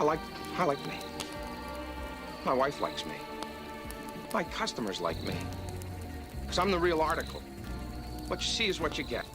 I like me. My wife likes me. My customers like me. Because I'm the real article. What you see is what you get.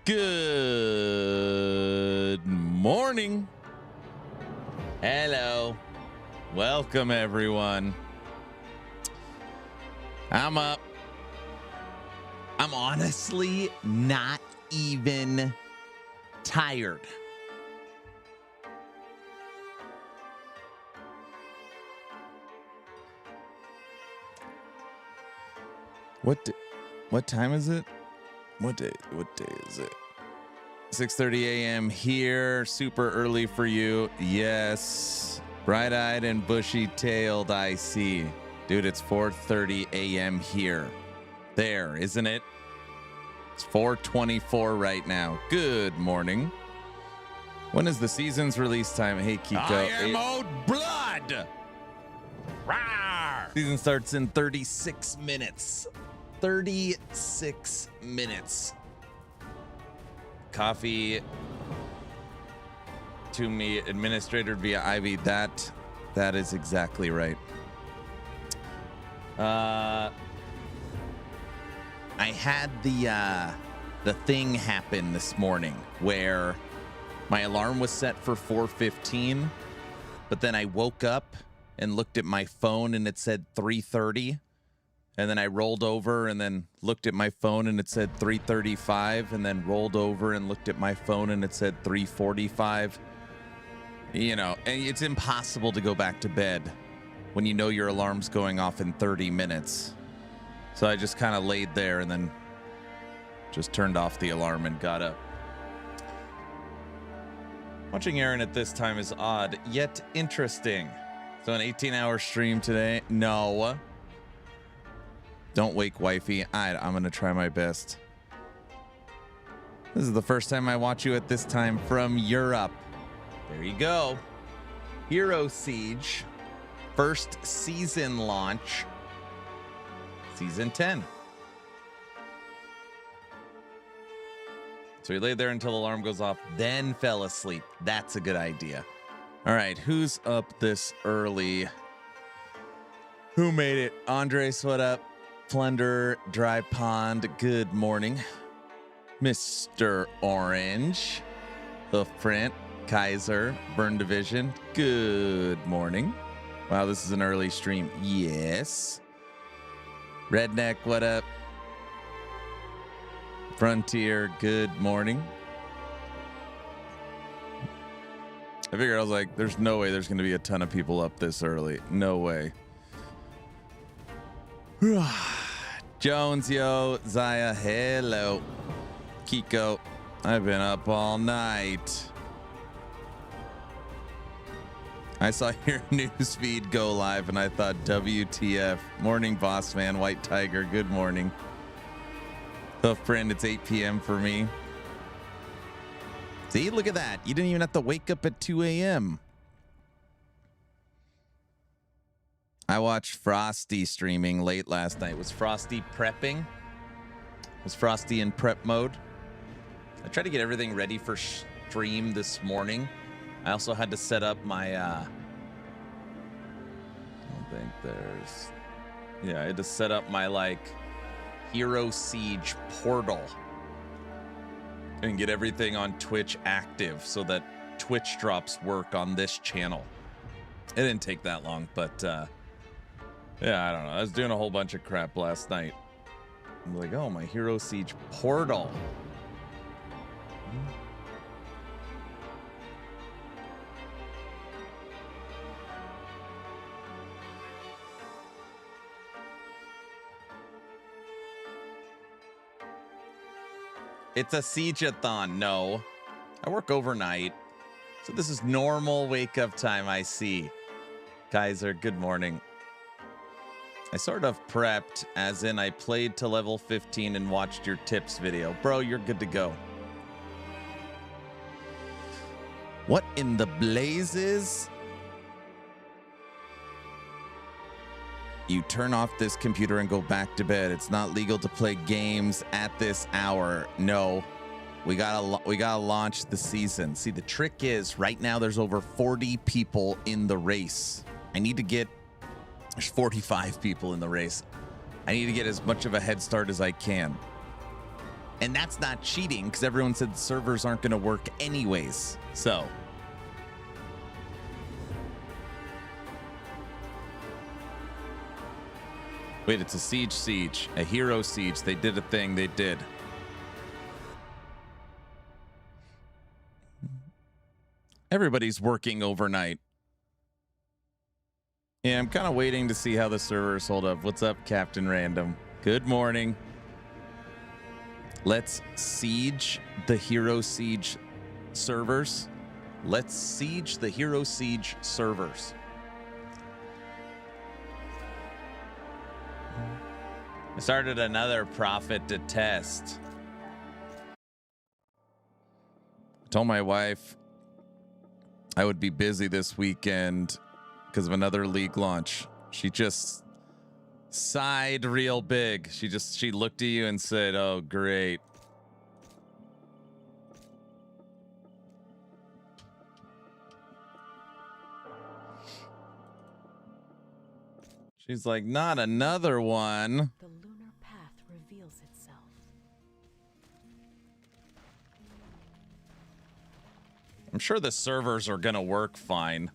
Good morning. Hello. Welcome, everyone. I'm up. I'm honestly not even tired. What time is it? What day is it? 6:30 a.m. here. Super early for you. Yes. Bright-eyed and bushy-tailed, I see. Dude, it's 4:30 a.m. here. There, isn't it? It's 4:24 right now. Good morning. When is the season's release time? Hey, Kiko. I am old blood. Rawr. Season starts in 36 minutes. 36 minutes. Coffee to me administered via IV. That is exactly right. I had the thing happen this morning where my alarm was set for 4:15, but then I woke up and looked at my phone and it said 3:30. And then I rolled over and then looked at my phone and it said 3:35, and then rolled over and looked at my phone and it said 3:45. You know, and it's impossible to go back to bed when you know your alarm's going off in 30 minutes. So I just kind of laid there and then just turned off the alarm and got up. Watching Aaron at this time is odd, yet interesting. So an 18-hour stream today? No. Don't wake wifey. I'm going to try my best. This is the first time I watch you at this time from Europe. There you go. Hero Siege. First season launch. Season 10. So he laid there until the alarm goes off, then fell asleep. That's a good idea. All right, who's up this early? Who made it? Andres, what up? Plunder, Dry Pond, good morning. Mr. Orange, Hoofprint, Kaiser, Burn Division, good morning. Wow, this is an early stream. Yes. Redneck, what up? Frontier, good morning. I figured, I was like, there's no way there's going to be a ton of people up this early. No way. Jones, yo. Zaya, hello. Kiko, I've been up all night. I saw your news feed go live and I thought, WTF. Morning, boss man. White Tiger, good morning. Hoofprint, it's 8 p.m. for me. See, look at that. You didn't even have to wake up at 2 a.m. I watched Frosty streaming late last night. Was Frosty prepping? Was Frosty in prep mode? I tried to get everything ready for stream this morning. I also had to set up my, I don't think there's, yeah, I had to set up my, like, Hero Siege portal and get everything on Twitch active so that Twitch drops work on this channel. It didn't take that long, but, yeah, I don't know. I was doing a whole bunch of crap last night. I'm like, oh, my Hero Siege portal. It's a siegeathon. No, I work overnight. So this is normal wake up time, I see. Kaiser, good morning. I sort of prepped, as in I played to level 15 and watched your tips video. Bro, you're good to go. What in the blazes? You turn off this computer and go back to bed. It's not legal to play games at this hour. No, we gotta launch the season. See, the trick is right now there's over 40 people in the race. There's 45 people in the race. I need to get as much of a head start as I can. And that's not cheating because everyone said the servers aren't going to work anyways. So. Wait, it's a siege. A hero siege. They did a thing. They did. Everybody's working overnight. Yeah, I'm kind of waiting to see how the servers hold up. What's up, Captain Random? Good morning. Let's siege the hero siege servers. Let's siege the hero siege servers. I started another prophet to test. I told my wife I would be busy this weekend because of another league launch. She just sighed real big. She looked at you and said, "Oh, great." She's like, "Not another one." The lunar path reveals itself. I'm sure the servers are gonna work fine.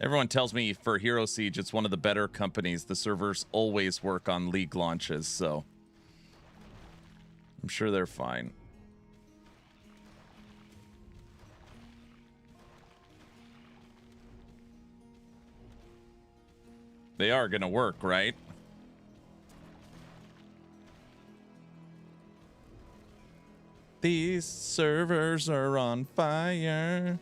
Everyone tells me for Hero Siege, it's one of the better companies. The servers always work on League launches, so I'm sure they're fine. They are gonna work, right? These servers are on fire.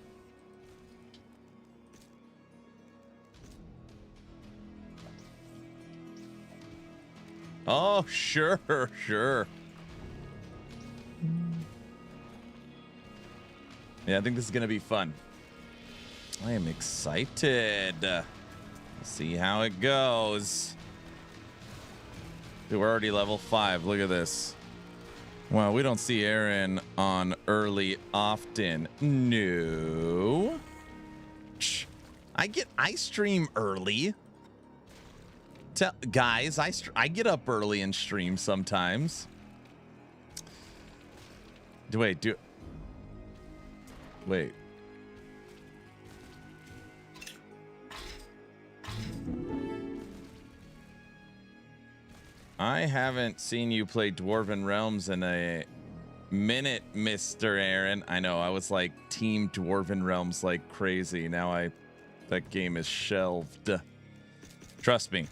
Oh, sure. Yeah, I think this is gonna be fun. I am excited. See how it goes. Dude, we're already level 5. Look at this. Well, we don't see Aaron on early often. No. I stream early. Guys, I get up early and stream sometimes. Wait. I haven't seen you play Dwarven Realms in a minute, Mr. Aaron. I know, I was like Team Dwarven Realms like crazy. Now that game is shelved. Trust me.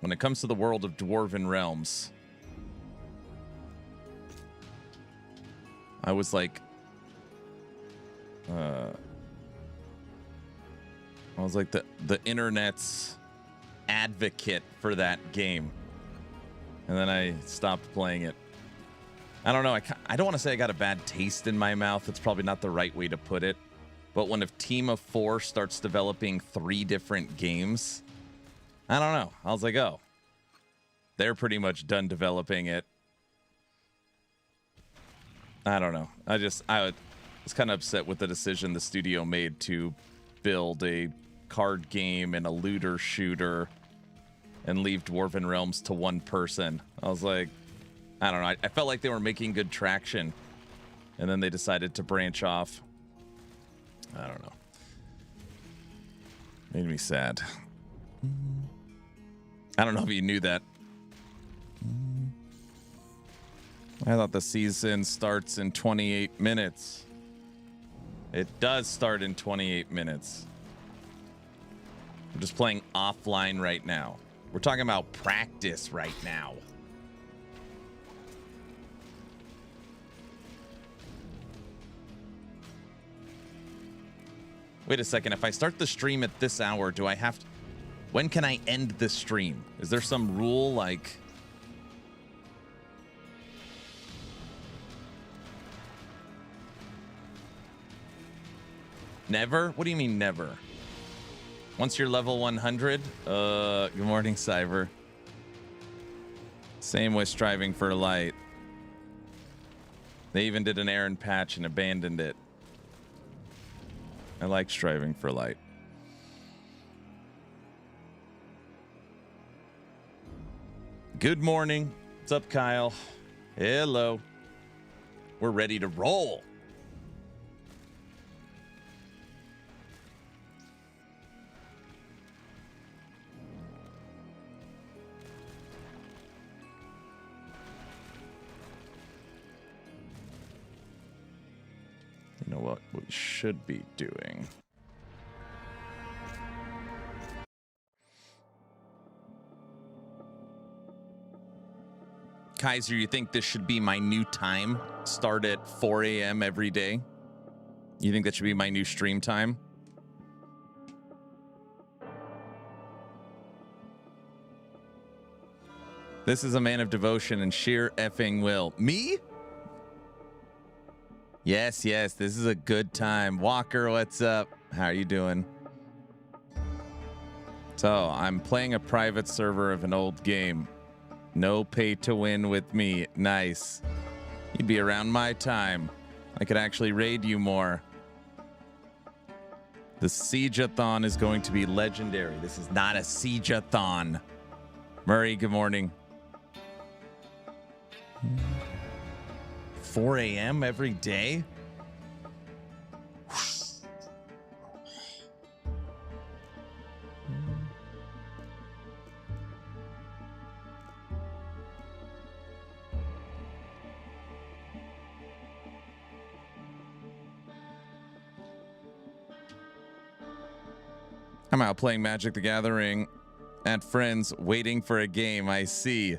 When it comes to the world of Dwarven Realms, I was like the internet's advocate for that game. And then I stopped playing it. I don't know. I don't want to say I got a bad taste in my mouth. It's probably not the right way to put it. But when a team of 4 starts developing 3 different games, I don't know. I was like, oh, they're pretty much done developing it. I don't know. I was kind of upset with the decision the studio made to build a card game and a looter shooter and leave Dwarven Realms to one person. I was like, I don't know. I felt like they were making good traction, and then they decided to branch off. I don't know. Made me sad. I don't know if you knew that. I thought the season starts in 28 minutes. It does start in 28 minutes. I'm just playing offline right now. We're talking about practice right now. Wait a second. If I start the stream at this hour, do I have to... When can I end the stream? Is there some rule like... Never? What do you mean never? Once you're level 100? Good morning, Cyber. Same with Striving for Light. They even did an Aaron patch and abandoned it. I like Striving for Light. Good morning. What's up, Kyle? Hello. We're ready to roll. You know what we should be doing? Kaiser, you think this should be my new time? Start at 4 a.m. every day? You think that should be my new stream time? This is a man of devotion and sheer effing will. Me? Yes, yes, this is a good time. Walker, what's up? How are you doing? So, I'm playing a private server of an old game. No pay to win with me. Nice. You'd be around my time. I could actually raid you more. The Siegeathon is going to be legendary. This is not a Siegeathon. Murray, good morning. 4 a.m. every day? I'm out playing Magic the Gathering at friends waiting for a game. I see.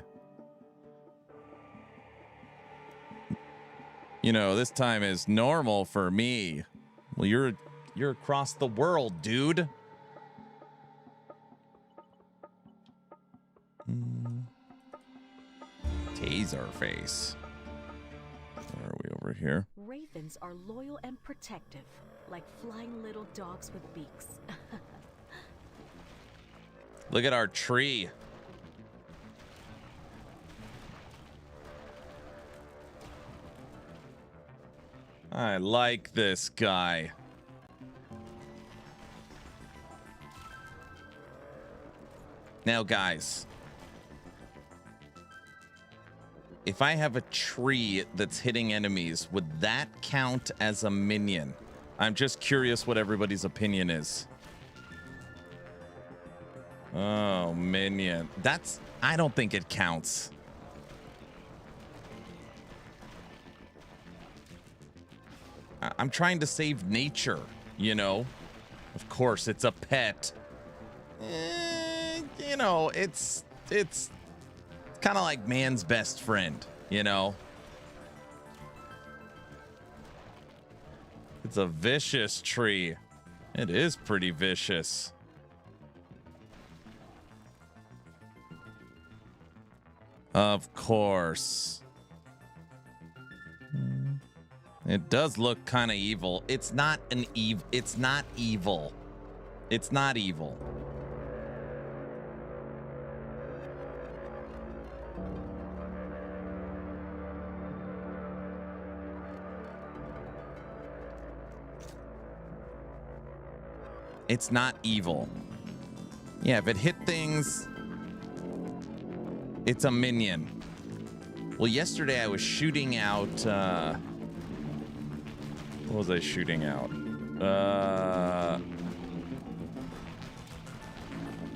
You know, this time is normal for me. Well, you're across the world, dude. Taser face. Where are we over here? Ravens are loyal and protective, like flying little dogs with beaks. Look at our tree. I like this guy. Now, guys, if I have a tree that's hitting enemies, would that count as a minion? I'm just curious what everybody's opinion is. Oh, minion. I don't think it counts. I'm trying to save nature, you know? Of course, it's a pet. You know, it's kind of like man's best friend, you know? It's a vicious tree. It is pretty vicious. Of course. It does look kind of evil. It's not an evil. It's not evil. It's not evil. It's not evil. Yeah, if it hit things, it's a minion. Well, yesterday I was shooting out, what was I shooting out?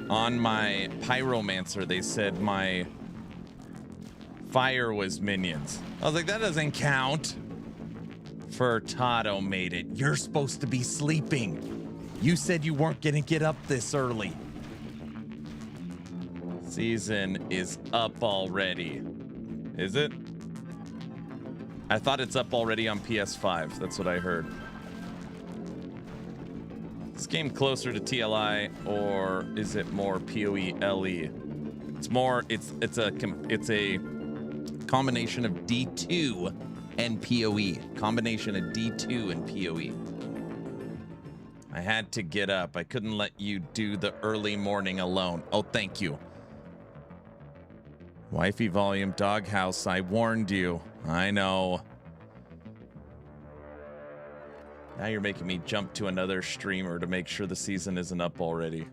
On my pyromancer, they said my fire was minions. I was like, that doesn't count. Furtado made it. You're supposed to be sleeping. You said you weren't gonna get up this early. Season is up already. Is it? I thought it's up already on PS5. That's what I heard. Is this game closer to TLI or is it more PoE LE? It's more. It's a combination of D2 and PoE. Combination of D2 and PoE. I had to get up. I couldn't let you do the early morning alone. Oh, thank you. Wifey volume, doghouse, I warned you. I know. Now you're making me jump to another streamer to make sure the season isn't up already.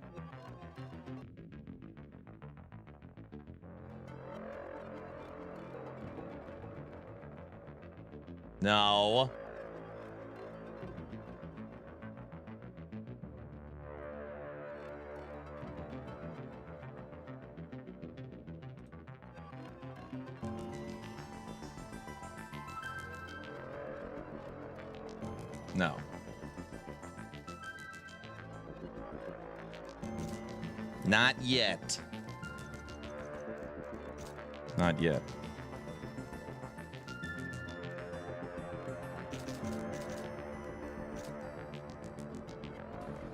No. No. Not yet. Not yet.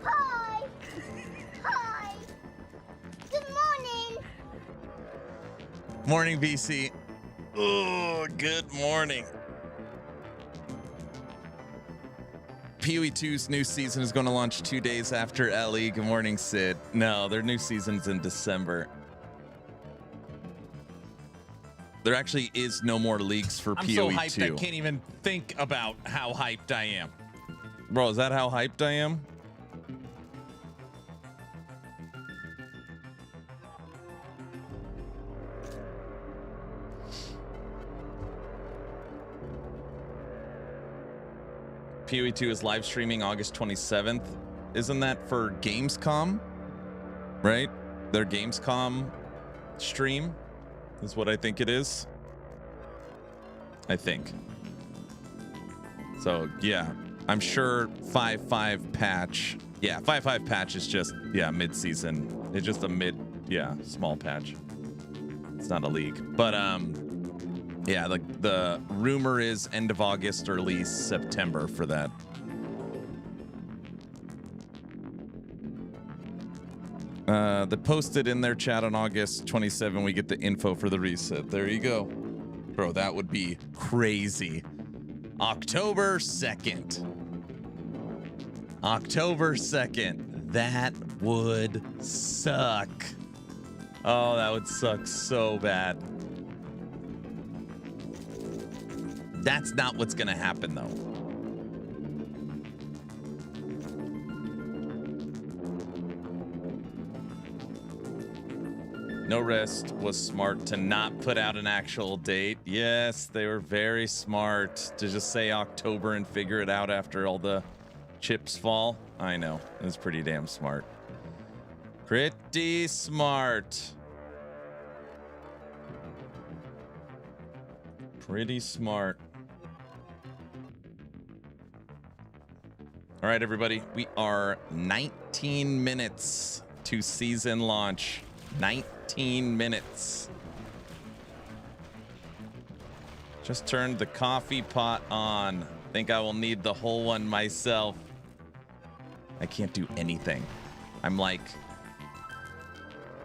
Hi. Hi. Good morning. Morning, BC. Oh, good morning. PoE 2's new season is going to launch 2 days after LE. Good morning, Sid. No, their new season's in December. There actually is no more leagues for I'm PoE so hyped 2. I can't even think about how hyped I am. Bro, is that how hyped I am? PoE 2 is live streaming August 27th. Isn't that for Gamescom? Right? Their Gamescom stream is what I think it is. I think. So, yeah. I'm sure 5.5 patch. Yeah, 5.5 patch is just, yeah, mid-season. It's just a small patch. It's not a league. But, yeah, the rumor is end of August, early September for that. They posted in their chat on August 27, we get the info for the reset. There you go. Bro, that would be crazy. October 2nd. October 2nd. That would suck. Oh, that would suck so bad. That's not what's going to happen, though. No Rest was smart to not put out an actual date. Yes, they were very smart to just say October and figure it out after all the chips fall. I know. It was pretty damn smart. Pretty smart. Pretty smart. All right, everybody. We are 19 minutes to season launch. 19 minutes. Just turned the coffee pot on. Think I will need the whole one myself. I can't do anything. I'm like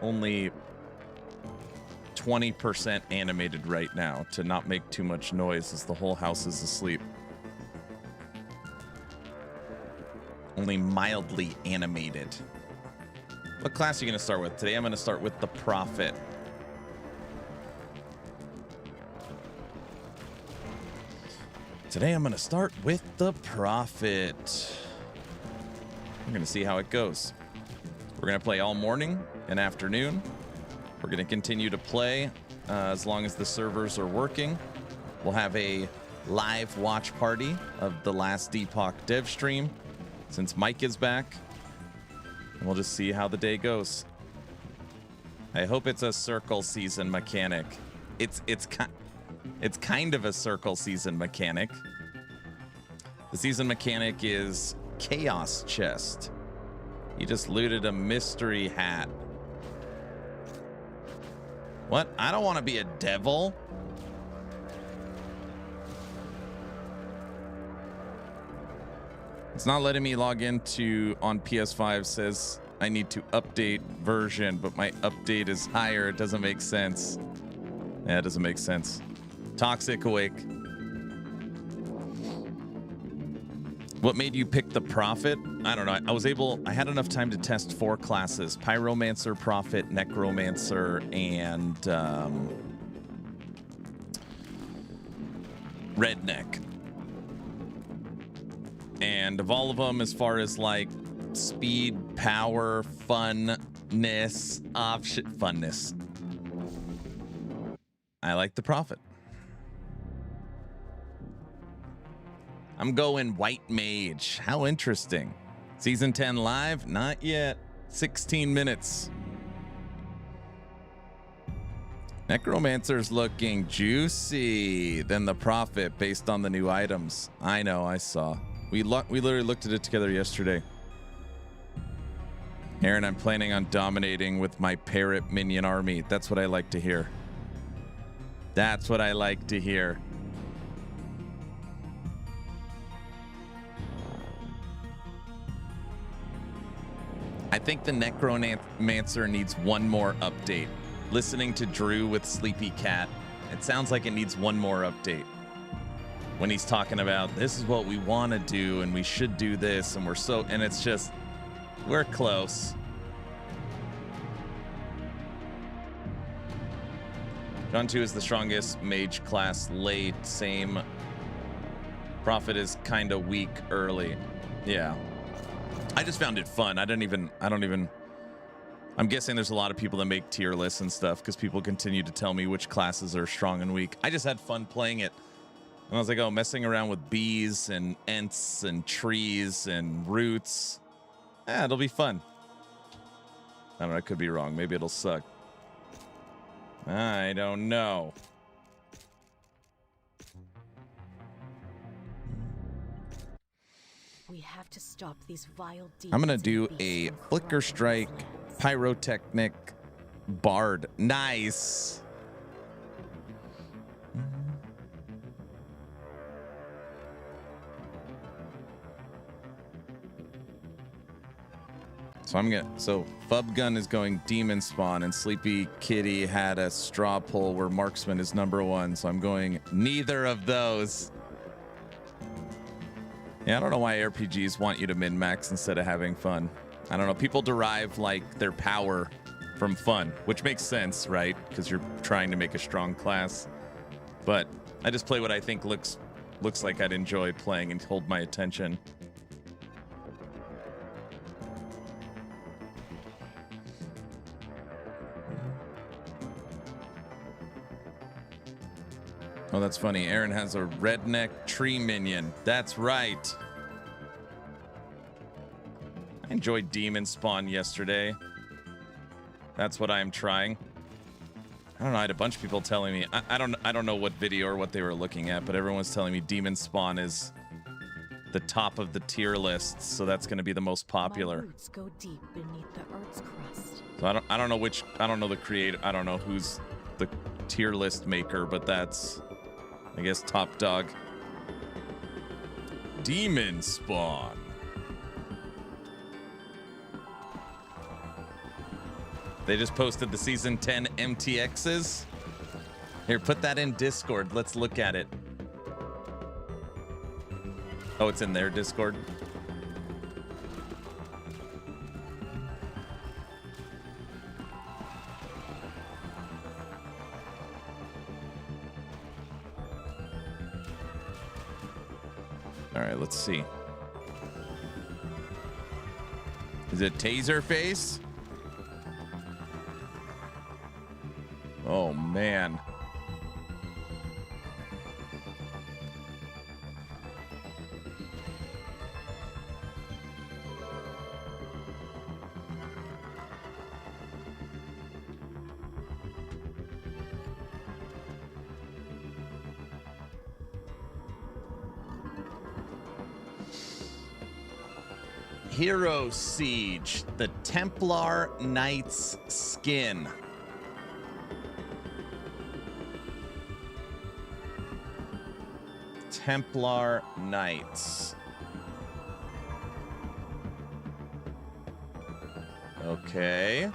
only 20% animated right now to not make too much noise as the whole house is asleep. Only mildly animated. What class are you going to start with? Today I'm going to start with the Prophet. Today I'm going to start with the Prophet. We're going to see how it goes. We're going to play all morning and afternoon. We're going to continue to play as long as the servers are working. We'll have a live watch party of the last Epoch dev stream since Mike is back. And we'll just see how the day goes. I hope it's a circle season mechanic. It's kind of a circle season mechanic. The season mechanic is Chaos Chest. You just looted a mystery hat. What? I don't want to be a devil. It's not letting me log into on PS5. Says I need to update version, but my update is higher. It doesn't make sense. Yeah, it doesn't make sense. Toxic Awake. What made you pick the Prophet? I don't know. I had enough time to test 4 classes: Pyromancer, Prophet, Necromancer, and Redneck. And of all of them, as far as like speed, power, funness, funness, I like the Prophet. I'm going white mage. How interesting. Season 10 live? Not yet. 16 minutes. Necromancer's looking juicy than the Prophet based on the new items. I know, I saw. We literally looked at it together yesterday. Aaron, I'm planning on dominating with my parrot minion army. That's what I like to hear. That's what I like to hear. I think the Necromancer needs one more update. Listening to Drew with Sleepy Cat, it sounds like it needs one more update. When he's talking about this is what we want to do and we should do this and it's just, we're close. John 2 is the strongest mage class late. Same. Prophet is kind of weak early. Yeah. I just found it fun. I'm guessing there's a lot of people that make tier lists and stuff because people continue to tell me which classes are strong and weak. I just had fun playing it. And I was like, oh, messing around with bees and ents and trees and roots. Yeah, it'll be fun. I don't know. I could be wrong. Maybe it'll suck. I don't know. We have to stop these vile demons. I'm going to do and a beasts from Flicker thriving Strike lands. Pyrotechnic Bard. Nice. So Fub Gun is going Demon Spawn, and Sleepy Kitty had a straw poll where Marksman is #1. So I'm going neither of those. Yeah, I don't know why RPGs want you to min-max instead of having fun. I don't know. People derive like their power from fun, which makes sense, right? Because you're trying to make a strong class. But I just play what I think looks like I'd enjoy playing and hold my attention. Oh, that's funny. Aaron has a redneck tree minion. That's right. I enjoyed Demon Spawn yesterday. That's what I'm trying. I don't know. I had a bunch of people telling me. I don't know what video or what they were looking at, but everyone's telling me Demon Spawn is the top of the tier list, so that's going to be the most popular. My roots go deep beneath the Earth's crust. So I don't know the creator. I don't know who's the tier list maker, but that's, I guess, top dog. Demon Spawn. They just posted the season 10 MTXs. Here, put that in Discord. Let's look at it. Oh, it's in their Discord. All right, let's see. Is it Taserface? Oh, man. Hero Siege, the Templar Knight's skin. Templar Knights. Okay.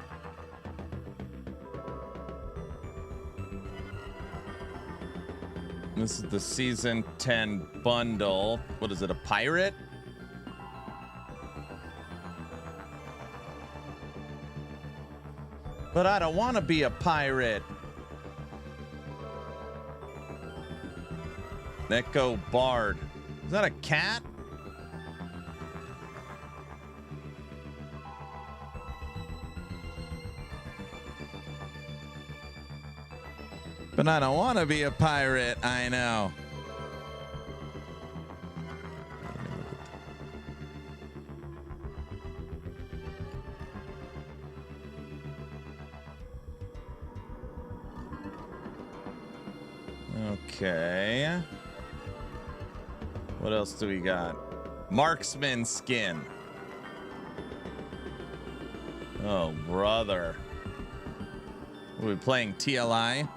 This is the season 10 bundle. What is it, a pirate? But I don't want to be a pirate. Neko Bard. Is that a cat? But I don't want to be a pirate. I know. Okay. What else do we got? Marksman skin. Oh, brother. Are we playing TLI?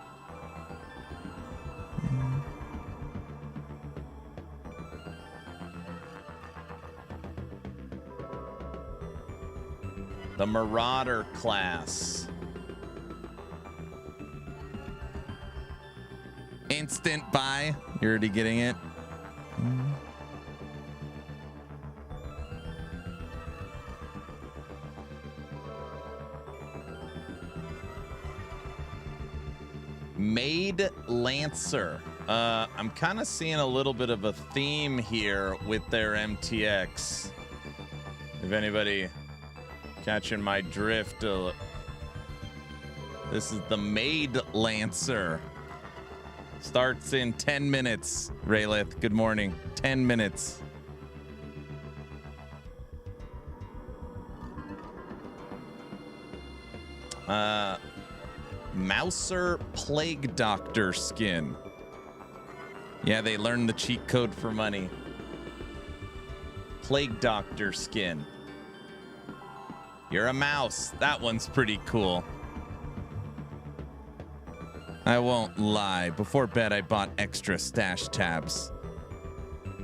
The Marauder class. Instant buy. You're already getting it. Maid Lancer. I'm kind of seeing a little bit of a theme here with their MTX. If anybody catching my drift, this is the Maid Lancer. Starts in 10 minutes. Raylith, good morning. 10 minutes. Mouser Plague Doctor skin. Yeah, they learned the cheat code for money. Plague Doctor skin. You're a mouse. That one's pretty cool. I won't lie. Before bed, I bought extra stash tabs.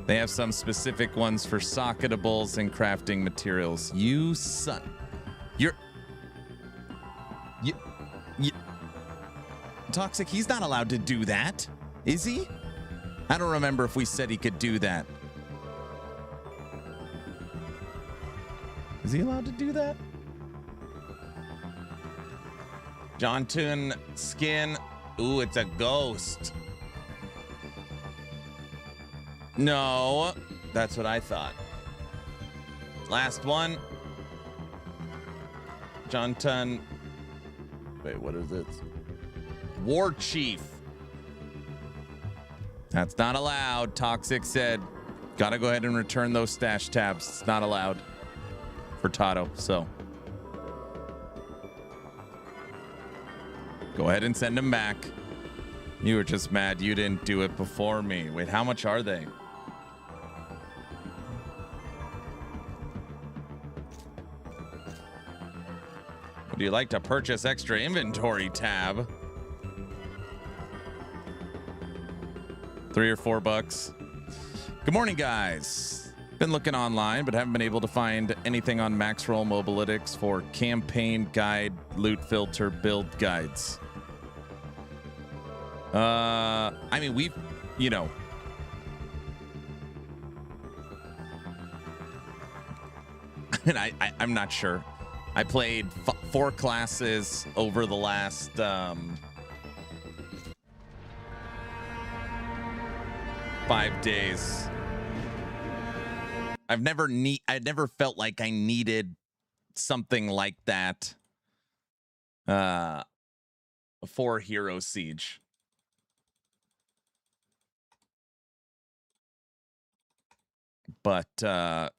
They have some specific ones for socketables and crafting materials. You son. You. Toxic, he's not allowed to do that, is he? I don't remember if we said he could do that. Is he allowed to do that? Jontun skin. Ooh, it's a ghost. No, that's what I thought. Last one. Jontun. Wait, what is this? War Chief. That's not allowed. Toxic said, gotta go ahead and return those stash tabs. It's not allowed for Tato, so. Go ahead and send them back. You were just mad you didn't do it before me. Wait, how much are they? Would you like to purchase extra inventory tab? $3 or $4. Good morning, guys. Been looking online, but haven't been able to find anything on Maxroll Mobalytics for campaign guide, loot filter, build guides. I mean, we've, you know, and I'm not sure. I played 4 classes over the last 5 days. I've never felt like I needed something like that for Hero Siege. But yeah,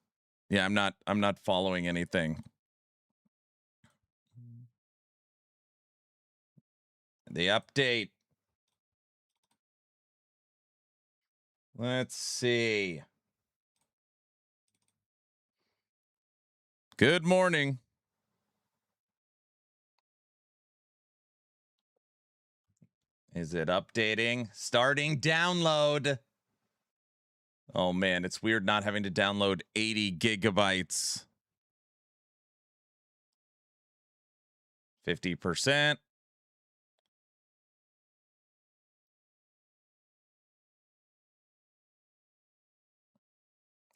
I'm not following anything. The update. Let's see. Good morning. Is it updating? Starting download. Oh man, it's weird not having to download 80 gigabytes. 50%.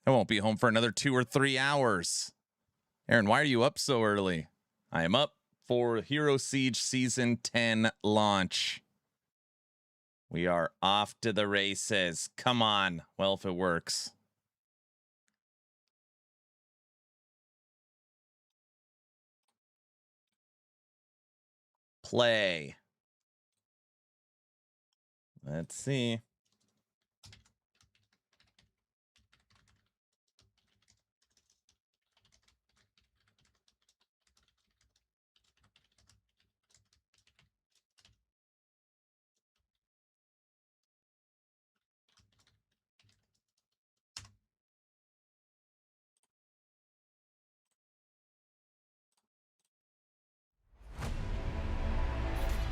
I won't be home for another 2 or 3 hours. Aaron, why are you up so early? I am up for Hero Siege Season 10 launch. We are off to the races. Come on. Well, if it works. Play. Let's see.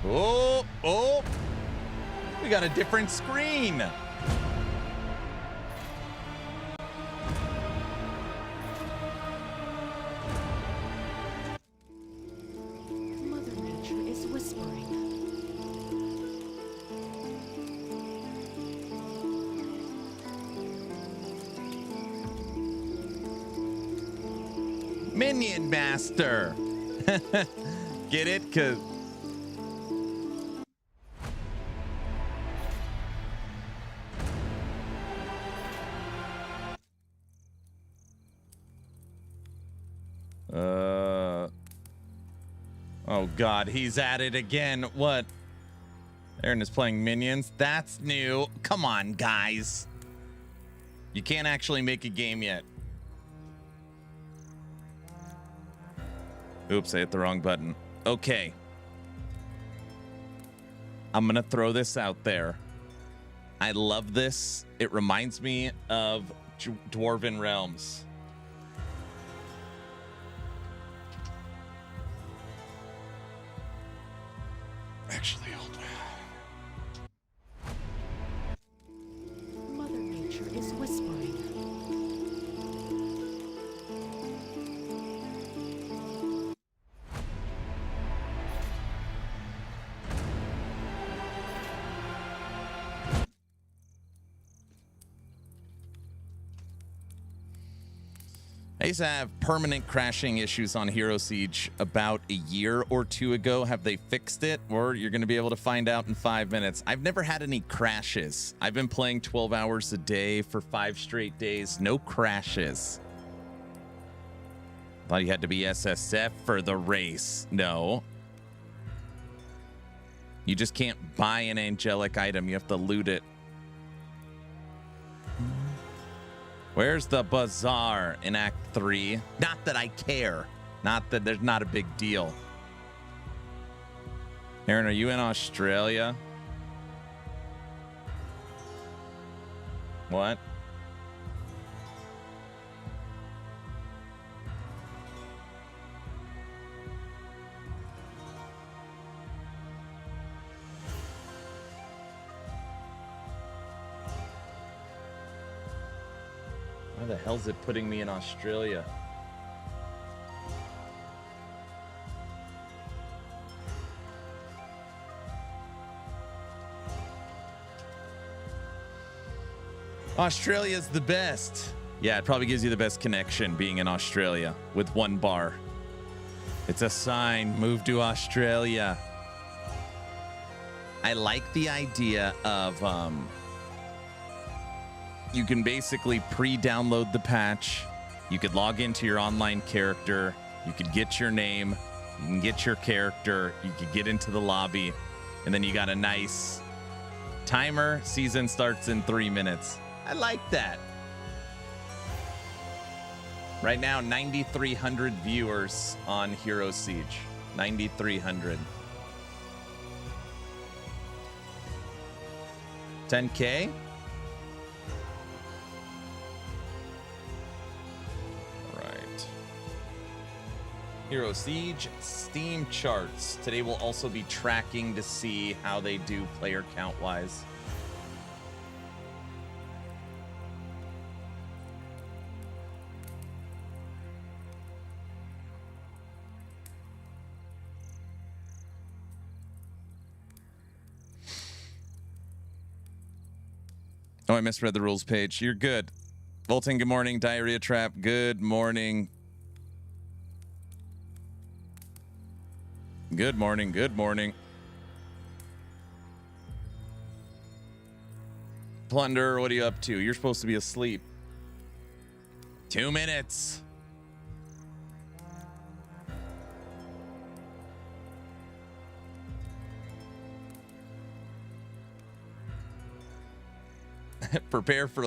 Oh, oh. We got a different screen. Mother Nature is whispering. Minion Master. Get it? Cause oh God, he's at it again. What? Aaron is playing Minions. That's new. Come on, guys. You can't actually make a game yet. Oops, I hit the wrong button. Okay. I'm gonna throw this out there. I love this. It reminds me of Dwarven Realms. Actually, hold on. Mother Nature is whispering. I used to have permanent crashing issues on Hero Siege about a year or two ago. Have they fixed it? Or you're going to be able to find out in 5 minutes. I've never had any crashes. I've been playing 12 hours a day for 5 straight days. No crashes. Thought you had to be SSF for the race. No. You just can't buy an angelic item. You have to loot it. Where's the bazaar in Act 3? Not that I care. Not that there's not a big deal. Aaron, are you in Australia? What? Why the hell's it putting me in Australia? Australia's the best. Yeah, it probably gives you the best connection being in Australia with one bar. It's a sign, move to Australia. I like the idea of you can basically pre-download the patch. You could log into your online character. You could get your name. You can get your character. You could get into the lobby. And then you got a nice timer. Season starts in 3 minutes. I like that. Right now, 9,300 viewers on Hero Siege. 9,300. 10K? Hero Siege Steam charts. Today we'll also be tracking to see how they do player count wise. Oh, I misread the rules page. You're good. Volting, good morning. Diarrhea Trap, good morning. Good morning, good morning. Plunder, what are you up to? You're supposed to be asleep. 2 minutes. Prepare for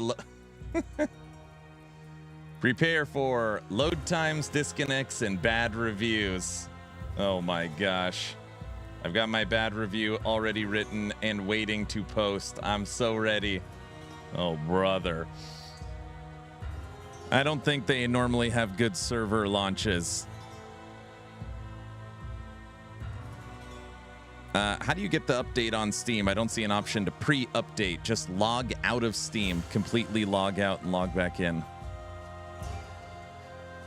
load times, disconnects, and bad reviews. Oh my gosh. I've got my bad review already written and waiting to post. I'm so ready. Oh, brother. I don't think they normally have good server launches. How do you get the update on Steam? I don't see an option to pre-update. Just log out of Steam. Completely log out and log back in.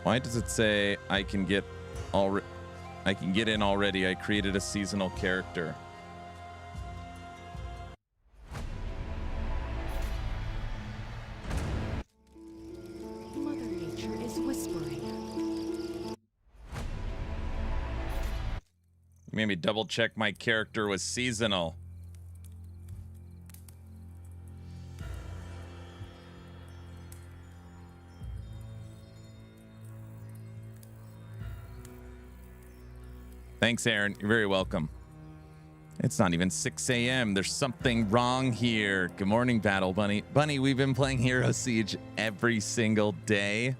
Why does it say I can get in already? I created a seasonal character. Mother Nature is whispering. You made me double check my character was seasonal. Thanks, Aaron. You're very welcome. It's not even 6 a.m. There's something wrong here. Good morning, Battle Bunny. Bunny, we've been playing Hero Siege every single day.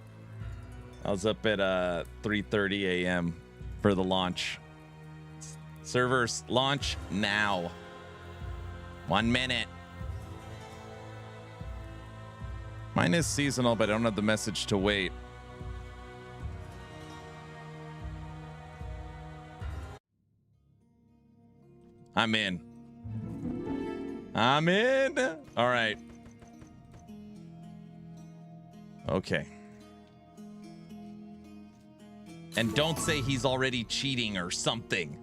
I was up at 3:30 a.m. for the launch. Servers launch now. 1 minute. Mine is seasonal, but I don't have the message to wait. I'm in. I'm in. All right. Okay. And don't say he's already cheating or something.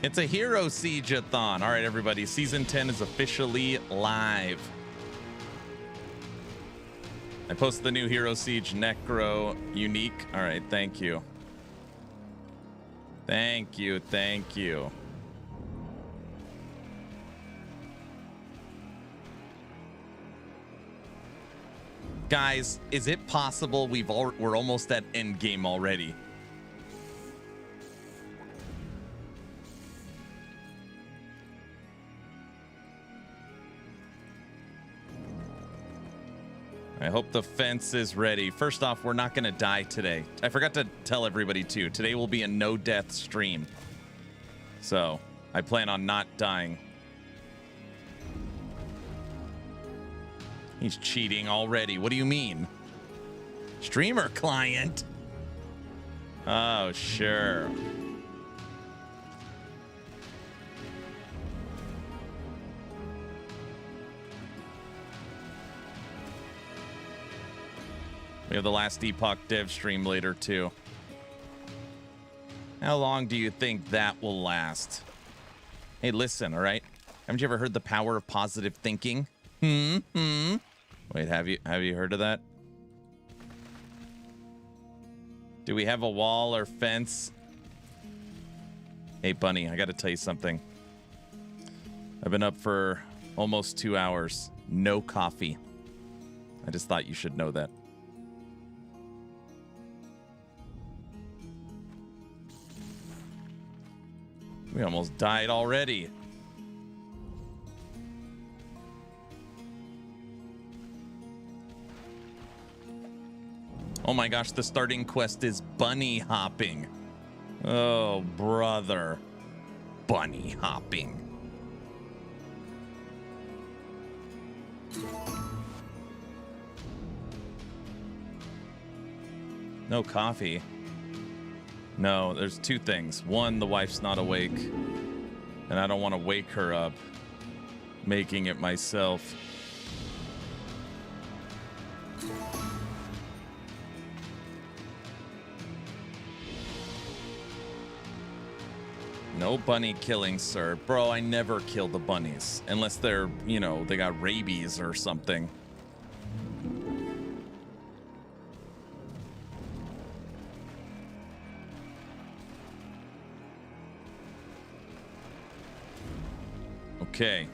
It's a Hero Siege-a-thon. All right, everybody. Season 10 is officially live. I posted the new Hero Siege Necro unique. All right, thank you. Thank you, thank you. Guys, is it possible we're almost at endgame already? I hope the fence is ready. First off, we're not going to die today. I forgot to tell everybody, too. Today will be a no-death stream. So, I plan on not dying. He's cheating already. What do you mean? Streamer client? Oh, sure. We have the last Epoch dev stream later, too. How long do you think that will last? Hey, listen, all right? Haven't you ever heard the power of positive thinking? Wait, have you heard of that? Do we have a wall or fence? Hey, Bunny, I got to tell you something. I've been up for almost 2 hours. No coffee. I just thought you should know that. We almost died already. Oh my gosh, the starting quest is bunny hopping. Oh, brother. Bunny hopping. No coffee. No, there's two things. One, the wife's not awake, and I don't want to wake her up, making it myself. No bunny killing, sir. Bro, I never kill the bunnies, unless they're, you know, they got rabies or something. Okay.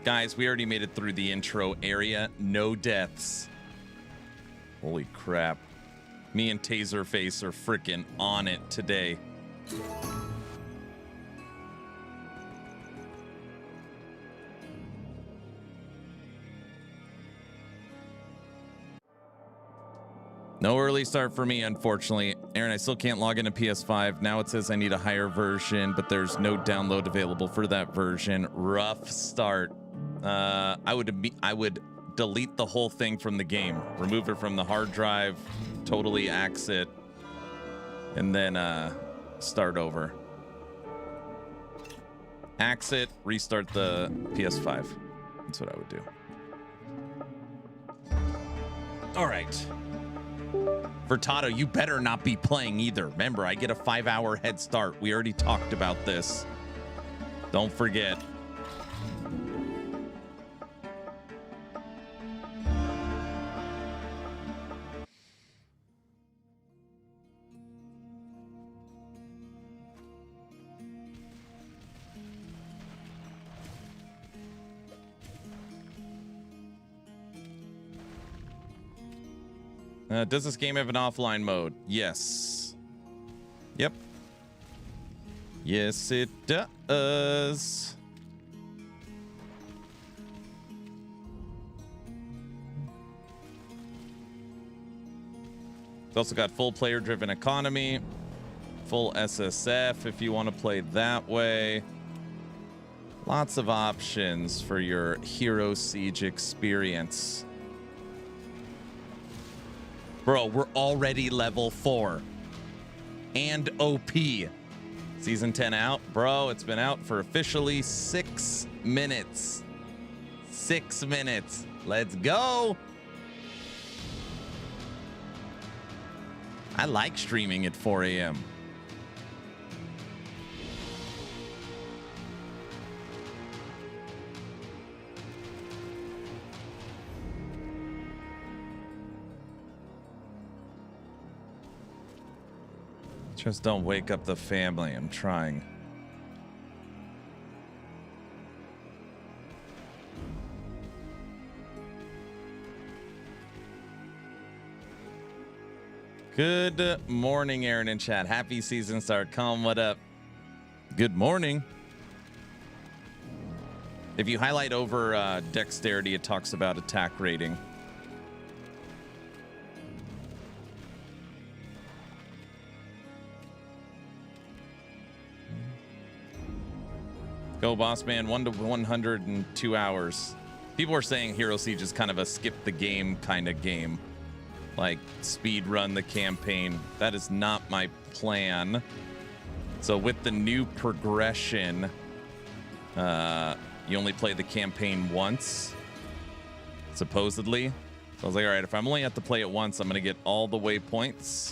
Guys, we already made it through the intro area. No deaths. Holy crap. Me and Taserface are freaking on it today. No early start for me, unfortunately. Aaron, I still can't log into PS5. Now it says I need a higher version, but there's no download available for that version. Rough start. I would delete the whole thing from the game. Remove it from the hard drive, totally axe it, and then start over. Axe it, restart the PS5. That's what I would do. All right. Furtado, you better not be playing either. Remember, I get a 5-hour head start. We already talked about this. Don't forget. Does this game have an offline mode? Yes. Yep. Yes, it does. It's also got full player-driven economy, full SSF if you want to play that way. Lots of options for your Hero Siege experience. Bro, we're already level 4 and OP. Season 10 out. Bro, it's been out for officially 6 minutes. 6 minutes. Let's go. I like streaming at 4 a.m. Just don't wake up the family. I'm trying. Good morning, Aaron and chat. Happy season start. Colin, what up? Good morning. If you highlight over dexterity, it talks about attack rating. Go, boss man. 1 to 102 hours. People are saying Hero Siege is kind of a skip the game kind of game. Like speed run the campaign. That is not my plan. So with the new progression, you only play the campaign once, supposedly. So I was like, all right, if I'm only have to play it once, I'm going to get all the waypoints.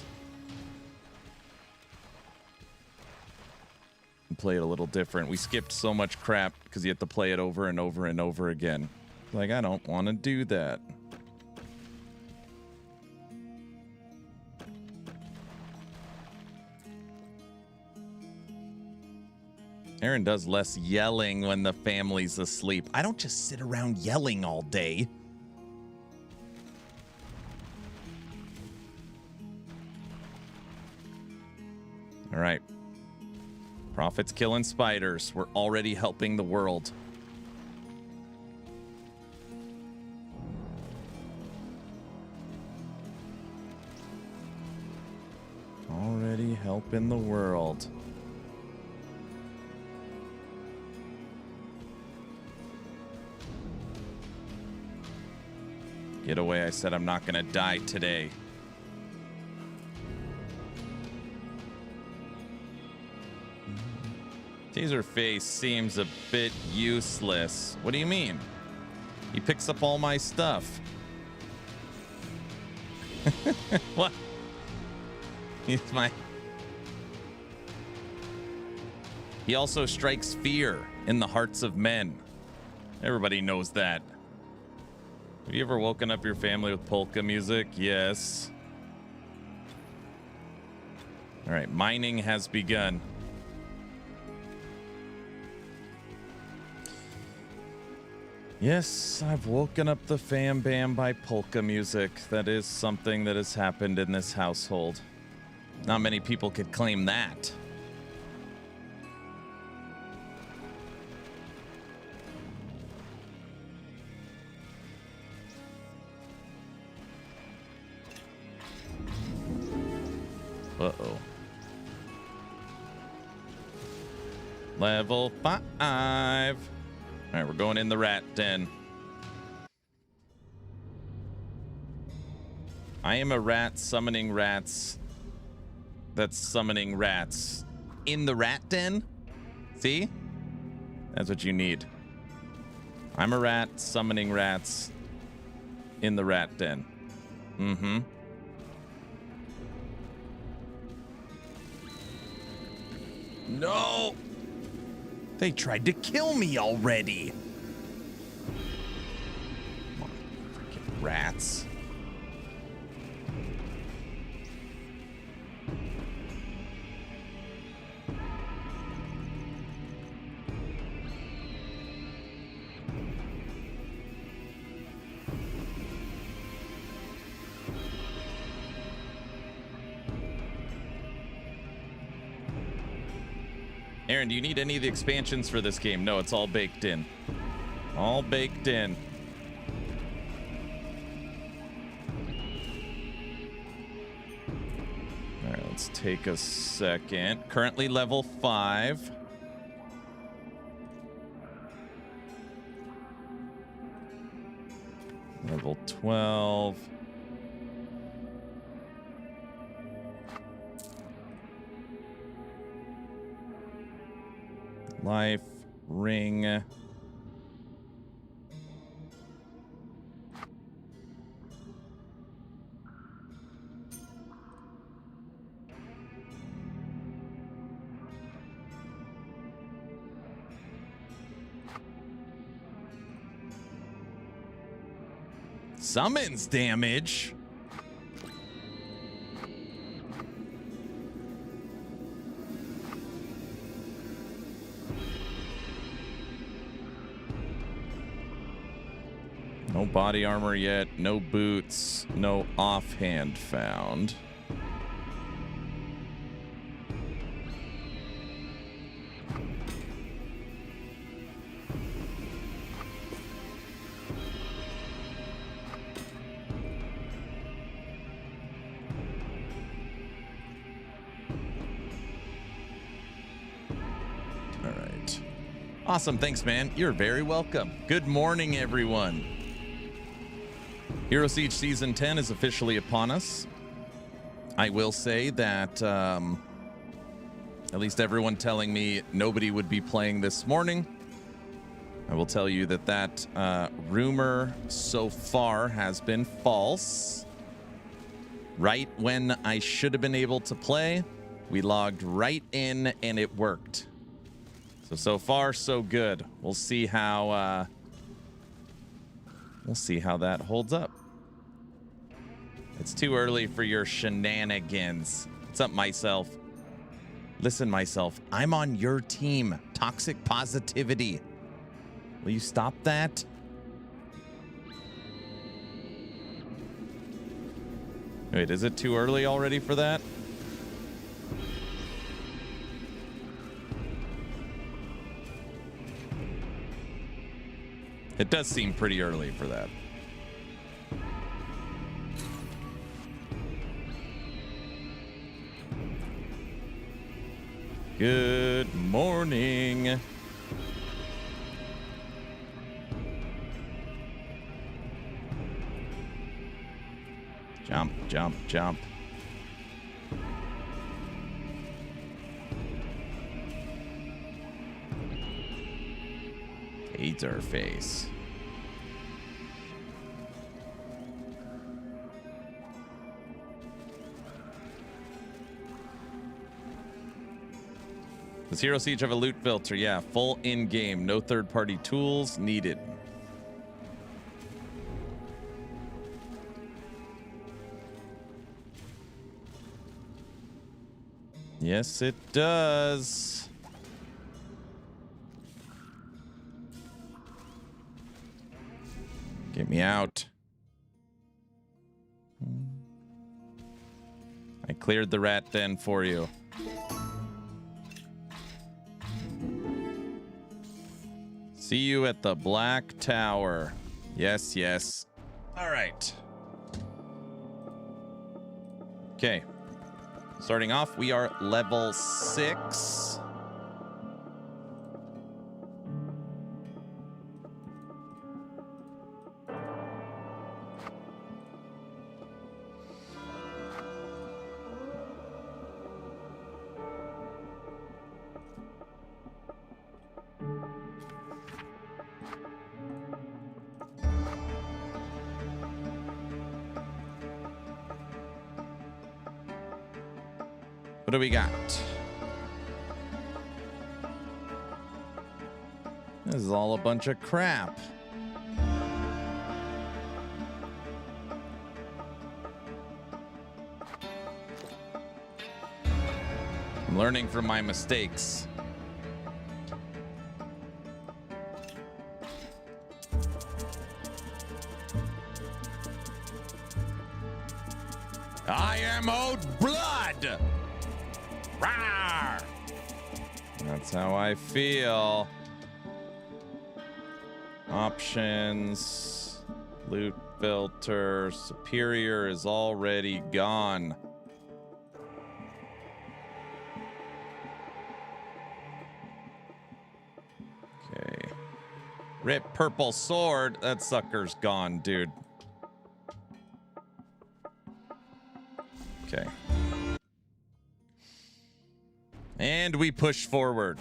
And play it a little different. We skipped so much crap because you have to play it over and over and over again. Like, I don't want to do that. Aaron does less yelling when the family's asleep. I don't just sit around yelling all day. All right. Prophets killing spiders. We're already helping the world. Already helping the world. Get away, I said I'm not gonna die today. Taserface seems a bit useless. What do you mean? He picks up all my stuff. What? He's my... He also strikes fear in the hearts of men. Everybody knows that. Have you ever woken up your family with polka music? Yes. All right, mining has begun. Yes, I've woken up the fam bam by polka music. That is something that has happened in this household. Not many people could claim that. Uh-oh. Level 5. All right, we're going in the rat den. I am a rat summoning rats. That's summoning rats in the rat den. See? That's what you need. I'm a rat summoning rats in the rat den. Mm-hmm. No! They tried to kill me already. Come on, freaking rats. Aaron, do you need any of the expansions for this game? No, it's all baked in. All baked in. All right, let's take a second. Currently level 5. Level 12. Life ring. Summons damage. No body armor yet, no boots, no offhand found. All right. Awesome, thanks, man. You're very welcome. Good morning, everyone. Hero Siege Season 10 is officially upon us. I will say that at least everyone telling me nobody would be playing this morning. I will tell you that that rumor so far has been false. Right when I should have been able to play, we logged right in and it worked. So far, so good. We'll see how that holds up. It's too early for your shenanigans. What's up, myself? Listen, myself, I'm on your team. Toxic positivity. Will you stop that? Wait, is it too early already for that? It does seem pretty early for that. Good morning. Jump, jump, jump. Taser face. Does Hero Siege have a loot filter? Yeah, full in-game. No third-party tools needed. Yes, it does. me out. I cleared the rat den for you. See you at the Black Tower. Yes, yes. All right. Okay. Starting off, we are level 6. What do we got? This is all a bunch of crap. I'm learning from my mistakes. I am owed blood! Rawr! That's how I feel. Options, loot filter, superior is already gone. Okay. Rip purple sword. That sucker's gone, dude. Okay. And we push forward.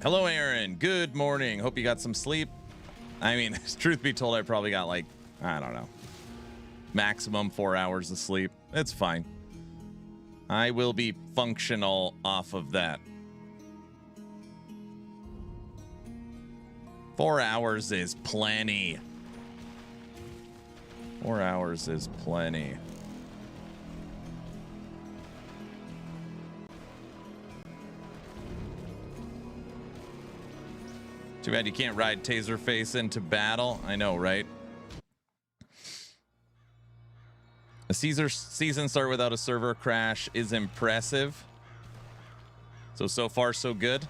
Hello, Aaron. Good morning. Hope you got some sleep. I mean, truth be told, I probably got like, I don't know, maximum 4 hours of sleep. It's fine. I will be functional off of that. 4 hours is plenty. 4 hours is plenty. Too bad you can't ride Taserface into battle. I know, right? A season start without a server crash is impressive. So far, so good.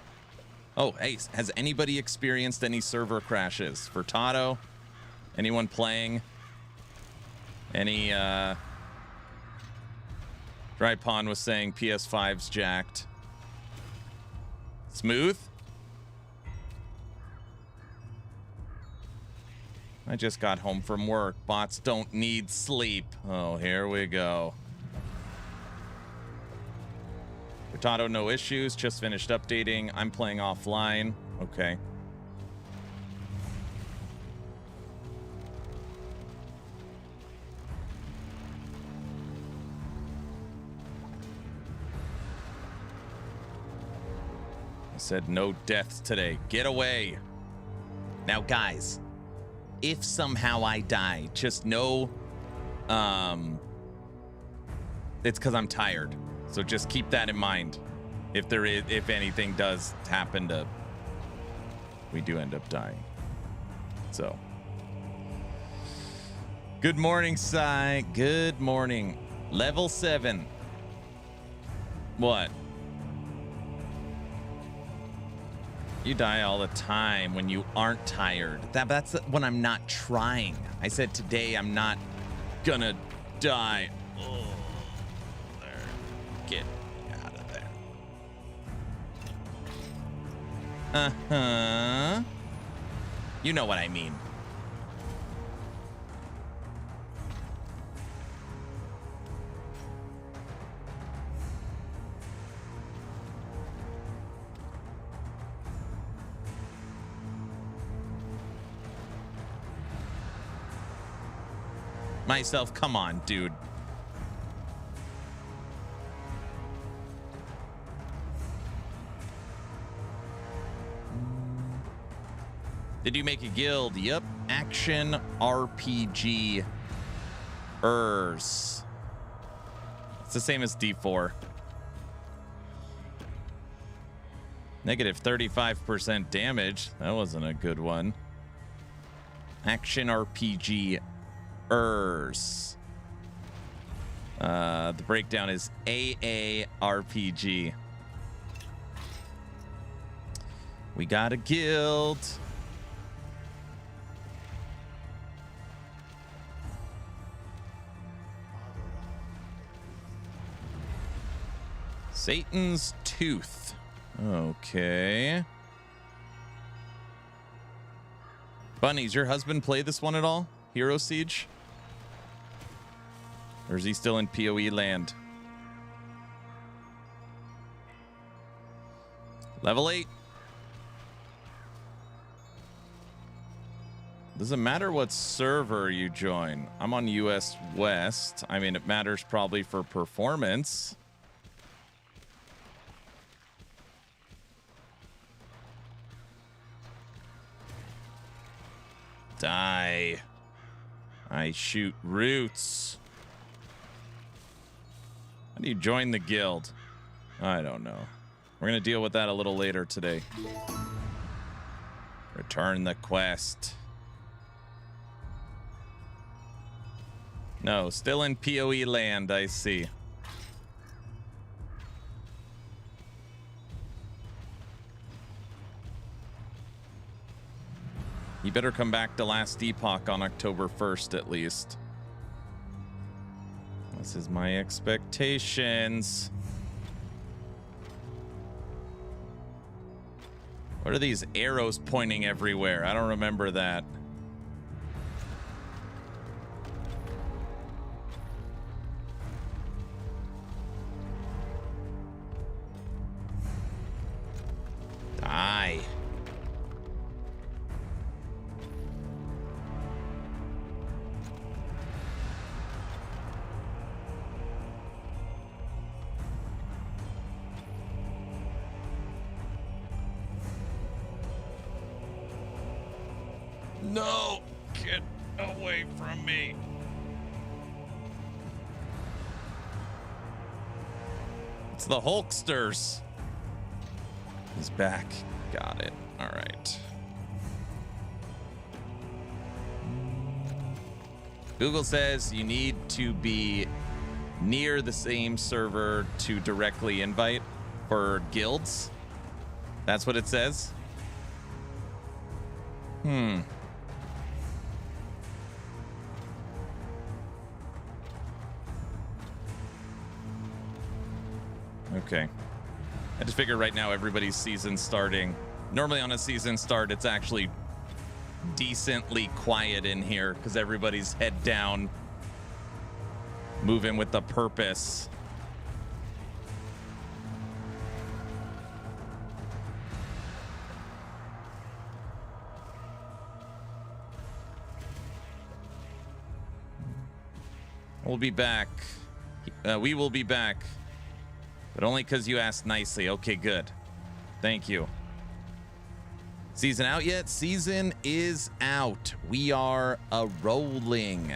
Oh, hey, has anybody experienced any server crashes? Furtado? Anyone playing? Any, Dry Pond was saying PS5's jacked. Smooth? I just got home from work. Bots don't need sleep. Oh, here we go. Furtado, no issues. Just finished updating. I'm playing offline. Okay. I said no deaths today. Get away. Now, guys, if somehow I die, just know it's because I'm tired. So just keep that in mind. If anything does happen to, we do end up dying. So, good morning, Sai. Good morning. Level 7. What? You die all the time when you aren't tired. That's when I'm not trying. I said today I'm not gonna die. Oh, there. Get out of there. Uh-huh. You know what I mean. Myself, come on, dude. Did you make a guild? Yep. Action RPG. It's the same as D4. Negative 35% damage. That wasn't a good one. Action RPG ERS. The breakdown is AARPG. We got a guild. Satan's Tooth. Okay. Bunnies, your husband play this one at all? Hero Siege? Or is he still in PoE land? Level 8. Doesn't matter what server you join. I'm on US West. I mean, it matters probably for performance. Die. I shoot roots. How do you join the guild? I don't know. We're going to deal with that a little later today. Return the quest. No, still in PoE land, I see. You better come back to Last Epoch on October 1st at least. This is my expectations. What are these arrows pointing everywhere? I don't remember that. Die. No! Get away from me! It's the Hulksters. He's back. Got it. All right. Google says you need to be near the same server to directly invite for guilds. That's what it says. Okay. I just figure right now everybody's season starting. Normally on a season start, it's actually decently quiet in here because everybody's head down, moving with a purpose. We'll be back. We will be back. But only because you asked nicely. Okay, good. Thank you. Season out yet? Season is out. We are rolling.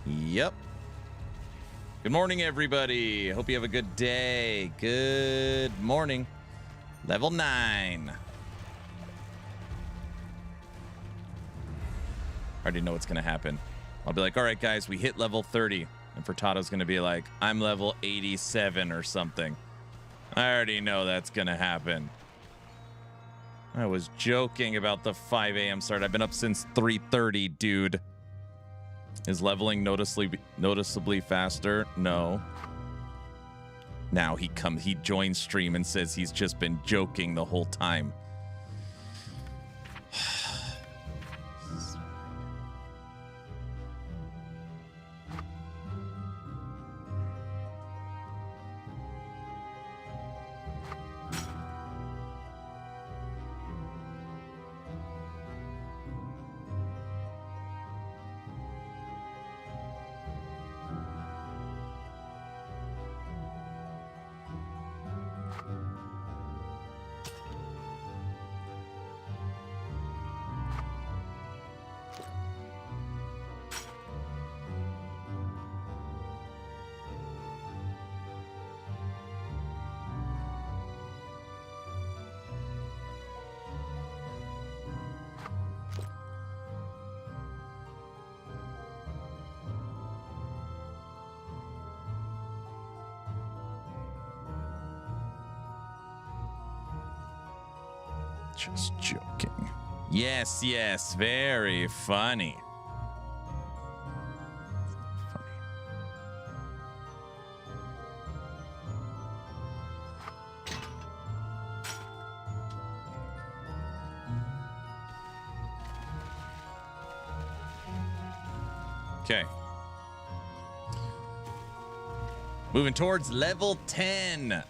Yep. Good morning, everybody. Hope you have a good day. Good morning. Level 9. I already know what's going to happen. I'll be like, all right, guys, we hit level 30. And Furtado's going to be like, I'm level 87 or something. I already know that's going to happen. I was joking about the 5 a.m. start. I've been up since 3:30, dude. Is leveling noticeably faster? No. Now he joins stream and says he's just been joking the whole time. Just joking. Yes, yes, very funny. Funny. Okay. Moving towards level 10.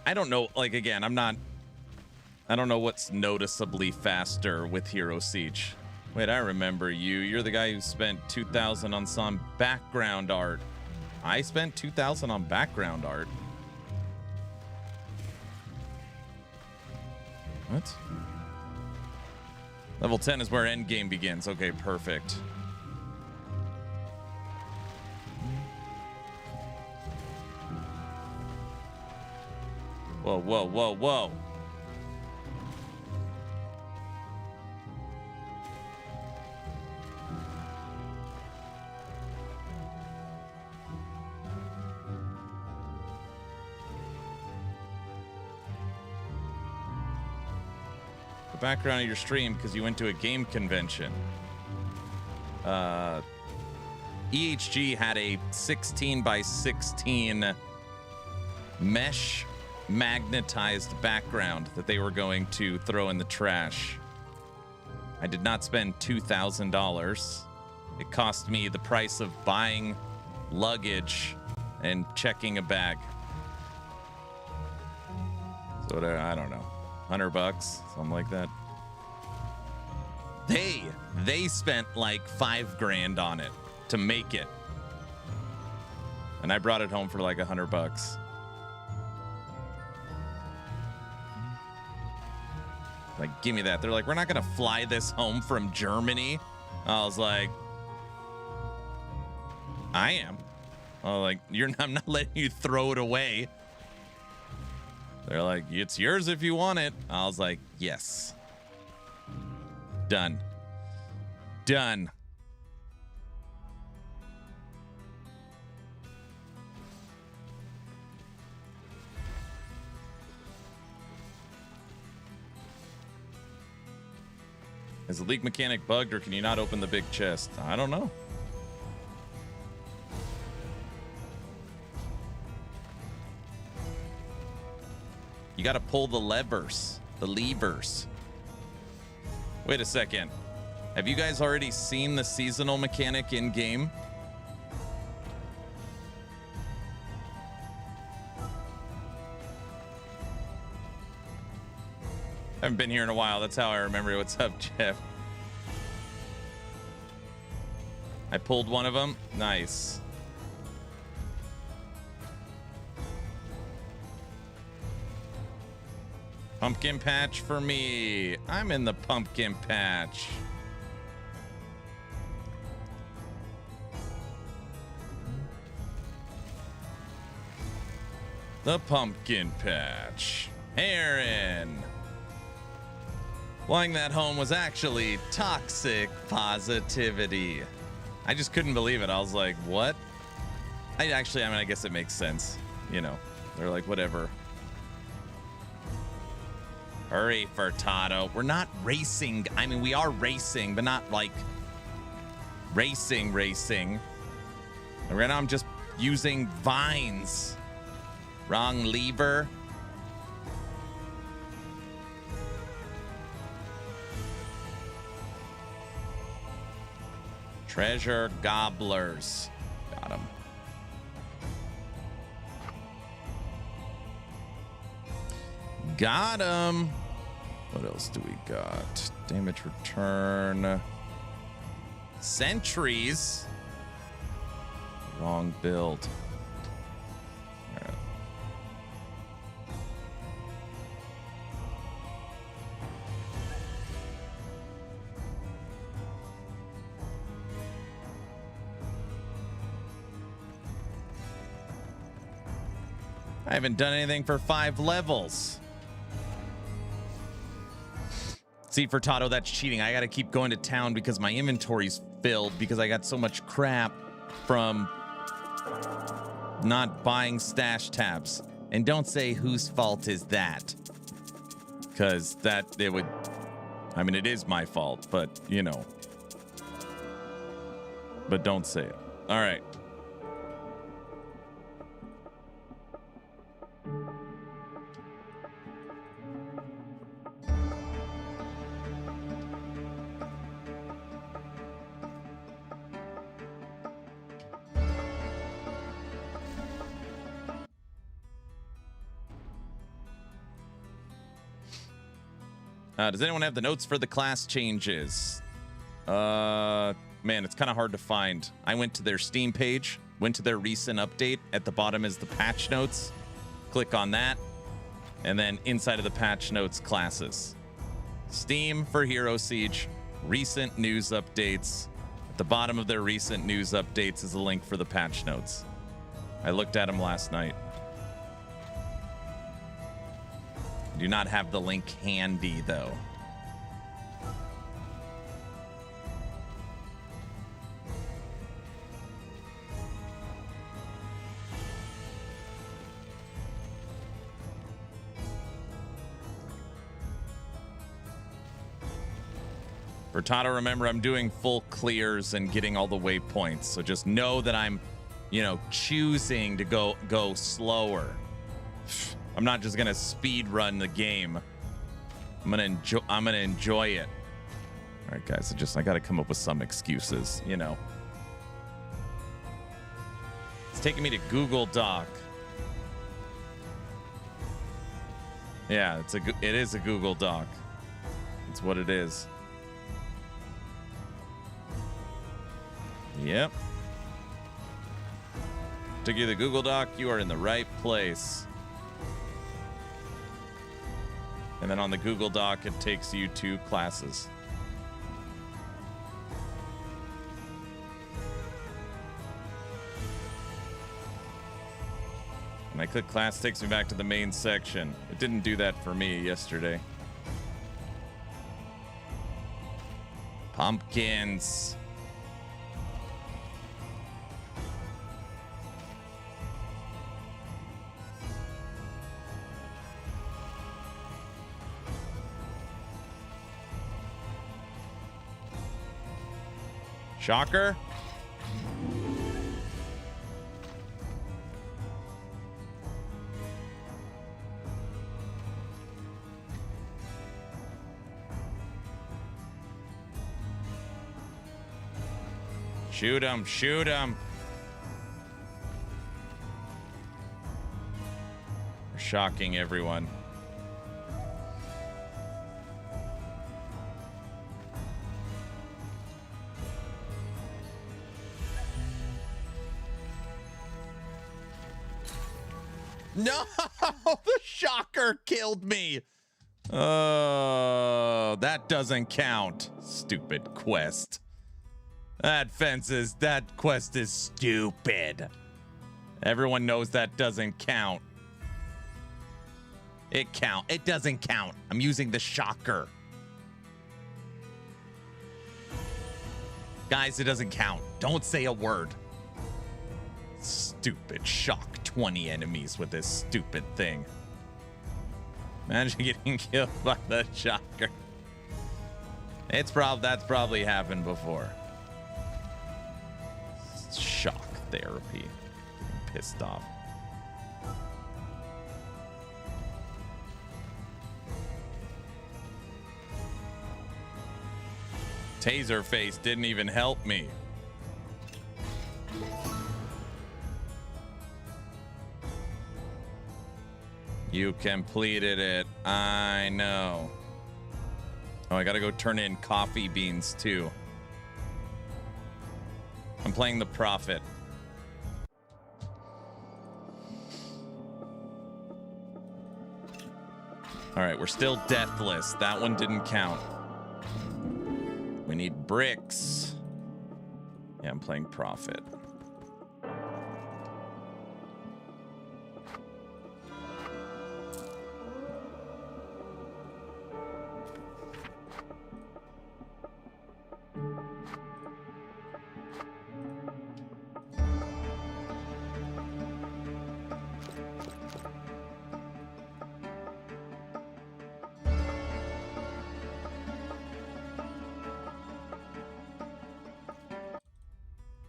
I don't know, like, again, I don't know what's noticeably faster with Hero Siege. Wait, I remember you. You're the guy who spent 2,000 on some background art. I spent 2,000 on background art. What? Level 10 is where endgame begins. Okay, perfect. Whoa, whoa, whoa, whoa. The background of your stream because you went to a game convention. EHG had a 16 by 16 mesh magnetized background that they were going to throw in the trash. I did not spend $2,000. It cost me the price of buying luggage and checking a bag. So I don't know, $100, something like that. They spent like $5 grand on it to make it, and I brought it home for like $100. Like, give me that. They're like, we're not gonna fly this home from Germany. I was like, I am. I was like, I'm not letting you throw it away. They're like, it's yours if you want it. I was like, yes. Done. Done. Is the leak mechanic bugged, or can you not open the big chest? I don't know. You got to pull the levers. Wait a second. Have you guys already seen the seasonal mechanic in game? I haven't been here in a while. That's how I remember. What's up, Jeff? I pulled one of them. Nice. Pumpkin patch for me. I'm in the pumpkin patch. The pumpkin patch. Aaron. Flying that home was actually toxic positivity. I just couldn't believe it. I was like, what? I mean, I guess it makes sense. You know, they're like, whatever. Hurry, Furtado. We're not racing. I mean, we are racing, but not like racing. And right now I'm just using vines. Wrong lever. Treasure gobblers. Got him. Got him. What else do we got? Damage return. Sentries. Wrong build. All right. I haven't done anything for 5 levels. See, Furtado, that's cheating. I got to keep going to town because my inventory's filled because I got so much crap from not buying stash tabs. And don't say whose fault is that. Because it would... I mean, it is my fault, but, you know. But don't say it. All right. Does anyone have the notes for the class changes? Man, it's kind of hard to find. I went to their Steam page, went to their recent update. At the bottom is the patch notes. Click on that. And then inside of the patch notes, classes. Steam for Hero Siege, recent news updates. At the bottom of their recent news updates is a link for the patch notes. I looked at them last night. Do not have the link handy, though. For Tato, remember, I'm doing full clears and getting all the waypoints, so just know that I'm, you know, choosing to go slower. I'm not just gonna speed run the game. I'm gonna enjoy it. All right, guys. I gotta come up with some excuses. You know, it's taking me to Google Doc. Yeah, it is a Google Doc. It's what it is. Yep. Took you to the Google Doc. You are in the right place. And then on the Google Doc, it takes you to classes. When I click class, it takes me back to the main section. It didn't do that for me yesterday. Pumpkins. Shocker. Shoot him, shoot him. You're shocking everyone. No, the shocker killed me. Oh, that doesn't count. Stupid quest. That quest is stupid. Everyone knows that doesn't count. It doesn't count. I'm using the shocker. Guys, it doesn't count. Don't say a word. Stupid shock 20 enemies with this stupid thing. Imagine getting killed by the shocker. That's probably happened before. Shock therapy. Getting pissed off. Taser face didn't even help me. You completed it. I know. Oh, I gotta go turn in coffee beans too. I'm playing the Prophet. All right, we're still deathless. That one didn't count. We need bricks. Yeah, I'm playing Prophet.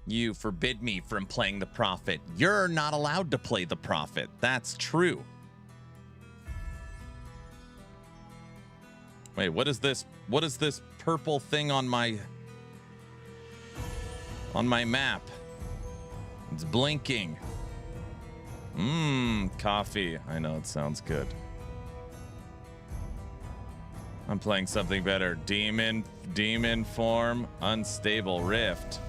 You forbid me from playing the Prophet. You're not allowed to play the Prophet. That's true. Wait, what is this? What is this purple thing on my map? It's blinking. Coffee. I know, it sounds good. I'm playing something better. Demon form, unstable rift.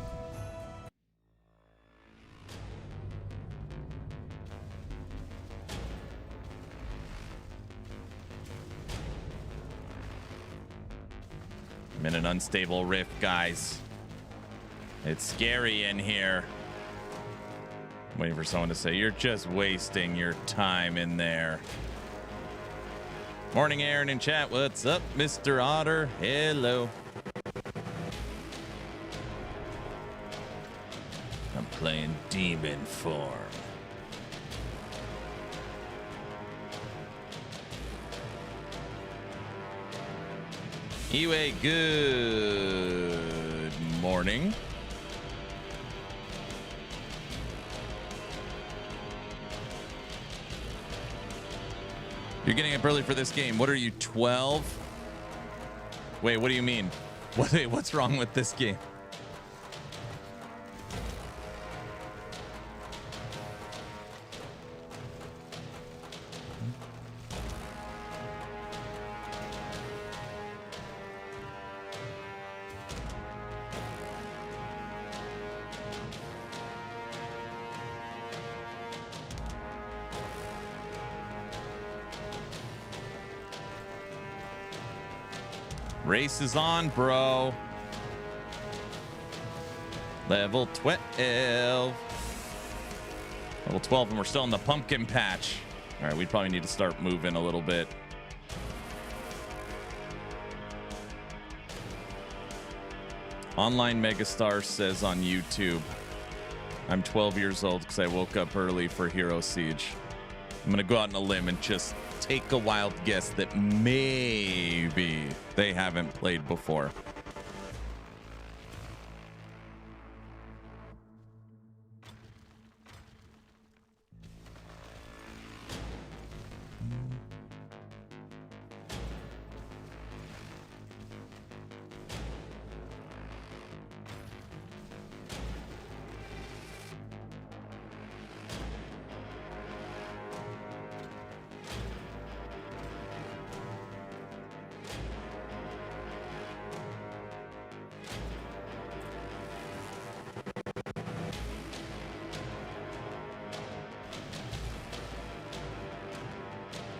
I'm in an unstable rift, guys. It's scary in here. I'm waiting for someone to say, you're just wasting your time in there. Morning, Aaron in chat. What's up, Mr. Otter? Hello. I'm playing demon form. Anyway, good morning. You're getting up early for this game. What are you, 12? Wait, what do you mean? What's wrong with this game? Race is on, bro. Level 12. Level 12, and we're still in the pumpkin patch. All right, we probably need to start moving a little bit. Online Megastar says on YouTube, I'm 12 years old because I woke up early for Hero Siege. I'm going to go out on a limb and just take a wild guess that maybe they haven't played before.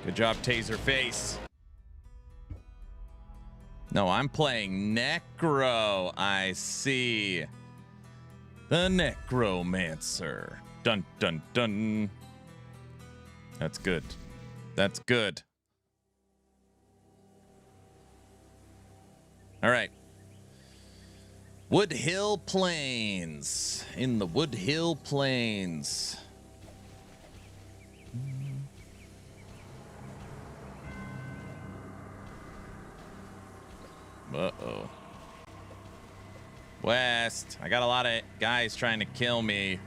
Good job, Taserface. No, I'm playing Necro. I see. The Necromancer. Dun, dun, dun. That's good. That's good. All right. Woodhill Plains. In the Woodhill Plains. Uh-oh. West. I got a lot of guys trying to kill me.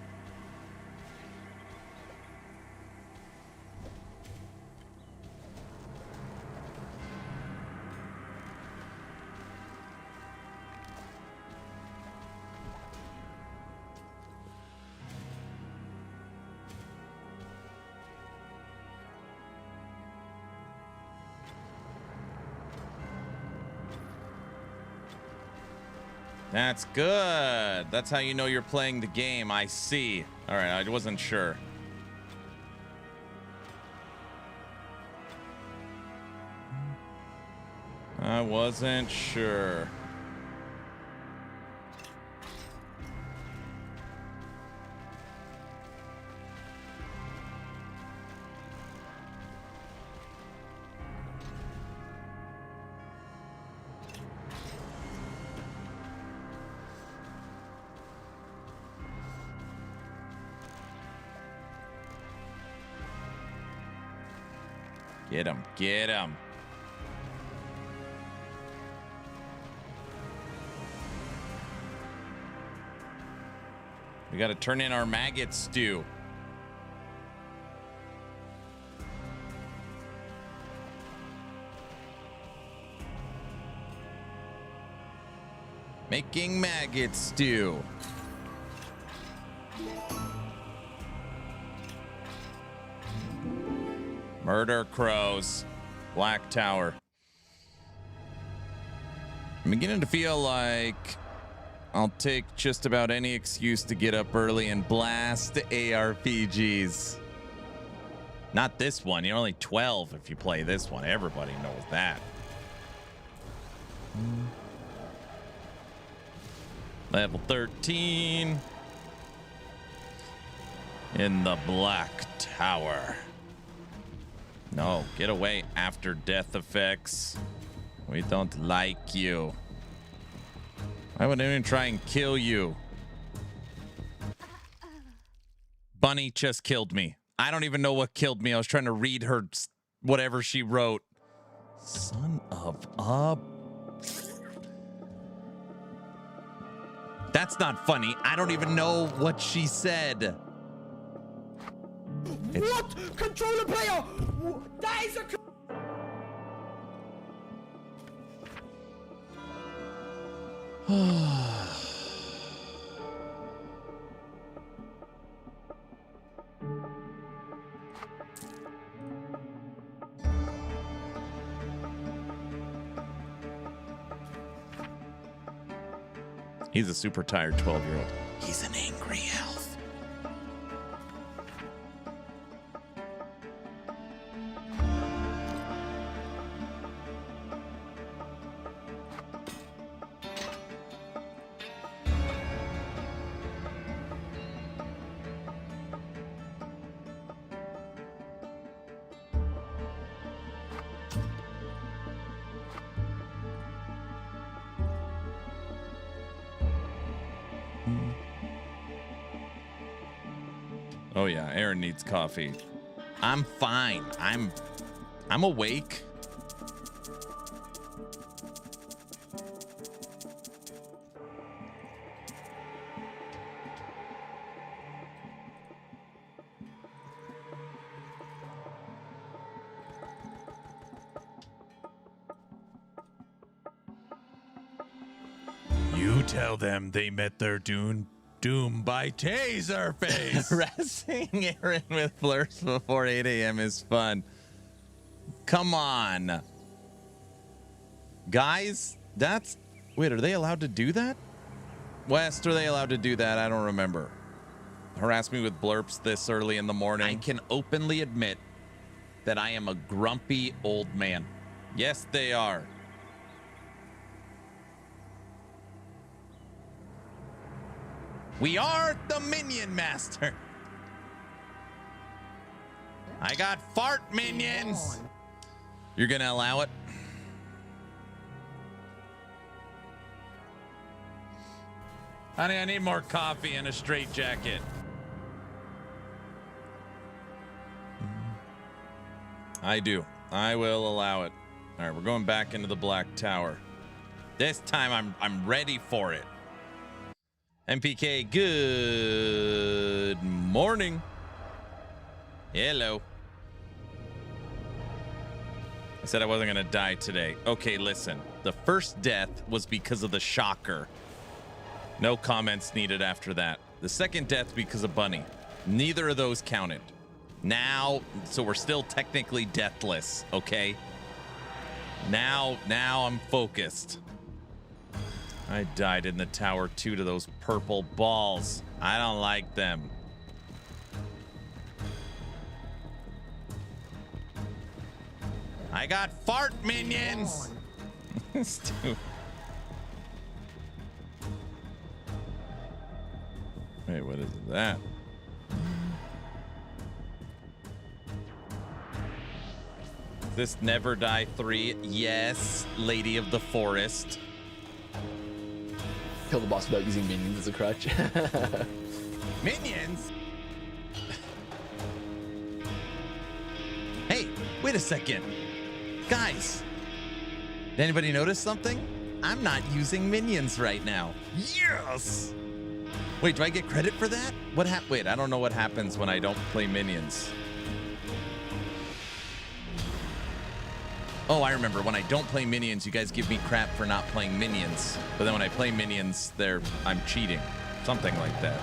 That's good. That's how you know you're playing the game. I see. All right, I wasn't sure. I wasn't sure. Get him. Get him. We got to turn in our maggot stew. Making maggot stew. Murder crows. Black Tower. I'm beginning to feel like I'll take just about any excuse to get up early and blast ARPGs. Not this one. You're only 12 if you play this one. Everybody knows that. Level 13 in the Black Tower. No, get away, after death effects. We don't like you. I would even try and kill you. Bunny just killed me. I don't even know what killed me. I was trying to read her whatever she wrote. Son of a... That's not funny. I don't even know what she said. What? Controller player! That is a... He's a super tired 12-year-old. He's an angry elf. Oh yeah, Aaron needs coffee. I'm fine. I'm awake. You tell them they met their doom by Taserface. Harassing Aaron with blurs before 8 a.m. is fun. Come on. Guys, that's... Wait, are they allowed to do that? West, are they allowed to do that? I don't remember. Harass me with blurps this early in the morning. I can openly admit that I am a grumpy old man. Yes, they are. We are the Minion Master. I got fart minions. You're going to allow it? Honey, I need more coffee and a straight jacket. I do. I will allow it. All right, we're going back into the Black Tower. This time I'm ready for it. MPK, good morning. Hello. I said I wasn't going to die today. Okay, listen. The first death was because of the shocker. No comments needed after that. The second death because of Bunny. Neither of those counted. Now, so we're still technically deathless, okay? Now I'm focused. I died in the tower too to those purple balls. I don't like them. I got fart minions. Stu. Wait, what is that? This Never Die 3? Yes, Lady of the Forest. Kill the boss without using minions as a crutch. Minions? Hey, wait a second. Guys, did anybody notice something? I'm not using minions right now. Yes! Wait, do I get credit for that? What Wait, I don't know what happens when I don't play minions. Oh, I remember. When I don't play minions, you guys give me crap for not playing minions. But then when I play minions, I'm cheating. Something like that.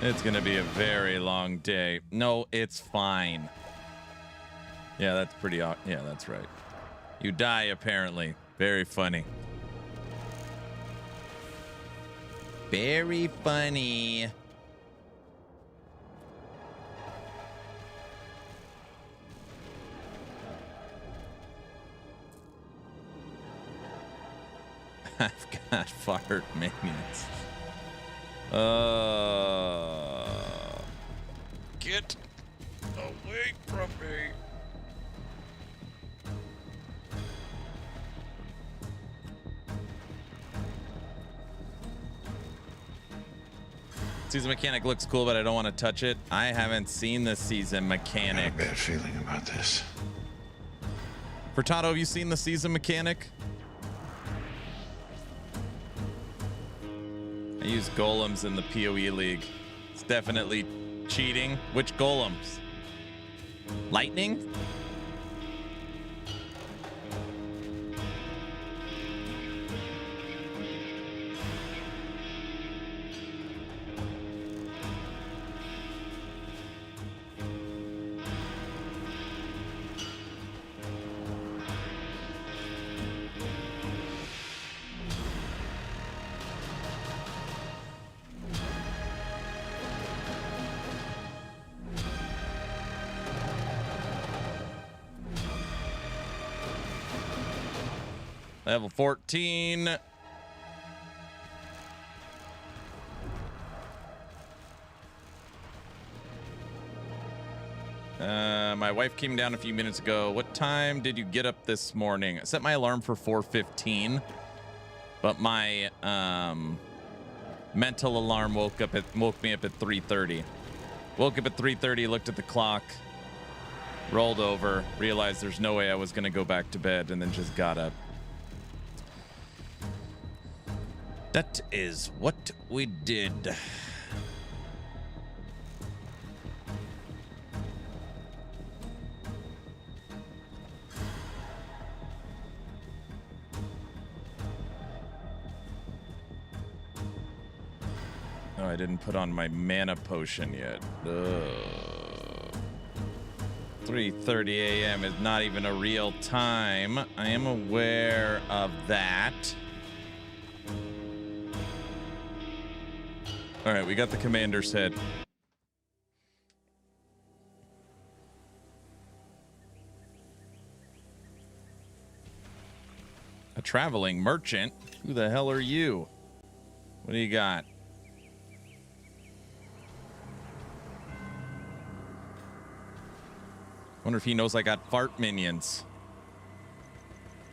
It's gonna be a very long day. No, it's fine. Yeah, that's pretty yeah, that's right. You die, apparently. Very funny. Very funny. I've got fart minions. Get away from me. Season mechanic looks cool, but I don't want to touch it. I haven't seen the season mechanic. I have a bad feeling about this. Furtado, have you seen the season mechanic? I use golems in the PoE League. It's definitely cheating. Which golems? Lightning? Level 14. My wife came down a few minutes ago. What time did you get up this morning? I set my alarm for 4:15, but my mental alarm woke me up at 3:30. Woke up at 3:30, looked at the clock, rolled over, realized there's no way I was going to go back to bed, and then just got up. That is what we did. Oh, I didn't put on my mana potion yet. 3:30 a.m. is not even a real time. I am aware of that. All right, we got the commander's head. A traveling merchant? Who the hell are you? What do you got? Wonder if he knows I got fart minions.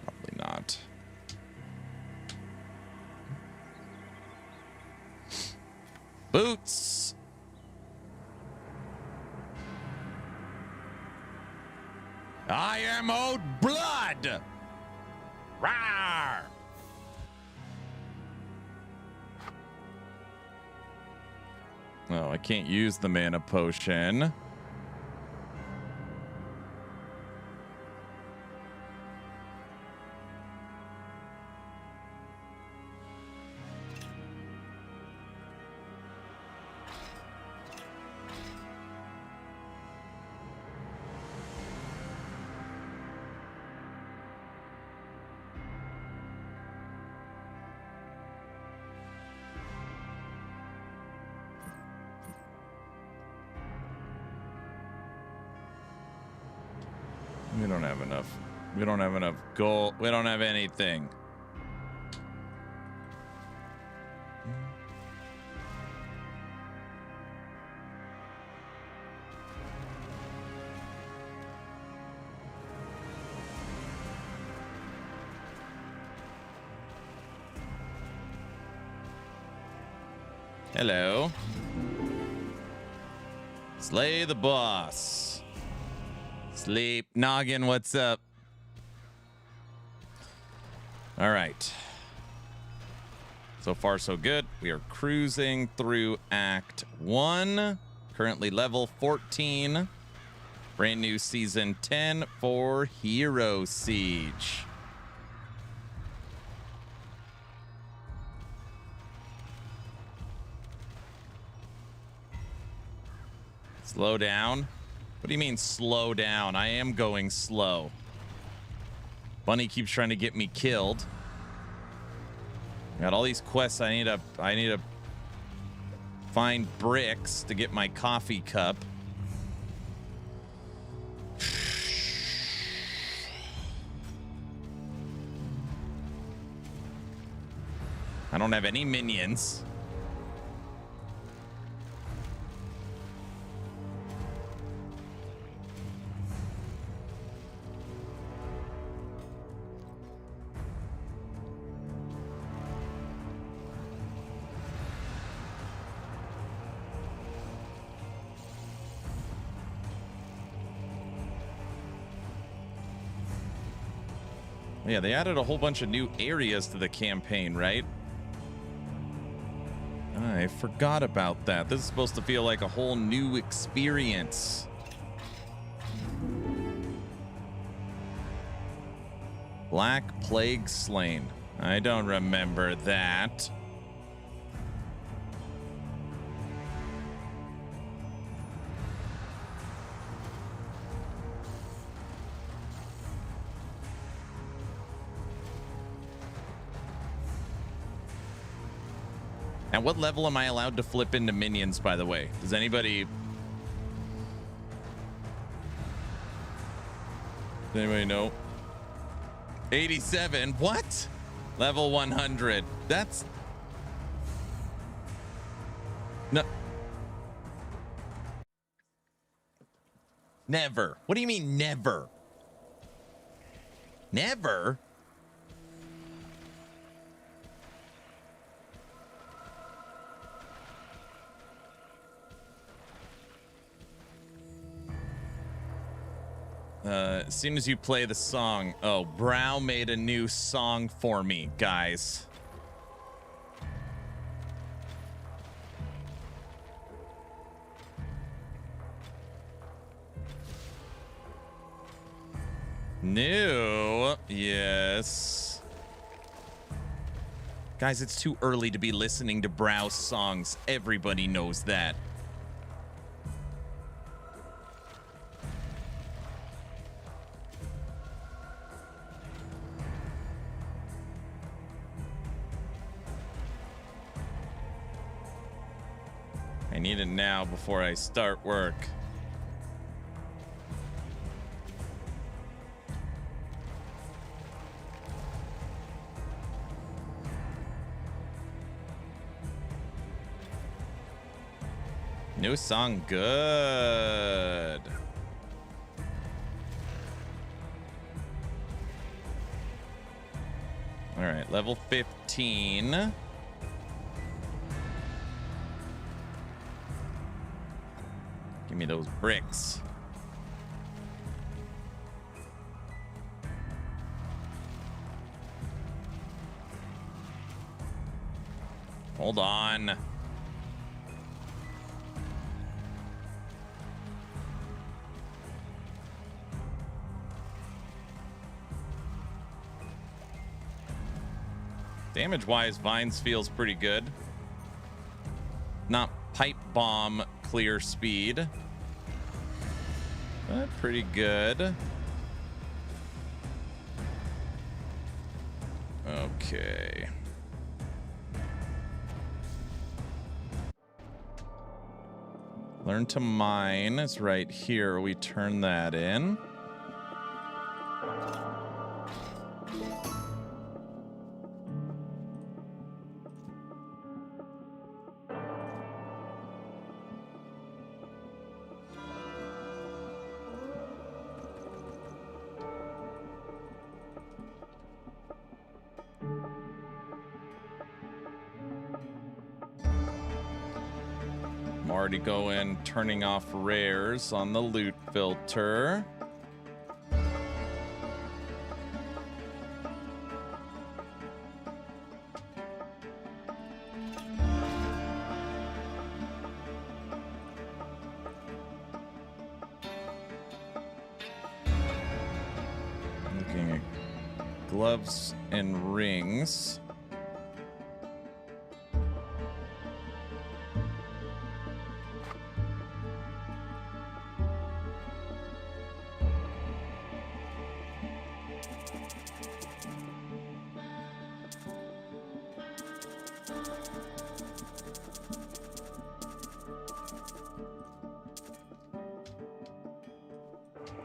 Probably not. Boots. I am owed blood. Rawr. Oh, I can't use the mana potion. We don't have enough. We don't have enough gold. We don't have anything. Hello. Slay the boss. Sleep. Noggin, what's up? All right. So far, so good. We are cruising through Act 1. Currently level 14. Brand new Season 10 for Hero Siege. Slow down? What do you mean slow down? I am going slow. Bunny keeps trying to get me killed. Got all these quests. I need to find bricks to get my coffee cup. I don't have any minions. Yeah, they added a whole bunch of new areas to the campaign, right? I forgot about that. This is supposed to feel like a whole new experience. Black Plague Slain. I don't remember that. At what level am I allowed to flip into minions, by the way? Does anybody know? 87. What? Level 100. That's no. Never. What do you mean never? Never? As soon as you play the song, oh, Brow made a new song for me, guys. New, yes. Guys, it's too early to be listening to Brow's songs. Everybody knows that. I need it now before I start work. New song, good. All right, level 15. Give me those bricks. Hold on. Damage-wise, Vines feels pretty good. Not pipe bomb clear speed, but pretty good. Okay. Learn to mine is right here. We turn that in. Already go in, turning off rares on the loot filter. Looking at gloves and rings.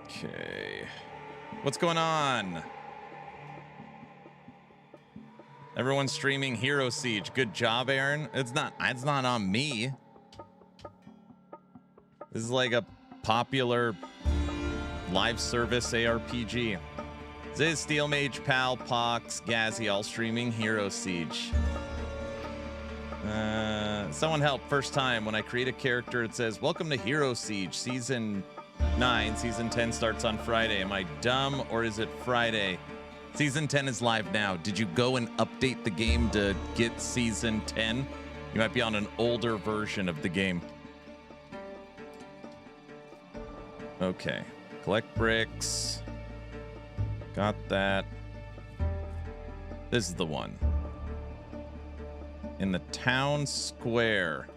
Okay. What's going on? Everyone's streaming Hero Siege. Good job, Aaron. It's not on me. This is like a popular live service ARPG. Ziz, Steel Mage, Pal, Pox, Gazzy, all streaming Hero Siege. Someone help. First time when I create a character, it says, "Welcome to Hero Siege, Season 9. Season 10 starts on Friday." Am I dumb or is it Friday? Season 10 is live now. Did you go and update the game to get Season 10? You might be on an older version of the game. Okay. Collect bricks. Got that. This is the one. In the town square.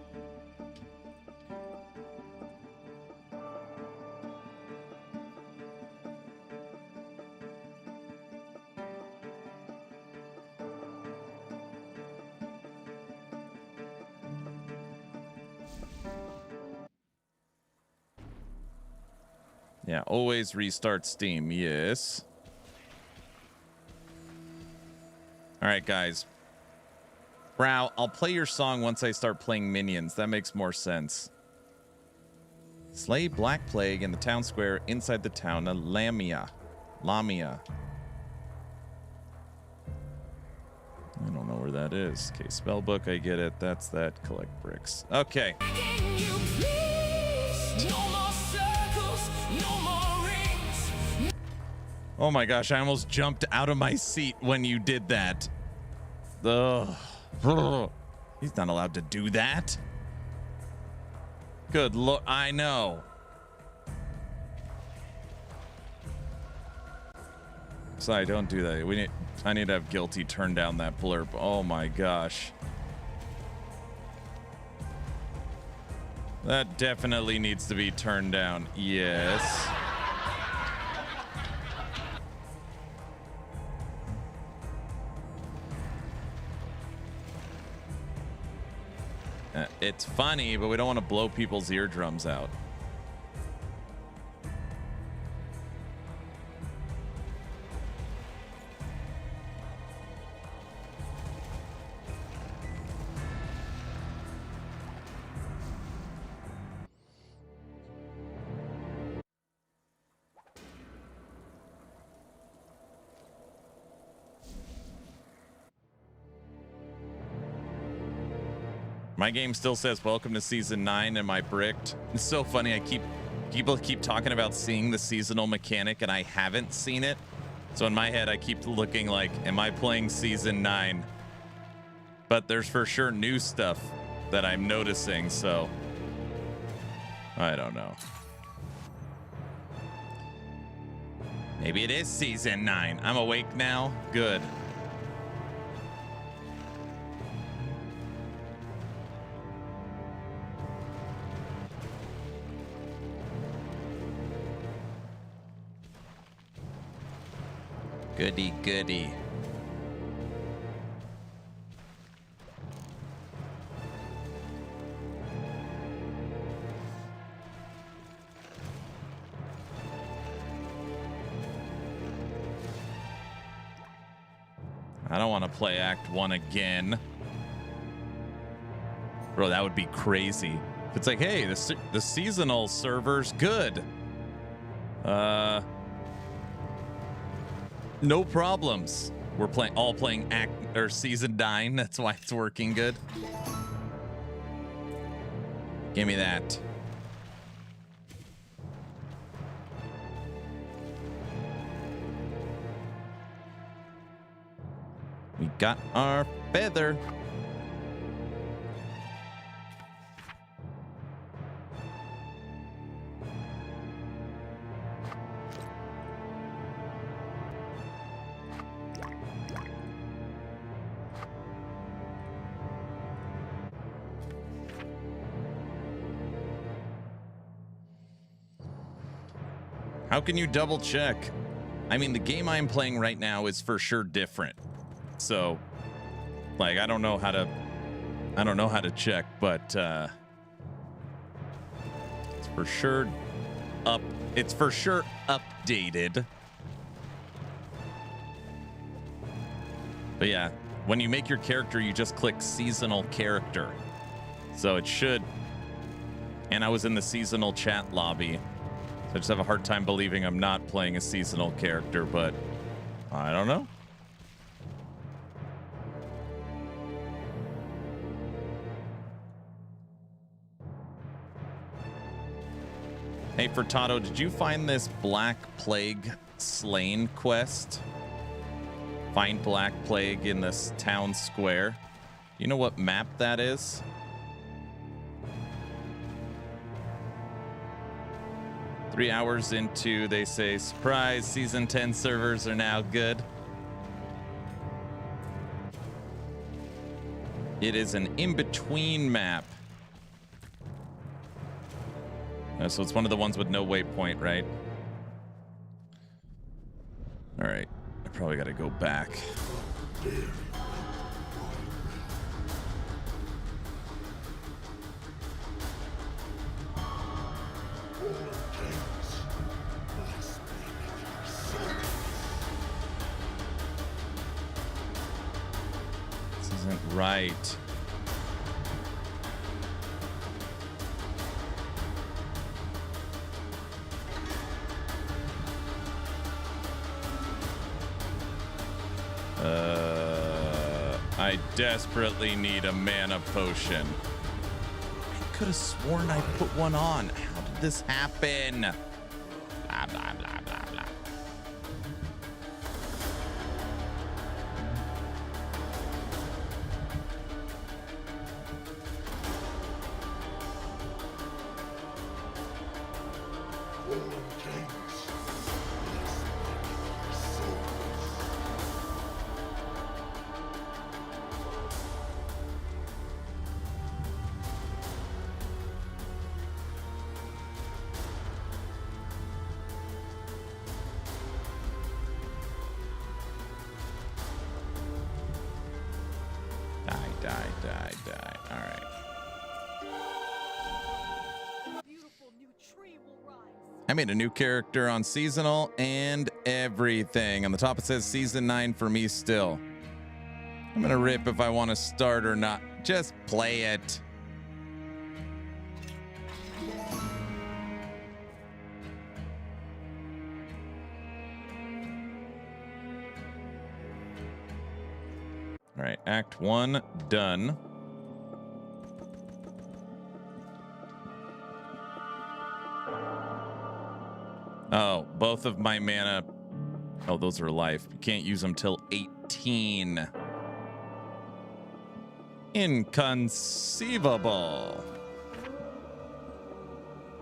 Yeah, always restart Steam. Yes. All right, guys. Brow, I'll play your song once I start playing Minions. That makes more sense. Slay Black Plague in the town square inside the town of Lamia. I don't know where that is. Okay, spellbook, I get it. That's that. Collect bricks. Okay. Oh my gosh, I almost jumped out of my seat when you did that. Ugh. He's not allowed to do that. Good look, I know. Sorry, don't do that. I need to have Guilty turn down that blurb. Oh my gosh. That definitely needs to be turned down. Yes. It's funny, but we don't want to blow people's eardrums out. My game still says welcome to season 9. Am I bricked? It's so funny. People keep talking about seeing the seasonal mechanic and I haven't seen it. So in my head, I keep looking like, am I playing season 9? But there's for sure new stuff that I'm noticing. So I don't know. Maybe it is season 9. I'm awake now. Good. Goody, goody. I don't want to play Act 1 again. Bro, that would be crazy. If it's like, hey, the seasonal server's good. No problems. We're all playing season 9. That's why it's working good. Give me that. We got our feather. How can you double check? I mean, the game I'm playing right now is for sure different. So, like, I don't know how to check, but it's for sure updated. But yeah, when you make your character, you just click seasonal character. So it should. And I was in the seasonal chat lobby. So I just have a hard time believing I'm not playing a seasonal character, but I don't know. Hey, Furtado, did you find this Black Plague Slain quest? Find Black Plague in this town square. You know what map that is? Three hours into, they say, surprise, season 10 servers are now good. It is an in-between map. So it's one of the ones with no waypoint, right? All right. I probably got to go back. This isn't right. I desperately need a mana potion. I could have sworn I put one on. How did this happen? Blah, blah, blah, blah, blah. Die. All right. I made a new character on seasonal and everything. On the top it says season 9 for me still. I'm gonna rip if I want to start or not. Just play it. All right, Act 1 done. Oh, both of my mana. Oh, those are life. You can't use them till 18. Inconceivable.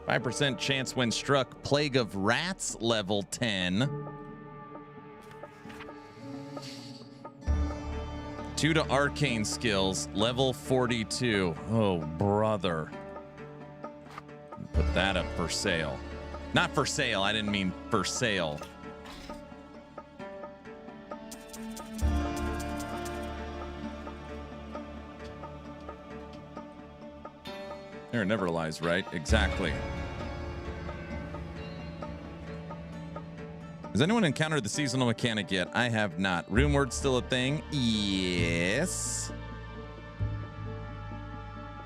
5% chance when struck. Plague of Rats, level 10. 2 to arcane skills, level 42. Oh, brother. Put that up for sale. Not for sale, I didn't mean for sale. There never lies, right? Exactly. Has anyone encountered the seasonal mechanic yet? I have not. Rune word's still a thing? Yes.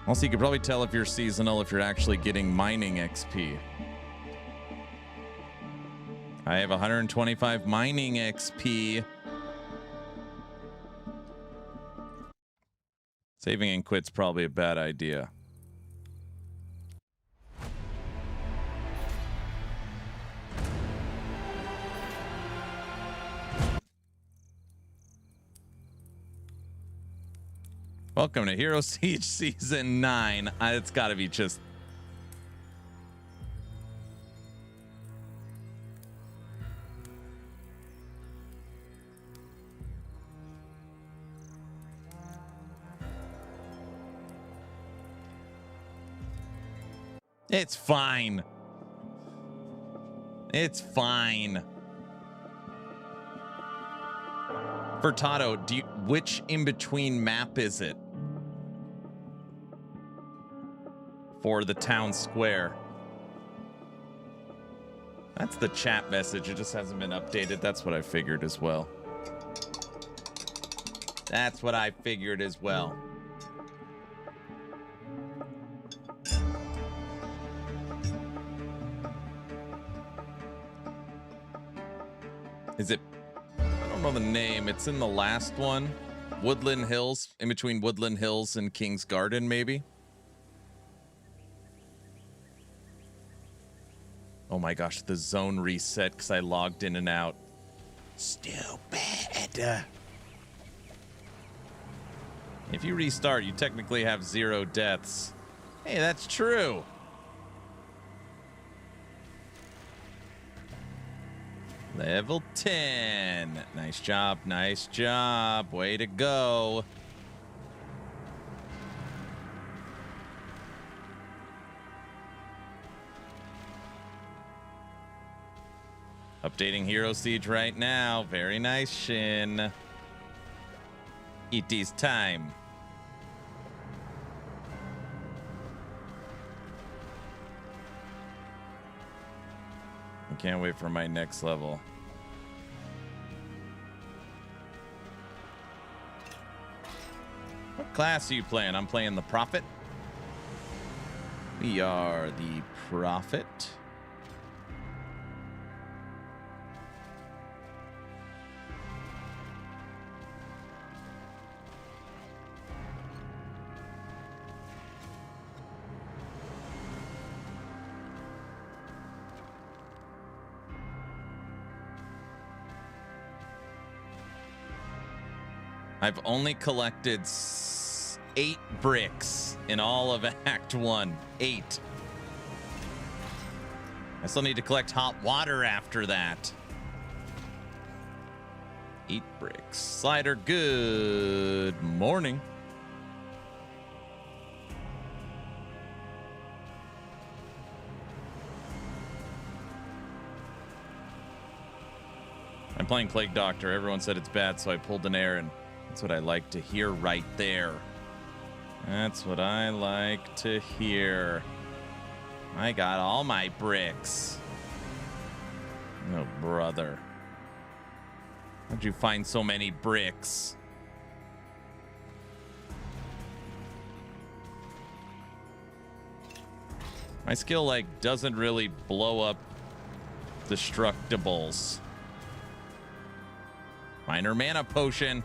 Also, you could probably tell if you're seasonal if you're actually getting mining XP. I have 125 mining XP. Saving and quit's probably a bad idea. Welcome to Hero Siege Season 9. It's got to be just... It's fine. It's fine. Furtado, which in-between map is it? For the town square. That's the chat message. It just hasn't been updated. That's what I figured as well. That's what I figured as well. Is it? I don't know the name. It's in the last one. Woodland Hills, in between Woodland Hills and King's Garden, maybe. Oh my gosh, the zone reset because I logged in and out. Stupid. If you restart, you technically have 0 deaths. Hey, that's true. Level 10. Nice job, nice job. Way to go. Updating Hero Siege right now. Very nice, Shin. It is time. I can't wait for my next level. What class are you playing? I'm playing the Prophet. We are the Prophet. I've only collected 8 bricks in all of Act 1. 8. I still need to collect hot water after that. 8 bricks. Slider, good morning. I'm playing Plague Doctor. Everyone said it's bad, so I pulled an air, and that's what I like to hear right there. That's what I like to hear. I got all my bricks. Oh, brother. How'd you find so many bricks? My skill, like, doesn't really blow up destructibles. Minor mana potion.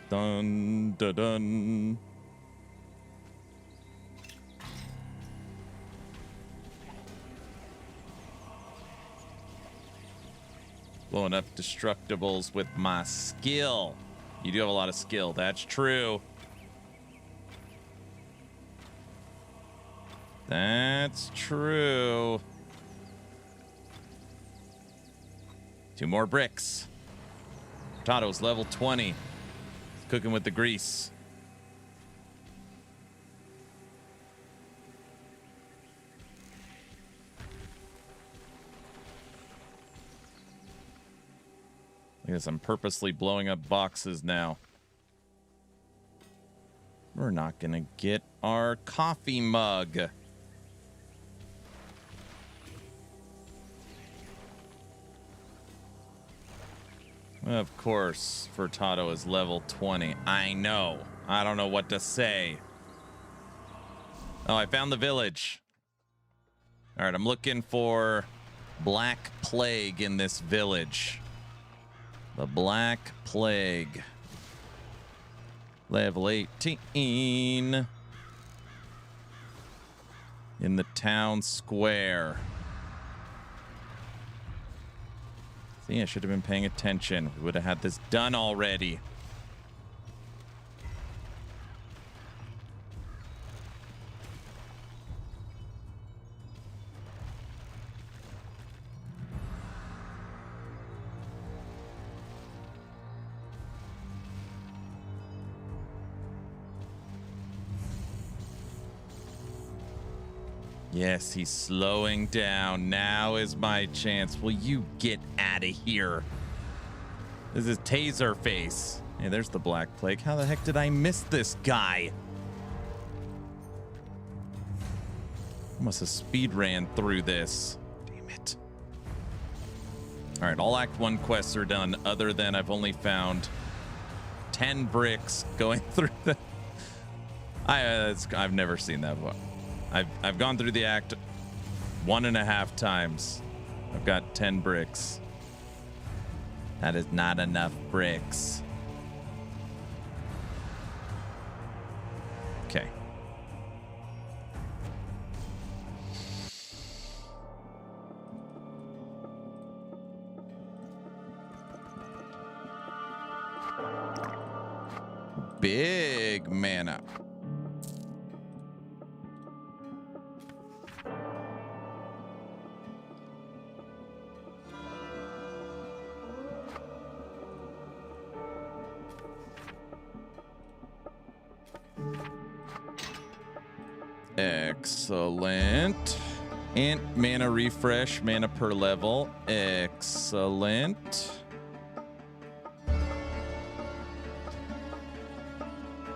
Dun, dun, dun. Blowing up destructibles with my skill. You do have a lot of skill. That's true. That's true. 2 more bricks. Tato's level 20. Cooking with the grease. I guess I'm purposely blowing up boxes now. We're not gonna get our coffee mug. Of course, Furtado is level 20. I know. I don't know what to say. Oh, I found the village. All right, I'm looking for Black Plague in this village. The Black Plague. Level 18. In the town square. See, I should have been paying attention. We would have had this done already. Yes, he's slowing down. Now is my chance. Will you get out of here? This is Taser Face. Hey, there's the Black Plague. How the heck did I miss this guy? I must have speed ran through this. Damn it. All right, all Act 1 quests are done, other than I've only found 10 bricks going through the... I've never seen that one. I've gone through the act 1.5 times. I've got 10 bricks. That is not enough bricks. Okay. Big mana. Excellent. And mana refresh, mana per level. Excellent.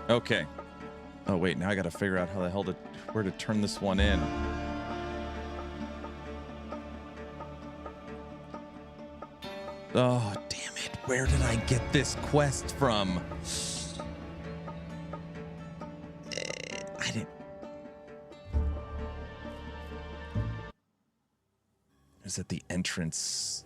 Okay. Oh wait, now I gotta figure out how the hell where to turn this one in. Oh, damn it. Where did I get this quest from? I didn't. Is it the entrance?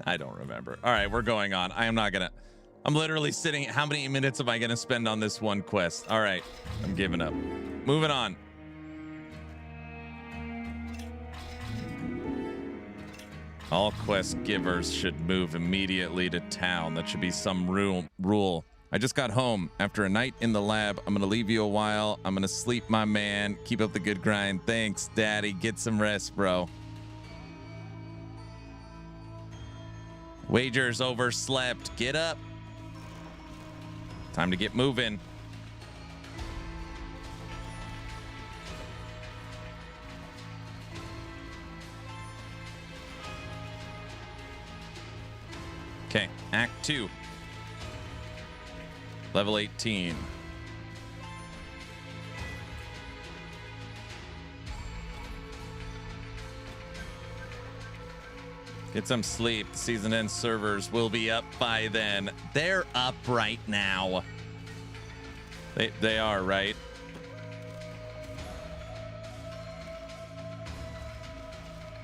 I don't remember. All right, we're going on. I'm literally sitting. How many minutes am I gonna spend on this one quest? All right, I'm giving up. Moving on. All quest givers should move immediately to town. That should be some rule. I just got home after a night in the lab. I'm gonna leave you a while. I'm gonna sleep, my man. Keep up the good grind. Thanks, Daddy. Get some rest, bro. Wagers overslept. Get up. Time to get moving. Okay, Act 2. Level 18. Get some sleep. The season end servers will be up by then. They're up right now. They are, right?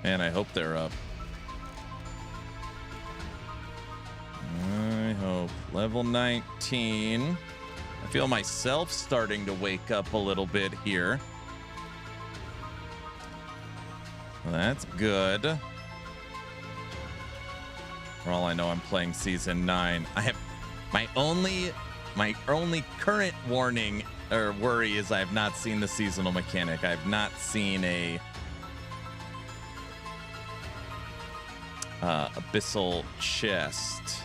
And I hope they're up. I hope. Level 19. I feel myself starting to wake up a little bit here. Well, that's good. For all I know, I'm playing season 9. I have my only current warning or worry is I have not seen the seasonal mechanic. I have not seen a abyssal chest.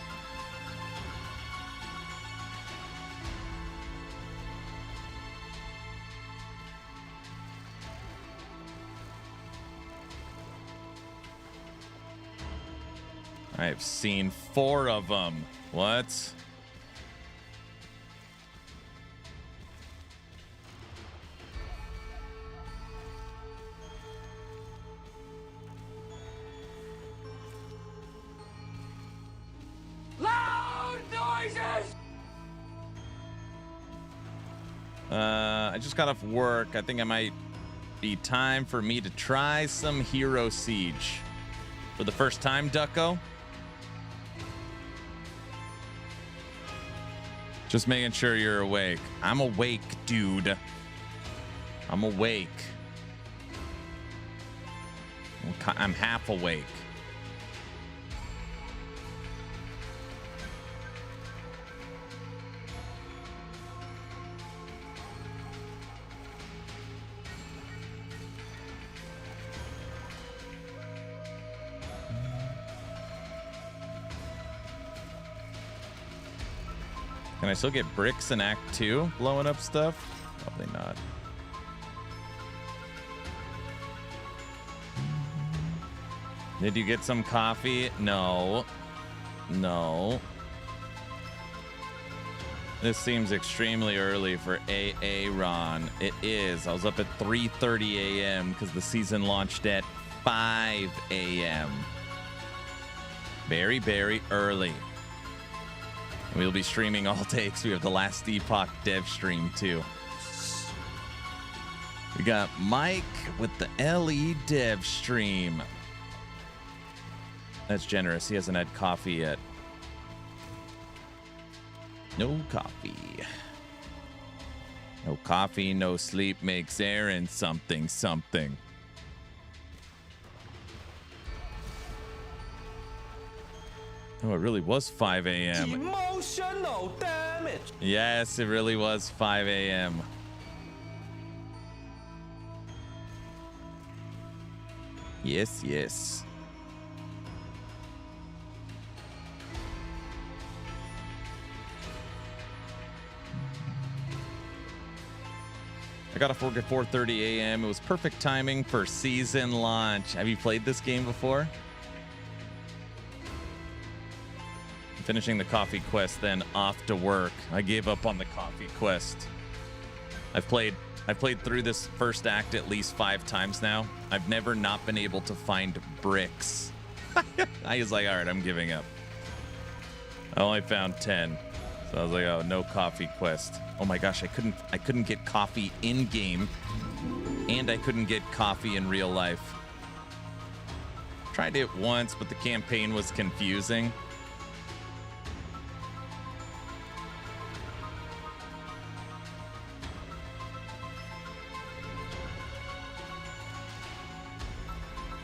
I've seen 4 of them. What? Loud noises! I just got off work. I think it might be time for me to try some Hero Siege. For the first time, Ducko? Just making sure you're awake. I'm awake, dude. I'm awake. I'm half awake. Can I still get bricks in Act 2 blowing up stuff? Probably not. Did you get some coffee? No. No. This seems extremely early for AA Ron. It is. I was up at 3:30 a.m. because the season launched at 5 a.m. Very, very early. We'll be streaming all day because we have the Last Epoch dev stream too. We got Mike with the LE dev stream. That's generous. He hasn't had coffee yet. No coffee. No coffee, no sleep makes Aaron something, something. Oh, it really was 5 a.m. Emotional damage. Yes, it really was 5 a.m. Yes, yes. I got a 4:30 a.m. It was perfect timing for season launch. Have you played this game before? Finishing the coffee quest, then off to work. I gave up on the coffee quest. I've played through this first act at least 5 times now. I've never not been able to find bricks. I was like, all right, I'm giving up. I only found 10. So I was like, oh, no coffee quest. Oh my gosh, I couldn't get coffee in game, and I couldn't get coffee in real life. Tried it once, but the campaign was confusing.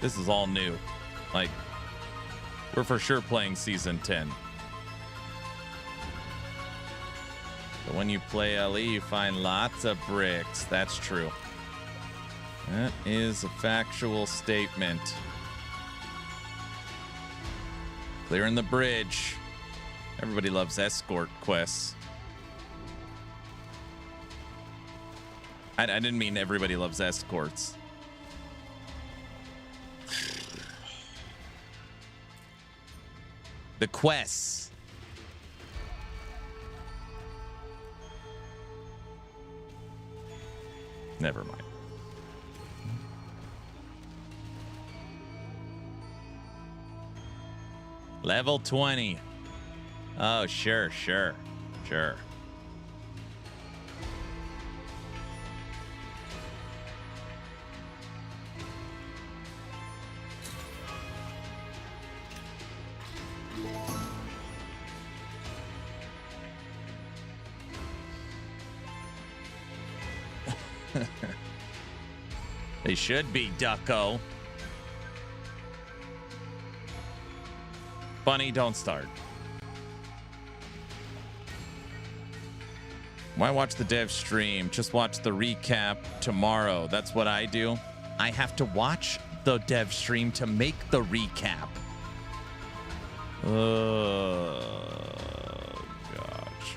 This is all new. Like, we're for sure playing season 10. But when you play LE, you find lots of bricks. That's true. That is a factual statement. Clearing the bridge. Everybody loves escort quests. I didn't mean everybody loves escorts. The quests. Never mind. Level 20. Oh, sure. They should be, Ducko. Bunny, don't start. Why watch the dev stream? Just watch the recap tomorrow. That's what I do. I have to watch the dev stream to make the recap. Oh, gosh.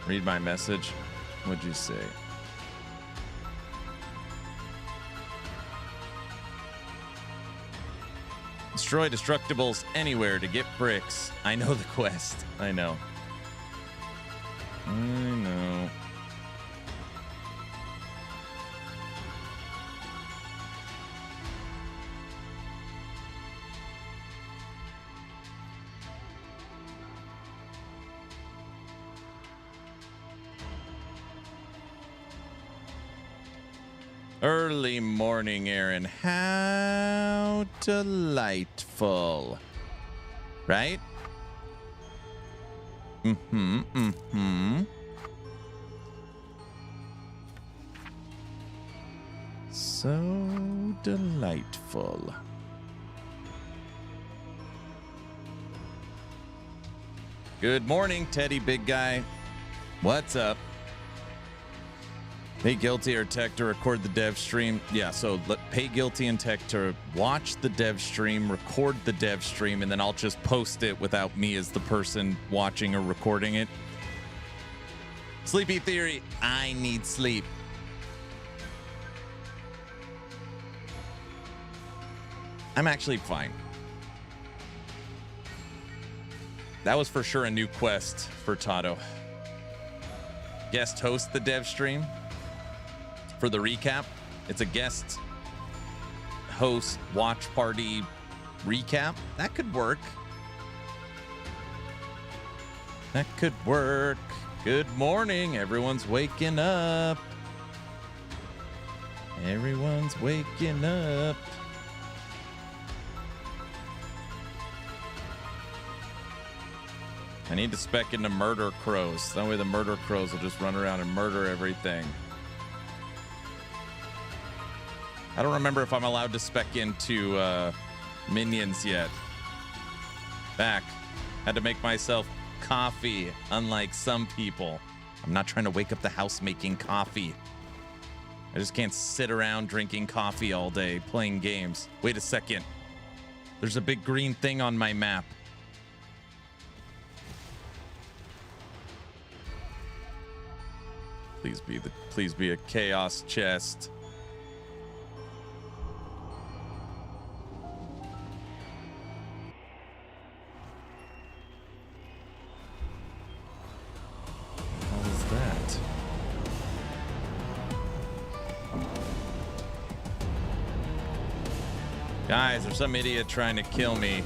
Read my message. What'd you say? Destroy destructibles anywhere to get bricks. I know the quest. I know. Early morning, Aaron. How delightful. Right? So delightful. Good morning, Teddy Big Guy. What's up? Pay Guilty or Tech to record the dev stream. Yeah, so pay Guilty and Tech to watch the dev stream, record the dev stream, and then I'll just post it without me as the person watching or recording it. Sleepy Theory, I need sleep. I'm actually fine. That was for sure a new quest for Tato. Guest host the dev stream for the recap. It's a guest host watch party recap. That could work. That could work. Good morning. Everyone's waking up. Everyone's waking up. I need to spec into murder crows. That way the murder crows will just run around and murder everything. I don't remember if I'm allowed to spec into minions yet. Back. Had to make myself coffee, unlike some people. I'm not trying to wake up the house making coffee. I just can't sit around drinking coffee all day, playing games. Wait a second. There's a big green thing on my map. Please be a chaos chest. What is that? Guys, there's some idiot trying to kill me.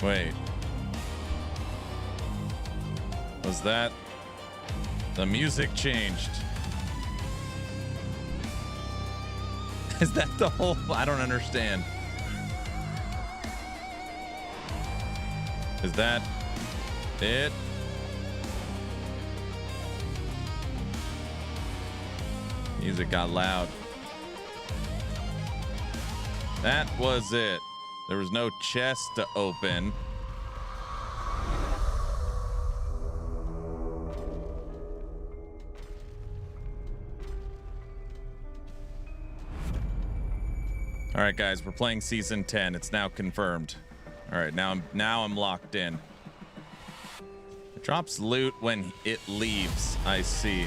Wait. Was that... The music changed. Is that the whole... I don't understand. Is that it? Music got loud. That was it. There was no chest to open. All right, guys, we're playing season 10. It's now confirmed. All right, now I'm locked in. It drops loot when it leaves. I see.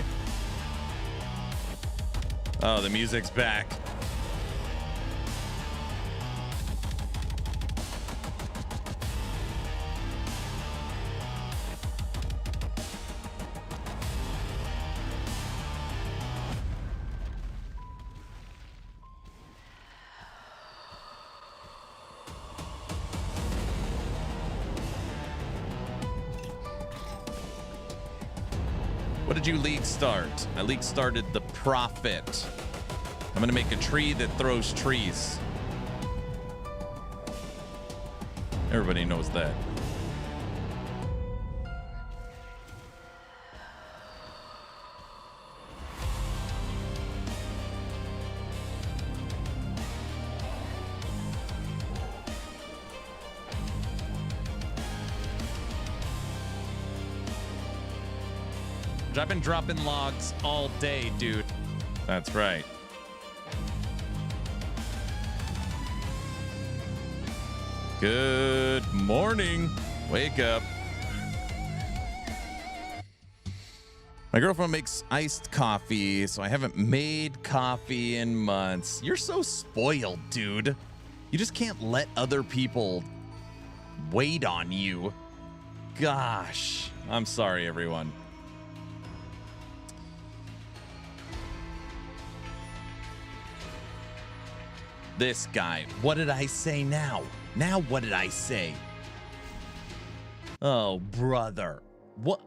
Oh, the music's back. What did you league start? I league started the Prophet. I'm gonna make a tree that throws trees. Everybody knows that. I've been dropping logs all day, dude. That's right. Good morning. Wake up. My girlfriend makes iced coffee, so I haven't made coffee in months. You're so spoiled, dude. You just can't let other people wait on you. Gosh. I'm sorry, everyone. This guy. What did I say now? Now what did I say? Oh, brother. What?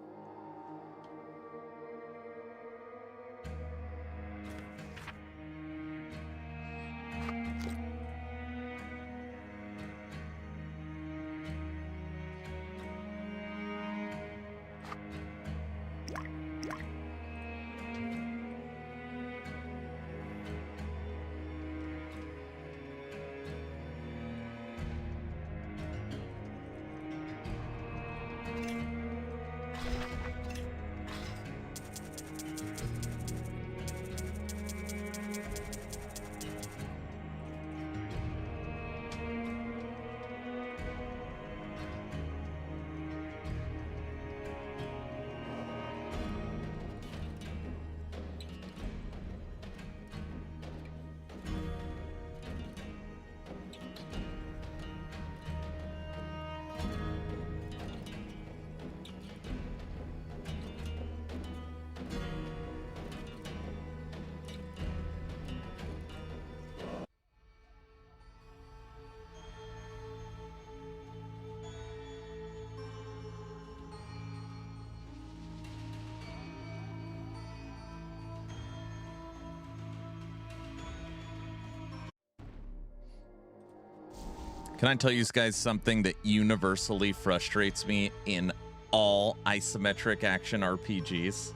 Can I tell you guys something that universally frustrates me in all isometric action RPGs?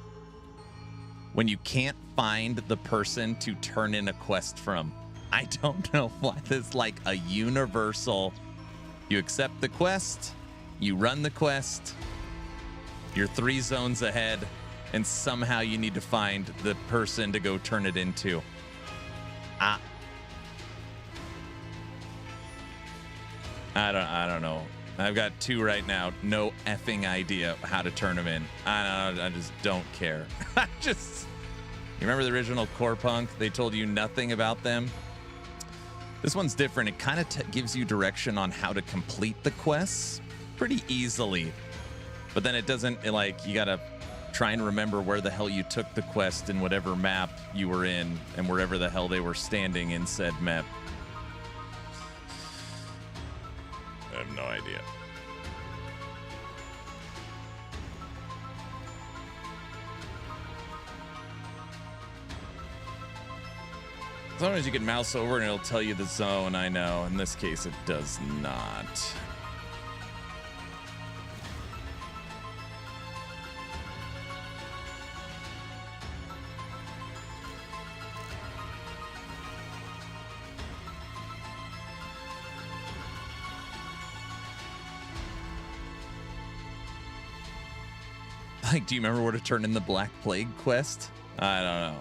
When you can't find the person to turn in a quest from. I don't know why this like a universal. You accept the quest, you run the quest, you're 3 zones ahead, and somehow you need to find the person to go turn it into. I don't know. I've got 2 right now. No effing idea how to turn them in. I just don't care. You remember the original Core Punk? They told you nothing about them. This one's different. It kind of gives you direction on how to complete the quests pretty easily. But then it doesn't, like, you got to try and remember where the hell you took the quest in whatever map you were in and wherever the hell they were standing in said map. I have no idea. Sometimes you can mouse over and it'll tell you the zone. I know. In this case, it does not. Like, do you remember where to turn in the Black Plague quest? I don't know.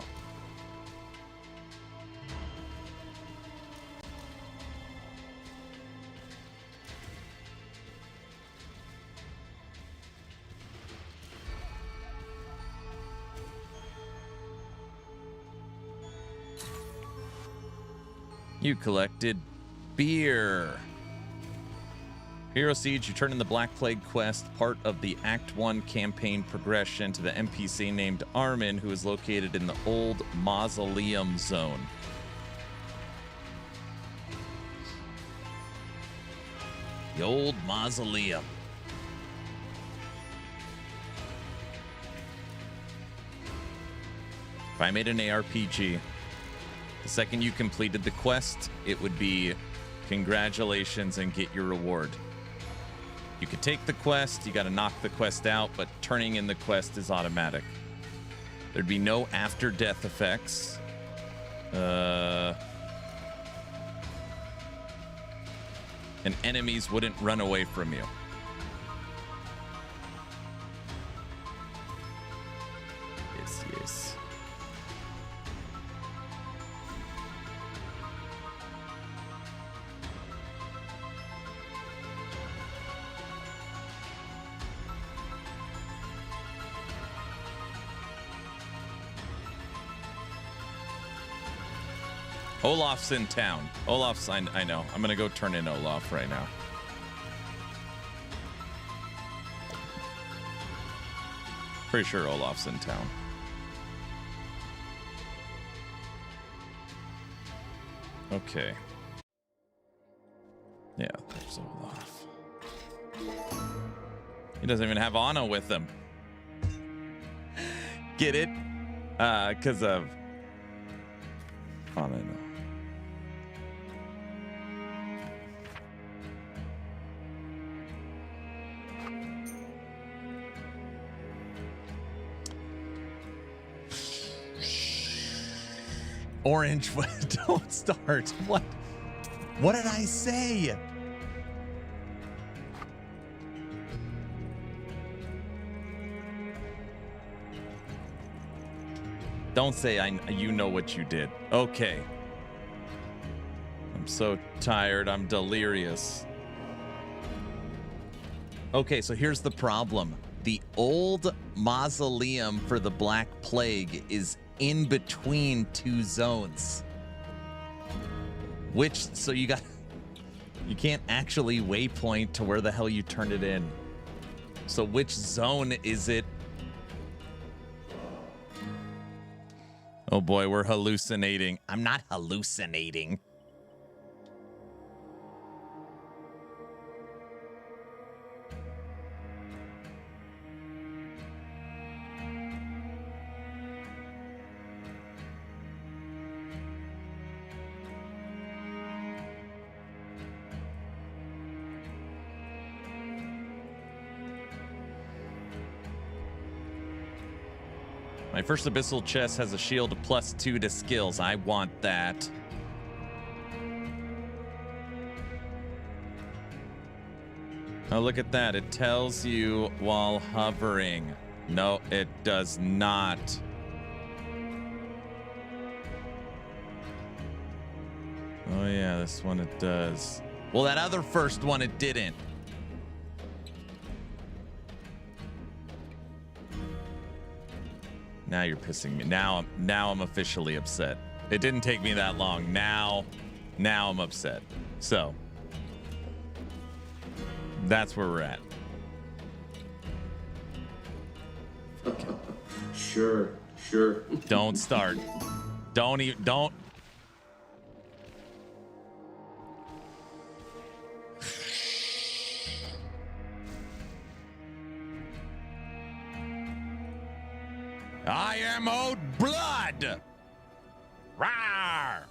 You collected beer. Hero Siege, you turn in the Black Plague quest, part of the Act 1 campaign progression to the NPC named Armin, who is located in the old Mausoleum Zone. The old Mausoleum. If I made an ARPG, the second you completed the quest, it would be congratulations and get your reward. You could take the quest, you got to knock the quest out, but turning in the quest is automatic. There'd be no after death effects. And enemies wouldn't run away from you. Yes, yes. Olaf's in town. Olaf's, I know. I'm going to go turn in Olaf right now. Pretty sure Olaf's in town. Okay. Yeah, there's Olaf. He doesn't even have Anna with him. Get it? Because of Anna. No. Orange, don't start. What did I say? Don't say you know what you did. Okay. I'm so tired. I'm delirious. Okay, so here's the problem. The old mausoleum for the Black Plague is in between 2 zones. So you can't actually waypoint to where the hell you turned it in. So which zone is it? Oh boy, we're hallucinating. I'm not hallucinating. My first abyssal chest has a shield of +2 to skills. I want that. Oh, look at that. It tells you while hovering. No, it does not. Oh, yeah, this one it does. Well, that other first one, it didn't. Now you're pissing me. Now I'm officially upset. It didn't take me that long. Now I'm upset. So that's where we're at. Sure. Don't start. Don't. I am owed blood. Rawr.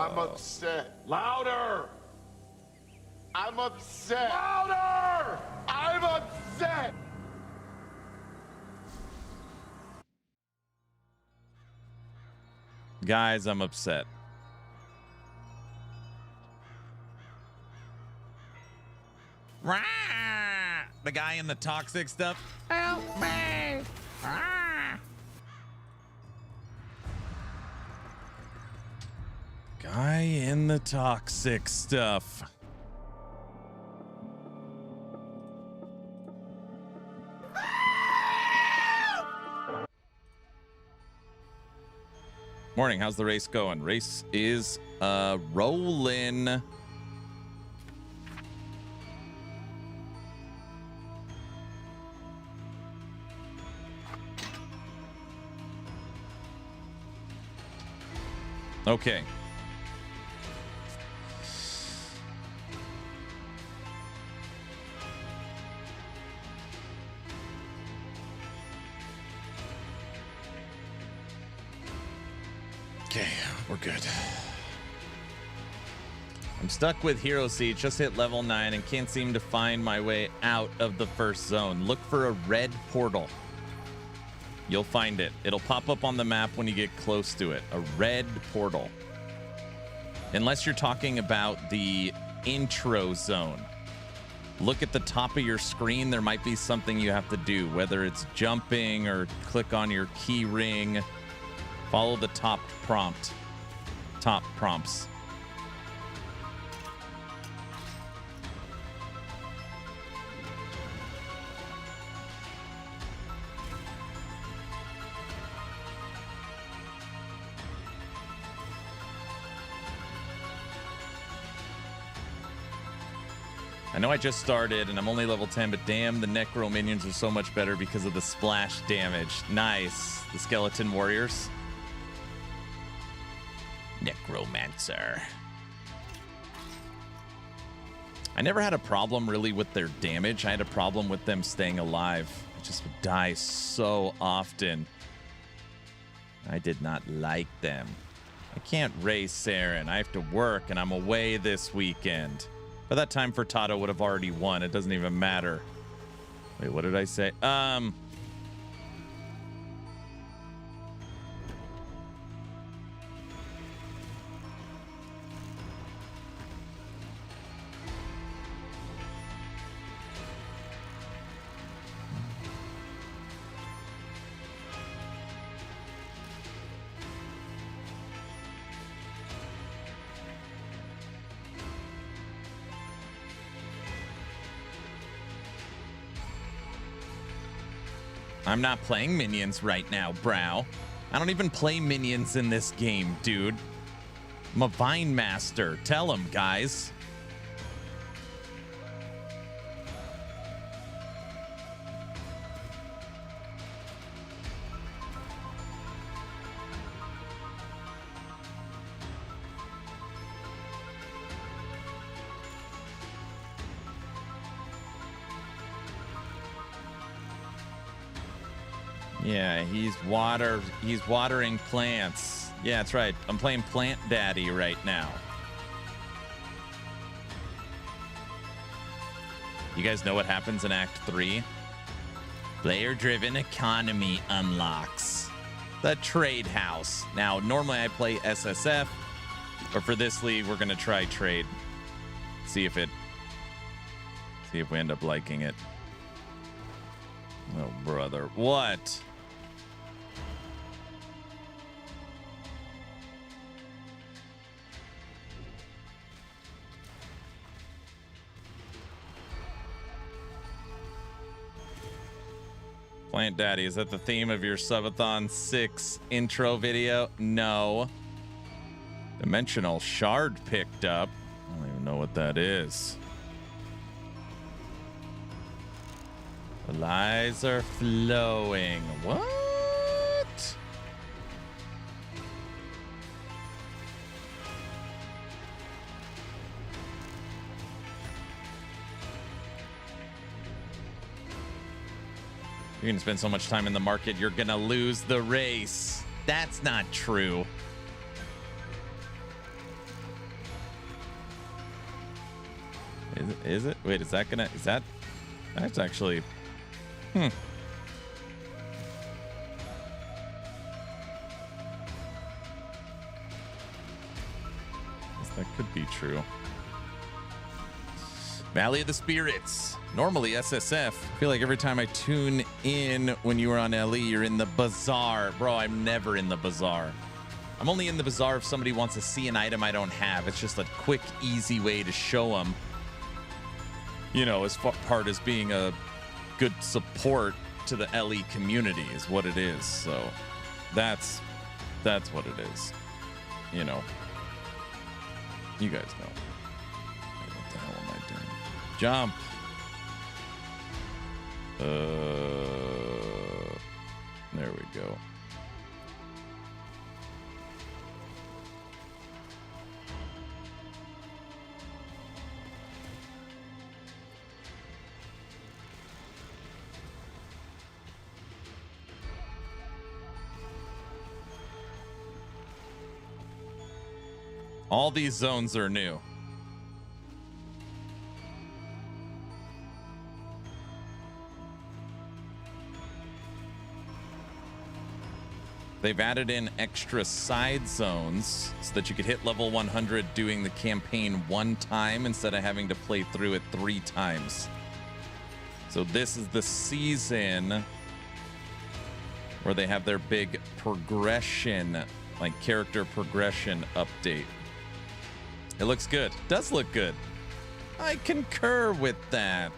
I'm upset. Louder! I'm upset. Louder! I'm upset. Guys, I'm upset. Rawr. The guy in the toxic stuff. Help me. Rawr. Guy in the toxic stuff. Morning, how's the race going? Race is rolling. Okay. Okay, we're good. I'm stuck with Hero Siege, just hit level 9 and can't seem to find my way out of the first zone. Look for a red portal. You'll find it. It'll pop up on the map when you get close to it. A red portal. Unless you're talking about the intro zone. Look at the top of your screen. There might be something you have to do, whether it's jumping or click on your key ring. Follow the top prompts. I know I just started and I'm only level 10, but damn, the Necro minions are so much better because of the splash damage. Nice. The Skeleton Warriors. Necromancer. I never had a problem really with their damage. I had a problem with them staying alive. I just would die so often. I did not like them. I can't race Saren. I have to work and I'm away this weekend. By that time, Furtado would have already won. It doesn't even matter. Wait, what did I say? I'm not playing minions right now, brow. I don't even play minions in this game, dude. I'm a Vine Master. Tell him, guys. Yeah, he's watering plants. Yeah, that's right. I'm playing Plant Daddy right now. You guys know what happens in Act 3? Player-driven economy unlocks the trade house. Now, normally I play SSF, but for this league, we're gonna try trade. See if we end up liking it. Oh, brother. What? Plant Daddy, is that the theme of your Subathon 6 intro video? No. Dimensional Shard picked up. I don't even know what that is. The lies are flowing. What? You're going to spend so much time in the market, you're going to lose the race. That's not true. Is it? Wait, is that going to... Is that... That's actually... Guess that could be true. Valley of the Spirits. Normally SSF. I feel like every time I tune in when you were on LE, you're in the bazaar. Bro, I'm never in the bazaar. I'm only in the bazaar if somebody wants to see an item I don't have. It's just a quick, easy way to show them, you know, as part as being a good support to the LE community is what it is. So that's what it is. You know. You guys know. What the hell am I doing? Jump. There we go. All these zones are new. They've added in extra side zones so that you could hit level 100 doing the campaign one time instead of having to play through it 3 times. So this is the season where they have their big progression, like character progression update. It looks good. It does look good. I concur with that.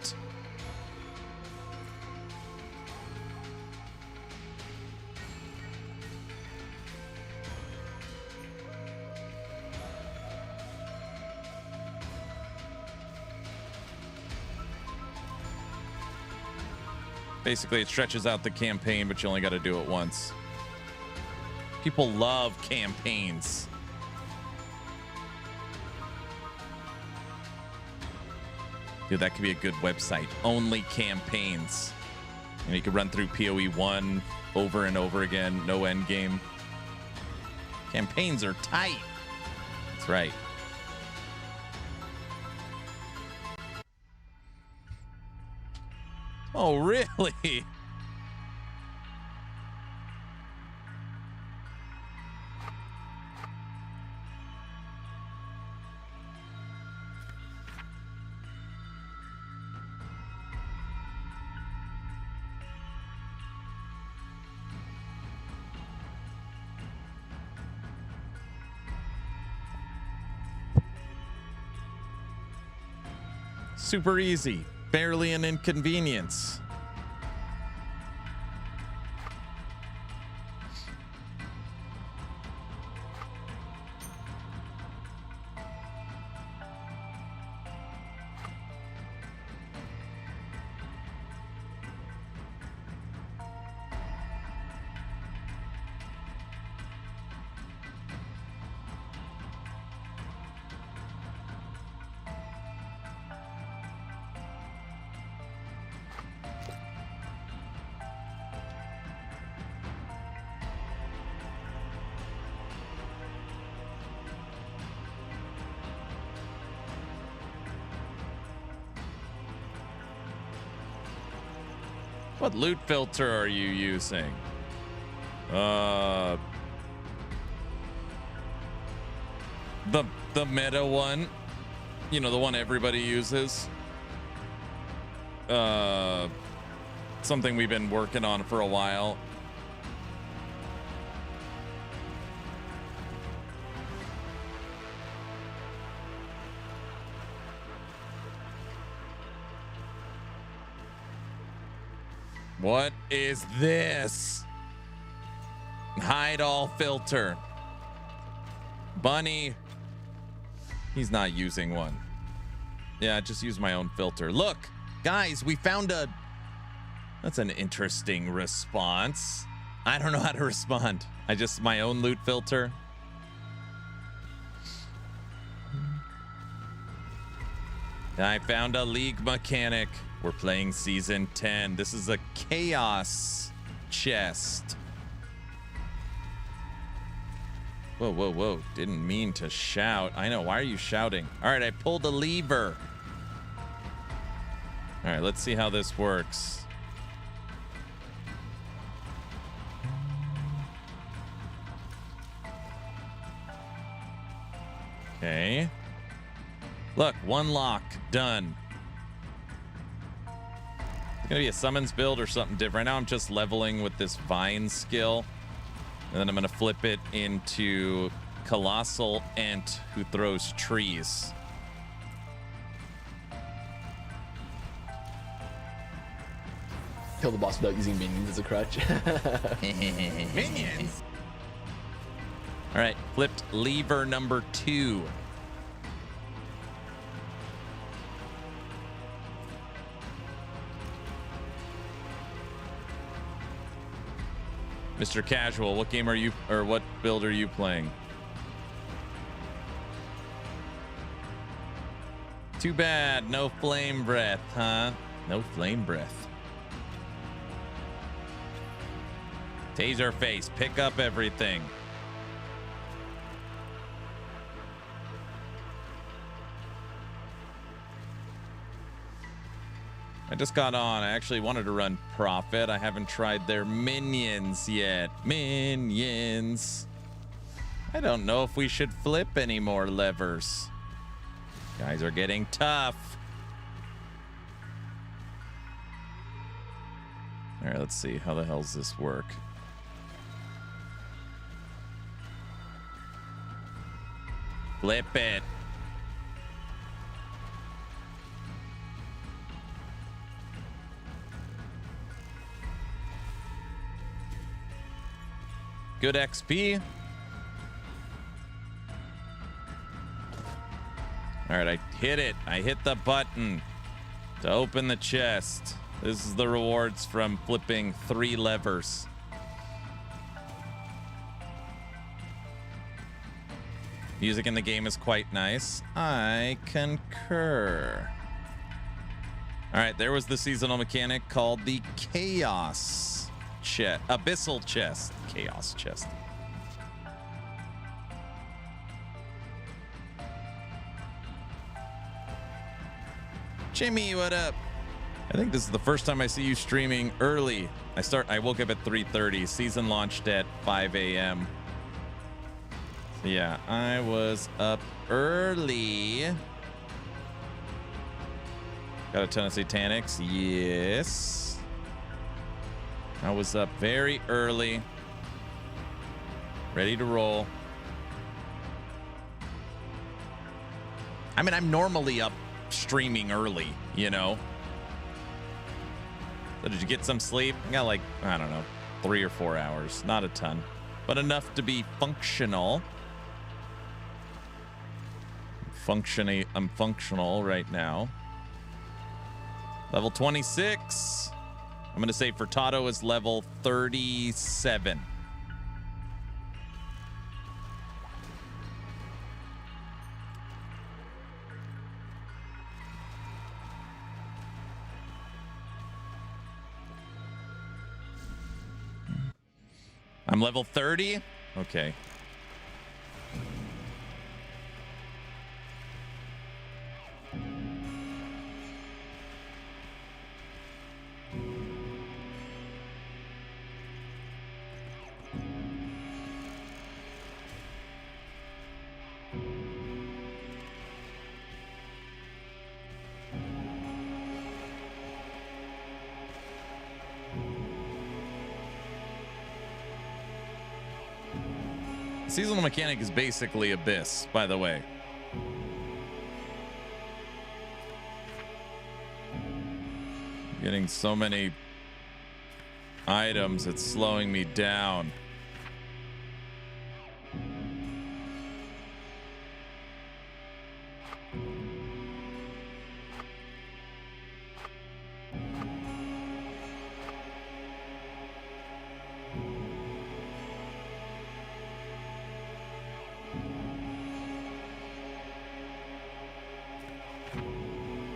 Basically, it stretches out the campaign, but you only got to do it once. People love campaigns. Dude, that could be a good website. Only campaigns. And you could run through PoE 1 over and over again. No end game. Campaigns are tight. That's right. Oh, really? Super easy. Barely an inconvenience. What loot filter are you using? The meta one. You know, the one everybody uses. Something we've been working on for a while. What is this? Hide all filter. Bunny. He's not using one. Yeah, just use my own filter. Look, guys, we found a... That's an interesting response. I don't know how to respond. My own loot filter. I found a league mechanic. We're playing season 10. This is a chaos chest. Whoa, whoa, whoa. Didn't mean to shout. I know. Why are you shouting? All right, I pulled a lever. All right, let's see how this works. Okay. Look, one lock. Done. It's gonna be a summons build or something different. Right now I'm just leveling with this vine skill. And then I'm gonna flip it into Colossal Ent who throws trees. Kill the boss without using minions as a crutch. Minions! All right, flipped lever number 2. Mr. Casual, what game are you, or what build are you playing? Too bad, no flame breath, huh? No flame breath. Taser face, pick up everything. I just got on. I actually wanted to run Profit. I haven't tried their minions yet. Minions. I don't know if we should flip any more levers. Guys are getting tough. All right, let's see. How the hell's this work? Flip it. Good XP. All right, I hit it. I hit the button to open the chest. This is the rewards from flipping 3 levers. Music in the game is quite nice. I concur. All right, there was the seasonal mechanic called the Chaos Chest. Abyssal Chest. Chaos Chest. Jimmy, what up? I think this is the first time I see you streaming early. I woke up at 3:30. Season launched at 5 a.m. So yeah, I was up early. Got a ton of Satanics. Yes. I was up very early. Ready to roll. I mean, I'm normally up streaming early, you know? So did you get some sleep? I got like, I don't know, 3 or 4 hours. Not a ton, but enough to be functional. I'm functional right now. Level 26. I'm going to say Furtado is level 37. I'm level 30? Okay. Seasonal mechanic is basically Abyss, by the way. Getting so many items, it's slowing me down.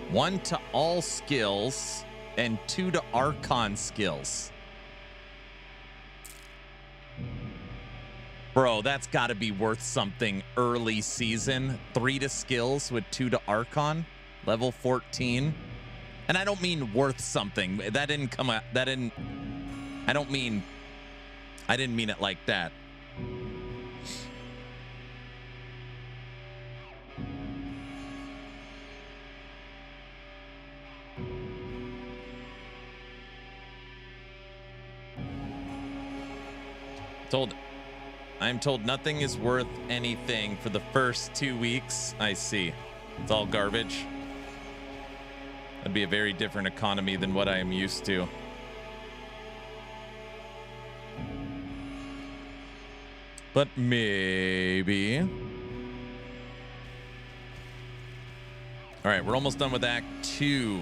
One to all skills and 2 to Archon skills. Bro, that's got to be worth something early season. 3 to skills with 2 to Archon, level 14. And I don't mean worth something. That didn't come out. That didn't. I don't mean. I didn't mean it like that. I'm told nothing is worth anything for the first 2 weeks. I see. It's all garbage. That'd be a very different economy than what I am used to. But maybe. All right, we're almost done with Act 2.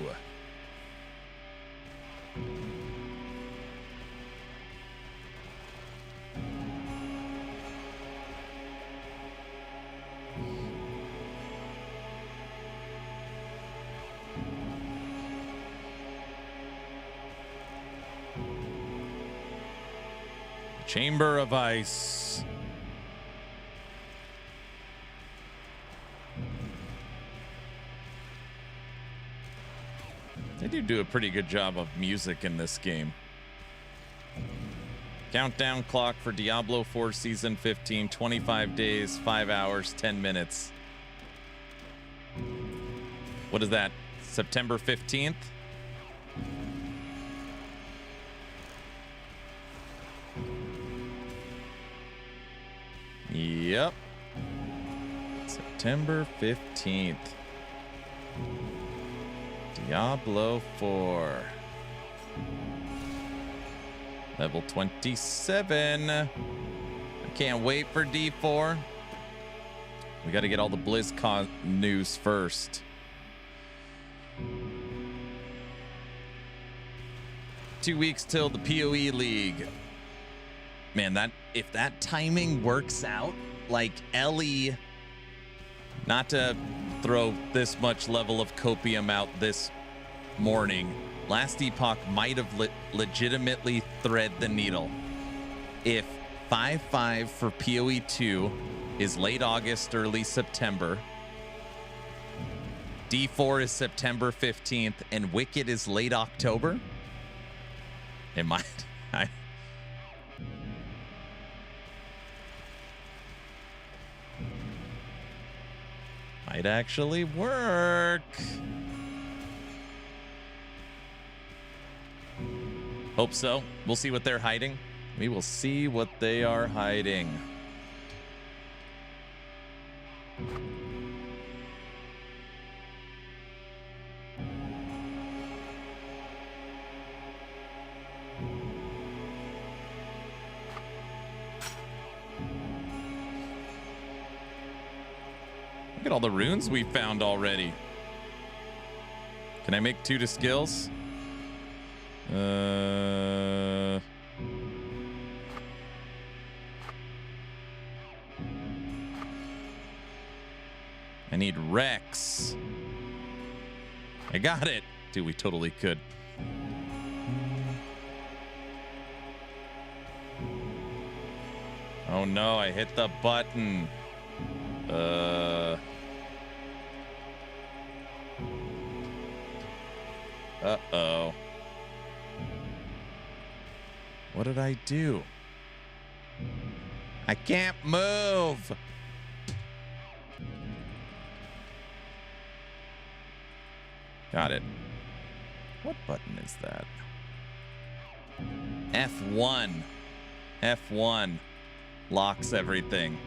Chamber of Ice. They do a pretty good job of music in this game. Countdown clock for Diablo 4 Season 15, 25 days, 5 hours, 10 minutes. What is that? September 15th? Yep. September 15th. Diablo 4. Level 27. I can't wait for D4. We got to get all the BlizzCon news first. Two weeks till the PoE League. Man, that if that timing works out, like Ellie, not to throw this much level of copium out this morning, Last Epoch might have legitimately thread the needle. If 5.5 for PoE 2 is late August, early September, D4 is September 15th, and Wicked is late October, it might. Might actually work. Hope so. We'll see what they're hiding. We will see what they are hiding. Look at all the runes we found already. Can I make 2 to skills? I need Rex. I got it. Dude, we totally could. Oh no, I hit the button. Uh-oh. What did I do? I can't move. Got it. What button is that? F1. F1. locks everything.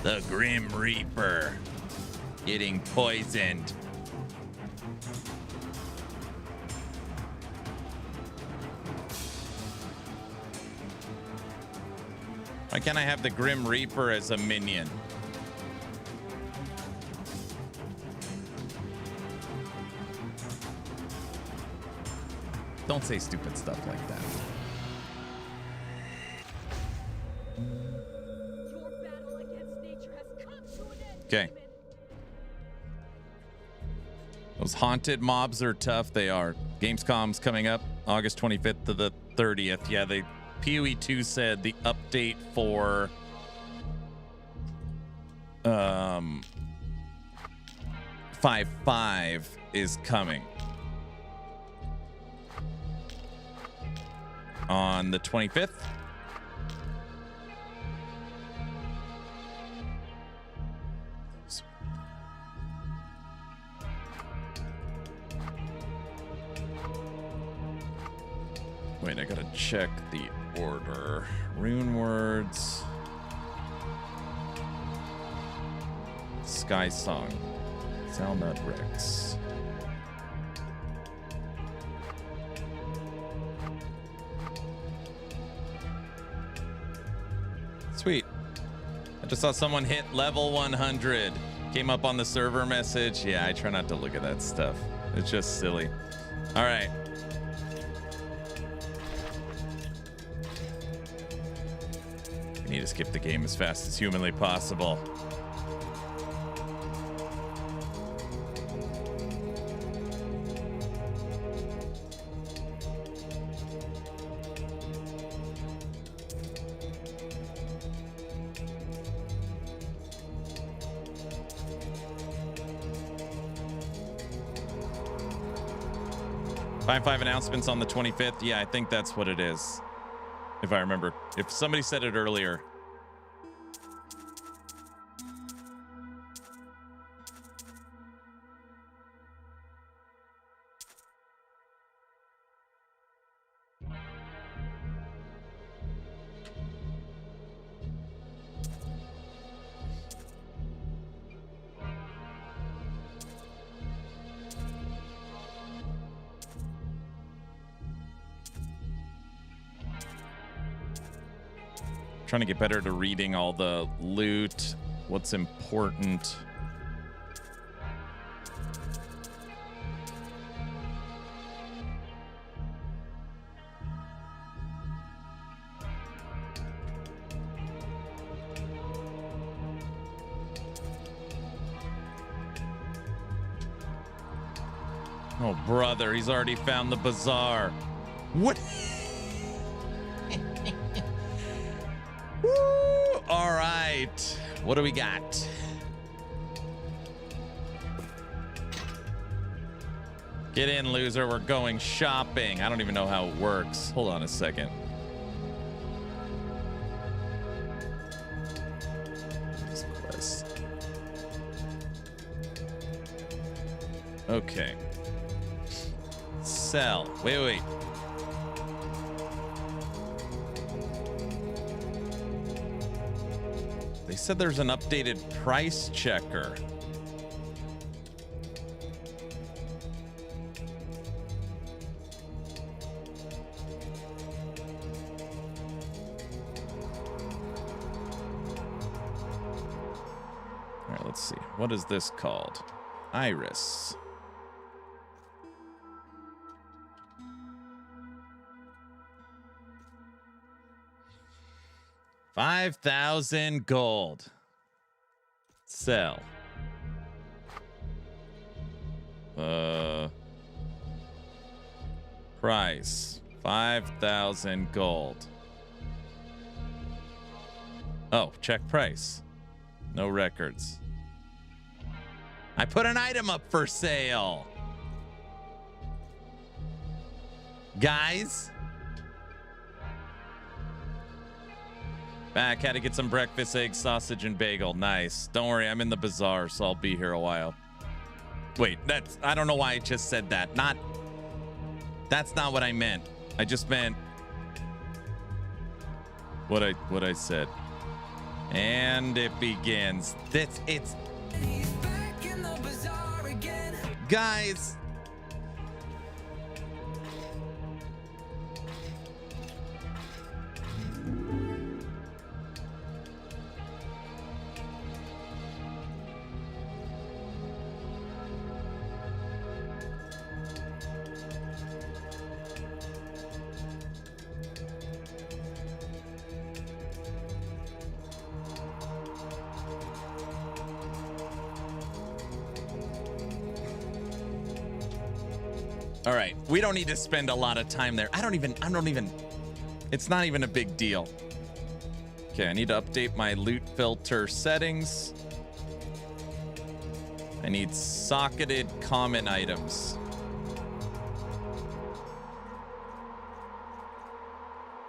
The Grim Reaper getting poisoned. Why can't I have the Grim Reaper as a minion? Don't say stupid stuff like that. Your battle against nature has come to an end. Okay. demon. Those haunted mobs are tough. They are. Gamescom's coming up August 25th to the 30th. Yeah, PoE 2 said the update for 5.5 is coming on the 25th. Wait, I gotta check the order. Rune words. Sky Song. Soundnut Rex. Sweet. I just saw someone hit level 100. Came up on the server message. Yeah, I try not to look at that stuff. It's just silly. All right. Need to skip the game as fast as humanly possible. Five announcements on the 25th. Yeah, I think that's what it is. If I remember, if somebody said it earlier. Trying to get better to reading all the loot, what's important. Oh, brother, he's already found the bazaar. What? All right. What do we got? Get in, loser. We're going shopping. I don't even know how it works. Hold on a second. Okay. Sell. Wait. They said there's an updated price checker. All right, let's see. What is this called? Iris. $5,000 gold. Sell. Price. 5,000 gold. Oh, check price. No records. I put an item up for sale. Guys. Back, had to get some breakfast, eggs, sausage, and bagel. Nice. Don't worry, I'm in the bazaar, so I'll be here a while. Wait, I don't know why I just said that. That's not what I meant. I just meant what I said. And it begins. It's guys. All right, we don't need to spend a lot of time there. I don't even, it's not even a big deal. Okay, I need to update my loot filter settings. I need socketed common items.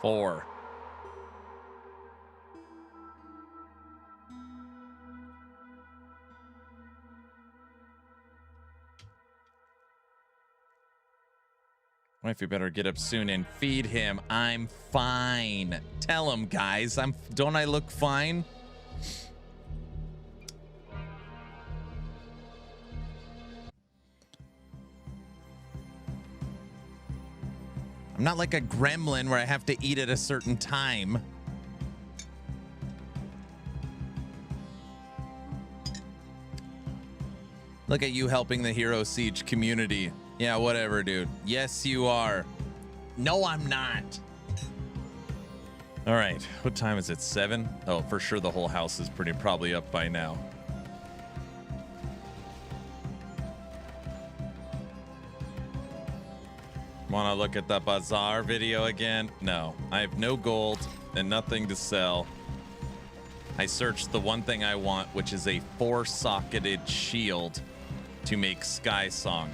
4. Wife, you better get up soon and feed him. I'm fine. Tell him, guys. Don't I look fine? I'm not like a gremlin where I have to eat at a certain time. Look at you helping the Hero Siege community. Yeah, whatever, dude. Yes, you are. No, I'm not. All right. What time is it? 7? Oh, for sure the whole house is probably up by now. Want to look at the bazaar video again? No. I have no gold and nothing to sell. I searched the one thing I want, which is a 4-socketed shield to make Sky Song.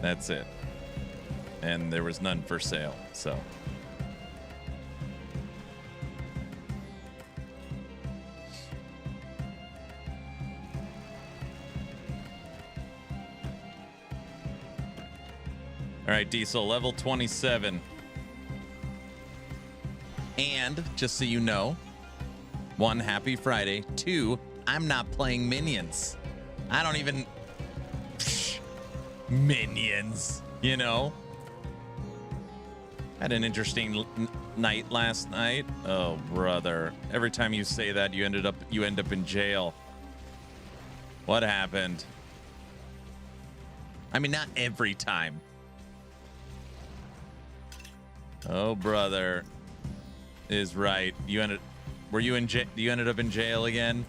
That's it. And there was none for sale, so. All right, Diesel, level 27. And just so you know, 1, happy Friday. 2, I'm not playing Minions. I don't even... Minions, you know? Had an interesting night last night. Oh, brother. Every time you say that, you end up in jail. What happened? I mean, not every time. Oh, brother is right. You ended up in jail again?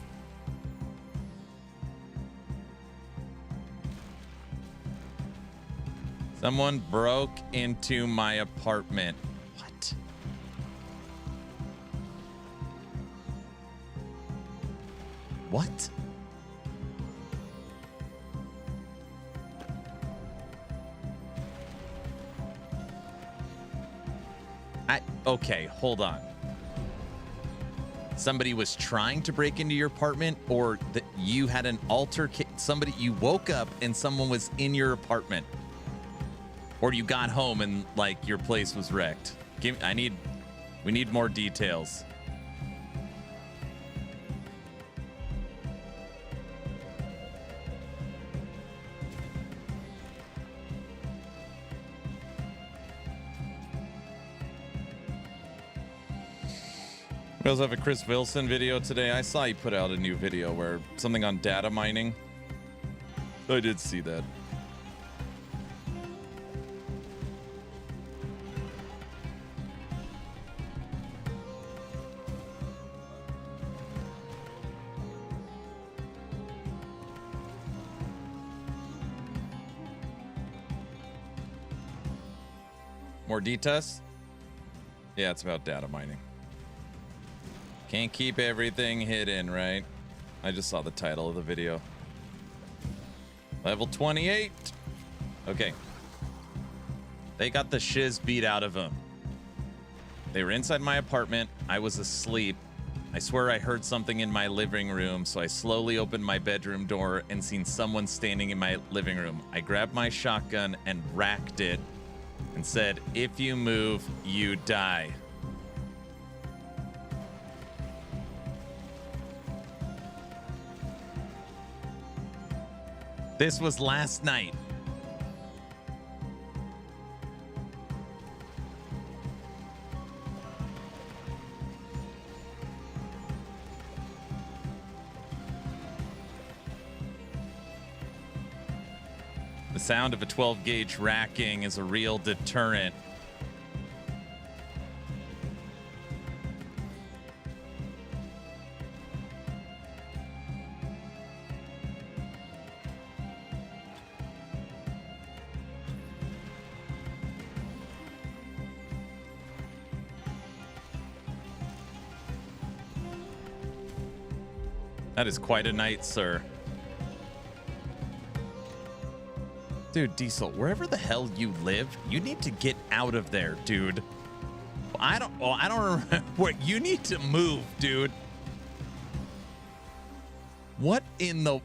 Someone broke into my apartment. What? What? Okay, hold on. Somebody was trying to break into your apartment, or that you had an altercation? You woke up and someone was in your apartment? Or you got home and like your place was wrecked? We need more details. We also have a Chris Wilson video today. I saw he put out a new video where something on data mining. I did see that. More details? Yeah, it's about data mining. Can't keep everything hidden, right? I just saw the title of the video. Level 28. Okay. They got the shiz beat out of them. They were inside my apartment. I was asleep. I swear I heard something in my living room, so I slowly opened my bedroom door and seen someone standing in my living room. I grabbed my shotgun and racked it and said, if you move, you die. This was last night. The sound of a 12 gauge racking is a real deterrent. That is quite a night, sir. Dude, Diesel, wherever the hell you live, you need to get out of there, dude. I don't remember where you need to move, dude. What in the...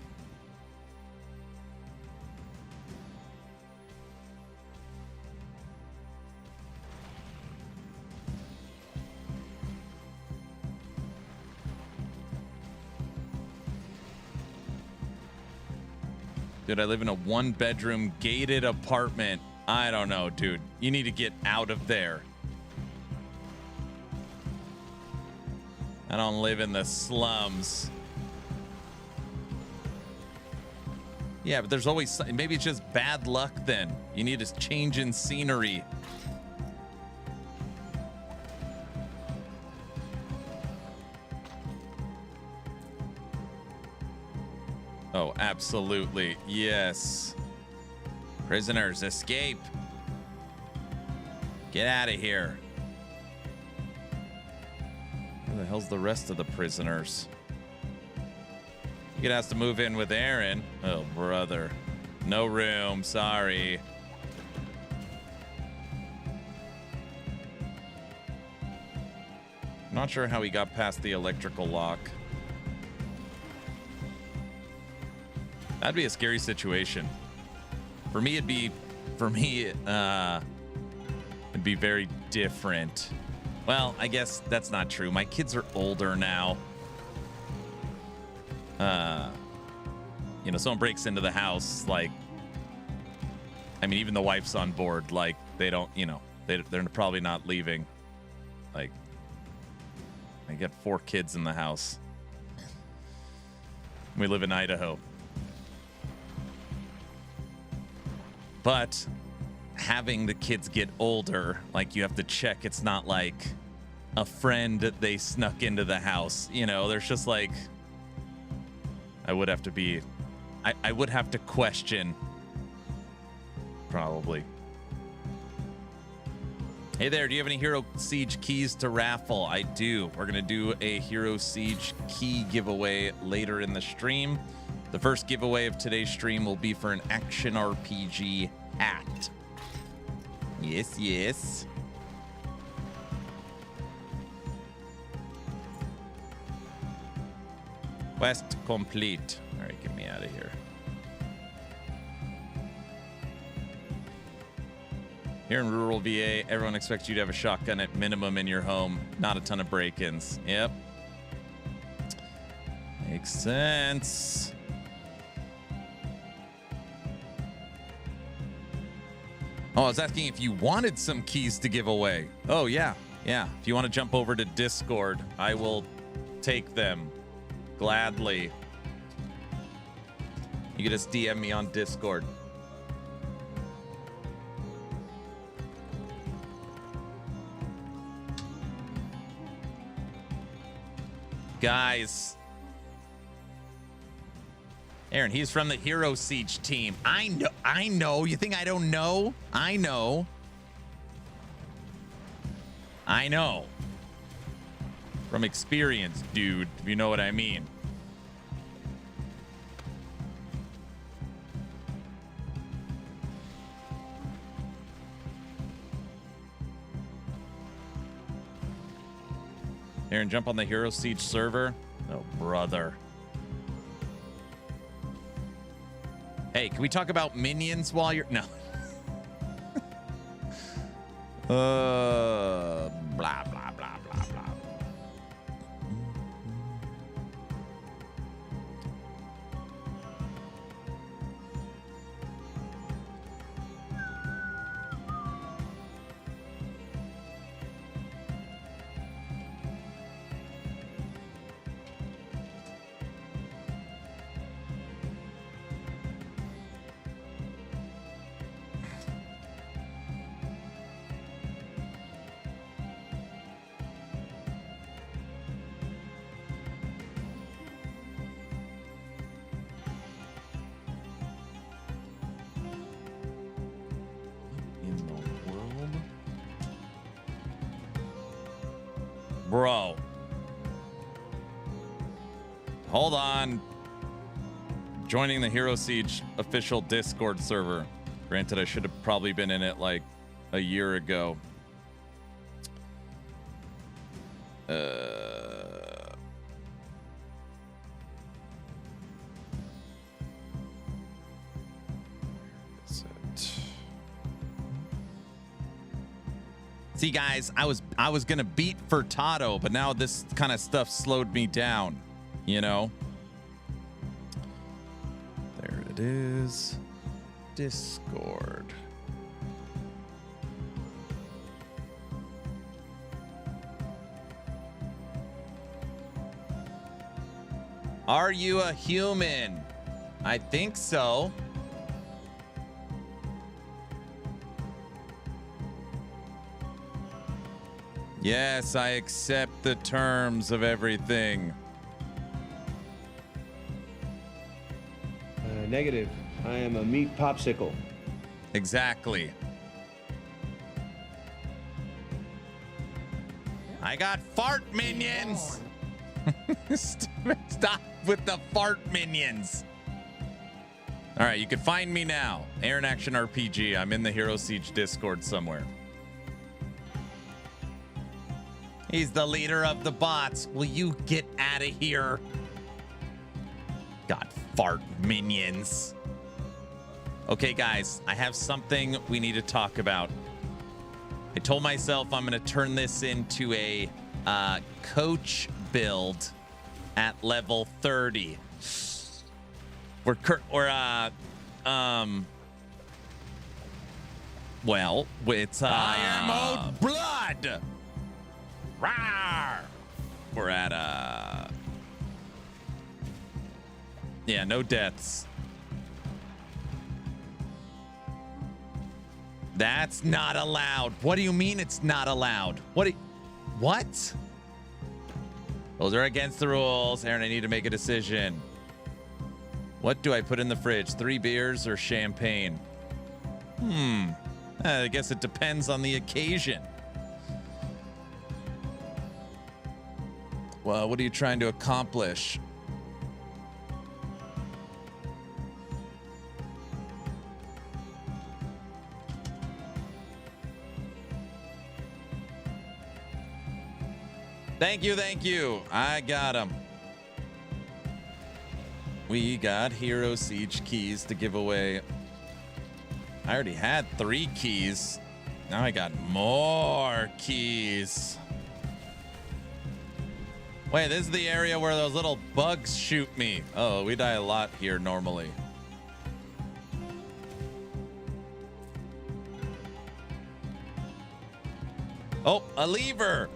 Dude, I live in a one-bedroom gated apartment. I don't know, dude. You need to get out of there. I don't live in the slums. Yeah, but there's always... Maybe it's just bad luck then. You need a change in scenery. Oh, absolutely. Yes. Prisoners, escape. Get out of here. Where the hell's the rest of the prisoners? You could have to move in with Aaron. Oh, brother. No room. Sorry. Not sure how he got past the electrical lock. That'd be a scary situation. For me, it'd be very different. Well, I guess that's not true. My kids are older now. You know, someone breaks into the house, like, I mean, even the wife's on board. Like, they don't, you know, they're probably not leaving. Like, I get 4 kids in the house. We live in Idaho. But having the kids get older, like, you have to check it's not like a friend that they snuck into the house. You know, there's just like, I would have to question, probably. Hey there, do you have any Hero Siege keys to raffle? I do. We're going to do a Hero Siege key giveaway later in the stream. The first giveaway of today's stream will be for an action RPG hat. Yes, yes. Quest complete. All right, get me out of here. Here in rural VA, everyone expects you to have a shotgun at minimum in your home. Not a ton of break-ins. Yep. Makes sense. Oh, I was asking if you wanted some keys to give away. Oh, yeah. Yeah. If you want to jump over to Discord, I will take them gladly. You can just DM me on Discord. Guys. Aaron, he's from the Hero Siege team. I know. You think I don't know? I know. From experience, dude, if you know what I mean. Aaron, jump on the Hero Siege server. Oh, brother. Hey, can we talk about minions while you're... No. Blah, blah, blah, blah, blah. Bro. Hold on. Joining the Hero Siege official Discord server. Granted, I should have probably been in it like a year ago. See, guys, I was gonna beat Furtado, but now this kind of stuff slowed me down, you know. There it is. Discord. Are you a human? I think so. Yes, I accept the terms of everything. Negative. I am a meat popsicle. Exactly. I got fart minions. Stop with the fart minions. All right, you can find me now. Aaron Action RPG. I'm in the Hero Siege Discord somewhere. He's the leader of the bots. Will you get out of here? God, fart minions. Okay, guys, I have something we need to talk about. I told myself I'm going to turn this into a coach build at level 30. Well, it's Fire mode blood. Rawr! We're at yeah, no deaths. That's not allowed. What do you mean it's not allowed? What? Those are against the rules. Aaron, I need to make a decision. What do I put in the fridge? 3 beers or champagne? I guess it depends on the occasion. Well, what are you trying to accomplish? Thank you, thank you. I got him. We got Hero Siege keys to give away. I already had 3 keys. Now I got more keys. Wait, this is the area where those little bugs shoot me. Oh, we die a lot here normally. Oh, a lever.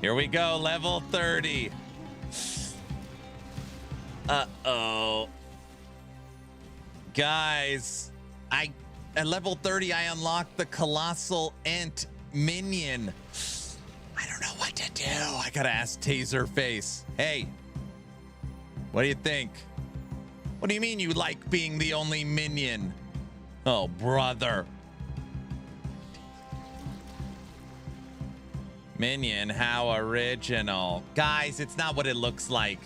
Here we go, level 30. Uh-oh. Guys, at level 30, I unlocked the Colossal Ent minion. I don't know what to do. I gotta ask Taserface. Hey, what do you think? What do you mean you like being the only minion? Oh, brother. Minion, how original. Guys, it's not what it looks like.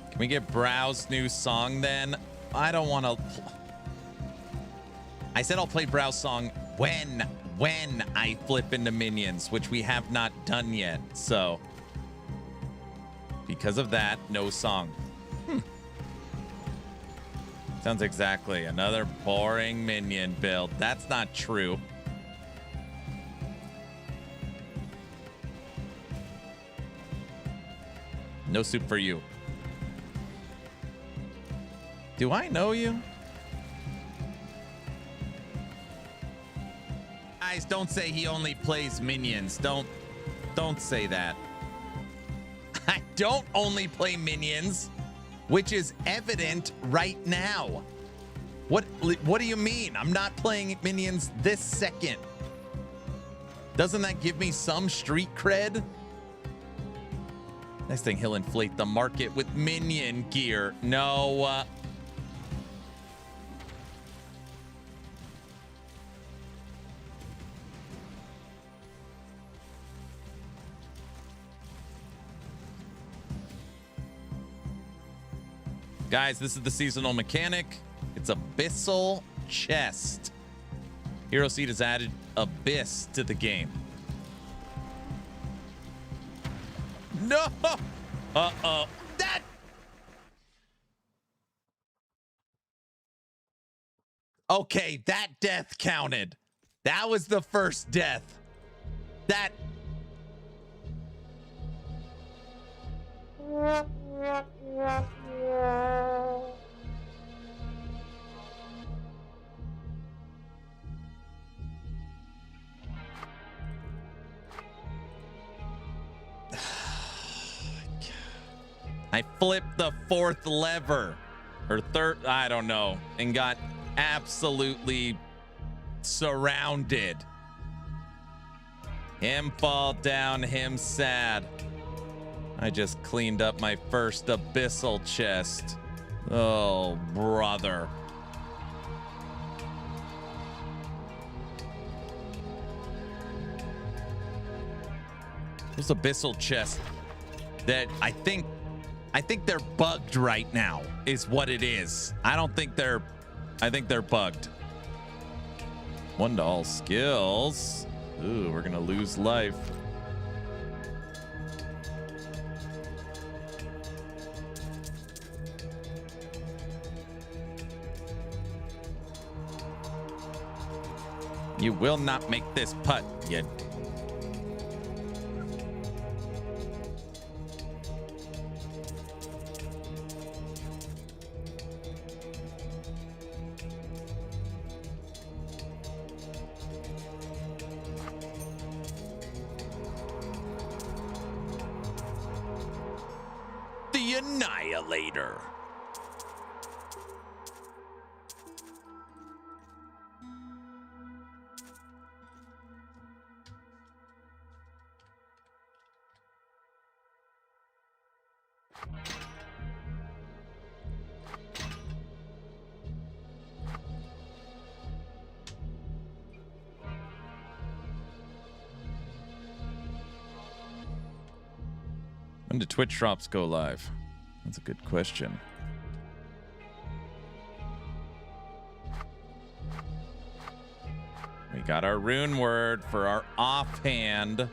Can we get Brow's new song then? I don't want to. I said I'll play Browse Song when I flip into minions, which we have not done yet. So because of that, no song. Sounds exactly another boring minion build. That's not true. No soup for you. Do I know you? Guys, don't say he only plays minions. Don't say that. I don't only play minions, which is evident right now. What do you mean? I'm not playing minions this second. Doesn't that give me some street cred? Next thing, he'll inflate the market with minion gear. No. Guys, this is the seasonal mechanic. It's Abyssal Chest. Hero Seed has added Abyss to the game. No! Uh-oh. That... Okay, that death counted. That was the first death. That... I flipped the fourth lever, or third, I don't know, and got absolutely surrounded. Him fall down, him sad. I just cleaned up my first abyssal chest. Oh, brother. Those abyssal chests that I think they're bugged right now is what it is. I think they're bugged. 1 to all skills. Ooh, we're gonna lose life. You will not make this putt, you. The Annihilator. When do Twitch drops go live? That's a good question. We got our rune word for our offhand. All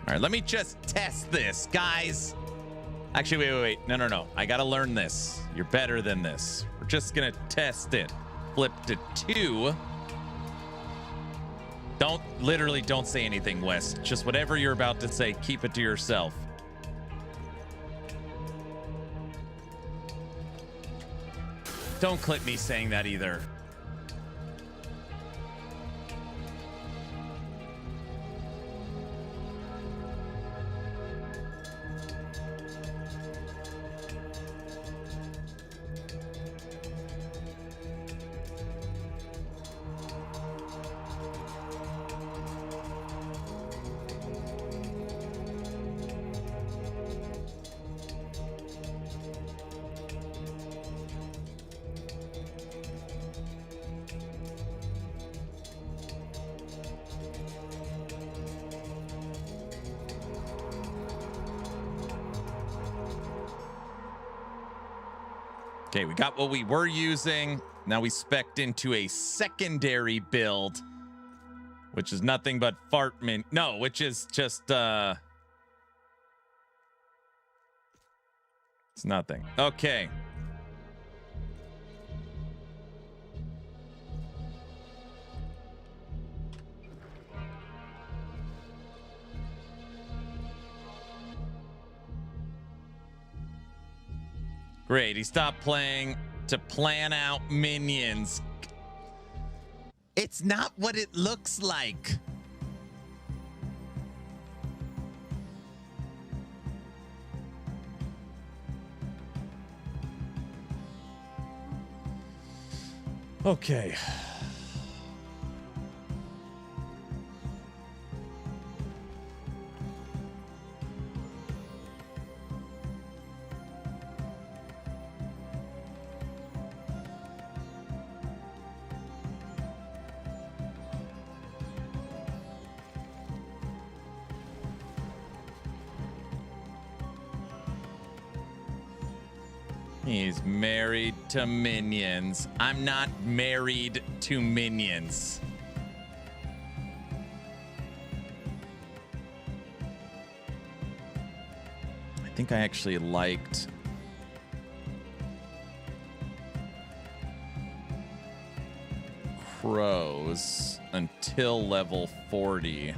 right, let me just test this, guys. Actually, wait. No. I gotta learn this. You're better than this. We're just gonna test it. Flip to 2. Don't say anything, Wes. Just whatever you're about to say, keep it to yourself. Don't clip me saying that either. Okay, we got what we were using. Now we spec'd into a secondary build, which is nothing but which is just it's nothing. Okay. Great, he stopped playing to plan out minions. It's not what it looks like. Okay. He's married to minions. I'm not married to minions. I think I actually liked crows until level 40.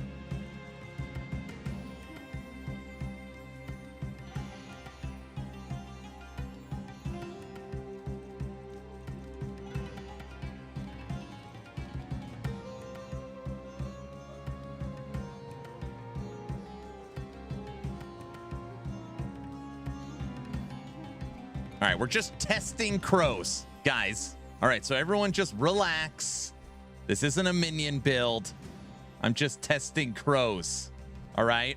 All right, we're just testing crows, guys. All right, so everyone just relax. This isn't a minion build. I'm just testing crows. All right?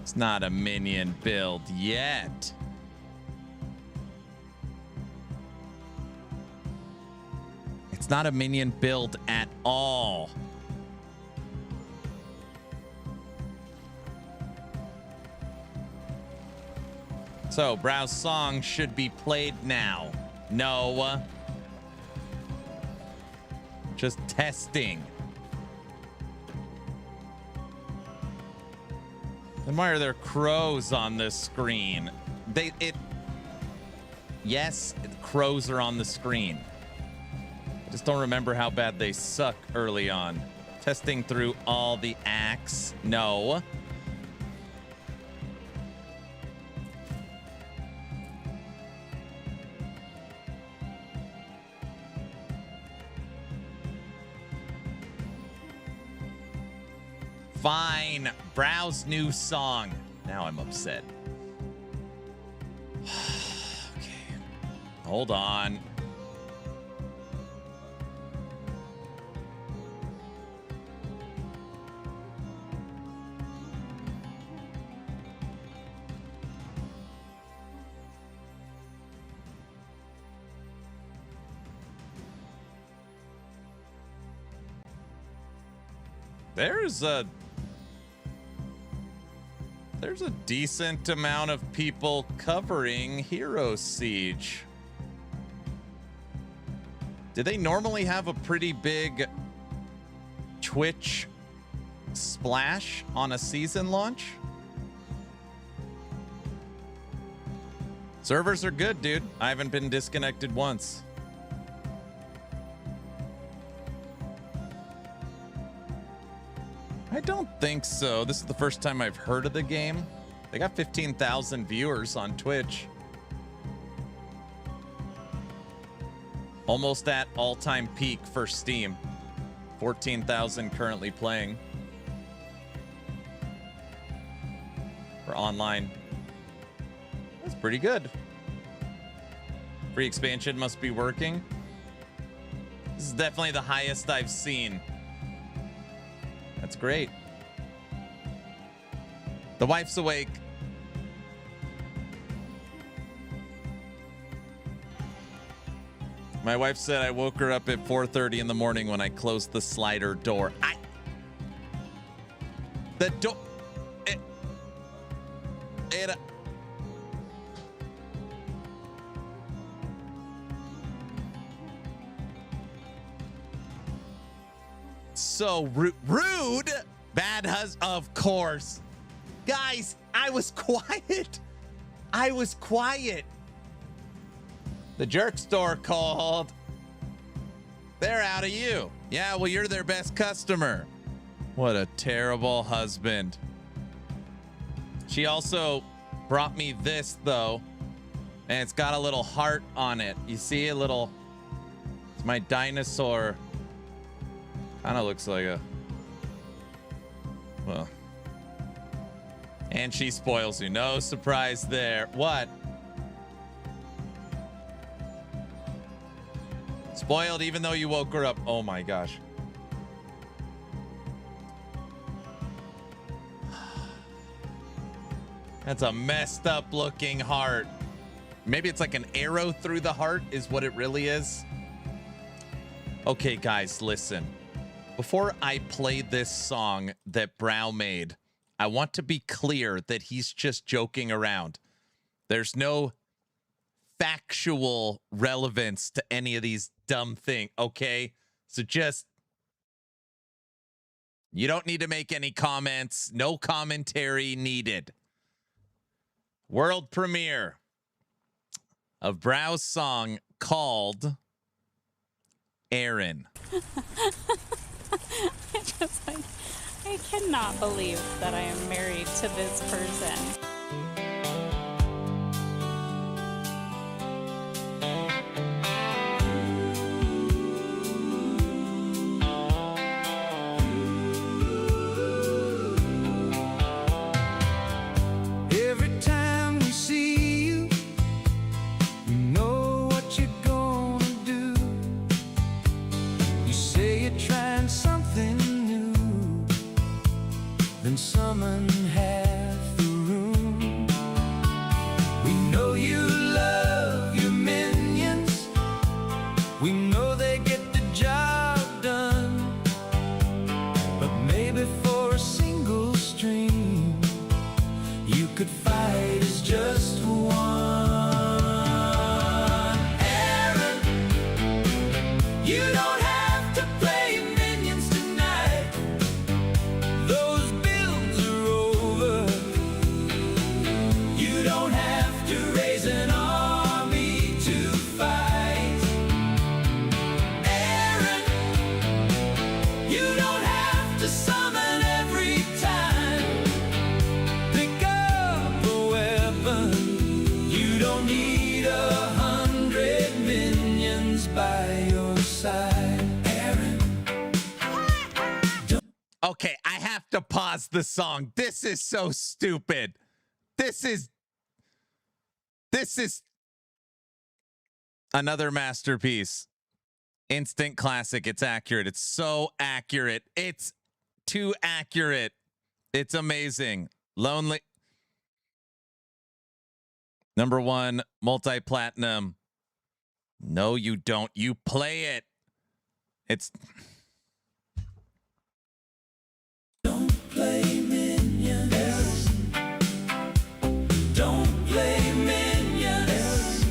It's not a minion build yet. It's not a minion build at all. So, browse song should be played now. No. Just testing. Then why are there crows on this screen? Yes, crows are on the screen. I just don't remember how bad they suck early on. Testing through all the acts. No. Fine. Browse new song. Now I'm upset. Okay. Hold on. There's a decent amount of people covering Hero Siege. Do they normally have a pretty big Twitch splash on a season launch? Servers are good, dude. I haven't been disconnected once. I don't think so. This is the first time I've heard of the game. They got 15,000 viewers on Twitch. Almost at all-time peak for Steam. 14,000 currently playing. For online. That's pretty good. Free expansion must be working. This is definitely the highest I've seen. That's great. The wife's awake. My wife said I woke her up at 4:30 in the morning when I closed the slider door. The door. So rude. Bad of course. Guys, I was quiet. The jerk store called. They're out of you. Yeah, well, you're their best customer. What a terrible husband. She also brought me this, though. And it's got a little heart on it. You see a little... It's my dinosaur. Kind of looks like a... Well... And she spoils you. No surprise there. What? Spoiled even though you woke her up. Oh my gosh. That's a messed up looking heart. Maybe it's like an arrow through the heart is what it really is. Okay, guys, listen. Before I play this song that Brow made, I want to be clear that he's just joking around. There's no factual relevance to any of these dumb things, okay? So just, you don't need to make any comments. No commentary needed. World premiere of Brow's song called Aaron. I cannot believe that I am married to this person. Every time we see you, we know what you're gonna do. You say you're trying something new, then summon half the room. We know you love your minions. We know they get the job done. But maybe for a single stream, you could fight as just one. Aaron, you don't have to play minions tonight. Those builds are over. You don't have to raise an army to fight. Aaron, you don't have to summon every time. Pick up a weapon. You don't need 100 minions by your side. Aaron. Okay, I have to pause the song. This is so stupid. This is another masterpiece. Instant classic. It's accurate. It's so accurate. It's too accurate. It's amazing. Lonely. Number one, multi-platinum. No, you don't. You play it. It's... Play minions. Don't play minions.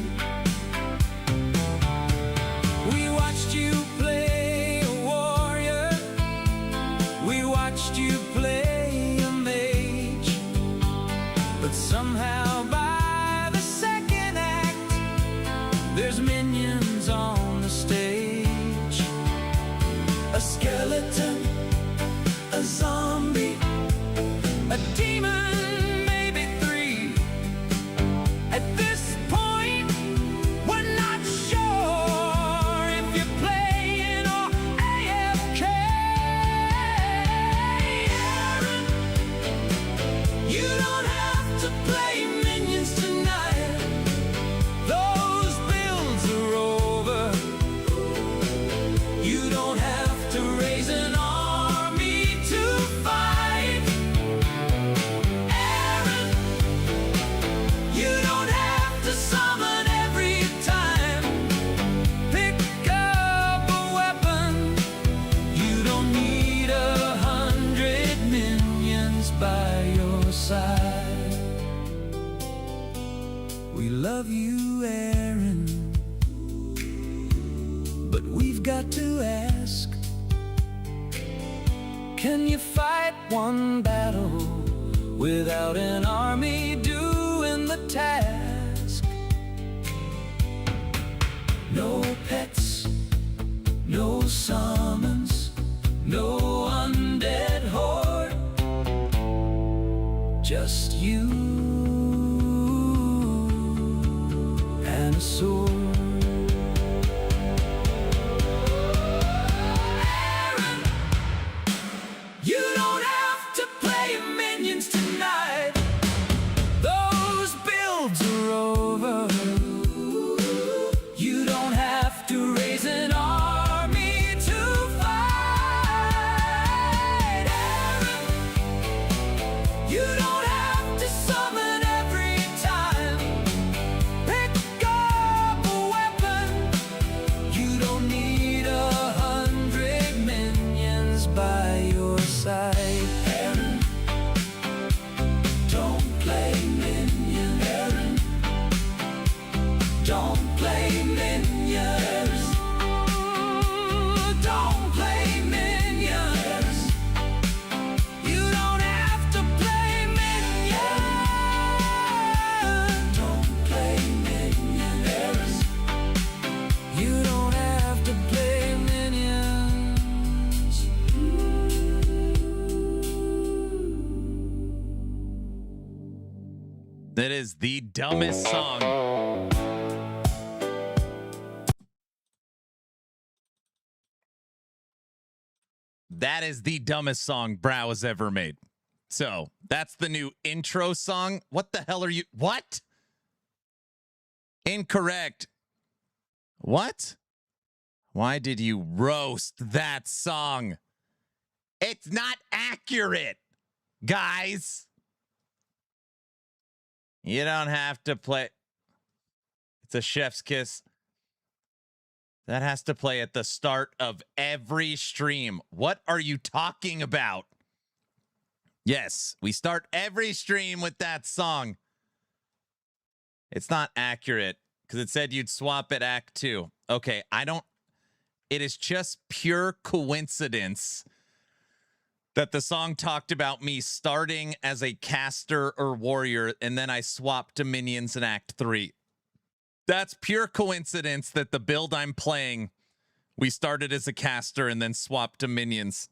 We watched you play a warrior. We watched you play a mage. But somehow by the second act, there's minions on the stage. A skeleton, a zombie, a demon, maybe 3. At this point, we're not sure if you're playing or AFK. love you, Aaron, but we've got to ask, can you fight one battle without an army doing the task? No pets, no summons, no undead horde, just you and a sword. Aaron, you don't have to play minions tonight. Those builds are over. You don't have to raise an army to fight. Aaron, you don't have to summon every time. Pick up a weapon. You don't need 100 minions by your side. Aaron, don't play minions. Aaron, don't play minions. Don't play minions. You don't have to play minions. Don't play minions. You don't have to play minions. That is the dumbest song. That is the dumbest song Brow has ever made. So that's the new intro song. What the hell are you? What? Incorrect. What? Why did you roast that song? It's not accurate, guys. You don't have to play. It's a chef's kiss. That has to play at the start of every stream. What are you talking about? Yes, we start every stream with that song. It's not accurate because it said you'd swap at Act 2. Okay, I don't. It is just pure coincidence that the song talked about me starting as a caster or warrior, and then I swapped to minions in Act 3. That's pure coincidence that the build I'm playing, we started as a caster and then swapped to minions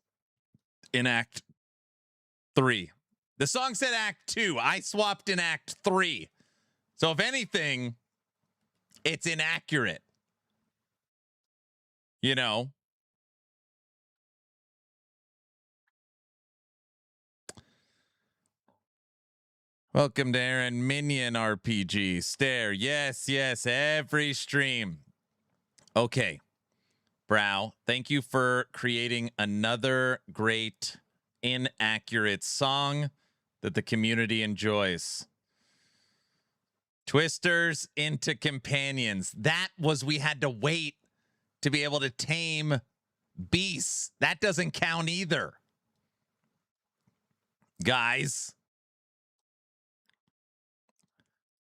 in Act 3. The song said Act 2. I swapped in Act 3. So if anything, it's inaccurate. You know? Welcome to Aaron Minion RPG. Stare. Yes, yes, every stream. Okay. Brow, thank you for creating another great inaccurate song that the community enjoys. Twisters into companions. That was, we had to wait to be able to tame beasts. That doesn't count either. Guys.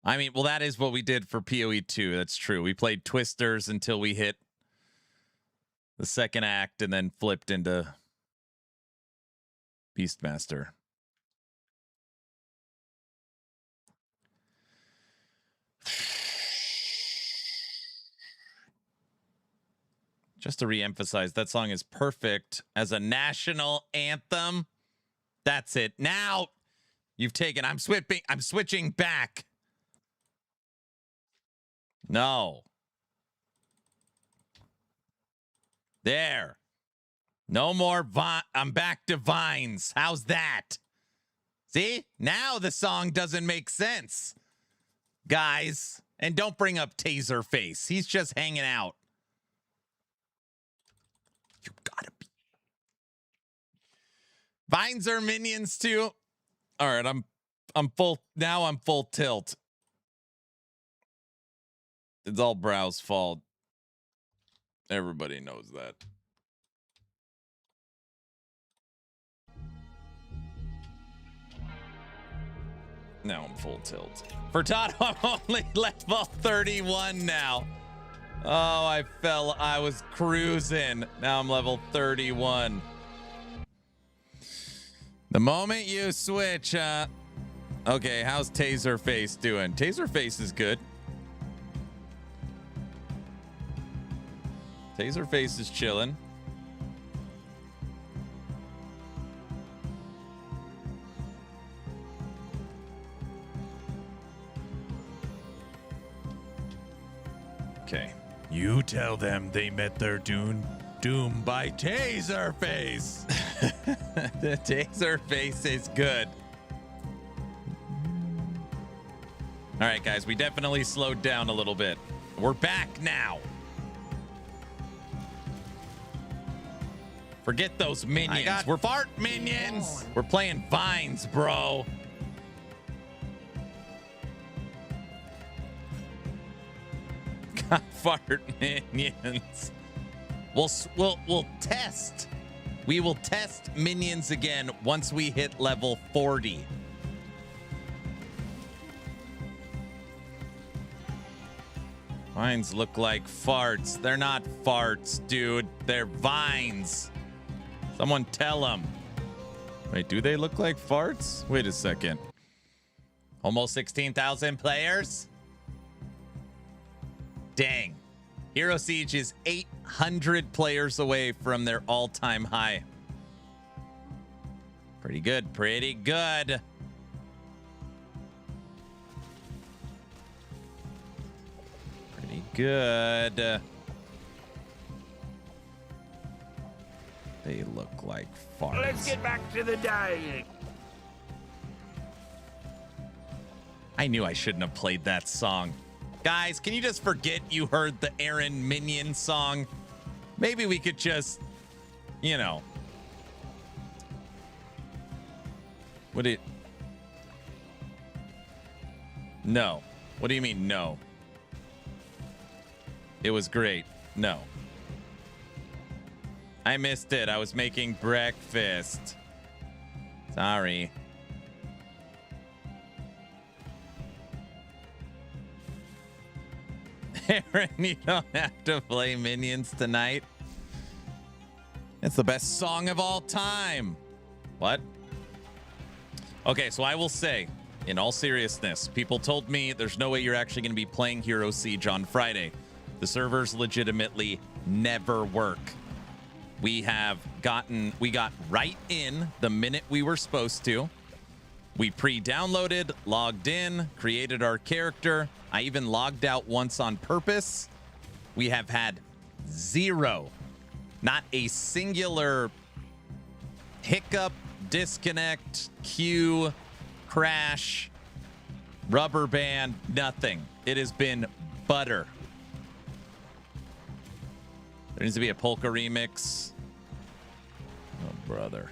I mean, well, that is what we did for PoE 2. That's true. We played Twisters until we hit the second act and then flipped into Beastmaster. Just to reemphasize, that song is perfect as a national anthem. That's it. Now you've taken, I'm switching back. No. There. No more I'm back to vines. How's that? See? Now the song doesn't make sense. Guys, and don't bring up Taserface. He's just hanging out. You gotta be. Vines are minions too. All right, I'm full now. I'm full tilt. It's all Brow's fault. Everybody knows that. Now I'm full tilt. Furtado, I'm only level 31 now. Oh, I was cruising. Now I'm level 31. The moment you switch, okay, how's Taserface doing? Taserface is good. Taserface is chilling. Okay. You tell them they met their doom by Taserface. The Taserface is good. All right, guys, we definitely slowed down a little bit. We're back now. Forget those minions. We're fart minions. We're playing vines, bro. Fart minions. We'll test. We will test minions again once we hit level 40. Vines look like farts. They're not farts, dude. They're vines. Someone tell them. Wait, do they look like farts? Wait a second. Almost 16,000 players? Dang. Hero Siege is 800 players away from their all-time high. Pretty good, pretty good. Pretty good. They look like farts. Let's get back to the dying. I knew I shouldn't have played that song. Guys, can you just forget you heard the Aaron Minion song? Maybe we could just, you know. Would it? No. What do you mean, no? It was great. No. I missed it. I was making breakfast. Sorry. Aaron, you don't have to play Minions tonight. It's the best song of all time. What? Okay, so I will say, in all seriousness, people told me there's no way you're actually going to be playing Hero Siege on Friday. The servers legitimately never work. We got right in the minute we were supposed to. We pre-downloaded, logged in, created our character. I even logged out once on purpose. We have had zero, not a singular hiccup, disconnect, queue, crash, rubber band, nothing. It has been butter. There needs to be a polka remix. Oh, brother.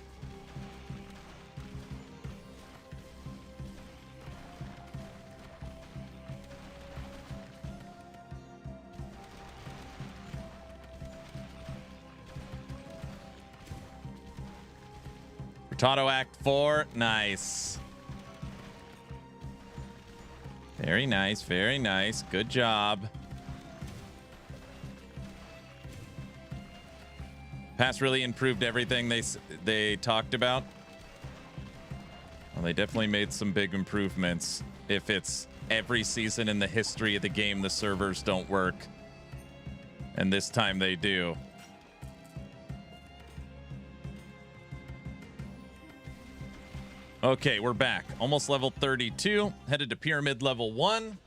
Furtado Act 4. Nice. Very nice. Very nice. Good job. Pass really improved everything they talked about. Well, they definitely made some big improvements. If it's every season in the history of the game, the servers don't work. And this time they do. Okay, we're back. Almost level 32. Headed to Pyramid level 1.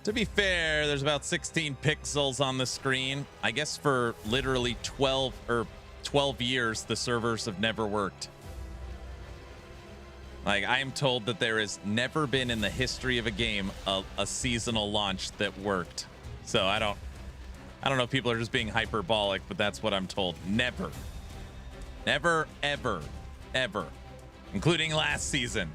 To be fair, there's about 16 pixels on the screen. I guess for literally 12 years, the servers have never worked. Like, I am told that there has never been in the history of a game a seasonal launch that worked. So I don't know if people are just being hyperbolic, but that's what I'm told. Never. Never, ever, ever. Including last season.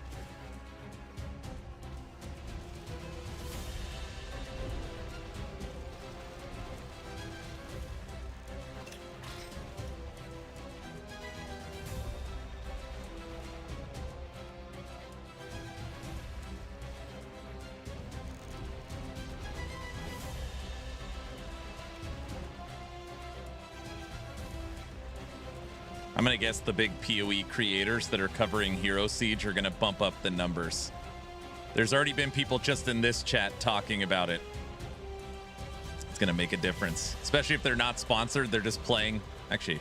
I'm going to guess the big PoE creators that are covering Hero Siege are going to bump up the numbers. There's already been people just in this chat talking about it. It's going to make a difference, especially if they're not sponsored. They're just playing. Actually,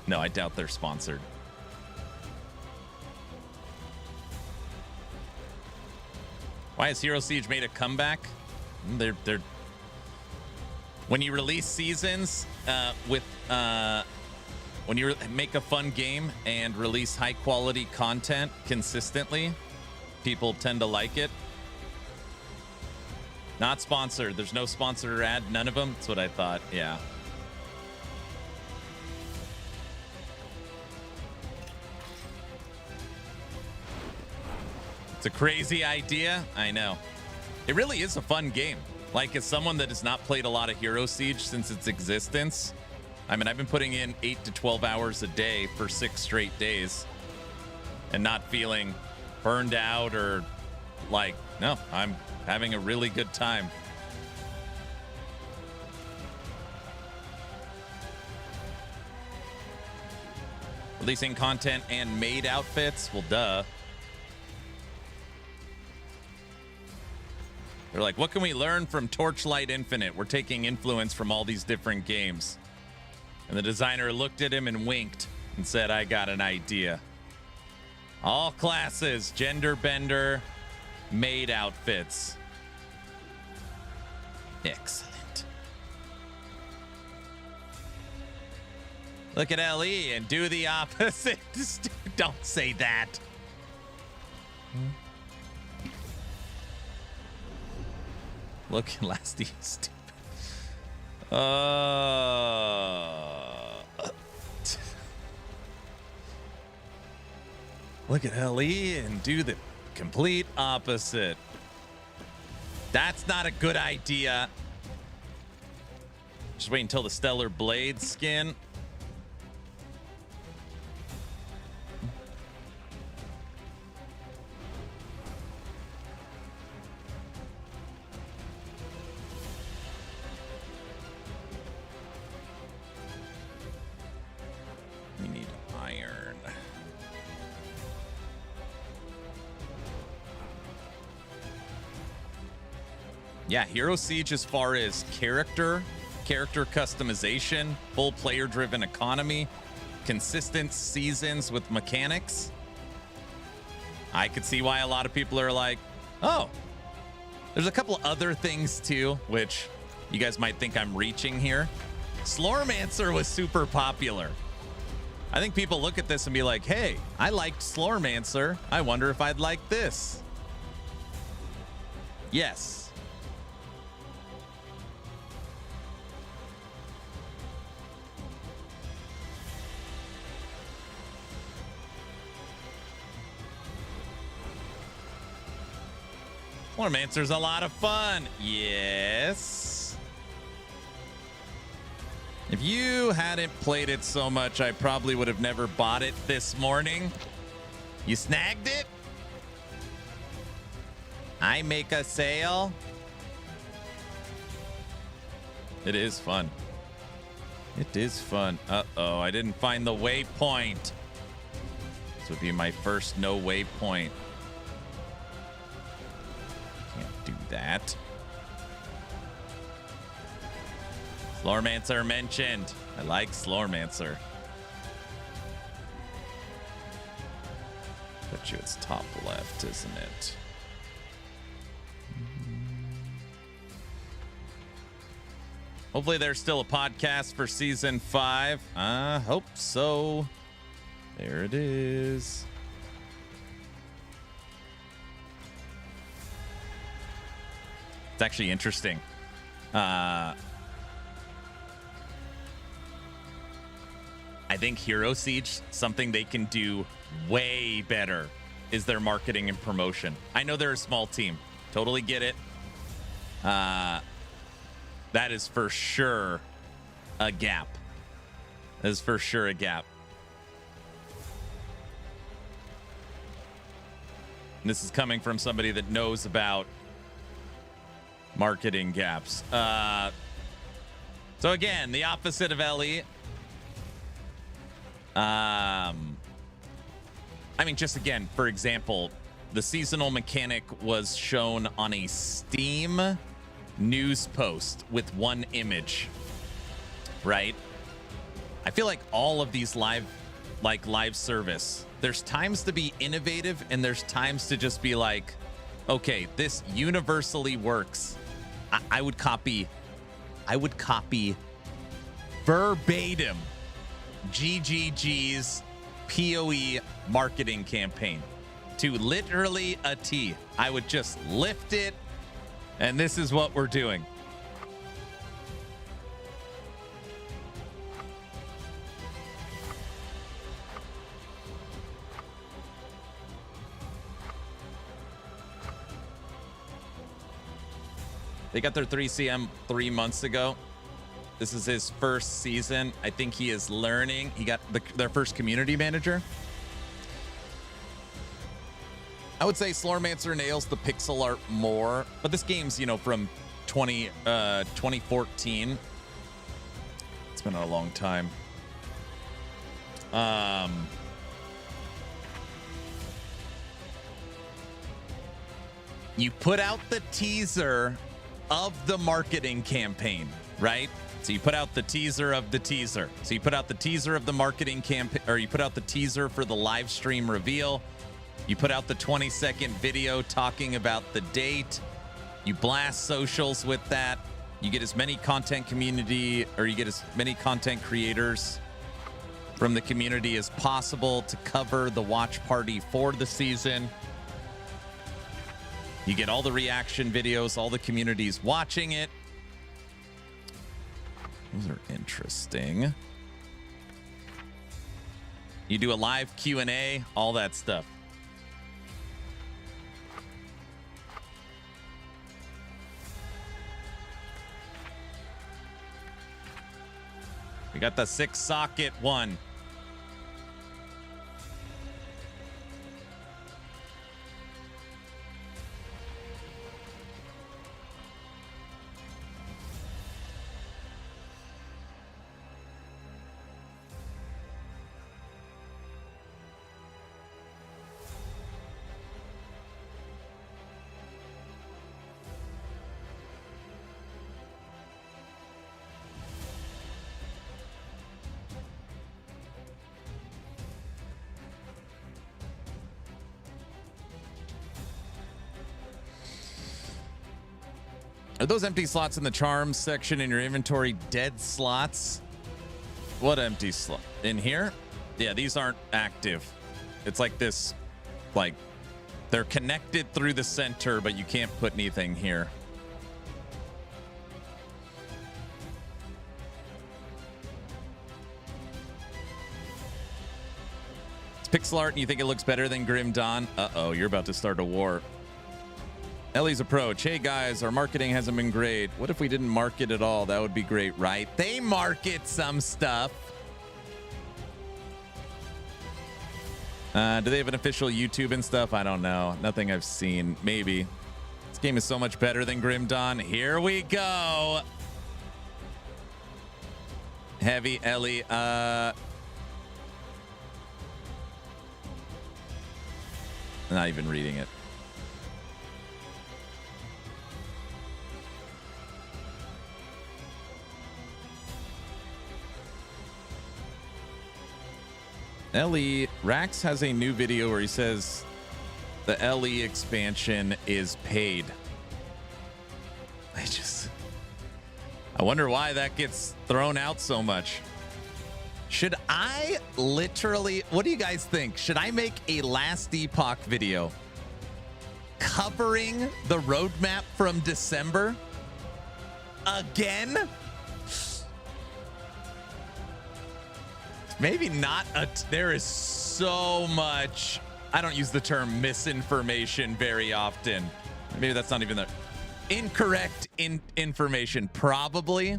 no, I doubt they're sponsored. Why has Hero Siege made a comeback? They're when you release seasons when you make a fun game and release high quality content consistently, people tend to like it. Not sponsored. There's no sponsor or ad. None of them. That's what I thought. Yeah. It's a crazy idea. I know. It really is a fun game. Like, as someone that has not played a lot of Hero Siege since its existence, I mean, I've been putting in 8 to 12 hours a day for 6 straight days and not feeling burned out or like, no, I'm having a really good time. Releasing content and made outfits? Well, duh. They're like, what can we learn from Torchlight Infinite? We're taking influence from all these different games. And the designer looked at him and winked and said, I got an idea. All classes, gender bender, made outfits. Excellent. Look at LE and do the opposite. Don't say that. Look at Lasty, stupid. Look at LE and do the complete opposite. That's not a good idea. Just wait until the Stellar Blade skin. We need iron. Yeah, Hero Siege, as far as character customization, full player-driven economy, consistent seasons with mechanics. I could see why a lot of people are like, oh, there's a couple other things too, which you guys might think I'm reaching here. Slormancer was super popular. I think people look at this and be like, hey, I liked Slormancer. I wonder if I'd like this. Yes. Slormancer's a lot of fun. Yes. If you hadn't played it so much, I probably would have never bought it this morning. You snagged it? I make a sale. It is fun. It is fun. Uh-oh, I didn't find the waypoint. This would be my first no waypoint. Can't do that. Slormancer mentioned. I like Slormancer. Bet you it's top left, isn't it? Hopefully there's still a podcast for season 5. I hope so. There it is. It's actually interesting. I think Hero Siege, something they can do way better is their marketing and promotion. I know they're a small team. Totally get it. That is for sure a gap. That is for sure a gap. And this is coming from somebody that knows about marketing gaps. So again, the opposite of LE. I mean, just again, for example, the seasonal mechanic was shown on a Steam news post with one image, right? I feel like all of these live service, there's times to be innovative and there's times to just be like, okay, this universally works. I would copy verbatim GGG's PoE marketing campaign to literally a T. I would just lift it, and this is what we're doing. They got their 3CM 3 months ago. This is his first season. I think he is learning. He got their first community manager. I would say Slormancer nails the pixel art more, but this game's, you know, from 2014. It's been a long time. You put out the teaser of the marketing campaign, right? So you put out the teaser of the teaser. So you put out the teaser of the marketing campaign, or you put out the teaser for the live stream reveal. You put out the 20-second video talking about the date. You blast socials with that. You get as many content community, or you get as many content creators from the community as possible to cover the watch party for the season. You get all the reaction videos, all the communities watching it. Those are interesting. You do a live Q&A, all that stuff. We got the 6-socket one. Are those empty slots in the charms section in your inventory dead slots? What empty slot? In here? Yeah, these aren't active. It's like this, like, they're connected through the center, but you can't put anything here. It's pixel art and you think it looks better than Grim Dawn? Uh-oh, you're about to start a war. Ellie's approach. Hey guys, our marketing hasn't been great. What if we didn't market at all? That would be great, right? They market some stuff. Do they have an official YouTube and stuff? I don't know. Nothing I've seen. Maybe. This game is so much better than Grim Dawn. Here we go. Heavy Ellie. Not even reading it. Ellie, Rax has a new video where he says the Ellie expansion is paid. I wonder why that gets thrown out so much. Should I literally, what do you guys think? Should I make a Last Epoch video covering the roadmap from December again? Maybe not. There is so much. I don't use the term misinformation very often. Maybe that's not even the incorrect information. Probably.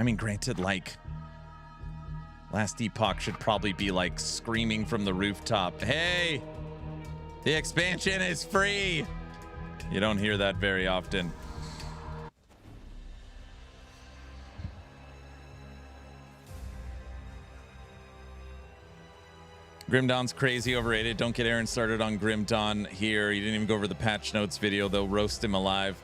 I mean, granted, like, Last Epoch should probably be like screaming from the rooftop, hey, the expansion is free. You don't hear that very often. Grim Dawn's crazy overrated. Don't get Aaron started on Grim Dawn here. You didn't even go over the patch notes video. They'll roast him alive.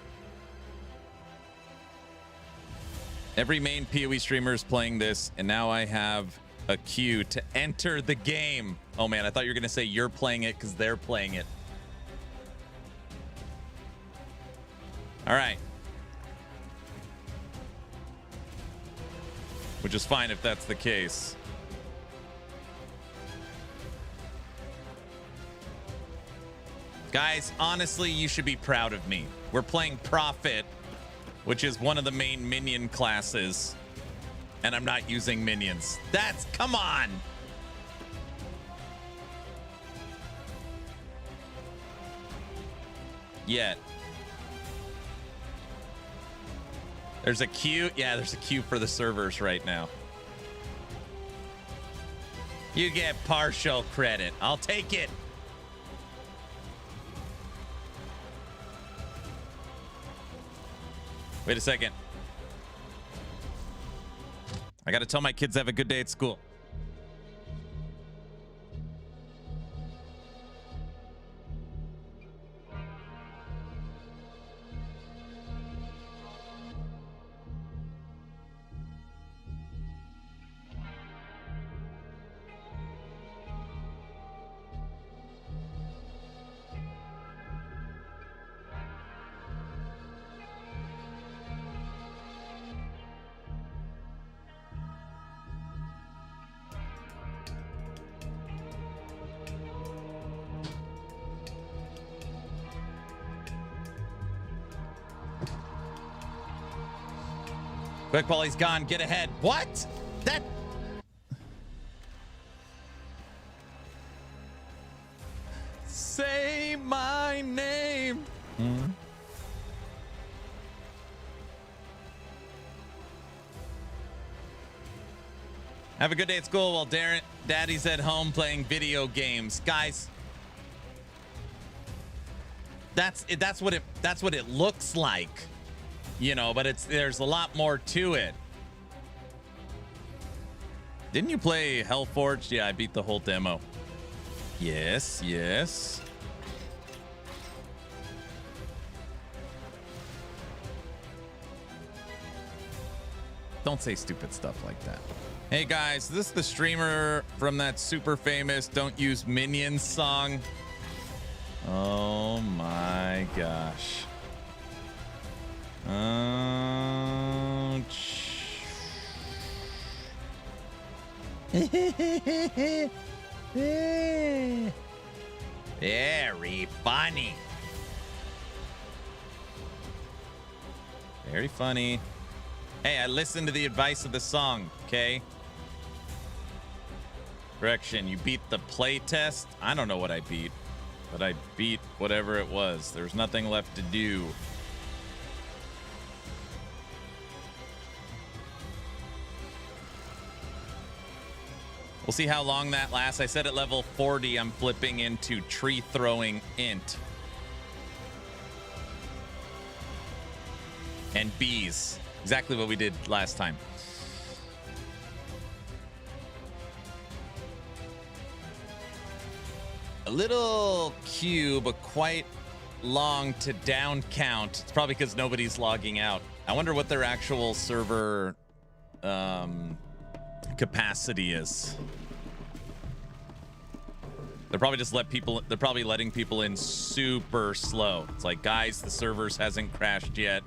Every main PoE streamer is playing this, and now I have a queue to enter the game. Oh man, I thought you were going to say you're playing it because they're playing it. All right. Which is fine if that's the case. Guys, honestly, you should be proud of me. We're playing Prophet, which is one of the main minion classes, and I'm not using minions. Come on. Yet. There's a queue. Yeah, there's a queue for the servers right now. You get partial credit. I'll take it. Wait a second. I got to tell my kids have a good day at school. Quick, while he's gone, get ahead. What? That... Say my name. Have a good day at school while Daddy's at home playing video games. Guys, that's what it looks like. You know, but there's a lot more to it. Didn't you play Hellforged? Yeah, I beat the whole demo. Yes, yes. Don't say stupid stuff like that. Hey guys, this is the streamer from that super famous Don't Use Minions song. Oh my gosh. Very funny. Very funny. Hey, I listened to the advice of the song, okay? Correction, you beat the play test? I don't know what I beat, but I beat whatever it was. There's nothing left to do. We'll see how long that lasts. I said at level 40, I'm flipping into tree throwing int. And bees. Exactly what we did last time. A little queue, but quite long to down count. It's probably because nobody's logging out. I wonder what their actual server capacity is. They're probably just they're probably letting people in super slow. It's like, guys, the servers hasn't crashed yet.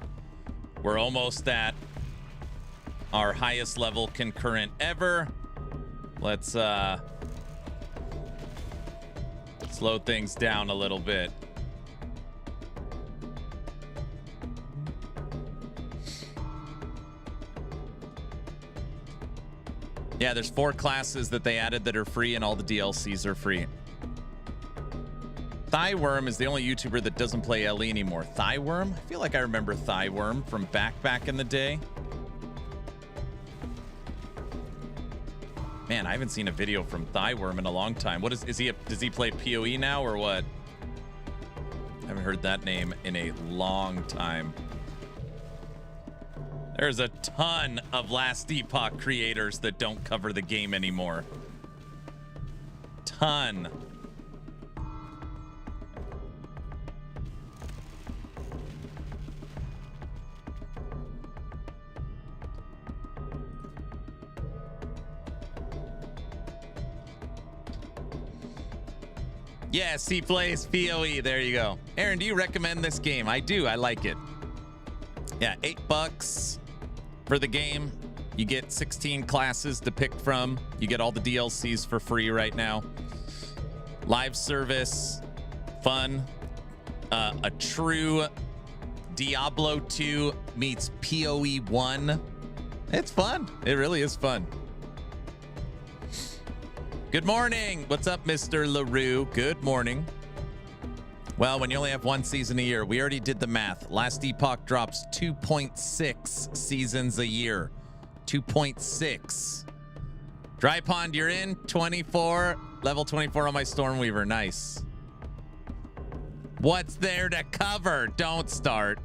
We're almost at our highest level concurrent ever. Let's slow things down a little bit. Yeah, there's 4 classes that they added that are free, and all the DLCs are free. Thighworm is the only YouTuber that doesn't play LE anymore. Thighworm? I feel like I remember Thighworm from back in the day. Man, I haven't seen a video from Thighworm in a long time. What is he? Does he play PoE now or what? I haven't heard that name in a long time. There's a ton of Last Epoch creators that don't cover the game anymore. Ton. Yes, he plays PoE. There you go. Aaron, do you recommend this game? I do. I like it. Yeah, $8 for the game. You get 16 classes to pick from. You get all the DLCs for free right now. Live service, fun. A true Diablo 2 meets PoE 1. It's fun. It really is fun. Good morning. What's up, Mr. LaRue? Good morning. Well, when you only have one season a year, we already did the math. Last Epoch drops 2.6 seasons a year. 2.6. Dry Pond, you're in. 24. Level 24 on my Stormweaver. Nice. What's there to cover? Don't start.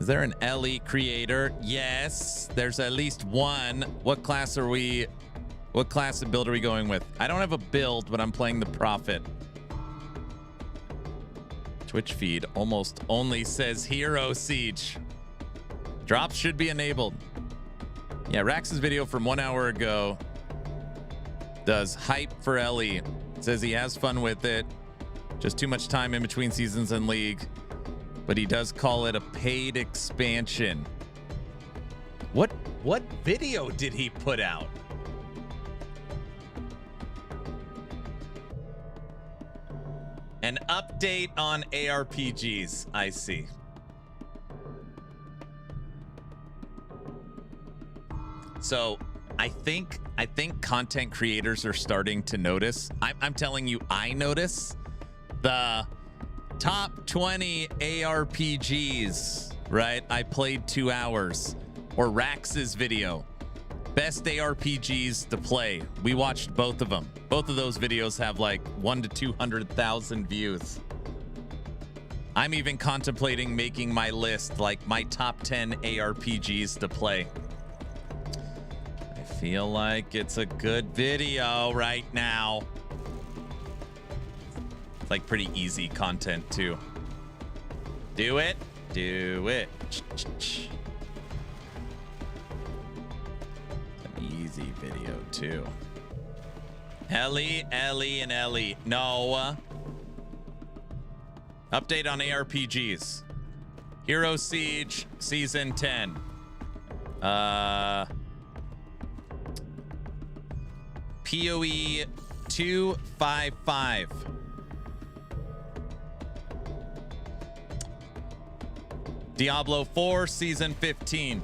Is there an LE creator? Yes, there's at least one. What class are we? What class and build are we going with? I don't have a build, but I'm playing the Prophet. Twitch feed almost only says Hero Siege. Drops should be enabled. Yeah, Rax's video from 1 hour ago does hype for LE. Says he has fun with it. Just too much time in between seasons and League. But he does call it a paid expansion. What video did he put out? An update on ARPGs, I see. So I think content creators are starting to notice. I'm telling you, I notice the top 20 ARPGs, right? I played 2 hours. Or Rax's video. Best ARPGs to play. We watched both of them. Both of those videos have like 1 to 200,000 views. I'm even contemplating making my list, like my top 10 ARPGs to play. I feel like it's a good video right now. It's like pretty easy content too. Do it. Do it. Easy video too. Ellie, and Ellie. No. Update on ARPGs. Hero Siege Season 10. PoE 255. Diablo 4 Season 15.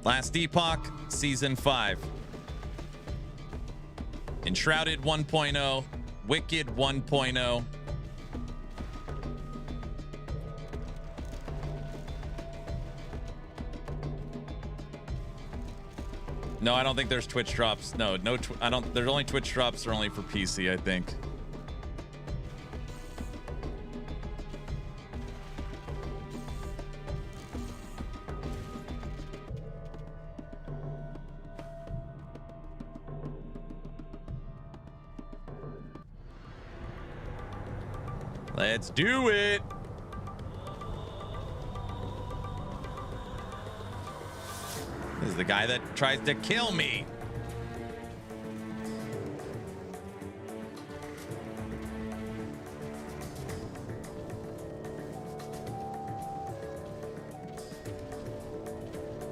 Last Epoch, Season 5. Enshrouded 1.0. Wicked 1.0. No, I don't think there's Twitch drops. No, I don't. There's only Twitch drops are only for PC, I think. Let's do it. This is the guy that tries to kill me.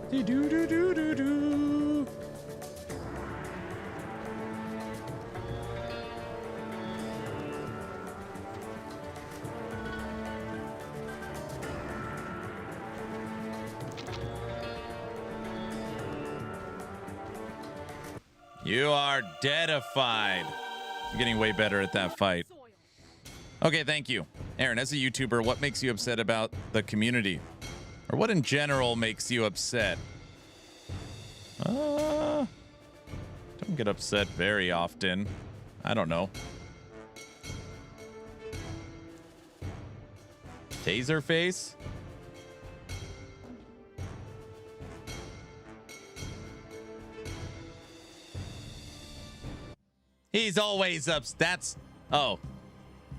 Do-do-do-do-do-do. You are deadified. I'm getting way better at that fight. Okay, thank you. Aaron, as a YouTuber, what makes you upset about the community? Or what in general makes you upset? Don't get upset very often. I don't know. Taser face? He's always upset.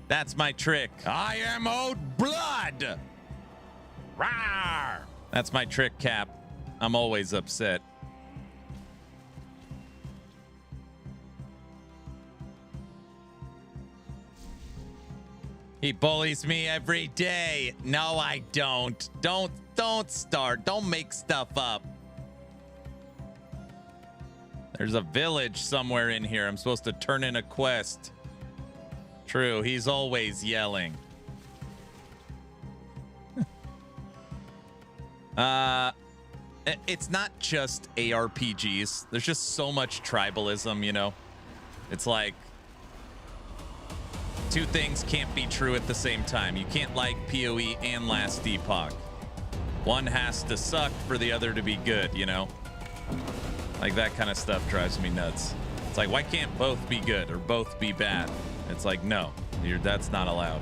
That's my trick. I am owed blood. Rawr. That's my trick, Cap. I'm always upset. He bullies me every day. No, I don't. Don't start. Don't make stuff up. There's a village somewhere in here. I'm supposed to turn in a quest. True, he's always yelling. It's not just ARPGs. There's just so much tribalism, you know? It's like two things can't be true at the same time. You can't like PoE and Last Epoch. One has to suck for the other to be good, you know? Like, that kind of stuff drives me nuts. It's like, why can't both be good or both be bad? It's like, no, that's not allowed.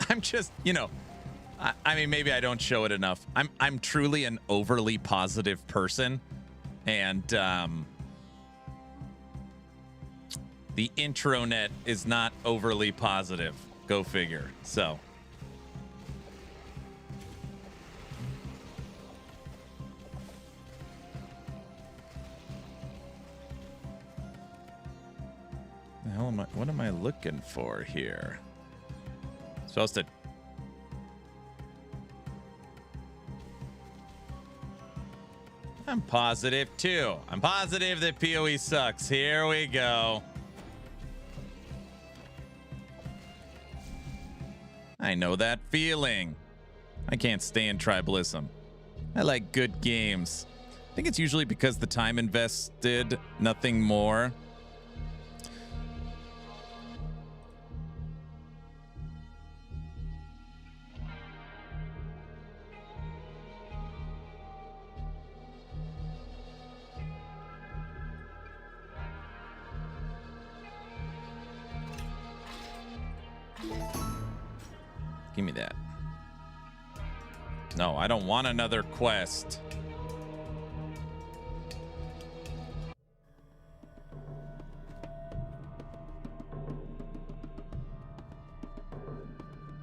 I'm just, you know, I mean, maybe I don't show it enough. I'm truly an overly positive person, and the intranet is not overly positive. Go figure. So. The hell am I? What am I looking for here? Supposed to. I'm positive too. I'm positive that PoE sucks. Here we go. I know that feeling. I can't stand tribalism. I like good games. I think it's usually because the time invested, nothing more. Give me that. No, I don't want another quest.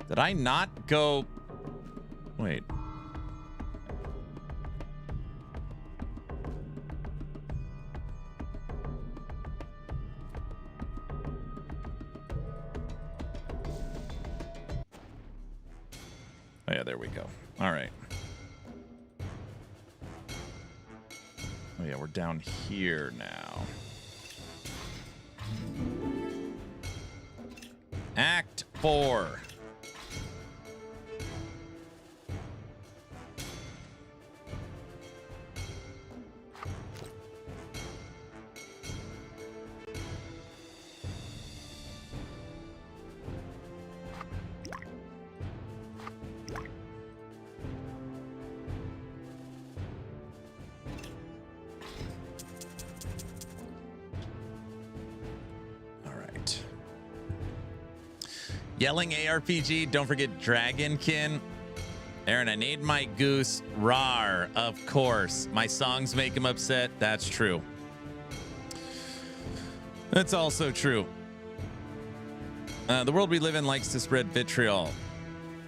Did I not go? Wait. Oh, yeah, there we go. All right. Oh, yeah, we're down here now. Act 4. Yelling ARPG, don't forget Dragonkin. Aaron, I named my goose Rar, of course. My songs make him upset. That's true. That's also true. The world we live in likes to spread vitriol,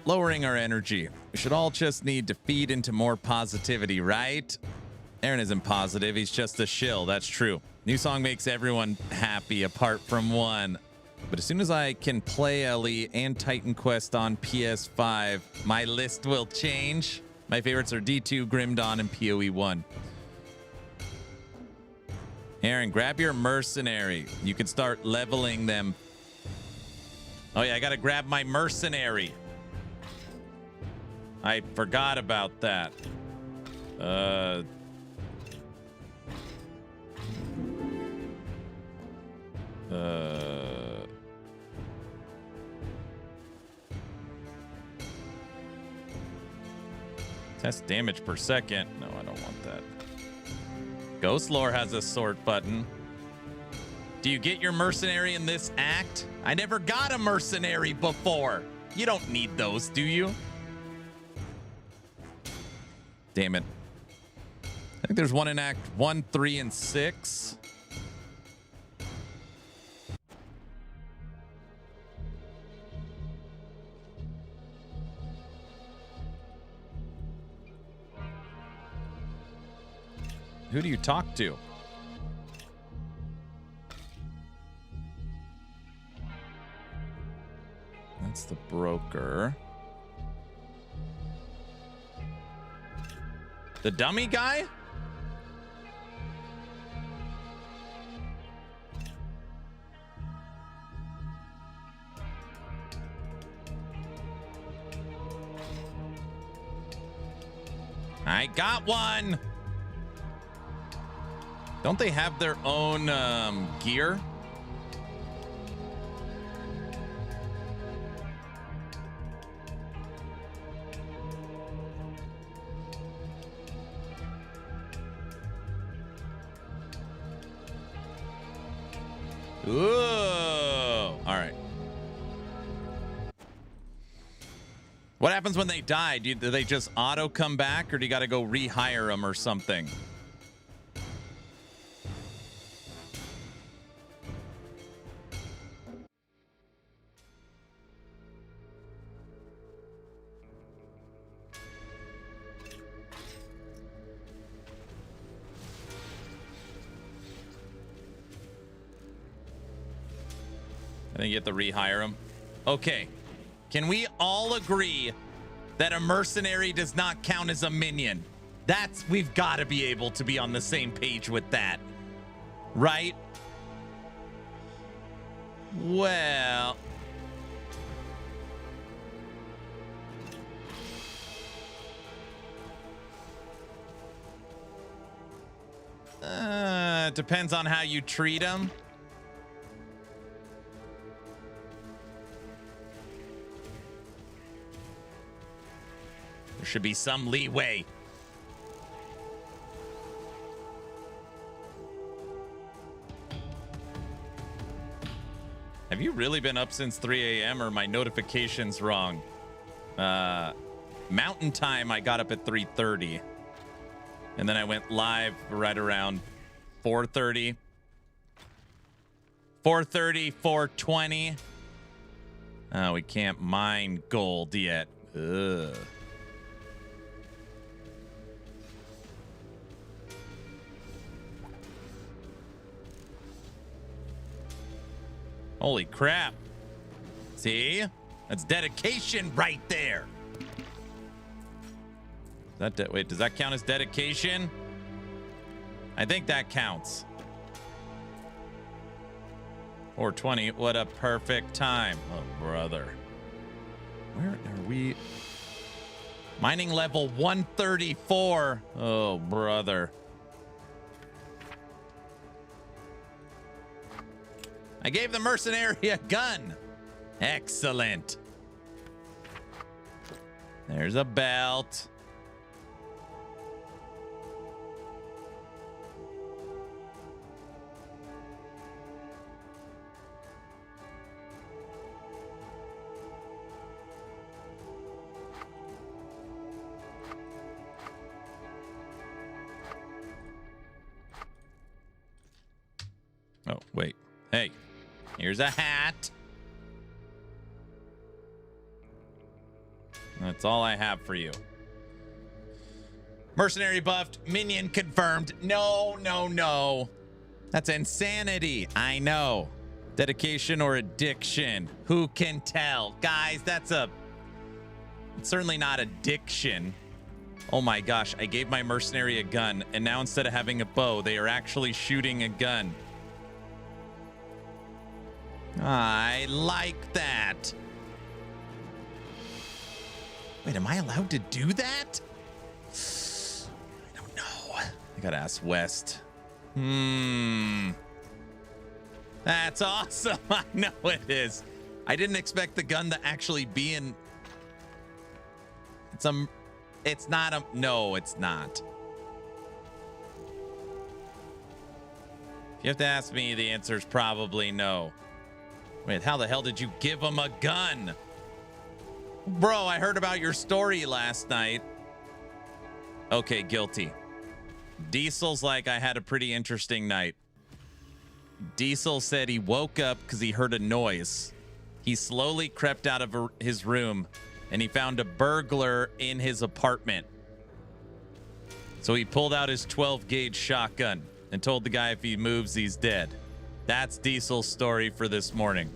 lowering our energy. We should all just need to feed into more positivity, right? Aaron isn't positive. He's just a shill. That's true. New song makes everyone happy apart from one. But as soon as I can play LE and Titan Quest on PS5, my list will change. My favorites are D2, Grim Dawn, and PoE 1. Aaron, grab your mercenary. You can start leveling them. Oh yeah, I gotta grab my mercenary. I forgot about that. Test damage per second. No, I don't want that. Ghost Lore has a sort button. Do you get your mercenary in this act? I never got a mercenary before. You don't need those, do you? Damn it. I think there's one in Act 1, 3, and 6. Who do you talk to? That's the broker. The dummy guy? I got one. Don't they have their own gear? Ooh. All right. What happens when they die? Do they just auto come back, or do you got to go rehire them or something? I think you have to rehire them. Okay. Can we all agree that a mercenary does not count as a minion? We've got to be able to be on the same page with that. Right? Well. Depends on how you treat them. There should be some leeway. Have you really been up since 3 a.m. or my notifications wrong? Mountain time, I got up at 3:30. And then I went live right around 4:30. 4:30, 4:20. Oh, we can't mine gold yet. Ugh. Holy crap. See? That's dedication right there. Wait, does that count as dedication? I think that counts. 4:20. What a perfect time. Oh, brother. Where are we? Mining level 134. Oh, brother. I gave the mercenary a gun. Excellent. There's a belt. Oh, wait. Hey, here's a hat. That's all I have for you. Mercenary buffed, minion confirmed. No, no, no. That's insanity. I know. Dedication or addiction. Who can tell? Guys, it's certainly not addiction. Oh my gosh, I gave my mercenary a gun, and now instead of having a bow, they are actually shooting a gun. I like that. Wait, am I allowed to do that? I don't know. I gotta ask West. That's awesome. I know it is. I didn't expect the gun to actually be in. It's not a. No, it's not. If you have to ask me, the answer is probably no. Wait, how the hell did you give him a gun? Bro, I heard about your story last night. Okay, guilty. Diesel's like, I had a pretty interesting night. Diesel said he woke up because he heard a noise. He slowly crept out of his room and he found a burglar in his apartment. So he pulled out his 12-gauge shotgun and told the guy if he moves, he's dead. That's Diesel's story for this morning.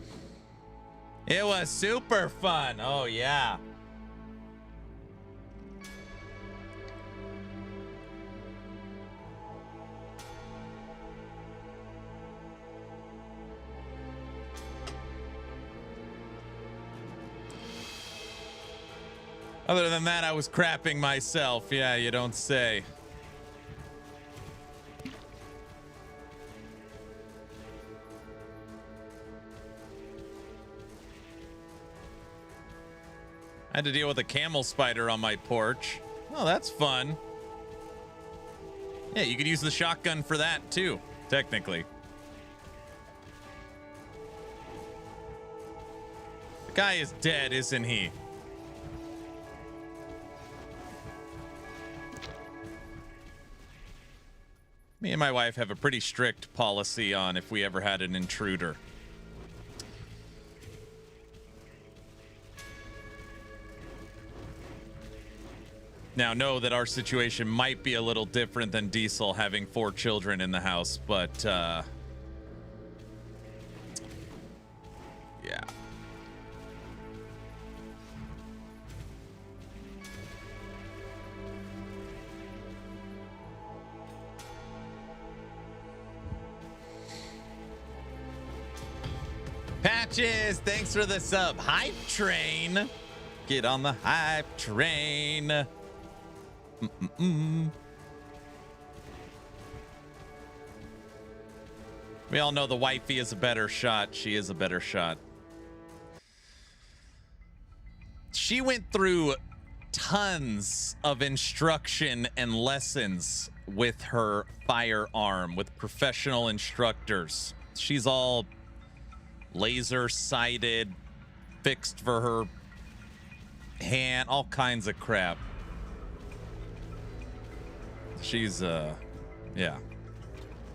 It was super fun. Oh, yeah. Other than that, I was crapping myself. Yeah, you don't say. I had to deal with a camel spider on my porch. Oh, that's fun. Yeah, you could use the shotgun for that too, technically. The guy is dead, isn't he? Me and my wife have a pretty strict policy on if we ever had an intruder. Now, know that our situation might be a little different than Diesel having 4 children in the house, but, yeah. Patches, thanks for the sub. Hype train. Get on the hype train. We all know the wifey is a better shot. She is a better shot. She went through tons of instruction and lessons with her firearm with professional instructors. She's all laser sighted, fixed for her hand, all kinds of crap. She's yeah,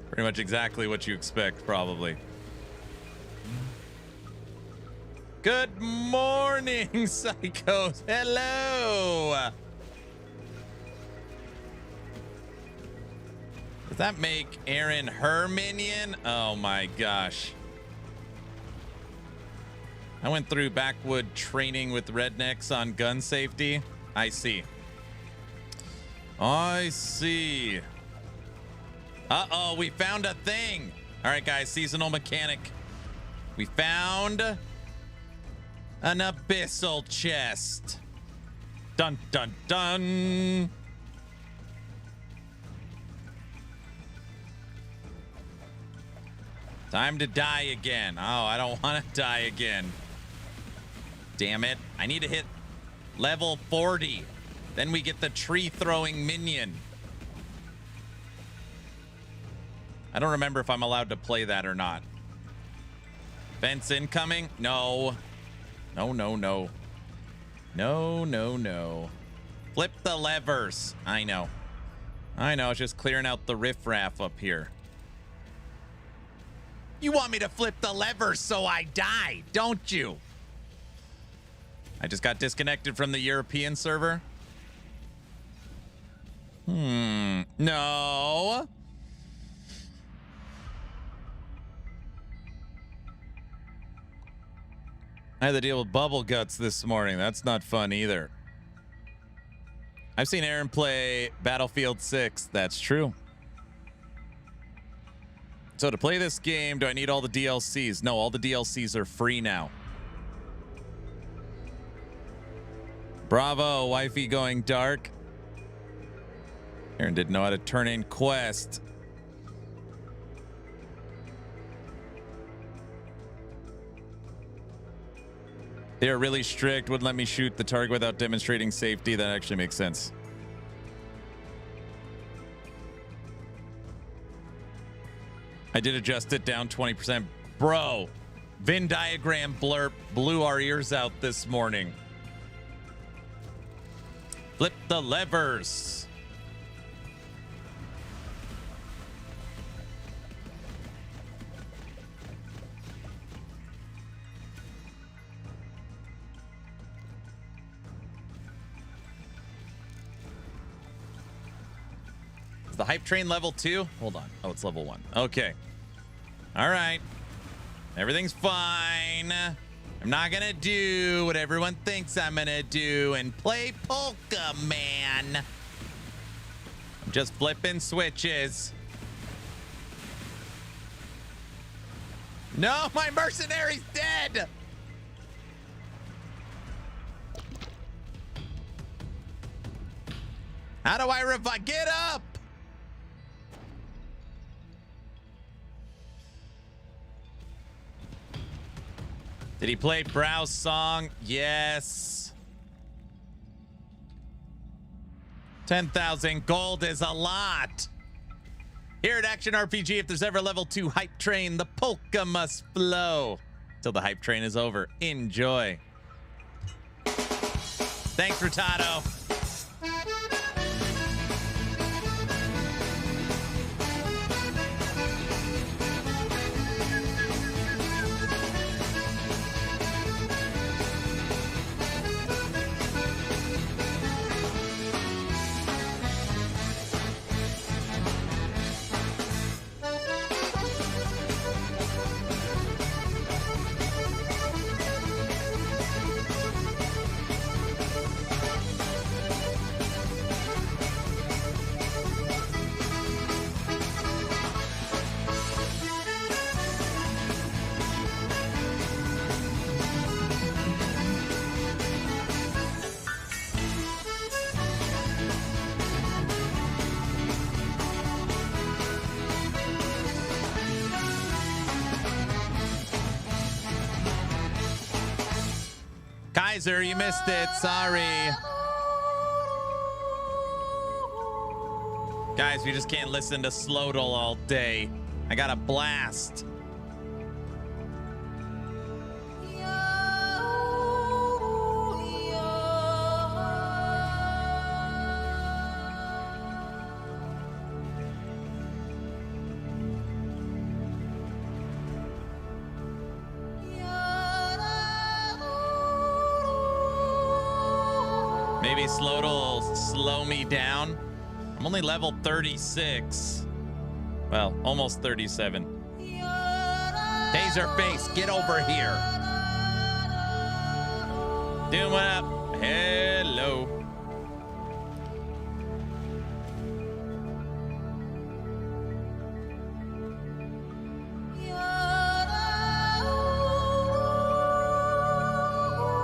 pretty much exactly what you expect, probably. Good morning, psychos. Hello. Does that make Aaron her minion? Oh my gosh. I went through backwood training with rednecks on gun safety. I see. I see. Uh-oh, we found a thing. All right, guys, seasonal mechanic. We found an abyssal chest. Dun, dun, dun. Time to die again. Oh, I don't want to die again. Damn it. I need to hit level 40. Then we get the tree-throwing minion. I don't remember if I'm allowed to play that or not. Fence incoming? No. No, no, no. No, no, no. Flip the levers. I know. I know. It's just clearing out the riffraff up here. You want me to flip the levers so I die, don't you? I just got disconnected from the European server. No. I had to deal with bubble guts this morning. That's not fun either. I've seen Aaron play Battlefield 6. That's true. So to play this game, do I need all the DLCs? No, all the DLCs are free now. Bravo, wifey going dark. Aaron didn't know how to turn in quest. They're really strict, wouldn't let me shoot the target without demonstrating safety. That actually makes sense. I did adjust it down 20%. Bro, Venn diagram blurb blew our ears out this morning. Flip the levers. Is the hype train level 2? Hold on. Oh, it's level 1. Okay. All right. Everything's fine. I'm not gonna do what everyone thinks I'm gonna do and play Polka Man. I'm just flipping switches. No, my mercenary's dead. How do I revive? Get up! Did he play Brow's song? Yes. 10,000 gold is a lot. Here at Action RPG, if there's ever level 2 hype train, the polka must flow. Till the hype train is over. Enjoy. Thanks, Rotado. Kaiser, you missed it. Sorry. Guys, we just can't listen to Slowdle all day. I got a blast. Maybe Slowdle will slow me down. I'm only level 36. Well, almost 37. Taserface, get over here. Doing what up? Hello.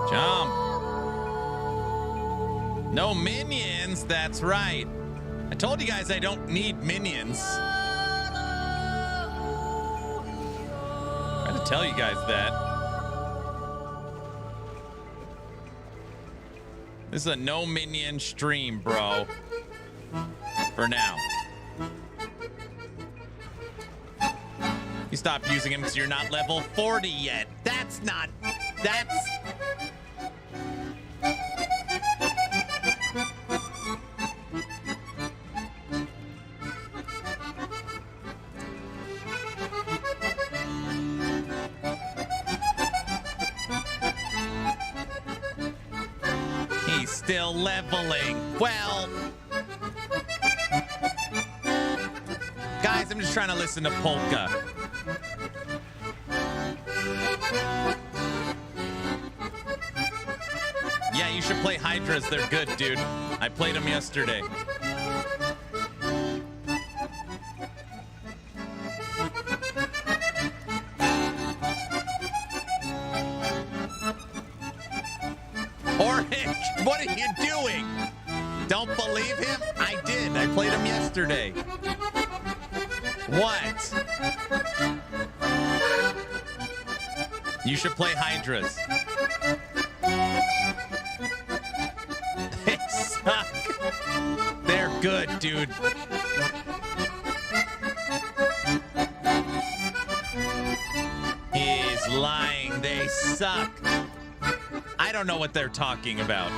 Jump. No minions, that's right. I told you guys I don't need minions. I had to tell you guys that. This is a no minion stream, bro. For now. You stop using him because you're not level 40 yet. That's not... That's... Still leveling. Well, guys, I'm just trying to listen to Polka. Yeah, you should play Hydras. They're good, dude. I played them yesterday. What are you doing? Don't believe him? I did. I played him yesterday. What? You should play Hydras. They suck. They're good, dude. He's lying. They suck. I don't know what they're talking about.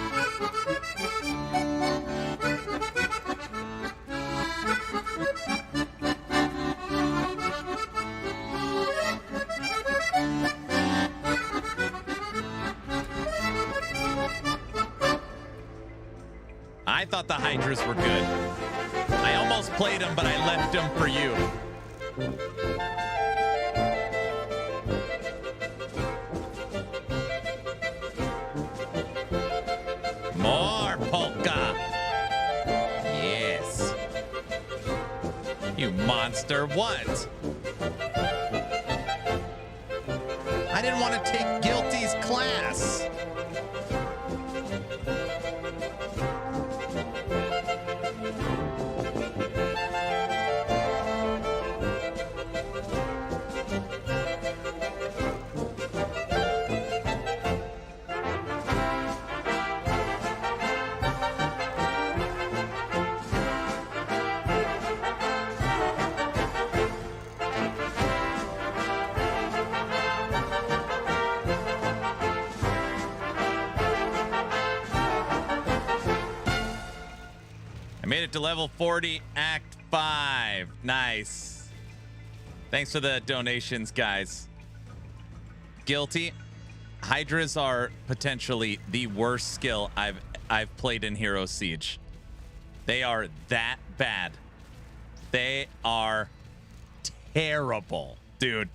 I thought the Hydras were good. I almost played them, but I left them for you. More polka. Yes. You monster. What? I didn't want to take Guilty's class. Made it to level 40, Act 5. Nice. Thanks for the donations, guys. Guilty. Hydras are potentially the worst skill I've played in Hero Siege. They are that bad. They are terrible, dude.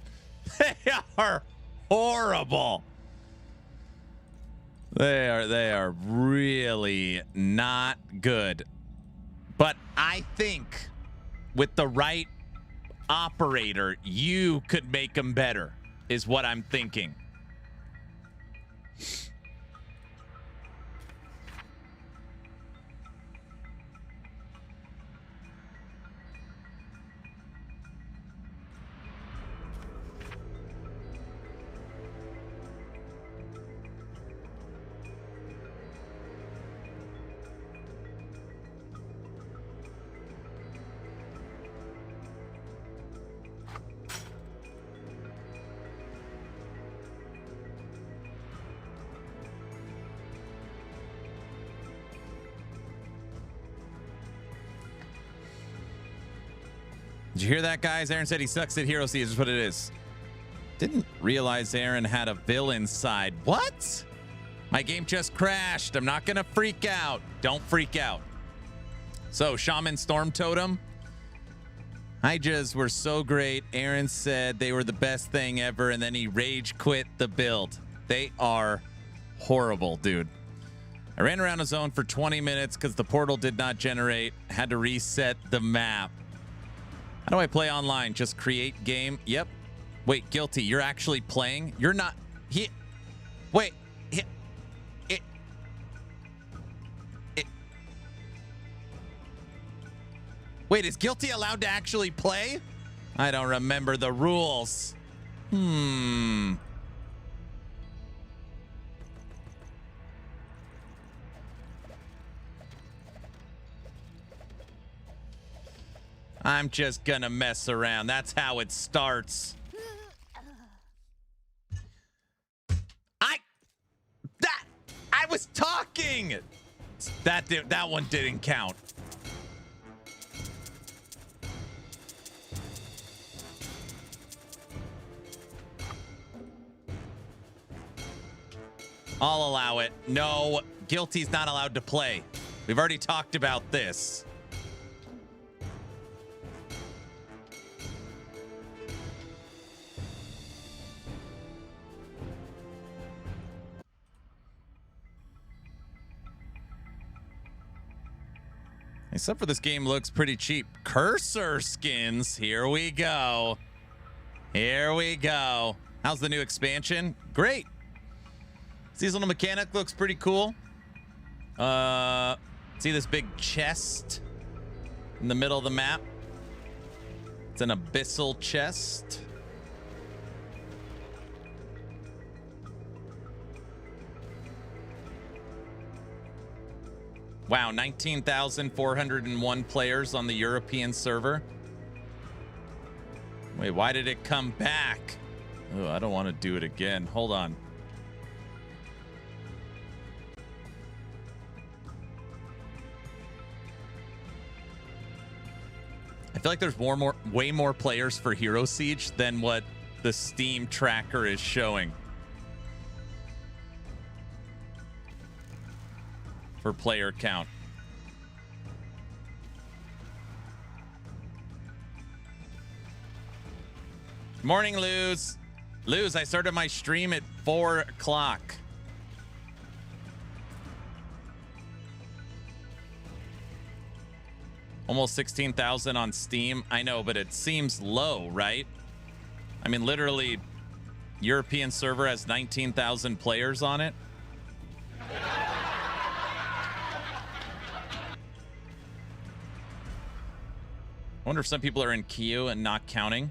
They are horrible. They are really not good. But I think with the right operator, you could make them better, is what I'm thinking. Did you hear that, guys? Aaron said he sucks at Hero Siege, is what it is. Didn't realize Aaron had a villain side. What? My game just crashed. I'm not gonna freak out. Don't freak out. So, Shaman Storm Totem. Hydras were so great. Aaron said they were the best thing ever, and then he rage quit the build. They are horrible, dude. I ran around a zone for 20 minutes because the portal did not generate. Had to reset the map. How do I play online? Just create game? Yep. Wait, Guilty, you're actually playing? You're not... Wait. Wait, is Guilty allowed to actually play? I don't remember the rules. I'm just gonna mess around. That's how it starts. I was talking. That one didn't count. I'll allow it. No, Guilty's not allowed to play. We've already talked about this. Except for this game looks pretty cheap. Cursor skins. Here we go. Here we go. How's the new expansion? Great. Seasonal mechanic looks pretty cool. See this big chest in the middle of the map? It's an abyssal chest. Wow, 19,401 players on the European server. Wait, why did it come back? Oh, I don't want to do it again. Hold on. I feel like there's way more players for Hero Siege than what the Steam tracker is showing. For player count. Morning, Luz. Luz, I started my stream at 4 o'clock. Almost 16,000 on Steam. I know, but it seems low, right? I mean, literally, European server has 19,000 players on it. I wonder if some people are in queue and not counting.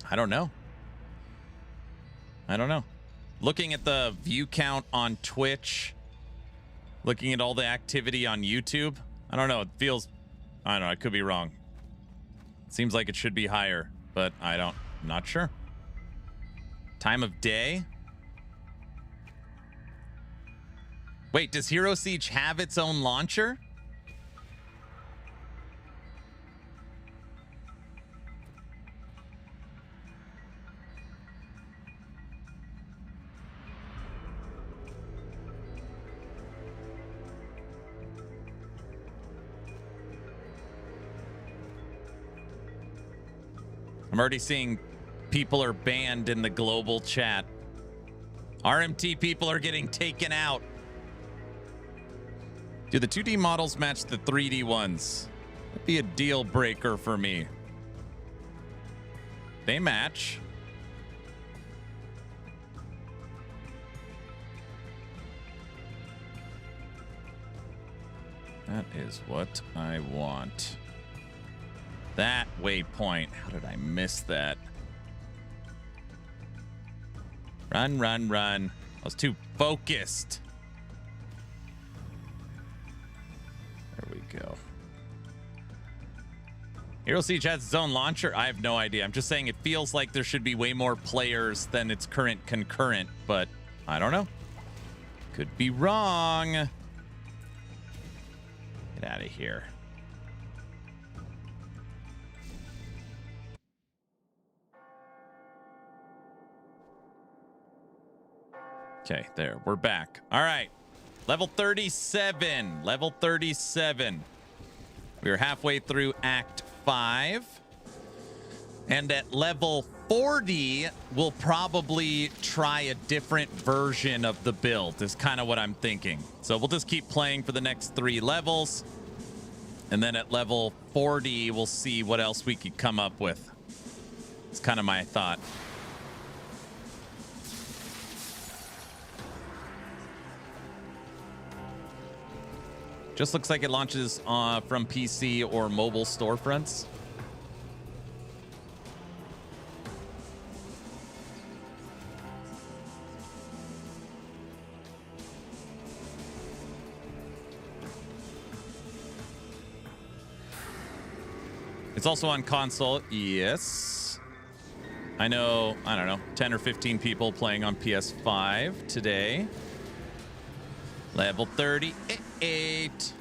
I don't know. I don't know. Looking at the view count on Twitch, looking at all the activity on YouTube, I don't know. It feels, I don't know. I could be wrong. It seems like it should be higher, but I'm not sure. Time of day. Wait, does Hero Siege have its own launcher? I'm already seeing people are banned in the global chat. RMT people are getting taken out. Do the 2D models match the 3D ones? That'd be a deal breaker for me. They match. That is what I want. That waypoint. How did I miss that? Run, run, run. I was too focused. There we go. Hero Siege has its own launcher? I have no idea. I'm just saying it feels like there should be way more players than its current concurrent, but I don't know. Could be wrong. Get out of here. Okay, there. We're back. All right. Level 37. Level 37. We are halfway through Act 5. And at level 40, we'll probably try a different version of the build, is kind of what I'm thinking. So we'll just keep playing for the next 3 levels. And then at level 40, we'll see what else we could come up with. It's kind of my thought. Just looks like it launches from PC or mobile storefronts. It's also on console, yes. I know, I don't know, 10 or 15 people playing on PS5 today. Level 38.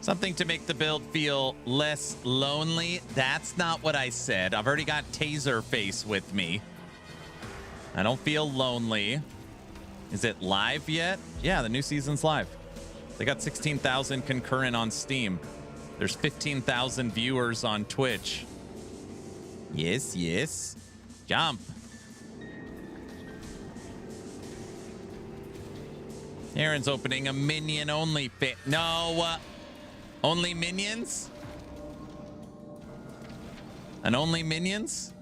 Something to make the build feel less lonely. That's not what I said. I've already got Taserface with me. I don't feel lonely. Is it live yet? Yeah, the new season's live. They got 16,000 concurrent on Steam. There's 15,000 viewers on Twitch. Yes, yes. Jump. Aaron's opening a minion-only fit. No, only minions? And only minions?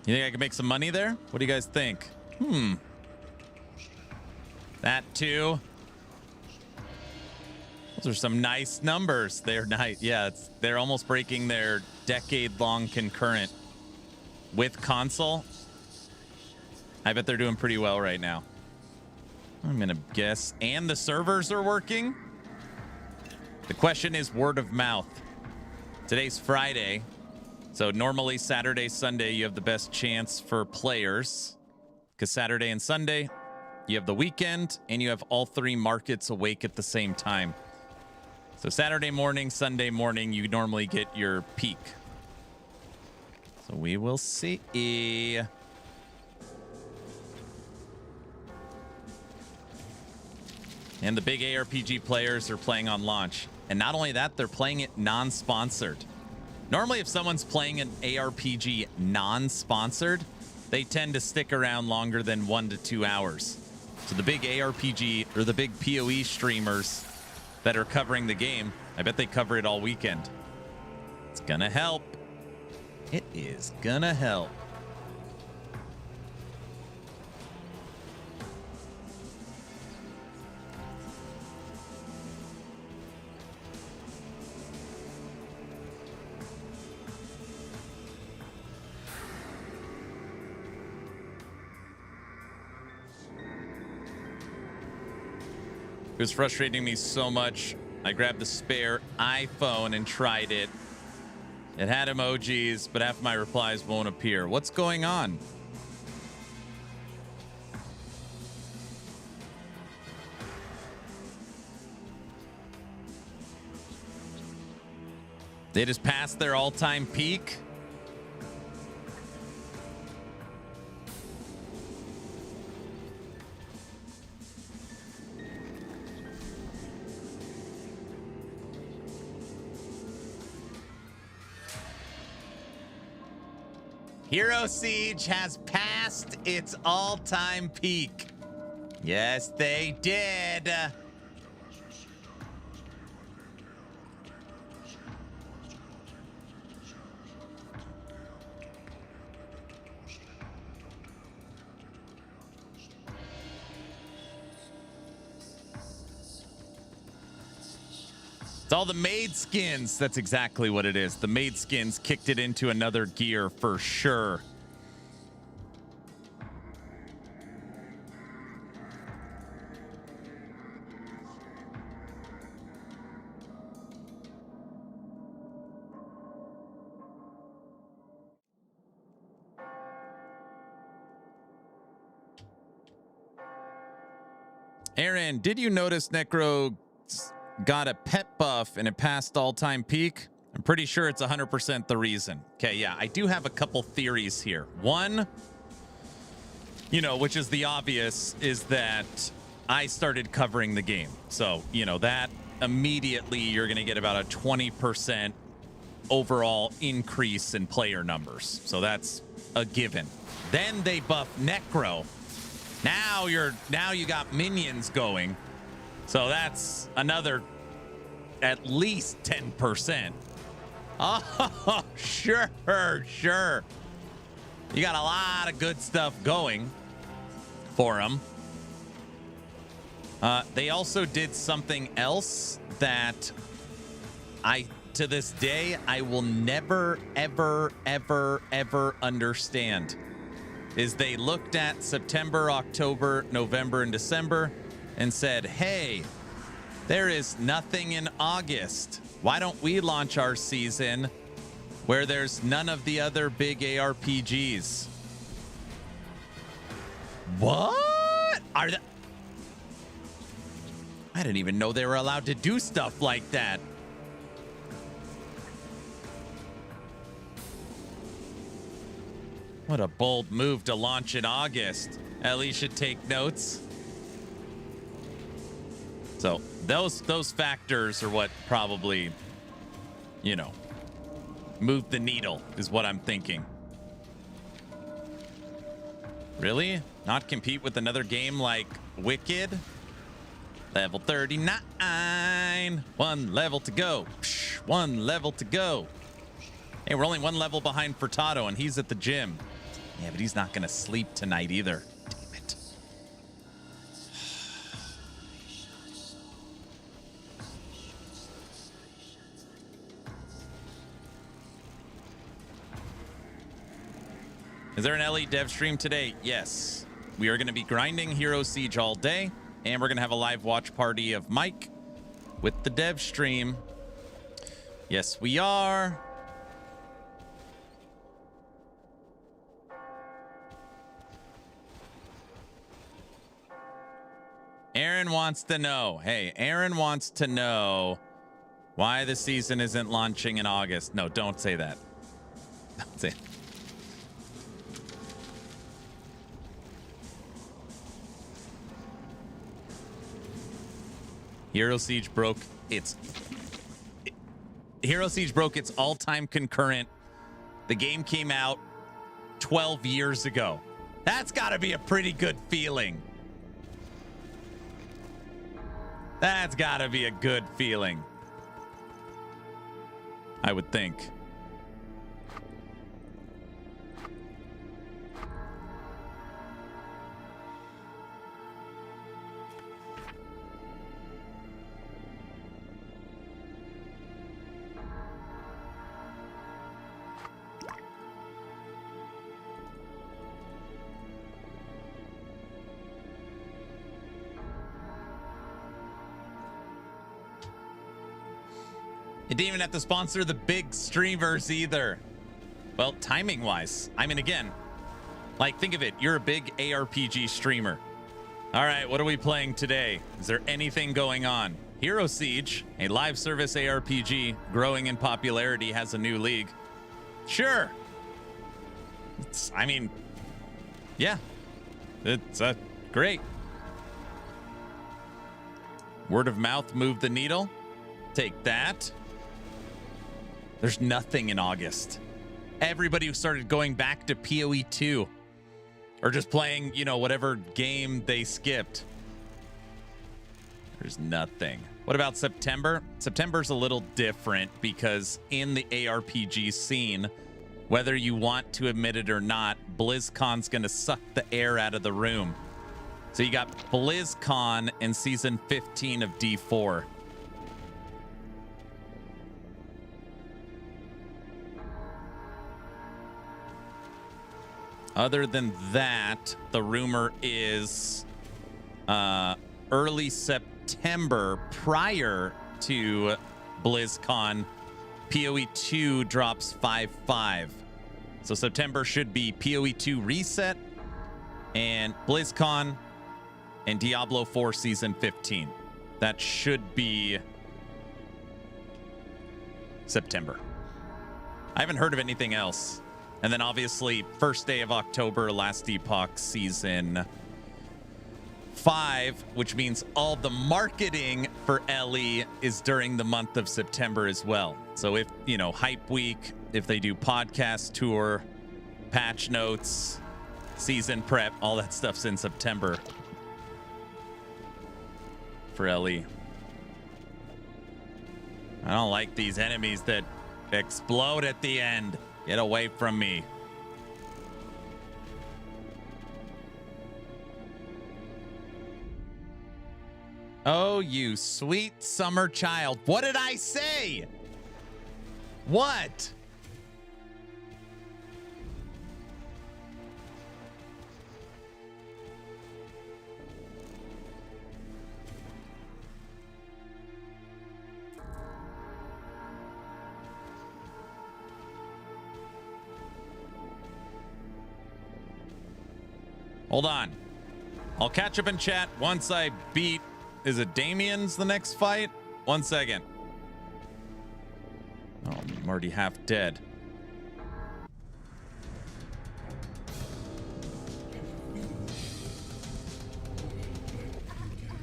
You think I can make some money there? What do you guys think? That too. Those are some nice numbers. They're nice. Yeah, they're almost breaking their decade-long concurrent. with console, I bet they're doing pretty well right now. I'm gonna guess. And the servers are working. The question is word of mouth. Today's Friday, so normally Saturday, Sunday, you have the best chance for players, because Saturday and Sunday, you have the weekend, and you have all three markets awake at the same time. So Saturday morning, Sunday morning, you normally get your peak. So we will see. And the big ARPG players are playing on launch. And not only that, they're playing it non-sponsored. Normally, if someone's playing an ARPG non-sponsored, they tend to stick around longer than 1 to 2 hours. So the big ARPG or the big PoE streamers that are covering the game, I bet they cover it all weekend. It's gonna help. It is gonna help. It was frustrating me so much. I grabbed the spare iPhone and tried it. It had emojis, but half my replies won't appear. What's going on? They just passed their all-time peak. Hero Siege has passed its all-time peak. Yes, they did. It's all the maid skins. That's exactly what it is. The maid skins kicked it into another gear for sure. Aaron, did you notice Necro got a pet buff and it passed all-time peak? I'm pretty sure it's 100% the reason. Okay, yeah, I do have a couple theories here. One, which is the obvious, is that I started covering the game. So, that immediately you're going to get about a 20% overall increase in player numbers. So that's a given. Then they buff Necro. Now you got minions going. So that's another at least 10%. Oh, sure. You got a lot of good stuff going for them. They also did something else that to this day, I will never, ever understand. Is they looked at September, October, November, and December and said, hey, there is nothing in August. Why don't we launch our season where there's none of the other big ARPGs? What? I didn't even know they were allowed to do stuff like that. What a bold move to launch in August. At least should take notes. So those factors are what probably, moved the needle, is what I'm thinking. Really? Not compete with another game like Wicked? Level 39. One level to go. Psh, one level to go. Hey, we're only one level behind Furtado, and he's at the gym. Yeah, but he's not going to sleep tonight either. Damn it. Is there an LE dev stream today? Yes. We are going to be grinding Hero Siege all day, and we're going to have a live watch party of Mike with the dev stream. Yes, we are. Aaron wants to know. Hey, Aaron wants to know why the season isn't launching in August. No, don't say that. Don't say it. Hero Siege broke its all-time concurrent. The game came out 12 years ago. That's got to be a pretty good feeling. That's got to be a good feeling, I would think. It didn't even have to sponsor the big streamers either. Well, timing wise, I mean, again, like, think of it. You're a big ARPG streamer. All right, what are we playing today? Is there anything going on? Hero Siege, a live service ARPG growing in popularity, has a new league. Sure. I mean, yeah, it's great. Word of mouth moved the needle. Take that. There's nothing in August. Everybody started going back to PoE 2 or just playing, you know, whatever game they skipped. There's nothing. What about September? September's a little different because in the ARPG scene, whether you want to admit it or not, BlizzCon's going to suck the air out of the room. So you got BlizzCon in season 15 of D4. Other than that, the rumor is early September, prior to BlizzCon, PoE 2 drops 5.5. So September should be PoE 2 reset and BlizzCon and Diablo 4 season 15. That should be September. I haven't heard of anything else. And then obviously, first day of October, Last Epoch Season 5, which means all the marketing for LE is during the month of September as well. So if, you know, Hype Week, if they do podcast tour, patch notes, season prep, all that stuff's in September for LE. I don't like these enemies that explode at the end. Get away from me. Oh, you sweet summer child. What did I say? What? Hold on. I'll catch up in chat once I beat... Is it Damien's the next fight? 1 second. Oh, I'm already half dead.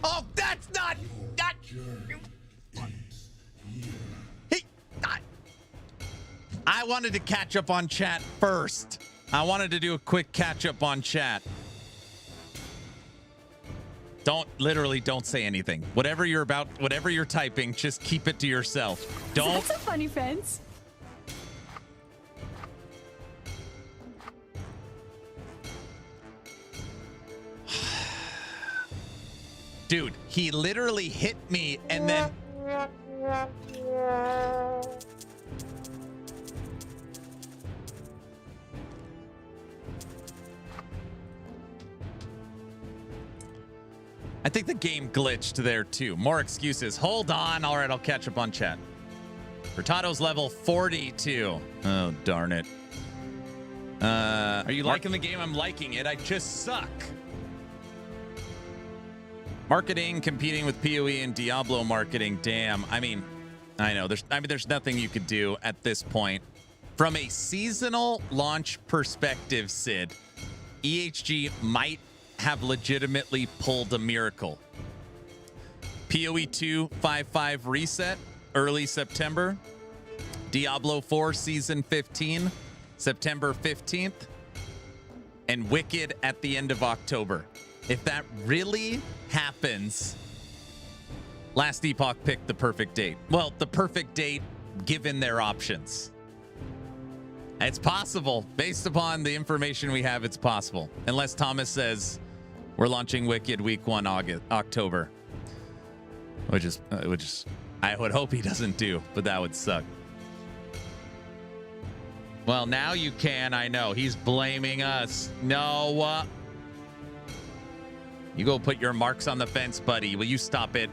Oh, that's not... I wanted to catch up on chat first. I wanted to do a quick catch up on chat. Don't say anything. Whatever you're typing, just keep it to yourself. Don't. That's a funny fence. Dude, he literally hit me and then... I think the game glitched there too. More excuses. Hold on. All right, I'll catch up on chat. Furtado's level 42. Oh, darn it. Are you liking the game? I'm liking it. I just suck. Marketing, competing with PoE and Diablo marketing. Damn. I mean, I know. There's nothing you could do at this point. From a seasonal launch perspective, Sid, EHG might have legitimately pulled a miracle. PoE 2 5.5 reset early September. Diablo 4 season 15 September 15th. And Wicked at the end of October. If that really happens, Last Epoch picked the perfect date. Well, the perfect date given their options. It's possible. Based upon the information we have, it's possible. Unless Thomas says we're launching Wicked week 1 October. Which is I would hope he doesn't do, but that would suck. Well, now you can. I know. He's blaming us. No. You go put your marks on the fence, buddy. Will you stop it?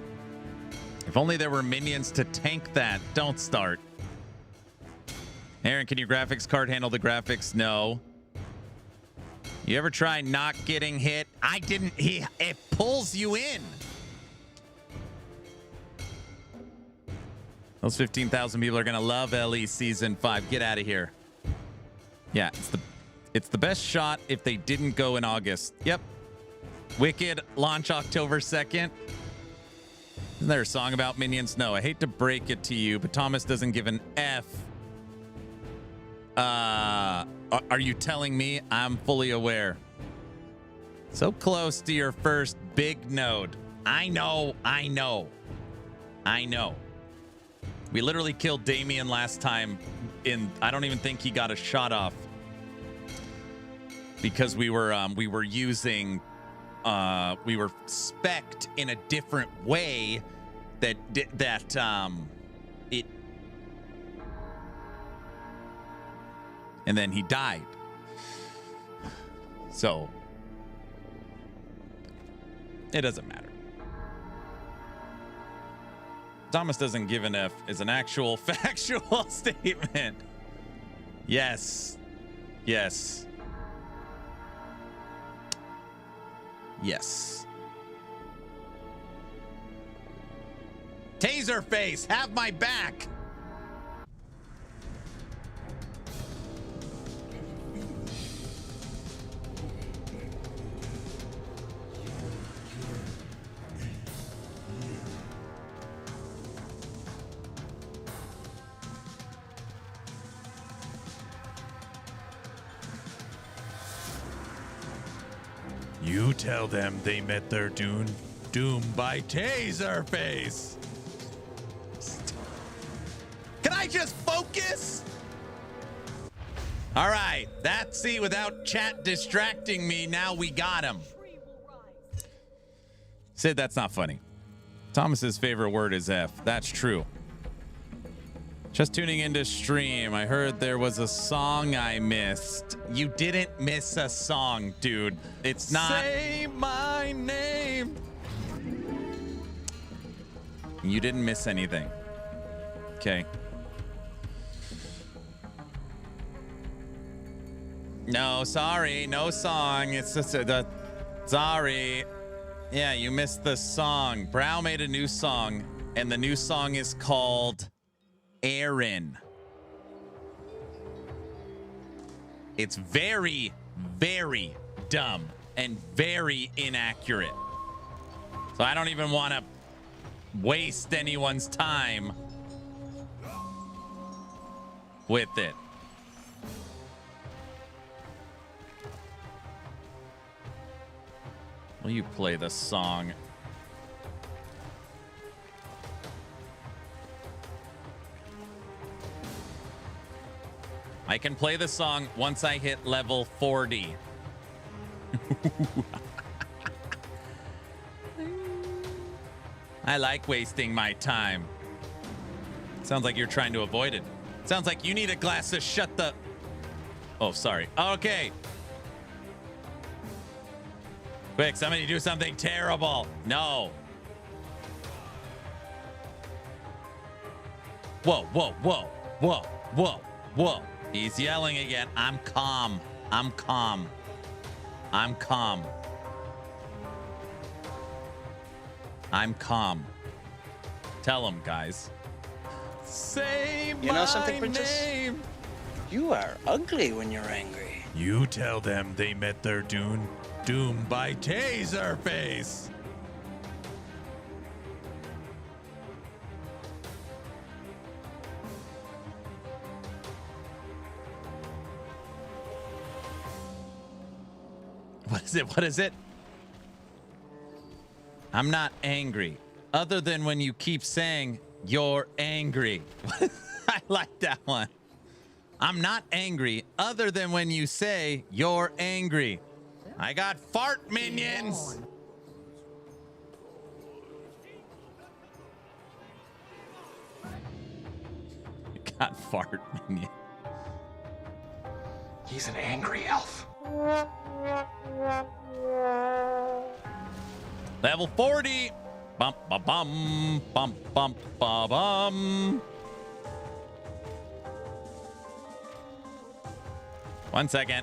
If only there were minions to tank that. Don't start. Aaron, can your graphics card handle the graphics? No. You ever try not getting hit? I didn't. It pulls you in. Those 15,000 people are going to love LE Season 5. Get out of here. Yeah, it's the best shot if they didn't go in August. Yep. Wicked launch October 2nd. Isn't there a song about minions? No, I hate to break it to you, but Thomas doesn't give an F. Are you telling me? I'm fully aware. So close to your first big node. I know. We literally killed Damien last time I don't even think he got a shot off. Because we were using we were spec'd in a different way that it, and then he died. So it doesn't matter. Thomas doesn't give an F is an actual factual statement. Yes. Taserface, have my back. You tell them they met their doom by Taserface. Can I just focus? All right, that's it. Without chat distracting me, now we got him. Sid, that's not funny. Thomas's favorite word is F. That's true. Just tuning into stream, I heard there was a song I missed. You didn't miss a song, dude. It's not. Say my name. You didn't miss anything. Okay. No, sorry, no song. It's just sorry. Yeah, you missed the song. Brow made a new song, and the new song is called Aaron. It's very, very dumb and very inaccurate. So I don't even want to waste anyone's time with it. Will you play the song? I can play the song once I hit level 40. I like wasting my time. Sounds like you're trying to avoid it. Sounds like you need a glass to shut the... Oh, sorry. Okay. Quick, somebody do something terrible. No. Whoa, whoa, whoa, whoa, whoa, whoa. He's yelling again. I'm calm. I'm calm. I'm calm. I'm calm. Tell him, guys. Say You know something, my Princess? name. You are ugly when you're angry. You tell them they met their doom by Taserface. What is it? What is it? I'm not angry. Other than when you keep saying you're angry. I like that one. I'm not angry other than when you say you're angry. I got fart minions. You got fart minions. He's an angry elf. Level 40. Bump ba bum bump bump ba bum. 1 second.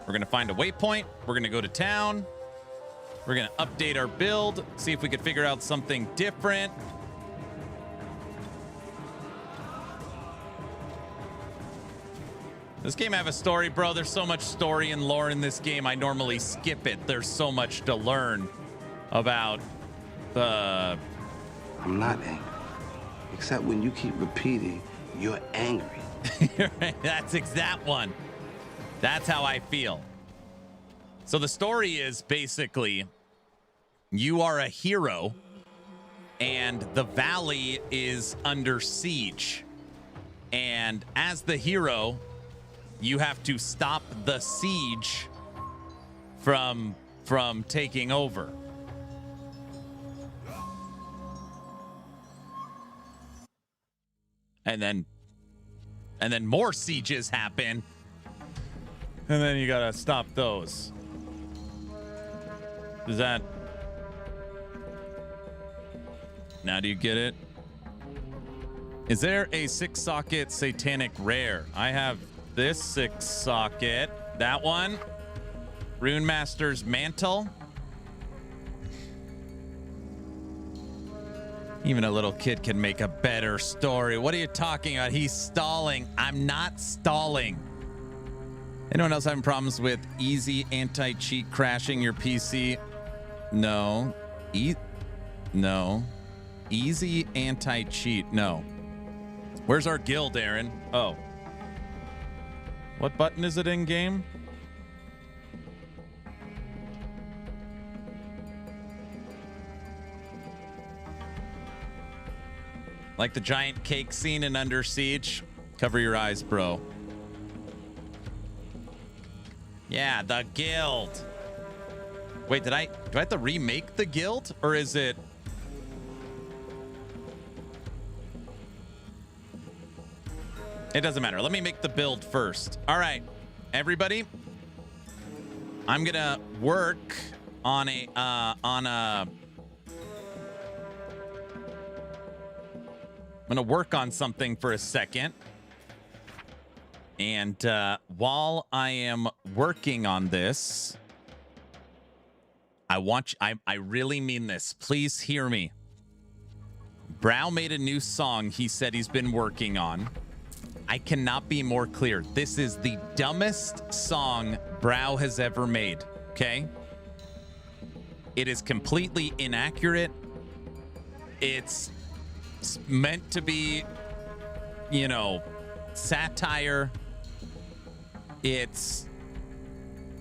We're gonna find a waypoint. We're gonna go to town. We're gonna update our build, see if we could figure out something different. This game have a story, bro. There's so much story and lore in this game. I normally skip it. There's so much to learn about the... I'm not angry. Except when you keep repeating, you're angry. That's that one. That's how I feel. So the story is basically you are a hero and the valley is under siege. And as the hero, you have to stop the siege from taking over. And then more sieges happen. And then you gotta stop those. Is that... Now do you get it? Is there a 6-socket satanic rare? I have this 6-socket. That one. Rune Master's Mantle. Even a little kid can make a better story. What are you talking about? He's stalling. I'm not stalling. Anyone else having problems with easy anti-cheat crashing your PC? No. No. Easy anti-cheat. No. Where's our guild, Aaron? Oh. What button is it in game? Like the giant cake scene in Under Siege? Cover your eyes, bro. Yeah, the guild. Wait, do I have to remake the guild? Or is it... It doesn't matter. Let me make the build first. All right, everybody. I'm gonna work on a I'm gonna work on something for a second. And while I am working on this, I really mean this. Please hear me. Brow made a new song he said he's been working on. I cannot be more clear. This is the dumbest song Brow has ever made, okay? It is completely inaccurate. It's meant to be, you know, satire. It's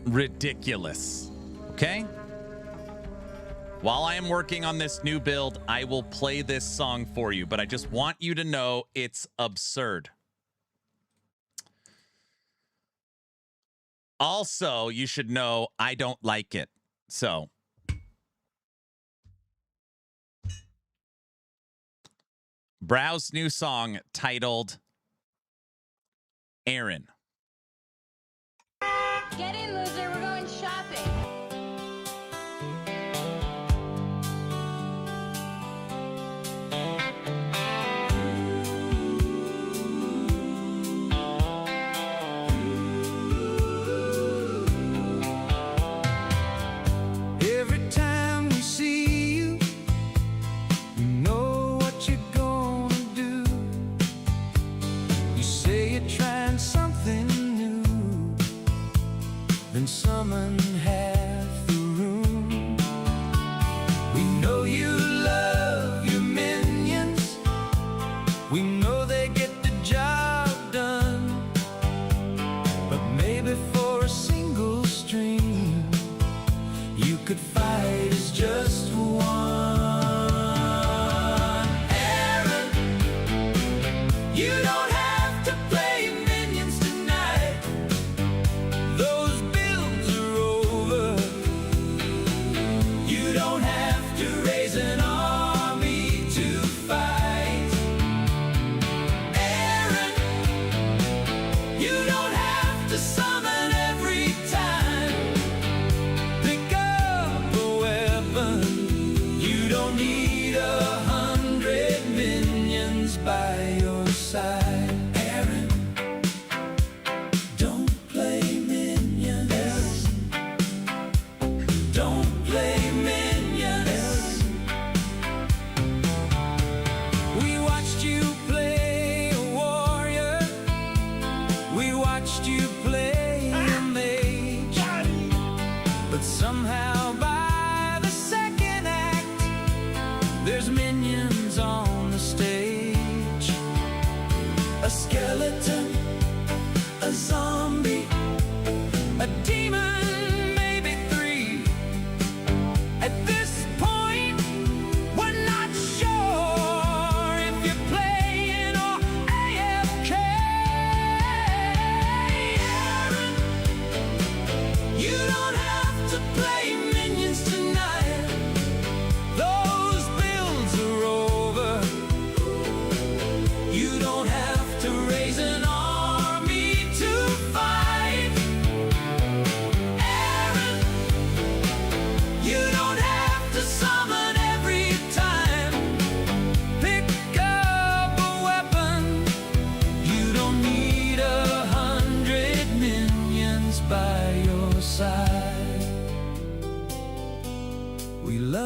ridiculous, okay? While I am working on this new build, I will play this song for you, but I just want you to know it's absurd. Also, you should know I don't like it. So, Brow's new song titled Aaron. Get in, loser. We're going shopping.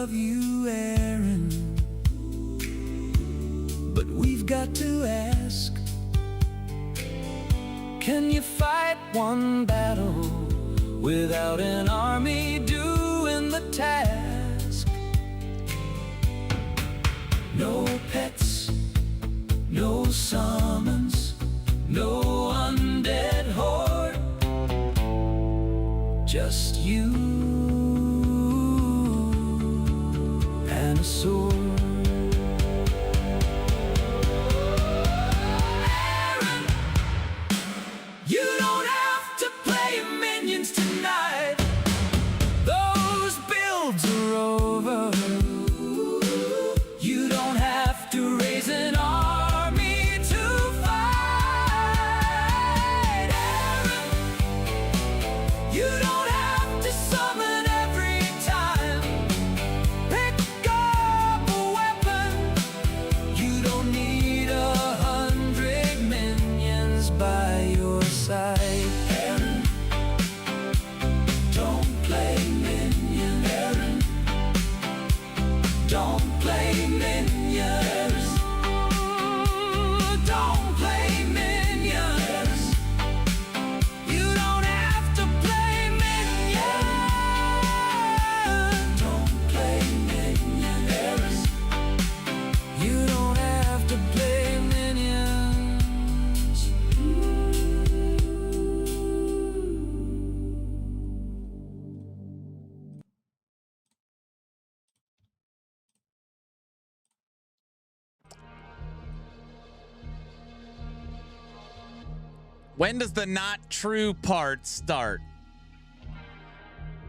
love you, Aaron, but we've got to ask, can you fight one battle without an army doing the task? No pets, no summons, no undead horde, just you and a sword. Aaron, you don't have to play minions tonight. Those builds are over. You don't have to raise an army to fight. Aaron, you don't have to summon every time. Pick up a weapon. You don't need 100 minions by your side. Aaron, don't play minion. Aaron, don't play minions. Don't play minions. You don't have to play minions. Don't play minions. You don't have to play minions. When does the not true part start?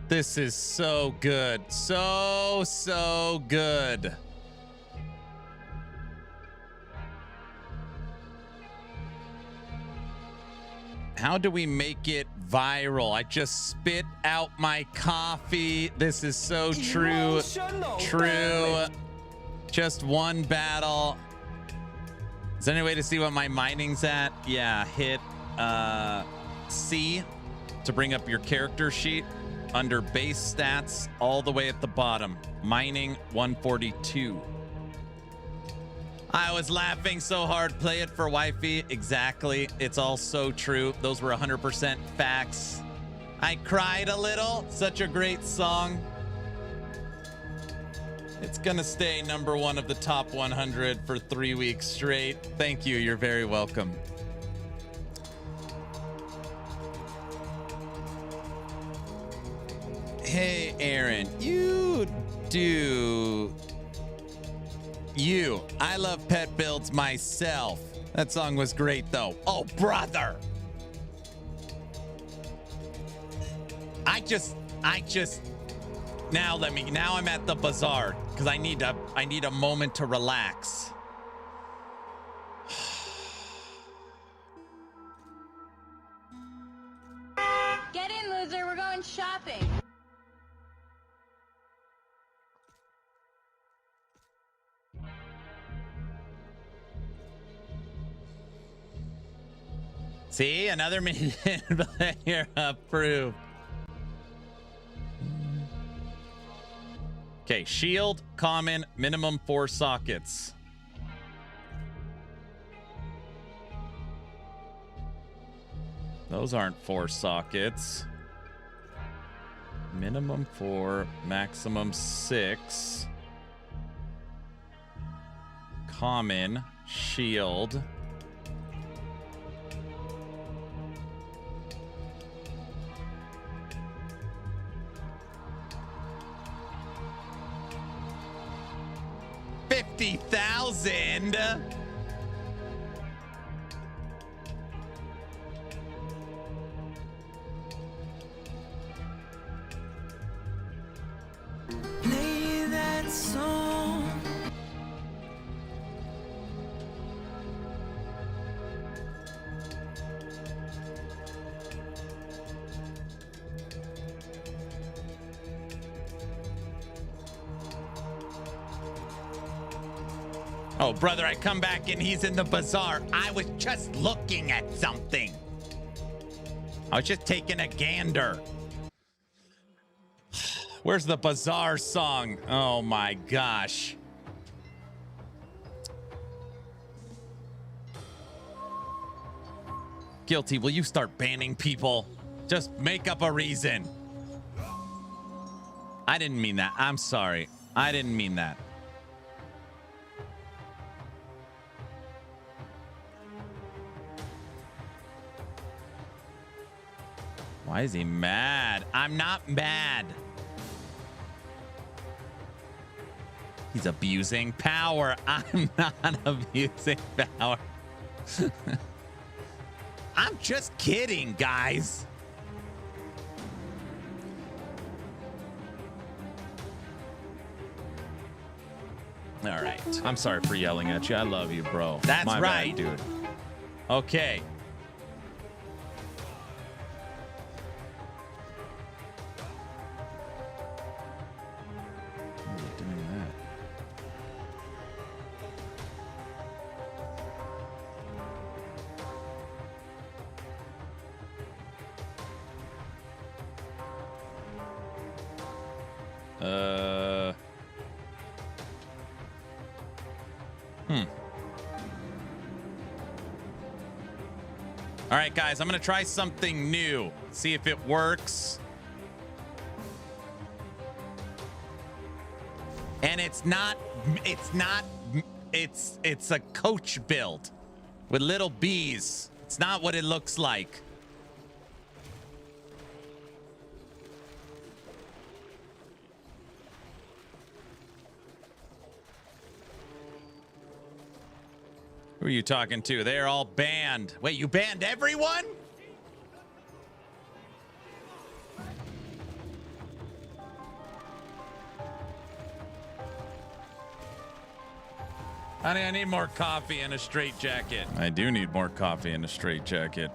This is so good. So good. How do we make it viral? I just spit out my coffee. This is so true. True. Just one battle. Is there any way to see what my mining's at? Yeah, hit C to bring up your character sheet under base stats all the way at the bottom. Mining 142. I was laughing so hard. Play it for wifey. Exactly. It's all so true. Those were 100% facts. I cried a little. Such a great song. It's gonna stay #1 of the top 100 for 3 weeks straight. Thank you. You're very welcome. Hey, Aaron, I love pet builds myself. That song was great, though. Oh, brother. Now I'm at the bazaar because I need a moment to relax. Get in, loser. We're going shopping. See, another minion player approved. Okay, shield, common, minimum 4 sockets. Those aren't 4 sockets. Minimum 4, maximum 6. Common, shield. $50,000. Play that song. Oh, brother, I come back and he's in the bazaar. I was just looking at something. I was just taking a gander. Where's the bizarre song? Oh my gosh. Guilty, will you start banning people? Just make up a reason. I didn't mean that. I'm sorry. I didn't mean that. Why is he mad? I'm not mad. He's abusing power. I'm not abusing power. I'm just kidding, guys. All right. I'm sorry for yelling at you. I love you, bro. That's My right, bad. dude. Okay. Why are you doing that? All right, guys, I'm going to try something new. See if it works. And it's a coach build with little bees. It's not what it looks like. Who are you talking to? They're all banned. Wait, you banned everyone? Honey, I need more coffee and a straitjacket. I do need more coffee and a straitjacket.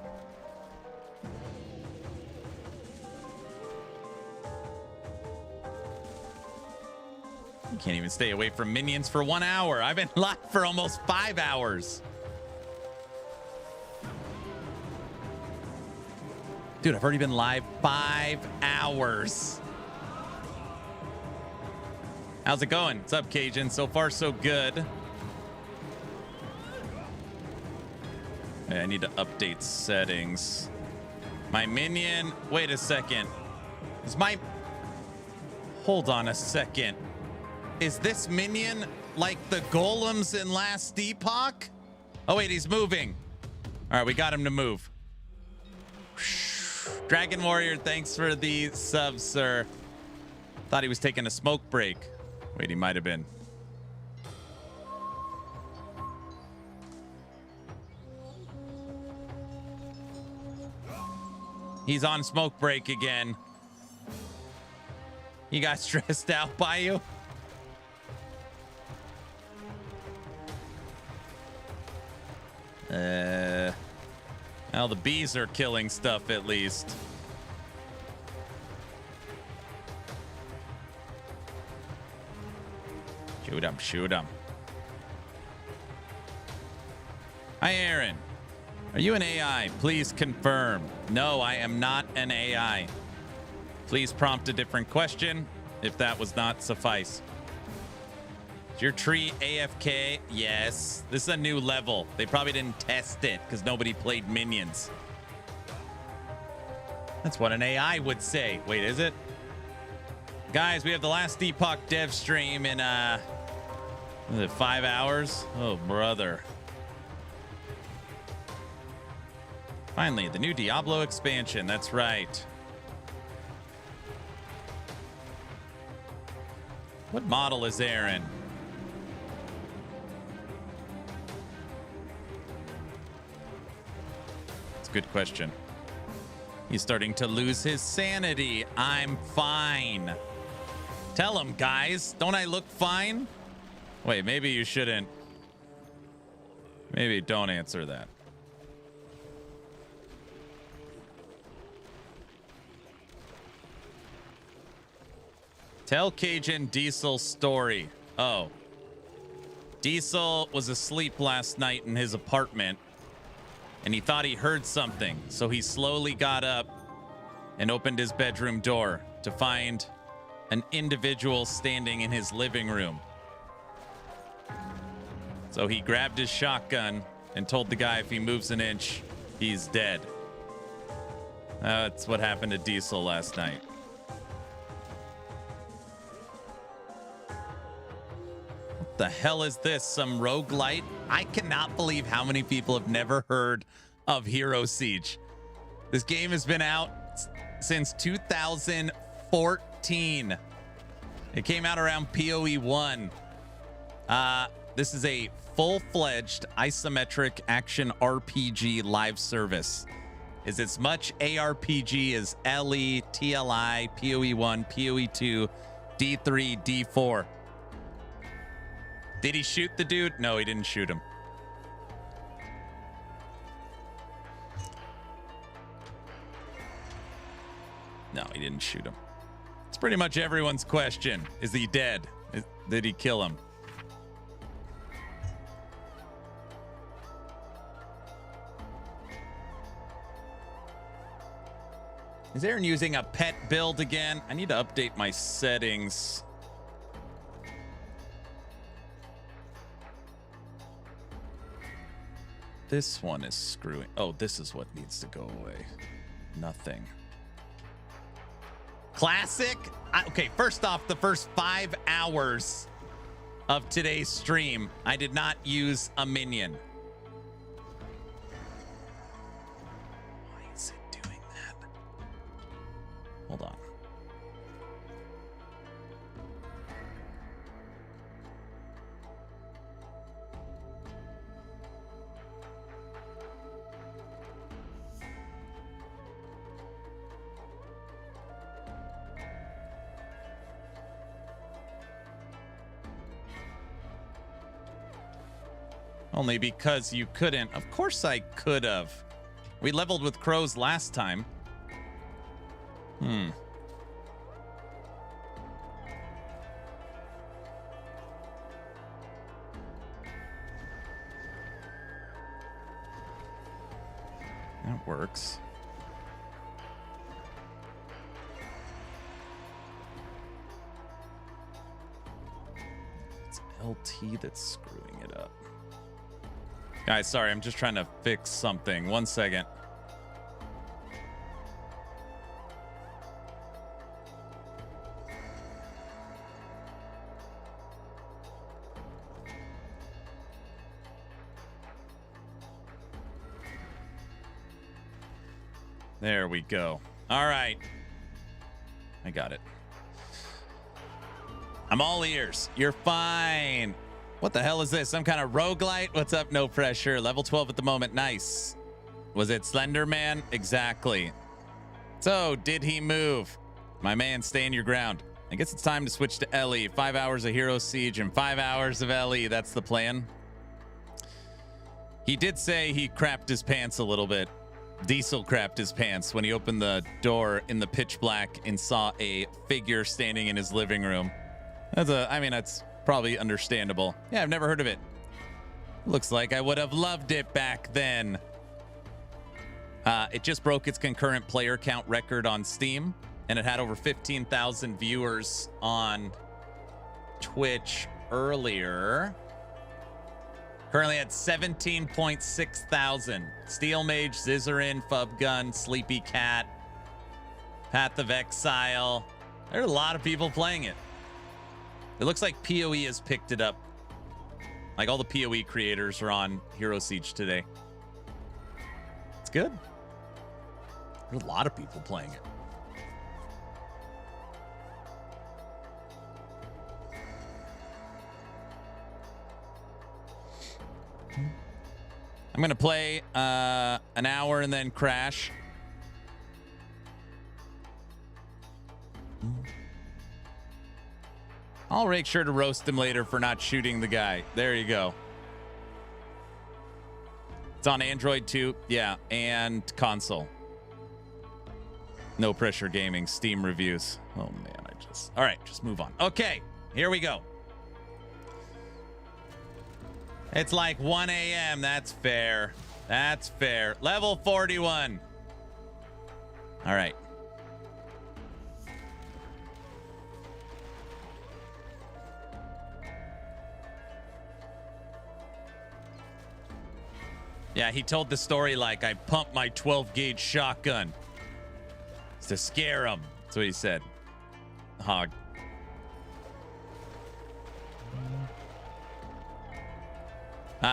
You can't even stay away from minions for 1 hour. I've been live for almost 5 hours. Dude, I've already been live 5 hours. How's it going? What's up, Cajun? So far, so good. Okay, I need to update settings. My minion. Wait a second. Is my... Hold on a second. Is this minion like the golems in Last Epoch? Oh, wait, he's moving. All right, we got him to move. Dragon Warrior, thanks for the sub, sir. Thought he was taking a smoke break. Wait, he might have been. He's on smoke break again. He got stressed out by you? Well, the bees are killing stuff at least. Shoot him, shoot him. Hi, Aaron. Are you an AI? Please confirm. No, I am not an AI. Please prompt a different question if that was not suffice. Is your tree AFK? Yes. This is a new level. They probably didn't test it because nobody played minions. That's what an AI would say. Wait, is it? Guys, we have the Last Epoch dev stream in, is it 5 hours? Oh, brother. Finally, the new Diablo expansion. That's right. What model is Aaron? It's a good question. He's starting to lose his sanity. I'm fine. Tell him, guys. Don't I look fine? Wait, maybe you shouldn't. Maybe don't answer that. Tell Cajun Diesel's story. Oh. Diesel was asleep last night in his apartment, and he thought he heard something, so he slowly got up and opened his bedroom door to find an individual standing in his living room. So he grabbed his shotgun and told the guy if he moves an inch, he's dead. That's what happened to Diesel last night. What the hell is this? Some roguelite? I cannot believe how many people have never heard of Hero Siege. This game has been out since 2014. It came out around PoE 1. This is a full-fledged isometric action RPG live service. Is as much ARPG as LE, TLI, PoE 1, PoE 2, D3, D4. Did he shoot the dude? No, he didn't shoot him. No, he didn't shoot him. It's pretty much everyone's question. Is he dead? Did he kill him? Is Aaron using a pet build again? I need to update my settings. This one is screwing. Oh, this is what needs to go away. Nothing. Classic. Okay, first off, the first 5 hours of today's stream, I did not use a minion. Why is it doing that? Hold on. Only because you couldn't. Of course I could have. We leveled with crows last time. That works. It's LT that's screwing it up. Guys, sorry, I'm just trying to fix something. 1 second. There we go. All right. I got it. I'm all ears. You're fine. What the hell is this? Some kind of roguelite? What's up? No pressure. Level 12 at the moment. Nice. Was it Slender Man? Exactly. So, did he move? My man, stay in your ground. I guess it's time to switch to LE. 5 hours of Hero Siege and 5 hours of LE. That's the plan. He did say he crapped his pants a little bit. Diesel crapped his pants when he opened the door in the pitch black and saw a figure standing in his living room. That's probably understandable. Yeah, I've never heard of it. Looks like I would have loved it back then. It just broke its concurrent player count record on Steam, and it had over 15,000 viewers on Twitch earlier. Currently at 17.6 thousand. Steel Mage, Zizarin, Fubgun, Sleepy Cat, Path of Exile. There are a lot of people playing it. It looks like PoE has picked it up. Like all the PoE creators are on Hero Siege today. It's good. There's a lot of people playing it. I'm going to play an hour and then crash. I'll make sure to roast him later for not shooting the guy. There you go. It's on Android too. Yeah, and console. No Pressure Gaming, Steam reviews. Oh man, all right, just move on. Okay, here we go. It's like 1 a.m. That's fair. That's fair. Level 41. All right. Yeah, he told the story like I pumped my 12 gauge shotgun to scare him. That's what he said. Hog.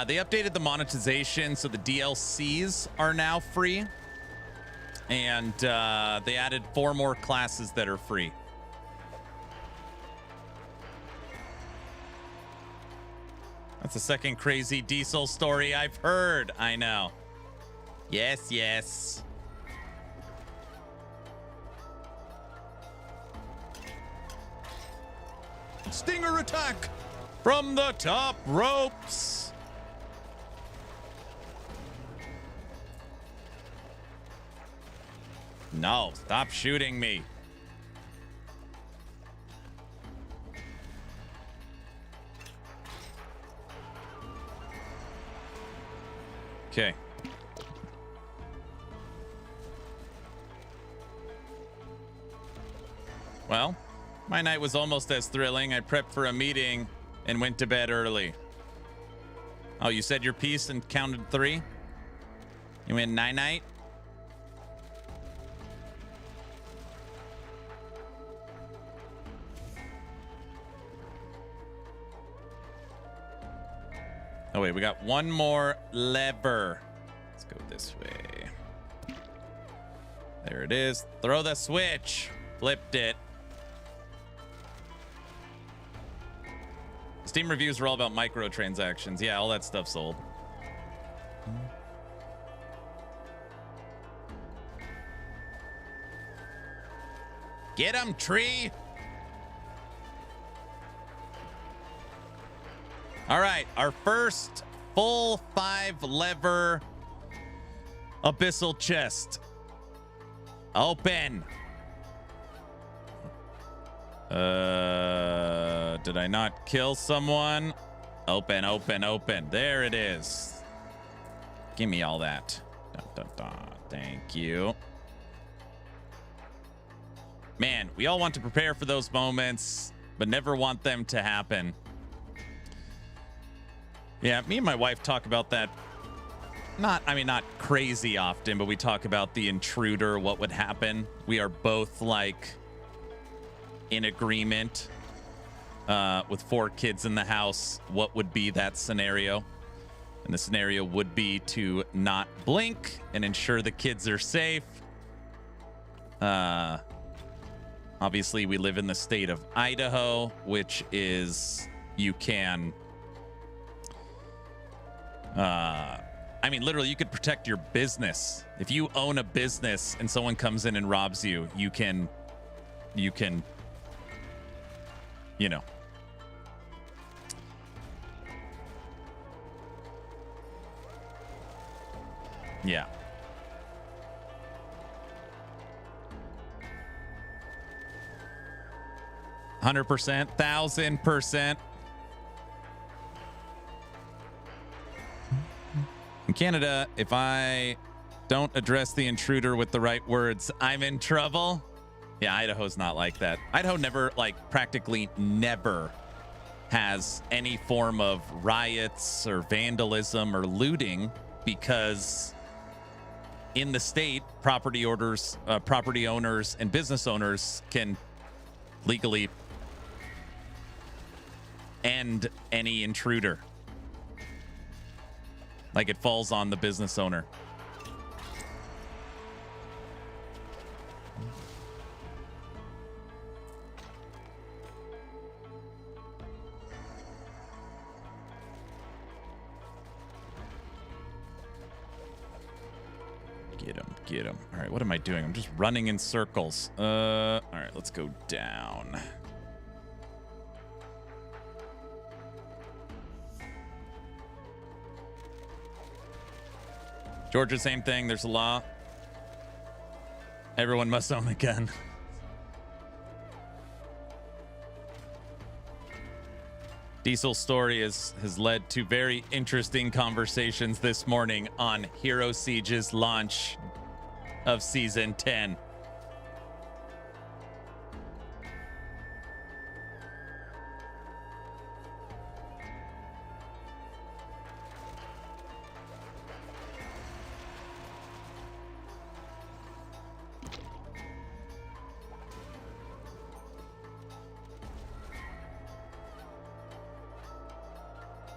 They updated the monetization, so the DLCs are now free. And they added 4 more classes that are free. That's the second crazy diesel story I've heard. I know. Yes, yes. Stinger attack from the top ropes. No, stop shooting me. Okay. Well, my night was almost as thrilling. I prepped for a meeting and went to bed early. Oh, you said your piece and counted 3? You went night-night? Oh, wait, we got one more lever. Let's go this way. There it is. Throw the switch. Flipped it. Steam reviews were all about microtransactions. Yeah, all that stuff sold. Get him, tree! All right, our first full 5-lever abyssal chest. Open. Did I not kill someone? Open, open, open. There it is. Give me all that. Dun, dun, dun. Thank you. Man, we all want to prepare for those moments, but never want them to happen. Yeah, me and my wife talk about that. Not crazy often, but we talk about the intruder, what would happen. We are both like in agreement with 4 kids in the house. What would be that scenario? And the scenario would be to not blink and ensure the kids are safe. Obviously, we live in the state of Idaho, which is you can. Literally, you could protect your business. If you own a business and someone comes in and robs you, you can, you know. Yeah. %, 1,000%. In Canada, if I don't address the intruder with the right words, I'm in trouble. Yeah, Idaho's not like that. Idaho never, practically never has any form of riots or vandalism or looting because in the state, property owners and business owners can legally end any intruder. Like, it falls on the business owner. Get him. All right, what am I doing? I'm just running in circles. All right, let's go down. Georgia, same thing. There's a law. Everyone must own a gun. Diesel's story has led to very interesting conversations this morning on Hero Siege's launch of Season 10.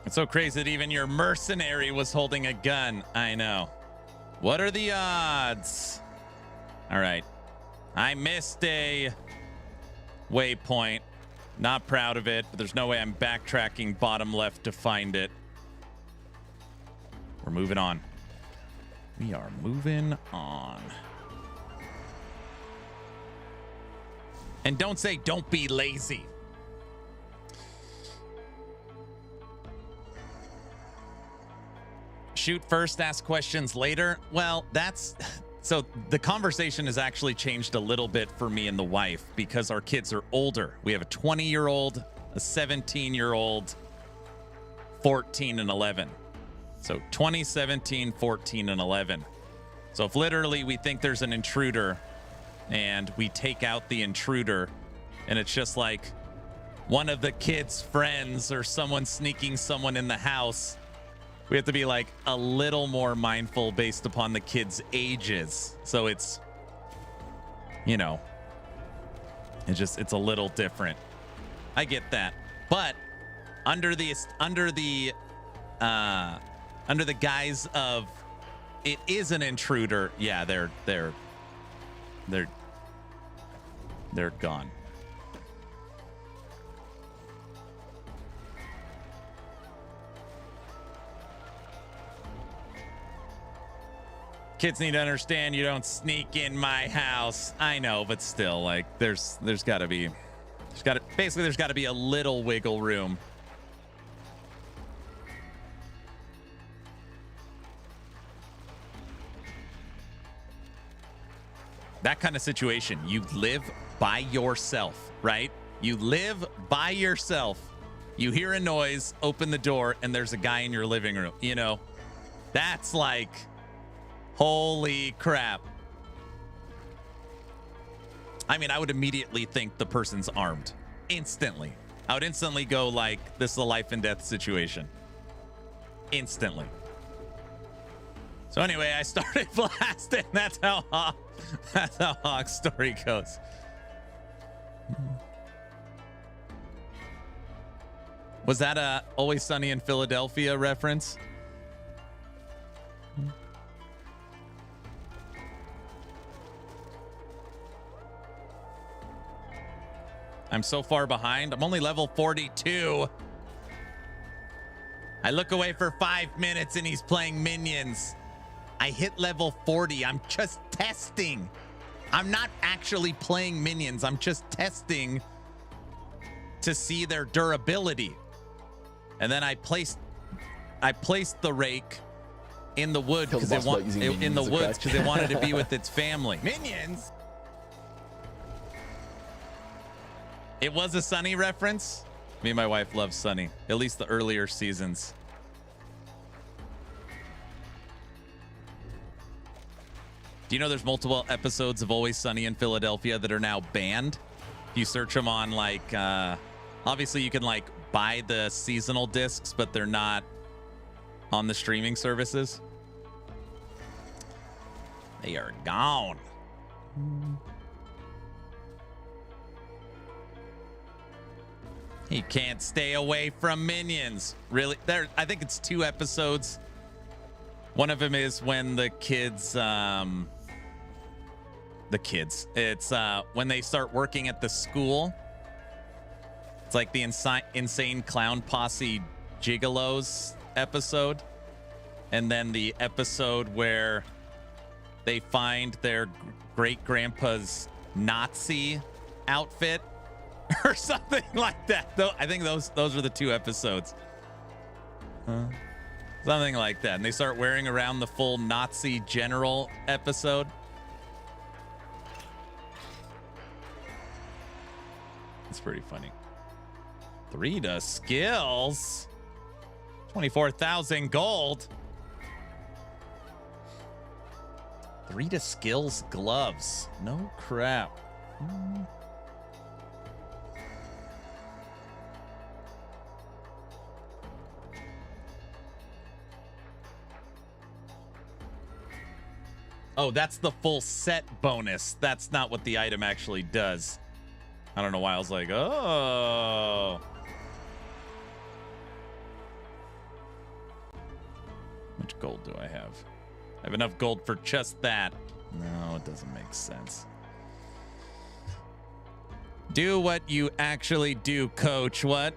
It's so crazy that even your mercenary was holding a gun. I know. What are the odds? All right. I missed a waypoint. Not proud of it, but there's no way I'm backtracking bottom left to find it. We're moving on. We are moving on. And don't say, don't be lazy. Shoot first, ask questions later. Well, that's... So the conversation has actually changed a little bit for me and the wife because our kids are older. We have a 20-year-old, a 17-year-old, 14 and 11. So 20, 17, 14, and 11. So if literally we think there's an intruder and we take out the intruder and it's just like one of the kids' friends or someone sneaking someone in the house, we have to be like a little more mindful based upon the kids' ages. So it's, you know, it's a little different. I get that. But under the guise of it is an intruder, yeah, they're gone. Kids need to understand you don't sneak in my house. I know, but still, like, there's got to be a little wiggle room. That kind of situation, you live by yourself, right? You live by yourself. You hear a noise, open the door, and there's a guy in your living room. You know, that's like, holy crap. I mean, I would immediately think the person's armed. Instantly. I would instantly go like, this is a life and death situation. Instantly. So anyway, I started blasting. That's how Hawk's story goes. Was that a Always Sunny in Philadelphia reference? I'm so far behind. I'm only level 42. I look away for 5 minutes and he's playing minions. I hit level 40. I'm just testing. I'm not actually playing minions. I'm just testing to see their durability. And then I placed the rake in the wood because they wanted to be with its family. Minions. It was a Sunny reference. Me and my wife love Sunny, at least the earlier seasons. Do you know there's multiple episodes of Always Sunny in Philadelphia that are now banned? If you search them on like, obviously you can like buy the seasonal discs, but they're not on the streaming services. They are gone. You can't stay away from minions. Really? I think it's 2 episodes. One of them is when the kids, it's when they start working at the school. It's like the insane clown posse gigolos episode. And then the episode where they find their great grandpa's Nazi outfit. Or something like that. Though I think those are the 2 episodes. Something like that. And they start wearing around the full Nazi general episode. It's pretty funny. 3 to skills. 24,000 gold. 3 to skills gloves. No crap. Oh, that's the full set bonus. That's not what the item actually does. I don't know why I was like, oh. Much gold do I have? I have enough gold for just that. No, it doesn't make sense. Do what you actually do, coach. What?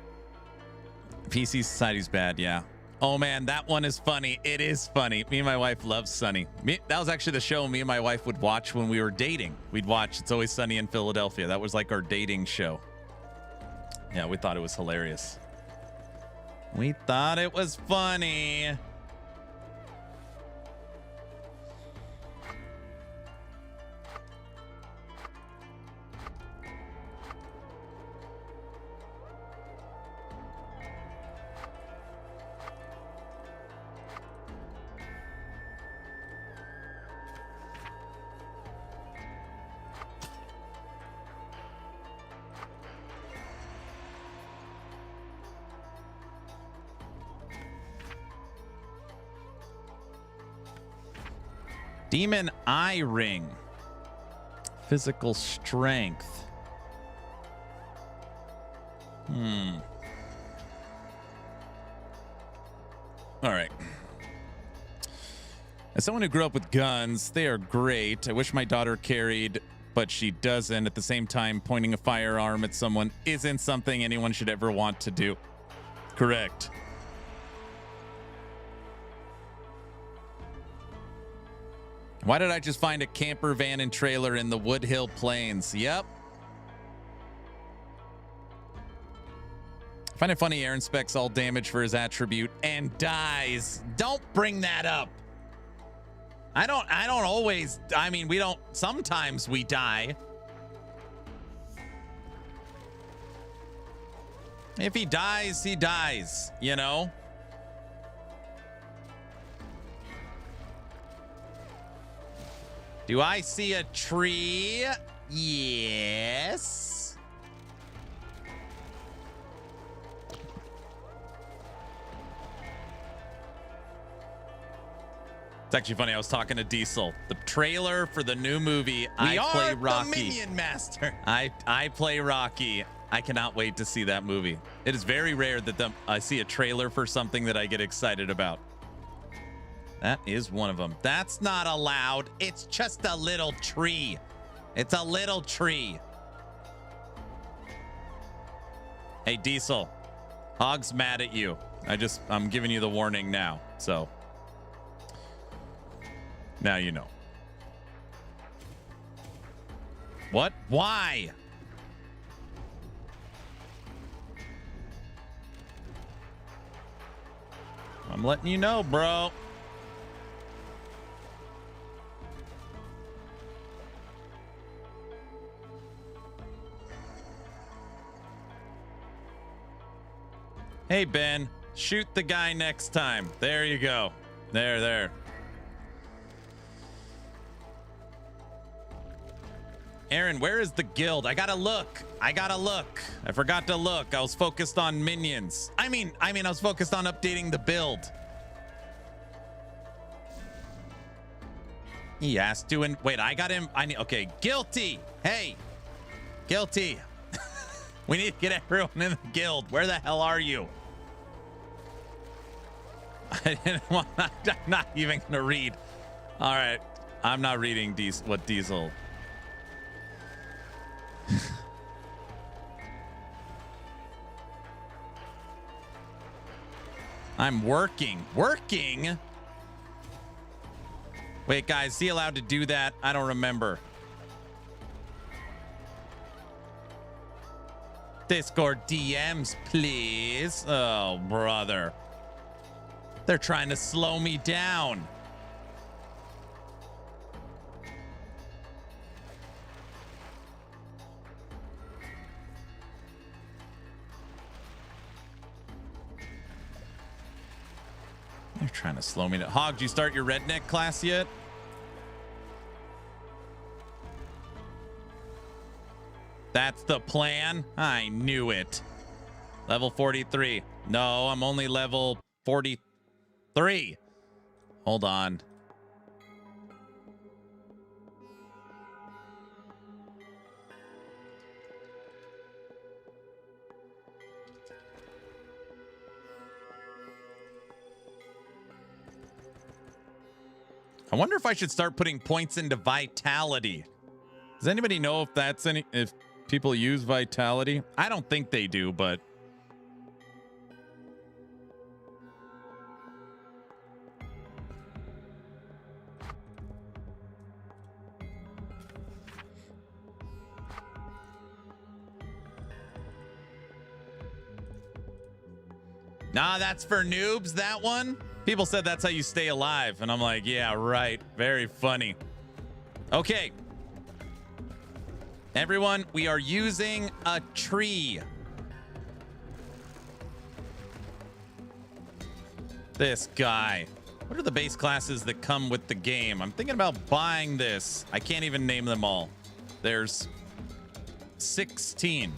PC Society's bad, yeah. Oh man, that one is funny. It is funny. Me and my wife love Sunny. That was actually the show me and my wife would watch when we were dating. We'd watch It's Always Sunny in Philadelphia. That was like our dating show. Yeah, we thought it was hilarious. We thought it was funny. Demon Eye Ring. Physical strength. All right. As someone who grew up with guns, they are great. I wish my daughter carried, but she doesn't. At the same time, pointing a firearm at someone isn't something anyone should ever want to do. Correct. Why did I just find a camper van and trailer in the Woodhill Plains? Yep. I find it funny Aaron specs all damage for his attribute and dies. Don't bring that up. I don't always, I mean, we don't, sometimes we die. If he dies, he dies, you know? Do I see a tree? Yes. It's actually funny. I was talking to Diesel. The trailer for the new movie. I play Rocky. The Minion Master. I play Rocky. I cannot wait to see that movie. It is very rare that I see a trailer for something that I get excited about. That is one of them. That's not allowed. It's just a little tree. It's a little tree. Hey, Diesel. Hog's mad at you. I'm giving you the warning now. So now you know. What? Why? I'm letting you know, bro. Hey, Ben, shoot the guy next time. There you go. There. Aaron, where is the guild? I gotta look. I forgot to look. I was focused on minions. I mean, I was focused on updating the build. He asked to, and wait, I got him. Okay, guilty. Hey, guilty. We need to get everyone in the guild. Where the hell are you? I'm not even gonna read. All right, I'm not reading what Diesel. I'm working. Wait, guys, is he allowed to do that? I don't remember. Discord DMs, please. Oh, brother. They're trying to slow me down. They're trying to slow me down. Hog, did you start your redneck class yet? That's the plan. I knew it. Level 43. No, I'm only level 43. Hold on. I wonder if I should start putting points into vitality. Does anybody know if people use vitality? I don't think they do, but nah, that's for noobs, that one. People said that's how you stay alive, and I'm like, yeah, right. Very funny. Okay. Everyone, we are using a tree. This guy. What are the base classes that come with the game? I'm thinking about buying this. I can't even name them all. There's 16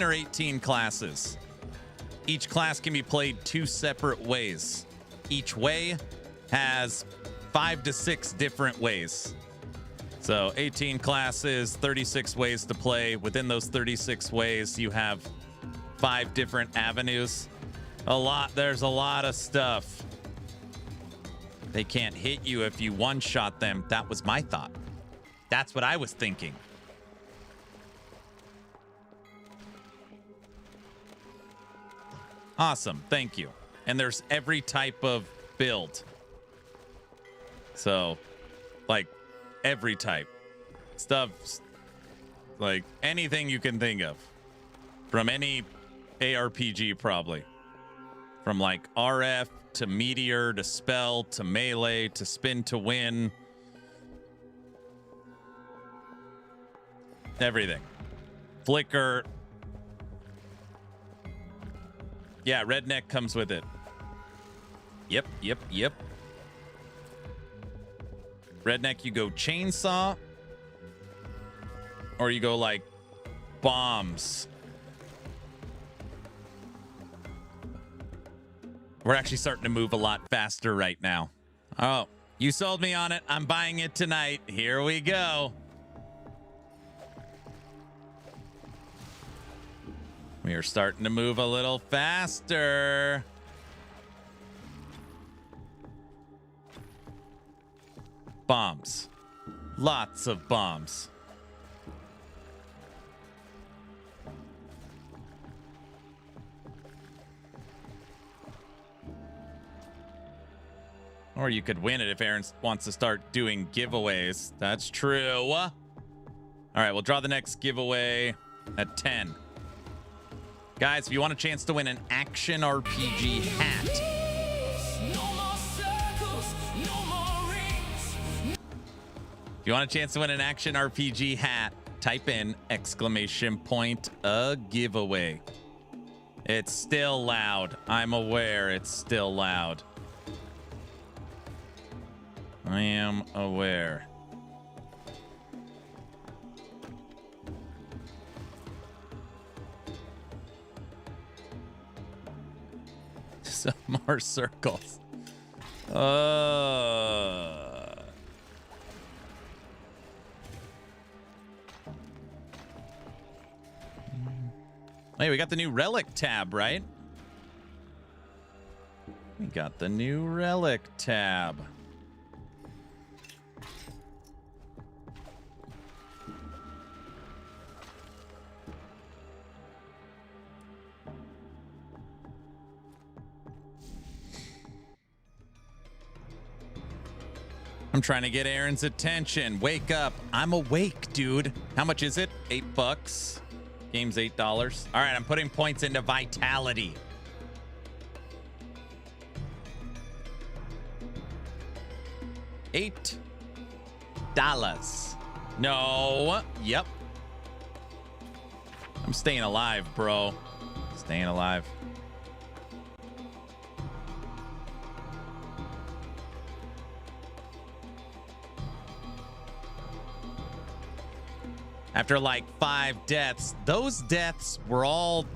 or 18 classes. Each class can be played 2 separate ways. Each way has 5 to 6 different ways. So 18 classes, 36 ways to play. Within those 36 ways, you have 5 different avenues. There's a lot of stuff. They can't hit you if you one-shot them. That was my thought. That's what I was thinking. Awesome, thank you. And there's every type of build. So, like, every type. Stuff, like, anything you can think of. From any ARPG, probably. From, like, RF to Meteor to Spell to Melee to Spin to Win. Everything. Flicker. Yeah, Redneck comes with it. Yep. Redneck, you go chainsaw, or you go like bombs. We're actually starting to move a lot faster right now. Oh, you sold me on it. I'm buying it tonight. Here we go. We are starting to move a little faster. Bombs. Lots of bombs. Or you could win it if Aaron wants to start doing giveaways. That's true. All right, we'll draw the next giveaway at 10. Guys, if you want a chance to win an action RPG hat, if you want a chance to win an action RPG hat, type in !a giveaway. It's still loud. I'm aware it's still loud. I am aware. Some more circles. Hey, we got the new relic tab, right? We got the new relic tab. I'm trying to get Aaron's attention. Wake up. I'm awake, dude. How much is it? $8. Game's $8. All right, I'm putting points into vitality. $8. No. Yep. I'm staying alive, bro. Staying alive. After like 5 deaths, those deaths were all,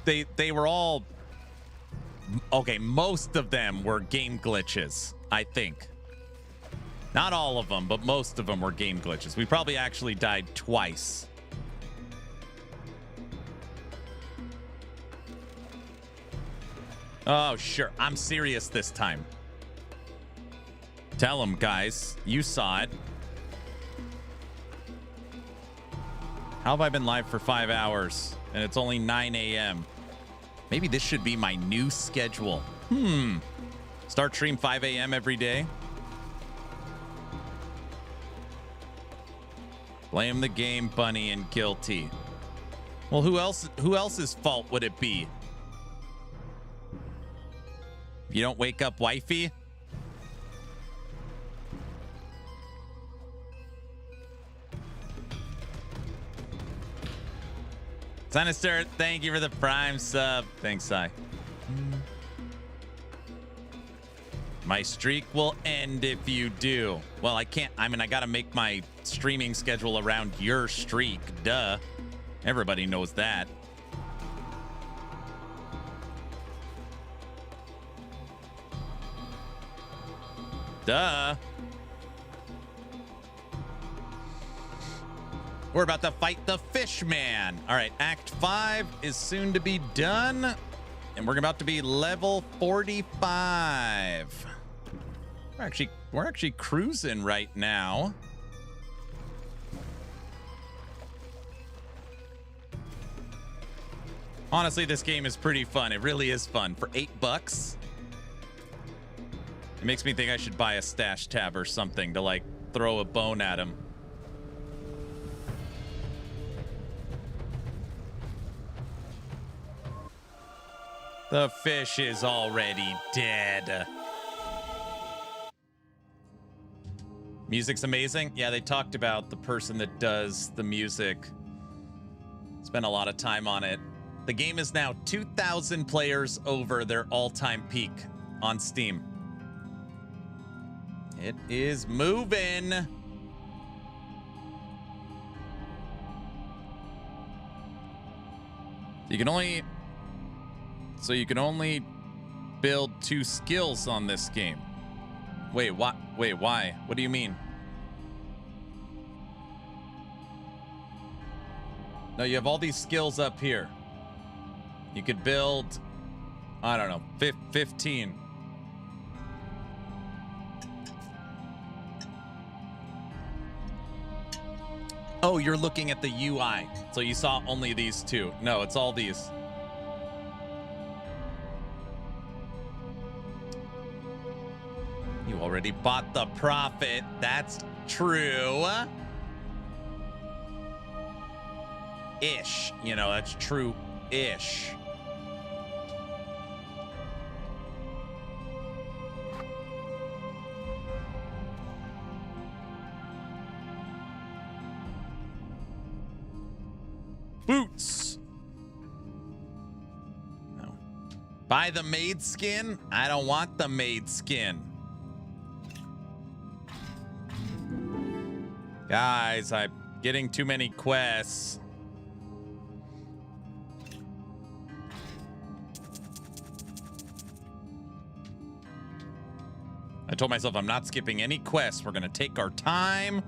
they were all, okay, most of them were game glitches, I think. Not all of them, but most of them were game glitches. We probably actually died twice. Oh, sure. I'm serious this time. Tell them, guys. You saw it. How have I been live for 5 hours and it's only 9 a.m.? Maybe this should be my new schedule. Start stream 5 a.m. every day. Blame the game, Bunny, and guilty. Well, who else's fault would it be? You don't wake up wifey? Sinister, thank you for the prime sub. Thanks, Sai. My streak will end if you do. Well, I can't. I mean, I got to make my streaming schedule around your streak. Duh. Everybody knows that. Duh. We're about to fight the fish man. All right, Act 5 is soon to be done. And we're about to be level 45. We're actually cruising right now. Honestly, this game is pretty fun. It really is fun. For $8, it makes me think I should buy a stash tab or something to like throw a bone at him. The fish is already dead. Music's amazing. Yeah, they talked about the person that does the music. Spent a lot of time on it. The game is now 2,000 players over their all-time peak on Steam. It is moving. You can only build 2 skills on this game. Wait, what? Wait, why? What do you mean? No, you have all these skills up here. You could build, I don't know, 15. Oh, you're looking at the UI. So you saw only these 2. No, it's all these. You already bought the profit. That's true. Ish. You know, that's true-ish. Boots. No. Buy the maid skin? I don't want the maid skin. Guys, I'm getting too many quests. I told myself I'm not skipping any quests. We're going to take our time.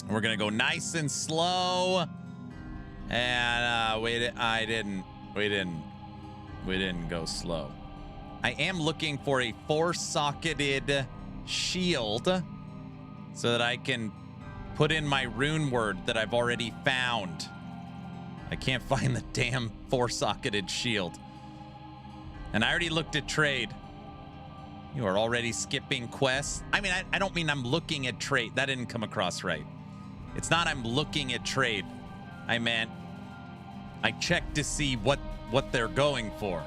And we're going to go nice and slow. And we didn't go slow. I am looking for a 4-socketed shield so that I can put in my rune word that I've already found. I can't find the damn 4-socketed shield. And I already looked at trade. You are already skipping quests. I mean, I don't mean I'm looking at trade. That didn't come across right. It's not I'm looking at trade. I meant I checked to see what they're going for.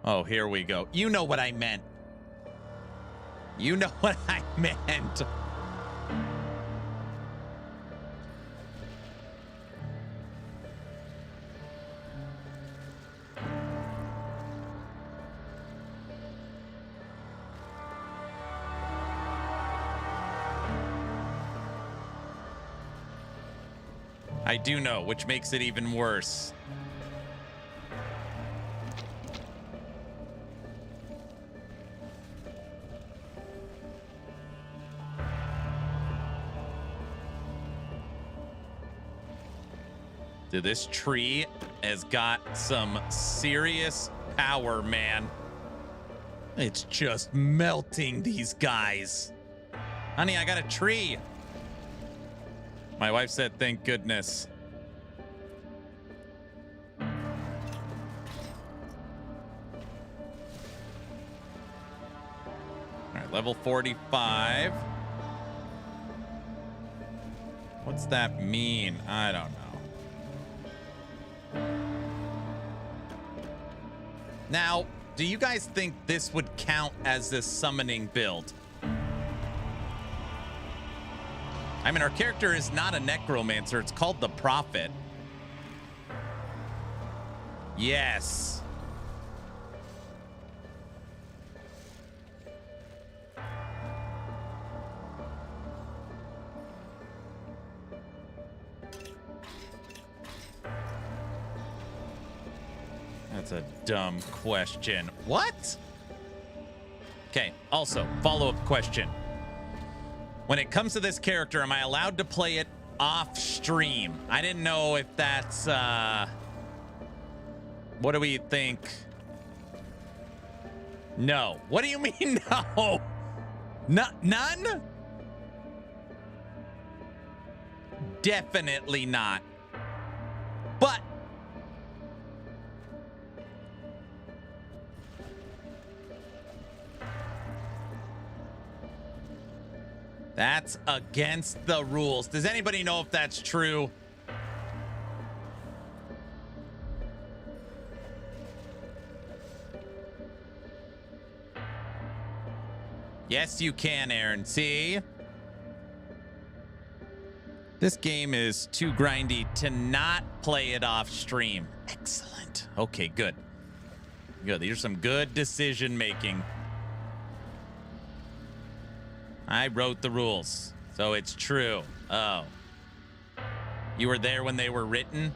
Oh, here we go. You know what I meant. You know what I meant. I do know, which makes it even worse. Dude, this tree has got some serious power, man. It's just melting, these guys. Honey, I got a tree. My wife said, thank goodness. All right, level 45. What's that mean? I don't know. Now, do you guys think this would count as this summoning build? I mean, our character is not a necromancer. It's called the Prophet. Yes. That's a dumb question. What? Okay, also, follow-up question. When it comes to this character, am I allowed to play it off stream? I didn't know if that's, what do we think? No. What do you mean no? None? Definitely not. But that's against the rules. Does anybody know if that's true? Yes, you can, Aaron. See? This game is too grindy to not play it off stream. Excellent. Okay, good. Good. These are some good decision making. I wrote the rules, so it's true. Oh. You were there when they were written?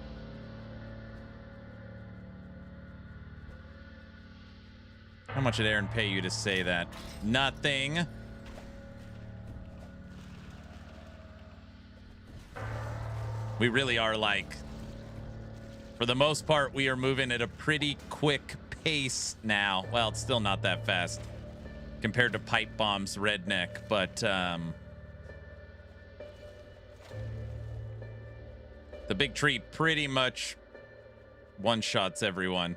How much did Aaron pay you to say that? Nothing. We really are like, for the most part, we are moving at a pretty quick pace now. Well, it's still not that fast compared to Pipe Bomb's Redneck, but the big tree pretty much one-shots everyone.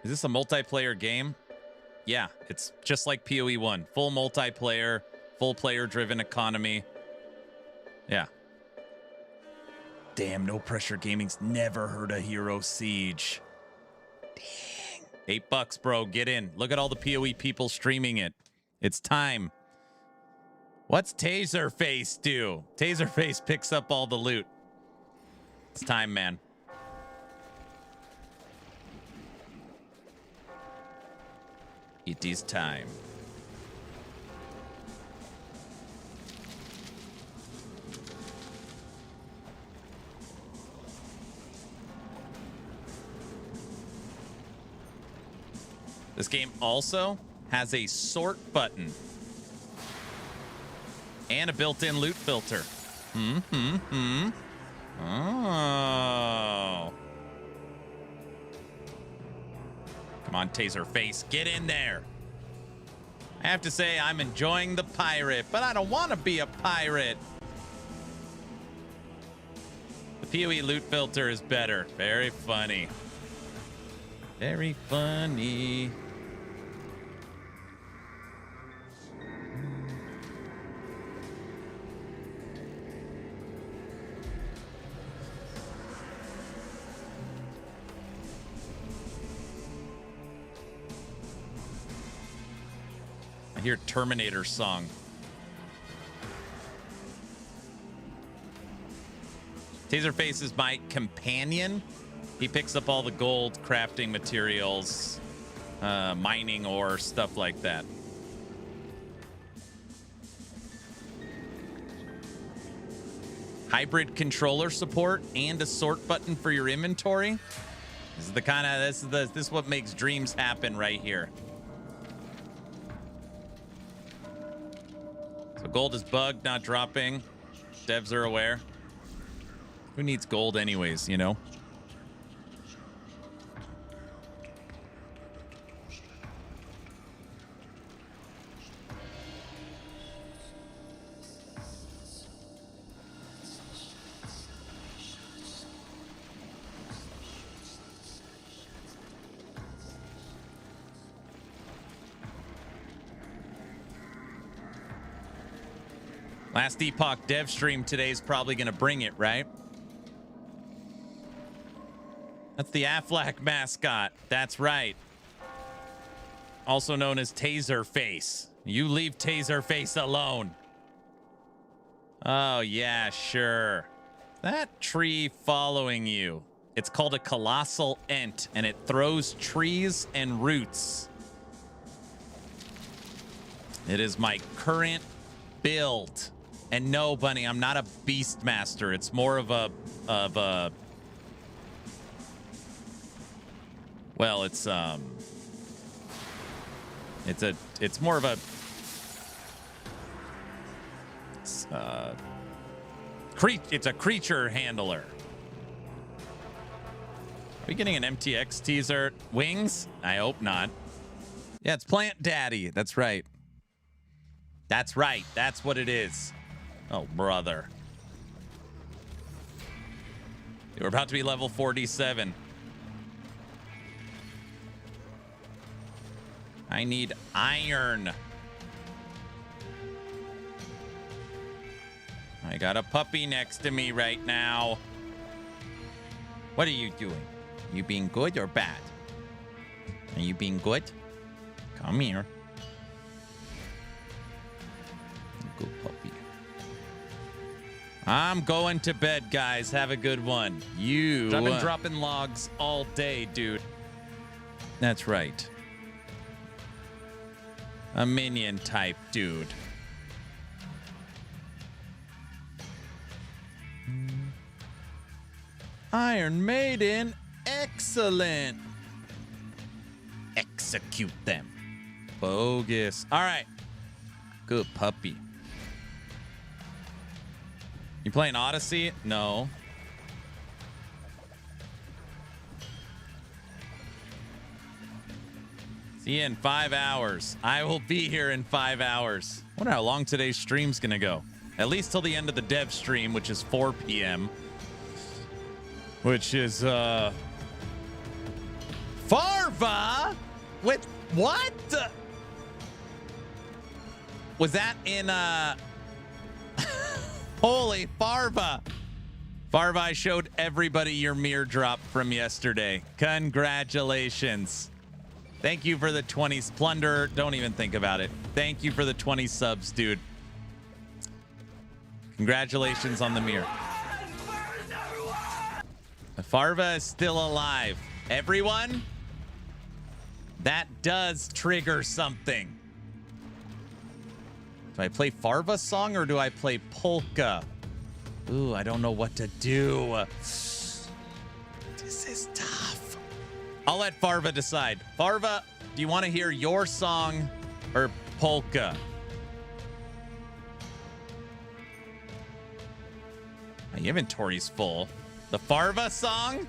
Is this a multiplayer game? Yeah, it's just like PoE 1. Full multiplayer, full player-driven economy. Yeah. Damn, No Pressure Gaming's never heard of Hero Siege. Dang. $8, bro. Get in. Look at all the PoE people streaming it. It's time. What's Taserface do? Taserface picks up all the loot. It's time, man. It is time. This game also has a sort button and a built-in loot filter. Oh. Come on, Taserface, get in there. I have to say, I'm enjoying the pirate, but I don't want to be a pirate. The PoE loot filter is better. Very funny. Very funny. I hear Terminator song. Taserface is my companion. He picks up all the gold, crafting materials, mining ore, stuff like that. Hybrid controller support and a sort button for your inventory. This is the kind of this is what makes dreams happen right here. So gold is bugged, not dropping. Devs are aware. Who needs gold anyways, you know? Last Epoch dev stream today is probably going to bring it, right? That's the Aflac mascot. That's right. Also known as Taserface. You leave Taserface alone. Oh, yeah, sure. That tree following you. It's called a colossal ent, and it throws trees and roots. It is my current build. And no, Bunny, I'm not a Beastmaster. It's more of a well, it's more of a it's a creature handler. Are we getting an MTX teaser? Wings? I hope not. Yeah, it's Plant Daddy. That's right. That's right. That's what it is. Oh, brother. We're about to be level 47. I need iron. I got a puppy next to me right now. What are you doing? You being good or bad? Are you being good? Come here. Good puppy. I'm going to bed, guys. Have a good one. I've been dropping logs all day, dude. That's right. A minion type dude. Iron Maiden, excellent. Execute them. Bogus. All right. Good puppy. You playing Odyssey? No. See you in 5 hours. I will be here in 5 hours. I wonder how long today's stream's gonna go. At least till the end of the dev stream, which is 4 p.m. Which is, Farva? With what? Was that in, Holy Farva. Farva, I showed everybody your mirror drop from yesterday. Congratulations. Thank you for the 20 Plunder. Don't even think about it. Thank you for the 20 subs, dude. Congratulations on the mirror. Farva is still alive. Everyone, that does trigger something. Do I play Farva's song or do I play Polka? Ooh, I don't know what to do. This is tough. I'll let Farva decide. Farva, do you want to hear your song or Polka? My inventory's full. The Farva song?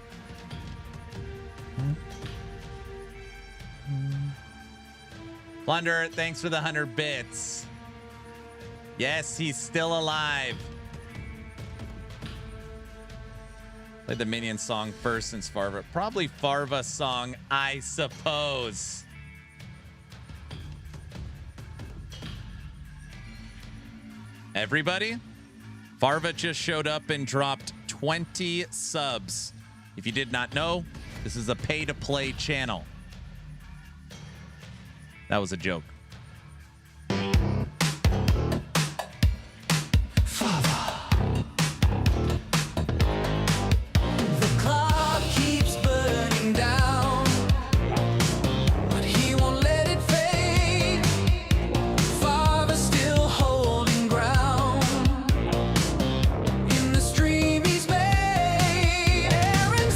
Plunder, thanks for the 100 bits. Yes, he's still alive. Play the Minion song first since Farva. Probably Farva song, I suppose. Everybody? Farva just showed up and dropped 20 subs. If you did not know, this is a pay-to-play channel. That was a joke.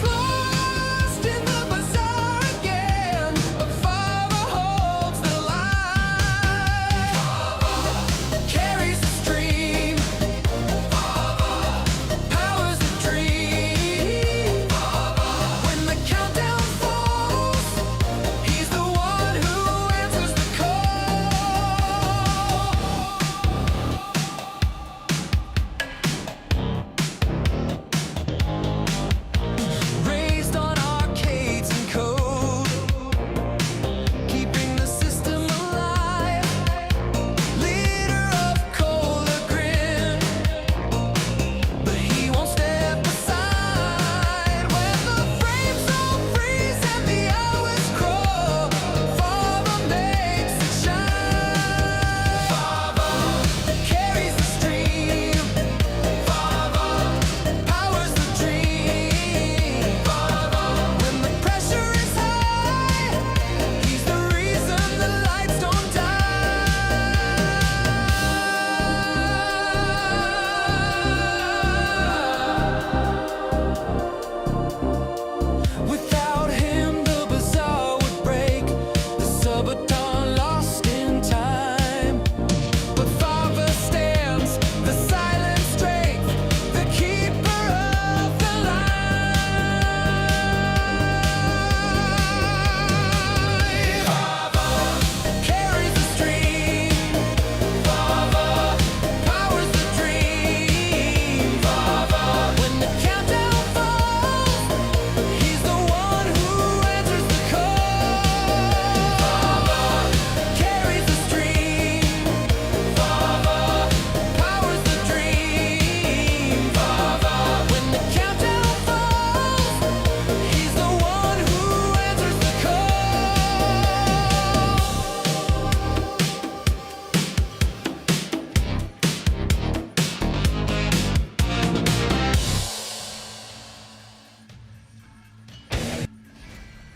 Lost in the bazaar again, but Father holds the line.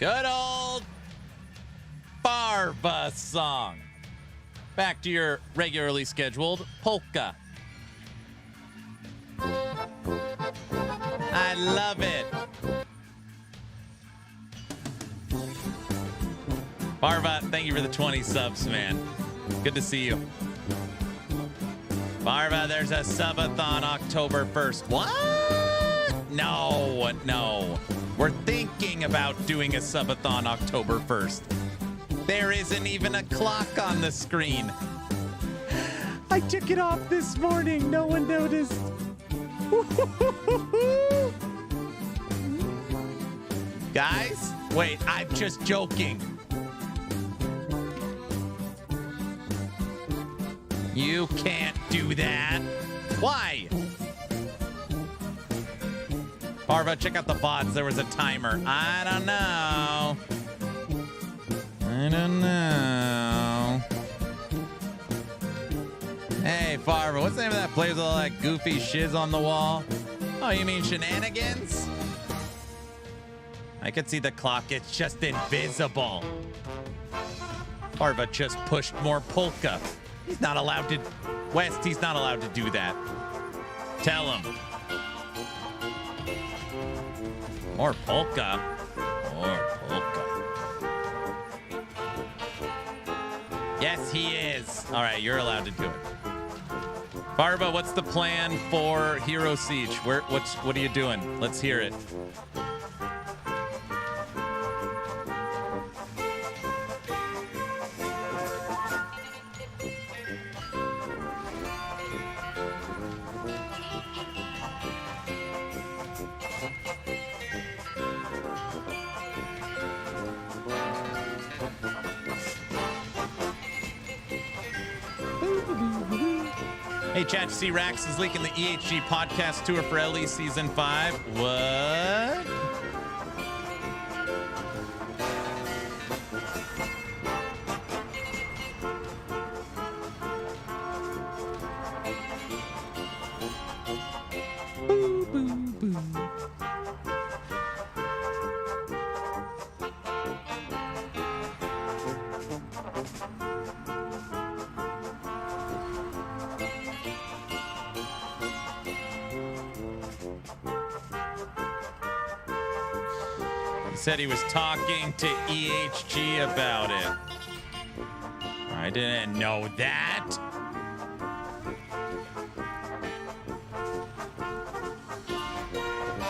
Good old Barba song. Back to your regularly scheduled polka. I love it. Barba, thank you for the 20 subs, man. Good to see you. Barba, there's a subathon October 1st. What? No. We're thinking about doing a subathon October 1st. There isn't even a clock on the screen. I took it off this morning. No one noticed. Guys, wait, I'm just joking. You can't do that. Why? Barba, check out the VODs. There was a timer. I don't know. Hey, Farva, what's the name of that place with all that goofy shiz on the wall? Oh, you mean Shenanigans? I can see the clock. It's just invisible. Farva just pushed more polka. He's not allowed to... West, he's not allowed to do that. Tell him. More polka. More polka. Yes, he is. All right, you're allowed to do it. Barba, what's the plan for Hero Siege? What are you doing? Let's hear it. Hey, chat, you see Rax is leaking the EHG podcast tour for LE Season 5. What? Boo, boo, boo. Said he was talking to EHG about it. I didn't know that.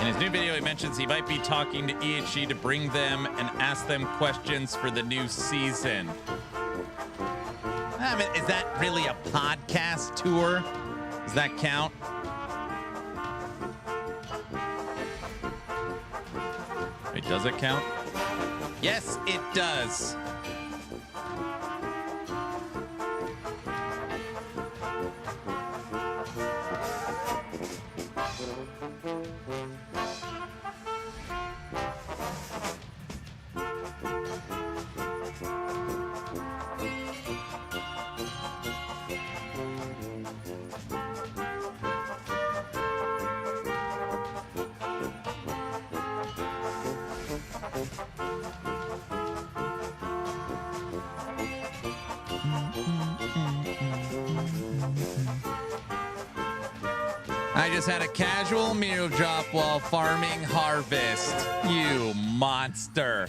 In his new video, he mentions he might be talking to EHG to bring them and ask them questions for the new season. I mean, is that really a podcast tour? Does that count? Wait, does it count? Yes, it does. I just had a casual meal drop while farming harvest. You monster.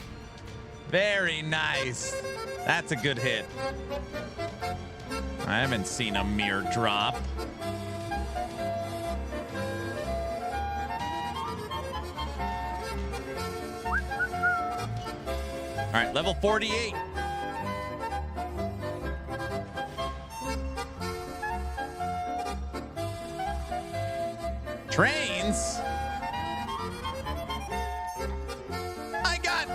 Very nice. That's a good hit. I haven't seen a mirror drop. All right, level 48. Trains? I got...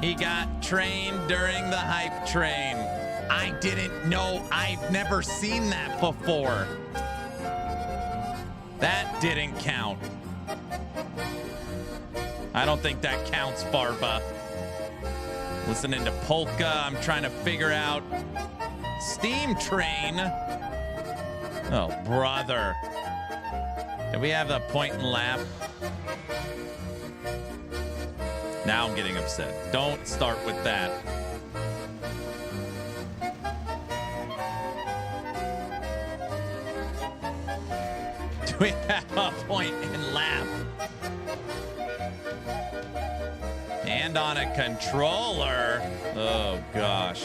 He got trained during the hype train. I didn't know. I've never seen that before. That didn't count. I don't think that counts, Farva. Listening to Polka, I'm trying to figure out Steam Train. Oh, brother. Did we have a point and laugh? Now I'm getting upset. Don't start with that. Do we have a point and laugh? And on a controller. Oh, gosh.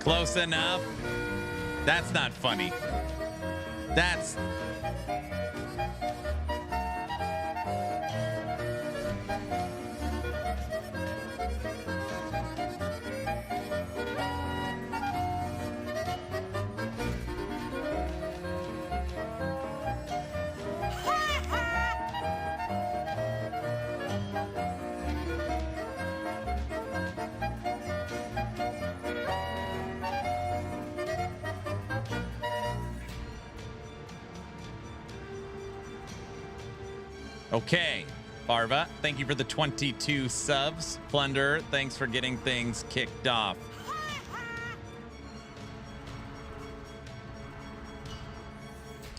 Close enough. That's not funny. That's... Okay, Farva, thank you for the 22 subs. Plunder, thanks for getting things kicked off.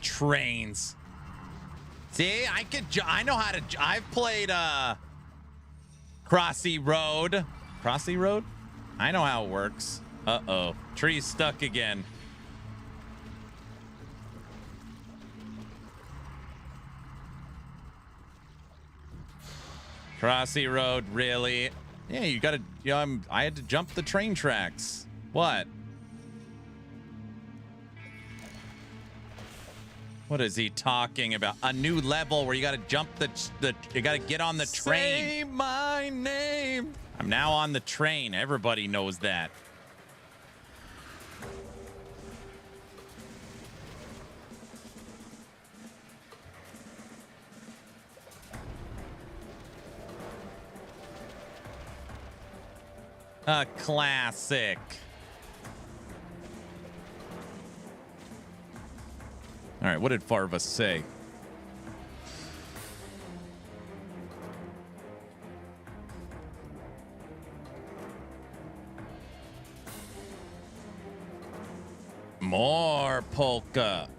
Trains. See, I know how to, I've played Crossy Road. Crossy Road? I know how it works. Uh-oh, tree's stuck again. Crossy Road, really? Yeah, you gotta, you know, I had to jump the train tracks. What? What is he talking about? A new level where you gotta jump you gotta get on the train. Say my name. I'm now on the train. Everybody knows that. A classic. All right, what did Farva say? More polka.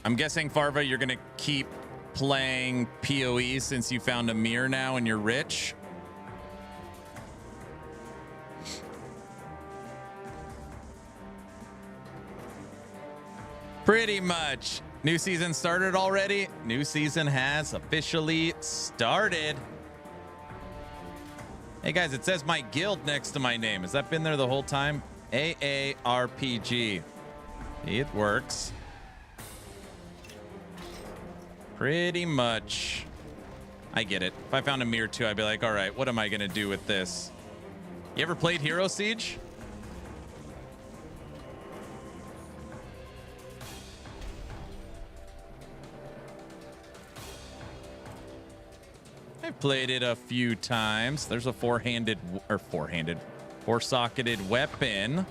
I'm guessing, Farva, you're gonna keep playing PoE since you found a mirror now and you're rich. Pretty much. New season started already? New season has officially started. Hey guys, it says my guild next to my name. Has that been there the whole time? AARPG. It works. Pretty much. I get it. If I found a mirror too, I'd be like, all right, what am I going to do with this? You ever played Hero Siege? I've played it a few times. There's a four-socketed weapon.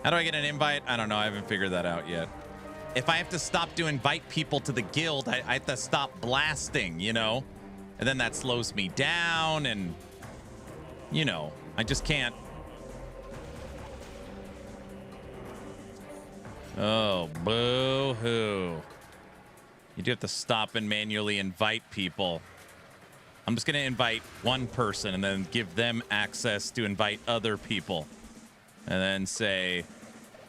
How do I get an invite? I don't know. I haven't figured that out yet. If I have to stop to invite people to the guild, I have to stop blasting, you know? And then that slows me down and... You know, I just can't. Oh, boo-hoo. You do have to stop and manually invite people. I'm just going to invite one person and then give them access to invite other people. And then say,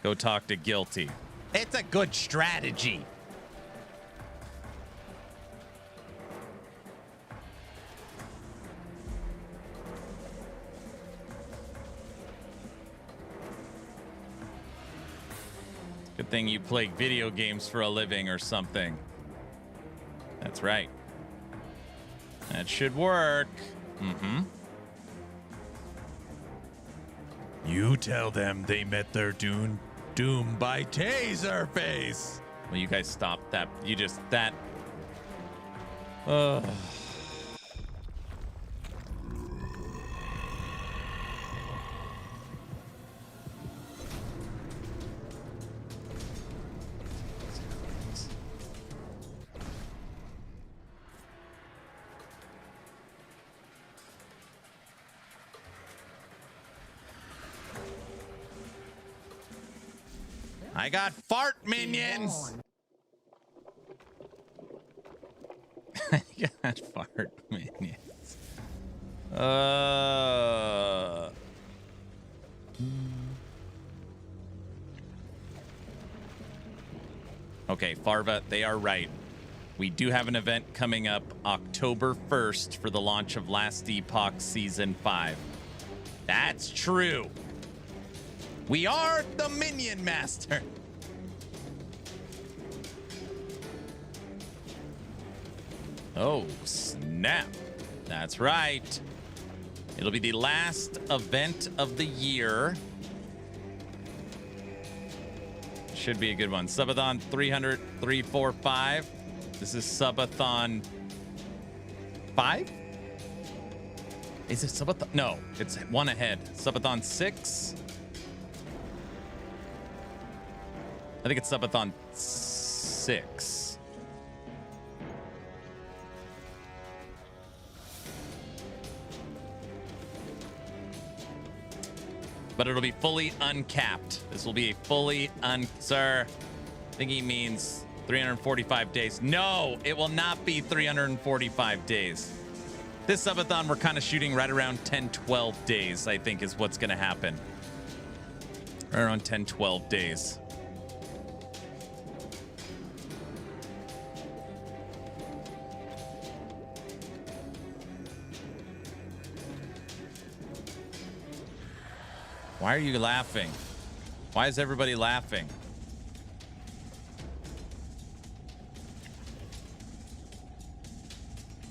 go talk to Guilty. It's a good strategy. Good thing you play video games for a living or something. That's right. That should work. Mm-hmm. You tell them they met their doom by Taserface. Well, you guys stop that. You just that. I got fart minions. I got fart minions. Okay, Farva, they are right. We do have an event coming up October 1st for the launch of Last Epoch Season 5. That's true. We are the Minion Master. Oh, snap. That's right. It'll be the last event of the year. Should be a good one. Subathon 300, 345. This is Subathon 5? Is it Subathon? No, it's one ahead. Subathon 6. I think it's Subathon 6. But it'll be fully uncapped. This will be a fully Sir, I think he means 345 days. No, it will not be 345 days. This subathon, we're kind of shooting right around 10, 12 days, I think is what's going to happen. Right around 10, 12 days. Why are you laughing? Why is everybody laughing?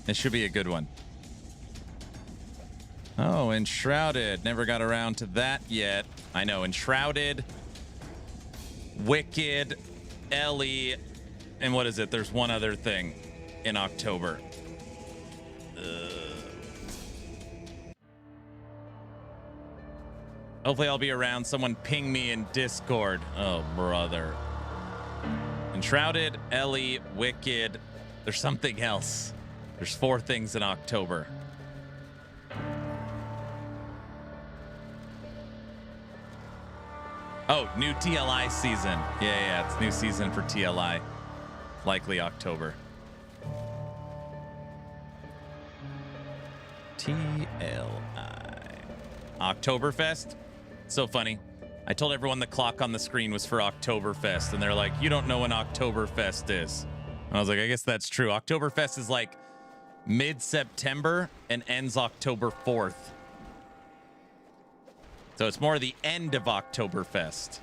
This should be a good one. Oh, Enshrouded. Never got around to that yet. I know, Enshrouded, Wicked, Ellie, and what is it? There's one other thing in October. Hopefully I'll be around. Someone ping me in Discord. Oh, brother. Enshrouded, Ellie, Wicked. There's something else. There's 4 things in October. Oh, new TLI season. Yeah, it's new season for TLI. Likely October. TLI. Oktoberfest? So funny. I told everyone the clock on the screen was for Oktoberfest, and they're like, you don't know when Oktoberfest is. And I was like, I guess that's true. Oktoberfest is like mid-September and ends October 4th. So it's more the end of Oktoberfest.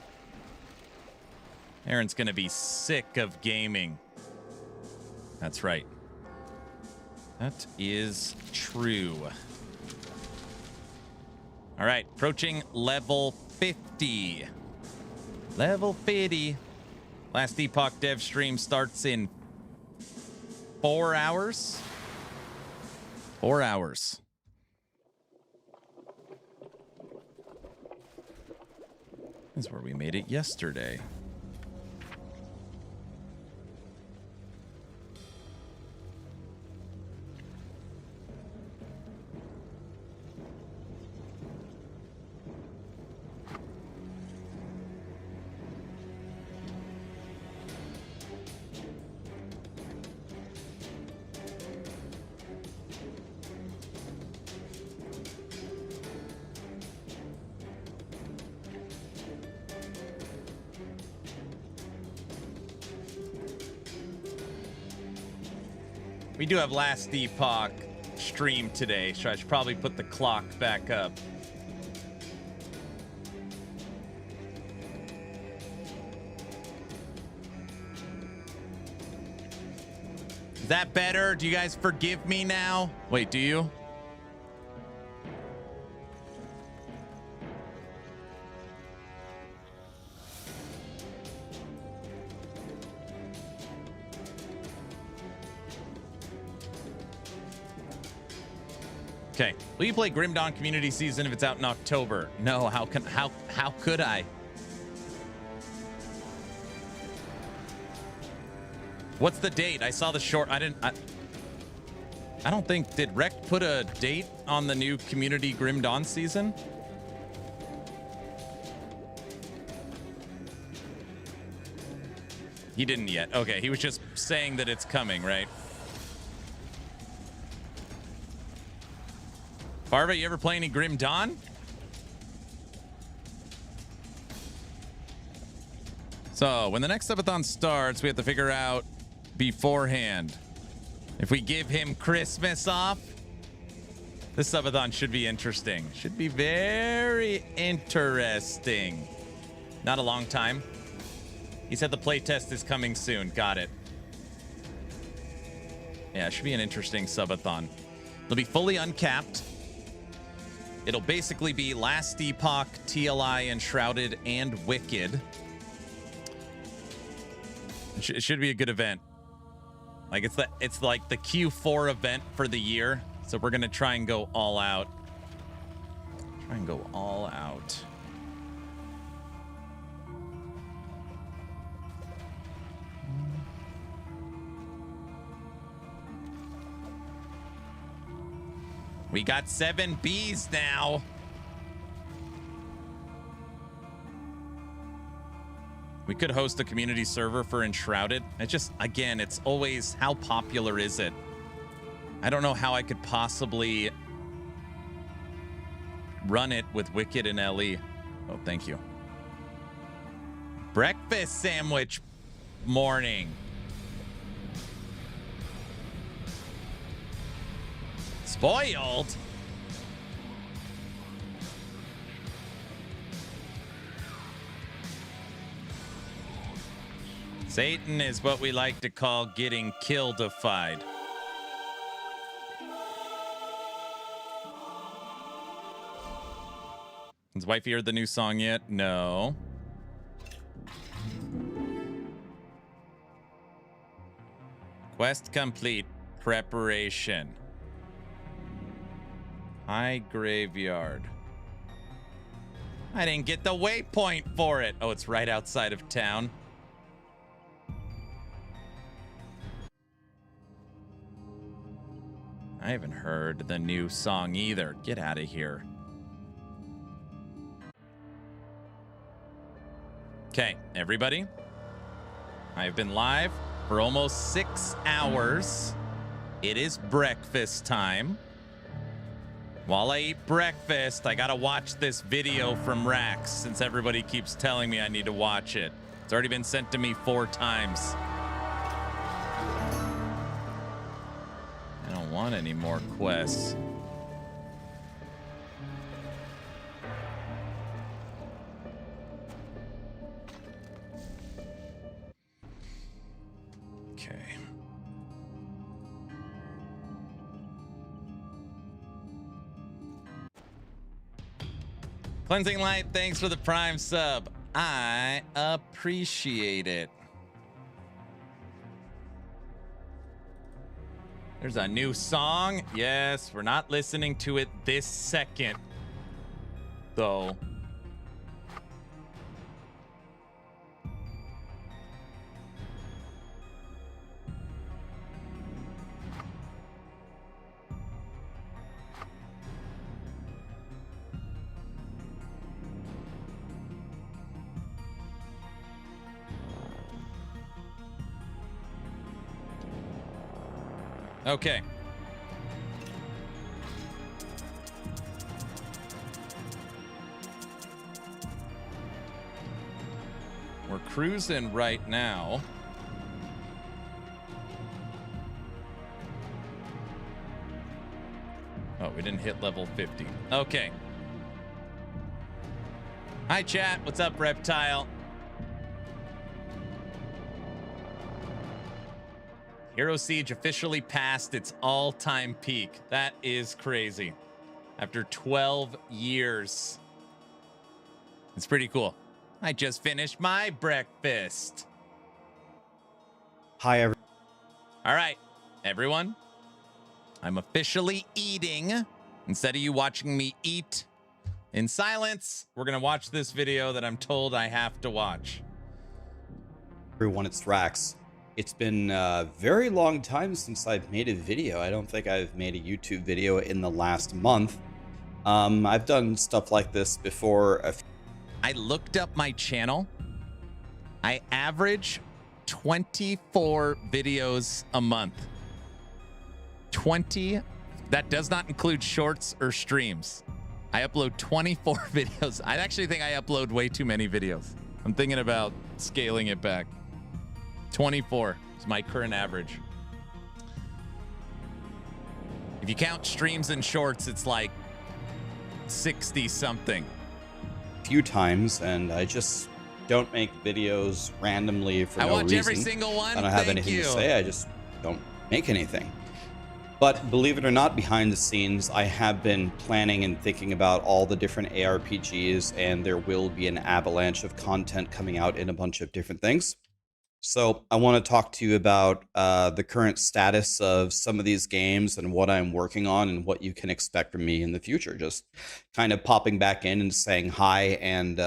Aaron's going to be sick of gaming. That's right. That is true. All right, approaching level 50. Level 50. Last Epoch dev stream starts in 4 hours. 4 hours. This is where we made it yesterday. We do have Last Epoch stream today, so I should probably put the clock back up. Is that better? Do you guys forgive me now? Wait, do you? Okay. Will you play Grim Dawn Community Season if it's out in October? No. How could I? What's the date? I saw the short. I don't think, did Rec put a date on the new Community Grim Dawn season? He didn't yet. Okay, he was just saying that it's coming, right? Farva, you ever play any Grim Dawn? So, when the next subathon starts, we have to figure out beforehand if we give him Christmas off. This subathon should be interesting. Should be very interesting. Not a long time. He said the playtest is coming soon. Got it. Yeah, it should be an interesting subathon. It'll be fully uncapped. It'll basically be Last Epoch, TLI, Enshrouded, and Wicked. It should be a good event. Like it's like the Q4 event for the year. So we're gonna try and go all out. Try and go all out. We got 7 Bs now. We could host a community server for Enshrouded. It just, again, it's always, how popular is it? I don't know how I could possibly run it with Wicked and LE. Oh, thank you. Breakfast sandwich morning. Spoiled? Satan is what we like to call getting kill-defied. Has wifey heard the new song yet? No. Quest complete. Preparation. High Graveyard. I didn't get the waypoint for it. Oh, it's right outside of town. I haven't heard the new song either. Get out of here. Okay, everybody. I've been live for almost 6 hours. It is breakfast time. While I eat breakfast, I gotta watch this video from Rax since everybody keeps telling me I need to watch it. It's already been sent to me 4 times. I don't want any more quests. Okay. Cleansing Light, thanks for the Prime sub. I appreciate it. There's a new song. Yes, we're not listening to it this second, though. Okay. We're cruising right now. Oh, we didn't hit level 50. Okay. Hi, chat. What's up, Reptile? Hero Siege officially passed its all-time peak. That is crazy. After 12 years. It's pretty cool. I just finished my breakfast. Hi, everyone. All right, everyone. I'm officially eating. Instead of you watching me eat in silence, we're going to watch this video that I'm told I have to watch. Everyone, it's Rax. It's been a very long time since I've made a video. I don't think I've made a YouTube video in the last month. I've done stuff like this before. I looked up my channel. I average 24 videos a month. 20. That does not include shorts or streams. I upload 24 videos. I actually think I upload way too many videos. I'm thinking about scaling it back. 24 is my current average. If you count streams and shorts, it's like 60 something. Few times, and I just don't make videos randomly for no reason. I watch every single one. I don't have anything to say. I just don't make anything. But believe it or not, behind the scenes, I have been planning and thinking about all the different ARPGs, and there will be an avalanche of content coming out in a bunch of different things. So I want to talk to you about the current status of some of these games and what I'm working on and what you can expect from me in the future. Just kind of popping back in and saying hi and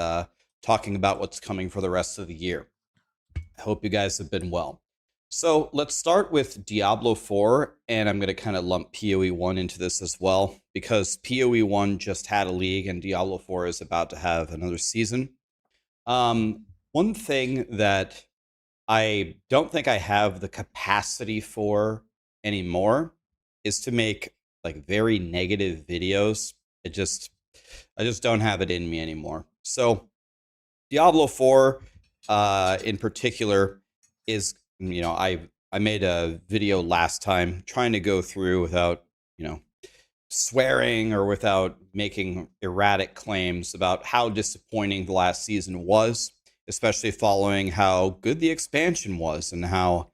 talking about what's coming for the rest of the year. I hope you guys have been well. So let's start with Diablo 4, and I'm going to kind of lump PoE 1 into this as well, because PoE 1 just had a league and Diablo 4 is about to have another season. One thing that I don't think I have the capacity for anymore is to make like very negative videos. I just don't have it in me anymore. So Diablo 4 in particular is, you know, I made a video last time trying to go through without, you know, swearing or without making erratic claims about how disappointing the last season was, especially following how good the expansion was and how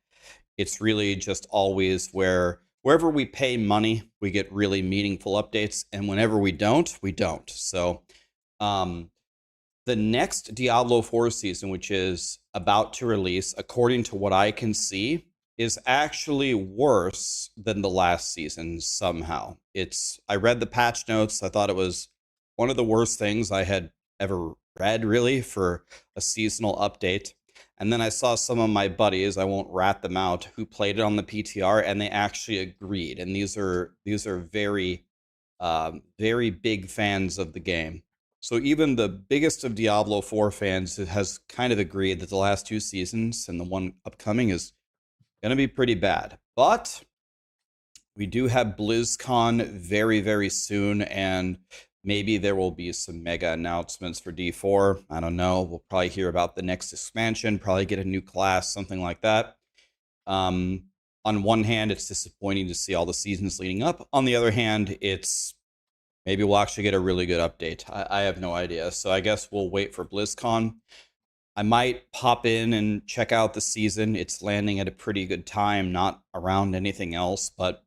it's really just always wherever we pay money, we get really meaningful updates. And whenever we don't, we don't. So the next Diablo 4 season, which is about to release, according to what I can see, is actually worse than the last season somehow. I read the patch notes. I thought it was one of the worst things I had ever read, really, for a seasonal update. And then I saw some of my buddies, I won't rat them out, who played it on the PTR, and they actually agreed. And these are very, very big fans of the game. So even the biggest of Diablo 4 fans has kind of agreed that the last two seasons and the one upcoming is going to be pretty bad. But we do have BlizzCon very, very soon, and maybe there will be some mega announcements for D4. I don't know. We'll probably hear about the next expansion, probably get a new class, something like that. On one hand, it's disappointing to see all the seasons leading up. On the other hand, maybe we'll actually get a really good update. I have no idea. So I guess we'll wait for BlizzCon. I might pop in and check out the season. It's landing at a pretty good time, not around anything else, but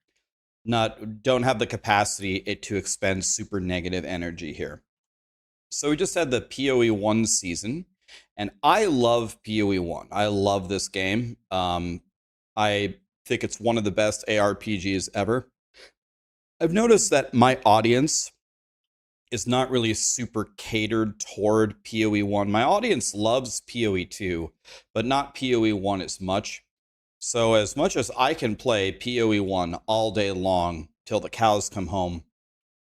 don't have the capacity to expend super negative energy here. So we just had the PoE 1 season, and I love PoE 1. I love this game. I think it's one of the best ARPGs ever. I've noticed that my audience is not really super catered toward PoE 1. My audience loves PoE 2, but not PoE 1 as much. So as much as I can play PoE 1 all day long till the cows come home,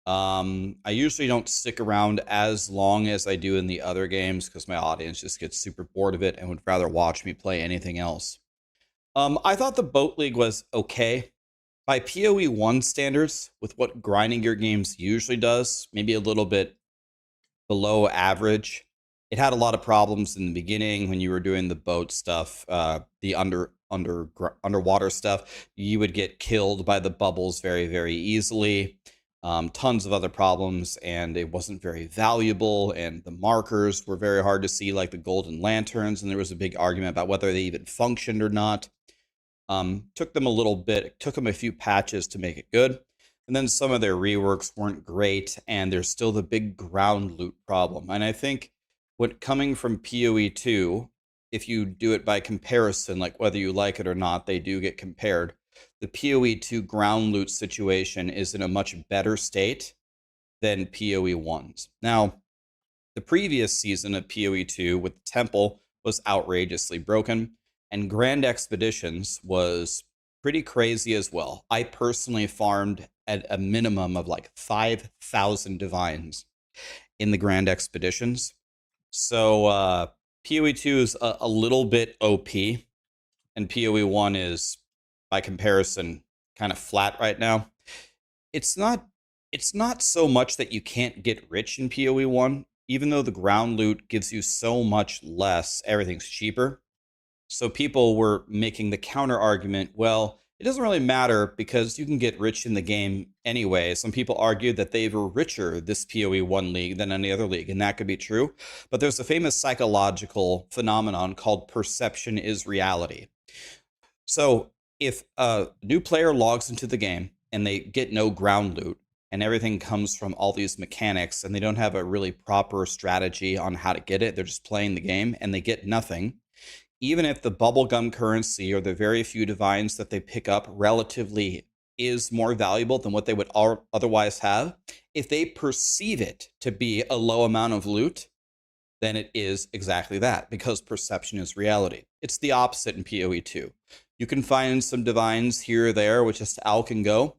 I usually don't stick around as long as I do in the other games because my audience just gets super bored of it and would rather watch me play anything else. I thought the Boat League was okay. By PoE 1 standards, with what Grinding Gear Games usually does, maybe a little bit below average. It had a lot of problems in the beginning when you were doing the boat stuff, the underwater stuff. You would get killed by the bubbles very, very easily. Tons of other problems, and it wasn't very valuable, and the markers were very hard to see, like the golden lanterns, and there was a big argument about whether they even functioned or not. Took them a few patches to make it good. And then some of their reworks weren't great, and there's still the big ground loot problem. And I think coming from PoE 2, if you do it by comparison, like whether you like it or not, they do get compared. The PoE 2 ground loot situation is in a much better state than PoE 1's. Now, the previous season of PoE 2 with the Temple was outrageously broken, and Grand Expeditions was pretty crazy as well. I personally farmed at a minimum of like 5,000 divines in the Grand Expeditions. So PoE 2 is a little bit OP, and PoE 1 is, by comparison, kind of flat right now. It's not so much that you can't get rich in PoE 1, even though the ground loot gives you so much less, everything's cheaper. So people were making the counter argument, well, it doesn't really matter because you can get rich in the game anyway. Some people argue that they were richer this PoE 1 league than any other league, and that could be true. But there's a famous psychological phenomenon called perception is reality. So if a new player logs into the game and they get no ground loot, and everything comes from all these mechanics, and they don't have a really proper strategy on how to get it, they're just playing the game, and they get nothing, even if the bubblegum currency or the very few divines that they pick up relatively is more valuable than what they would otherwise have, if they perceive it to be a low amount of loot, then it is exactly that, because perception is reality. It's the opposite in PoE 2. You can find some divines here or there with just Alk and Go,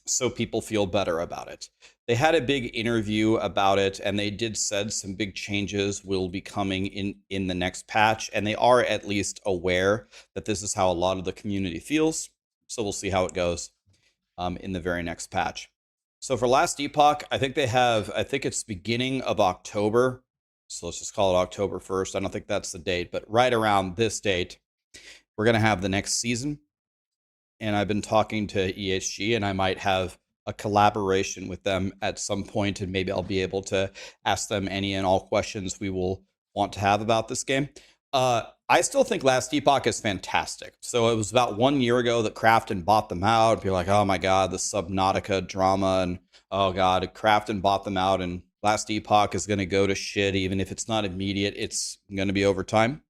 so people feel better about it. They had a big interview about it, and they said some big changes will be coming in the next patch, and they are at least aware that this is how a lot of the community feels. So we'll see how it goes in the very next patch. So for Last Epoch, I think it's beginning of October. So let's just call it October 1st. I don't think that's the date, but right around this date, we're going to have the next season. And I've been talking to EHG, and I might have a collaboration with them at some point, and maybe I'll be able to ask them any and all questions we will want to have about this game. I still think Last Epoch is fantastic. So it was about 1 year ago that Krafton bought them out. People are like, oh my God, the Subnautica drama, and oh God, Krafton bought them out, and Last Epoch is going to go to shit. Even if it's not immediate, it's going to be over time.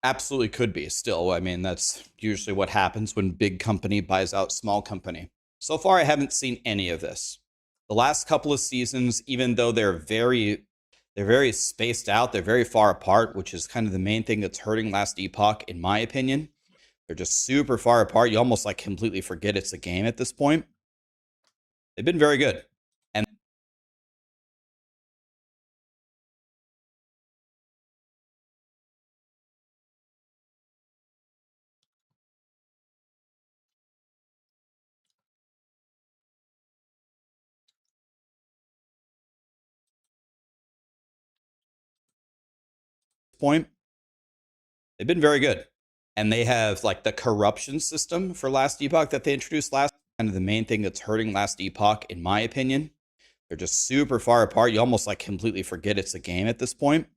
Absolutely could be still. I mean, that's usually what happens when big company buys out small company. So far, I haven't seen any of this. The last couple of seasons, even though they're very spaced out, they're very far apart, which is kind of the main thing that's hurting Last Epoch, in my opinion. They're just super far apart. You almost like completely forget it's a game at this point. They've been very good. And point, they've been very good. And they have like the corruption system for Last Epoch that they introduced last, kind of the main thing that's hurting Last Epoch, in my opinion. They're just super far apart. You almost like completely forget it's a game at this point.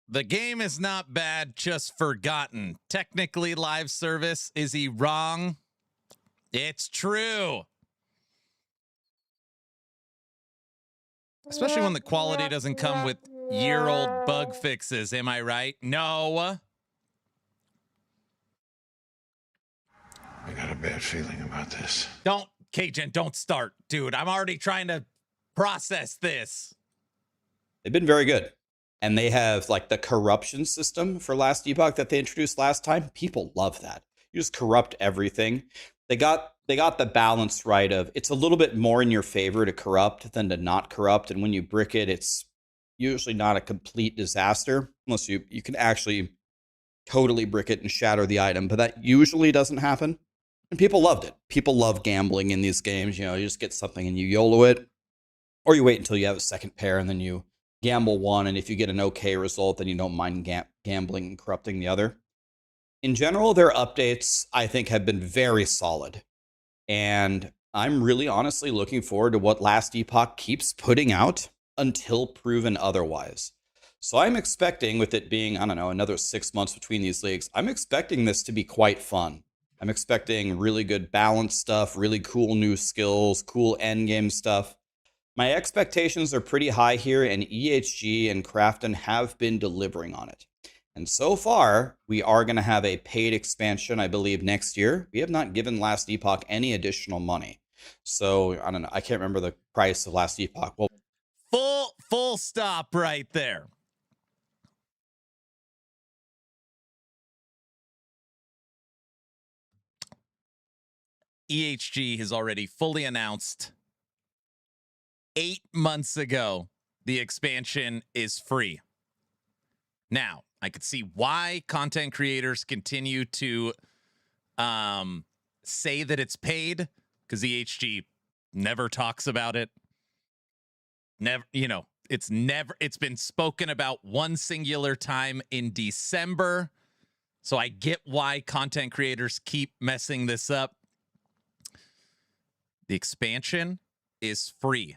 The game is not bad, just forgotten. Technically live service. Is he wrong? It's true. Especially when the quality doesn't come with year-old bug fixes. Am I right? No. I got a bad feeling about this. Don't, Cajun, don't start. Dude, I'm already trying to process this. They've been very good. And they have like the corruption system for Last Epoch that they introduced last time. People love that. You just corrupt everything. They got the balance right of it's a little bit more in your favor to corrupt than to not corrupt. And when you brick it, it's usually not a complete disaster unless you can actually totally brick it and shatter the item. But that usually doesn't happen. And people loved it. People love gambling in these games. You know, you just get something and you YOLO it. Or you wait until you have a second pair and then you gamble one, and if you get an okay result, then you don't mind gambling and corrupting the other. In general, their updates, I think, have been very solid. And I'm really honestly looking forward to what Last Epoch keeps putting out until proven otherwise. So I'm expecting, with it being, I don't know, another 6 months between these leagues, I'm expecting this to be quite fun. I'm expecting really good balance stuff, really cool new skills, cool endgame stuff. My expectations are pretty high here, and EHG and Krafton have been delivering on it. And so far, we are going to have a paid expansion, I believe, next year. We have not given Last Epoch any additional money. So, I don't know. I can't remember the price of Last Epoch. Well, Full stop right there. EHG has already fully announced 8 months ago the expansion is free. Now, I could see why content creators continue to say that it's paid, because EHG never talks about it. Never, it's been spoken about one singular time in December. So I get why content creators keep messing this up. The expansion is free.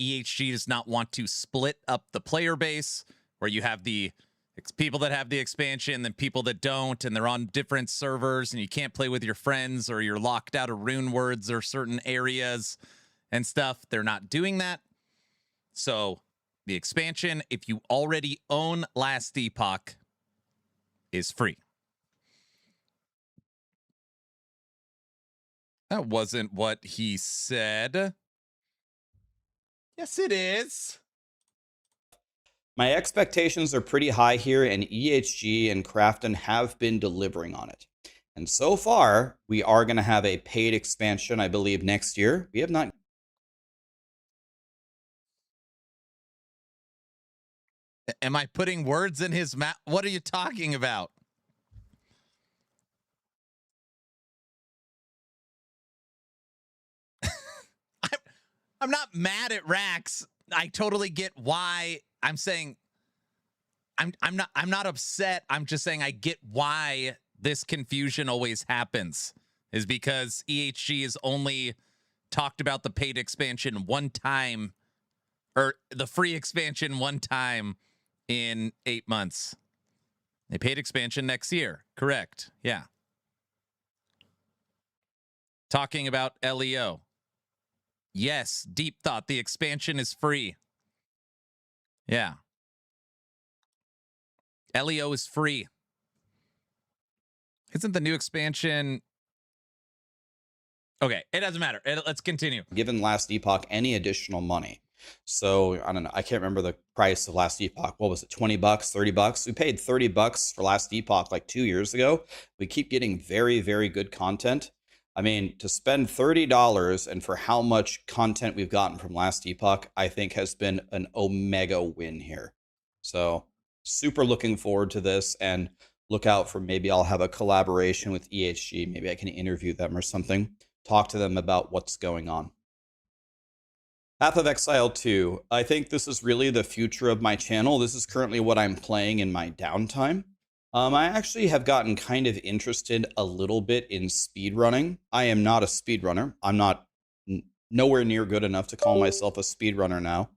EHG does not want to split up the player base where you have the people that have the expansion, then people that don't, and they're on different servers, and you can't play with your friends, or you're locked out of rune words or certain areas and stuff. They're not doing that. So the expansion, if you already own Last Epoch, is free. That wasn't what he said. Yes, it is. my expectations are pretty high here, and EHG and Krafton have been delivering on it. And so far, we are going to have a paid expansion, I believe, next year. We have not. Am I putting words in his mouth? What are you talking about? I'm not mad at Rax. I totally get why. I'm saying I'm not upset. I'm just saying I get why this confusion always happens, is because EHG has only talked about the paid expansion one time, or the free expansion one time in 8 months. They paid expansion next year. Correct. Yeah. Talking about LEO. Yes, Deep Thought. The expansion is free. Yeah. LEO is free. Isn't the new expansion... Okay, it doesn't matter. Let's continue. Given Last Epoch any additional money. So, I don't know. I can't remember the price of Last Epoch. What was it? 20 bucks, 30 bucks? We paid 30 bucks for Last Epoch like 2 years ago. We keep getting very, very good content. I mean, to spend $30 and for how much content we've gotten from Last Epoch, I think has been an omega win here. So, super looking forward to this, and look out for, maybe I'll have a collaboration with EHG. Maybe I can interview them or something. Talk to them about what's going on. Path of Exile 2. I think this is really the future of my channel. This is currently what I'm playing in my downtime. I actually have gotten kind of interested a little bit in speedrunning. I am not a speedrunner. I'm not nowhere near good enough to call myself a speedrunner now.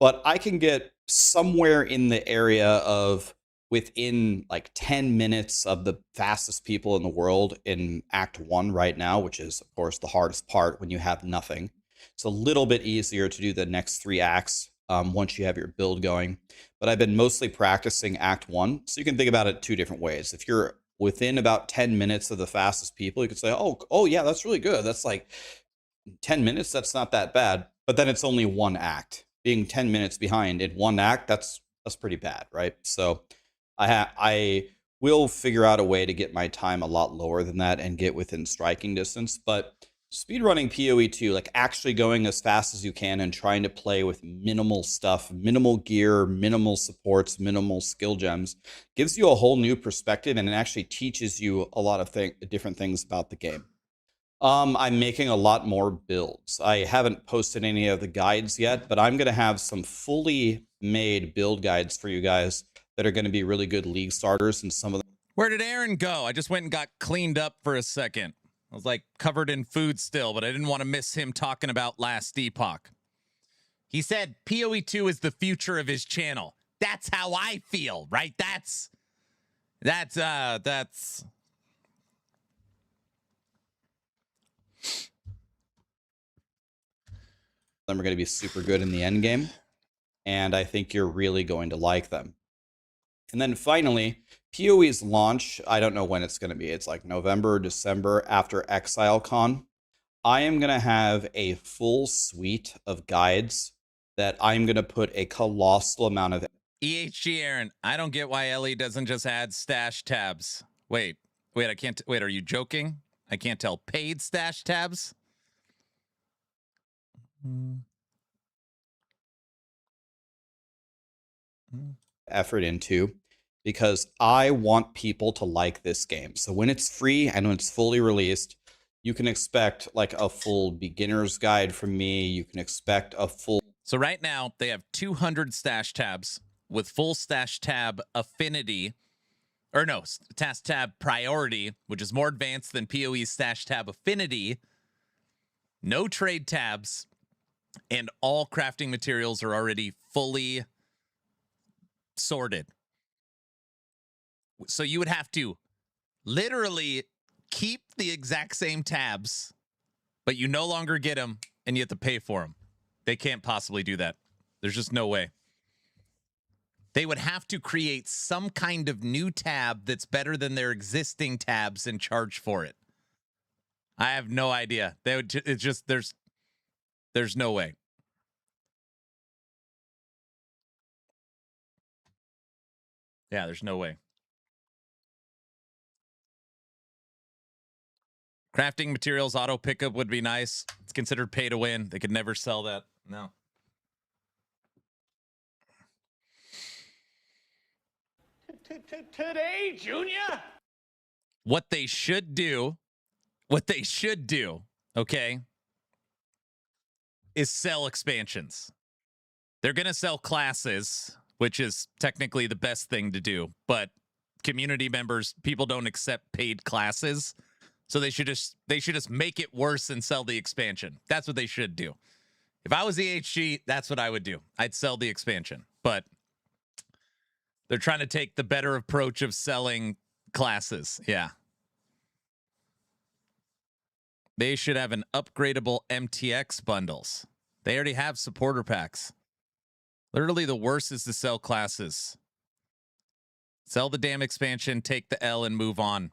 But I can get somewhere in the area of within like 10 minutes of the fastest people in the world in Act 1 right now, which is, of course, the hardest part when you have nothing. It's a little bit easier to do the next 3 acts once you have your build going. But I've been mostly practicing Act 1. So you can think about it 2 different ways. If you're within about 10 minutes of the fastest people, you could say, oh yeah, that's really good. That's like 10 minutes. That's not that bad. But then it's only 1 act. Being 10 minutes behind in 1 act, that's pretty bad, right? So I will figure out a way to get my time a lot lower than that and get within striking distance. But speedrunning PoE2, like actually going as fast as you can and trying to play with minimal stuff, minimal gear, minimal supports, minimal skill gems, gives you a whole new perspective, and it actually teaches you a lot of different things about the game. I'm making a lot more builds. I haven't posted any of the guides yet, but I'm going to have some fully made build guides for you guys that are going to be really good league starters, and some of them. Where did Aaron go? I just went and got cleaned up for a second. I was like covered in food still, but I didn't want to miss him talking about Last Epoch. He said PoE 2 is the future of his channel. That's how I feel, right? That's Then we're going to be super good in the end game, and I think you're really going to like them. And then finally, PoE's launch, I don't know when it's going to be. It's like November, December after ExileCon. I am going to have a full suite of guides that I'm going to put a colossal amount of EHG Aaron. I don't get why Ellie doesn't just add stash tabs. Wait, I can't. Wait, are you joking? I can't tell. Paid stash tabs? effort into, because I want people to like this game. So when it's free and when it's fully released, you can expect like a full beginner's guide from me. You can expect a full. So right now they have 200 stash tabs with full stash tab affinity, or no, stash tab priority, which is more advanced than PoE's stash tab affinity. No trade tabs, and all crafting materials are already fully sorted. So you would have to literally keep the exact same tabs, but you no longer get them and you have to pay for them. They can't possibly do that. There's just no way. They would have to create some kind of new tab that's better than their existing tabs and charge for it. I have no idea. They would. It's just there's no way. Yeah, there's no way. Crafting materials auto pickup would be nice. It's considered pay to win. They could never sell that. No. Today, Junior? What they should do, okay, is sell expansions. They're going to sell classes, which is technically the best thing to do, but community members, people don't accept paid classes. So they should just make it worse and sell the expansion. That's what they should do. If I was EHG, that's what I would do. I'd sell the expansion. But they're trying to take the better approach of selling classes. Yeah. They should have an upgradable MTX bundles. They already have supporter packs. Literally the worst is to sell classes. Sell the damn expansion, take the L, and move on.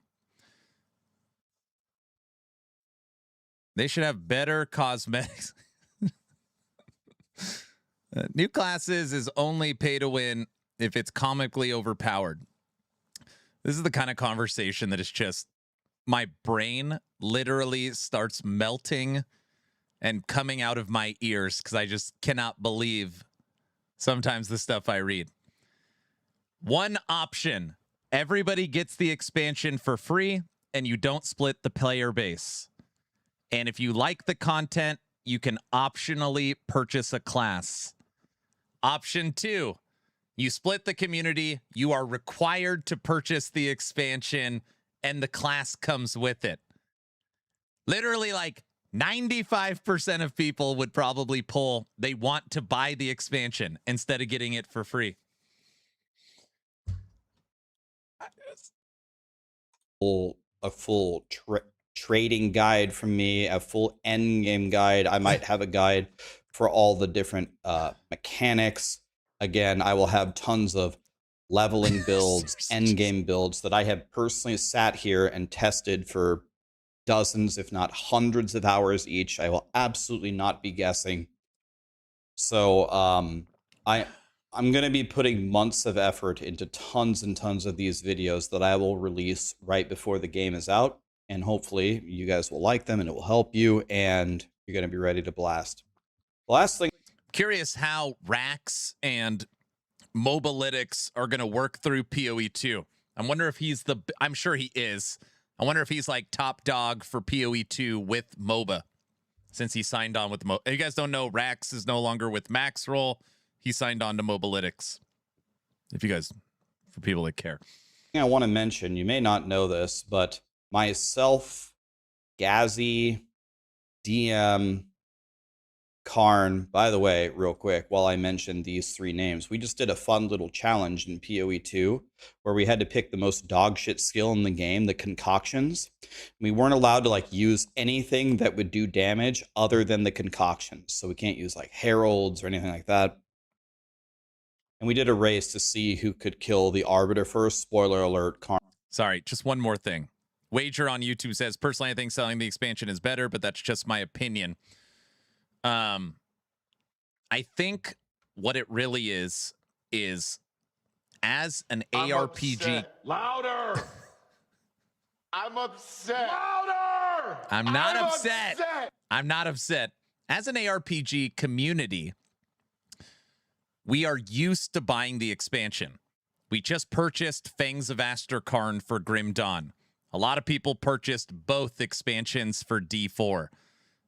They should have better cosmetics. New classes is only pay to win if it's comically overpowered. This is the kind of conversation that is just, my brain literally starts melting and coming out of my ears because I just cannot believe sometimes the stuff I read. One option, everybody gets the expansion for free and you don't split the player base. And if you like the content, you can optionally purchase a class. Option 2, you split the community, you are required to purchase the expansion, and the class comes with it. Literally, like 95% of people would probably pull, they want to buy the expansion instead of getting it for free. A full trading guide from me, a full end game guide. I might have a guide for all the different mechanics. Again, I will have tons of leveling builds, end game builds that I have personally sat here and tested for dozens, if not hundreds of hours each. I will absolutely not be guessing. So I'm going to be putting months of effort into tons and tons of these videos that I will release right before the game is out. And hopefully you guys will like them and it will help you and you're going to be ready to blast. The last thing. Curious how Rax and Mobalytics are going to work through PoE 2. I wonder if he's I'm sure he is. I wonder if he's like top dog for PoE 2 with MOBA since he signed on with You guys don't know, Rax is no longer with Maxroll. He signed on to Mobalytics. If you guys, for people that care. I want to mention, you may not know this, but myself Gazzy, DM, Karn. By the way, real quick, while I mentioned these three names, we just did a fun little challenge in PoE 2 where we had to pick the most dogshit skill in the game, the concoctions. We weren't allowed to like use anything that would do damage other than the concoctions. So we can't use like heralds or anything like that. And we did a race to see who could kill the Arbiter first. Spoiler alert, Karn. Sorry, just one more thing. Wager on YouTube says, personally, I think selling the expansion is better, but that's just my opinion. I think what it really is as an ARPG. Upset. Louder! I'm upset. Louder! I'm not upset. I'm not upset. As an ARPG community, we are used to buying the expansion. We just purchased Fangs of Asterkarn for Grim Dawn. A lot of people purchased both expansions for D4.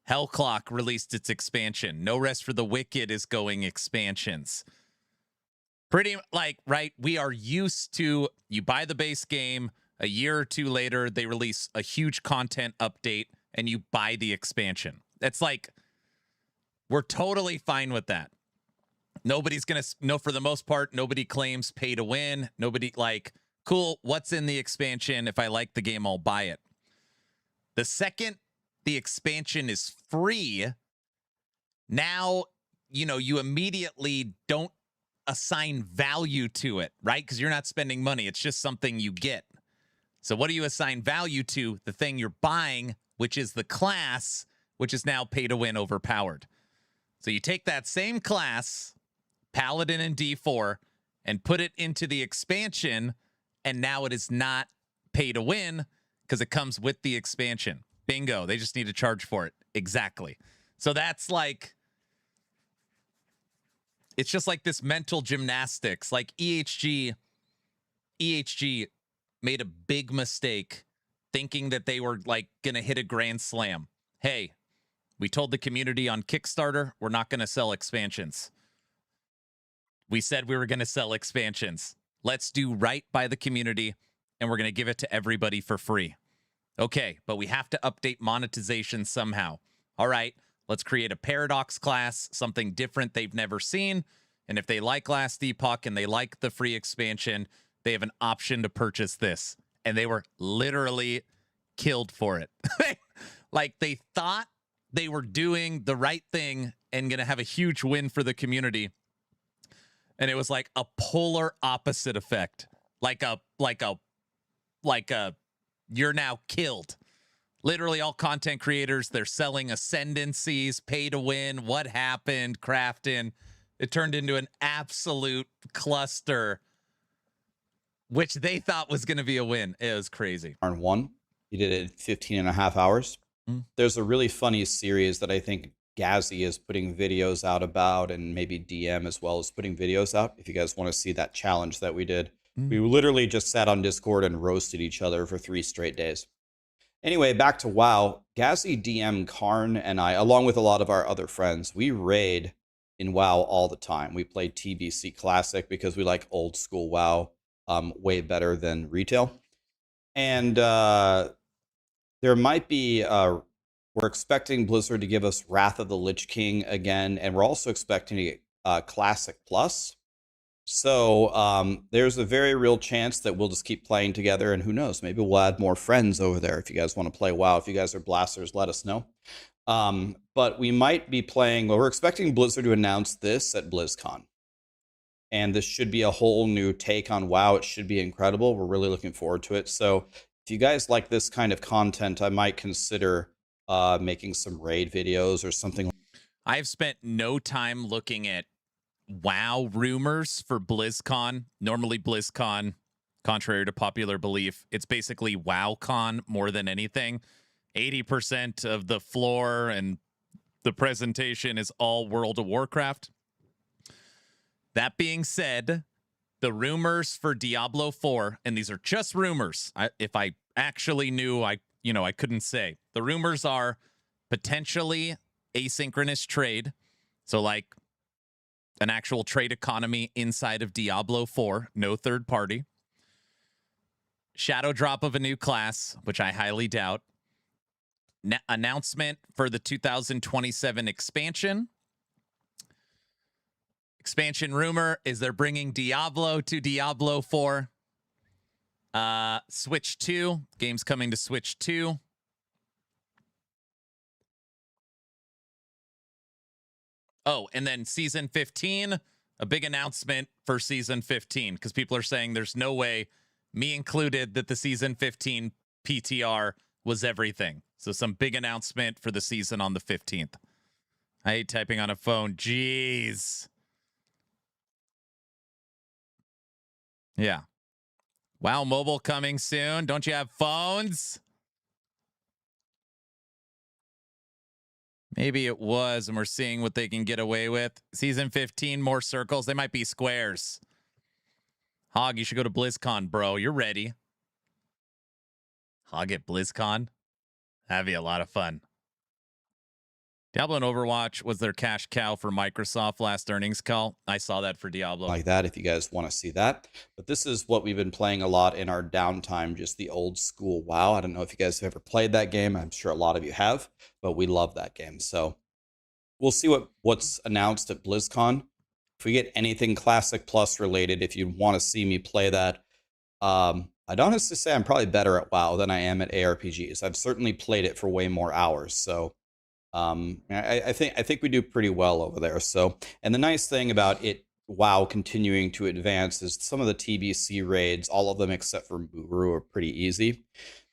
Hellclock released its expansion. No Rest for the Wicked is going expansions. Pretty like, right? We are used to, you buy the base game, a year or two later, they release a huge content update and you buy the expansion. That's like, we're totally fine with that. Nobody's going to, no, for the most part, nobody claims pay to win. Nobody like, cool, what's in the expansion? If I like the game, I'll buy it. The second the expansion is free, now, you know, you immediately don't assign value to it, right? Because you're not spending money. It's just something you get. So what do you assign value to? The thing you're buying, which is the class, which is now pay to win overpowered. So you take that same class, Paladin and D4, and put it into the expansion, and now it is not pay to win because it comes with the expansion. Bingo. They just need to charge for it. Exactly. So that's like, it's just like this mental gymnastics. Like EHG made a big mistake thinking that they were like going to hit a grand slam. Hey, we told the community on Kickstarter, we're not going to sell expansions. We said we were going to sell expansions. Let's do right by the community, and we're going to give it to everybody for free. Okay, but we have to update monetization somehow. All right, let's create a Paradox class, something different they've never seen. And if they like Last Epoch and they like the free expansion, they have an option to purchase this. And they were literally killed for it. Like they thought they were doing the right thing and going to have a huge win for the community. And it was like a polar opposite effect. Like a you're now killed. Literally all content creators, they're selling ascendancies, pay to win, what happened, crafting. It turned into an absolute cluster, which they thought was going to be a win. It was crazy. Karn 1, he did it in 15 and a half hours. There's a really funny series that I think Gazzy is putting videos out about, and maybe DM as well as putting videos out. If you guys want to see that challenge that we did. We literally just sat on Discord and roasted each other for 3 straight days. Anyway, back to WoW. Gazzy, DM, Karn, and I, along with a lot of our other friends, we raid in WoW all the time. We play TBC Classic because we like old school WoW way better than retail. And there might be, we're expecting Blizzard to give us Wrath of the Lich King again, and we're also expecting Classic Plus. So there's a very real chance that we'll just keep playing together, and who knows, maybe we'll add more friends over there. If you guys want to play WoW, if you guys are blasters, let us know. But we might be playing, well, we're expecting Blizzard to announce this at BlizzCon. And this should be a whole new take on WoW. It should be incredible. We're really looking forward to it. So if you guys like this kind of content, I might consider making some raid videos or something. I've spent no time looking at WoW rumors for BlizzCon. Normally BlizzCon, contrary to popular belief, it's basically WoWCon more than anything. 80% of the floor and the presentation is all World of Warcraft. That being said, the rumors for Diablo 4, and these are just rumors. If I actually knew, I couldn't say. The rumors are potentially asynchronous trade. So like an actual trade economy inside of Diablo 4, no third party. Shadow drop of a new class, which I highly doubt. announcement for the 2027 expansion. Expansion rumor is they're bringing Diablo to Diablo 4. Switch 2. Game's coming to Switch 2. Oh, and then Season 15. A big announcement for Season 15 because people are saying there's no way, me included, that the Season 15 PTR was everything. So some big announcement for the season on the 15th. I hate typing on a phone. Jeez. Yeah. WoW Mobile coming soon. Don't you have phones? Maybe it was, and we're seeing what they can get away with. Season 15, more circles. They might be squares. Hog, you should go to BlizzCon, bro. You're ready. Hog at BlizzCon? That'd be a lot of fun. Diablo and Overwatch was their cash cow for Microsoft last earnings call. I saw that for Diablo. Like that, if you guys want to see that. But this is what we've been playing a lot in our downtime, just the old school WoW. I don't know if you guys have ever played that game. I'm sure a lot of you have, but we love that game. So we'll see what's announced at BlizzCon. If we get anything Classic Plus related, if you want to see me play that, I'd honestly say I'm probably better at WoW than I am at ARPGs. I've certainly played it for way more hours, so I think we do pretty well over there. So, and the nice thing about it, WoW continuing to advance, is some of the TBC raids, all of them except for Muru, are pretty easy.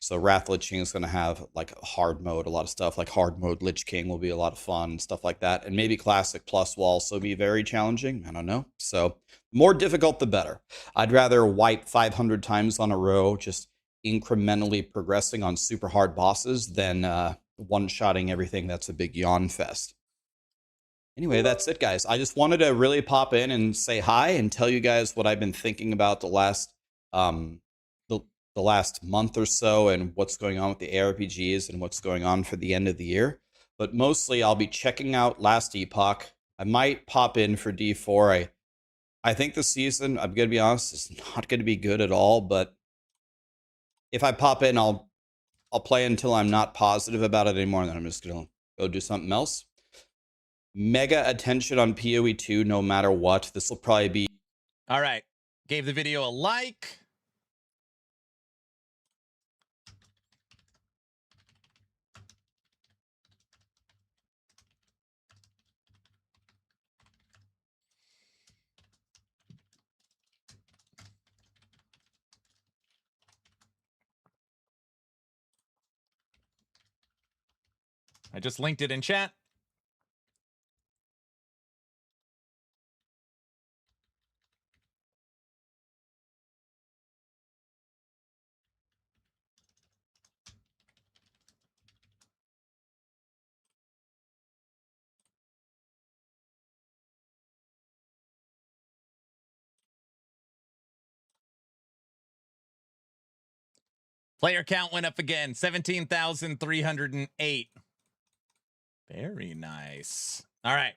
So Wrath Lich King is going to have like hard mode, a lot of stuff like hard mode Lich King will be a lot of fun, stuff like that. And maybe Classic Plus will also be very challenging. I don't know. So more difficult, the better. I'd rather wipe 500 times on a row, just incrementally progressing on super hard bosses than one-shotting everything that's a big yawn fest. Anyway, that's it, guys. I just wanted to really pop in and say hi and tell you guys what I've been thinking about the last the last month or so, and what's going on with the ARPGs and what's going on for the end of the year. But mostly I'll be checking out Last Epoch. I might pop in for D4. I think the season, I'm going to be honest, is not going to be good at all, but if I pop in, I'll play until I'm not positive about it anymore, and then I'm just going to go do something else. Mega attention on PoE 2 no matter what. This will probably be... All right. Gave the video a like. I just linked it in chat. Player count went up again, 17,308. Very nice. All right.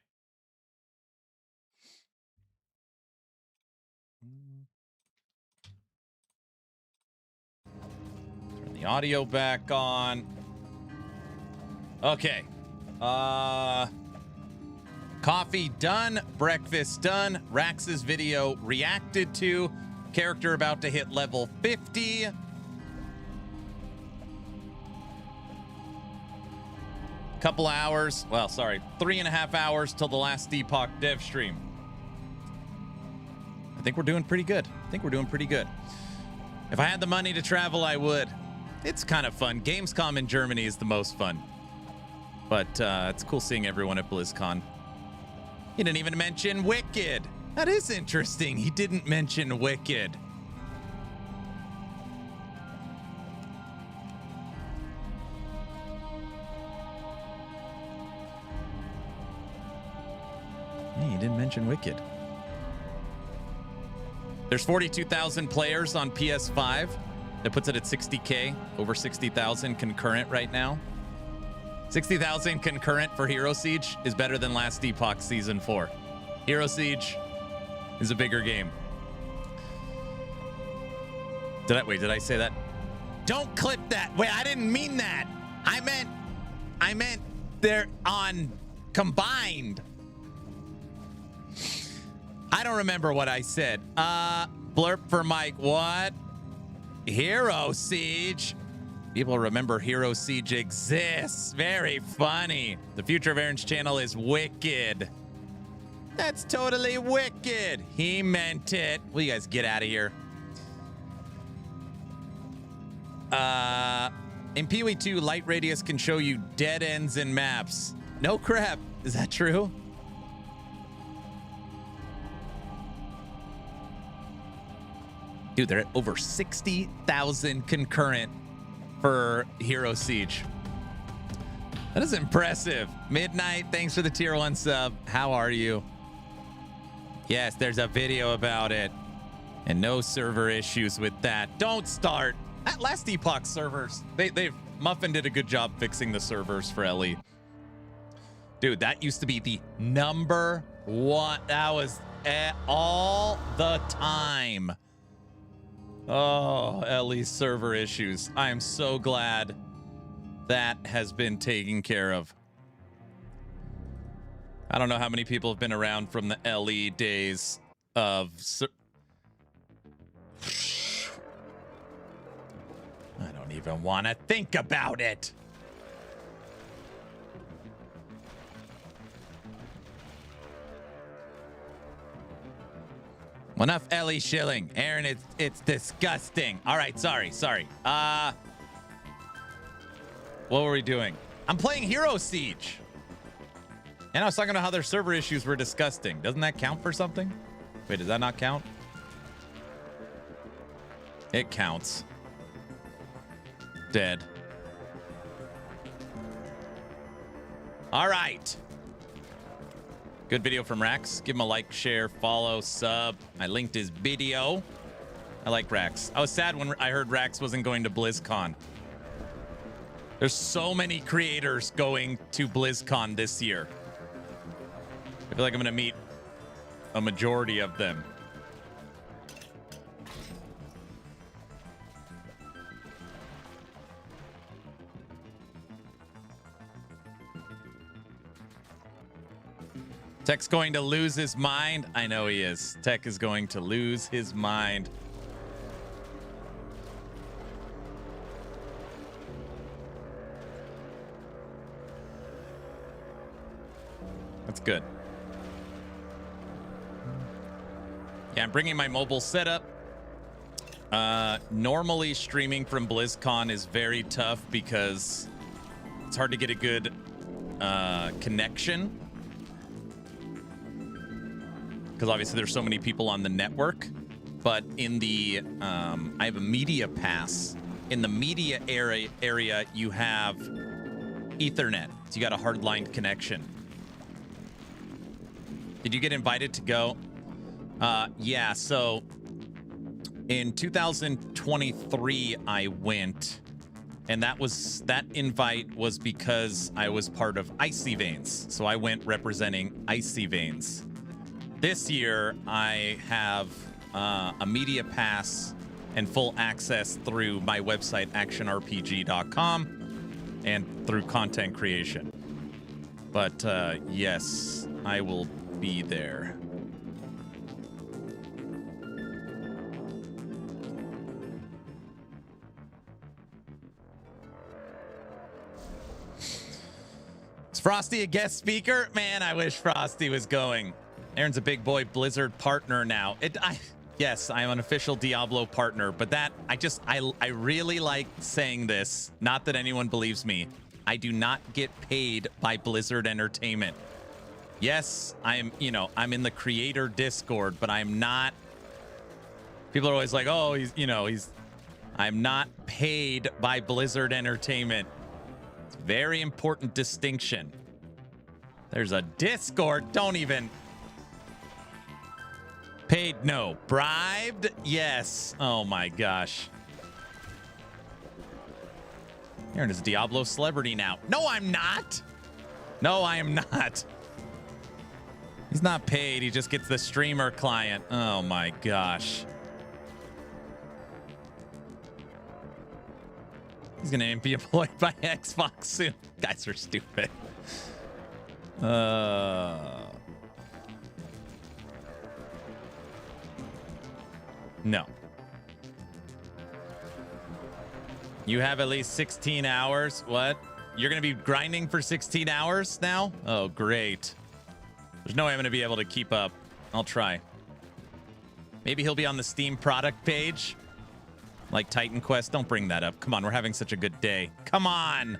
Turn the audio back on. Okay. Coffee done. Breakfast done. Rax's video reacted to. Character about to hit level 50. Couple hours, well, sorry, 3.5 hours till the Last Epoch dev stream. I think we're doing pretty good. If I had the money to travel, I would. It's kind of fun. Gamescom in Germany is the most fun. But it's cool seeing everyone at BlizzCon. He didn't even mention Wicked. That is interesting. He didn't mention Wicked. He didn't mention Wicked. There's 42,000 players on PS5. That puts it at 60K, over 60,000 concurrent right now. 60,000 concurrent for Hero Siege is better than Last Epoch Season 4. Hero Siege is a bigger game. Did I say that? Don't clip that. Wait, I didn't mean that. I meant I meant they're on combined. I don't remember what I said. Blurp for Mike. What? Hero Siege. People remember Hero Siege exists. Very funny. The future of Aaron's channel is wicked. That's totally wicked. He meant it. Will you guys get out of here? In Pee-wee 2, light radius can show you dead ends in maps. No crap. Is that true? Dude, they're at over 60,000 concurrent for Hero Siege. That is impressive. Midnight, thanks for the tier 1 sub. How are you? Yes, there's a video about it. And no server issues with that. Don't start. That last Epoch servers, Muffin did a good job fixing the servers for LE. Dude, that used to be the number one. That was all the time. Oh, LE server issues. I am so glad that has been taken care of. I don't know how many people have been around from the LE days of... I don't even want to think about it. Enough LE shilling. Aaron, it's disgusting. All right, sorry. What were we doing? I'm playing Hero Siege. And I was talking about how their server issues were disgusting. Doesn't that count for something? Wait, does that not count? It counts. Dead. All right. Good video from Rax. Give him a like, share, follow, sub. I linked his video. I like Rax. I was sad when I heard Rax wasn't going to BlizzCon. There's so many creators going to BlizzCon this year. I feel like I'm going to meet a majority of them. Tech's going to lose his mind. I know he is. Tech is going to lose his mind. That's good. Yeah, I'm bringing my mobile setup. Normally streaming from BlizzCon is very tough because it's hard to get a good connection. Because obviously there's so many people on the network. But in the, I have a media pass. In the media area, you have Ethernet. So you got a hard-lined connection. Did you get invited to go? Yeah, so in 2023, I went. And that invite was because I was part of Icy Veins. So I went representing Icy Veins. This year, I have a media pass and full access through my website, actionrpg.com, and through content creation. But yes, I will be there. Is Frosty a guest speaker? Man, I wish Frosty was going. Aaron's a big boy Blizzard partner now. Yes, I'm an official Diablo partner, but that I really like saying this. Not that anyone believes me. I do not get paid by Blizzard Entertainment. Yes, I'm in the creator Discord, but I'm not. People are always like, "Oh, I'm not paid by Blizzard Entertainment." It's a very important distinction. There's a Discord. Don't even. Paid, no. Bribed, yes. Oh my gosh. Aaron is a Diablo celebrity now. No, I'm not. No, I am not. He's not paid. He just gets the streamer client. Oh my gosh. He's gonna be employed by Xbox soon. Guys are stupid. No. You have at least 16 hours. What? You're going to be grinding for 16 hours now? Oh, great. There's no way I'm going to be able to keep up. I'll try. Maybe he'll be on the Steam product page. Like Titan Quest. Don't bring that up. Come on, we're having such a good day. Come on.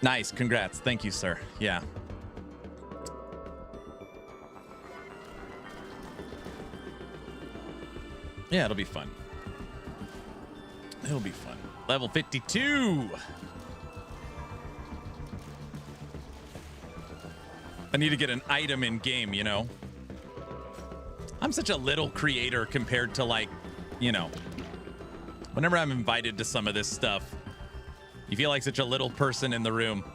Nice. Congrats. Thank you, sir. Yeah. Yeah, it'll be fun. It'll be fun. Level 52. I need to get an item in game, you know? I'm such a little creator compared to, like, you know, whenever I'm invited to some of this stuff, you feel like such a little person in the room.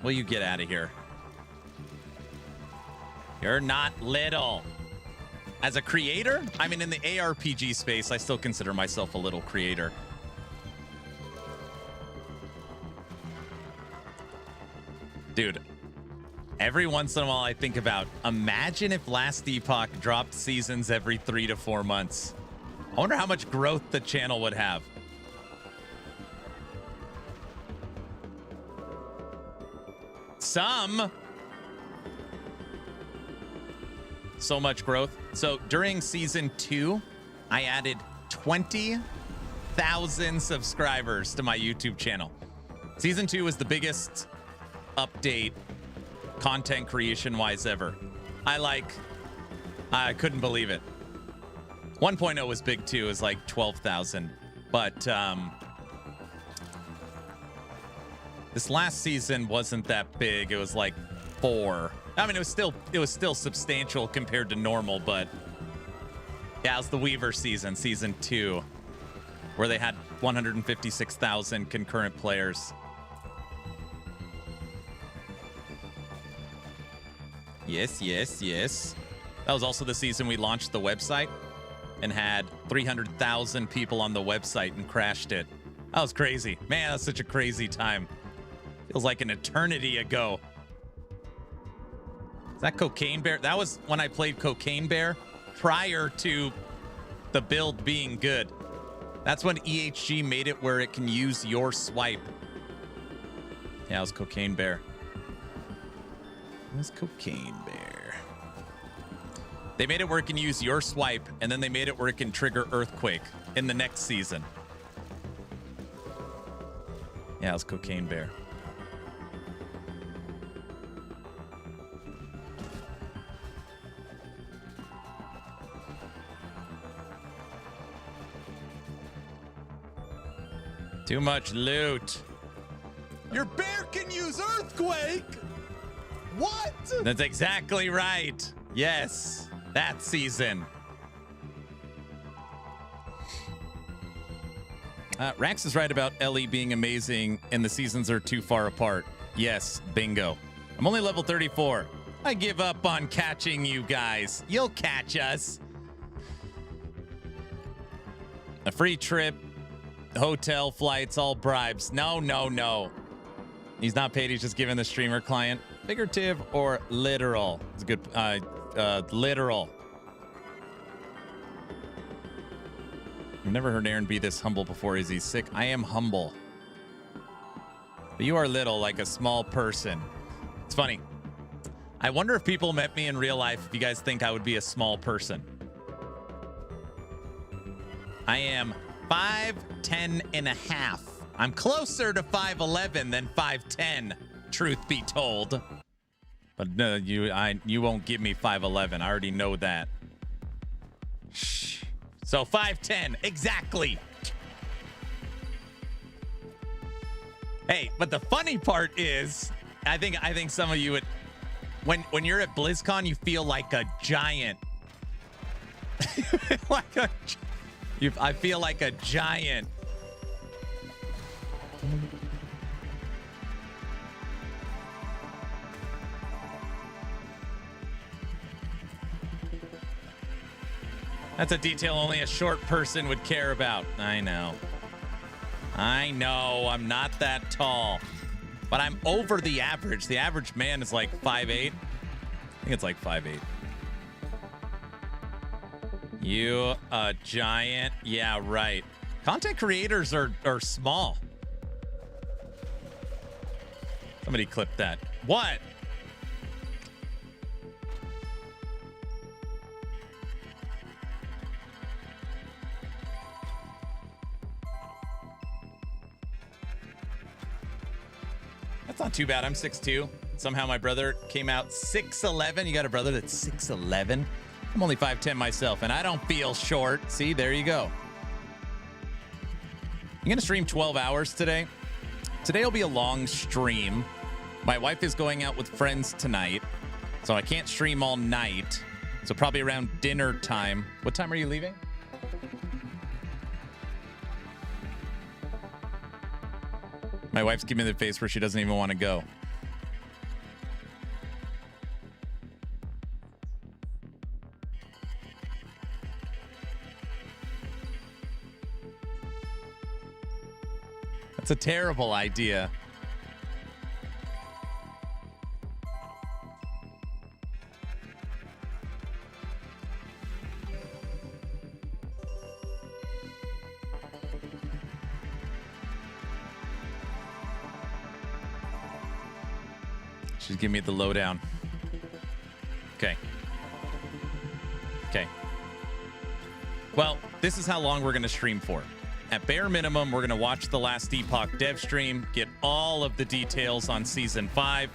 Will you get out of here? You're not little. As a creator, I mean, in the ARPG space, I still consider myself a little creator. Dude, every once in a while I think about, imagine if Last Epoch dropped seasons every 3 to 4 months. I wonder how much growth the channel would have. Some. So much growth. So during season 2, I added 20,000 subscribers to my YouTube channel. Season 2 was the biggest update content creation wise ever. I couldn't believe it. 1.0 was big too, it was like 12,000. But this last season wasn't that big. It was like 4. I mean, it was still substantial compared to normal, but yeah, it was the Weaver season 2, where they had 156,000 concurrent players. Yes, yes, yes. That was also the season we launched the website and had 300,000 people on the website and crashed it. That was crazy. Man, that's such a crazy time. Feels like an eternity ago. Is that Cocaine Bear? That was when I played Cocaine Bear prior to the build being good. That's when EHG made it where it can use your swipe. Yeah, it was Cocaine Bear. It was Cocaine Bear. They made it where it can use your swipe, and then they made it where it can trigger Earthquake in the next season. Yeah, it was Cocaine Bear. Too much loot. Your bear can use Earthquake? What? That's exactly right. Yes, that season. Rax is right about Ellie being amazing and the seasons are too far apart. Yes, bingo. I'm only level 34. I give up on catching you guys. You'll catch us. A free trip, hotel, flights, all bribes. No, no, no. He's not paid. He's just given the streamer client. Figurative or literal? It's a good, literal. I've never heard Aaron be this humble before. Is he sick? I am humble. But you are little, like a small person. It's funny. I wonder if people met me in real life, if you guys think I would be a small person. I am 5'10" and a half. I'm closer to 5'11" than 5'10", truth be told. But no, you won't give me 5'11". I already know that. Shh. So 5'10", exactly. Hey, but the funny part is, I think some of you would, when you're at BlizzCon, you feel like a giant. I feel like a giant. That's a detail only a short person would care about. I know. I know. I'm not that tall. But I'm over the average. The average man is like 5'8". I think it's like 5'8". You a giant? Yeah, right. Content creators are small. Somebody clip that. What? That's not too bad. I'm 6'2". Somehow my brother came out 6'11". You got a brother that's 6'11"? I'm only 5'10" myself, and I don't feel short. See, there you go. I'm going to stream 12 hours today. Today will be a long stream. My wife is going out with friends tonight, so I can't stream all night. So probably around dinner time. What time are you leaving? My wife's giving me the face where she doesn't even want to go. That's a terrible idea. She's giving me the lowdown. Okay. Okay. Well, this is how long we're going to stream for. At bare minimum, we're going to watch the Last Epoch dev stream, get all of the details on Season 5,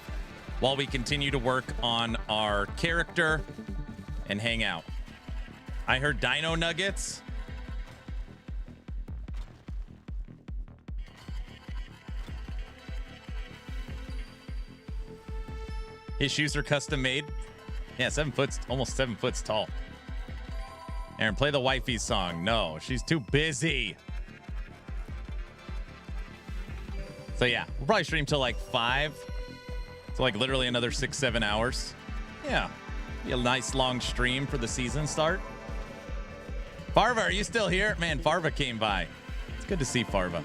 while we continue to work on our character and hang out. I heard Dino Nuggets. His shoes are custom made. Yeah, 7 foot, almost 7 foot tall. Aaron, play the wifey song. No, she's too busy. So yeah, we'll probably stream till like 5. So like literally another 6-7 hours. Yeah, be a nice long stream for the season start. Farva, are you still here? Man, Farva came by. It's good to see Farva.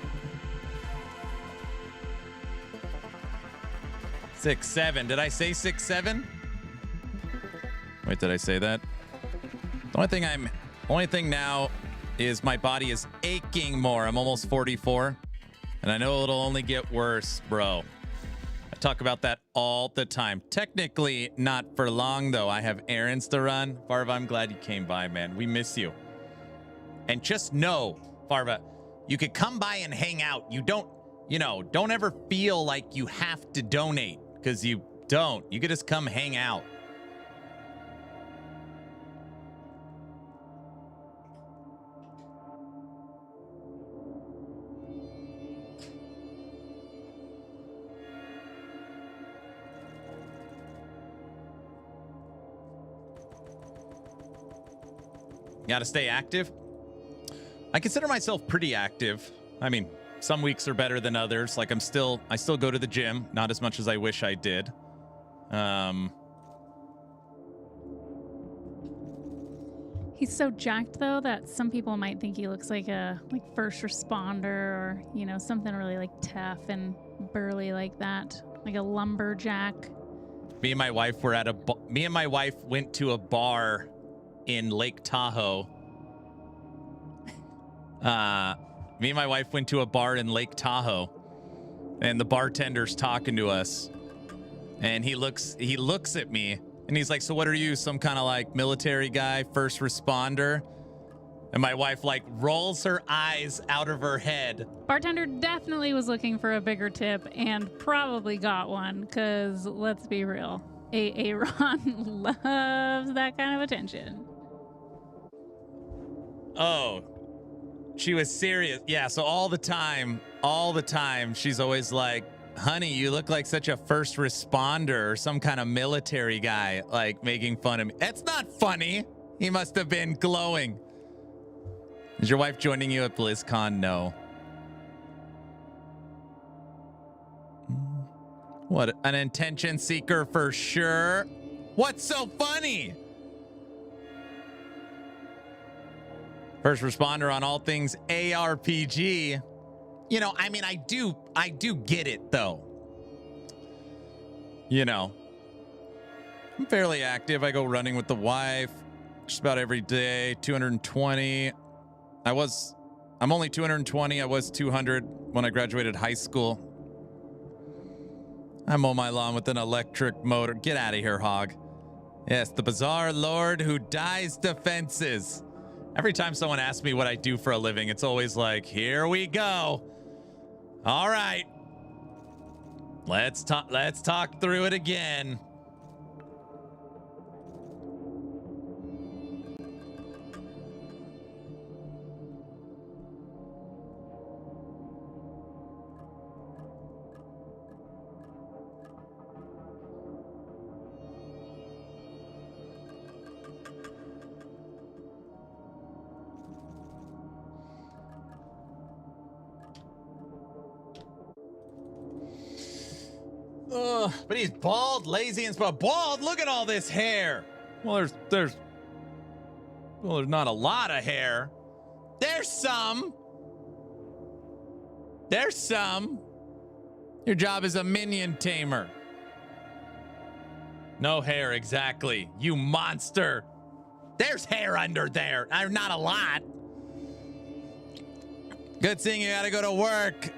6'7". Did I say 6'7"? Wait, did I say that? The only thing now is my body is aching more. I'm almost 44. And I know it'll only get worse, bro. I talk about that all the time. Technically, not for long, though. I have errands to run. Farva, I'm glad you came by, man. We miss you. And just know, Farva, you could come by and hang out. You don't, don't ever feel like you have to donate, because you don't. You could just come hang out. Got to stay active. I consider myself pretty active. I mean, some weeks are better than others. Like I still go to the gym, not as much as I wish I did. He's so jacked though that some people might think he looks like a first responder or something really like tough and burly like that, like a lumberjack. Me and my wife went to a bar in Lake Tahoe. Me and my wife went to a bar in Lake Tahoe, and the bartender's talking to us, and he looks at me, and he's like, "So what are you, some kind of like military guy, first responder?" And my wife like rolls her eyes out of her head. Bartender definitely was looking for a bigger tip and probably got one, because let's be real, Aaron loves that kind of attention. Oh, she was serious. Yeah, so all the time, she's always like, "Honey, you look like such a first responder or some kind of military guy," like making fun of me. That's not funny. He must have been glowing. Is your wife joining you at BlizzCon? No. What an attention seeker for sure. What's so funny? First responder on all things ARPG. You know, I mean, I do get it though. You know, I'm fairly active. I go running with the wife just about every day. 220. I'm only 220. I was 200 when I graduated high school. I mow my lawn with an electric motor. Get out of here, hog. Yes, the bizarre lord who dyes defenses. Every time someone asks me what I do for a living, it's always like, here we go. All right. Let's talk through it again. Ugh, but he's bald, lazy, and bald. Look at all this hair. Well, there's not a lot of hair. There's some. There's some. Your job is a minion tamer. No hair, exactly. You monster. There's hair under there. Not a lot. Good seeing you. Gotta go to work.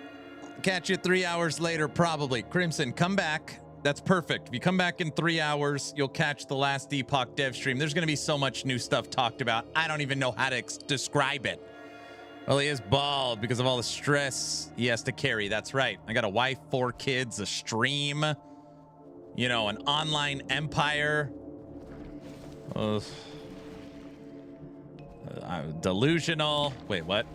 Catch you 3 hours later, probably. Crimson, come back. That's perfect. If you come back in 3 hours, you'll catch the last Epoch dev stream. There's going to be so much new stuff talked about. I don't even know how to describe it. Well, he is bald because of all the stress he has to carry. That's right. I got a wife, 4 kids, a stream, you know, an online empire. Delusional. Wait, what?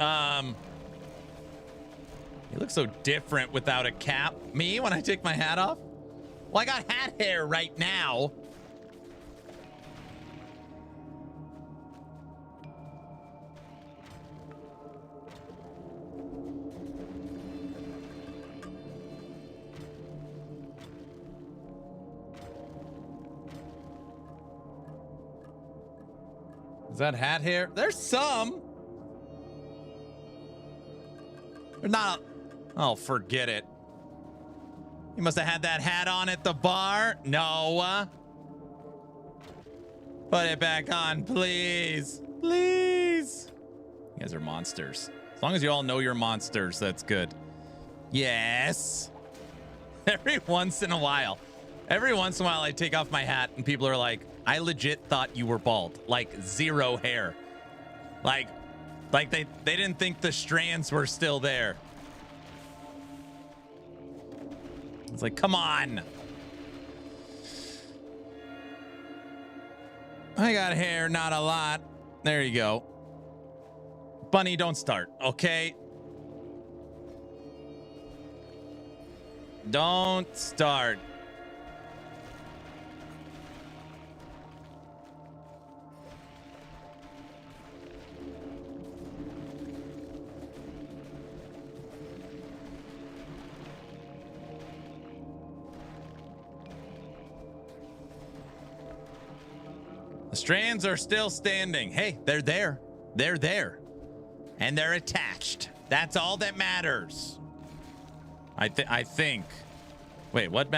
You look so different without a cap. Me, when I take my hat off? Well, I got hat hair right now. Is that hat hair? There's some. They're not. Oh, forget it. You must have had that hat on at the bar. No. Put it back on, please. Please. You guys are monsters. As long as you all know you're monsters, that's good. Yes. Every once in a while I take off my hat and people are like, I legit thought you were bald. Like 0 hair. Like they didn't think the strands were still there. It's like, come on. I got hair, not a lot. There you go. Bunny, don't start, okay? Don't start. The strands are still standing. Hey, they're there. They're there. And they're attached. That's all that matters. I think. Wait, what?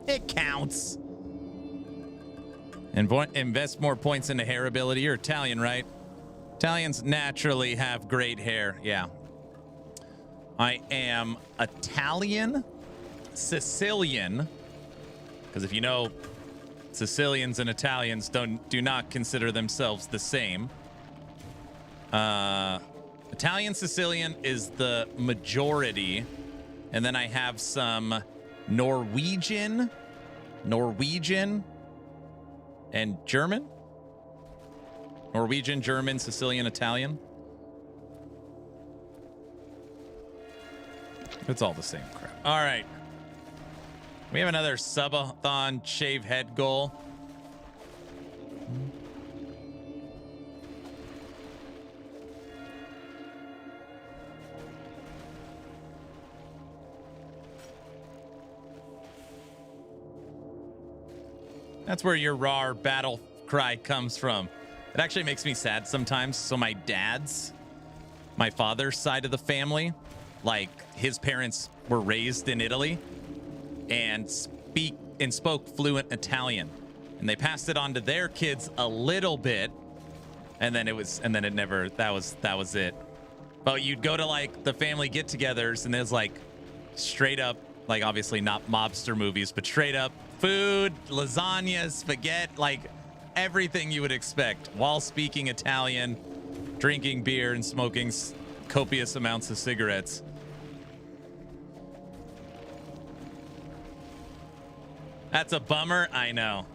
It counts. Invest more points into hair ability. You're Italian, right? Italians naturally have great hair. Yeah. I am Italian, Sicilian. Because if you know, Sicilians and Italians do not consider themselves the same. Italian Sicilian is the majority, and then I have some Norwegian, and German. Norwegian, German, Sicilian, Italian. It's all the same crap. All right. We have another subathon shave head goal. That's where your raw battle cry comes from. It actually makes me sad sometimes. So my father's side of the family, like his parents were raised in Italy and spoke fluent Italian, and they passed it on to their kids a little bit, and then it never, that was it. But you'd go to like the family get-togethers, and there's like straight up, like obviously not mobster movies, but straight up food, lasagna, spaghetti, like everything you would expect while speaking Italian, drinking beer, and smoking copious amounts of cigarettes. That's a bummer. I know.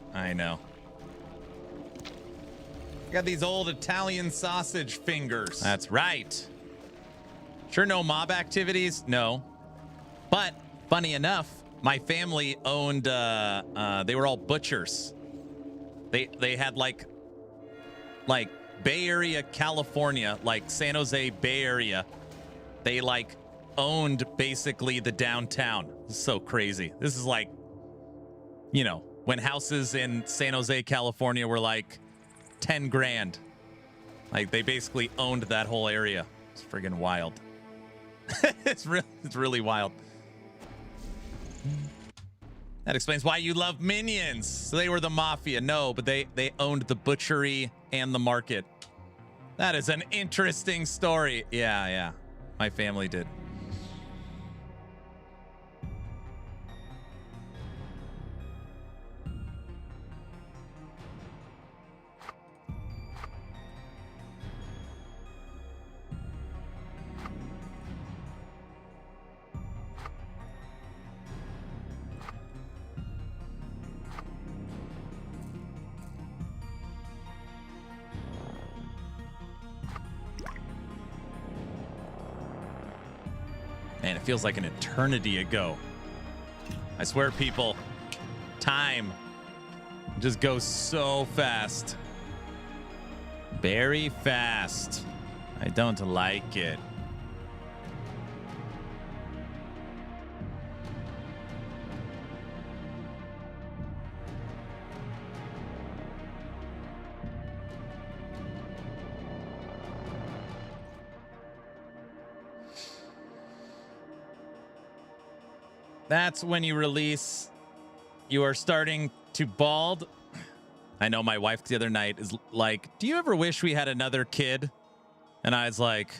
Got these old Italian sausage fingers. That's right. Sure, no mob activities? No. But funny enough, my family owned, they were all butchers. They had like Bay Area, California, like San Jose Bay Area. They like owned basically the downtown. This is so crazy. This is like, you know, when houses in San Jose, California were like 10 grand. Like they basically owned that whole area. It's friggin' wild. It's really wild. That explains why you love Minions. So they were the mafia. No, but they owned the butchery and the market. That is an interesting story. Yeah. My family did. Man, it feels like an eternity ago. I swear, people, time just goes so fast. Very fast. I don't like it. That's when you release. You are starting to bald. I know my wife the other night is like, do you ever wish we had another kid? And I was like,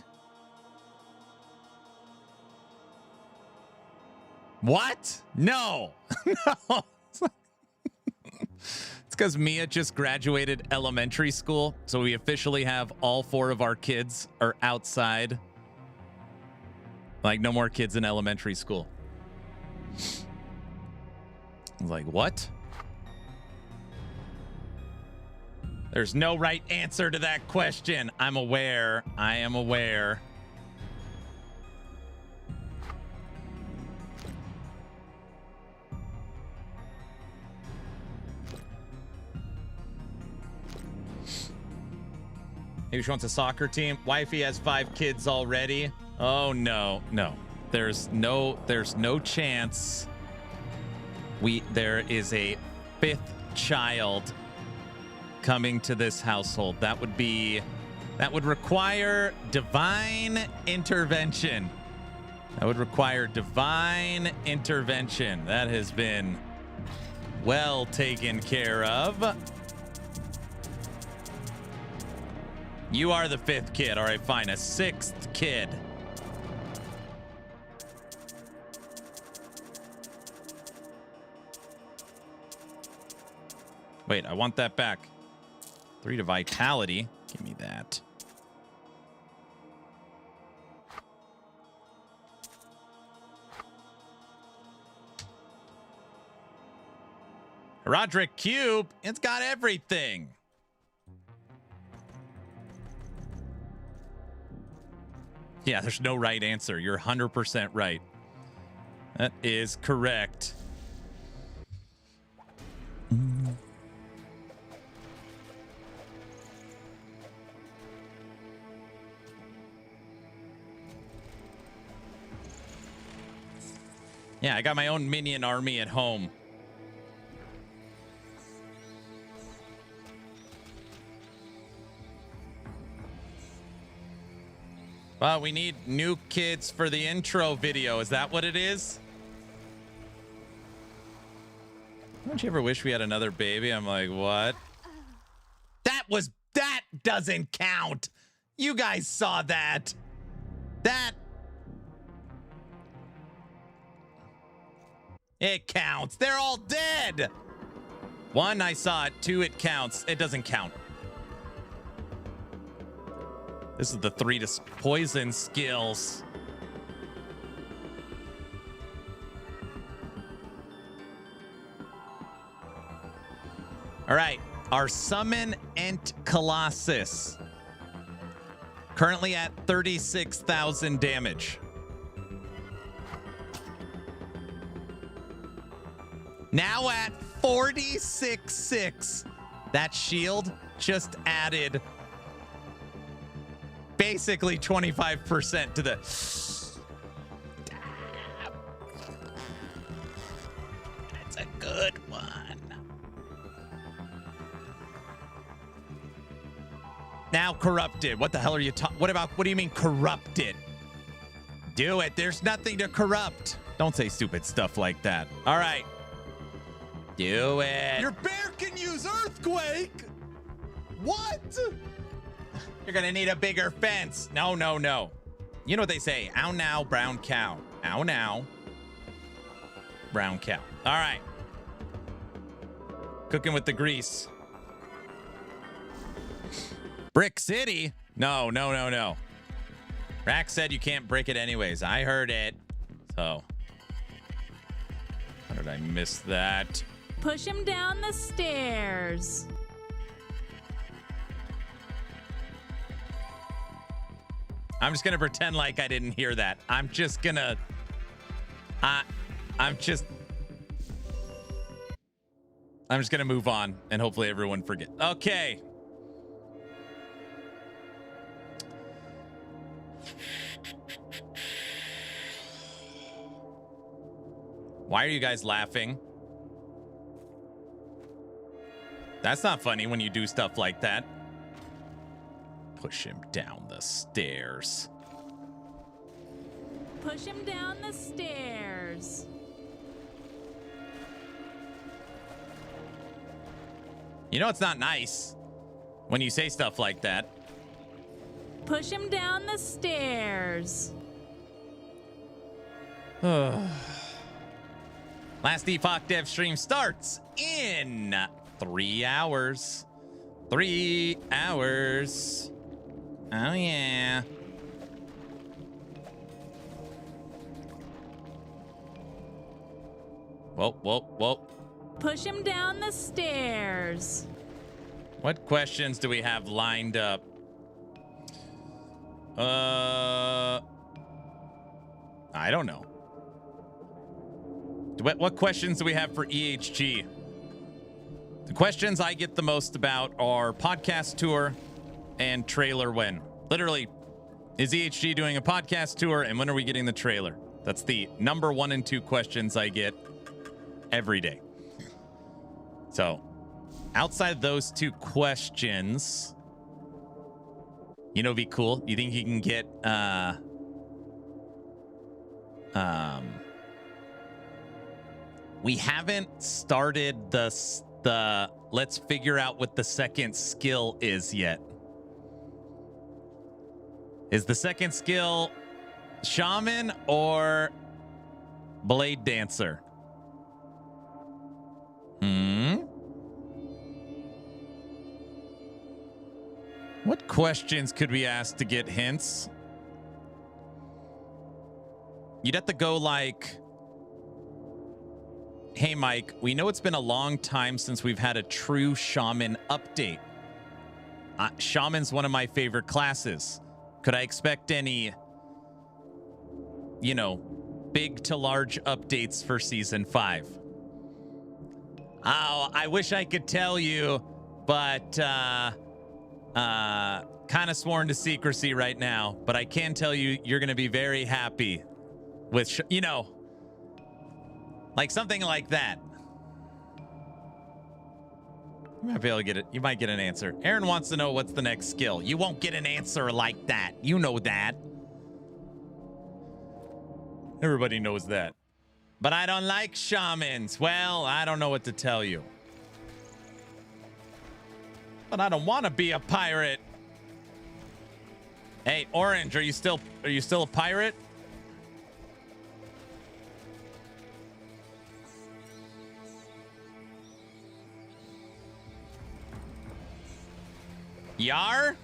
what? No. No. It's because Mia just graduated elementary school. So we officially have all 4 of our kids are outside. Like no more kids in elementary school. I was like, what? There's no right answer to that question. I'm aware. I am aware. Maybe she wants a soccer team. Wifey has 5 kids already. Oh, no. There's no chance. There is a 5th child coming to this household. That would require divine intervention. That would require divine intervention. That has been well taken care of. You are the 5th kid. All right, fine. A 6th kid. Wait, I want that back. 3 to vitality. Give me that. Roderick Cube. It's got everything. Yeah, there's no right answer. You're 100% right. That is correct. Yeah, I got my own minion army at home. Well, we need new kids for the intro video. Is that what it is? Don't you ever wish we had another baby? I'm like, what? That doesn't count. You guys saw that. It counts. They're all dead. 1, I saw it. 2, it counts. It doesn't count. This is the 3 to poison skills. All right. Our summon Ent Colossus. Currently at 36,000 damage. Now at 46,600. That shield just added basically 25% to the... That's a good one. Now corrupted. What the hell are you talking? What do you mean corrupted? Do it. There's nothing to corrupt. Don't say stupid stuff like that. All right. Do it. Your bear can use earthquake. What? You're going to need a bigger fence. No. You know what they say? Ow now, brown cow. Ow now, brown cow. All right. Cooking with the grease. Brick City? No. Rack said you can't break it anyways. I heard it. So, how did I miss that? Push him down the stairs. I'm just gonna pretend like I didn't hear that. I'm just gonna move on and hopefully everyone forget. Okay. Why are you guys laughing? That's not funny when you do stuff like that. Push him down the stairs. Push him down the stairs. You know it's not nice when you say stuff like that. Push him down the stairs. Last Epoch Dev stream starts in 3 hours. 3 hours. Oh, yeah. Whoa. Push him down the stairs. What questions do we have lined up? I don't know. What questions do we have for EHG? The questions I get the most about are podcast tour and trailer when. Literally, is EHG doing a podcast tour and when are we getting the trailer? That's the number 1 and 2 questions I get every day. So, outside those 2 questions, you know, it'd be cool. You think you can get, we haven't started the let's figure out what the second skill is yet. Is the second skill shaman or blade dancer? What questions could we ask to get hints? You'd have to go like, hey, Mike, we know it's been a long time since we've had a true shaman update. Shaman's one of my favorite classes. Could I expect any, big to large updates for season 5? Oh, I wish I could tell you, but kind of sworn to secrecy right now. But I can tell you, you're going to be very happy with, like something like that. You might be able to get it. You might get an answer. Aaron wants to know what's the next skill. You won't get an answer like that. You know that. Everybody knows that. But I don't like shamans. Well, I don't know what to tell you. But I don't want to be a pirate. Hey, Orange, are you still a pirate? Yar?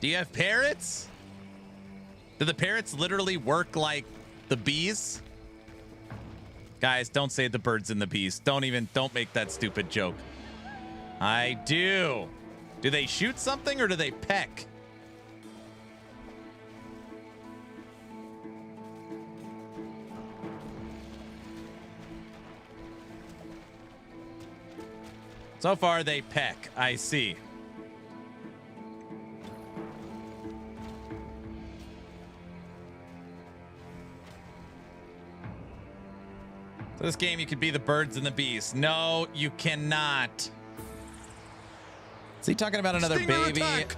Do you have parrots? Do the parrots literally work like the bees? Guys, don't say the birds and the bees. Don't make that stupid joke. I do. Do they shoot something or do they peck? So far, they peck. I see. So this game, you could be the birds and the bees. No, you cannot. Is he talking about another Stinger baby? attack.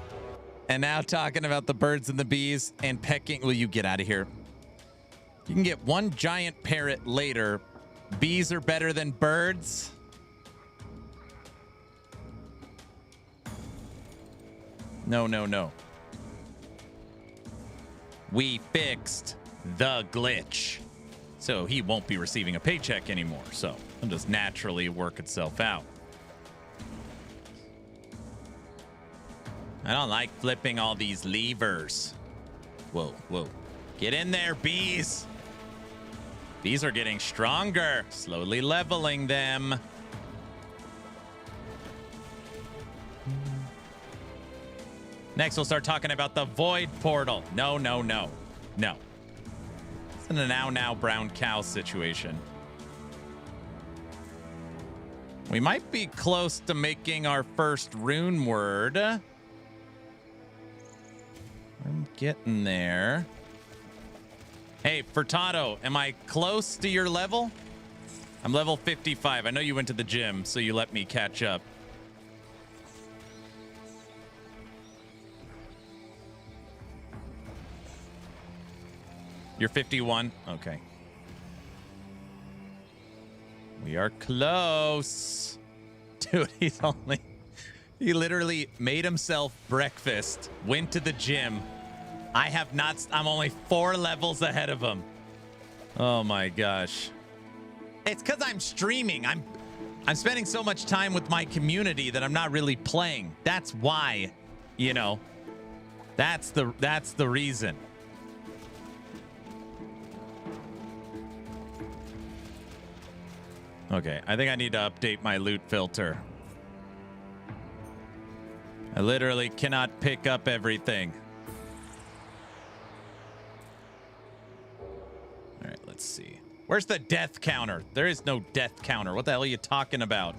And now talking about the birds and the bees and pecking. Will you get out of here? You can get one giant parrot later. Bees are better than birds. No, no, no. We fixed the glitch. So he won't be receiving a paycheck anymore. So it'll just naturally work itself out. I don't like flipping all these levers. Whoa, whoa. Get in there, bees. Bees are getting stronger. Slowly leveling them. Next, we'll start talking about the void portal. No, no, no. No. It's in a now brown cow situation. We might be close to making our first rune word. I'm getting there. Hey, Furtado, am I close to your level? I'm level 55. I know you went to the gym, so you let me catch up. You're 51? Okay. We are close. Dude, he literally made himself breakfast, went to the gym. I'm only 4 levels ahead of him. Oh my gosh. It's because I'm streaming. I'm spending so much time with my community that I'm not really playing. That's why, you know. That's the reason. Okay, I think I need to update my loot filter. I literally cannot pick up everything. All right, let's see. Where's the death counter? There is no death counter. What the hell are you talking about?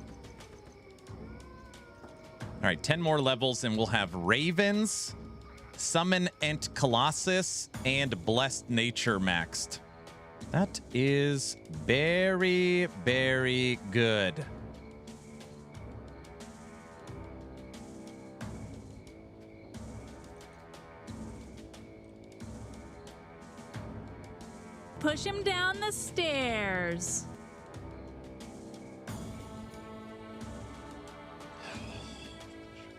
All right, 10 more levels and we'll have Ravens, Summon Ent Colossus, and Blessed Nature maxed. That is very, very good. Push him down the stairs.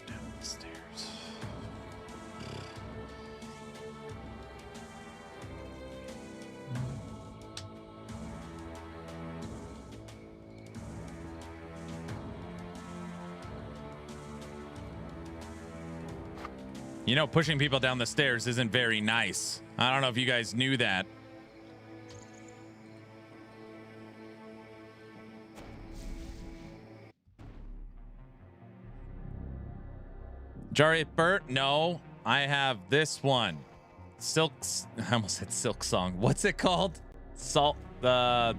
Down the stairs. You know, pushing people down the stairs isn't very nice. I don't know if you guys knew that. Jari Burt, no. I have this one. Silks. I almost said Silk Song. What's it called? Salt. The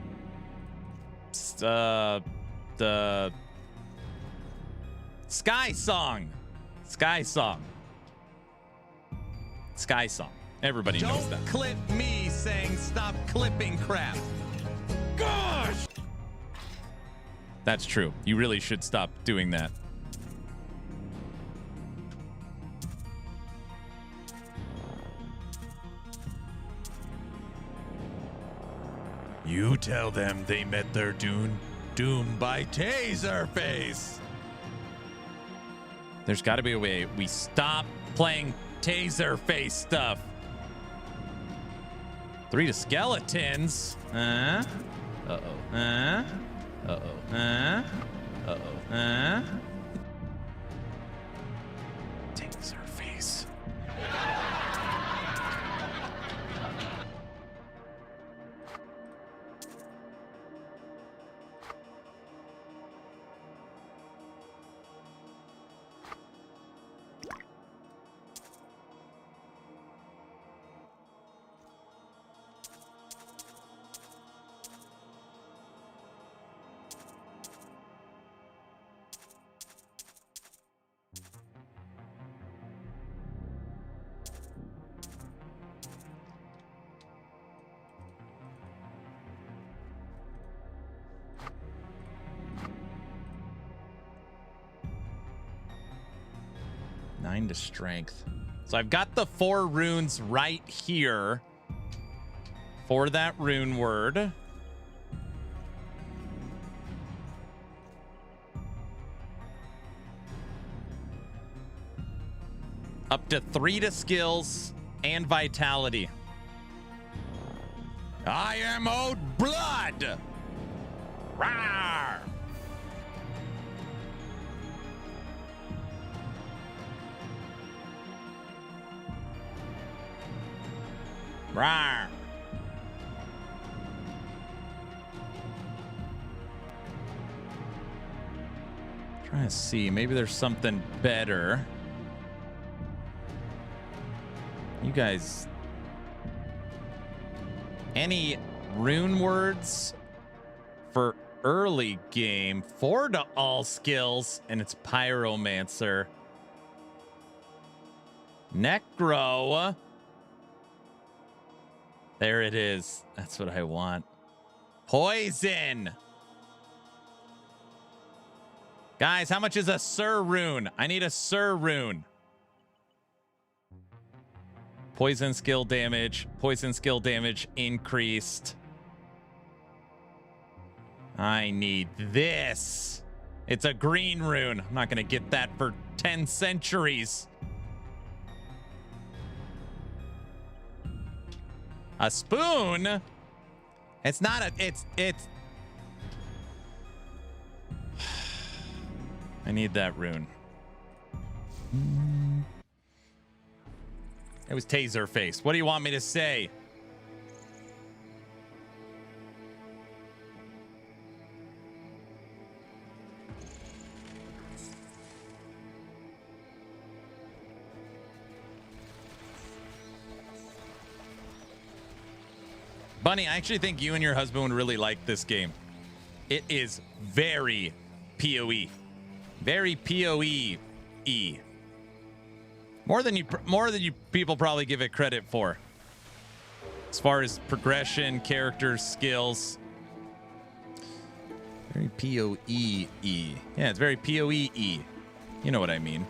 Sky Song. Sky Song. Sky Song. Everybody knows that. Don't clip me saying stop clipping crap. Gosh! That's true. You really should stop doing that. You tell them they met their doom by Taserface. There's got to be a way we stop playing Taserface stuff. 3 to skeletons. Uh-oh. Taserface. To strength. So I've got the 4 runes right here for that rune word. Up to 3 to skills and vitality. I am owed blood. Rawr. Rawr. Trying to see, maybe there's something better. You guys, any rune words for early game? 4 to all skills, and it's Pyromancer. Necro. There it is. That's what I want. Poison. Guys, how much is a Sir rune? I need a Sir rune. Poison skill damage. Poison skill damage increased. I need this. It's a green rune. I'm not going to get that for 10 centuries. A spoon? It's not a, it's. I need that rune. It was Taserface. What do you want me to say? Bunny, I actually think you and your husband would really like this game. It is very PoE. Very PoE-y. More than you people probably give it credit for. As far as progression, characters, skills. Very PoE-y. Yeah, it's very PoE-y. You know what I mean.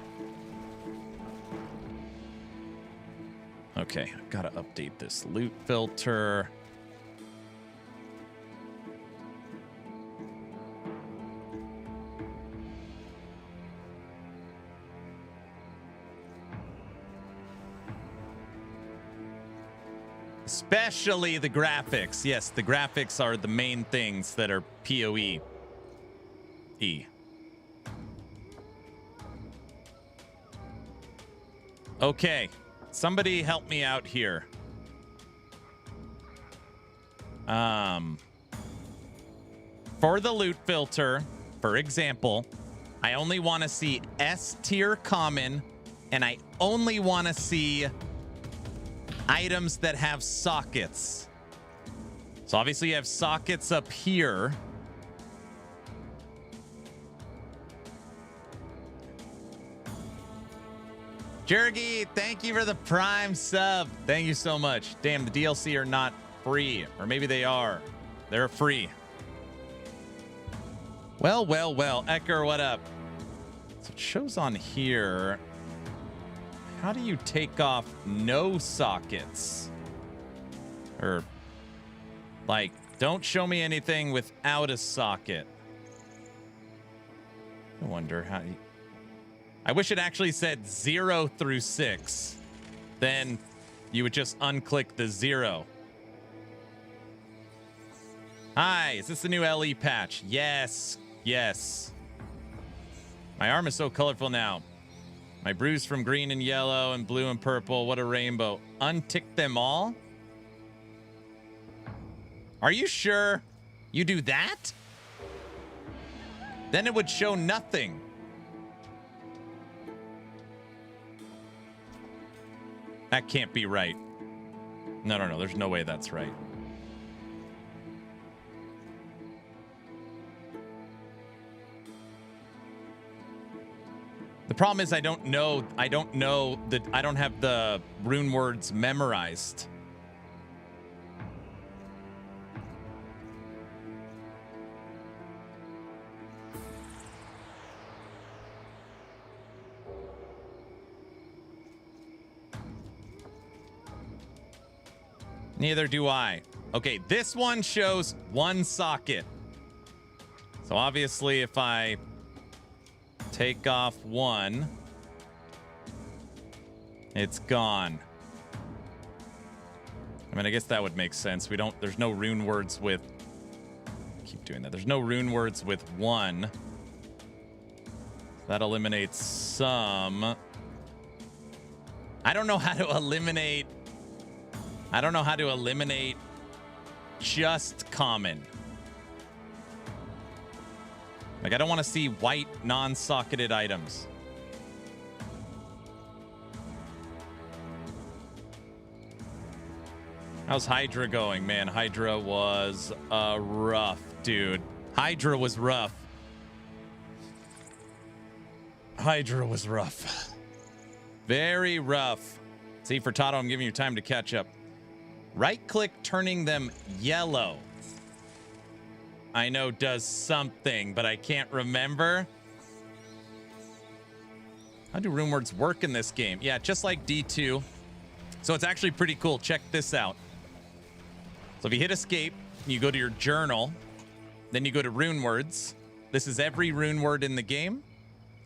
Okay, I've got to update this loot filter. Especially the graphics. Yes, the graphics are the main things that are PoE. Okay, somebody help me out here. For the loot filter, for example, I only want to see S tier common, and I only want to see items that have sockets. So obviously you have sockets up here. Jergy, thank you for the Prime sub. Thank you so much. Damn, the DLC are not free. Or maybe they are. They're free. Well. Ecker, what up? So it shows on here. How do you take off no sockets? Or, like, Don't show me anything without a socket. I wonder how you... I wish it actually said 0 through 6. Then you would just unclick the 0. Hi, is this the new LE patch? Yes, yes. My arm is so colorful now. My bruise from green and yellow and blue and purple. What a rainbow. Untick them all? Are you sure you do that? Then it would show nothing. That can't be right. No. There's no way that's right. The problem is I don't know that I don't have the rune words memorized. Neither do I. Okay, this one shows one socket. So obviously if I take off one, it's gone. I mean, I guess that would make sense. There's no rune words with, keep doing that. There's no rune words with one. That eliminates some. I don't know how to eliminate just common. Like, I don't want to see white non-socketed items. How's Hydra going? Man, Hydra was rough, dude. Hydra was rough. Hydra was rough. Very rough. See, for Tato, I'm giving you time to catch up. Right-click turning them yellow. I know does something, but I can't remember. How do rune words work in this game? Yeah, just like D2. So it's actually pretty cool. Check this out. So if you hit escape, you go to your journal, then you go to rune words. This is every rune word in the game.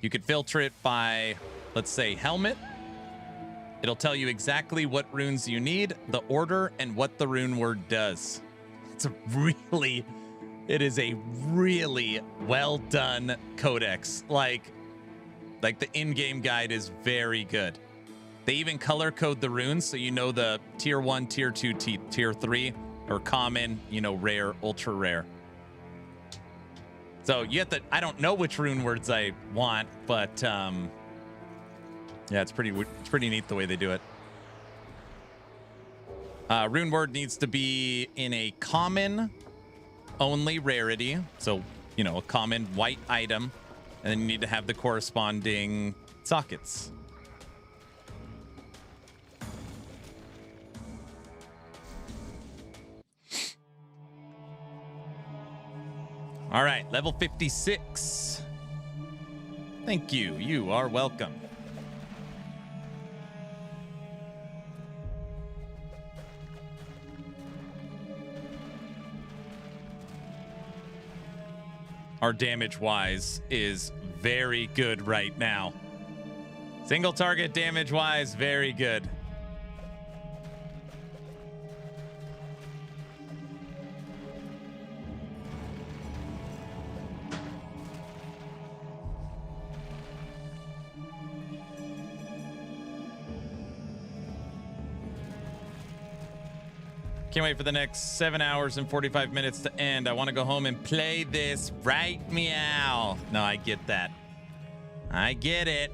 You could filter it by, let's say, helmet. It'll tell you exactly what runes you need, the order, and what the rune word does. It is a really well done codex. Like the in-game guide is very good. They even color code the runes so you know the tier 1, tier 2, tier 3, or common, rare, ultra rare. So you have to, I don't know which rune words I want, but yeah, it's pretty neat the way they do it. Rune word needs to be in a common only rarity. So, a common white item. And then you need to have the corresponding sockets. All right, level 56. Thank you. You are welcome. Our damage-wise is very good right now. Single target damage-wise, very good. Can't wait for the next 7 hours and 45 minutes to end. I want to go home and play this right meow. No, I get that. I get it.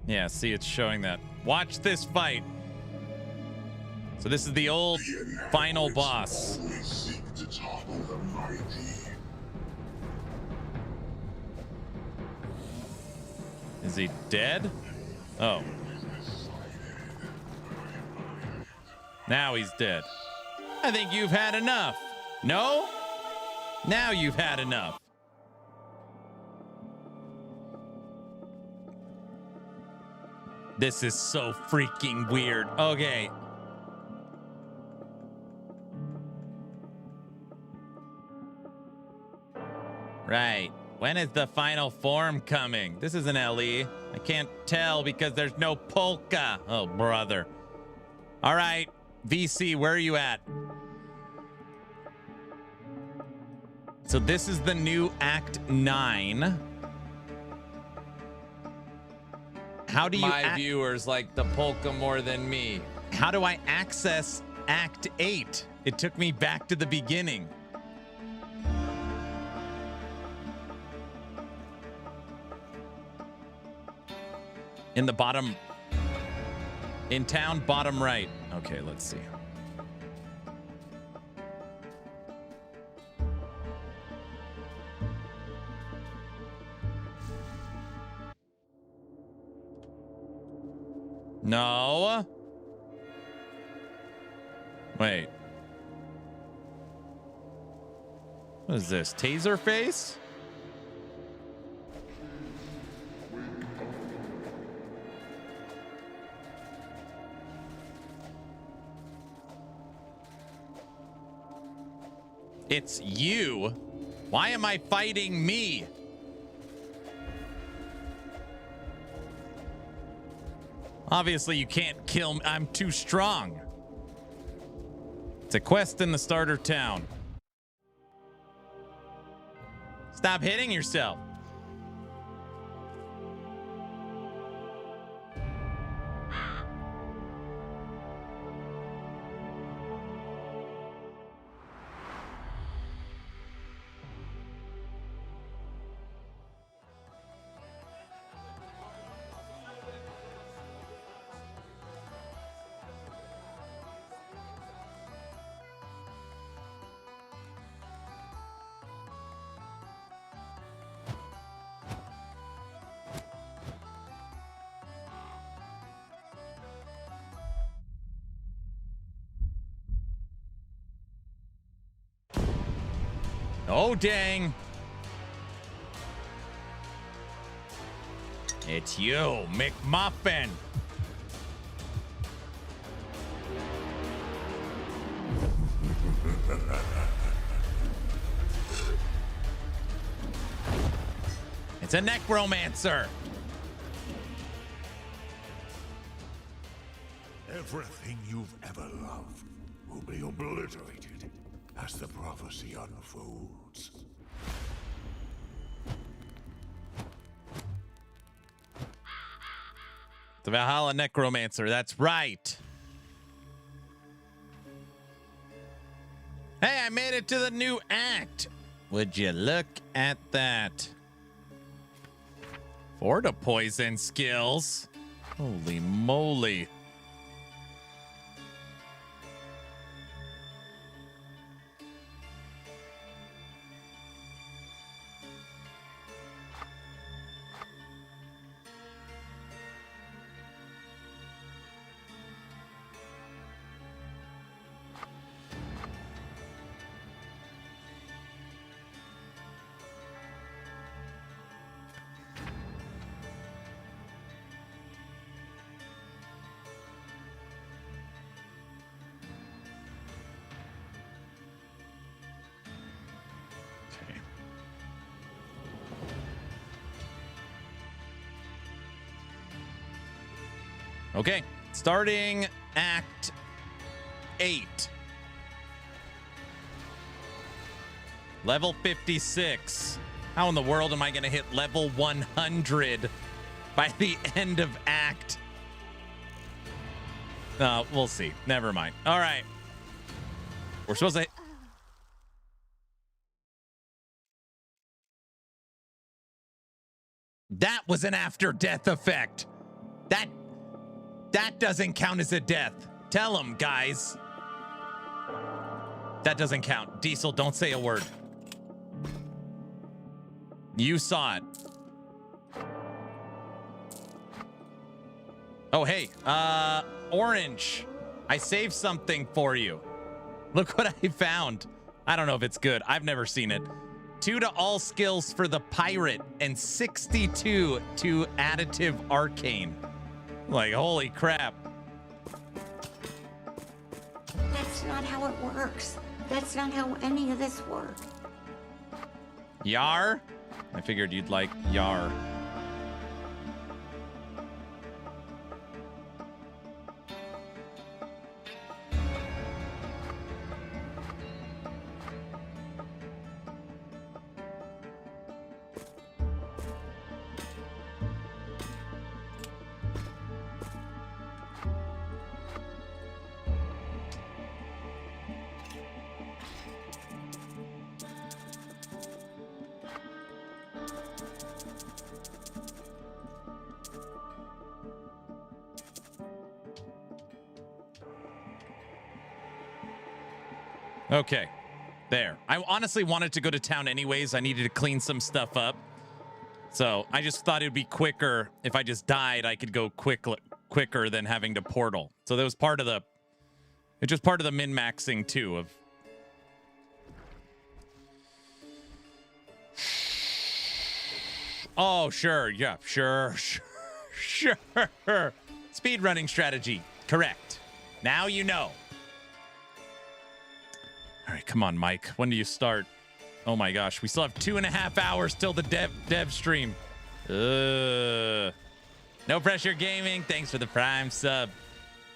Yeah, see, it's showing that. Watch this fight. So this is the old final boss. Is he dead? Oh. Now he's dead. I think you've had enough. No? Now you've had enough. This is so freaking weird. Okay. Right. When is the final form coming? This is an LE. I can't tell because there's no polka. Oh, brother. All right. VC, where are you at? So this is the new Act 9. How do you... My viewers like the polka more than me. How do I access Act 8? It took me back to the beginning. In the bottom... In town, bottom right. Okay, let's see. No. Wait. What is this? Taser face? It's you. Why am I fighting me? Obviously, you can't kill me. I'm too strong. It's a quest in the starter town. Stop hitting yourself. Oh, dang. It's you, McMuffin. It's a necromancer. Everything you've ever loved will be obliterated as the prophecy unfolds. The Valhalla Necromancer, that's right. Hey, I made it to the new act. Would you look at that? 4 to poison skills. Holy moly. Okay, starting Act 8. Level 56. How in the world am I going to hit level 100 by the end of Act? We'll see. Never mind. All right. We're supposed to... That was an after-death effect. That doesn't count as a death. Tell them, guys. That doesn't count. Diesel, don't say a word. You saw it. Oh, hey, Orange, I saved something for you. Look what I found. I don't know if it's good. I've never seen it. 2 to all skills for the pirate and 62 to additive arcane. Like, holy crap. That's not how it works. That's not how any of this works. Yar? I figured you'd like Yar. Okay, there. I honestly wanted to go to town anyways. I needed to clean some stuff up. So I just thought it would be quicker. If I just died, I could go quicker than having to portal. So that was part of the... It's just part of the min-maxing, too, of... Oh, sure. Yeah, sure. Speedrunning strategy. Correct. Now you know. All right, come on, Mike. When do you start? Oh my gosh, we still have 2.5 hours till the dev stream. No Pressure Gaming, thanks for the Prime sub.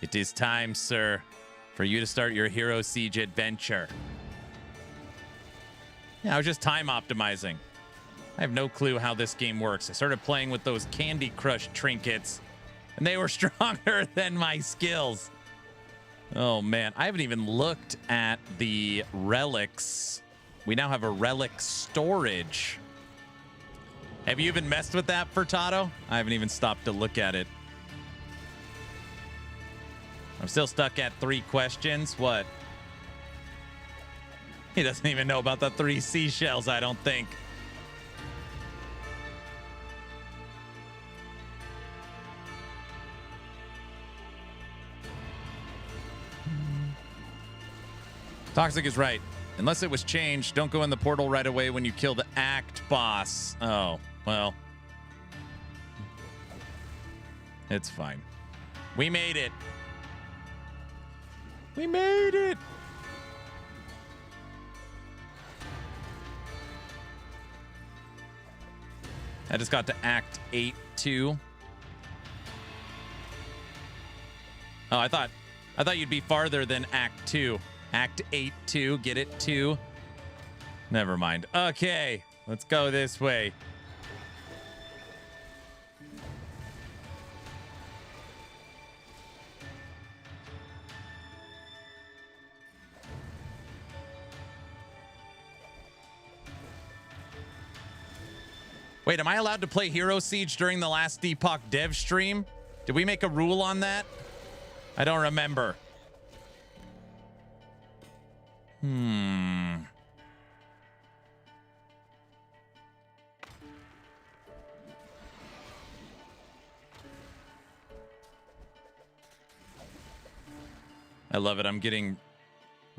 It is time, sir, for you to start your Hero Siege adventure. Yeah, I was just time optimizing. I have no clue how this game works. I started playing with those Candy Crush trinkets, and they were stronger than my skills. Oh, man. I haven't even looked at the relics. We now have a relic storage. Have you even messed with that, Furtado? I haven't even stopped to look at it. I'm still stuck at 3 questions. What? He doesn't even know about the 3 seashells, I don't think. Toxic is right. Unless it was changed, don't go in the portal right away when you kill the act boss. Oh, well. It's fine. We made it. We made it. I just got to Act 8 too. Oh, I thought you'd be farther than Act 2. Act 8 2, get it 2. Never mind. Okay, let's go this way. Wait, am I allowed to play Hero Siege during the last Deepak dev stream? Did we make a rule on that? I don't remember. I love it. I'm getting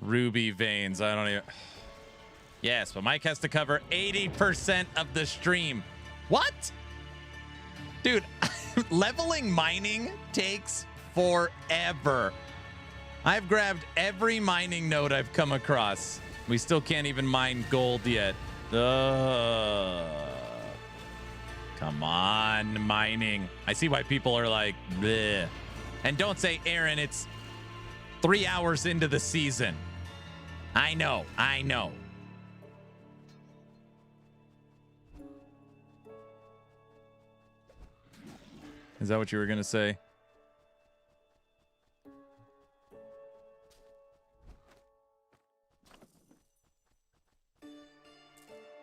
ruby veins. I don't even... Yes, but Mike has to cover 80% of the stream. What? Dude, leveling mining takes forever. I've grabbed every mining node I've come across. We still can't even mine gold yet. Come on, mining. I see why people are like, bleh. And don't say, Aaron, it's 3 hours into the season. I know. Is that what you were going to say?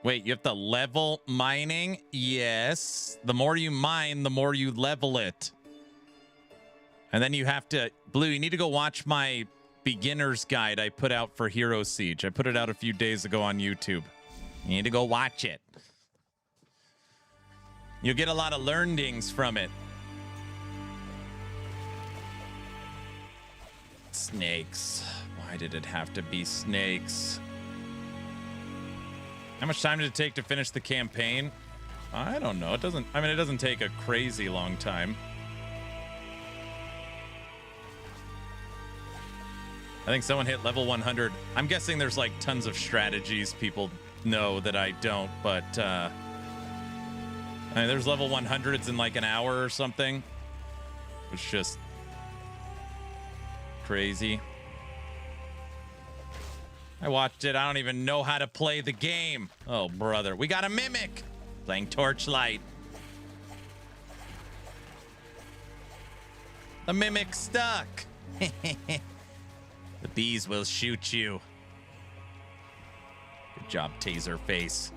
Wait, you have to level mining? Yes. The more you mine, the more you level it. And then you have to... Blue, you need to go watch my beginner's guide I put out for Hero Siege. I put it out a few days ago on YouTube. You need to go watch it. You'll get a lot of learnings from it. snakes. Why did it have to be snakes? How much time did it take to finish the campaign? I don't know. It doesn't take a crazy long time. I think someone hit level 100. I'm guessing there's like tons of strategies people know that I don't, but there's level 100s in like an hour or something. It's just crazy. I watched it. I don't even know how to play the game. Oh, brother. We got a mimic playing Torchlight. The mimic stuck. The bees will shoot you. Good job, Taser Face.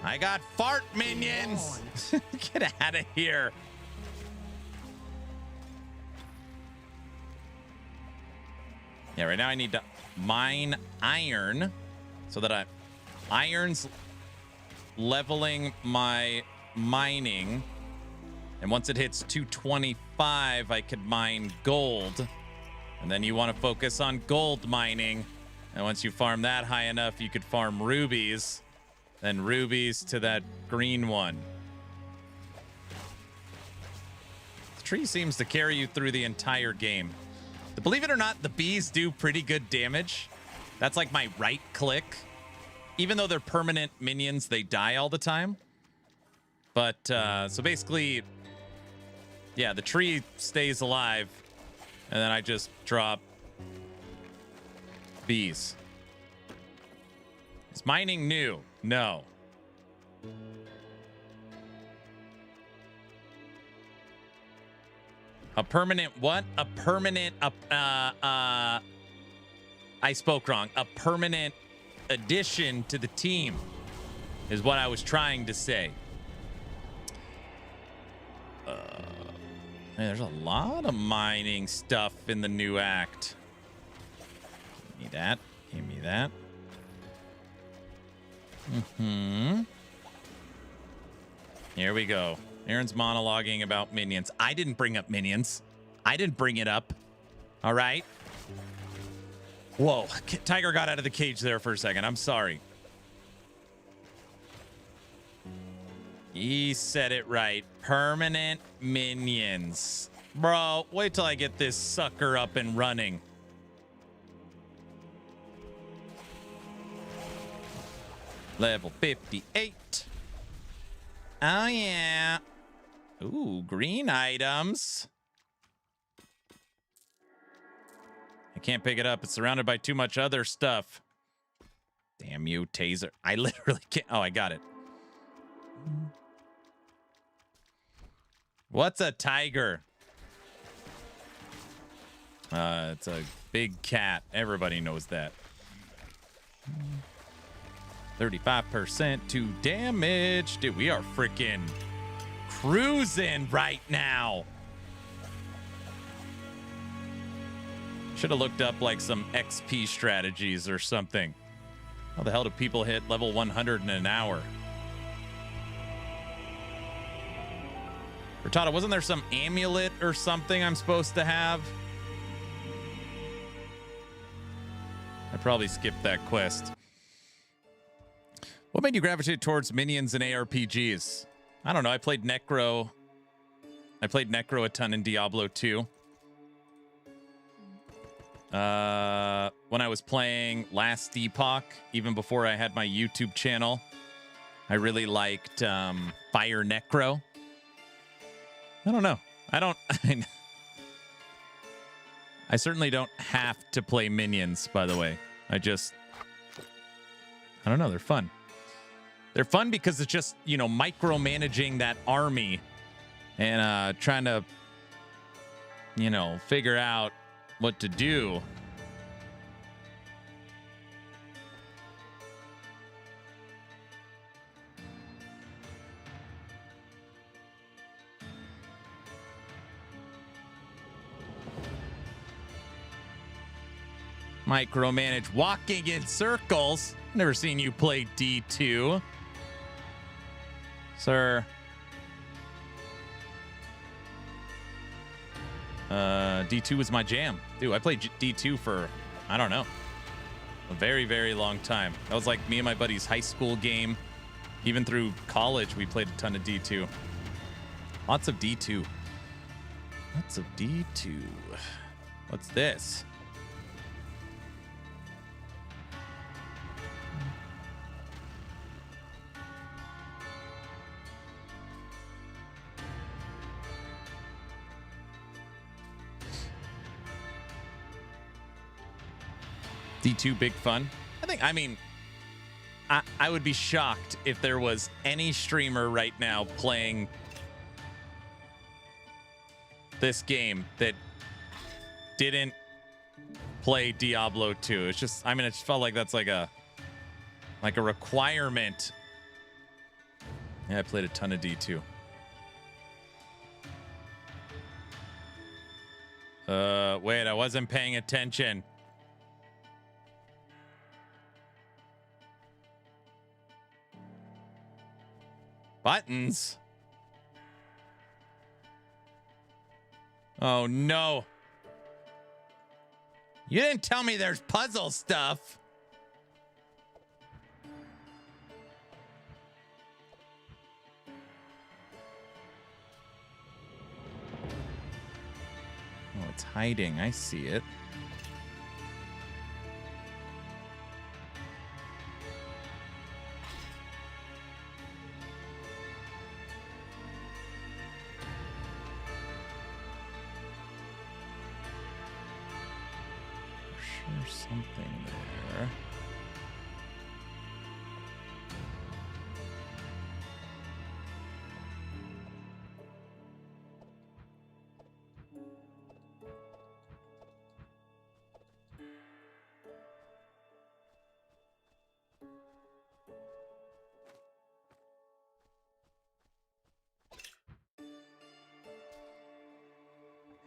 I got fart minions. Get out of here. Yeah, right now I need to mine iron so that iron's leveling my mining. And once it hits 225, I could mine gold. And then you want to focus on gold mining. And once you farm that high enough, you could farm rubies. Then rubies to that green one. The tree seems to carry you through the entire game. Believe it or not, the bees do pretty good damage. That's like my right click. Even though they're permanent minions, they die all the time. But, so basically, yeah, the tree stays alive. And then I just drop bees. Is mining new? No. A permanent what? A permanent, I spoke wrong. A permanent addition to the team is what I was trying to say. Man, there's a lot of mining stuff in the new act. Give me that. Give me that. Here we go. Aaron's monologuing about minions. I didn't bring up minions. I didn't bring it up. All right. Whoa. Tiger got out of the cage there for a second. I'm sorry. He said it right. Permanent minions. Bro, wait till I get this sucker up and running. Level 58. Oh, yeah. Ooh, green items. I can't pick it up. It's surrounded by too much other stuff. Damn you, Taser. I literally can't. Oh, I got it. What's a tiger? It's a big cat. Everybody knows that. 35% to damage. Dude, we are freaking cruising right now. Should have looked up like some XP strategies or something. How the hell do people hit level 100 in an hour? Bertata, wasn't there some amulet or something I'm supposed to have? I probably skipped that quest. What made you gravitate towards minions and ARPGs? I don't know. I played Necro. I played Necro a ton in Diablo 2. When I was playing Last Epoch, even before I had my YouTube channel, I really liked Fire Necro. I don't know. I certainly don't have to play minions, by the way. I don't know. They're fun. They're fun because it's just, you know, micromanaging that army and trying to, you know, figure out what to do. Micromanage walking in circles. Never seen you play D2. Sir. D2 was my jam. Dude, I played D2 for, I don't know, a very, very long time. That was like me and my buddy's high school game. Even through college, we played a ton of D2. Lots of D2. Lots of D2. What's this? D2 big fun. I mean, I would be shocked if there was any streamer right now playing this game that didn't play Diablo 2. It's just, I mean, it just felt like that's like a requirement. Yeah, I played a ton of D2. Wait, I wasn't paying attention. Buttons? Oh, no. You didn't tell me there's puzzle stuff. Oh, it's hiding. I see it. There's something there.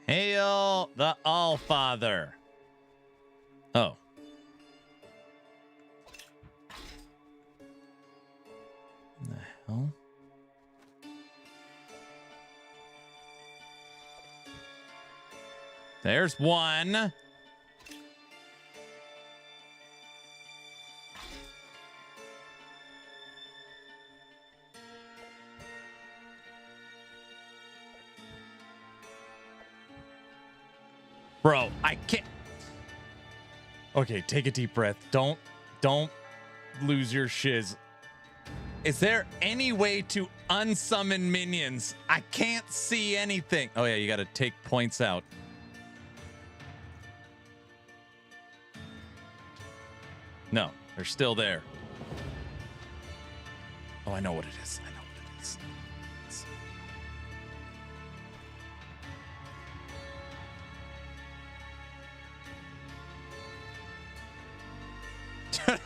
Hail the All-Father. Oh. What the hell? There's one. Bro, I can't. Okay, take a deep breath. Don't lose your shiz. Is there any way to unsummon minions? I can't see anything. Oh yeah, you got to take points out. No, they're still there. Oh, I know what it is. I know what it is.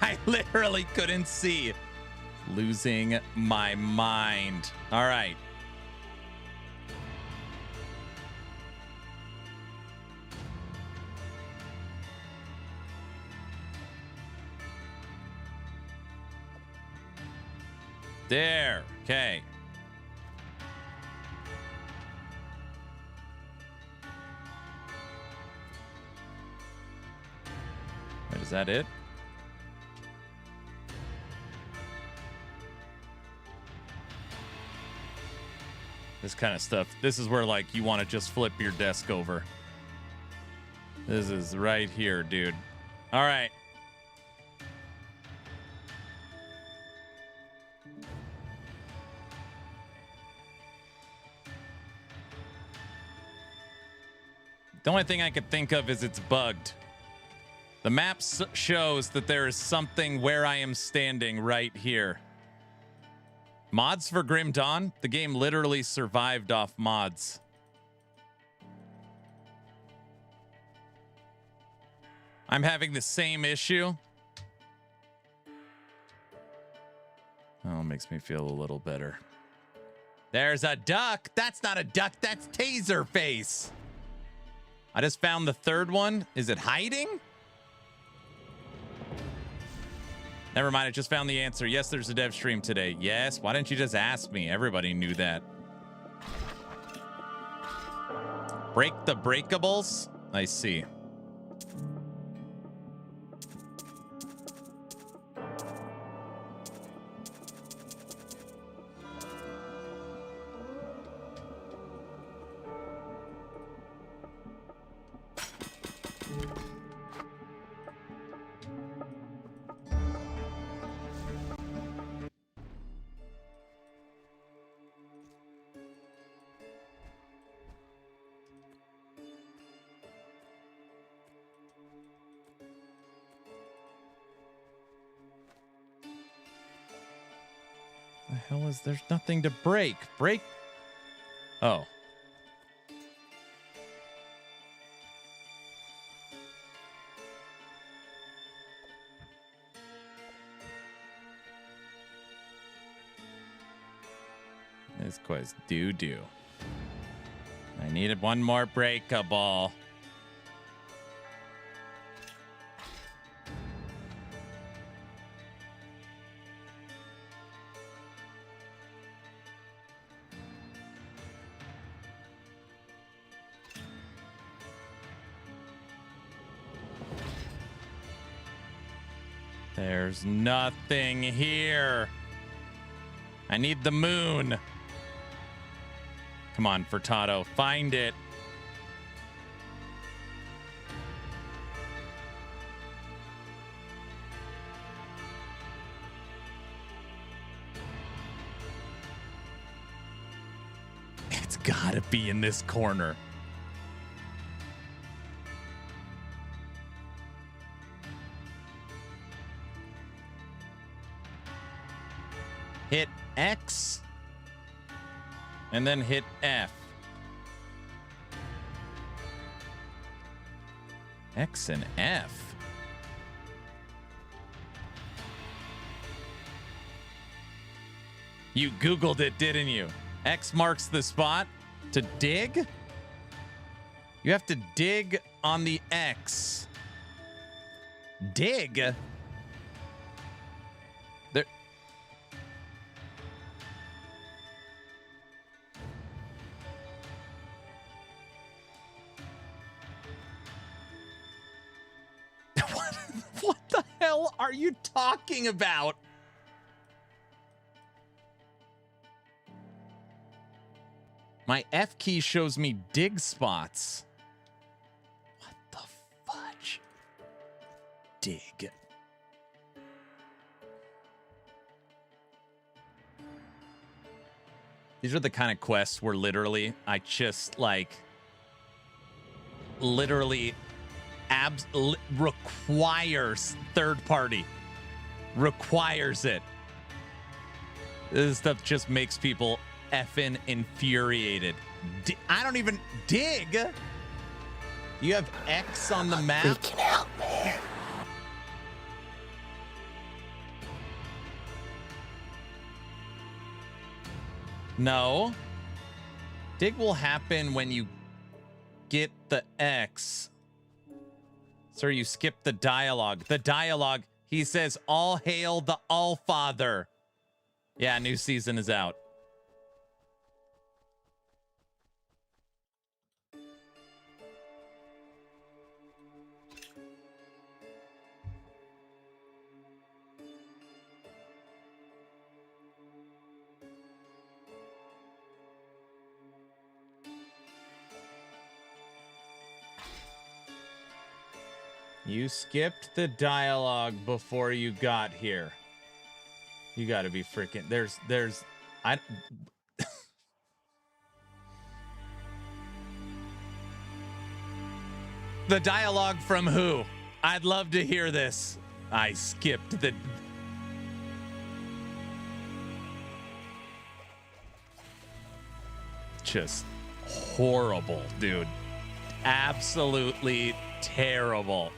I literally couldn't see. Losing my mind. All right. There. Okay. Wait, is that it? This kind of stuff. This is where, like, you want to just flip your desk over. This is right here, dude. All right. The only thing I could think of is it's bugged. The map shows that there is something where I am standing right here. Mods for Grim Dawn? The game literally survived off mods. I'm having the same issue. Oh, it makes me feel a little better. There's a duck. That's not a duck. That's Taser Face. I just found the third one. Is it hiding? Never mind, I just found the answer. Yes, there's a dev stream today. Yes, why didn't you just ask me? Everybody knew that. Break the breakables? I see. The hell is there's nothing to break? Break. Oh. This quest doo-doo. I needed one more breakable. There's nothing here. I need the moon. Come on, Furtado, find it. It's gotta be in this corner. Hit X and then hit F. X and F. You Googled it, didn't you? X marks the spot to dig. You have to dig on the X. Dig? There. What the hell are you talking about? My F key shows me dig spots. What the fudge? Dig. These are the kind of quests where literally I just like literally requires third party. Requires it. This stuff just makes people effing infuriated. I don't even dig. You have X on the map. We can help me. No. Dig will happen when you get the X. Sir, you skipped the dialogue. The dialogue, he says, all hail the All-Father. Yeah, new season is out. You skipped the dialogue before you got here. You gotta be freaking, the dialogue from who? I'd love to hear this. I skipped the... Just horrible, dude. Absolutely terrible.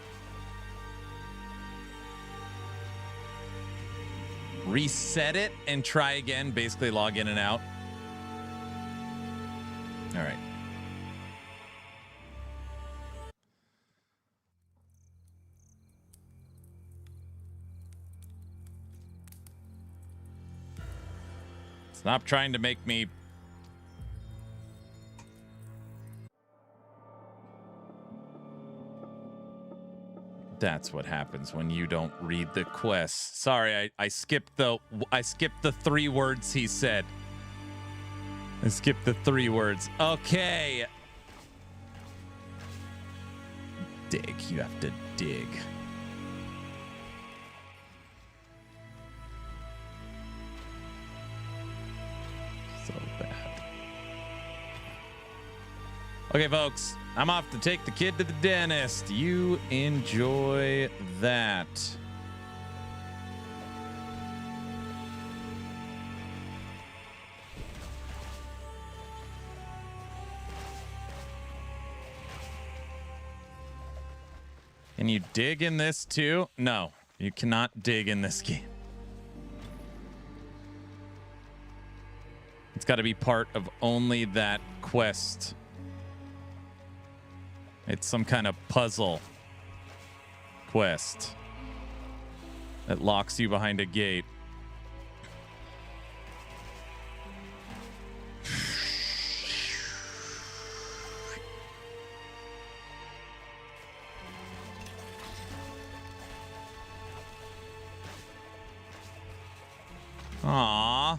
Reset it and try again. Basically log in and out. All right. Stop trying to make me... That's what happens when you don't read the quest. Sorry, I skipped the 3 words he said. I skipped the 3 words. Okay. Dig. You have to dig. So bad. Okay, folks. I'm off to take the kid to the dentist. You enjoy that. Can you dig in this too? No, you cannot dig in this game. It's got to be part of only that quest. It's some kind of puzzle quest that locks you behind a gate. Aww.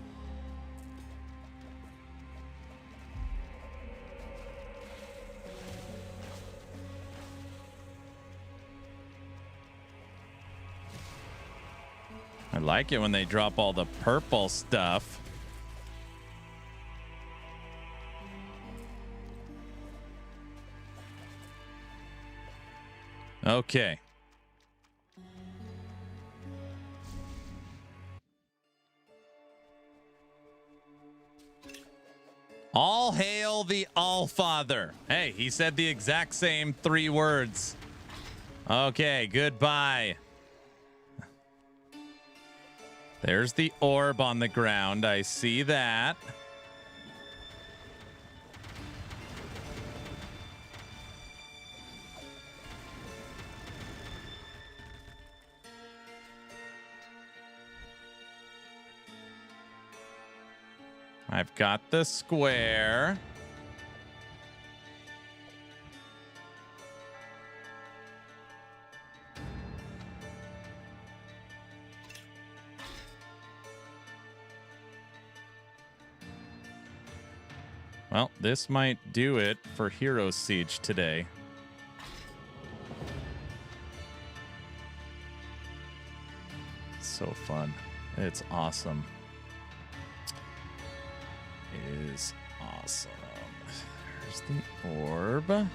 I like it when they drop all the purple stuff. Okay. All hail the Allfather. Hey, he said the exact same 3 words. Okay, goodbye. There's the orb on the ground. I see that. I've got the square. Well, this might do it for Hero Siege today. So fun. It's awesome. It is awesome. There's the orb. The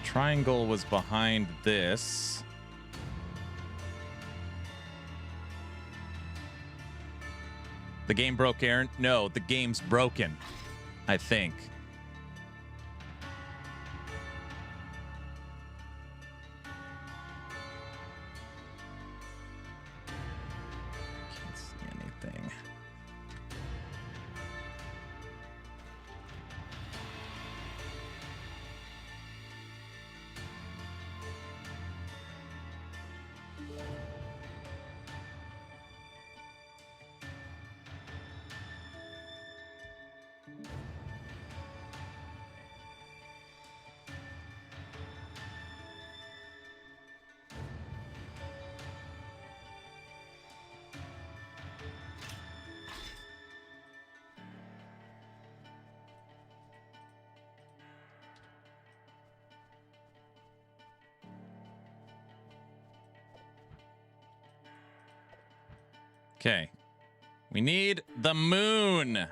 triangle was behind this. The game broke, Aaron? No, the game's broken, I think. Can't see anything. Okay. We need the moon.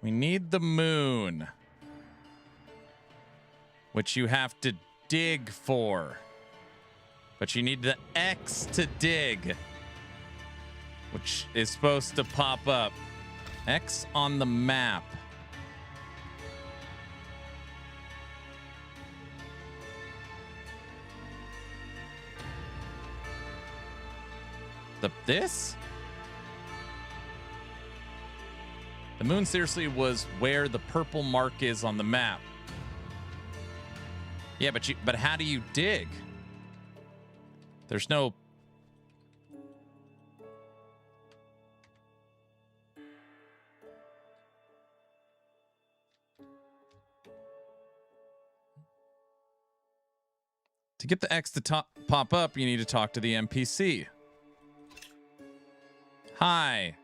We need the moon. Which you have to dig for. But you need the X to dig. Which is supposed to pop up. X on the map. This? The moon seriously was where the purple mark is on the map. Yeah, but how do you dig? There's no... To get the X to pop up, you need to talk to the NPC. Hi.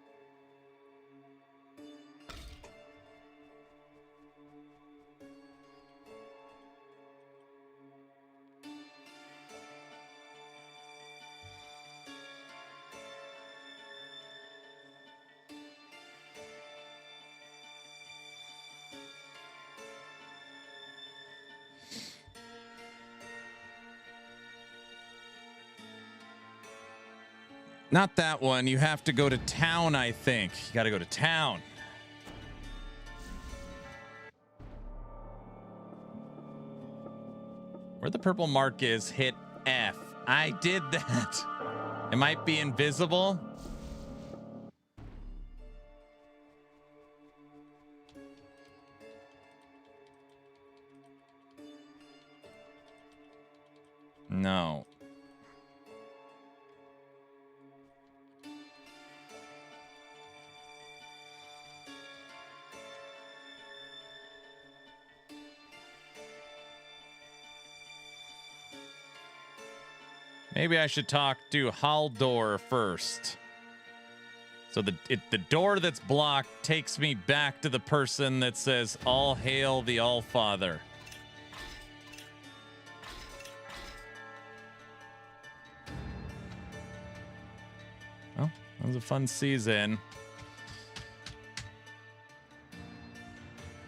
Not that one. You have to go to town, I think. You got to go to town. Where the purple mark is, hit F. I did that. It might be invisible. No. Maybe I should talk to Haldor first. So the door that's blocked takes me back to the person that says, "All hail the All-Father." Well, that was a fun season.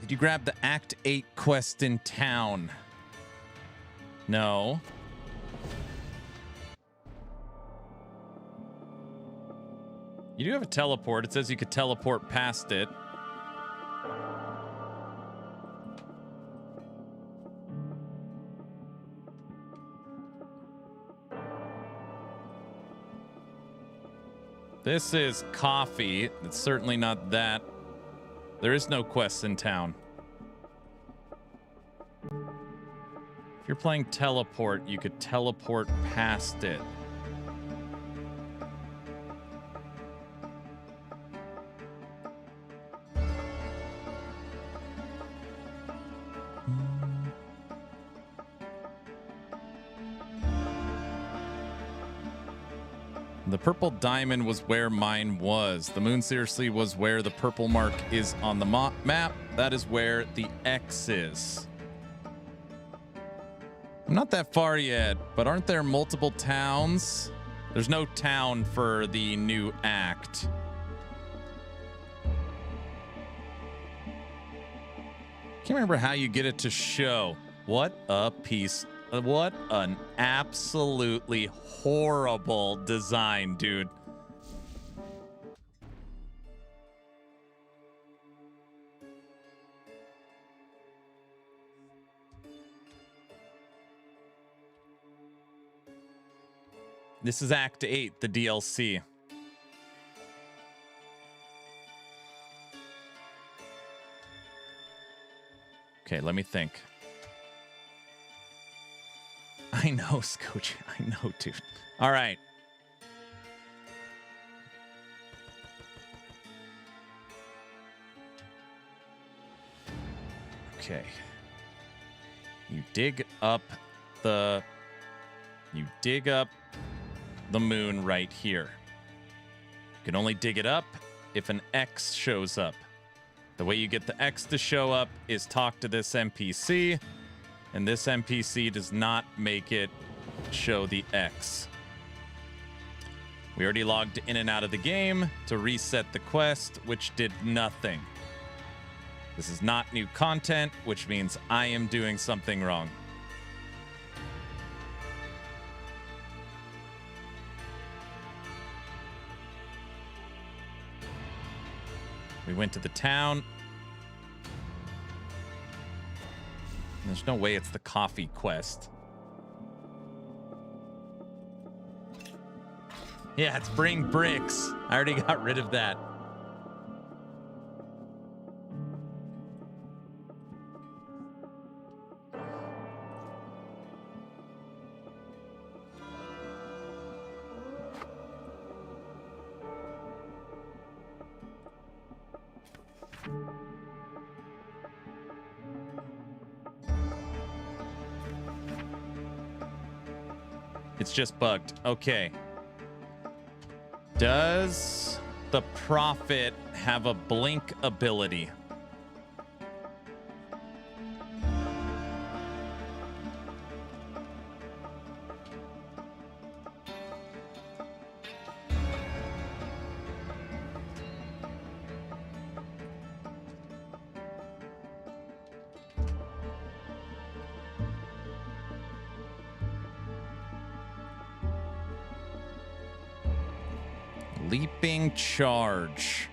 Did you grab the Act 8 quest in town? No. You do have a teleport. It says you could teleport past it. This is coffee. It's certainly not that. There is no quest in town. If you're playing teleport, you could teleport past it. The purple diamond was where mine was. The moon seriously was where the purple mark is on the map. That is where the X is. I'm not that far yet, but aren't there multiple towns? There's no town for the new act. Can't remember how you get it to show. What a piece. What an absolutely horrible design, dude. This is Act 8, the DLC. Okay, let me think. I know, Scooch. I know, dude. All right. Okay. You dig up the moon right here. You can only dig it up if an X shows up. The way you get the X to show up is talk to this NPC. And this NPC does not make it show the X. We already logged in and out of the game to reset the quest, which did nothing. This is not new content, which means I am doing something wrong. We went to the town. There's no way it's the coffee quest. Yeah, it's bring bricks. I already got rid of that. It's just bugged. Okay. Does the Prophet have a blink ability? Leaping charge.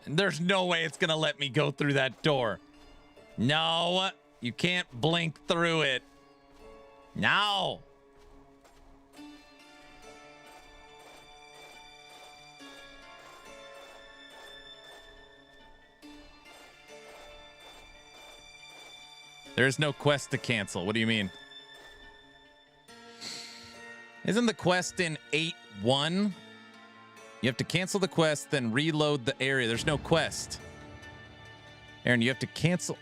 There's no way it's gonna let me go through that door. No, you can't blink through it. No. There's no quest to cancel. What do you mean? Isn't the quest in 8.1? You have to cancel the quest, then reload the area. There's no quest. Aaron, you have to cancel.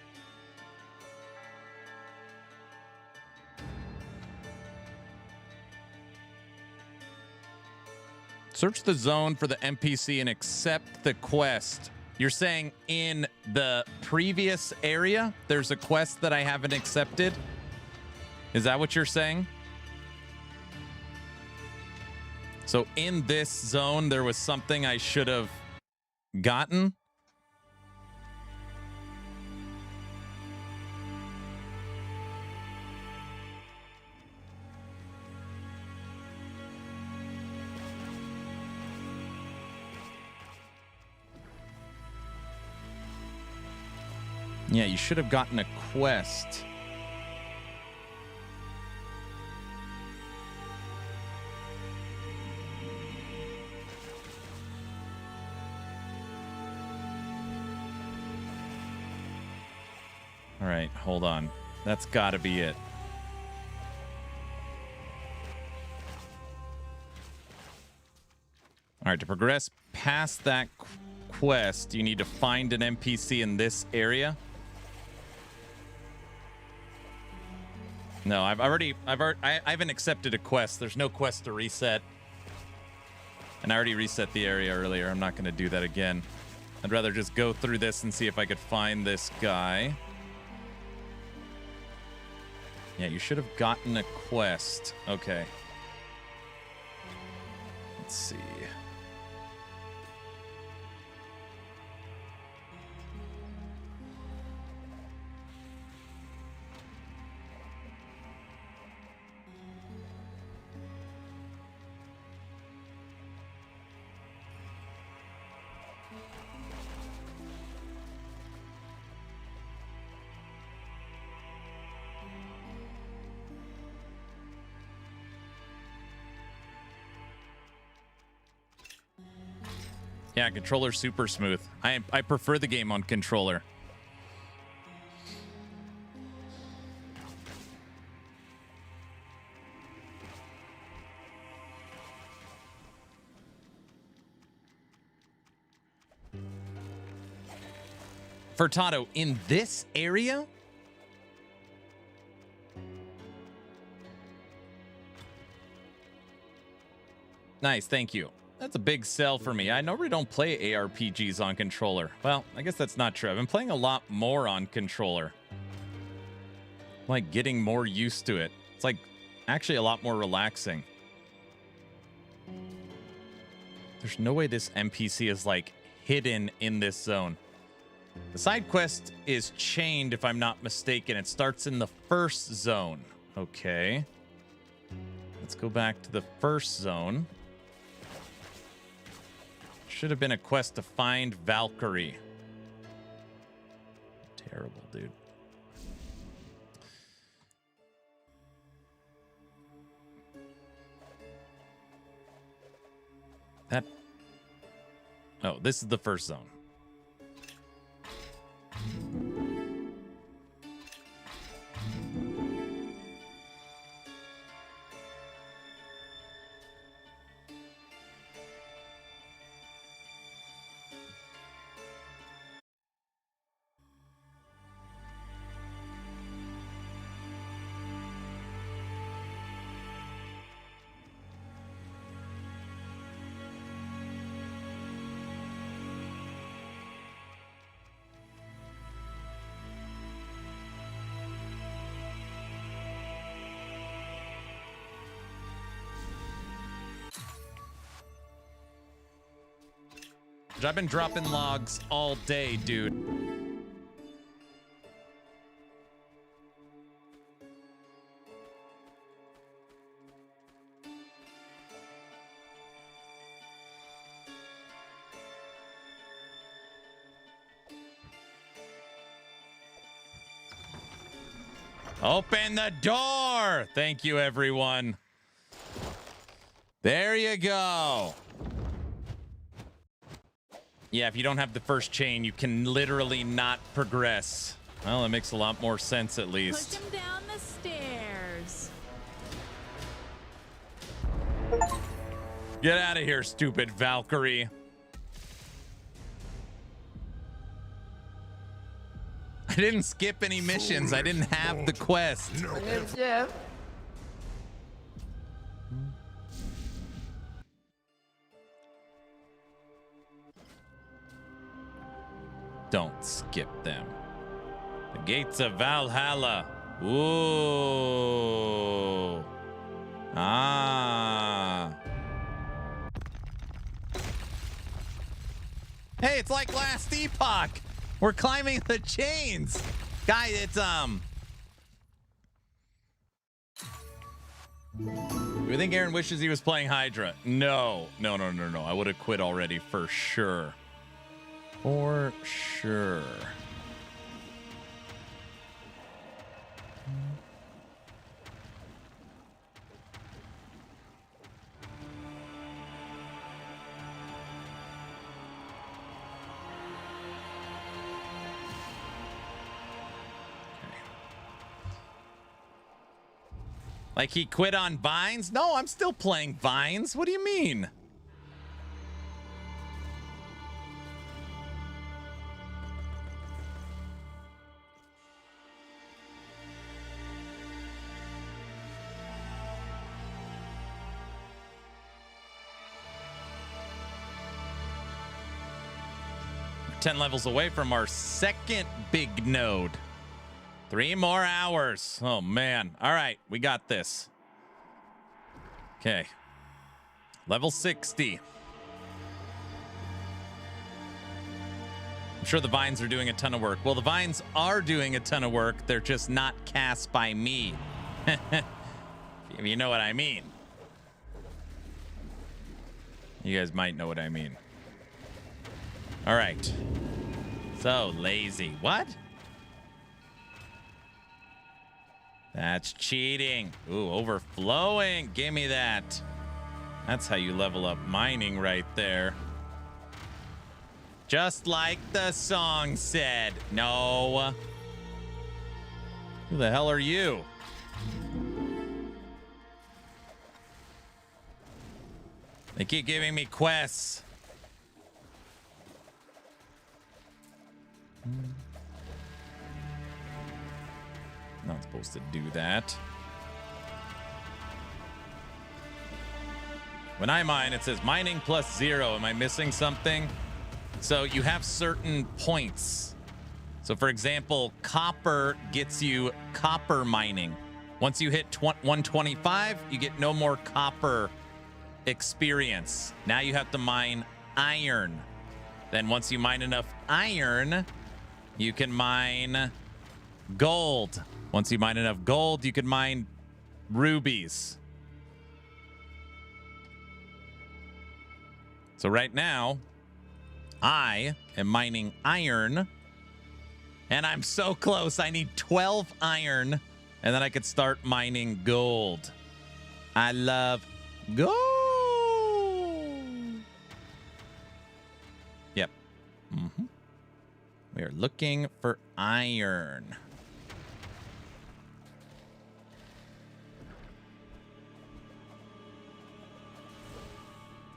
Search the zone for the NPC and accept the quest. You're saying in the previous area, there's a quest that I haven't accepted? Is that what you're saying? So in this zone, there was something I should have gotten? Yeah, you should have gotten a quest. All right, hold on. That's got to be it. All right, to progress past that quest, you need to find an NPC in this area. No, I haven't accepted a quest. There's no quest to reset. And I already reset the area earlier. I'm not going to do that again. I'd rather just go through this and see if I could find this guy. Yeah, you should have gotten a quest. Okay. Let's see. Yeah, controller's super smooth. I prefer the game on controller. Furtado, in this area? Nice, thank you. That's a big sell for me. I normally don't play ARPGs on controller. Well, I guess that's not true. I've been playing a lot more on controller. Like getting more used to it. It's like actually a lot more relaxing. There's no way this NPC is like hidden in this zone. The side quest is chained, if I'm not mistaken. It starts in the first zone. Okay. Let's go back to the first zone. Should have been a quest to find Valkyrie. Terrible, dude. That... Oh, this is the first zone. I've been dropping logs all day, dude. Open the door! Thank you, everyone. There you go. Yeah, if you don't have the first chain, you can literally not progress. Well, it makes a lot more sense, at least. Push him down the stairs. Get out of here, stupid Valkyrie. I didn't skip any missions. I didn't have the quest. Yeah. Don't skip them. The gates of Valhalla. Ooh. Ah. Hey, it's like last epoch. We're climbing the chains. Guy, it's Do you think Aaron wishes he was playing Hydra? No. No. I would have quit already for sure. For sure. Like he quit on Vines? No, I'm still playing Vines. What do you mean? We're 10 levels away from our second big node. 3 more hours. Oh, man. All right. We got this. Okay. Level 60. I'm sure the vines are doing a ton of work. Well, the vines are doing a ton of work. They're just not cast by me. If you know what I mean. You guys might know what I mean. All right. So lazy. What? That's cheating. Ooh, overflowing. Give me that. That's how you level up mining right there. Just like the song said. No. Who the hell are you? They keep giving me quests. Not supposed to do that. When I mine, it says mining plus 0. Am I missing something? So you have certain points. So for example, copper gets you copper mining. Once you hit 125, you get no more copper experience. Now you have to mine iron. Then once you mine enough iron, You can mine gold. Once you mine enough gold, you can mine rubies. So right now, I am mining iron, and I'm so close. I need 12 iron, and then I could start mining gold. I love gold. Yep. We are looking for iron.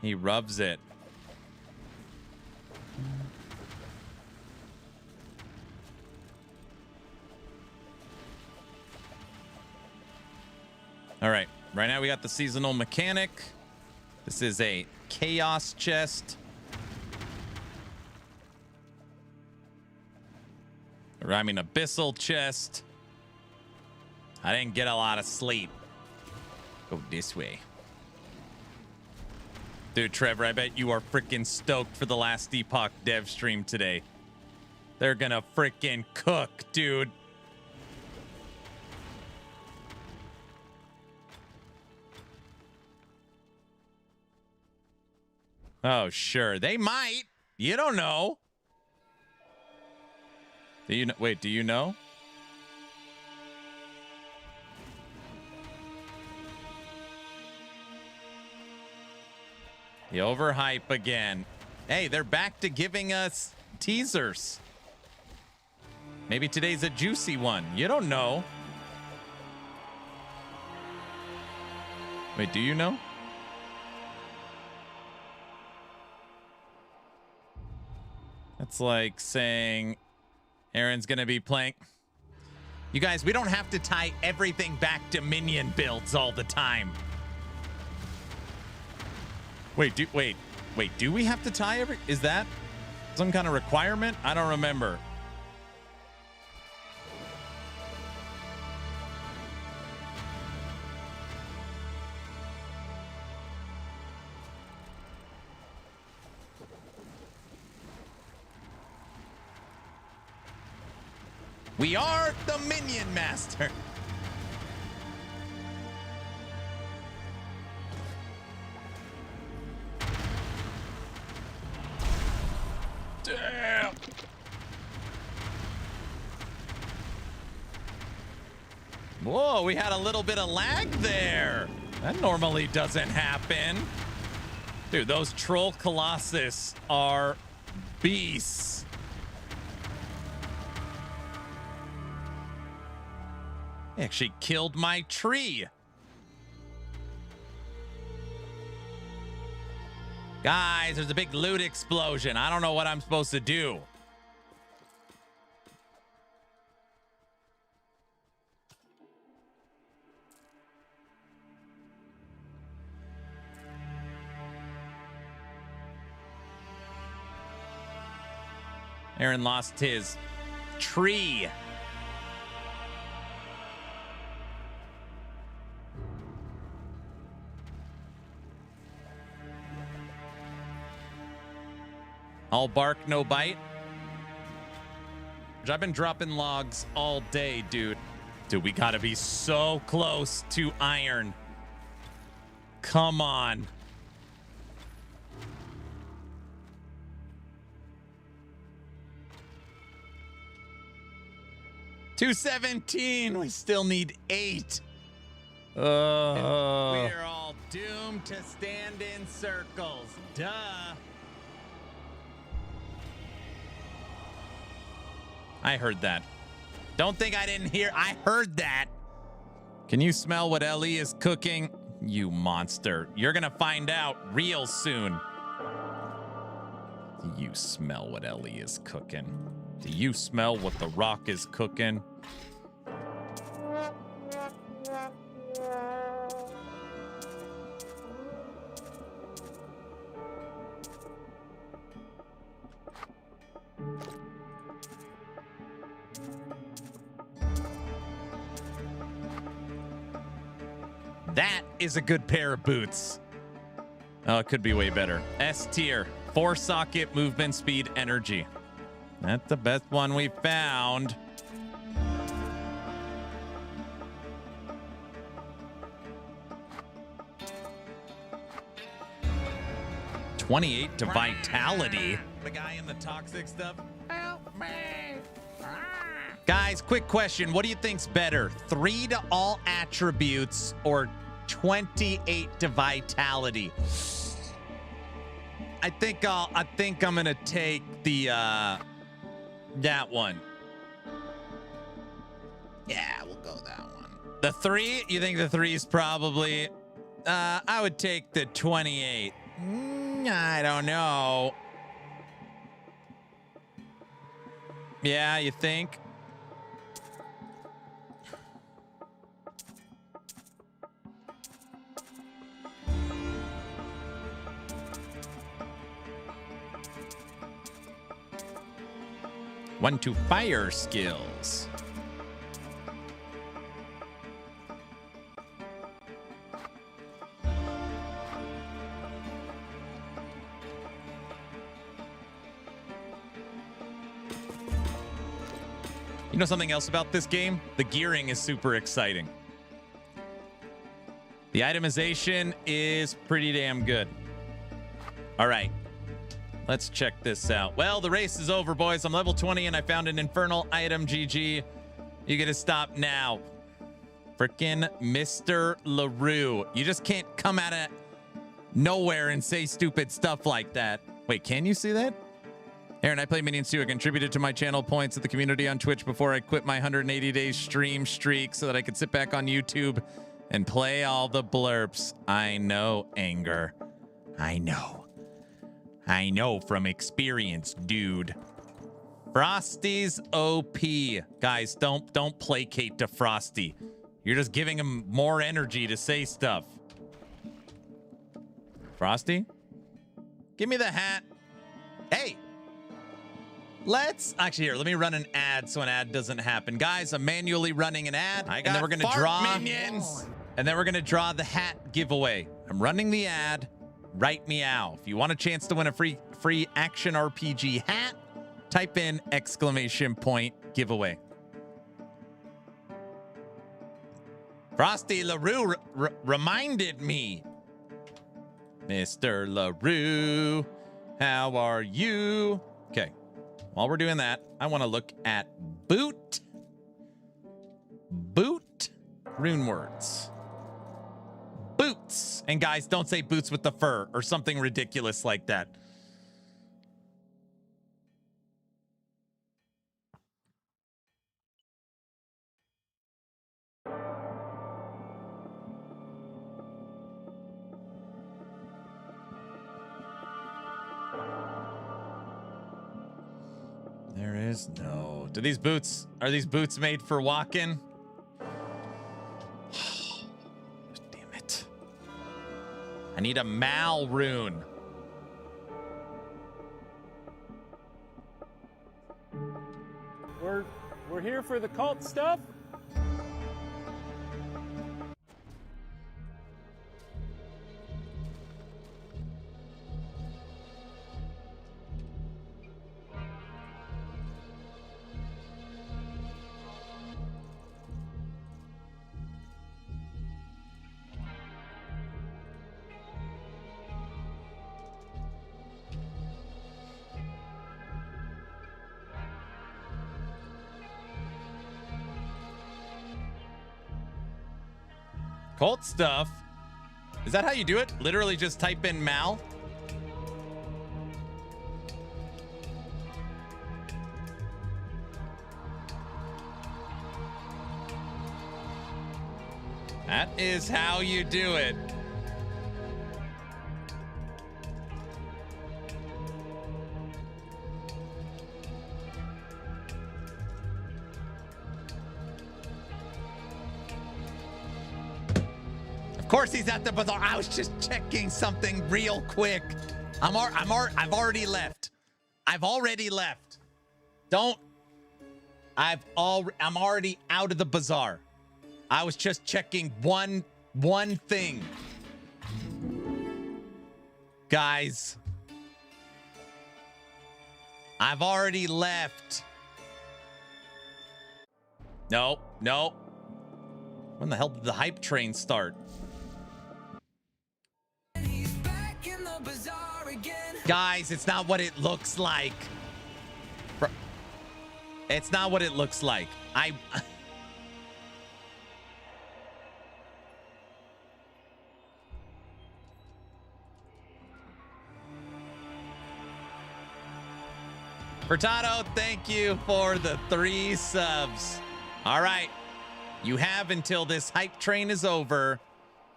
He rubs it. All right. Right now we got the seasonal mechanic. This is a chaos chest. Or, I mean, abyssal chest. I didn't get a lot of sleep. Go this way. Dude, Trevor, I bet you are freaking stoked for the last Epoch dev stream today. They're gonna freaking cook, dude. Oh, sure. They might. You don't know. Do you know? Wait, do you know? The overhype again. Hey, they're back to giving us teasers. Maybe today's a juicy one. You don't know. Wait, do you know? That's like saying Aaron's going to be playing. You guys, we don't have to tie everything back to minion builds all the time. Wait, do we have to tie every? Is that some kind of requirement? I don't remember. We are the Minion Master. Damn. Whoa, we had a little bit of lag there. That normally doesn't happen. Dude, those troll colossus are beasts. They actually killed my tree. Guys, there's a big loot explosion. I don't know what I'm supposed to do. Aaron lost his tree. All bark, no bite. I've been dropping logs all day, dude. Dude, we gotta be so close to iron. Come on. $217. We still need 8. We're all doomed to stand in circles. Duh. I heard that. Don't think I didn't hear. I heard that. Can you smell what Ellie is cooking? You monster. You're going to find out real soon. Do you smell what Ellie is cooking? Do you smell what The Rock is cooking? That is a good pair of boots. Oh, it could be way better. S tier. 4-socket movement speed energy. That's the best one we found. $28 to vitality. The guy in the toxic stuff. Help me. Guys, quick question. What do you think's better? 3 to all attributes or 28 to vitality? I think I'm gonna take the that one. Yeah, we'll go that one. The 3? You think the 3 is probably I would take the 28. I don't know. Yeah, you think? One to fire skills. You know something else about this game? The gearing is super exciting. The itemization is pretty damn good. All right. Let's check this out. Well, the race is over, boys. I'm level 20 and I found an infernal item. GG. You get to stop now. Frickin' Mr. LaRue. You just can't come out of nowhere and say stupid stuff like that. Wait, can you see that? Aaron, I play Minions too. I contributed to my channel points at the community on Twitch before I quit my 180-day stream streak so that I could sit back on YouTube and play all the blurps. I know, Anger. I know. I know from experience, dude. Frosty's OP. Guys, don't placate to Frosty. You're just giving him more energy to say stuff. Frosty? Give me the hat. Hey! Let's actually here. Let me run an ad so an ad doesn't happen, guys. I'm manually running an ad, and then we're gonna draw minions, and then we're gonna draw the hat giveaway. I'm running the ad. Write meow. If you want a chance to win a free action RPG hat, type in ! giveaway. Frosty LaRue reminded me. Mr. LaRue, how are you? Okay. While we're doing that, I want to look at boot rune words. Boots. And guys, don't say boots with the fur or something ridiculous like that. There is no. Are these boots made for walking? Damn it. I need a Mal rune. We're here for the cult stuff. Cult stuff? Is that how you do it? Literally just type in Mal? That is how you do it. Of course he's at the bazaar. I was just checking something real quick. I've already left. I've already left. I'm already out of the bazaar. I was just checking one thing. Guys. I've already left. No, no. When the hell did the hype train start? Guys, it's not what it looks like. It's not what it looks like. Furtado, thank you for the 3 subs. All right. You have until this hype train is over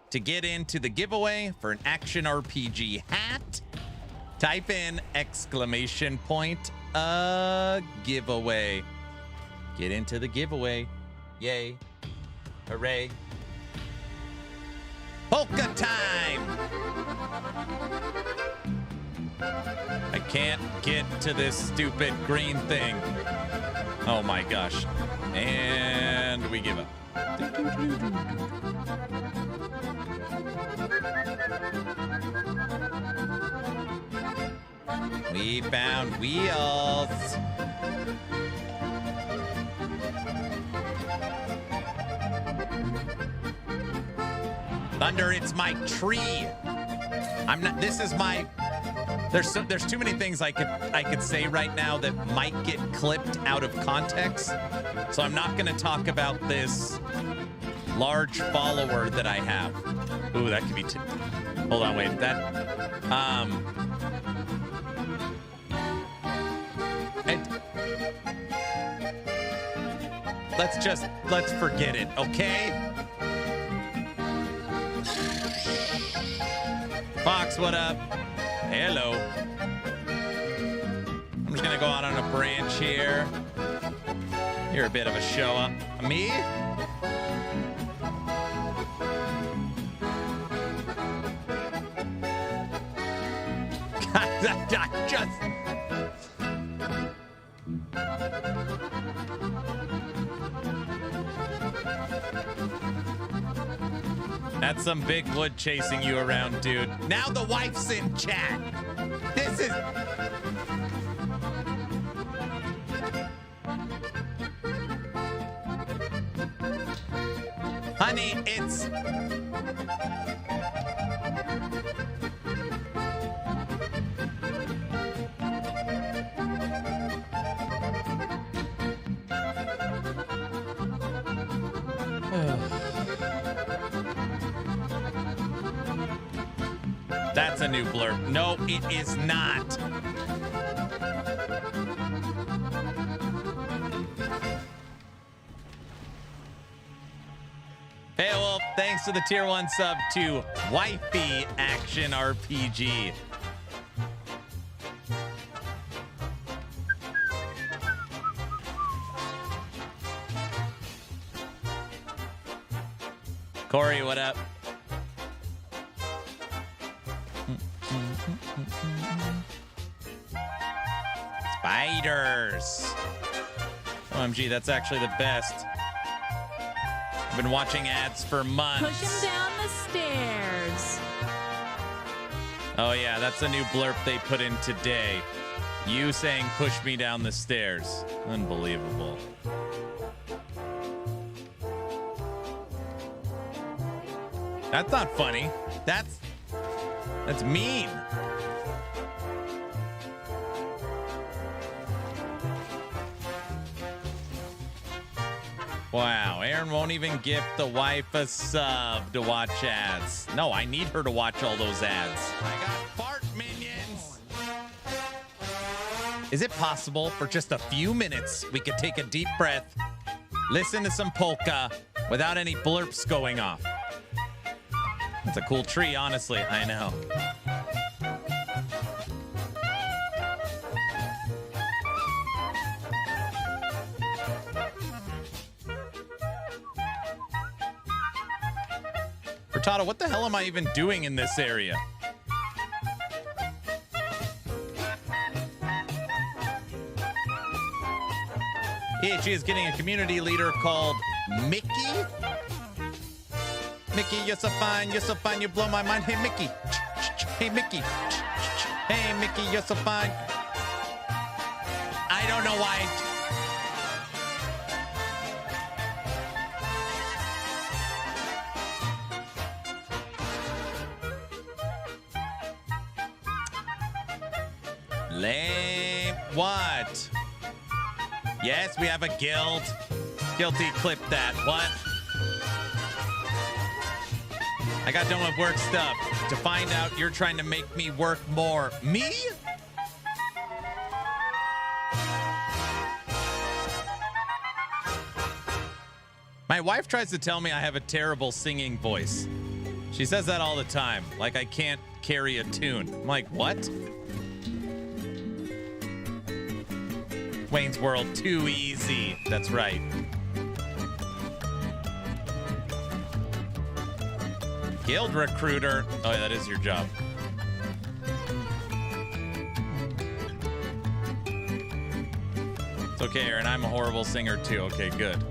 to get into the giveaway for an action RPG hat. Type in !, giveaway. Get into the giveaway. Yay. Hooray. Polka time! I can't get to this stupid green thing. Oh my gosh. And we give up. We found wheels. Thunder, it's my tree. I'm not, this is my, there's too many things I could say right now that might get clipped out of context. So I'm not going to talk about this large follower that I have. Ooh, that could be hold on, wait. Let's forget it, okay? Fox, what up? Hello. I'm just gonna go out on a branch here. You're a bit of a show-up. Me? That's some big wood chasing you around, dude. Now the wife's in chat. This is... Honey, it's... That's a new blurb. No, it is not. Beowulf, thanks for the tier 1 sub to Wifey Action RPG. Corey, what up? Spiders. OMG, that's actually the best. I've been watching ads for months. Push him down the stairs. Oh yeah, that's a new blurb they put in today. You saying push me down the stairs. Unbelievable. That's not funny. That's mean. Wow, Aaron won't even gift the wife a sub to watch ads. No, I need her to watch all those ads. I got fart minions. Is it possible for just a few minutes we could take a deep breath, listen to some polka without any blurps going off? It's a cool tree, honestly. I know. Furtado, what the hell am I even doing in this area? EHG is getting a community leader called Mickey. Mickey, you're so fine, you blow my mind. Hey, Mickey. Hey, Mickey. Hey, Mickey, you're so fine. don't know why. Lame. What? Yes, we have a guild. Guilty, clip that. What? I got done with work stuff to find out you're trying to make me work more. Me? My wife tries to tell me I have a terrible singing voice. She says that all the time, like I can't carry a tune. I'm like, what? Wayne's World, too easy. That's right. Guild recruiter. Oh, yeah, that is your job. It's okay, Aaron. I'm a horrible singer, too. Okay, good.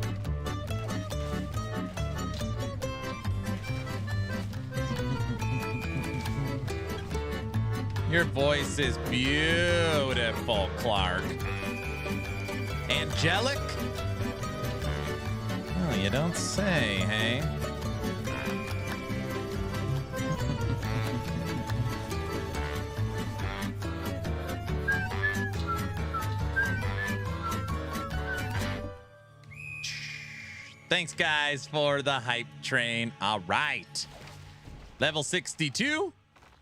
Your voice is beautiful, Clark. Angelic? Oh, you don't say, hey? Thanks, guys, for the hype train. All right. Level 62.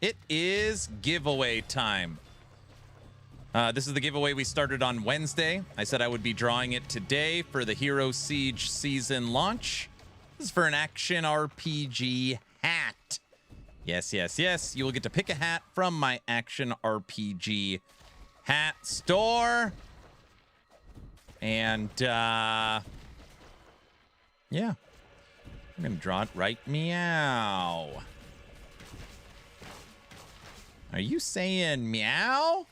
It is giveaway time. This is the giveaway we started on Wednesday. I said I would be drawing it today for the Hero Siege season launch. This is for an action RPG hat. Yes, yes, yes. You will get to pick a hat from my action RPG hat store. And, yeah. I'm going to draw it right meow. Are you saying meow?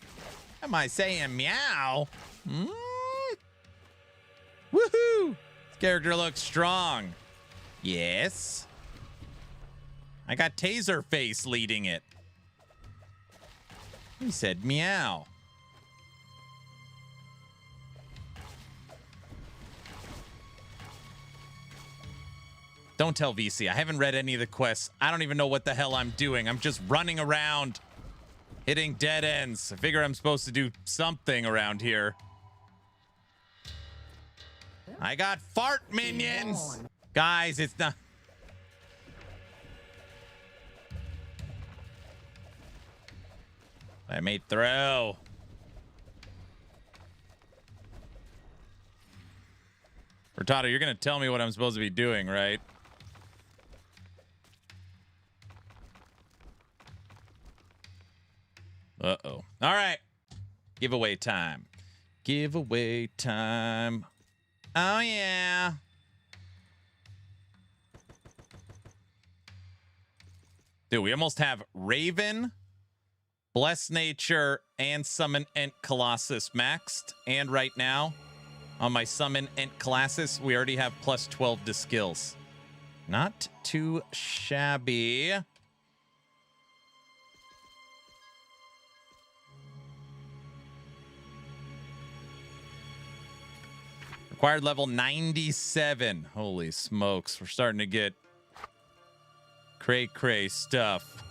Am I saying meow? Woohoo! This character looks strong. Yes. I got Taser Face leading it. He said meow. Don't tell VC. I haven't read any of the quests. I don't even know what the hell I'm doing. I'm just running around, hitting dead ends. I figure I'm supposed to do something around here. I got fart minions. Guys, it's not... I made throw. Furtado, you're going to tell me what I'm supposed to be doing, right? Uh-oh. All right. Giveaway time. Giveaway time. Oh, yeah. Dude, we almost have Raven, Bless Nature, and Summon Ent Colossus maxed. And right now, on my Summon Ent Colossus, we already have plus 12 to skills. Not too shabby. Required level 97. Holy smokes. We're starting to get cray-cray stuff.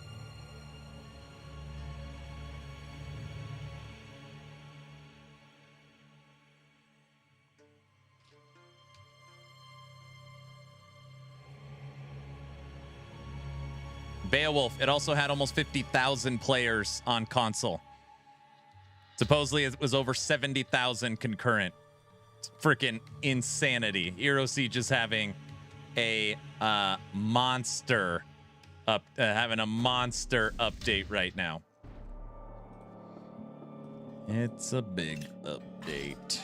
Beowulf, it also had almost 50,000 players on console. Supposedly it was over 70,000 concurrent. Freaking insanity. Hero Siege is having a monster update right now. It's a big update.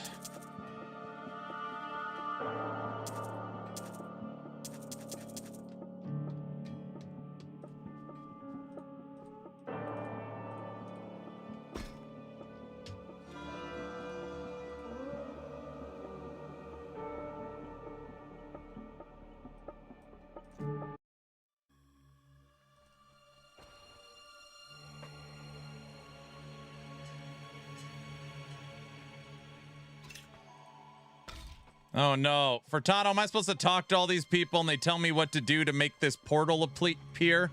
Oh no. Furtado, am I supposed to talk to all these people and they tell me what to do to make this portal appear?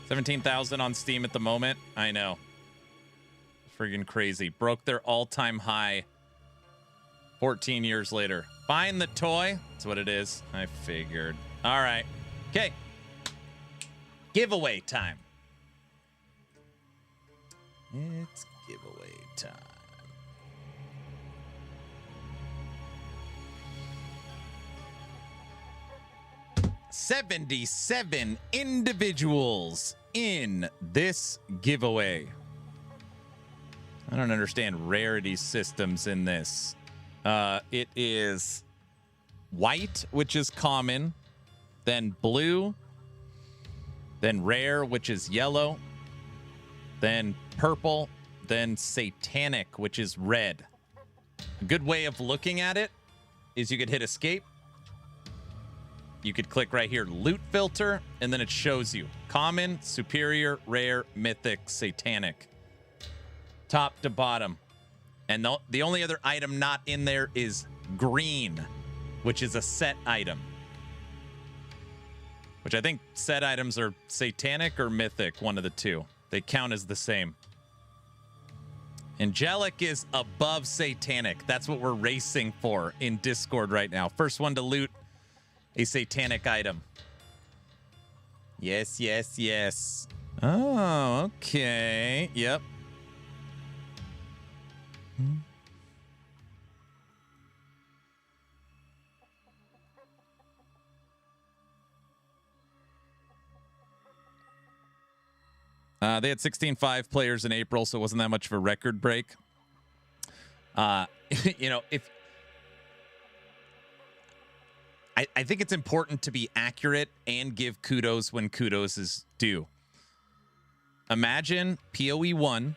17,000 on Steam at the moment. I know. Friggin' crazy. Broke their all-time high 14 years later. Find the toy. That's what it is. I figured. All right. Okay. Giveaway time. It's giveaway time. $77 individuals in this giveaway. I don't understand rarity systems in this. It is white, which is common, then blue, then rare, which is yellow, then purple, then satanic, which is red. A good way of looking at it is you could hit escape. You could click right here, loot filter, and then it shows you common, superior, rare, mythic, satanic. Top to bottom. And the only other item not in there is green, which is a set item. Which I think set items are satanic or mythic, one of the two. They count as the same. Angelic is above satanic. That's what we're racing for in Discord right now. First one to loot a satanic item. Yes, yes, yes. Oh, okay. Yep. They had 16.5 players in April, so it wasn't that much of a record break. You know, if I think it's important to be accurate and give kudos when kudos is due. Imagine PoE 1,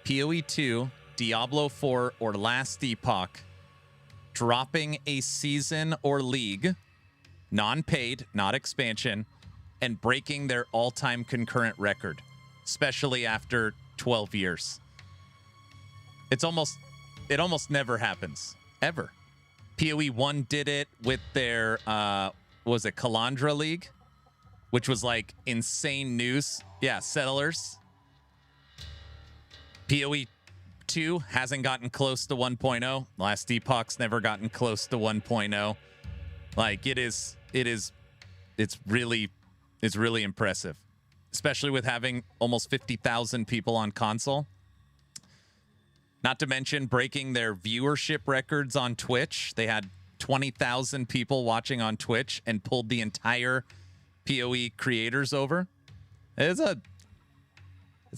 PoE 2, Diablo 4, or Last Epoch dropping a season or league, non-paid, not expansion, and breaking their all-time concurrent record, especially after 12 years. It almost never happens, ever. PoE 1 did it with their, was it Calandra League? Which was like insane news. Yeah, Settlers. PoE 2 hasn't gotten close to 1.0. Last Epoch's never gotten close to 1.0. Like it's really impressive. Especially with having almost 50,000 people on console. Not to mention breaking their viewership records on Twitch. They had 20,000 people watching on Twitch and pulled the entire PoE creators over. It's a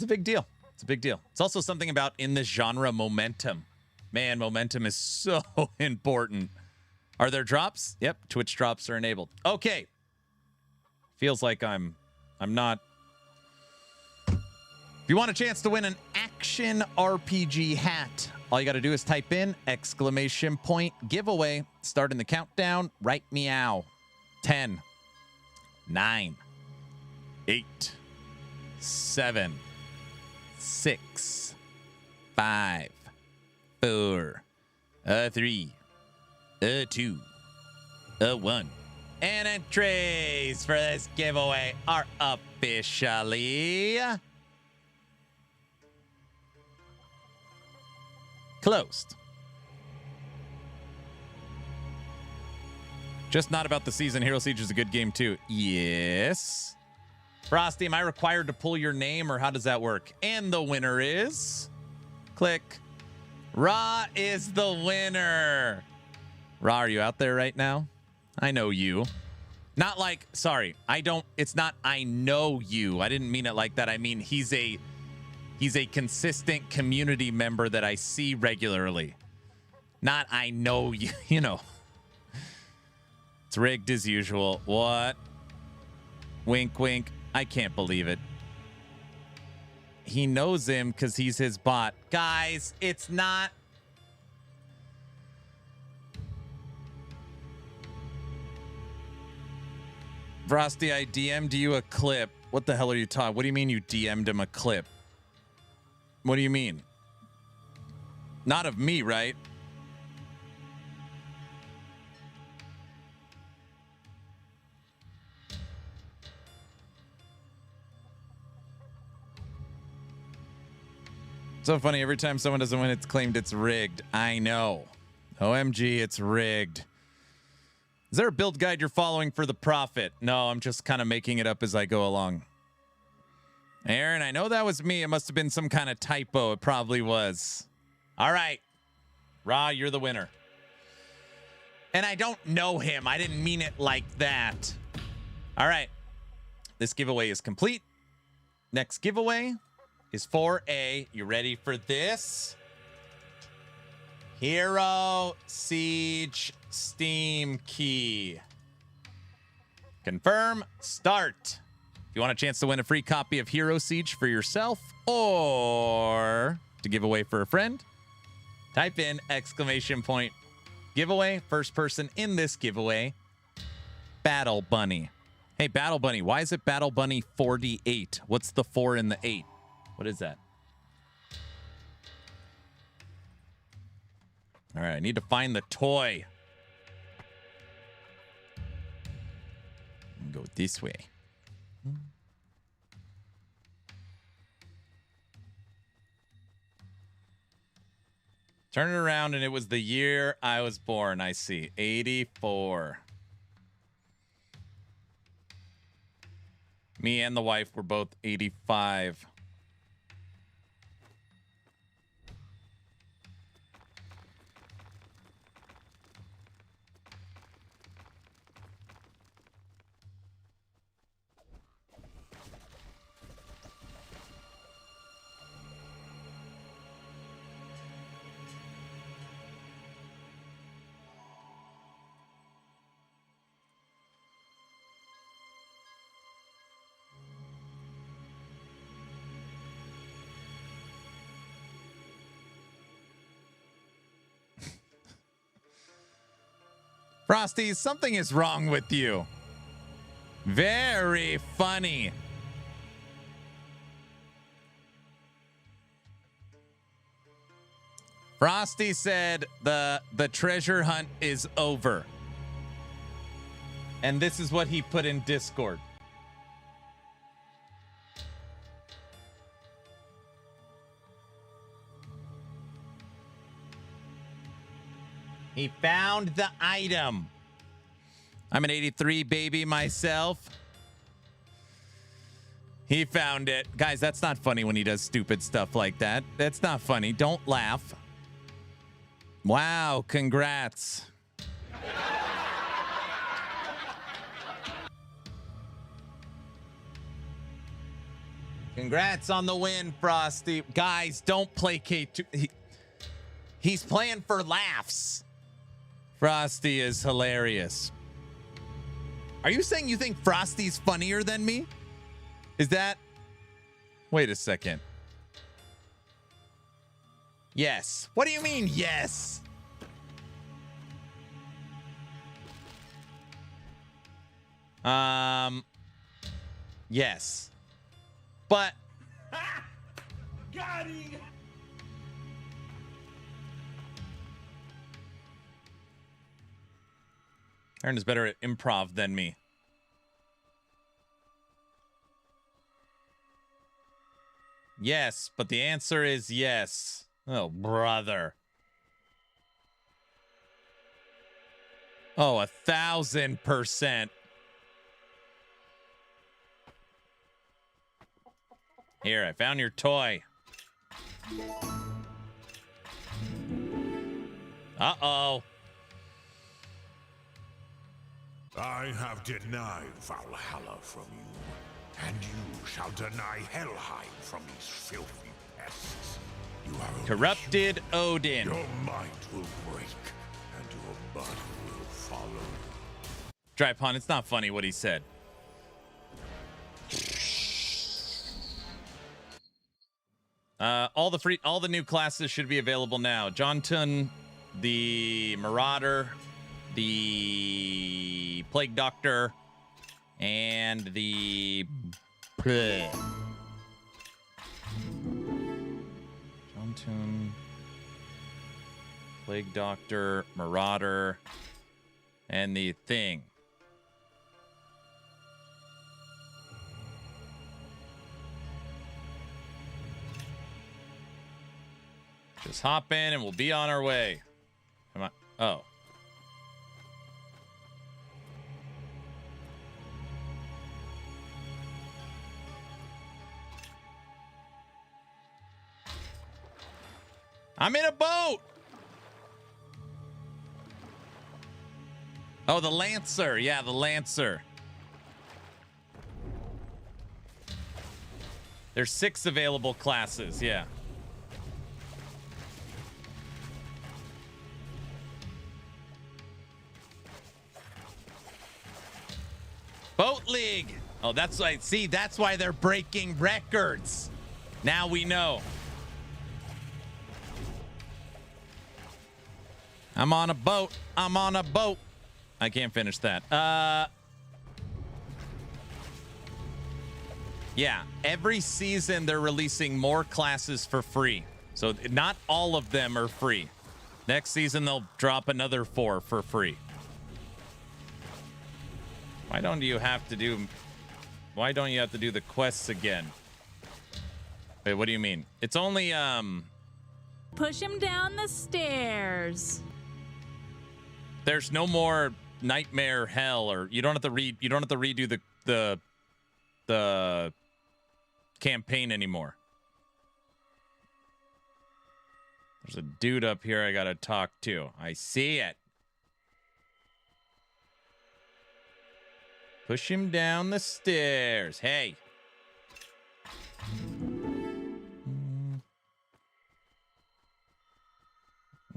big deal. It's a big deal. It's also something about in this genre momentum. Man, momentum is so important. Are there drops? Yep, Twitch drops are enabled. Okay. Feels like I'm not. If you want a chance to win an action RPG hat, all you got to do is type in !! giveaway. Starting the countdown right meow. 10, 9, 8, 7, 6, 5, 4, 3, 2, 1. And entries for this giveaway are officially closed. Just not about the season. Hero Siege is a good game too. Yes. Frosty, am I required to pull your name or how does that work? And the winner is... Click. Ra is the winner. Ra, are you out there right now? I know you. Not like, sorry, I don't, it's not I know you. I didn't mean it like that. I mean, he's a consistent community member that I see regularly. Not I know you, you know. It's rigged as usual. What? Wink, wink. I can't believe it. He knows him because he's his bot. Guys, it's not. Frosty, I DM'd you a clip. What the hell are you talking? What do you mean you DM'd him a clip? What do you mean? Not of me, right? So funny. Every time someone doesn't win, it's claimed it's rigged. I know. OMG, it's rigged. Is there a build guide you're following for the Prophet? No, I'm just kind of making it up as I go along. Aaron, I know that was me. It must have been some kind of typo. It probably was. All right. Ra, you're the winner. And I don't know him. I didn't mean it like that. All right. This giveaway is complete. Next giveaway is for you ready for this? Hero Siege Steam Key. Confirm, start. If you want a chance to win a free copy of Hero Siege for yourself or to give away for a friend, type in !giveaway. First person in this giveaway, Battle Bunny. Hey, Battle Bunny, why is it Battle Bunny 48? What's the 4 and the 8? What is that? All right, I need to find the toy. Go this way. Turn it around, and it was the year I was born. I see. 84. Me and the wife were both 85. Frosty, something is wrong with you. Very funny. Frosty said the treasure hunt is over. And this is what he put in Discord. He found the item. I'm an 83 baby myself. He found it. Guys, that's not funny when he does stupid stuff like that. That's not funny. Don't laugh. Wow, congrats. Congrats on the win, Frosty. Guys, don't placate. He's playing for laughs. Frosty is hilarious. Are you saying you think Frosty's funnier than me? Is that... Wait a second. Yes. What do you mean, yes? Yes. But... Got him! Aaron is better at improv than me. Yes, but the answer is yes. Oh, brother. Oh, 1,000%. Here, I found your toy. Uh-oh. I have denied Valhalla from you, and you shall deny Helheim from these filthy pests. You are Corrupted Odin. Your mind will break, and your body will follow. Drypon, it's not funny what he said. All the new classes should be available now. Jontun, the Marauder, the Plague Doctor, and the Jontun, Plague Doctor, Marauder, and the Thing. Just hop in and we'll be on our way. Come on. Oh. I'm in a boat. Oh, the Lancer. Yeah, the Lancer. There's 6 available classes. Yeah. Boat League. Oh, that's why. See, that's why they're breaking records. Now we know. I'm on a boat. I'm on a boat. I can't finish that. Yeah, every season they're releasing more classes for free. So not all of them are free. Next season they'll drop another 4 for free. Why don't you have to do the quests again? Wait, what do you mean? It's only Push him down the stairs. There's no more nightmare hell, or you don't have to redo the campaign anymore. There's a dude up here I gotta talk to. I see it. Push him down the stairs. Hey.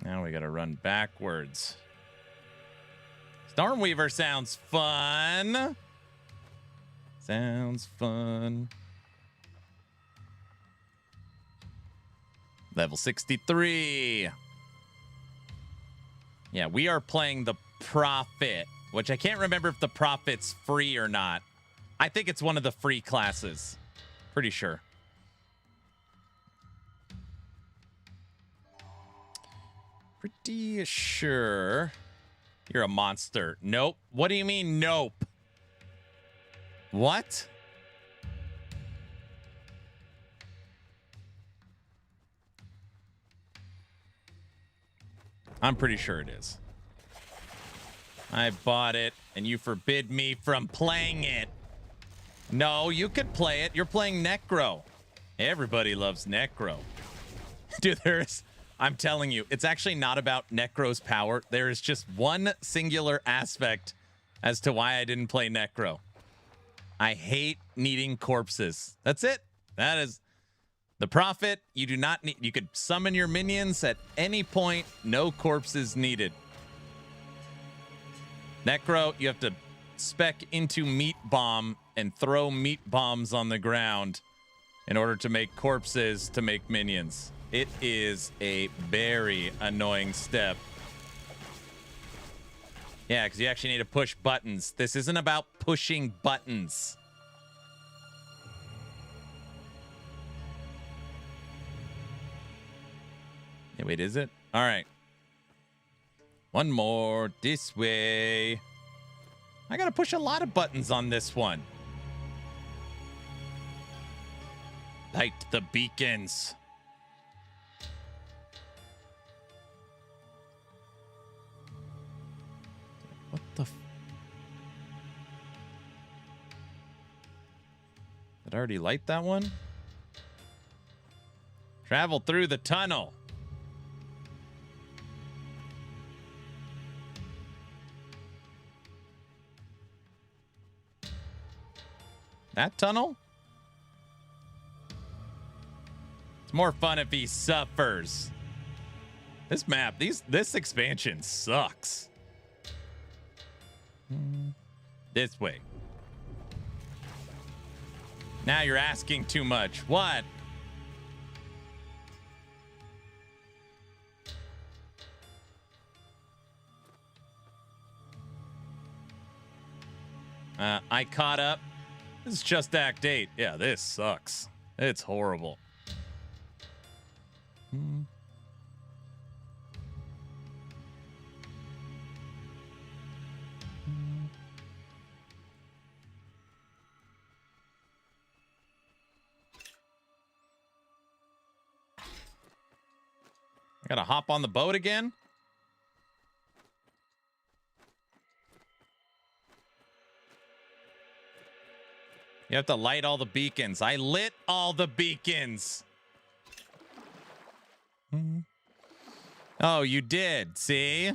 Now we gotta run backwards. Stormweaver sounds fun. Sounds fun. Level 63. Yeah, we are playing the Prophet, which I can't remember if the Prophet's free or not. I think it's one of the free classes. Pretty sure. Pretty sure. You're a monster. Nope. What do you mean, nope? What? I'm pretty sure it is. I bought it, and you forbid me from playing it. No, you could play it. You're playing Necro. Everybody loves Necro. Dude, I'm telling you, it's actually not about Necro's power. There is just one singular aspect as to why I didn't play Necro. I hate needing corpses. That's it. That is the Prophet. You do not need, you could summon your minions at any point. No corpses needed. Necro, you have to spec into meat bomb and throw meat bombs on the ground in order to make corpses to make minions. It is a very annoying step. Yeah, because you actually need to push buttons. This isn't about pushing buttons. Yeah, wait, is it? All right. One more this way. I got to push a lot of buttons on this one. Light the beacons. What the Did I already light that one? Travel through the tunnel. That tunnel? It's more fun if he suffers. This map, this expansion sucks. This way. Now you're asking too much. What? I caught up. This is just Act 8. Yeah, this sucks. It's horrible. Gotta hop on the boat again? You have to light all the beacons. I lit all the beacons. Oh, you did. See?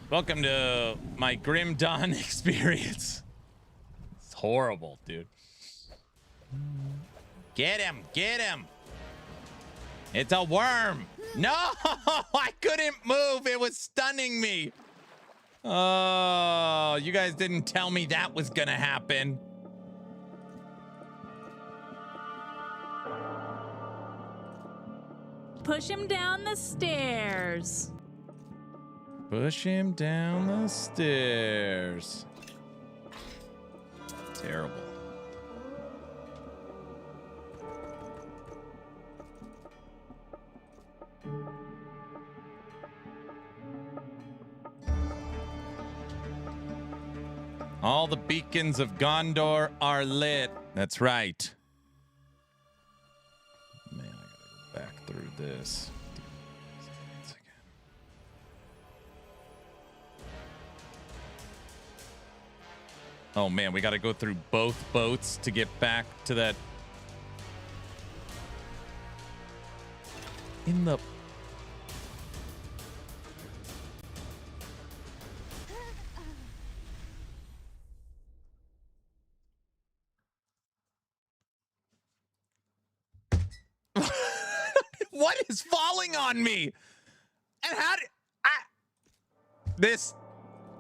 Welcome to my Grim Dawn experience. It's horrible, dude. Get him! Get him! It's a worm! No! I couldn't move! It was stunning me! Oh, you guys didn't tell me that was gonna happen. Push him down the stairs. Push him down the stairs. Terrible. All the beacons of Gondor are lit. That's right. Man, I gotta go back through this. Oh man, we gotta go through both boats to get back to that. In the... What is falling on me? And how did this?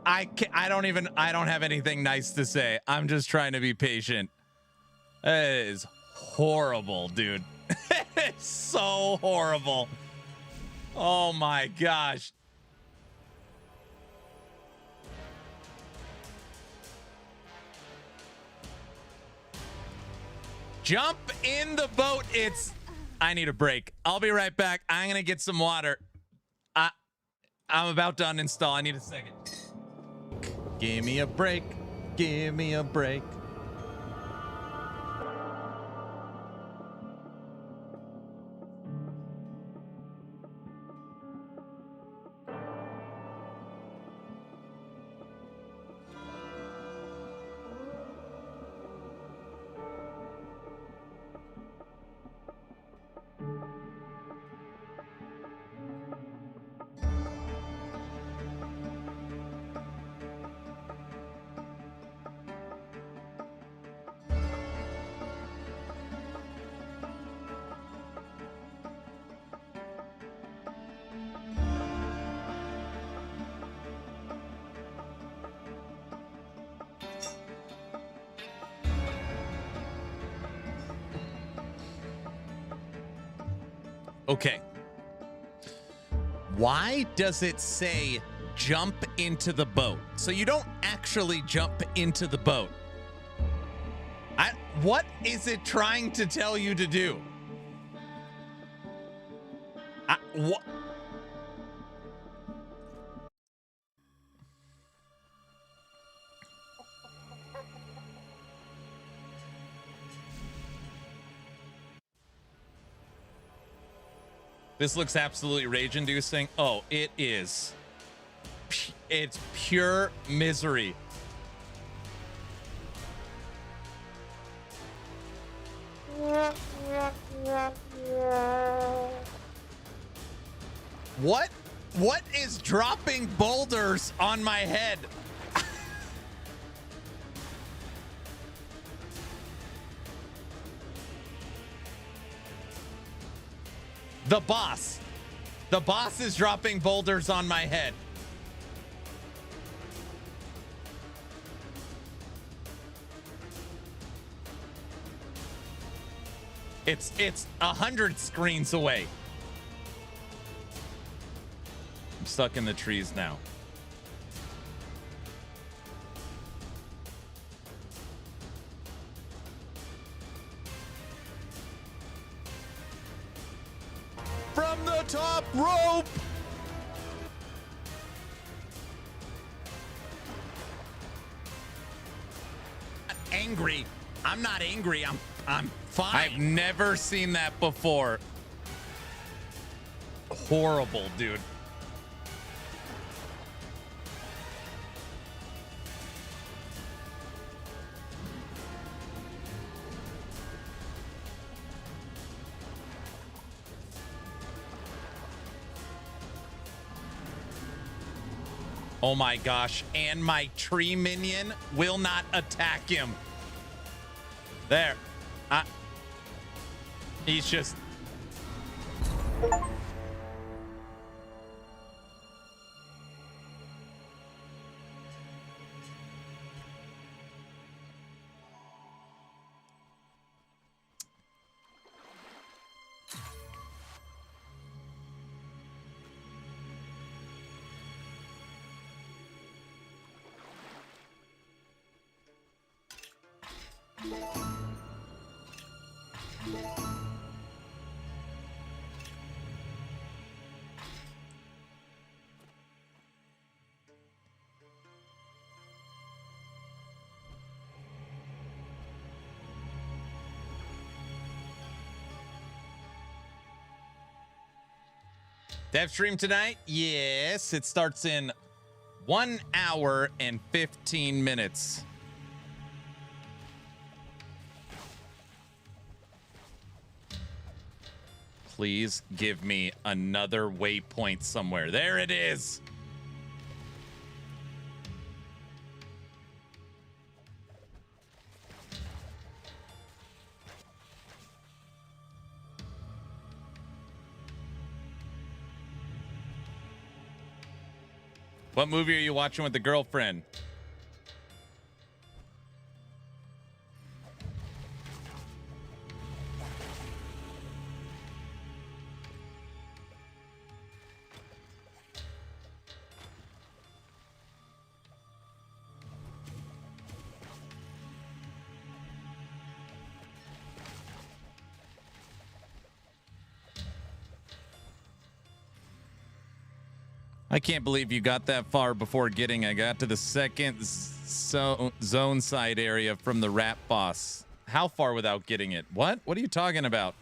I don't have anything nice to say. I'm just trying to be patient. It is horrible, dude. It's so horrible. Oh my gosh. Jump in the boat. I need a break. I'll be right back. I'm gonna get some water. I'm about to uninstall. I need a second. Give me a break. Give me a break. Okay. Why does it say jump into the boat? So you don't actually jump into the boat. What is it trying to tell you to do? What? This looks absolutely rage-inducing. Oh, it is. It's pure misery. What is dropping boulders on my head? The boss. The boss is dropping boulders on my head. It's 100 screens away. I'm stuck in the trees now. From the top rope. angry. I'm not angry. I'm fine. I've never seen that before. Horrible, dude. Oh my gosh, and my tree minion will not attack him. There. He's just... Dev stream tonight? Yes, it starts in 1 hour and 15 minutes. Please give me another waypoint somewhere. There it is. What movie are you watching with the girlfriend? I can't believe you got that far before I got to the second zone side area from the rat boss. How far without getting it? What? What are you talking about?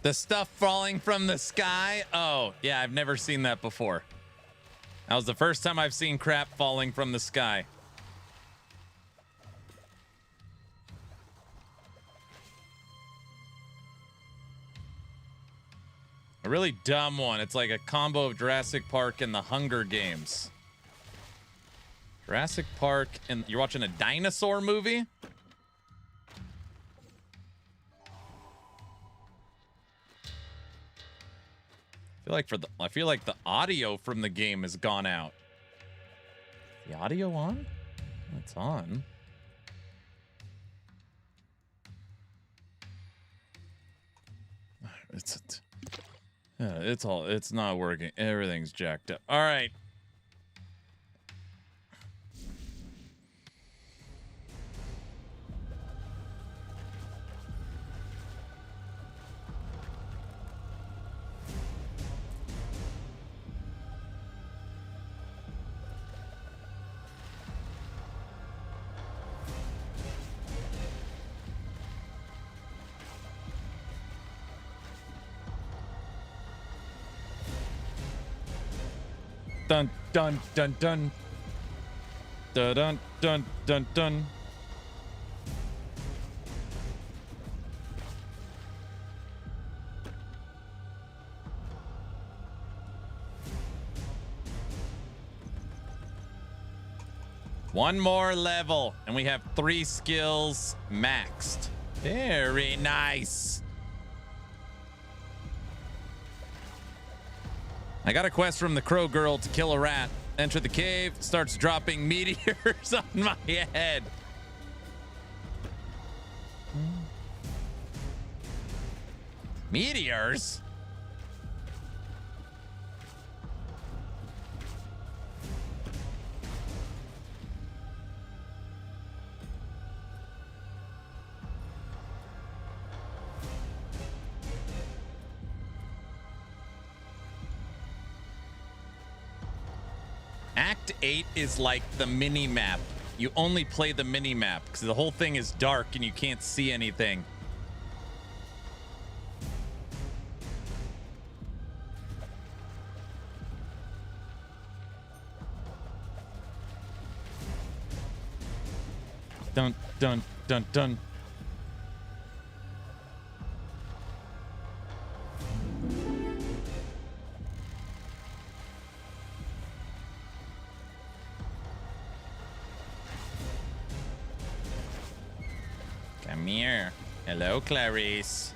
The stuff falling from the sky? Oh, yeah, I've never seen that before. That was the first time I've seen crap falling from the sky. A really dumb one. It's like a combo of Jurassic Park and the Hunger Games. Jurassic Park, and you're watching a dinosaur movie? I feel like the audio from the game has gone out. The audio on? It's on. It's not working. Everything's jacked up. All right. Dun dun dun dun. Dun dun dun dun dun. One more level, and we have 3 skills maxed. Very nice. I got a quest from the Crow Girl to kill a rat. Enter the cave, starts dropping meteors on my head. Meteors? Act 8 is like the mini map. You only play the mini map because the whole thing is dark and you can't see anything. Dun, dun, dun, dun. Come here. Hello, Clarice.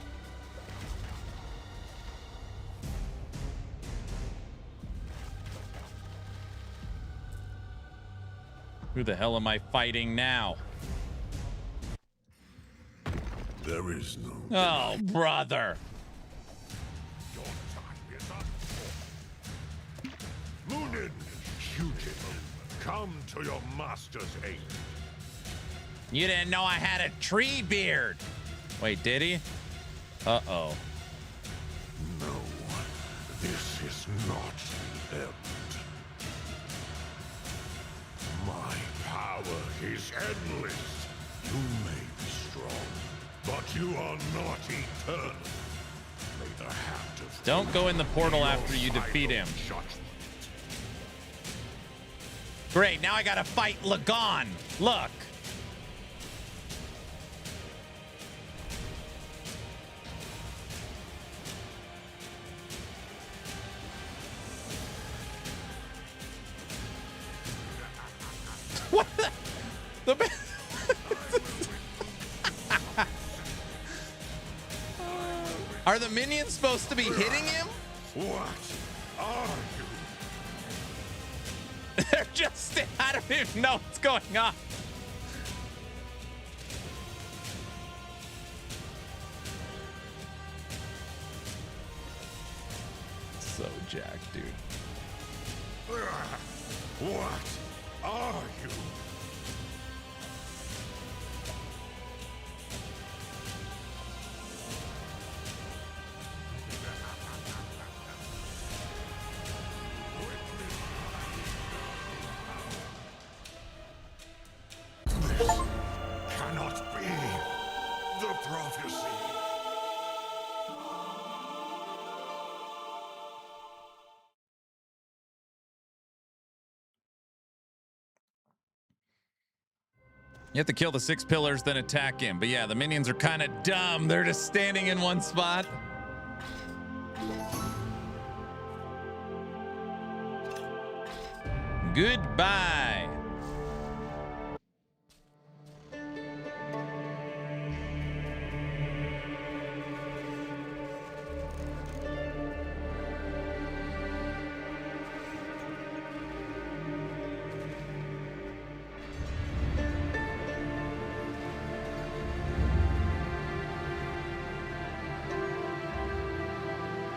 Who the hell am I fighting now? There is no. Oh, brother. Your time is up. Moonin, fugitive, come to your master's aid. You didn't know I had a tree beard. Wait, did he? Uh-oh. No, this is not the end. My power is endless. You may be strong, but you are not eternal. May the hand of Don't go in the portal after you defeat him. Great, now I gotta fight Lagon. Look. What the Are the minions supposed to be hitting him? What are you? They're just, I don't even know what's going on. So jacked, dude. What are you? This cannot be the prophecy. You have to kill the 6 pillars, then attack him. But yeah, the minions are kind of dumb. They're just standing in one spot. Goodbye.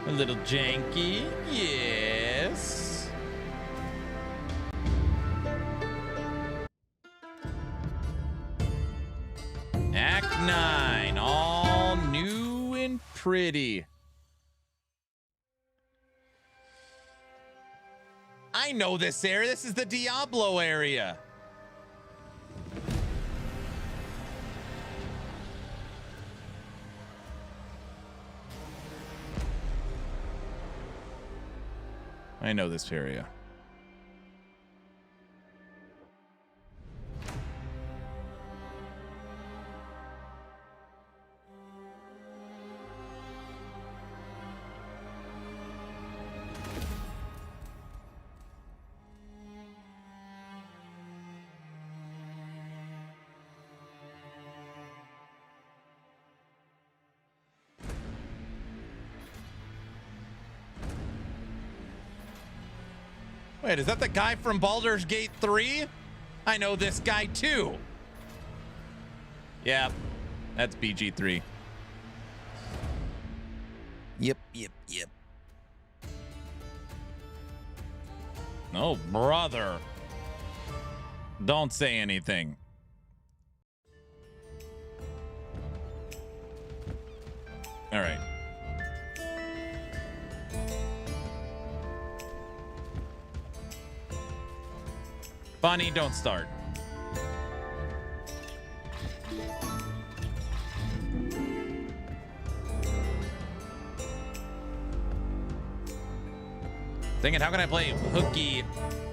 A little janky, yes. Act 9, all new and pretty. I know this area. This is the Diablo area. I know this area. Wait, is that the guy from Baldur's Gate 3? I know this guy too. Yeah, that's BG3. Yep. Oh, brother. Don't say anything. All right. Bunny, don't start. Dang it, how can I play hooky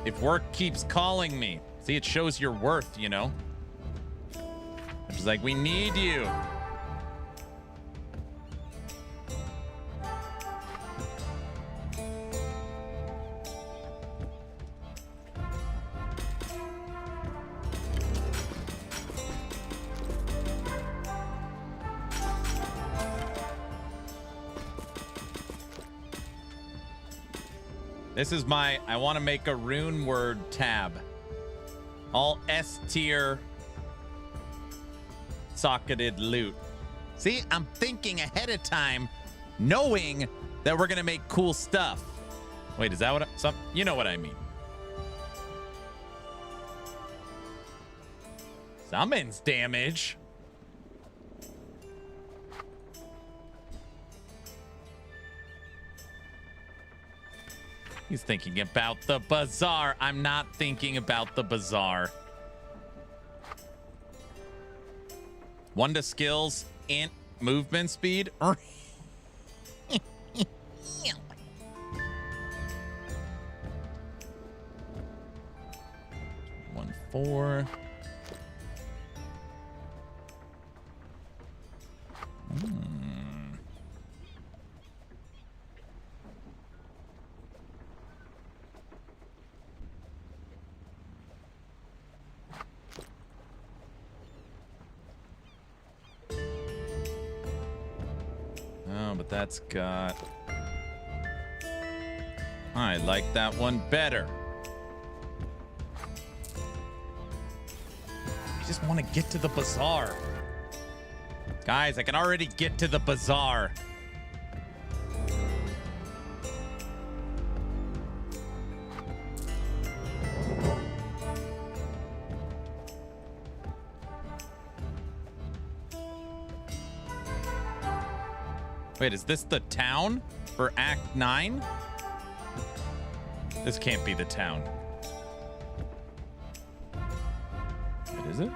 if work keeps calling me? See, it shows your worth, you know? It's like, we need you. This is my, I want to make a rune word tab. All S tier socketed loot. See, I'm thinking ahead of time, knowing that we're going to make cool stuff. Wait, is that what you know what I mean? Summons damage. He's thinking about the bazaar. I'm not thinking about the bazaar. 1 to skills, int, movement speed. 1, 4. Oh, but that's got... I like that one better. I just want to get to the bazaar. Guys, I can already get to the bazaar. Wait, is this the town for Act 9? This can't be the town. What is it?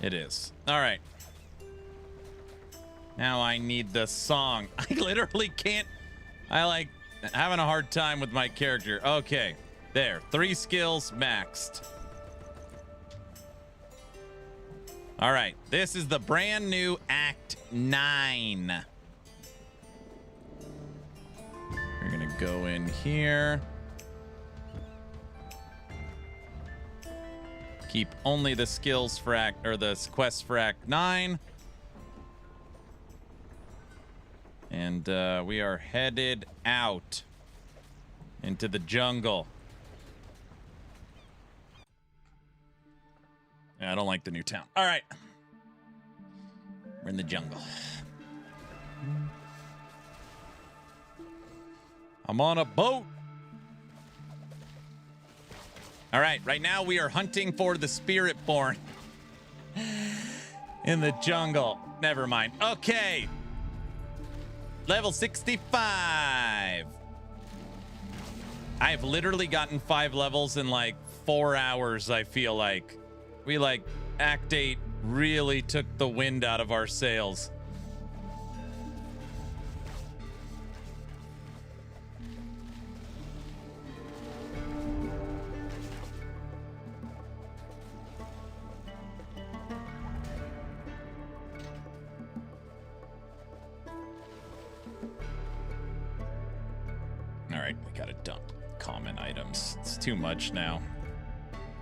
It is. All right. Now I need the song. I literally can't. I like having a hard time with my character. Okay. There. 3 skills maxed. All right. This is the brand new Act 9. We're going to go in here. Keep only the skills for Act, or the quests for Act 9. And we are headed out into the jungle. Yeah, I don't like the new town. All right. We're in the jungle. I'm on a boat. All right, right now we are hunting for the Spiritborn in the jungle. Never mind. Okay. Level 65. I've literally gotten 5 levels in like 4 hours, I feel like. We like Act 8 really took the wind out of our sails. All right, we gotta dump common items. It's too much now.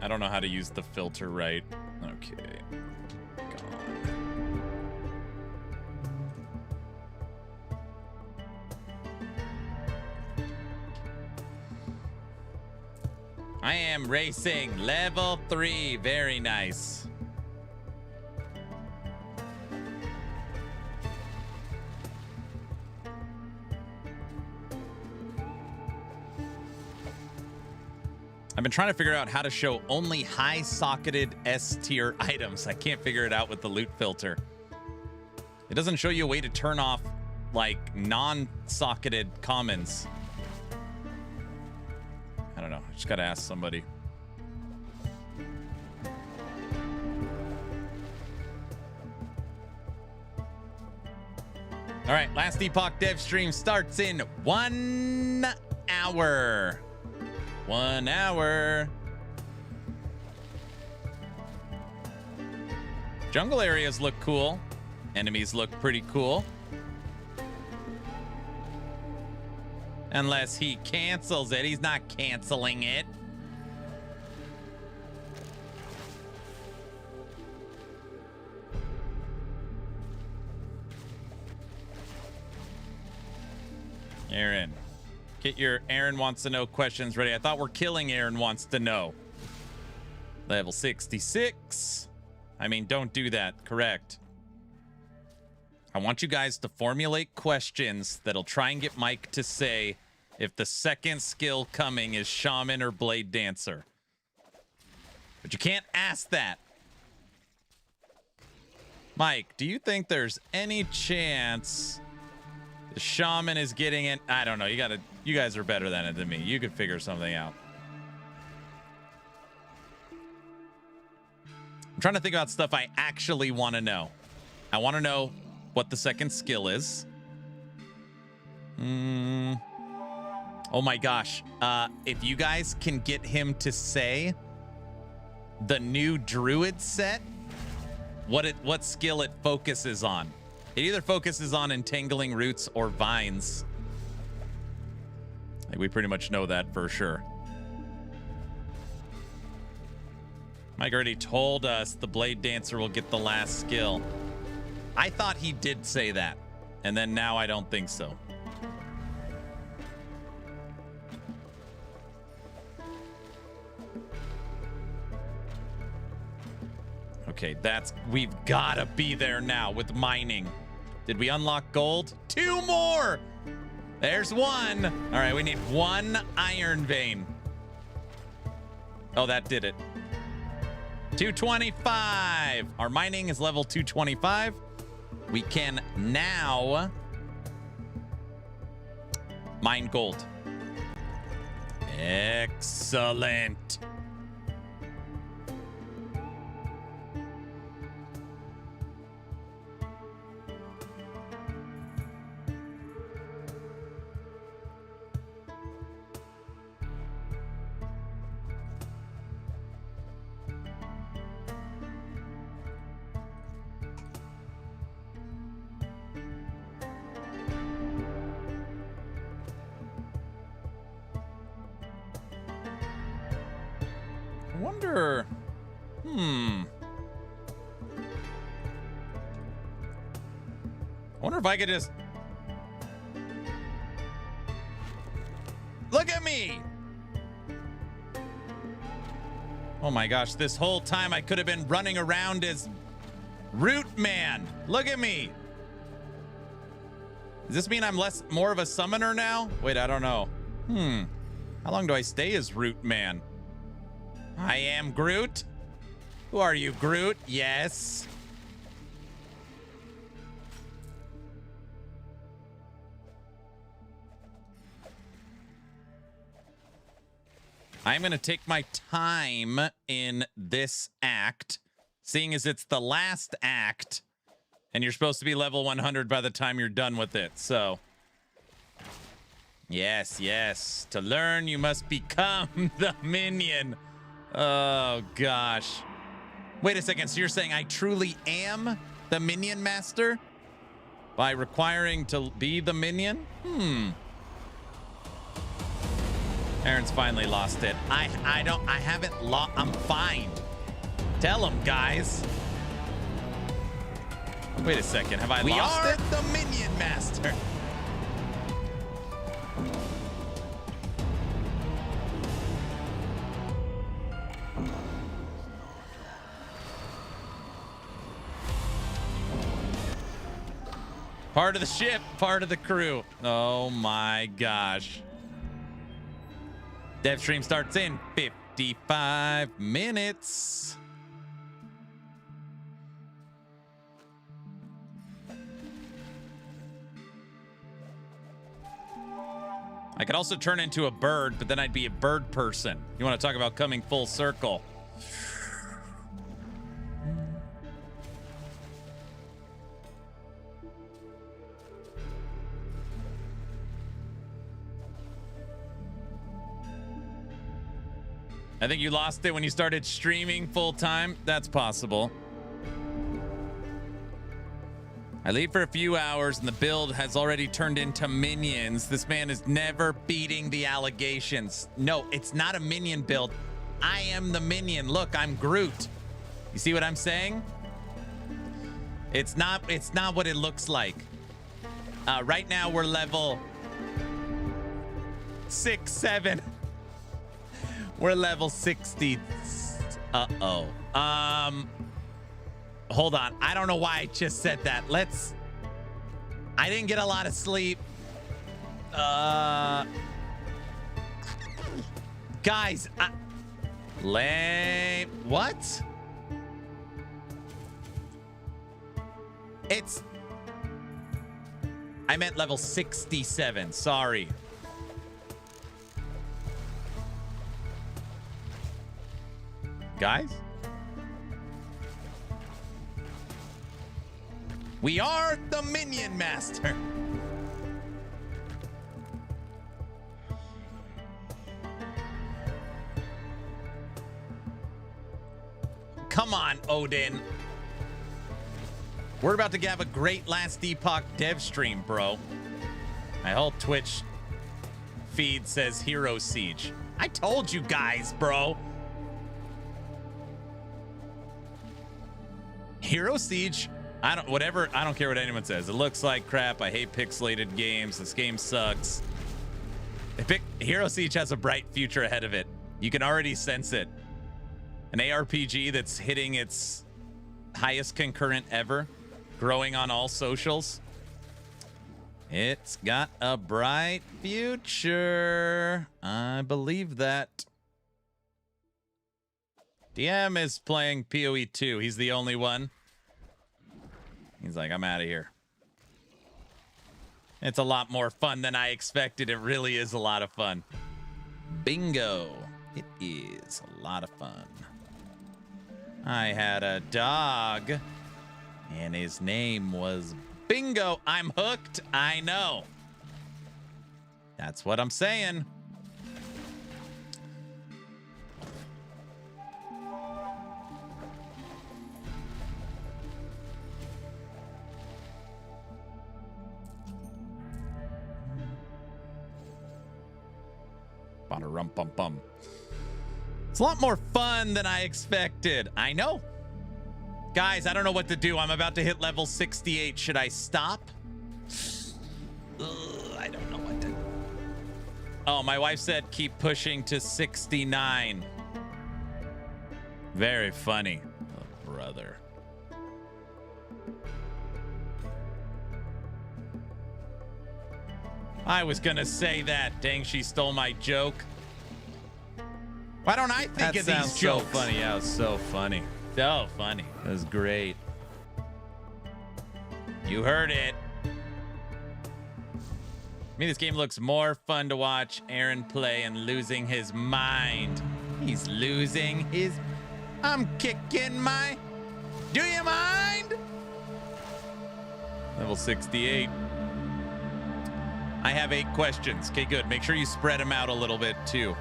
I don't know how to use the filter right. Okay. I am racing level 3. Very nice. I've been trying to figure out how to show only high-socketed S-tier items. I can't figure it out with the loot filter. It doesn't show you a way to turn off, like, non-socketed commons. I don't know. I just gotta ask somebody. All right, Last Epoch dev stream starts in 1 hour. 1 hour. Jungle areas look cool. Enemies look pretty cool. Unless he cancels it. He's not canceling it. Aaron. Get your Aaron wants to know questions ready. I thought we're killing Aaron wants to know. Level 66. I mean, don't do that. Correct. I want you guys to formulate questions that'll try and get Mike to say if the second skill coming is Shaman or Blade Dancer. But you can't ask that. Mike, do you think there's any chance the Shaman is getting it? I don't know. You guys are better than it than me. You could figure something out. I'm trying to think about stuff I actually want to know. I want to know what the second skill is. Oh my gosh. If you guys can get him to say the new Druid set, what skill it focuses on. It either focuses on entangling roots or vines. Like, we pretty much know that for sure. Mike already told us the Blade Dancer will get the last skill. I thought he did say that, and then now I don't think so. Okay, we've gotta be there now with mining. Did we unlock gold? 2 more! There's 1. All right, we need 1 iron vein. Oh, that did it. 225. Our mining is level 225. We can now mine gold. Excellent. I wonder. I wonder if I could just. Look at me! Oh my gosh, this whole time I could have been running around as Root Man. Look at me. Does this mean I'm more of a summoner now? Wait, I don't know. How long do I stay as Root Man? I am Groot. Who are you, Groot? Yes. I'm going to take my time in this act, seeing as it's the last act, and you're supposed to be level 100 by the time you're done with it, so. Yes, yes. To learn, you must become the minion. Oh, gosh. Wait a second. So you're saying I truly am the minion master by requiring to be the minion? Aaron's finally lost it. I haven't lost. I'm fine. Tell him, guys. Wait a second. Have I lost it? We are the minion master. Part of the ship, part of the crew. Oh my gosh. Dev stream starts in 55 minutes. I could also turn into a bird, but then I'd be a bird person. You want to talk about coming full circle? I think you lost it when you started streaming full time. That's possible. I leave for a few hours and the build has already turned into minions. This man is never beating the allegations. No, it's not a minion build. I am the minion. Look, I'm Groot. You see what I'm saying? It's not what it looks like. Right now we're level 6, 7. We're level 60. Uh-oh. Hold on. I don't know why I just said that. I didn't get a lot of sleep. Guys, lame. What? I meant level 67. Sorry. Guys? We are the Minion Master. Come on, Odin. We're about to have a great Last Epoch dev stream, bro. My whole Twitch feed says Hero Siege. I told you guys, bro. Hero Siege, I don't care what anyone says. It looks like crap. I hate pixelated games. This game sucks. Hero Siege has a bright future ahead of it. You can already sense it. An ARPG that's hitting its highest concurrent ever, growing on all socials. It's got a bright future. I believe that. DM is playing PoE 2. He's the only one. He's like, I'm out of here. It's a lot more fun than I expected. It really is a lot of fun. Bingo. It is a lot of fun. I had a dog, and his name was Bingo. I'm hooked. I know. That's what I'm saying. Ba-da-rum-bum-bum. It's a lot more fun than I expected. I know. Guys, I don't know what to do. I'm about to hit level 68. Should I stop? I don't know what to do. Oh, my wife said keep pushing to 69. Very funny. Oh, brother. I was gonna say that. Dang, she stole my joke. Why don't I think of these jokes? So funny. Yeah, it was so funny. So funny. It was great. You heard it. I mean, this game looks more fun to watch Aaron play and losing his mind. He's losing his... I'm kicking my... Do you mind? Level 68. I have 8 questions. Okay, good. Make sure you spread them out a little bit, too.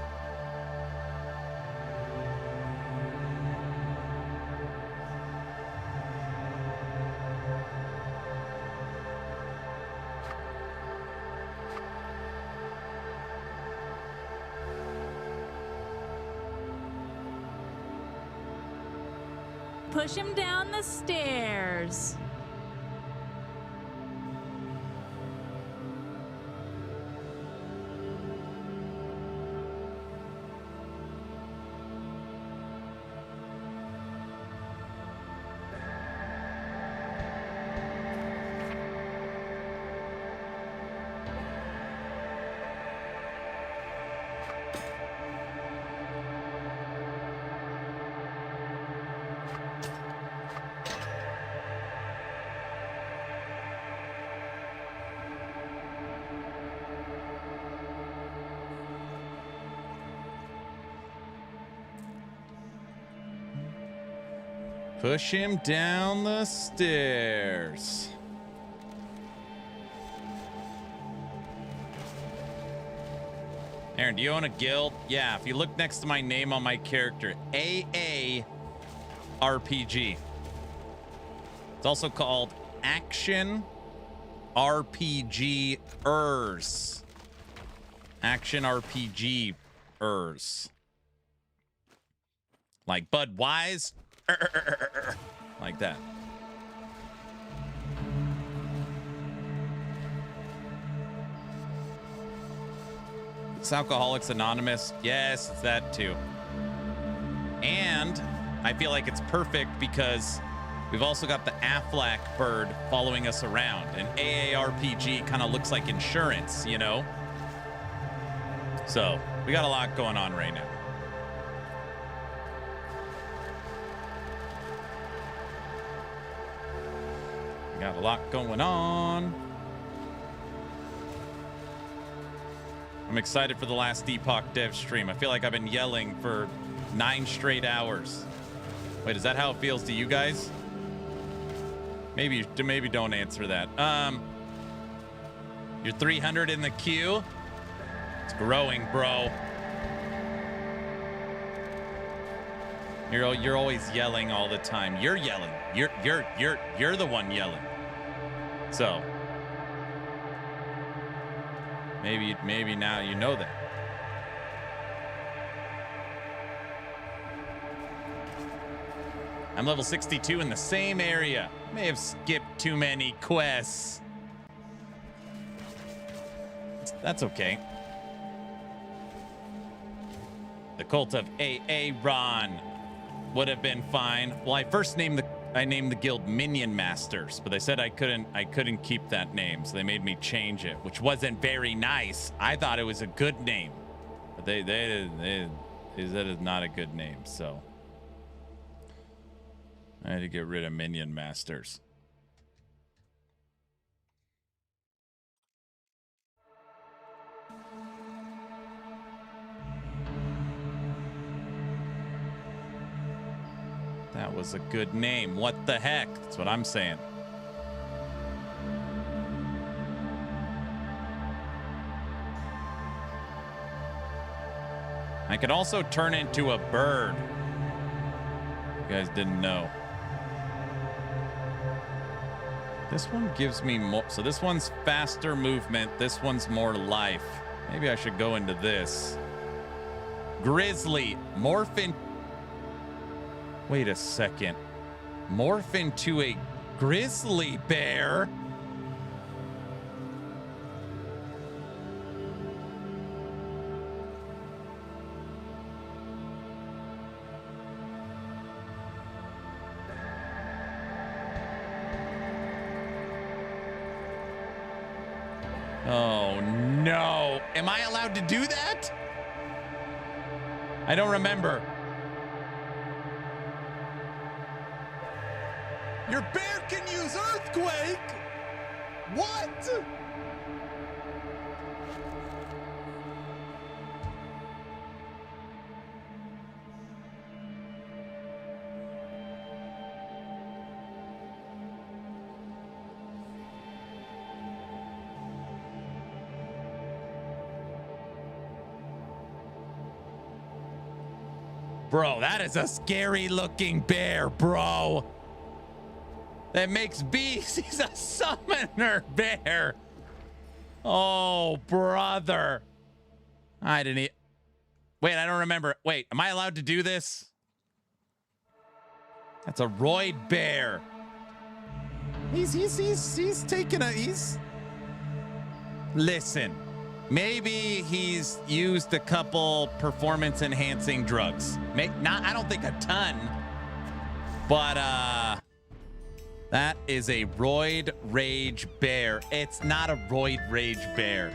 Push him down the stairs. Push him down the stairs. Aaron, do you own a guild? Yeah, if you look next to my name on my character, AA RPG. It's also called Action RPG-ers. Action RPG-ers. Like Budweiser. Like that. It's Alcoholics Anonymous. Yes, it's that too. And I feel like it's perfect because we've also got the Aflac bird following us around. And AARPG kind of looks like insurance, you know? So we got a lot going on right now. We got a lot going on. I'm excited for the last Epoch Dev stream. I feel like I've been yelling for 9 straight hours. Wait, is that how it feels to you guys? Maybe don't answer that. You're 300 in the queue. It's growing, bro. You're always yelling all the time. You're yelling. You're the one yelling. So maybe now you know that. I'm level 62 in the same area. May have skipped too many quests. That's okay. The cult of Aaron would have been fine. Well, I named the guild Minion Masters, but they said I couldn't keep that name, so they made me change it, which wasn't very nice. I thought it was a good name, but they said it's not a good name, so I had to get rid of Minion Masters. That was a good name. What the heck? That's what I'm saying. I could also turn into a bird. You guys didn't know. This one gives me more. So this one's faster movement. This one's more life. Maybe I should go into this. Grizzly. Morph in. Wait a second. Morph into a grizzly bear? Oh, no. Am I allowed to do that? I don't remember. Your bear can use earthquake? What? Bro, that is a scary looking bear, bro. That makes bees. He's a summoner bear. Oh, brother. I didn't eat. Wait, I don't remember. Wait, am I allowed to do this? That's a roid bear. He's taking a, listen, maybe he's used a couple performance enhancing drugs. I don't think a ton, but that is a roid rage bear. It's not a roid rage bear.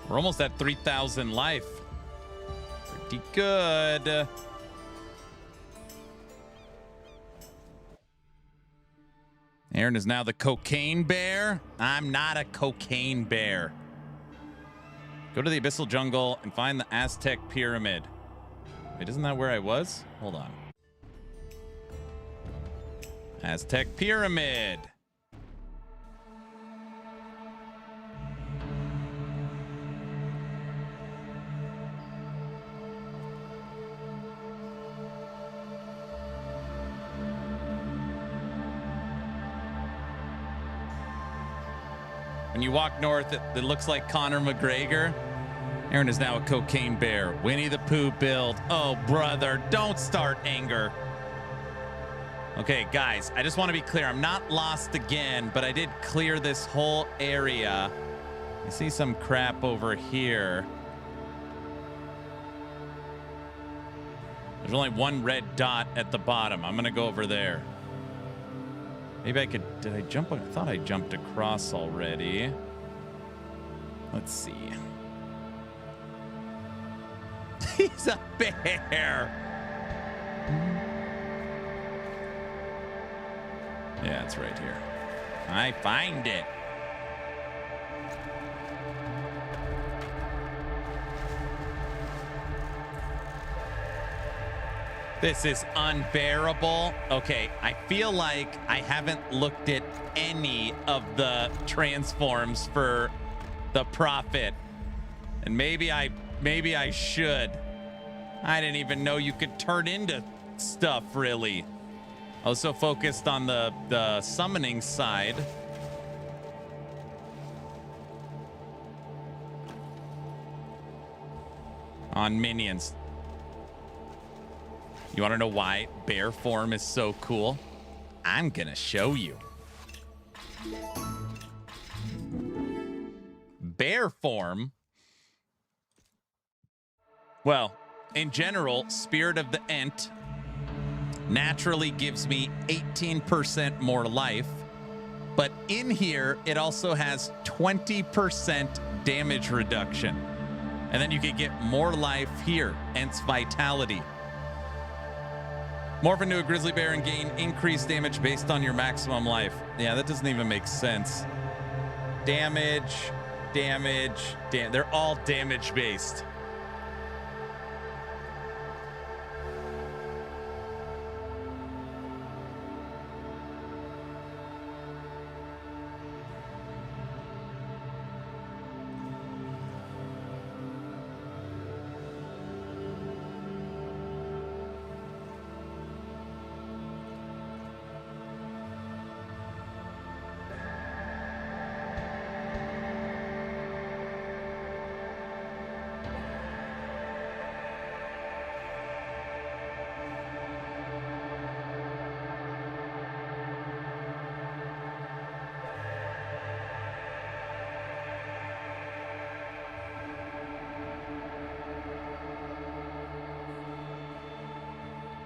We're almost at 3,000 life. Pretty good. Aaron is now the cocaine bear. I'm not a cocaine bear. Go to the abyssal jungle and find the Aztec pyramid. Wait, isn't that where I was? Hold on. Aztec pyramid. When you walk north, it looks like Conor McGregor. Aaron is now a cocaine bear. Winnie the Pooh build. Oh, brother, don't start anger. Okay, guys, I just want to be clear. I'm not lost again, but I did clear this whole area. I see some crap over here. There's only one red dot at the bottom. I'm going to go over there. Maybe I could... Did I jump? I thought I jumped across already. Let's see. He's a bear. Yeah, it's right here. I find it. This is unbearable. Okay, I feel like I haven't looked at any of the transforms for the Prophet. And maybe I should. I didn't even know you could turn into stuff, really. I was so focused on the summoning side. On minions. You want to know why bear form is so cool? I'm going to show you. Bear form. Well, in general, Spirit of the Ent naturally gives me 18% more life. But in here, it also has 20% damage reduction. And then you can get more life here, Ent's Vitality. Morph into a grizzly bear and gain increased damage based on your maximum life. Yeah, that doesn't even make sense. Damage. They're all damage based.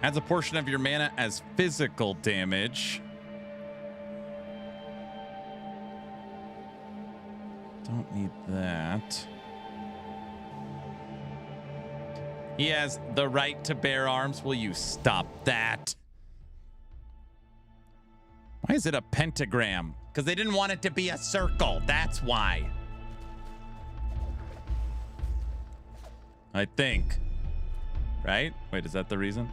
Adds a portion of your mana as physical damage. Don't need that. He has the right to bear arms. Will you stop that? Why is it a pentagram? Because they didn't want it to be a circle. That's why. I think. Right? Wait, is that the reason?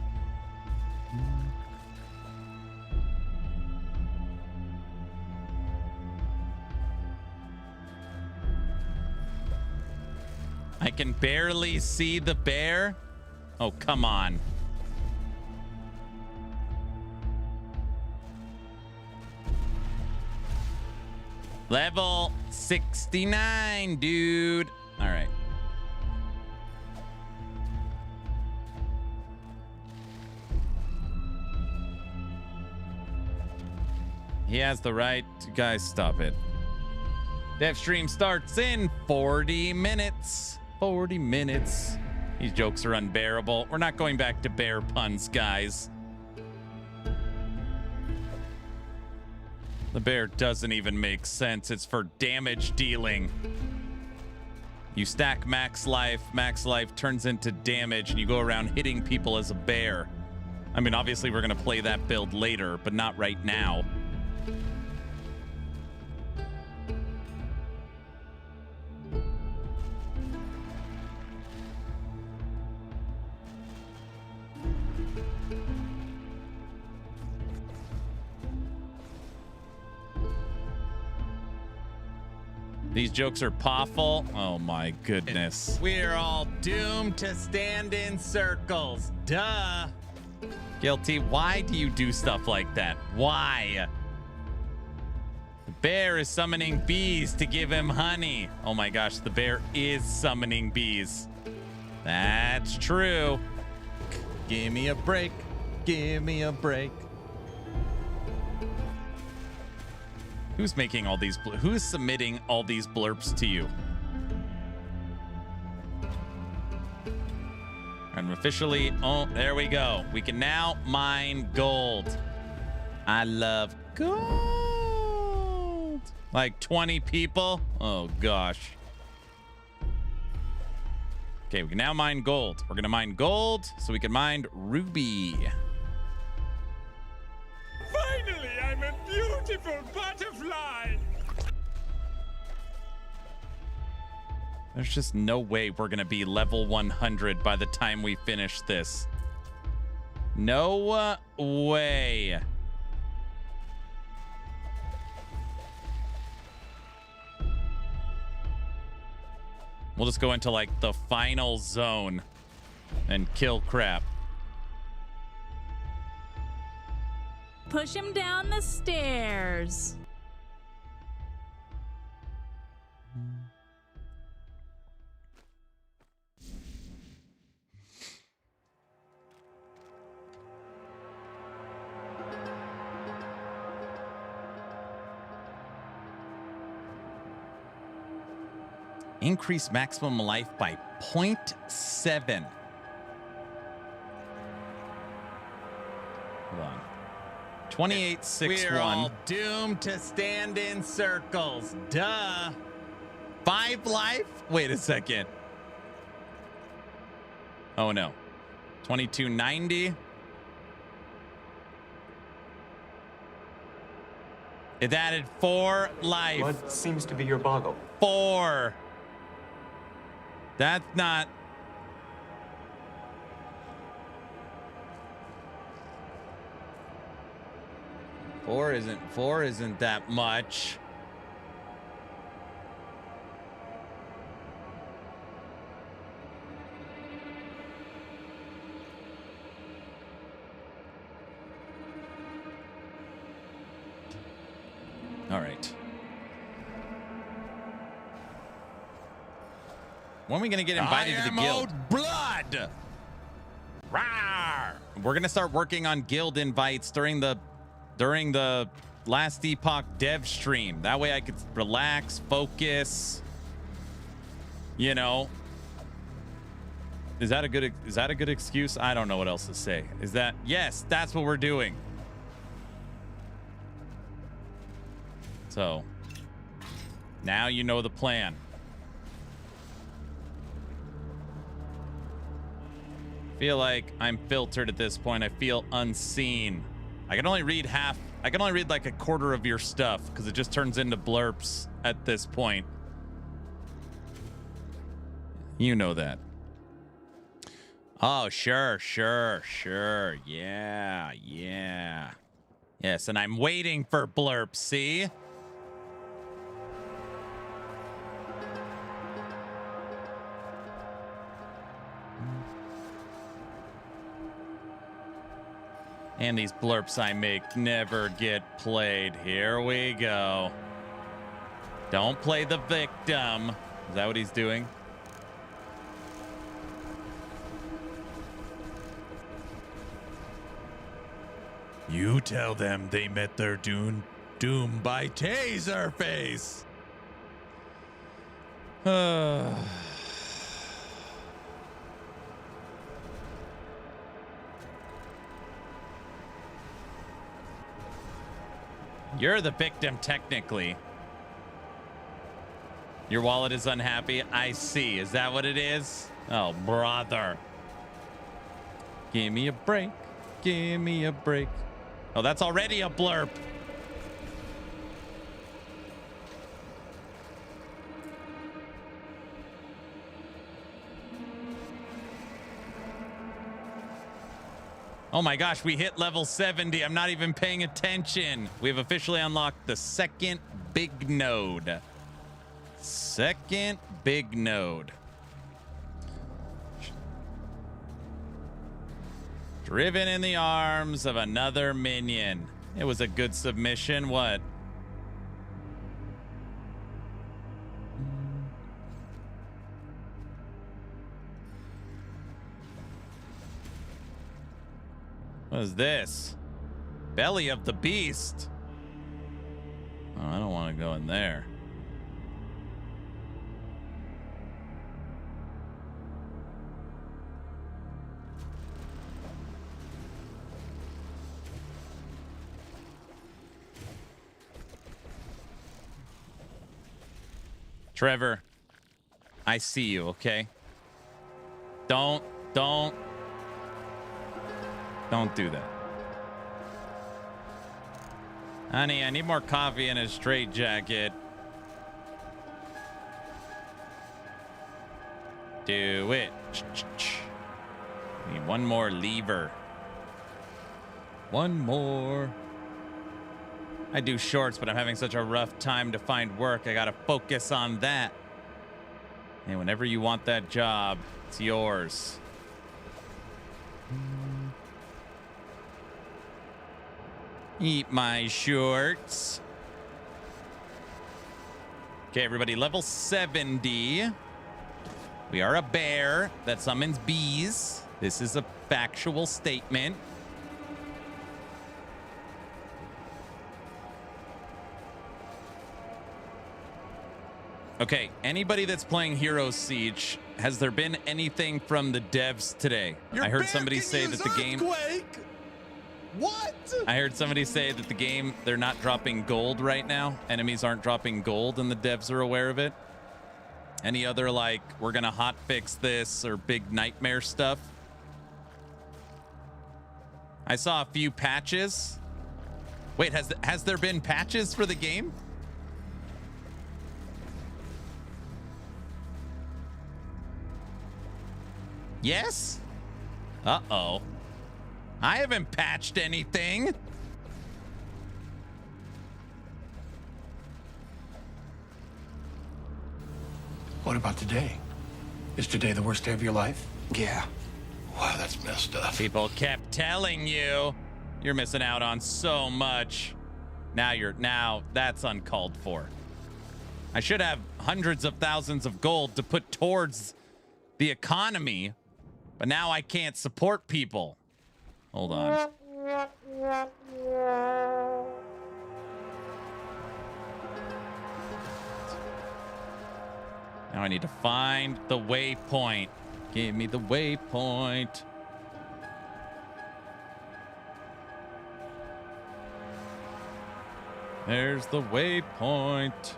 I can barely see the bear. Oh, come on. Level 69, dude. All right. He has the right to, guys, stop it. Dev stream starts in 40 minutes. 40 minutes. These jokes are unbearable. We're not going back to bear puns, guys. The bear doesn't even make sense. It's for damage dealing. You stack max life turns into damage, and you go around hitting people as a bear. I mean, obviously we're going to play that build later, but not right now. These jokes are pawful. Oh my goodness. We're all doomed to stand in circles. Duh. Guilty. Why do you do stuff like that? Why? The bear is summoning bees to give him honey. Oh my gosh, the bear is summoning bees. That's true. Give me a break. Give me a break. Who's making all these? Who's submitting all these blurps to you? I'm officially. Oh, there we go. We can now mine gold. I love gold. Like 20 people. Oh gosh. Okay, we can now mine gold. We're gonna mine gold so we can mine ruby. Finally, I'm a beautiful butterfly! There's just no way we're going to be level 100 by the time we finish this. No way. We'll just go into like the final zone and kill crap. Push him down the stairs. Increase maximum life by 0.7. Hold on. 2861. We're all doomed to stand in circles. Duh. 5 life? Wait a second. Oh no. 2290. It added 4 life. What seems to be your boggle? 4. That's not. Four isn't that much. All right. When are we going to get invited to the guild? Blood. Rawr! We're going to start working on guild invites during the Last Epoch dev stream. That way I could relax, focus. You know. Is that a good excuse? I don't know what else to say. Yes, that's what we're doing. So, now you know the plan. Feel like I'm filtered at this point. I feel unseen. I can only read like a quarter of your stuff because it just turns into blurps at this point. You know that. Oh, sure. Yeah. Yes, and I'm waiting for blurps, see? And these blurps I make never get played. Here we go. Don't play the victim. Is that what he's doing? You tell them they met their doom by Taserface. You're the victim, technically. Your wallet is unhappy. I see. Is that what it is? Oh, brother. Give me a break. Give me a break. Oh, that's already a blurb. Oh my gosh, we hit level 70. I'm not even paying attention. We have officially unlocked the second big node. Second big node. Driven in the arms of another minion. It was a good submission. What? What is this? Belly of the beast. Oh, I don't want to go in there. Trevor, I see you, okay? Don't do that. Honey, I need more coffee in a straitjacket. Do it. Need one more lever. One more. I do shorts, but I'm having such a rough time to find work. I gotta focus on that. And whenever you want that job, it's yours. Eat my shorts. Okay, everybody, level 70. We are a bear that summons bees. This is a factual statement. Okay, anybody that's playing Hero Siege, has there been anything from the devs today? I heard somebody say that the game... What? I heard somebody say that the game, they're not dropping gold right now. Enemies aren't dropping gold and the devs are aware of it. Any other, like, we're gonna hot fix this or big nightmare stuff? I saw a few patches. Wait, has there been patches for the game? Yes? Uh-oh. I haven't patched anything. What about today? Is today the worst day of your life? Yeah. Wow, that's messed up. People kept telling you you're missing out on so much. Now that's uncalled for. I should have hundreds of thousands of gold to put towards the economy, but now I can't support people. Hold on. Now I need to find the waypoint. Give me the waypoint. There's the waypoint.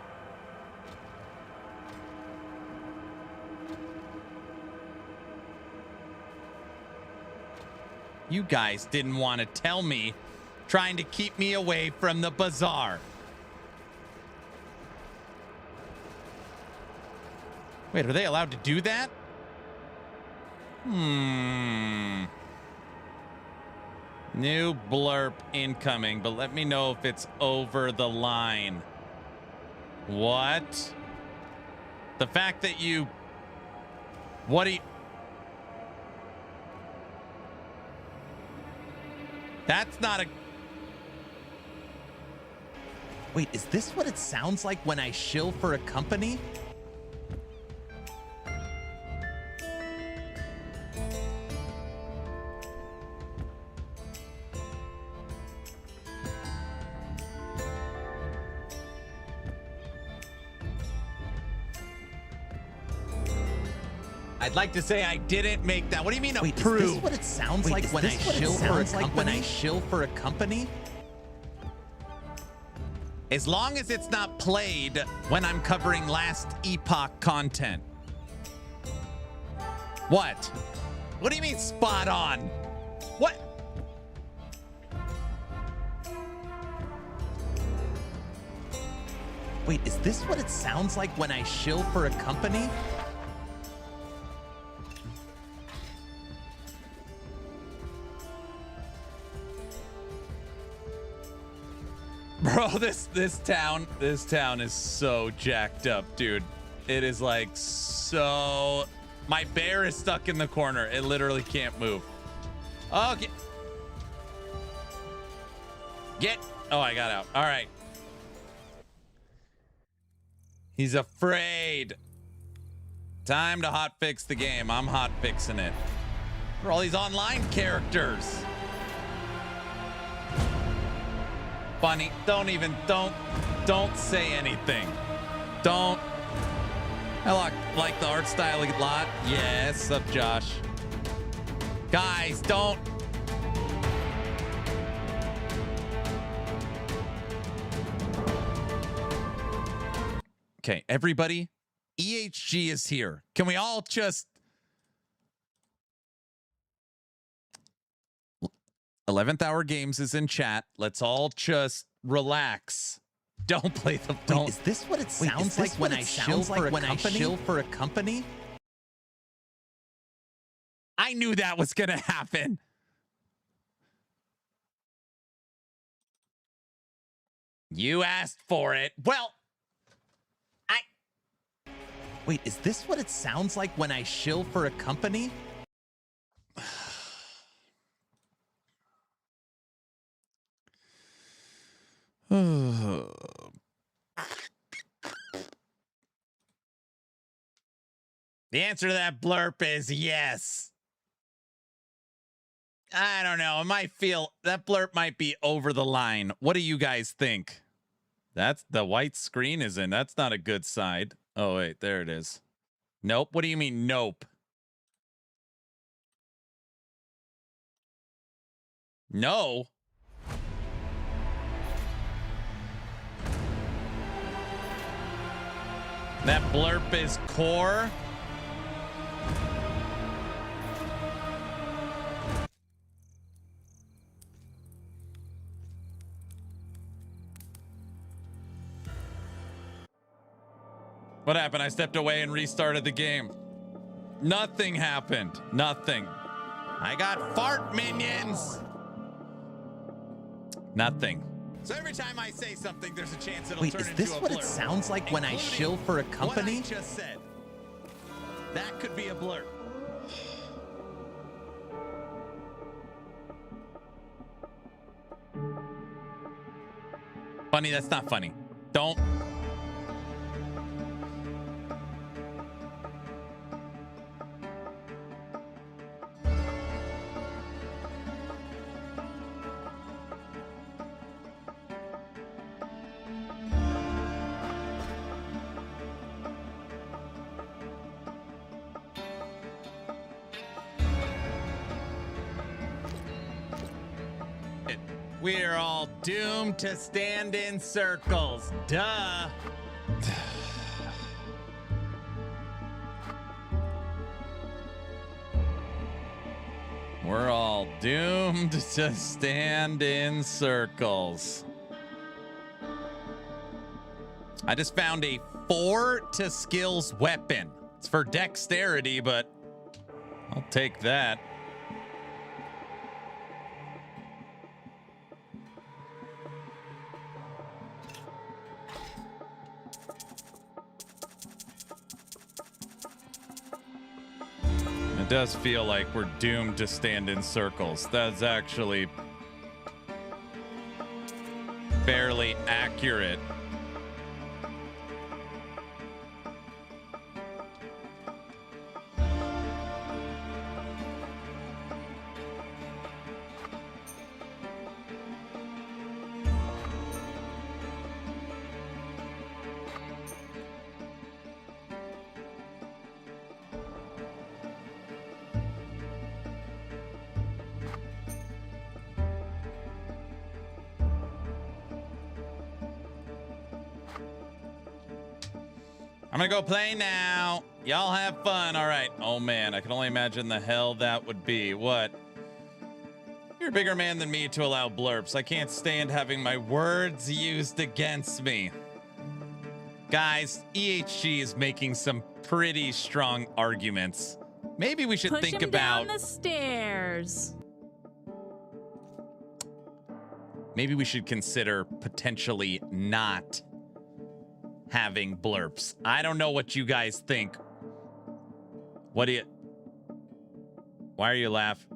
You guys didn't want to tell me, trying to keep me away from the bazaar. Wait, are they allowed to do that? New blurb incoming, but let me know if it's over the line. What? The fact that you... What do you... That's not a... Wait, is this what it sounds like when I shill for a company? I'd like to say I didn't make that. What do you mean Wait, approve? is this what it sounds like when I shill for a company? As long as it's not played when I'm covering last epoch content. What? What do you mean spot on? What? Wait, is this what it sounds like when I shill for a company? Bro, this town is so jacked up, dude. It is like so. My bear is stuck in the corner. It literally can't move. Okay. Get. Oh, I got out. All right. He's afraid. Time to hotfix the game. I'm hotfixing it. For all these online characters. Bunny, don't say anything. Don't. I like the art style a lot. Yes, up, Josh. Guys, don't. Okay, everybody, EHG is here. Can we all just 11th Hour Games is in chat. Let's all just relax. Don't play the. Don't. Wait, is this what it sounds like when I shill for a company? Shill for a company? I knew that was gonna happen. You asked for it. Well, wait, is this what it sounds like when I shill for a company? The answer to that blurb is yes. I don't know. It might feel that blurb might be over the line. What do you guys think? That's the white screen is in. That's not a good side. Oh, wait, there it is. Nope. What do you mean, nope? No. That blurb is core. What happened? I stepped away and restarted the game. Nothing happened. Nothing. I got fart minions. Nothing. So every time I say something, there's a chance it'll turn into a blur. Wait, is this what it sounds like when I shill for a company? What I just said. That could be a blur. Funny, that's not funny. Don't. We're all doomed to stand in circles. Duh. We're all doomed to stand in circles. I just found a 4 to skills weapon. It's for dexterity, but I'll take that. It does feel like we're doomed to stand in circles. That's actually fairly accurate. I'm gonna go play now. Y'all have fun. All right. Oh man, I can only imagine the hell that would be. What? You're a bigger man than me to allow blurps. I can't stand having my words used against me. Guys, EHG is making some pretty strong arguments. Maybe we should think about down the stairs. Maybe we should consider potentially not having blurps. I don't know what you guys think. What do you... Why are you laughing?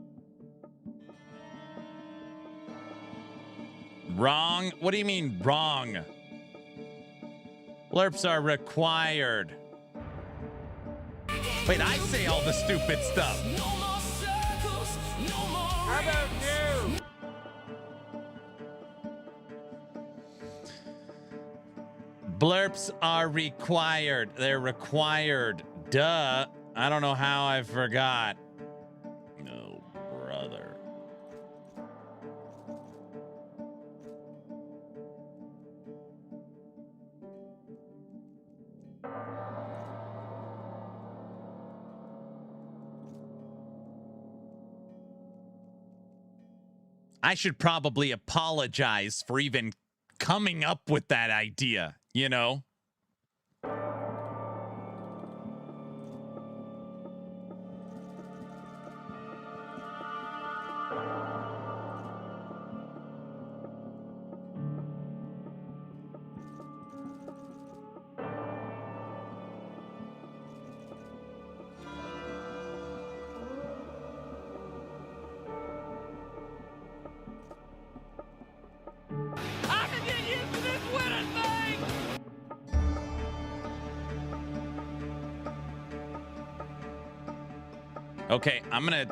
Wrong? What do you mean wrong? Blurps are required. Wait, I say all the stupid stuff. How about you? Blurps are required. They're required. Duh. I don't know how I forgot. No, brother. I should probably apologize for even coming up with that idea, you know? I can get used to this winning thing! Okay, I'm gonna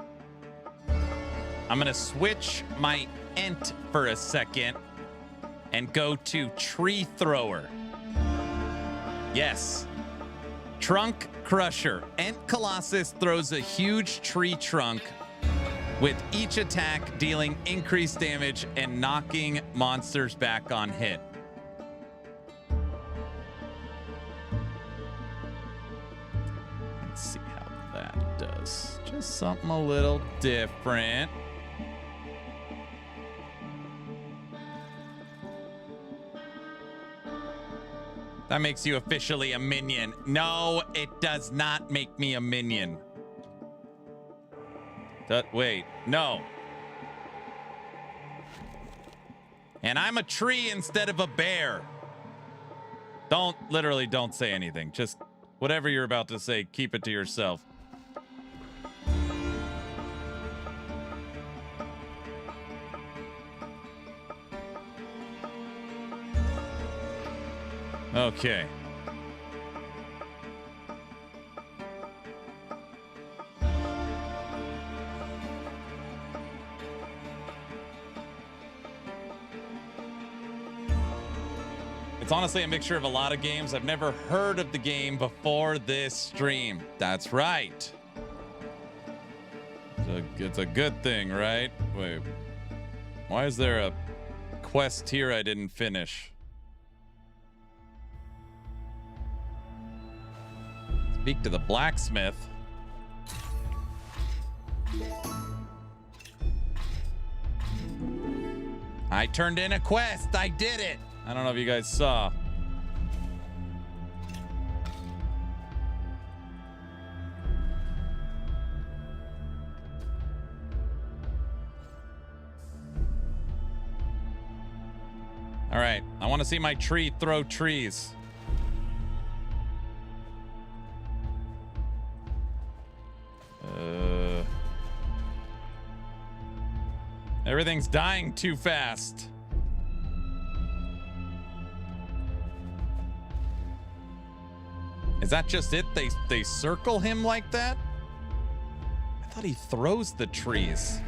switch my ent for a second and go to tree thrower. Yes. Trunk crusher. Ent Colossus throws a huge tree trunk with each attack dealing increased damage and knocking monsters back on hit. Let's see how that does. Just something a little different. That makes you officially a minion. No, it does not make me a minion. Wait, no. And I'm a tree instead of a bear. Literally don't say anything. Just whatever you're about to say, keep it to yourself. Okay. It's honestly a mixture of a lot of games. I've never heard of the game before this stream. That's right. It's a good thing, right? Wait. Why is there a quest here I didn't finish? Speak to the blacksmith. I turned in a quest. I did it. I don't know if you guys saw. All right. I want to see my tree throw trees. Everything's dying too fast. Is that just it? They circle him like that? I thought he throws the trees.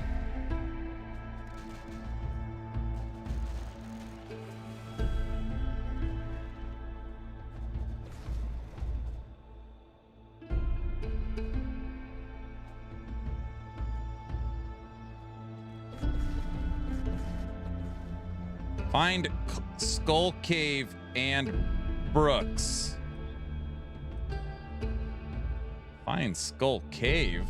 Find Skull Cave and Brooks. Find Skull Cave.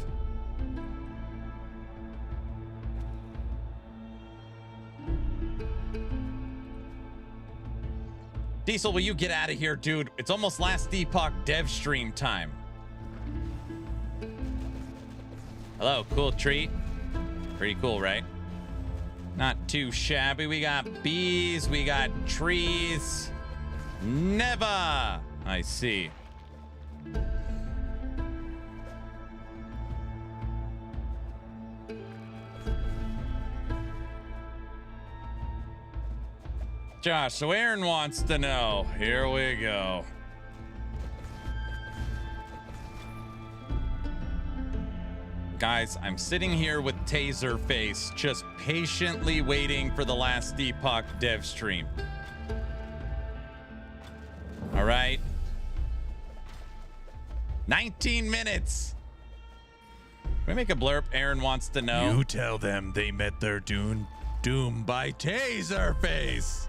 Diesel, will you get out of here, dude? It's almost last Epoch dev stream time. Hello, cool tree. Pretty cool, right? Not too shabby. We got bees, we got trees. Never. I see. Josh, so Aaron wants to know. Here we go. Guys, I'm sitting here with Taserface, just patiently waiting for the last Epoch dev stream. All right. 19 minutes. Can we make a blurb? Aaron wants to know. You tell them they met their doom by Taserface.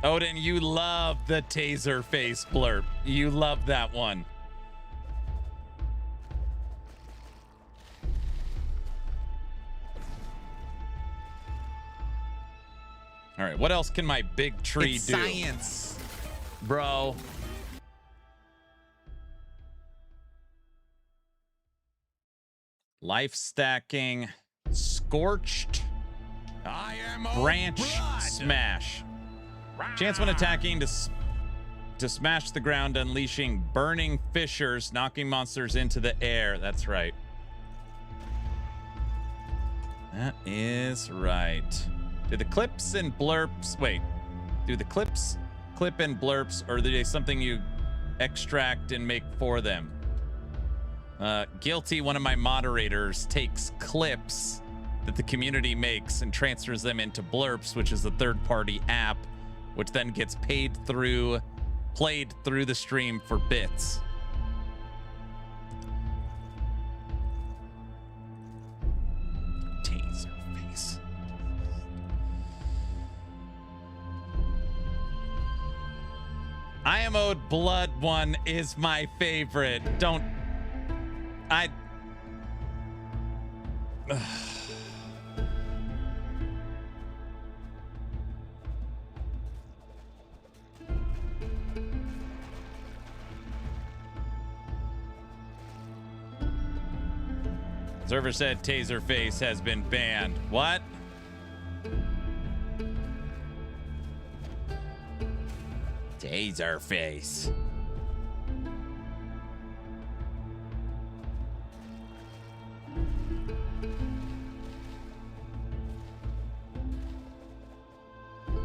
Odin, you love the Taserface blurb. You love that one. All right, what else can my big tree It's do? science, bro. Life stacking, scorched, I am branch blood. smash. Chance when attacking to smash the ground, unleashing burning fissures, knocking monsters into the air. That's right. That is right. Do the clips and blurps, wait, do the clips clip and blurps, or are they something you extract and make for them? Guilty, one of my moderators, takes clips that the community makes and transfers them into blurps, which is a third-party app, which then gets played through the stream for bits. Taserface. I am owed blood one is my favorite. Server said Taserface has been banned. What? Taserface.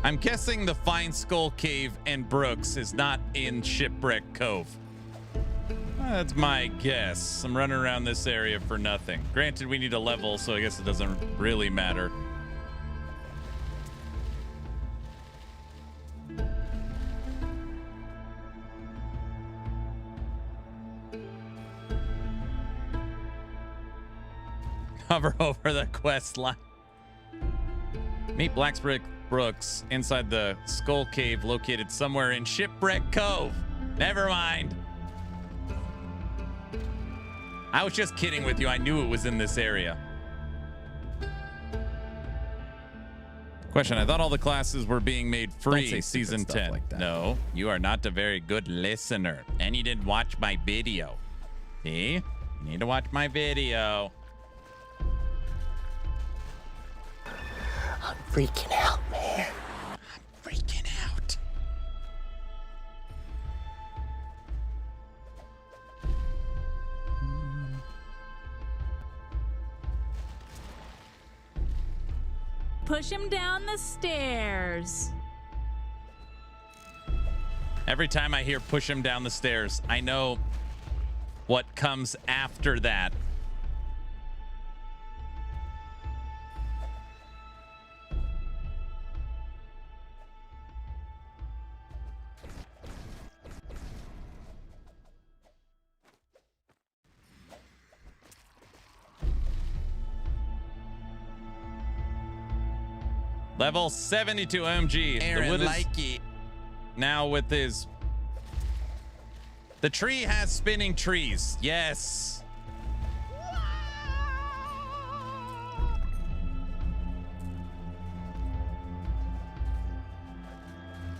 I'm guessing the Fine Skull Cave and Brooks is not in Shipwreck Cove. That's my guess. I'm running around this area for nothing. Granted, we need a level, so I guess it doesn't really matter. Hover over the quest line. Meet Blacksbrick Brooks inside the Skull Cave located somewhere in Shipwreck Cove. Never mind. I was just kidding with you. I knew it was in this area. Question, I thought all the classes were being made free season 10. Like that. No, you are not a very good listener. And you didn't watch my video. See? You need to watch my video. I'm freaking out, man. I'm freaking out. Push him down the stairs. Every time I hear push him down the stairs, I know what comes after that. Level 72 OMG. Aaron the wood is Likey. now with his... The tree has spinning trees. Yes.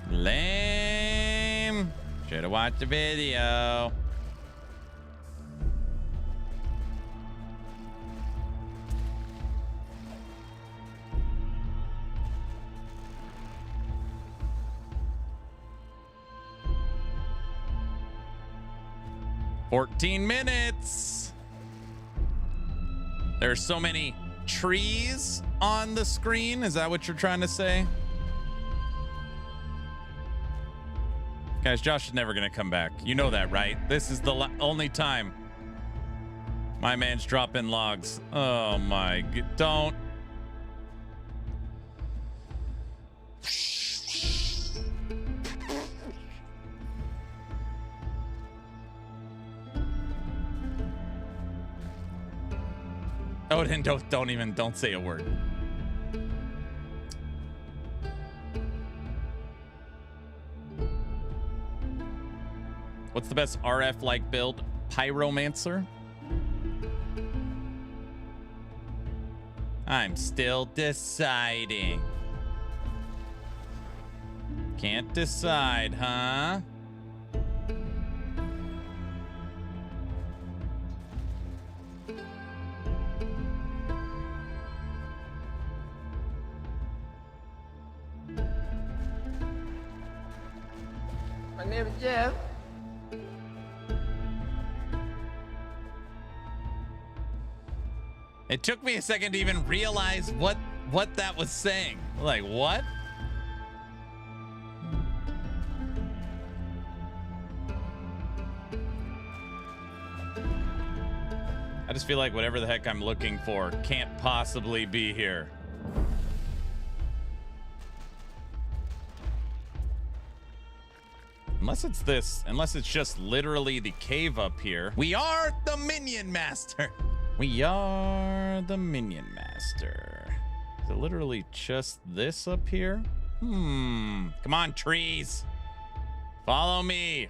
Lame. Should have watched the video. $14 minutes. There's so many trees on the screen. Is that what you're trying to say? Guys, Josh is never going to come back. You know that, right? This is the only time my man's dropping logs. Oh my, don't. Odin, don't say a word. What's the best RF-like build? Pyromancer? I'm still deciding. Can't decide, huh? My name is Jeff. It took me a second to even realize what that was saying. Like, what? I just feel like whatever the heck I'm looking for can't possibly be here. Unless it's this, unless it's just literally the cave up here. We are the Minion Master. We are the Minion Master. Is it literally just this up here? Come on, trees. Follow me.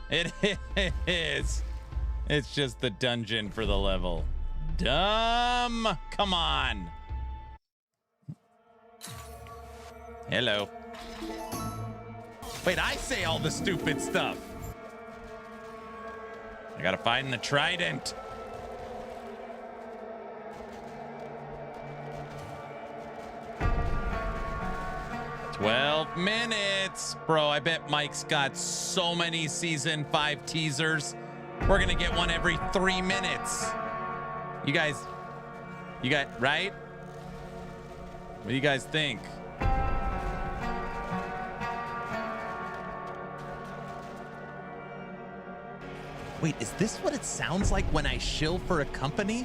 It is. It's just the dungeon for the level. Dumb. Come on. Hello. Wait, I say all the stupid stuff. I gotta find the trident. $12 minutes. Bro, I bet Mike's got so many season 5 teasers. We're gonna get one every 3 minutes. You guys, right? What do you guys think? Wait, is this what it sounds like when I shill for a company?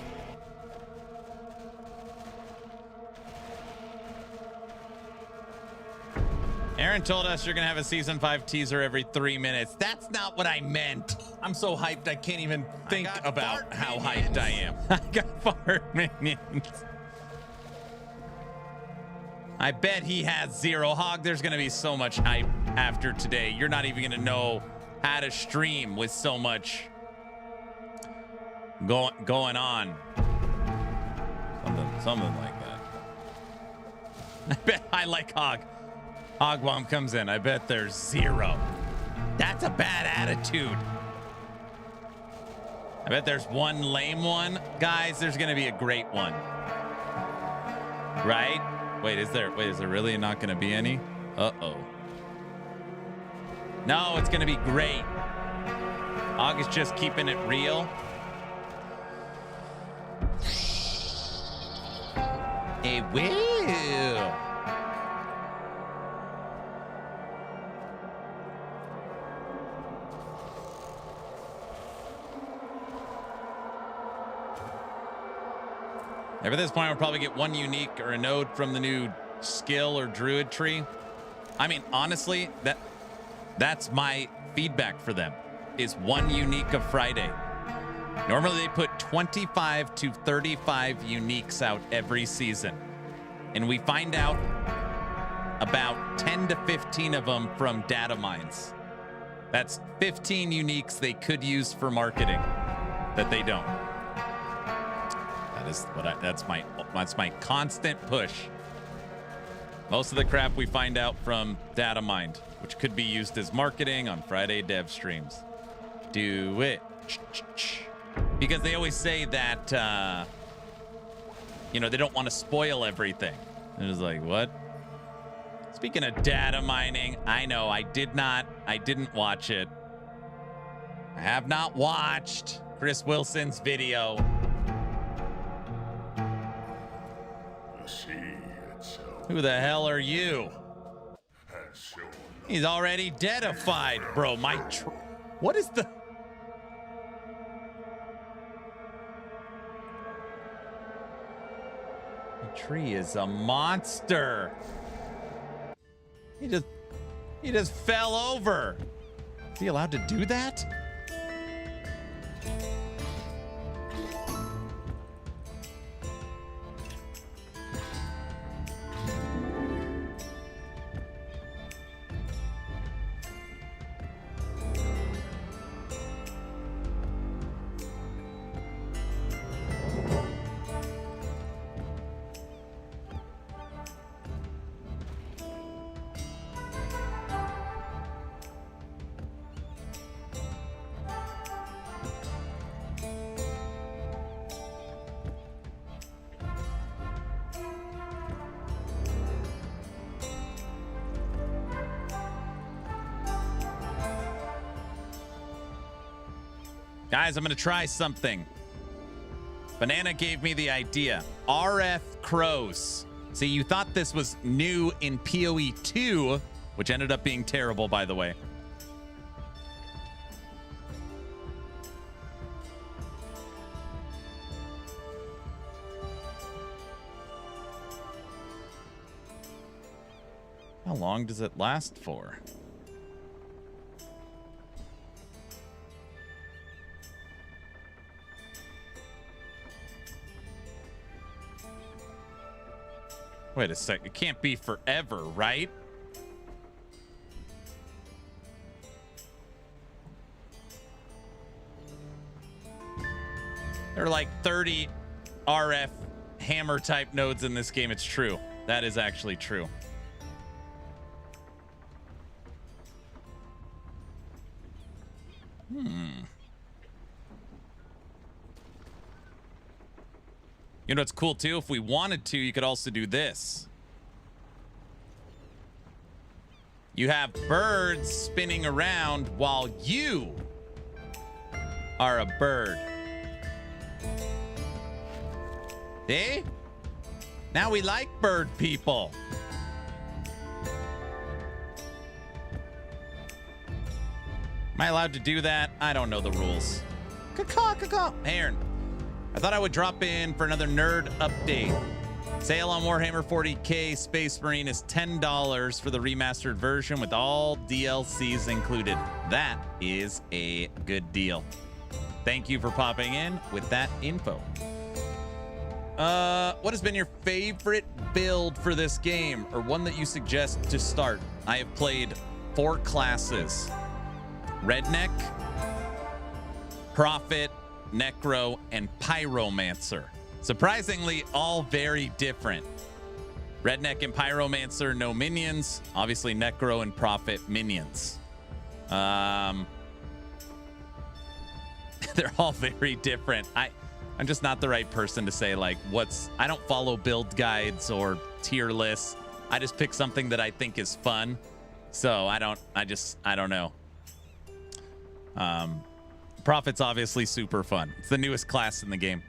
Aaron told us you're gonna have a season 5 teaser every 3 minutes. That's not what I meant. I'm so hyped I can't even think about how hyped I am. I got fart minions. I bet he has zero. Hog, there's gonna be so much hype after today. You're not even gonna know how to stream with so much going on. Something like that. I bet I like Hog. Hog Bomb comes in. I bet there's zero. That's a bad attitude. I bet there's one lame one. Guys, there's gonna be a great one. Right? Wait, is there really not gonna be any? Uh-oh. No, it's gonna be great. Hog is just keeping it real. It will. At this point, we'll probably get one unique or a node from the new skill or druid tree. I mean, honestly, that's my feedback for them, is one unique of Friday. Normally, they put 25 to 35 uniques out every season. and we find out about 10 to 15 of them from data mines. That's 15 uniques they could use for marketing that they don't. That is what that's my constant push. Most of the crap we find out from data mined, which could be used as marketing on Friday dev streams. Do it. Because they always say that, you know, they don't want to spoil everything. And it's like, what? Speaking of data mining, I know I didn't watch it. I have not watched Chris Wilson's video. Who the hell are you? He's already deadified, bro. What is the... The tree is a monster. He just fell over. Is he allowed to do that? Guys, I'm going to try something. Banana gave me the idea. RF crows. See, you thought this was new in PoE 2, which ended up being terrible, by the way. How long does it last for? Wait a sec. It can't be forever, right? There are like 30 RF hammer type nodes in this game. It's true. That is actually true. You know what's cool too? If we wanted to, you could also do this. You have birds spinning around while you are a bird. See? Now we like bird people. Am I allowed to do that? I don't know the rules. Caw, caw, caw. Aaron. I thought I would drop in for another nerd update. Sale on Warhammer 40k Space Marine is $10 for the remastered version with all DLCs included. That is a good deal. Thank you for popping in with that info. What has been your favorite build for this game, or one that you suggest to start? I have played 4 classes: Redneck, Prophet, Necro, and Pyromancer. Surprisingly, all very different. Redneck and Pyromancer, no minions. Obviously, Necro and Prophet, minions. They're all very different. I'm just not the right person to say, like, I don't follow build guides or tier lists. I just pick something that I think is fun. So I don't know. Prophet's obviously super fun. It's the newest class in the game.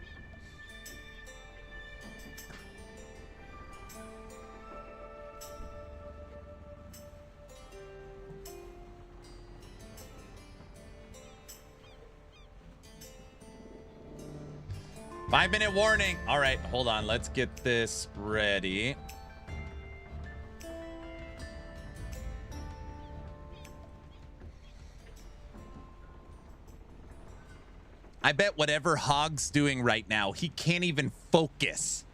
Five-minute warning. All right, hold on. Let's get this ready. I bet whatever Hog's doing right now, he can't even focus.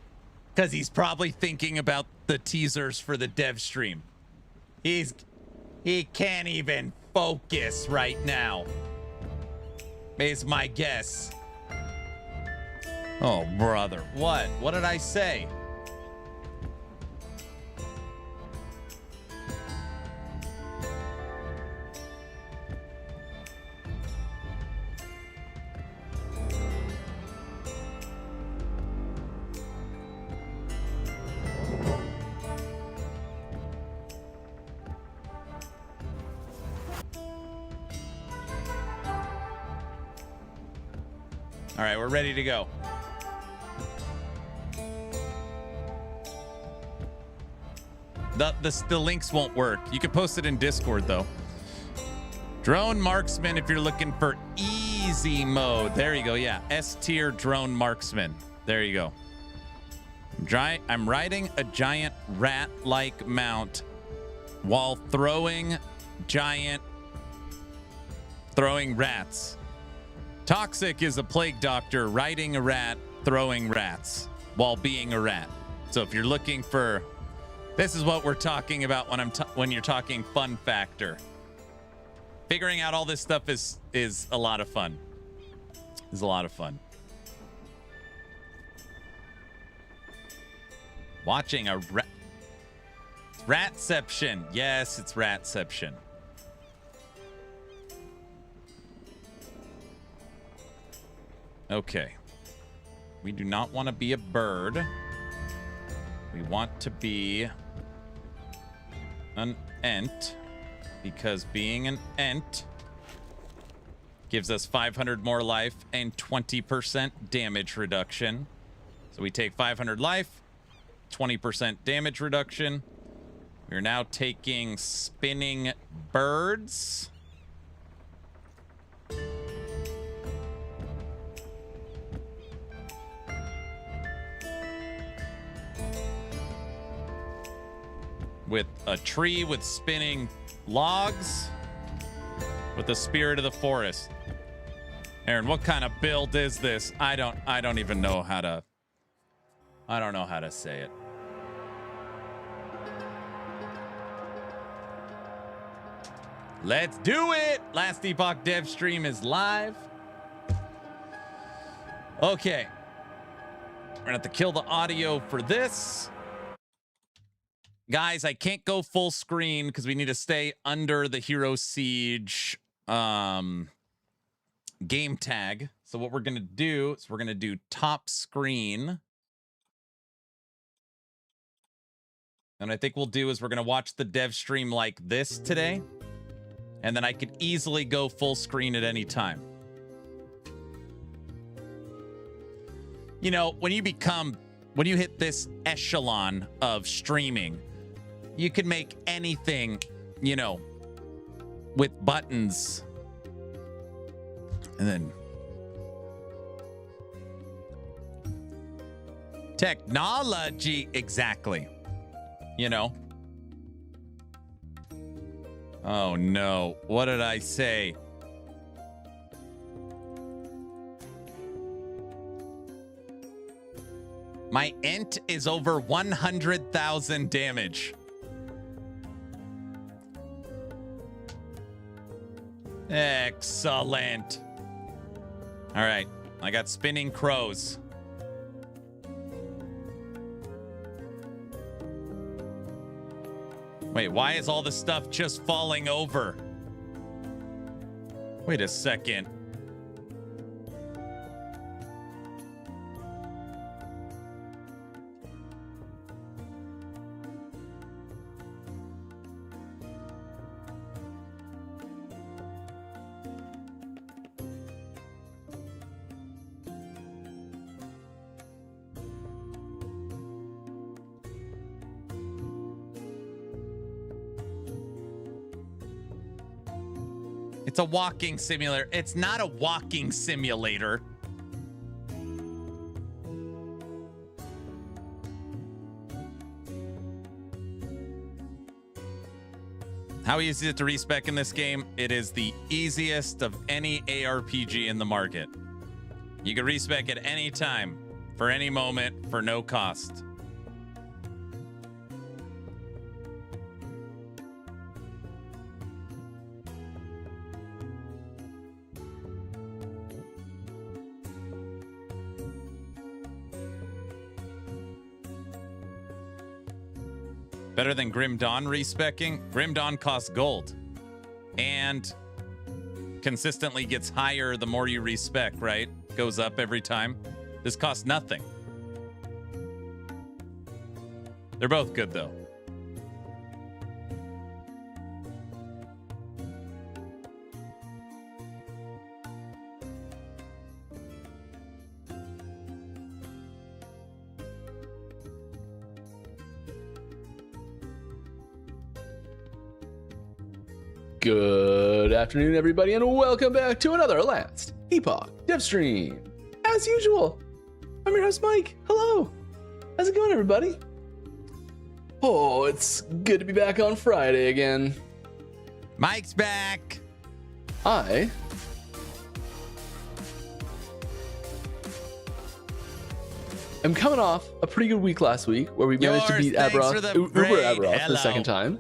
Because he's probably thinking about the teasers for the dev stream. He can't even focus right now. Is my guess. Oh, brother. What? What did I say? All right, we're ready to go. The links won't work. You can post it in Discord, though. Drone marksman if you're looking for easy mode. There you go. Yeah, S tier drone marksman. There you go. I'm riding a giant rat-like mount while throwing rats. Toxic is a plague doctor riding a rat, throwing rats while being a rat. So if you're looking for, this is what we're talking about when you're talking fun factor. Figuring out all this stuff is a lot of fun. Is a lot of fun. Watching a ratception. Yes, it's ratception. Okay. We do not want to be a bird. We want to be an ent, because being an ent gives us 500 more life and 20% damage reduction. So we take 500 life, 20% damage reduction. We're now taking spinning birds. With a tree with spinning logs with the spirit of the forest. Aaron, what kind of build is this? I don't even know how to say it. Let's do it. Last Epoch dev stream is live. Okay. We're gonna have to kill the audio for this. Guys, I can't go full screen because we need to stay under the Hero Siege game tag. So what we're going to do is we're going to do top screen. And I think we'll do is we're going to watch the dev stream like this today. And then I could easily go full screen at any time. You know, when you hit this echelon of streaming, you can make anything, you know, with buttons. And then technology, exactly. You know. Oh no, what did I say? My ent is over 100,000 damage. Excellent. All right, I got spinning crows. Wait, why is all the stuff just falling over? Wait a second. It's a walking simulator. It's not a walking simulator. How easy is it to respec in this game? It is the easiest of any ARPG in the market. You can respec at any time, for any moment, for no cost. Better than Grim Dawn respecking? Grim Dawn costs gold. And consistently gets higher the more you respec, right? Goes up every time. This costs nothing. They're both good, though. Good afternoon, everybody, and welcome back to another Last Epoch Dev Stream. As usual, I'm your host, Mike. Hello. How's it going, everybody? Oh, it's good to be back on Friday again. Mike's back. I am coming off a pretty good week last week where we managed to beat Uber Aberoth for the second time.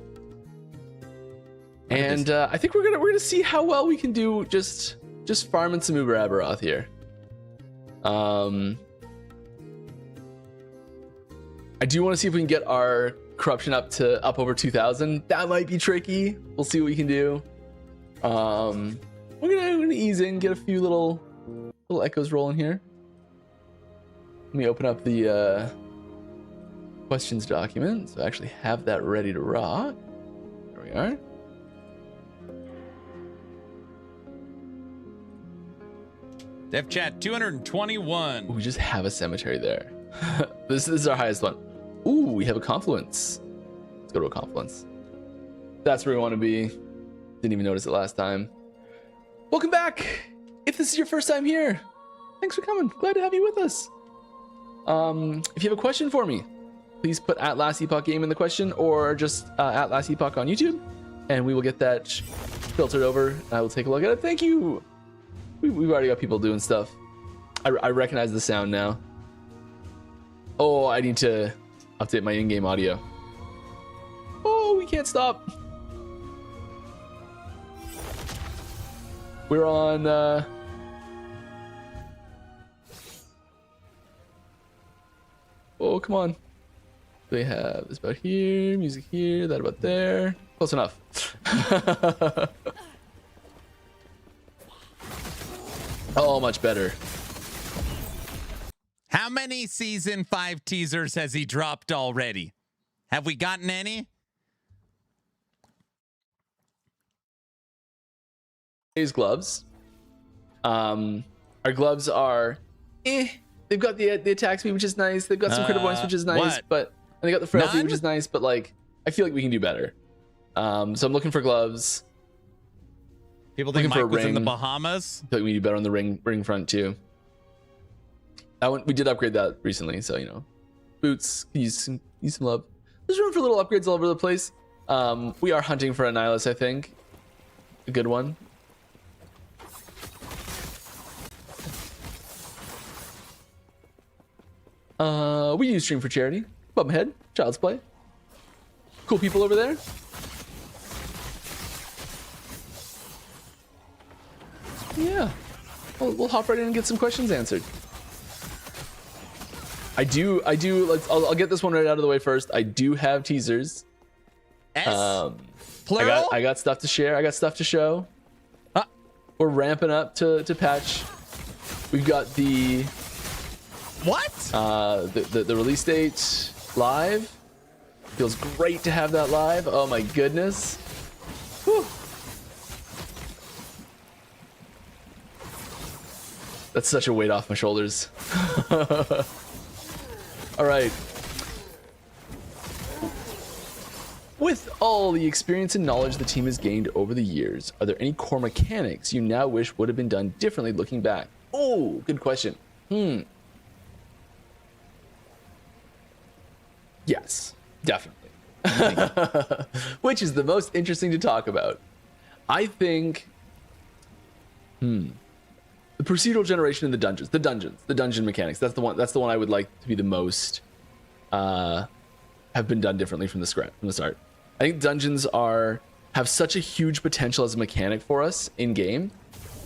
And I think we're gonna see how well we can do just farming some Uber Aberoth here. I do want to see if we can get our corruption up over 2,000. That might be tricky. We'll see what we can do. We're gonna ease in, get a few little echoes rolling here. Let me open up the questions document, so I actually have that ready to rock. There we are. Dev chat 221. We just have a cemetery there. This is our highest one. Ooh, we have a confluence. Let's go to a confluence. That's where we want to be. Didn't even notice it last time. Welcome back. If this is your first time here, thanks for coming. Glad to have you with us. If you have a question for me, please put at Last Epoch Game in the question, or just at Last Epoch on YouTube, and we will get that filtered over. I will take a look at it. Thank you. We've already got people doing stuff. I recognize the sound now. Oh, I need to update my in-game audio. Oh, we can't stop. We're on... Oh, come on. They have this about here, music here, that about there. Close enough. Oh, much better. How many season 5 teasers has he dropped already? Have we gotten any? These gloves. Our gloves are they've got the attack speed, which is nice. They've got some critical points, which is nice, and they got the frailty, which is nice, but like I feel like we can do better. So I'm looking for gloves. People think Mike was in the Bahamas. I feel like we do better on the ring front too. That one we did upgrade that recently, so you know, boots use some love. There's room for little upgrades all over the place. We are hunting for a Nihilus, I think, a good one. We do stream for charity. Bumhead, Child's Play. Cool people over there. Yeah, we'll hop right in and get some questions answered. I do. I'll get this one right out of the way first. I do have teasers. Plural? I got stuff to share. I got stuff to show. We're ramping up to patch. We've got the the release date live. Feels great to have that live. Oh my goodness. Whew. That's such a weight off my shoulders. All right. With all the experience and knowledge the team has gained over the years, are there any core mechanics you now wish would have been done differently looking back? Oh, good question. Yes, definitely. Which is the most interesting to talk about. I think the procedural generation in the dungeon mechanics. That's the one I would like to be the most have been done differently from the start. I think dungeons have such a huge potential as a mechanic for us in game.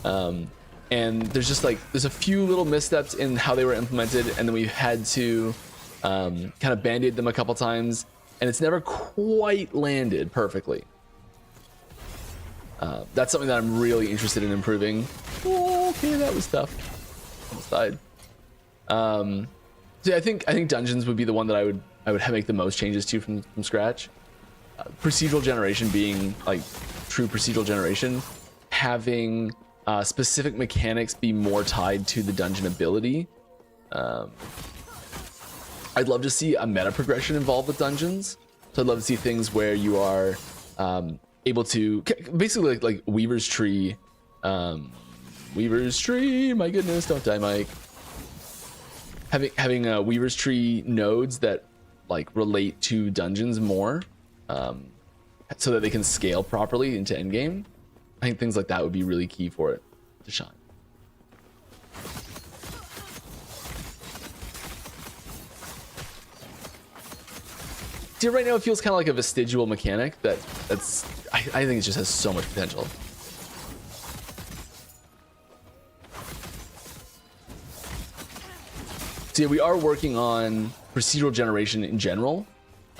And there's a few little missteps in how they were implemented, and then we've had to kind of band-aid them a couple times. and it's never quite landed perfectly. That's something that I'm really interested in improving. Oh, okay, that was tough. Almost died. So yeah, I think dungeons would be the one that I would make the most changes to from scratch. Procedural generation being like true procedural generation, having specific mechanics be more tied to the dungeon ability. I'd love to see a meta progression involved with dungeons. So I'd love to see things where you are able to basically like Weaver's Tree. Weaver's Tree, my goodness, don't die, Mike. Having Weaver's Tree nodes that like relate to dungeons more, so that they can scale properly into endgame. I think things like that would be really key for it to shine. See, right now it feels kind of like a vestigial mechanic that's I think it just has so much potential. So yeah, we are working on procedural generation in general,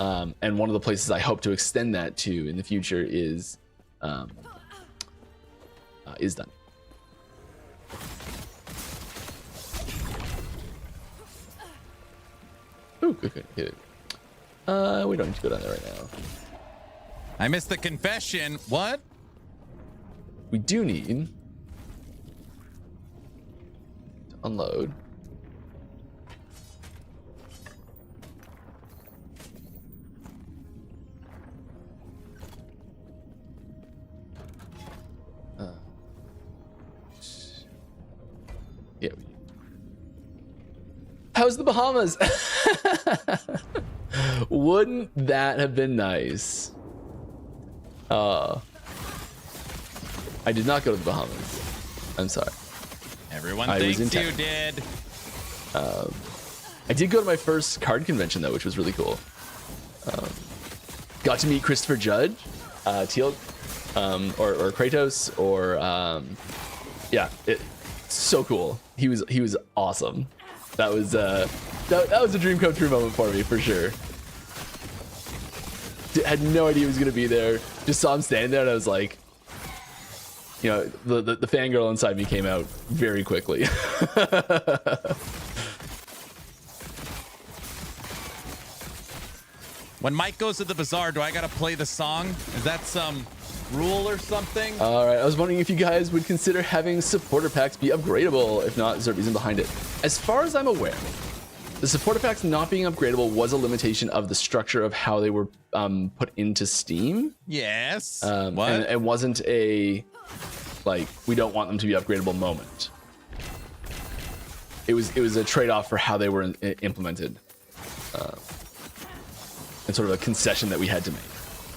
and one of the places I hope to extend that to in the future is done. Ooh, good. We don't need to go down there right now. I missed the confession. What? We do need to unload. Yeah. How's the Bahamas? Wouldn't that have been nice? I did not go to the Bahamas. I'm sorry. Everyone thinks you did. I did go to my first card convention though, which was really cool. Got to meet Christopher Judge, Teal, or Kratos, or yeah, so cool. He was awesome. That was that was a dream come true moment for me for sure. Had no idea he was gonna be there. Just saw him standing there, and I was like, you know, the fangirl inside me came out very quickly. When Mike goes to the bazaar, do I gotta play the song? Is that some rule or something? All right, I was wondering if you guys would consider having supporter packs be upgradable. If not, is there a reason behind it? As far as I'm aware, the supporter packs not being upgradable was a limitation of the structure of how they were put into Steam. Yes. What? And it wasn't a like we don't want them to be upgradable moment. It was a trade-off for how they were implemented, and sort of a concession that we had to make,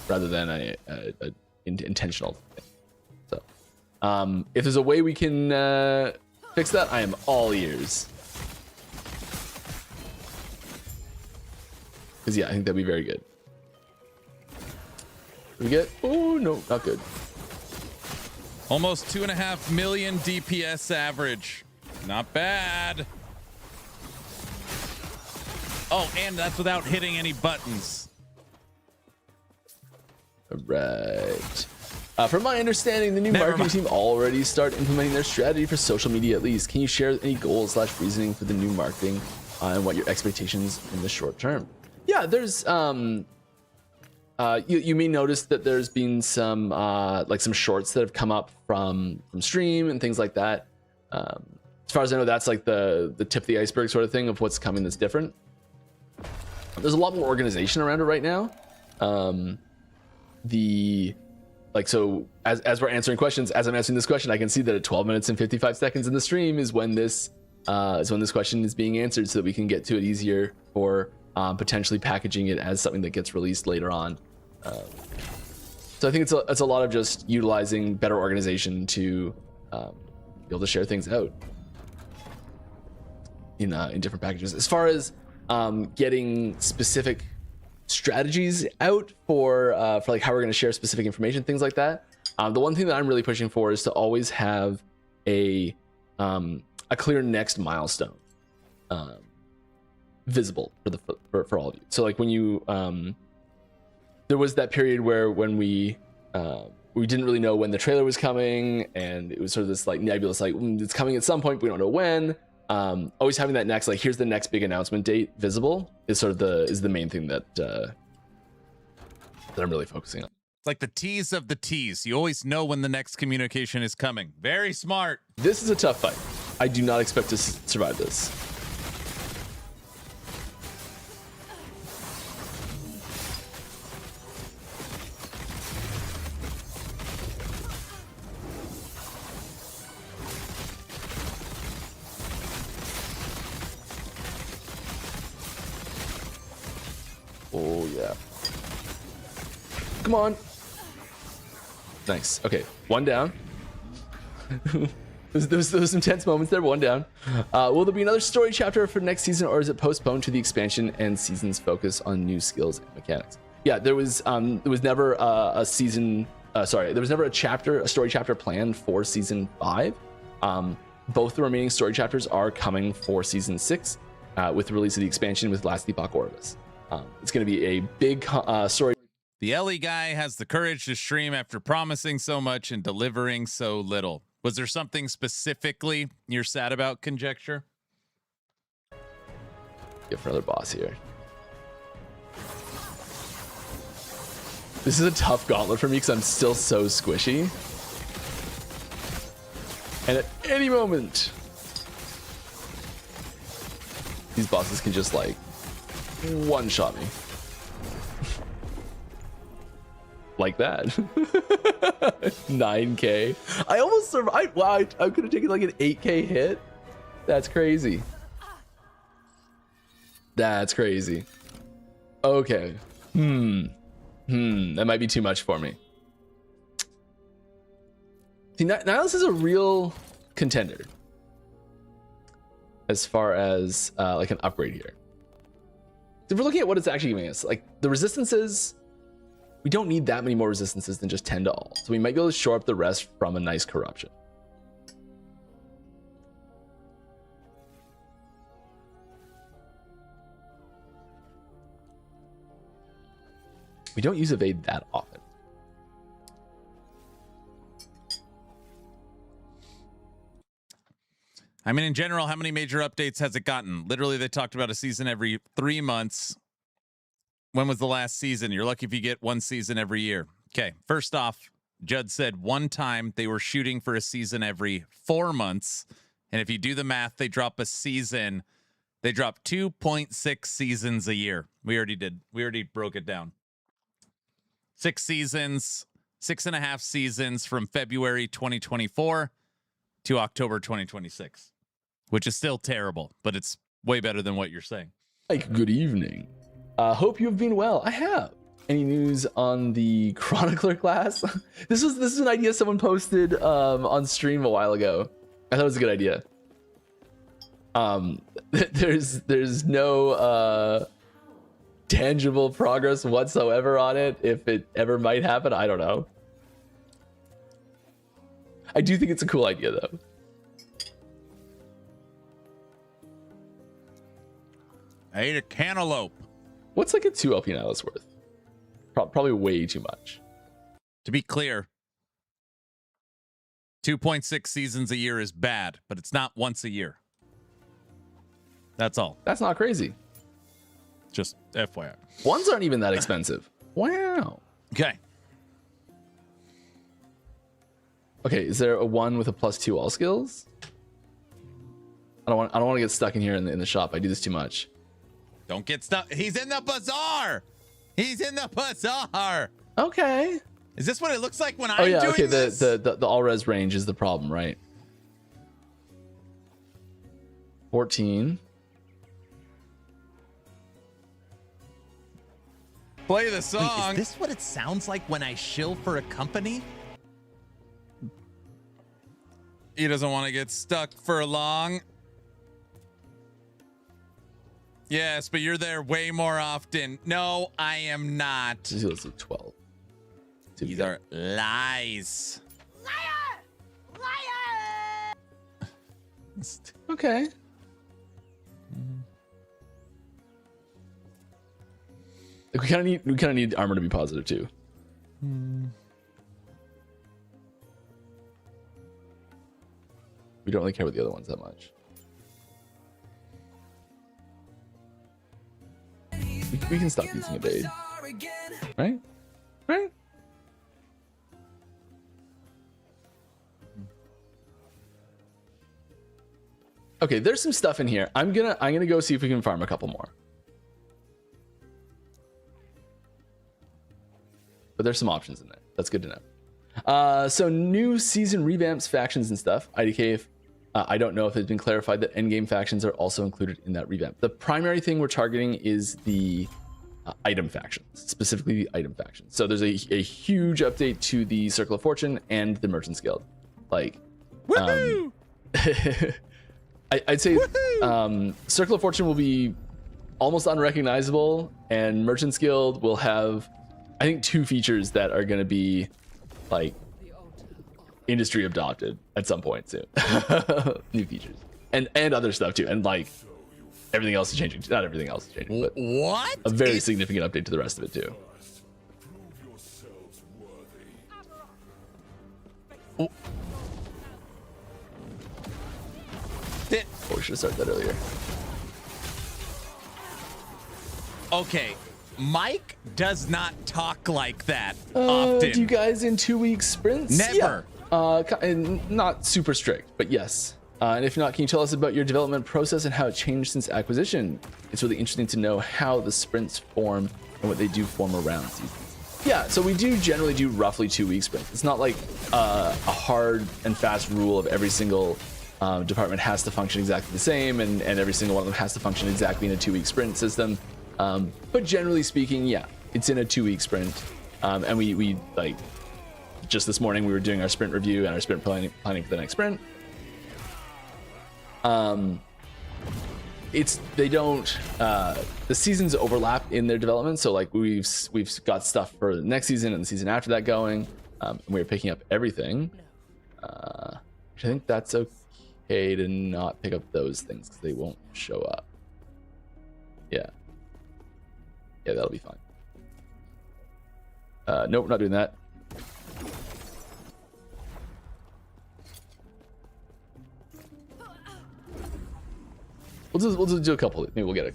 rather than a intentional thing. So, if there's a way we can fix that, I am all ears. Because yeah, I think that'd be very good. Did we get? Oh no, not good. Almost 2.5 million DPS average. Not bad. Oh, and that's without hitting any buttons. All right. From my understanding, the new marketing team already started implementing their strategy for social media at least. Can you share any goals / reasoning for the new marketing and what your expectations in the short term? Yeah, there's you may notice that there's been some like some shorts that have come up from stream and things like that. As far as I know, that's like the tip of the iceberg sort of thing of what's coming that's different. There's a lot more organization around it right now. So as we're answering questions, as I'm answering this question, I can see that at 12 minutes and 55 seconds in the stream is when this question is being answered, so that we can get to it easier for potentially packaging it as something that gets released later on. So I think it's a lot of just utilizing better organization to be able to share things out in different packages. As far as getting specific strategies out for like how we're going to share specific information, things like that. The one thing that I'm really pushing for is to always have a clear next milestone visible for all of you. So like when you there was that period where when we didn't really know when the trailer was coming, and it was sort of this like nebulous, like it's coming at some point, but we don't know when. Always having that next, like, here's the next big announcement date visible is sort of the main thing that I'm really focusing on. It's like the tease of the tease. You always know when the next communication is coming. Very smart. This is a tough fight. I do not expect to survive this. Oh, yeah. Come on. Nice. Okay, one down. Those intense moments there, one down. Will there be another story chapter for next season, or is it postponed to the expansion and season's focus on new skills and mechanics? Yeah, there was never a season. There was never a story chapter planned for season 5. Both the remaining story chapters are coming for season 6, with the release of the expansion with Last Epoch Orvis. It's going to be a big story. The Ellie guy has the courage to stream after promising so much and delivering so little. Was there something specifically you're sad about, Conjecture? Get for another boss here. This is a tough gauntlet for me because I'm still so squishy. And at any moment, these bosses can just like one-shot me. Like that. 9k. I almost survived. Wow, I could have taken like an 8k hit. That's crazy. That's crazy. Okay. That might be too much for me. See, Nihilus is a real contender as far as like an upgrade here. So if we're looking at what it's actually giving us, like the resistances, we don't need that many more resistances than just 10 to all. So we might be able to shore up the rest from a nice corruption. We don't use evade that often. I mean, in general, how many major updates has it gotten? Literally, they talked about a season every 3 months. When was the last season? You're lucky if you get one season every year. Okay, first off, Judd said one time they were shooting for a season every 4 months. And if you do the math, they drop a season. They drop 2.6 seasons a year. We already broke it down. 6 seasons, 6.5 seasons from February 2024 to October 2026, which is still terrible, but it's way better than what you're saying. Like, good evening. Hope you've been well. I have. Any news on the Chronicler class? This is an idea someone posted on stream a while ago. I thought it was a good idea. There's no tangible progress whatsoever on it. If it ever might happen, I don't know. I do think it's a cool idea though. I ate a cantaloupe. What's like a 2 LP Nihilus worth? Probably way too much. To be clear, 2.6 seasons a year is bad, but it's not once a year. That's all. That's not crazy. Just FYI. Ones aren't even that expensive. Wow. Okay. Okay, is there a 1 with a +2 all skills? I don't want to get stuck in here in the shop. I do this too much. Don't get stuck. He's in the bazaar. He's in the bazaar. Okay. Is this what it looks like when I'm doing okay. this? The all res range is the problem, right? 14. Play the song. Wait, is this what it sounds like when I shill for a company? He doesn't want to get stuck for long. Yes, but you're there way more often. No, I am not. Let's do 12. These are lies. Liar! Liar! Okay. we kind of need armor to be positive too. We don't really care about the other ones that much. We can stop using Evade. Right? Right? Okay, there's some stuff in here. I'm gonna go see if we can farm a couple more. But there's some options in there. That's good to know. So new season revamps, factions, and stuff. IDK, I don't know if it's been clarified that endgame factions are also included in that revamp. The primary thing we're targeting is the item factions, specifically the item factions. So there's a huge update to the Circle of Fortune and the Merchants Guild. Like, I'd say Circle of Fortune will be almost unrecognizable, and Merchants Guild will have, I think, 2 features that are going to be like industry adopted at some point soon. New features and other stuff too, and like everything else is changing. Not everything else is changing, but what? A very significant update to the rest of it too. Oh. Oh, we should have started that earlier. Okay, Mike does not talk like that often. Do you guys in 2-week sprints? Never. Yeah. And not super strict, but yes. And if not, can you tell us about your development process and how it changed since acquisition? It's really interesting to know how the sprints form and what they do form around seasons. Yeah, so we do generally do roughly 2-week sprints. It's not like a hard and fast rule of every single department has to function exactly the same, and every single one of them has to function exactly in a 2-week sprint system. But generally speaking, yeah, it's in a 2-week sprint. And we like, just this morning we were doing our sprint review and our sprint planning for the next sprint. They don't, the seasons overlap in their development. So like we've got stuff for the next season and the season after that going, and we're picking up everything. I think that's okay to not pick up those things because they won't show up. Yeah, that'll be fine. Nope, we're not doing that. We'll just do a couple. Maybe we'll get a.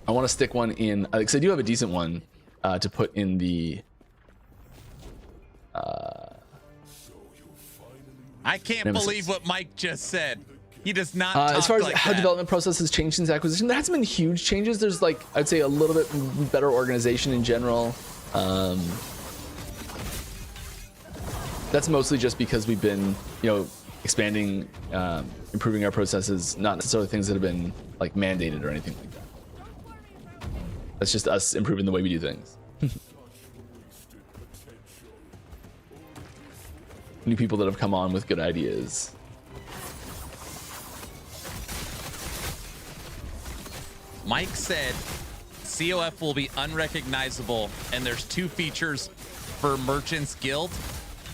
I want to stick one in because I do have a decent one to put in the. I can't Nemesis. believe what Mike just said. He does not talk as far as like how that. development process has changed since acquisition, there hasn't been huge changes. There's like, I'd say, a little bit better organization in general. That's mostly just because we've been, expanding, improving our processes, not necessarily things that have been like mandated or anything like that. That's just us improving the way we do things. New people that have come on with good ideas. Mike said COF will be unrecognizable, and there's 2 features for Merchants Guild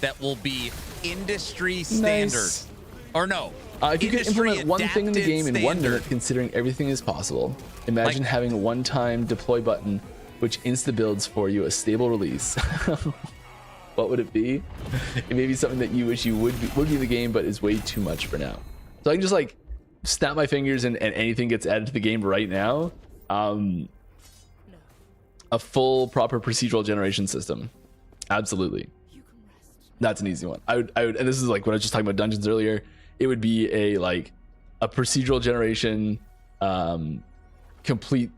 that will be industry standard. Nice. Or no. If you could implement one thing in the game in 1 standard. minute, considering everything is possible, imagine having a one-time deploy button which insta-builds for you a stable release. What would it be? It may be something that you wish you would be in the game, but is way too much for now. So I can just like snap my fingers and anything gets added to the game right now. A full proper procedural generation system. Absolutely. That's an easy one. I would, and this is like what I was just talking about dungeons earlier. It would be a procedural generation, complete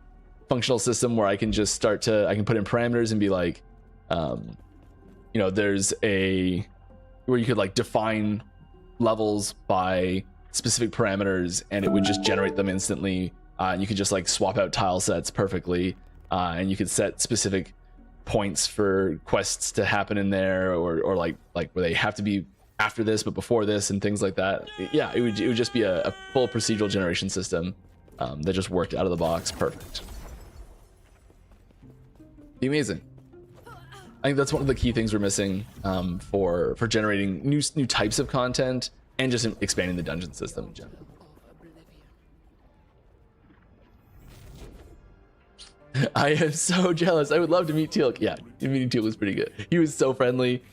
functional system where I can just I can put in parameters and be like, there's where you could like define levels by specific parameters and it would just generate them instantly. And you could just like swap out tile sets perfectly. And you could set specific points for quests to happen in there or like where they have to be after this but before this and things like that. Yeah, it would just be a full procedural generation system that just worked out of the box perfect. Be amazing. I think that's one of the key things we're missing for generating new types of content and just expanding the dungeon system in general. I am so jealous. I would love to meet Teal'c. Yeah, meeting Teal'c was pretty good. He was so friendly.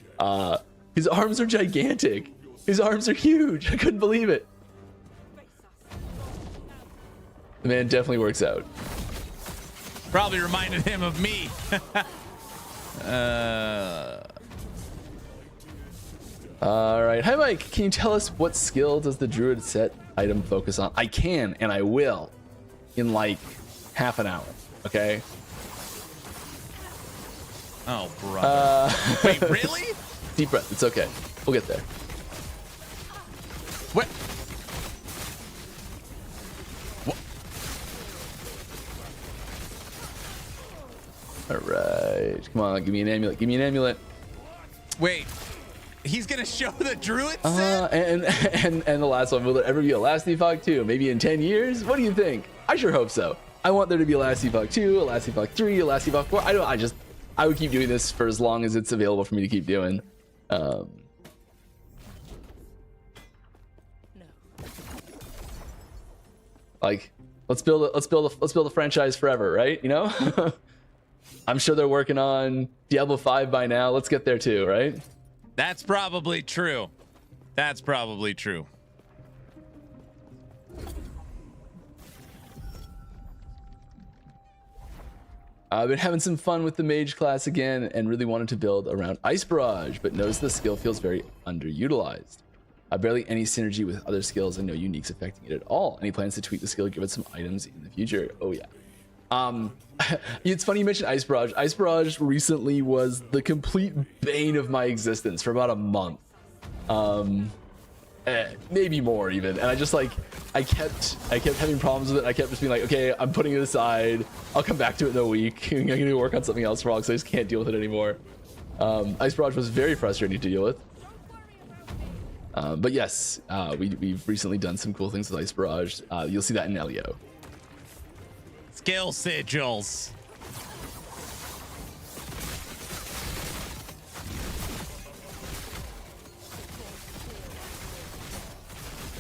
His arms are gigantic. His arms are huge. I couldn't believe it. The man definitely works out. Probably reminded him of me. All right. Hi, Mike. Can you tell us what skill does the druid set item focus on? I can, and I will in like half an hour. Okay. Oh, brother. Wait, really? Deep breath. It's okay. We'll get there. What? All right. Come on. Give me an amulet. Give me an amulet. Wait. He's gonna show the druid set? And the last one. Will there ever be a Last Epoch 2? Maybe in 10 years? What do you think? I sure hope so. I want there to be a Last Epoch 2, a Last Epoch 3, a Last Epoch 4. I would keep doing this for as long as it's available for me to keep doing. Like, let's build a franchise forever, right? You know? I'm sure they're working on Diablo 5 by now. Let's get there too, right? That's probably true. That's probably true. I've been having some fun with the mage class again and really wanted to build around Ice Barrage, but noticed the skill feels very underutilized. Barely any synergy with other skills and no uniques affecting it at all. Any plans to tweak the skill, give it some items in the future? Oh yeah. It's funny you mentioned Ice Barrage. Ice Barrage recently was the complete bane of my existence for about a month. Maybe more even. And I just like, I kept having problems with it. I kept just being like, okay, I'm putting it aside. I'll come back to it in a week. I'm going to work on something else for a while because I just can't deal with it anymore. Ice Barrage was very frustrating to deal with. But yes, we've recently done some cool things with Ice Barrage. You'll see that in Elio. Skill sigils.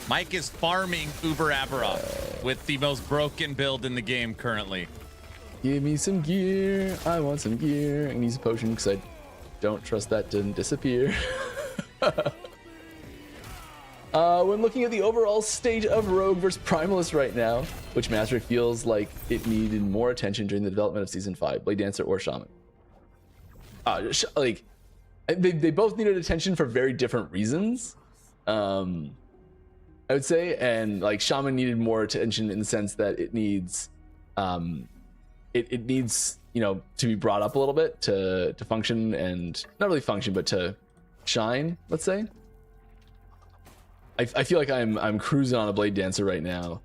Mike is farming Uber Aberoth with the most broken build in the game currently. Give me some gear. I want some gear. I need some potion because I don't trust that to disappear. When looking at the overall state of Rogue versus Primalist right now, which master feels like it needed more attention during the development of Season 5, Blade Dancer or Shaman? Like, they both needed attention for very different reasons. I would say, and like Shaman needed more attention in the sense that it needs, it needs, you know, to be brought up a little bit to function, and not really function, but to shine, let's say. I feel like I'm cruising on a Blade Dancer right now.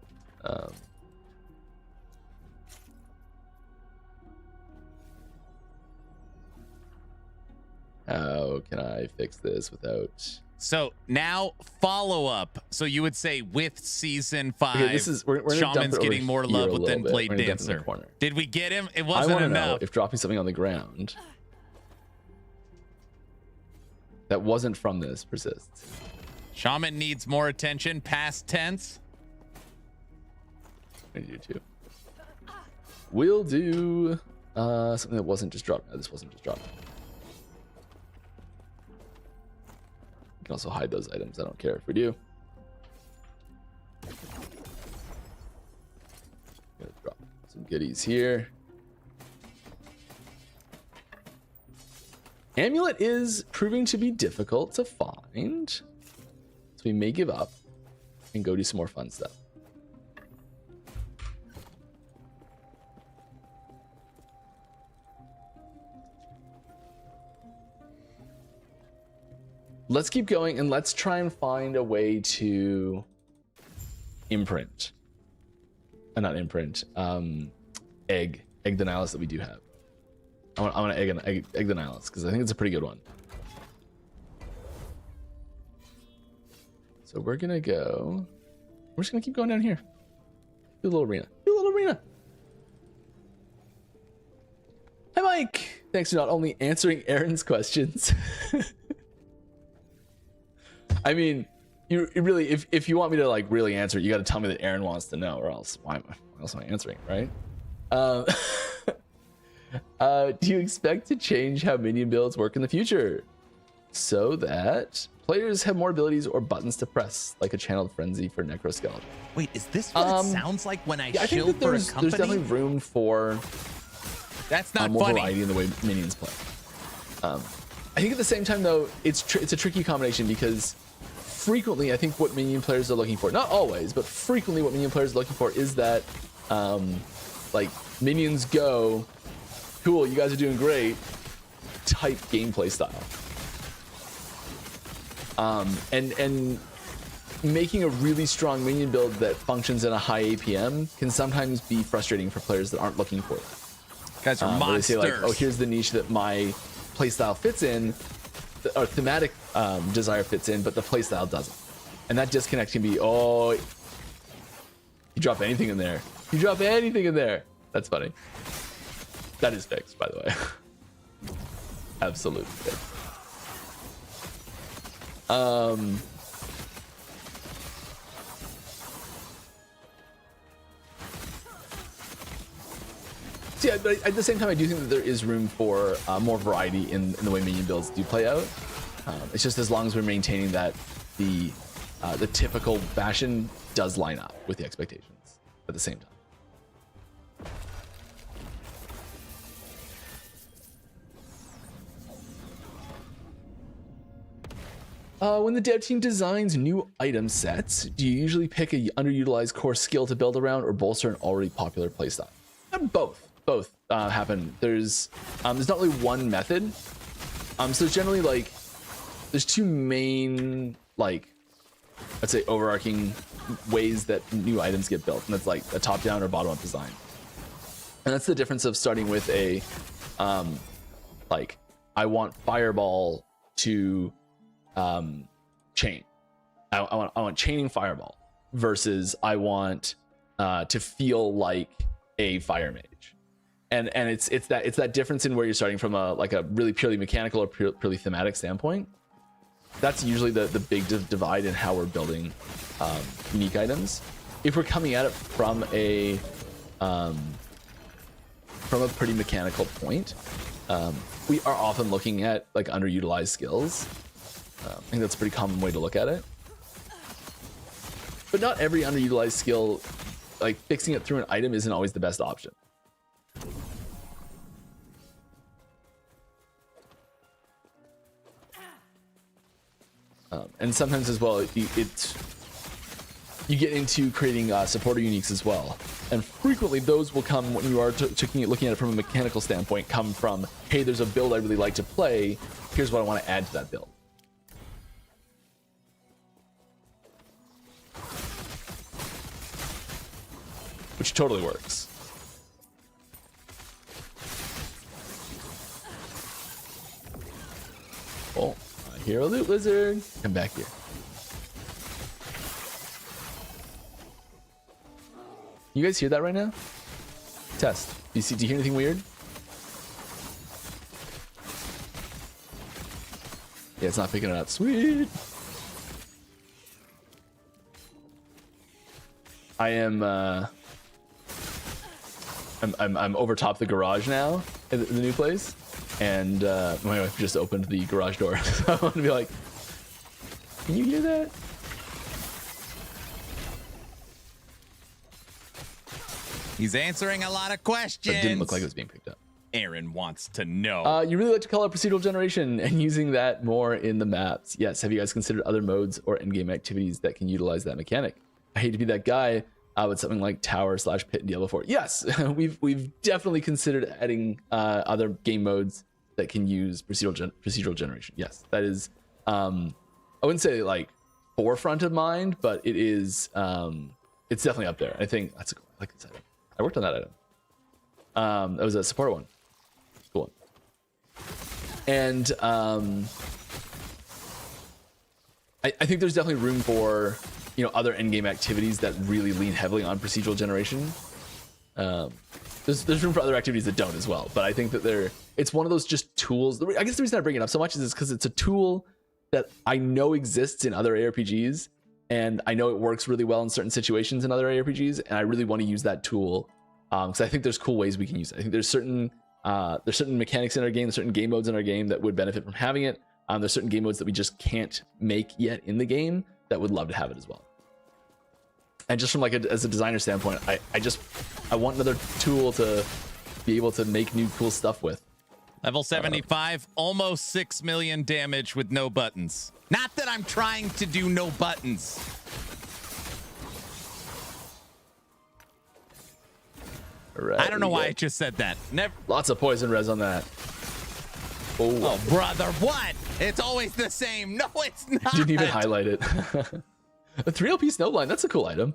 How can I fix this without? So now follow up. So you would say with Season 5, okay, we're Shaman's getting more love than Blade Dancer. Did we get him? It wasn't enough. enough. Know if dropping something on the ground that wasn't from this persists. Shaman needs more attention. Past tense. I do too. We'll do something that wasn't just dropped. No, this wasn't just dropped. You can also hide those items. I don't care if we do. Gonna drop some goodies here. Amulet is proving to be difficult to find, so we may give up and go do some more fun stuff. Let's keep going and let's try and find a way to imprint. Not imprint. Egg the Nihilus that we do have. I want to egg the Nihilus because I think it's a pretty good one. So we're gonna go. We're just gonna keep going down here. Do a little arena. Do a little arena. Hi, Mike. Thanks for not only answering Aaron's questions. I mean, you really, if you want me to like really answer it, you got to tell me that Aaron wants to know, or else why else am I answering, right? Do you expect to change how minion builds work in the future so that players have more abilities or buttons to press, like a channeled frenzy for necroskeleton? Wait, is this what it sounds like when I I think shield that for a there's company? definitely room for That's not more funny. variety in the way minions play. I think at the same time, though, it's a tricky combination because frequently, I think what minion players are looking for, not always, but frequently what minion players are looking for is that, like, minions go, cool, you guys are doing great, type gameplay style. And making a really strong minion build that functions in a high APM can sometimes be frustrating for players that aren't looking for it. Guys are They monsters. say like, oh, here's the niche that my playstyle fits in, or thematic desire fits in, but the playstyle doesn't. And that disconnect can be, oh, you drop anything in there. You drop anything in there. That's funny. That is fixed, by the way. Absolutely fixed. So yeah, but at the same time, I do think that there is room for more variety in the way minion builds do play out. It's just as long as we're maintaining that the typical fashion does line up with the expectations at the same time. When the dev team designs new item sets, do you usually pick a underutilized core skill to build around or bolster an already popular playstyle? Both happen. There's not really one method. So there's generally like there's two main like I'd say overarching ways that new items get built, and that's like a top-down or bottom-up design. And that's the difference of starting with a like I want fireball to chain. I want chaining fireball versus I want to feel like a fire mage. And it's that difference in where you're starting from a really purely mechanical or purely thematic standpoint. That's usually the big divide in how we're building unique items. If we're coming at it from a pretty mechanical point, we are often looking at like underutilized skills. I think that's a pretty common way to look at it. But not every underutilized skill, like fixing it through an item, isn't always the best option. And sometimes as well, you get into creating supporter uniques as well. And frequently those will come when you are looking at it from a mechanical standpoint, come from, hey, there's a build I really like to play. Here's what I want to add to that build. Which totally works. Oh, I hear a loot lizard. Come back here. You guys hear that right now? Test. Do you hear anything weird? Yeah, it's not picking it up. Sweet. I am I'm over top the garage now in the new place, and my wife just opened the garage door. So I want to be like, can you hear that? He's answering a lot of questions. It didn't look like it was being picked up. Aaron wants to know. You really like to call out procedural generation and using that more in the maps. Yes. Have you guys considered other modes or endgame activities that can utilize that mechanic? I hate to be that guy with something like tower/pit in Diablo 4. Yes, we've definitely considered adding other game modes that can use procedural generation. Yes, that is. I wouldn't say like forefront of mind, but it is. It's definitely up there. I think that's I like this item. I worked on that item. That was a support one. Cool one. And I think there's definitely room for other endgame activities that really lean heavily on procedural generation. There's room for other activities that don't as well, but I think that it's one of those just tools. I guess the reason I bring it up so much is because it's a tool that I know exists in other ARPGs, and I know it works really well in certain situations in other ARPGs, and I really want to use that tool because I think there's cool ways we can use it. I think there's certain There's certain mechanics in our game, there's certain game modes in our game that would benefit from having it. There's certain game modes that we just can't make yet in the game that would love to have it as well. And just from like as a designer standpoint, I want another tool to be able to make new cool stuff with. Level 75, almost 6 million damage with no buttons. Not that I'm trying to do no buttons. Right, I don't know why I just said that. Never. Lots of poison res on that. Oh, brother, what? It's always the same. No, it's not. Didn't even highlight it. A 3 LP snowblind, that's a cool item.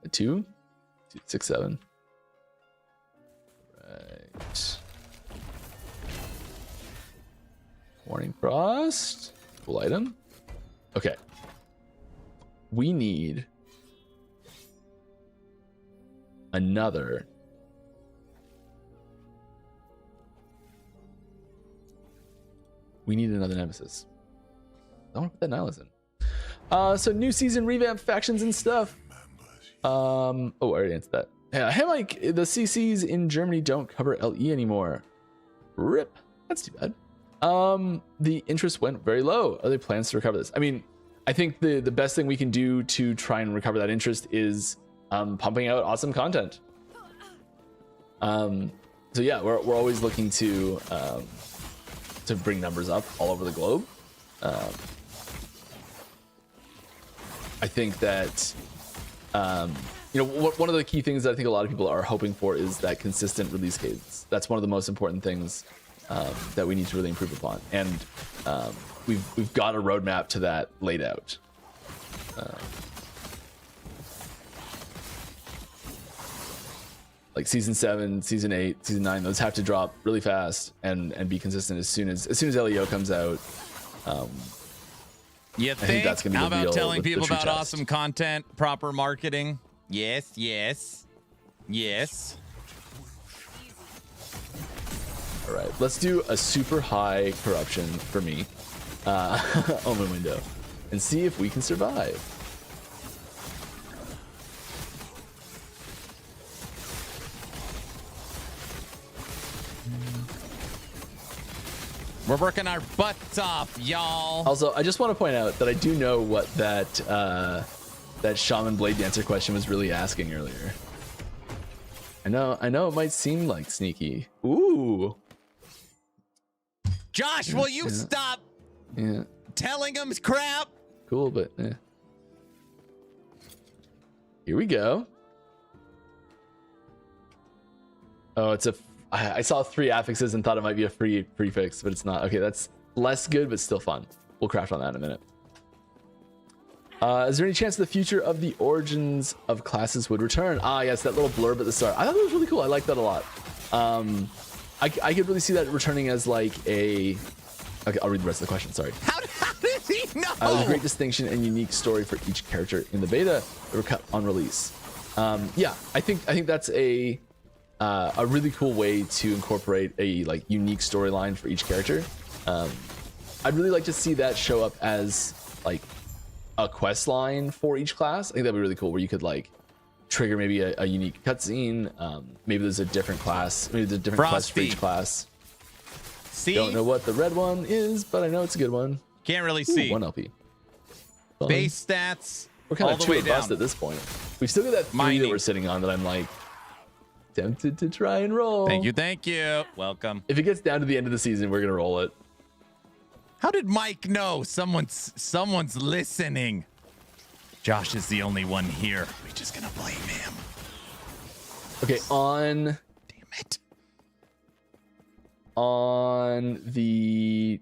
A 2? 6, 7. Right. Warning Frost. Cool item. Okay. We need another. We need another nemesis. I want to put that Nihilus in. So new season revamp factions and stuff. Oh, I already answered that. Yeah, hey Mike, the CCs in Germany don't cover LE anymore. RIP. That's too bad. The interest went very low. Are there plans to recover this? I mean, I think the best thing we can do to try and recover that interest is pumping out awesome content. So yeah, we're always looking to bring numbers up all over the globe. I think that one of the key things that I think a lot of people are hoping for is that consistent release cadence. That's one of the most important things that we need to really improve upon, and we've got a roadmap to that laid out. Like season 7, season 8, season 9, those have to drop really fast and be consistent as soon as LEO comes out. I think that's gonna be. How about telling people about awesome content, proper marketing? Yes. All right, let's do a super high corruption for me on my window and see if we can survive. We're working our butts off, y'all. Also, I just want to point out that I do know what that Shaman Blade Dancer question was really asking earlier. I know it might seem like sneaky. Ooh. Josh, will you stop telling him crap? Cool, but here we go. Oh, I saw 3 affixes and thought it might be a free prefix, but it's not. Okay, that's less good, but still fun. We'll craft on that in a minute. Is there any chance the future of the origins of classes would return? Yes, that little blurb at the start. I thought that was really cool. I like that a lot. I could really see that returning as like a... Okay, I'll read the rest of the question, sorry. How did he know? There's a great distinction and unique story for each character in the beta that were cut on release. Yeah, I think that's a really cool way to incorporate a like unique storyline for each character. I'd really like to see that show up as like a quest line for each class. I think that'd be really cool, where you could like trigger maybe a unique cutscene. Maybe there's a different class. Maybe there's a different quest for each class. See? Don't know what the red one is, but I know it's a good one. Can't really see. 1 LP. Fun. Base stats. We're kind all of the too way robust down at this point. We've still got that 3 that we're sitting on that I'm like tempted to try and roll. Thank you. Welcome. If it gets down to the end of the season, we're gonna roll it. How did Mike know someone's listening? Josh is the only one here. We're just gonna blame him. Okay, on... Damn it. On the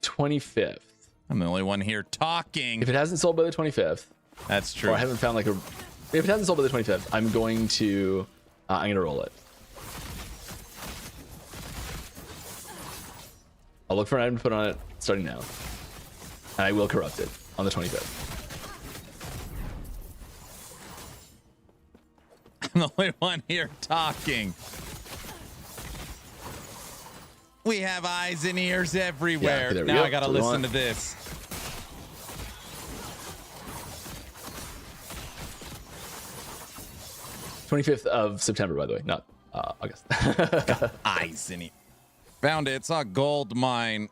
25th. I'm the only one here talking. If it hasn't sold by the 25th... That's true. Or I haven't found like a... If it hasn't sold by the 25th, I'm going to roll it. I'll look for an item to put on it starting now. And I will corrupt it on the 25th. I'm the only one here talking. We have eyes and ears everywhere. Yeah, okay, now I gotta listen to this. 25th of September, by the way, not August. Got eyes in it. Found it. Saw a gold mine.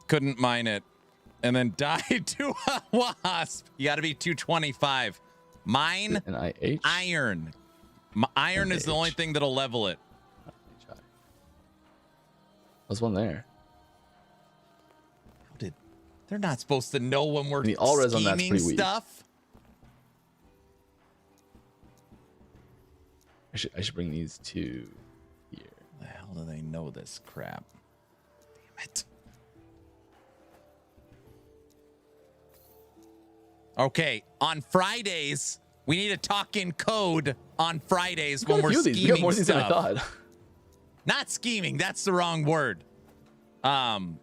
Couldn't mine it. And then died to a wasp. You got to be 225. Mine iron. Iron is the only thing that'll level it. There's one there. They're not supposed to know when we're all res on that's scheming pretty weak. stuff. I should bring these to here. The hell do they know this crap? Damn it. Okay, on Fridays, we need to talk in code on Fridays when we're scheming we got more things stuff. than I thought. Not scheming, that's the wrong word. When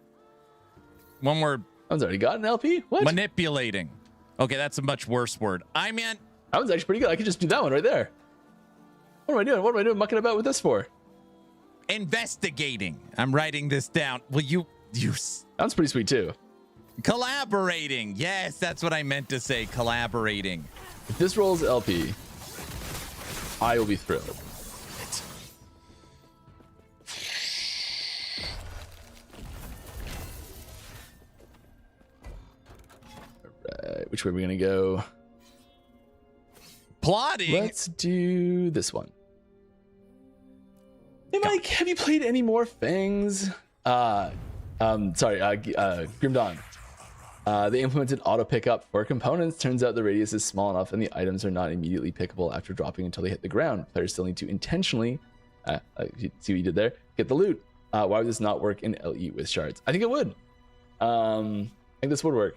we're One's already got an LP? What? manipulating. Okay, that's a much worse word. I meant That one's actually pretty good. I could just do that one right there. What am I doing? What am I doing mucking about with this for? investigating. I'm writing this down. Well, you That's pretty sweet too. Collaborating. Yes, that's what I meant to say. Collaborating. If this rolls LP, I will be thrilled. Alright, which way are we gonna go? Plotting. Let's do this one. Hey Mike, have you played any more Fangs? Grim Dawn. They implemented auto pickup for components. Turns out the radius is small enough and the items are not immediately pickable after dropping until they hit the ground. Players still need to intentionally, see what you did there, get the loot. Why would this not work in LE with shards? I think it would. I think this would work.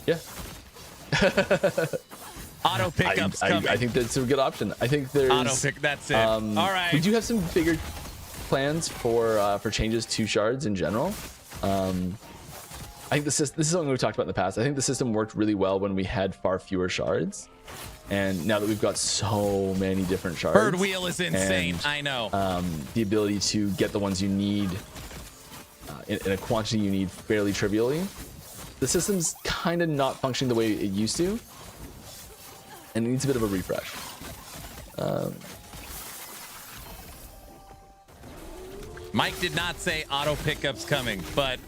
Yeah. Auto pickups coming. I think that's a good option. I think there's auto pick. That's it. All right. We do have some bigger plans for changes to shards in general. I think this is something we've talked about in the past. I think the system worked really well when we had far fewer shards, and now that we've got so many different shards, Bird wheel is insane. and, I know. The ability to get the ones you need in a quantity you need fairly trivially. The system's kind of not functioning the way it used to, and it needs a bit of a refresh. Mike did not say auto pickups coming, but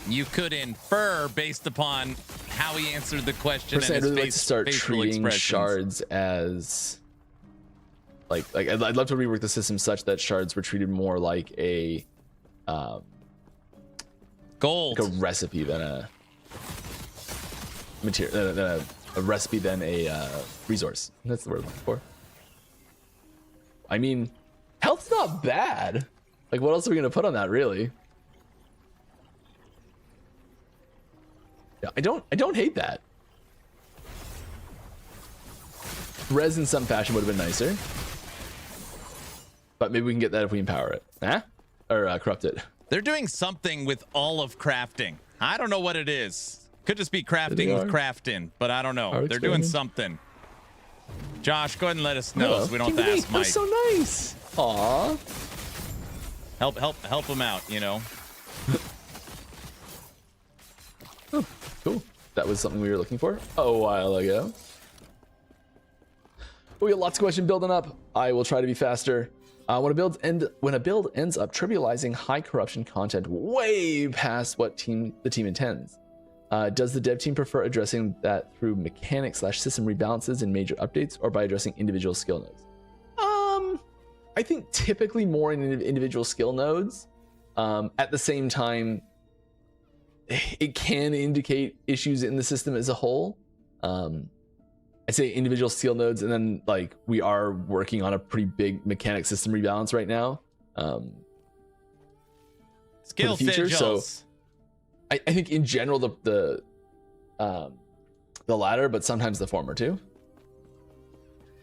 you could infer based upon how he answered the question. Personally, and I'd his really like to start facial treating expressions. shards as like I'd love to rework the system such that shards were treated more like a gold, like a recipe than a material, than a recipe than a resource. That's the word I'm looking for. I mean, health's not bad. Like, what else are we gonna put on that, really? Yeah, I don't hate that. Res in some fashion would have been nicer, but maybe we can get that if we empower it, or corrupt it. They're doing something with all of crafting. I don't know what it is. Could just be crafting with crafting, but I don't know. They're doing something. Josh, go ahead and let us know so we don't have to ask Mike. That's so nice. Aw. Help him out, you know. Oh, cool. That was something we were looking for a while ago. We got lots of questions building up. I will try to be faster. When a build ends up trivializing high corruption content way past what the team intends, does the dev team prefer addressing that through mechanic/system rebalances and major updates, or by addressing individual skill nodes? I think typically more in individual skill nodes. At the same time, it can indicate issues in the system as a whole. I'd say individual skill nodes, and then like we are working on a pretty big mechanic system rebalance right now. Skill future, so I think in general the latter, but sometimes the former too.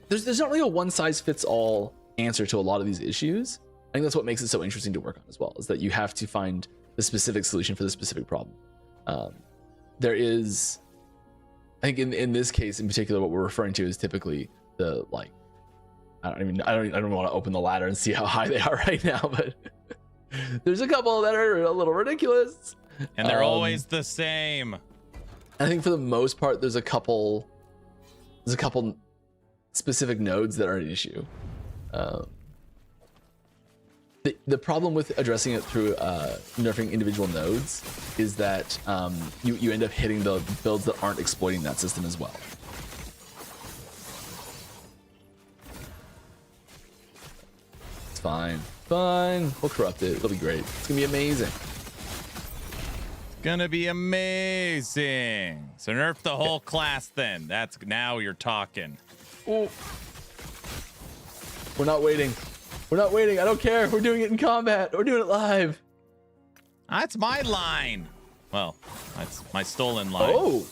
There's not really a one size fits all answer to a lot of these issues. I think that's what makes it so interesting to work on as well, is that you have to find the specific solution for the specific problem. There is, I think in this case in particular, what we're referring to is typically the like, I don't want to open the ladder and see how high they are right now, but there's a couple that are a little ridiculous. And they're always the same. I think for the most part, there's a couple specific nodes that are an issue. The problem with addressing it through nerfing individual nodes is that you end up hitting the builds that aren't exploiting that system as well. It's fine. Fine. We'll corrupt it. It'll be great. It's gonna be amazing. Gonna be amazing. So nerf the whole class then. That's now you're talking. Ooh. We're not waiting. We're not waiting. I don't care. We're doing it in combat. We're doing it live. That's my line. Well, that's my stolen line. Oh.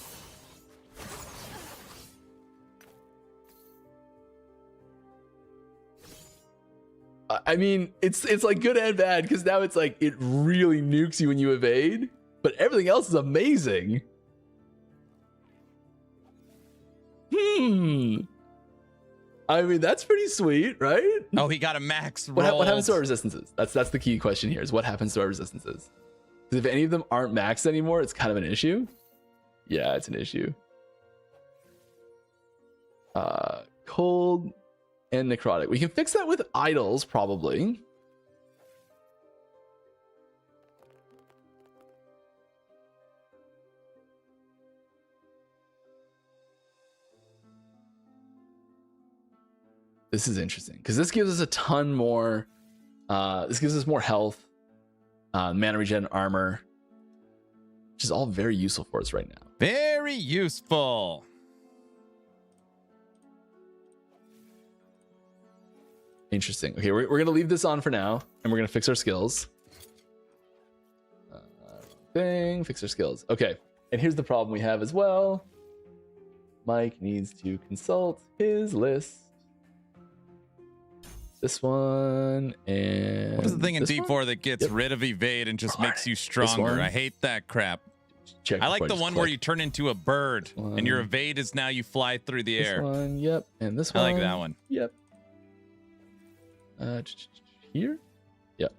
I mean, it's like good and bad because now it's like it really nukes you when you evade, but everything else is amazing. I mean, that's pretty sweet, right? Oh, he got a max roll. What happens to our resistances? That's the key question here is what happens to our resistances? Because if any of them aren't maxed anymore, it's kind of an issue. Yeah, it's an issue. Cold and necrotic. We can fix that with idols, probably. This is interesting because this gives us a ton more. This gives us more health, mana regen, armor, which is all very useful for us right now. Very useful. Interesting. Okay, we're gonna leave this on for now, and we're gonna fix our skills. Fix our skills. Okay, and here's the problem we have as well. Mike needs to consult his list. This one and what is the thing in this D4 one? that gets rid of evade and just makes you stronger? I hate that crap. Check I like the one where you turn into a bird and your evade is now you fly through the air. This one, yep, and this I one. like that one. Yep. Here, yep.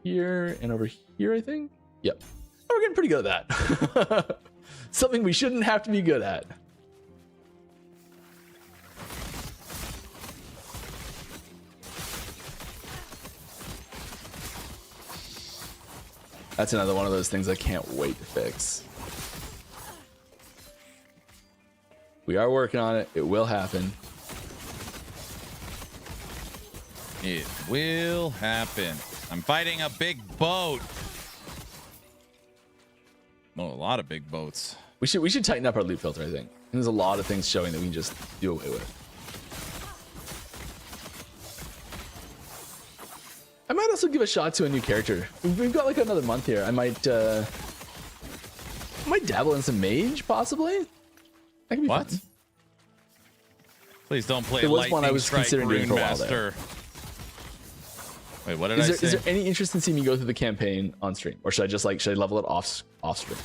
Here and over here, I think. Yep. Oh, we're getting pretty good at that. Something we shouldn't have to be good at. That's another one of those things I can't wait to fix. We are working on it. It will happen. It will happen. I'm fighting a big boat. Oh, a lot of big boats. We should tighten up our loot filter, I think. And there's a lot of things showing that we can just do away with. I might also give a shot to a new character. We've got like another month here. I might dabble in some mage, possibly. That could be what? Fun. Please don't play There was Lightning one I was Strike considering doing for a while Master. there. Wait, what did I say? Is there any interest in seeing me go through the campaign on stream, or should I level it off stream?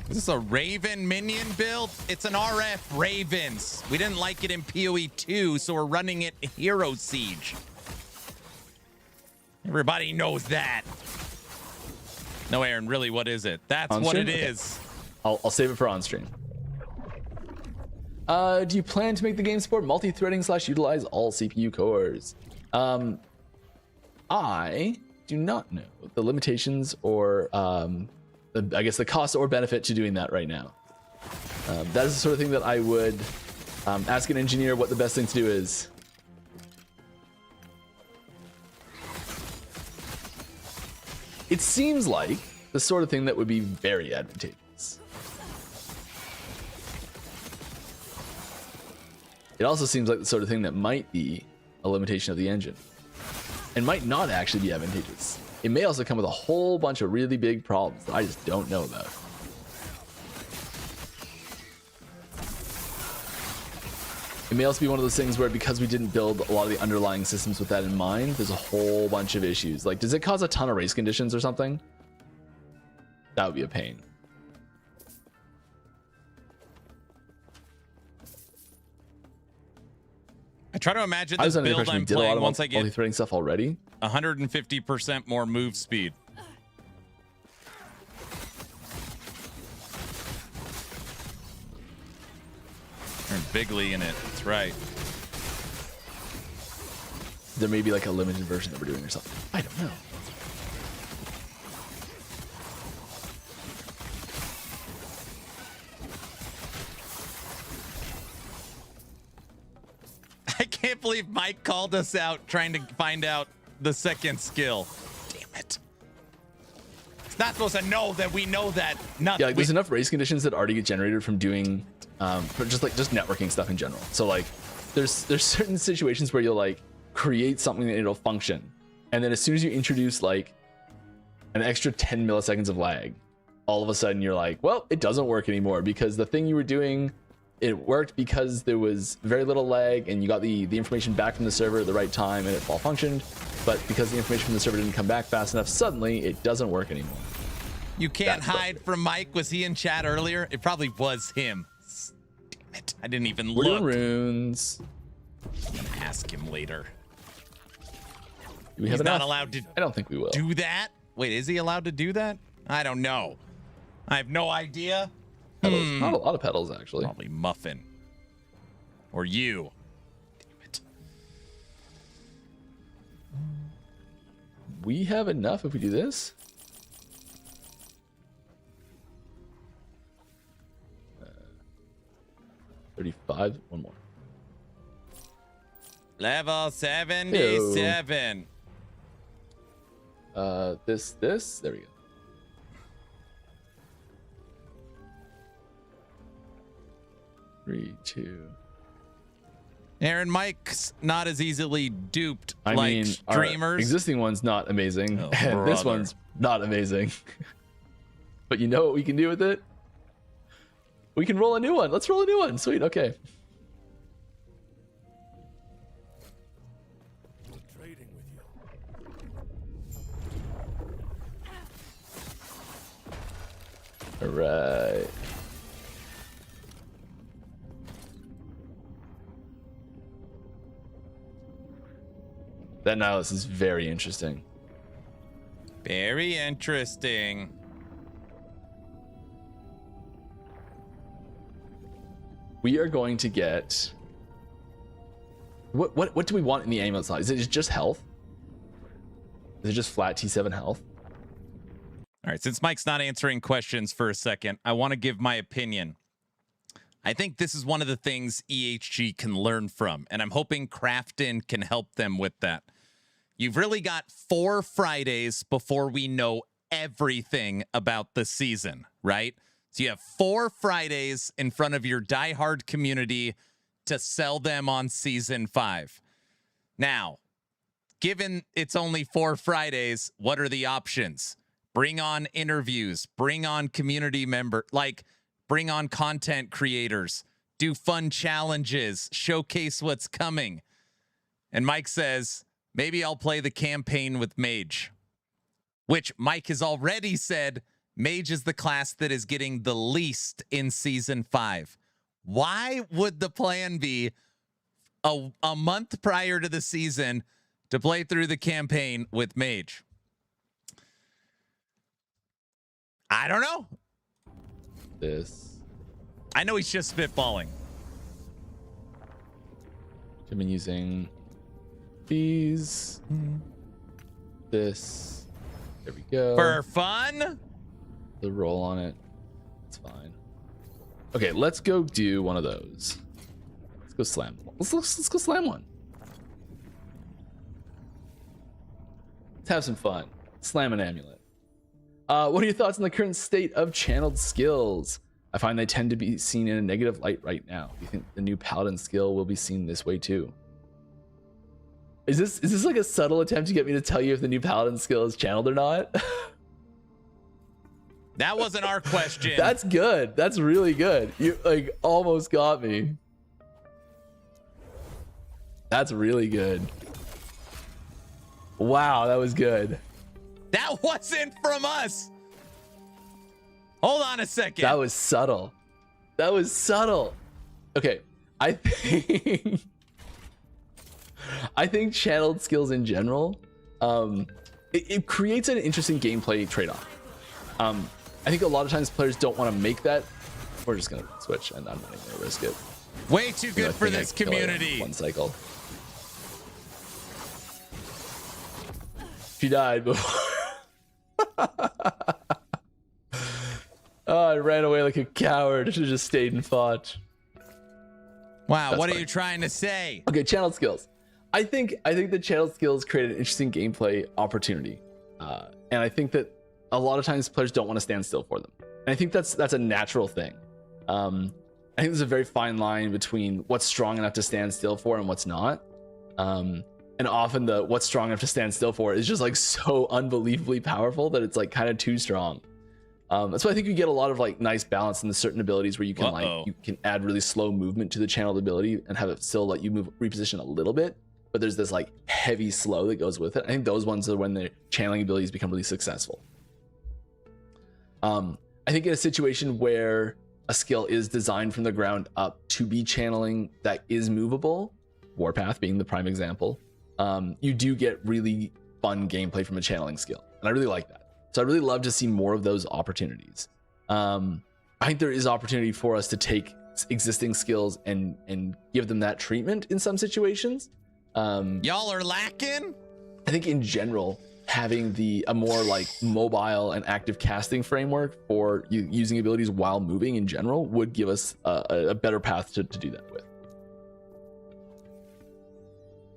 Is this a Raven minion build? It's an RF Ravens. We didn't like it in PoE 2, so we're running it in Hero Siege. Everybody knows that. No, Aaron, really, what is it? That's On what stream? it Okay. is. I'll save it for on stream. Do you plan to make the game support multi-threading / utilize all CPU cores? I do not know the limitations or I guess the cost or benefit to doing that right now. That is the sort of thing that I would ask an engineer what the best thing to do is. It seems like the sort of thing that would be very advantageous. It also seems like the sort of thing that might be a limitation of the engine and might not actually be advantageous. It may also come with a whole bunch of really big problems that I just don't know about. It may also be one of those things where because we didn't build a lot of the underlying systems with that in mind, there's a whole bunch of issues. Like, does it cause a ton of race conditions or something? That would be a pain. try to imagine I was this under the build impression we I'm did a lot playing of once I get multi-threading stuff already. 150% more move speed. There's Bigly in it. That's right. There may be like a limited version that we're doing or something. I don't know. I can't believe Mike called us out trying to find out the second skill. Damn it. It's not supposed to know that we know that. Yeah, like, there's enough race conditions that already get generated from doing just networking stuff in general. So like there's certain situations where you'll like create something and it'll function. And then as soon as you introduce like an extra 10 milliseconds of lag, all of a sudden you're like, well, it doesn't work anymore because the thing you were doing, it worked because there was very little lag and you got the information back from the server at the right time and it all functioned. But because the information from the server didn't come back fast enough, suddenly it doesn't work anymore. You can't hide from Mike. Was he in chat earlier? It probably was him. Damn it. I didn't even We're look. doing runes. I'm going to ask him later. Do we have He's enough? not allowed to I don't think we will. do that. Wait, is he allowed to do that? I don't know. I have no idea. Pedals. Not a lot of pedals, actually. Probably Muffin. Or you. Damn it. We have enough if we do this. 35. One more. Level 77. This. There we go. Three, two. Aaron, Mike's not as easily duped I like mean, streamers. Our existing one's not amazing, Oh, and this brother. one's not amazing. But you know what we can do with it? We can roll a new one. Let's roll a new one. Sweet. Okay. All right. That analysis is very interesting. Very interesting. We are going to get what do we want in the amulet slot? Is it just health? Is it just flat T7 health? All right, since Mike's not answering questions for a second, I want to give my opinion. I think this is one of the things EHG can learn from, and I'm hoping Crafton can help them with that. You've really got 4 Fridays before we know everything about the season, right? So you have 4 Fridays in front of your diehard community to sell them on season 5. Now, given it's only 4 Fridays, what are the options? Bring on interviews, bring on community bring on content creators, do fun challenges, showcase what's coming. And Mike says, maybe I'll play the campaign with Mage, which Mike has already said Mage is the class that is getting the least in season 5. Why would the plan be a month prior to the season to play through the campaign with Mage? I don't know. I know he's just spitballing. I've been using these. This. There we go. For fun? The roll on it. It's fine. Okay, let's go do one of those. Let's go slam. Let's go slam one. Let's have some fun. Slam an amulet. What are your thoughts on the current state of channeled skills? I find they tend to be seen in a negative light right now. Do you think the new paladin skill will be seen this way too? Is this like a subtle attempt to get me to tell you if the new paladin skill is channeled or not? That wasn't our question. That's good. That's really good. You like almost got me. That's really good. Wow, that was good. That wasn't from us. Hold on a second. That was subtle. That was subtle. Okay, I think I think channeled skills in general, it creates an interesting gameplay trade-off. I think a lot of times players don't want to make that. We're just gonna switch, and I'm not even gonna risk it. Way too good for this community. One cycle. She died before. Oh, I ran away like a coward. I should have just stayed and fought. Wow, That's what fine. are you trying to say? Okay, channeled skills. I think the channeled skills create an interesting gameplay opportunity, and I think that a lot of times players don't want to stand still for them. And I think that's a natural thing. I think there's a very fine line between what's strong enough to stand still for and what's not. And often the what's strong enough to stand still for is just like so unbelievably powerful that it's like kind of too strong. That's why I think you get a lot of like nice balance in the certain abilities where you can you can add really slow movement to the channeled ability and have it still let you reposition a little bit, but there's this like heavy slow that goes with it. I think those ones are when the channeling abilities become really successful. I think in a situation where a skill is designed from the ground up to be channeling that is movable, Warpath being the prime example, you do get really fun gameplay from a channeling skill, and I really like that. So I really love to see more of those opportunities. I think there is opportunity for us to take existing skills and give them that treatment in some situations. Y'all are lacking? I think in general, having a more like mobile and active casting framework for using abilities while moving in general would give us a better path to do that with.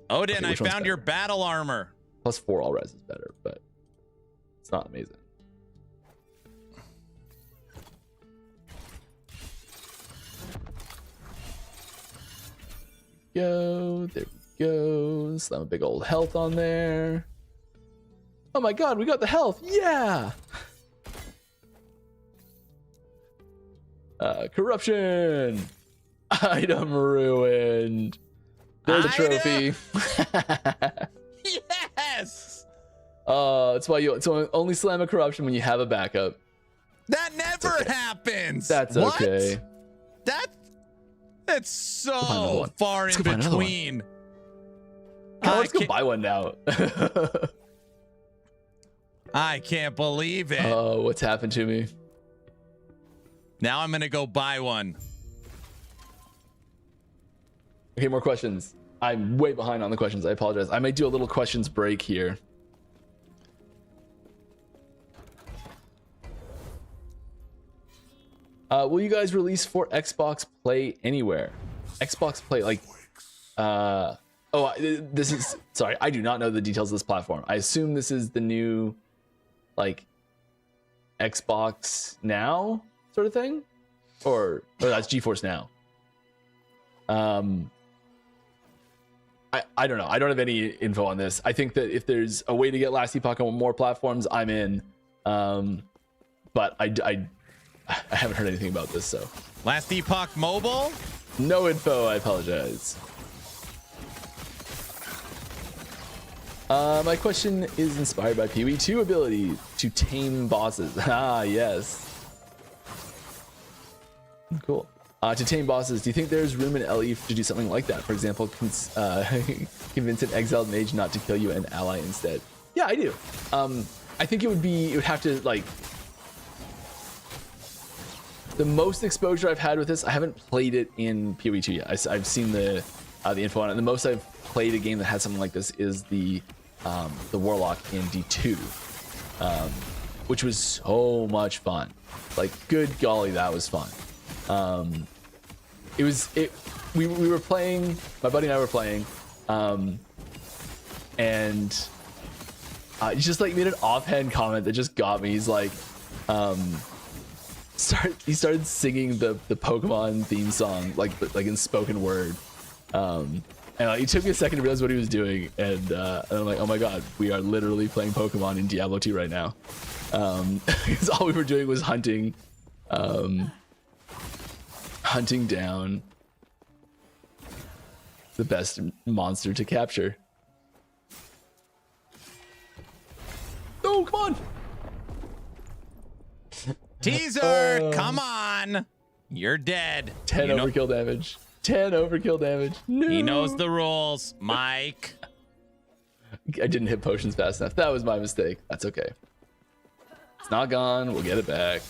Odin, Okay, I which one's found your battle armor. +4 all res is better, but it's not amazing. There we go. Slam a big old health on there. Oh my god, we got the health. Yeah. Corruption. Item ruined. There's a trophy. Yes. That's why you only slam a corruption when you have a backup. That never happens. That's What? okay. That's so far in between. Let's go buy one now. I can't believe it. Oh, what's happened to me? Now I'm gonna go buy one. Okay, more questions. I'm way behind on the questions. I apologize. I might do a little questions break here. Will you guys release for Xbox Play Anywhere? Xbox Play, like, this is, sorry, I do not know the details of this platform. I assume this is the new, like, Xbox Now sort of thing, or that's GeForce Now. I don't know. I don't have any info on this. I think that if there's a way to get Last Epoch on more platforms, I'm in. But I haven't heard anything about this, so. Last Epoch Mobile? No info, I apologize. My question is inspired by PoE 2 ability to tame bosses. Ah, yes. Cool. To tame bosses, do you think there's room in LE to do something like that? For example, convince an exiled mage not to kill you and ally instead. Yeah, I do. I think it would have to, like, the most exposure I've had with this, I haven't played it in PoE 2 yet. I've seen the info on it. The most I've played a game that had something like this is the Warlock in D2, which was so much fun. Like, good golly, that was fun. We were playing, my buddy and I were playing, and he just like made an offhand comment that just got me. He's like, he started singing the Pokemon theme song like in spoken word, and it took me a second to realize what he was doing, and I'm like, oh my god, we are literally playing Pokemon in Diablo 2 right now, because all we were doing was hunting down the best monster to capture. Oh, come on! Teaser, come on. You're dead. 10 overkill damage. 10 overkill damage. No. He knows the rules, Mike. I didn't hit potions fast enough. That was my mistake. That's okay. It's not gone. We'll get it back.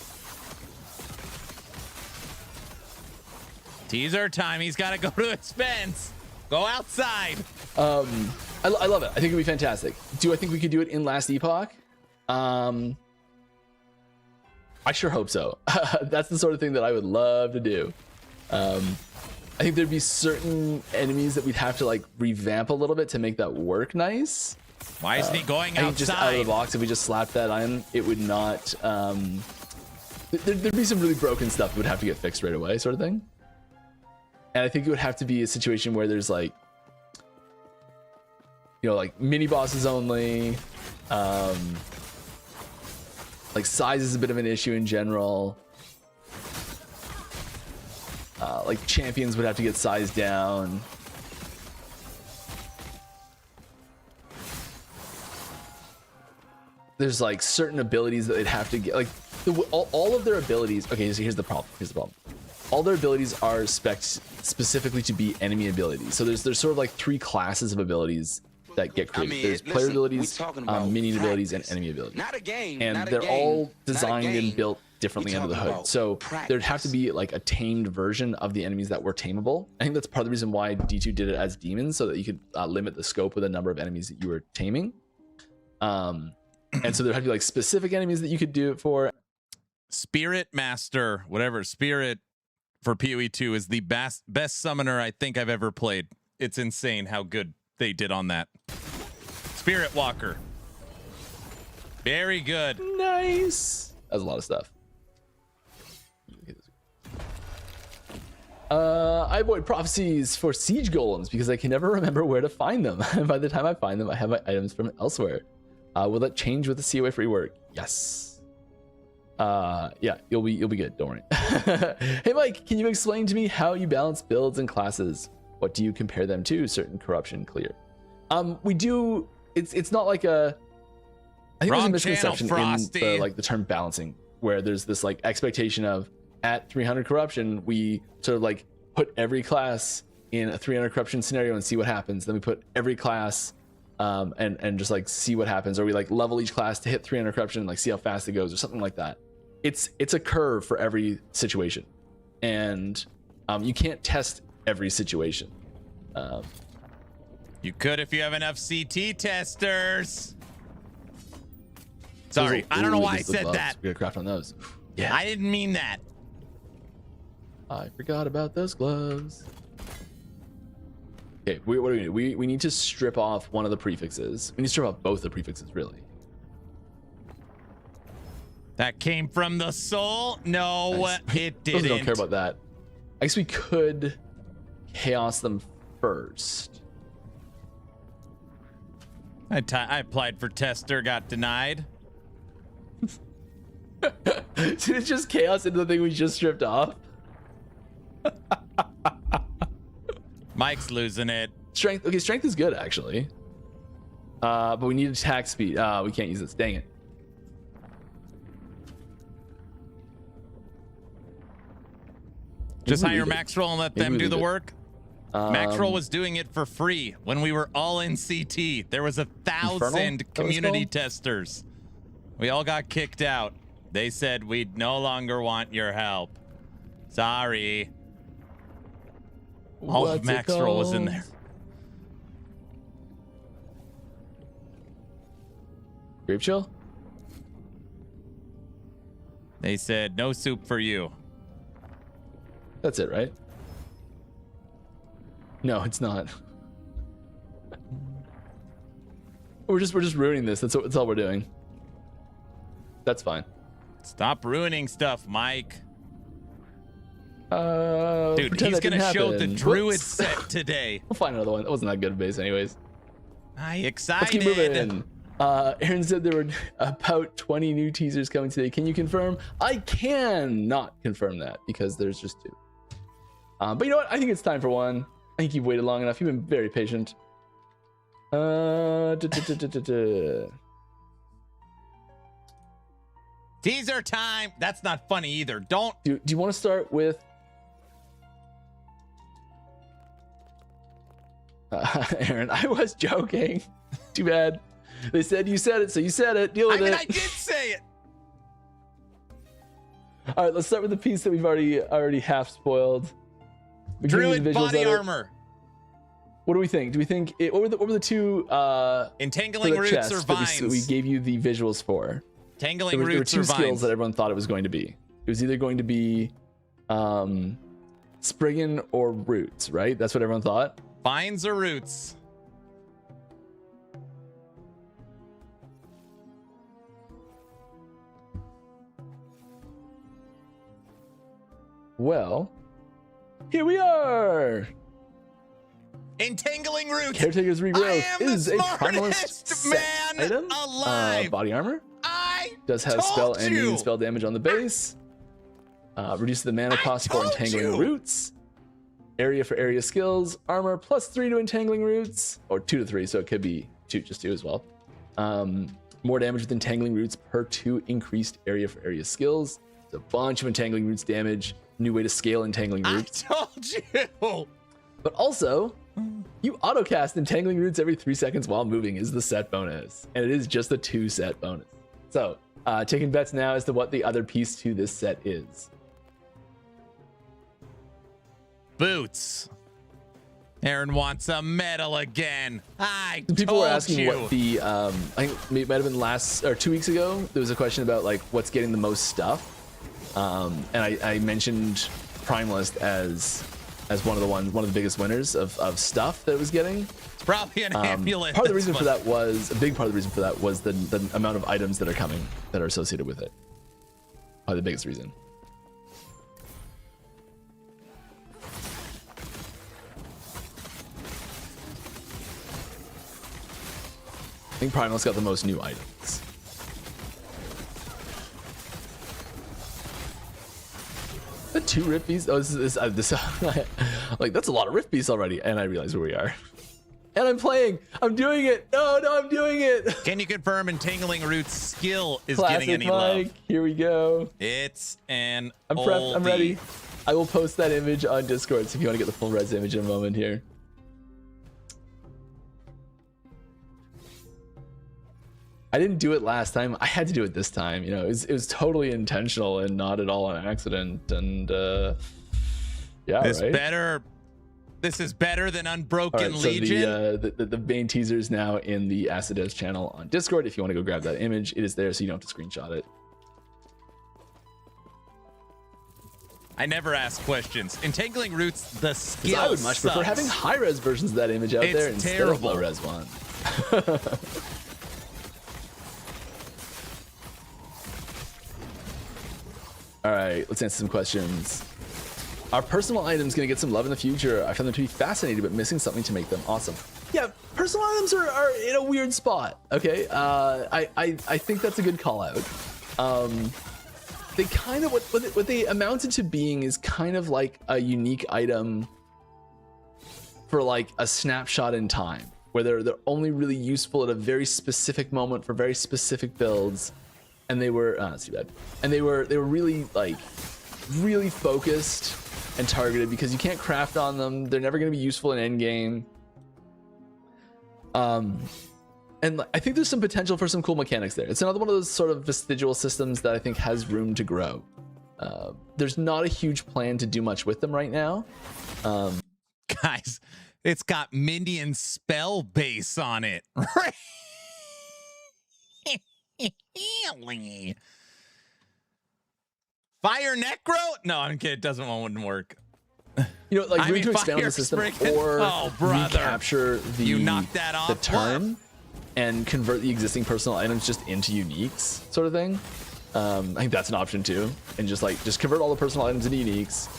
Teaser time. He's got to go to expense. Go outside. I love it. I think it'd be fantastic. Do I think we could do it in Last Epoch? I sure hope so. That's the sort of thing that I would love to do. I think there'd be certain enemies that we'd have to like revamp a little bit to make that work nice. Why isn't he going I think outside? just out of the box, if we just slapped that on, it would not. There'd be some really broken stuff that would have to get fixed right away, sort of thing. And I think it would have to be a situation where there's like, you know, like mini bosses only. Like size is a bit of an issue in general. Like champions would have to get sized down. There's like certain abilities that they'd have to get, like all of their abilities. Okay, so here's the problem. All their abilities are spec'd specifically to be enemy abilities. So there's sort of like 3 classes of abilities that get created. There's player abilities, minion abilities, and enemy abilities. Not a game. And they're all designed and built differently under the hood. So there'd have to be like a tamed version of the enemies that were tameable. I think that's part of the reason why D2 did it as demons, so that you could limit the scope of the number of enemies that you were taming. And so there had to be like specific enemies that you could do it for. Spirit Master, whatever, Spirit for PoE 2 is the best summoner I think I've ever played. It's insane how good they did on that. Spirit Walker. Very good. Nice. That's a lot of stuff. I avoid prophecies for siege golems because I can never remember where to find them. And by the time I find them, I have my items from elsewhere. Will that change with the COA free work? Yes. Yeah, you'll be good. Don't worry. Hey Mike, can you explain to me how you balance builds and classes? What do you compare them to? Certain corruption clear. We do. It's not like a. I think there's a misconception in the term balancing, where there's this like expectation of at 300 corruption we sort of like put every class in a 300 corruption scenario and see what happens. Then we put every class and just like see what happens, or we like level each class to hit 300 corruption and like see how fast it goes or something like that. It's a curve for every situation, and you can't test every situation. You could if you have enough CT testers. Sorry, I don't know why I said that. We gotta craft on those. Yeah, I didn't mean that. I forgot about those gloves. Okay, what do we need? We need to strip off one of the prefixes. We need to strip off both the prefixes, really. That came from the soul? No, nice. It didn't. I don't care about that. I guess we could chaos them first. I applied for tester, got denied. Did it just chaos into the thing we just stripped off? Mike's losing it. Strength. Okay, strength is good actually. But we need attack speed. We can't use this. Dang it. Just hire Maxroll and let them do the work. Maxroll was doing it for free when we were all in CT. There was 1,000 community testers. We all got kicked out. They said we'd no longer want your help. Sorry. All of Maxroll was in there. Grape chill? They said no soup for you. That's it, right? No, it's not. We're just ruining this. That's all we're doing. That's fine. Stop ruining stuff, Mike. Dude, he's gonna show the druid set today. We'll find another one. That wasn't that good of base, anyways. Excited. Let's keep moving. Aaron said there were about 20 new teasers coming today. Can you confirm? I can not confirm that because there's just 2. But you know what? I think it's time for one. I think you've waited long enough. You've been very patient. Teaser time. That's not funny either. Don't. Do you want to start with? Aaron, I was joking. Too bad. They said you said it, so you said it. Deal with it. I did say it. All right, let's start with the piece that we've already half spoiled. Druid body armor. What do we think? Do we think what were the two entangling roots or vines that we gave you the visuals for? Tangling there were roots two or skills vines that everyone thought it was going to be. It was either going to be Spriggan or roots, right? That's what everyone thought. Vines or roots. Well, here we are. Entangling roots. Caretaker's Regrowth is a primalist set man item. alive. Body armor. I does have spell and immune spell damage on the base. Reduces the mana cost for entangling roots. Area for area skills. Armor +3 to entangling roots, or 2 to 3, so it could be 2 as well. More damage with entangling roots per 2 increased area for area skills. It's a bunch of entangling roots damage. New way to scale entangling roots. I told you. But also, you autocast entangling roots every 3 seconds while moving is the set bonus, and it is just a 2 set bonus. So, taking bets now as to what the other piece to this set is. Boots. Aaron wants a medal again. People were asking you. what the I think it might have been last or 2 weeks ago. There was a question about like what's getting the most stuff, and I mentioned Primalist as one of the biggest winners of stuff that it was getting. It's probably an amulet. Part of the reason for that was a big part of the reason for that was the amount of items that are coming that are associated with it. Probably the biggest reason. I think Primal's got the most new items. The 2 rift beasts. Oh, this like that's a lot of rift beasts already, and I realize where we are. And I'm playing. I'm doing it. No, I'm doing it. Can you confirm entangling roots skill is Classic getting any Mike. love? Here we go. It's an I'm prepped. I'm ready. I will post that image on Discord, so if you want to get the full res image in a moment here. I didn't do it last time. I had to do it this time. You know, it was totally intentional and not at all an accident. And yeah, This right? better. This is better than Unbroken All right, Legion. So the main teaser is now in the Acides channel on Discord. If you want to go grab that image, it is there, so you don't have to screenshot it. I never ask questions. Entangling roots, the skill. I would much prefer sucks. having high res versions of that image out there instead of low res one. All right, let's answer some questions. Are personal items going to get some love in the future? I found them to be fascinating, but missing something to make them awesome. Yeah, personal items are in a weird spot. Okay, I think that's a good call out. They kind of what they amounted to being is kind of like a unique item for like a snapshot in time, where they're only really useful at a very specific moment for very specific builds. And they were that's too bad. And they were really really focused and targeted because you can't craft on them. They're never going to be useful in endgame. And I think there's some potential for some cool mechanics there. It's another one of those sort of vestigial systems that I think has room to grow. There's not a huge plan to do much with them right now. Guys, it's got minion spell base on it. Right? Fire Necro? No, I'm kidding. It wouldn't work. You know, like I we need to mean, expand Fire the system Spriggan? or Oh, brother. recapture You knocked that off. the turn and convert the existing personal items just into uniques, sort of thing. I think that's an option too, and just convert all the personal items into uniques,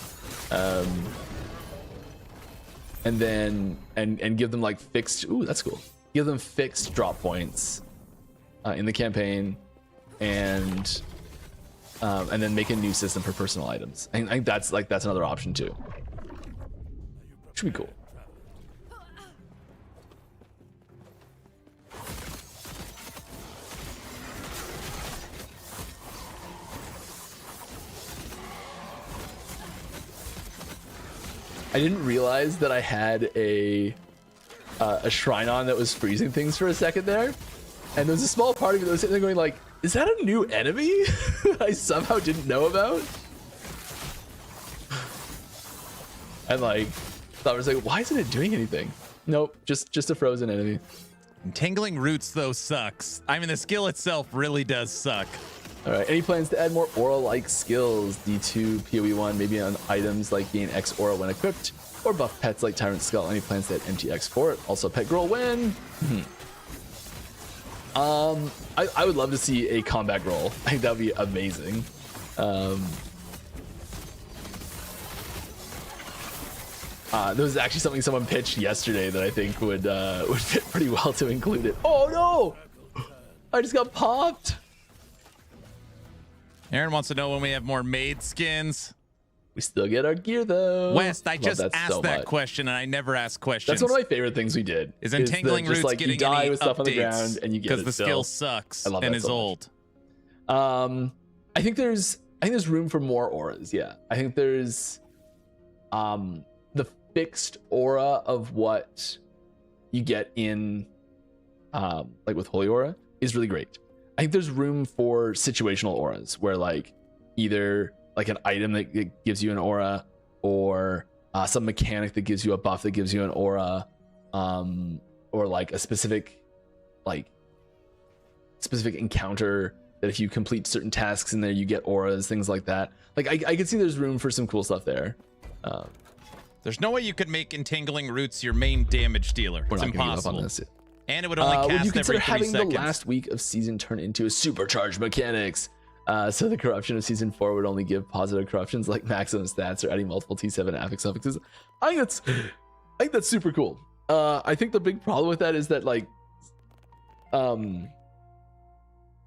and then and give them like fixed. Ooh, that's cool. Give them fixed drop points in the campaign, and then make a new system for personal items. I think that's another option too. Should be cool. I didn't realize that I had a a shrine on that was freezing things for a second there, and there was a small part of me that was sitting there going like, is that a new enemy I somehow didn't know about? And like thought I was like, why isn't it doing anything? Nope, just a frozen enemy. Entangling roots though sucks. I mean, the skill itself really does suck. All right, any plans to add more aura-like skills? D2, PoE1, maybe on items like gain X aura when equipped, or buff pets like Tyrant Skull. Any plans to add MTX for it? Also, pet girl when? I would love to see a combat roll. I think that would be amazing. There was actually something someone pitched yesterday that I think would fit pretty well to include it. Oh no! I just got popped. Aaron wants to know when we have more maid skins. We still get our gear though. West, I just asked that question and I never ask questions. That's one of my favorite things we did. Is Entangling Roots like getting you die any with stuff updates? on the ground and you get it because the skill sucks and is old. I think there's room for more auras. Yeah, I think there's the fixed aura of what you get in like with Holy Aura is really great. I think there's room for situational auras where like either like an item that gives you an aura or some mechanic that gives you a buff that gives you an aura, or like a specific encounter that if you complete certain tasks in there you get auras, things like that. Like I could see there's room for some cool stuff there. There's no way you could make Entangling Roots your main damage dealer. It's impossible. And it would only cast would you consider every 3 having seconds. the last week of season turn into a supercharged mechanics? So the corruption of season 4 would only give positive corruptions like maximum stats or adding multiple T7 affix suffixes. I think that's super cool. I think the big problem with that is that like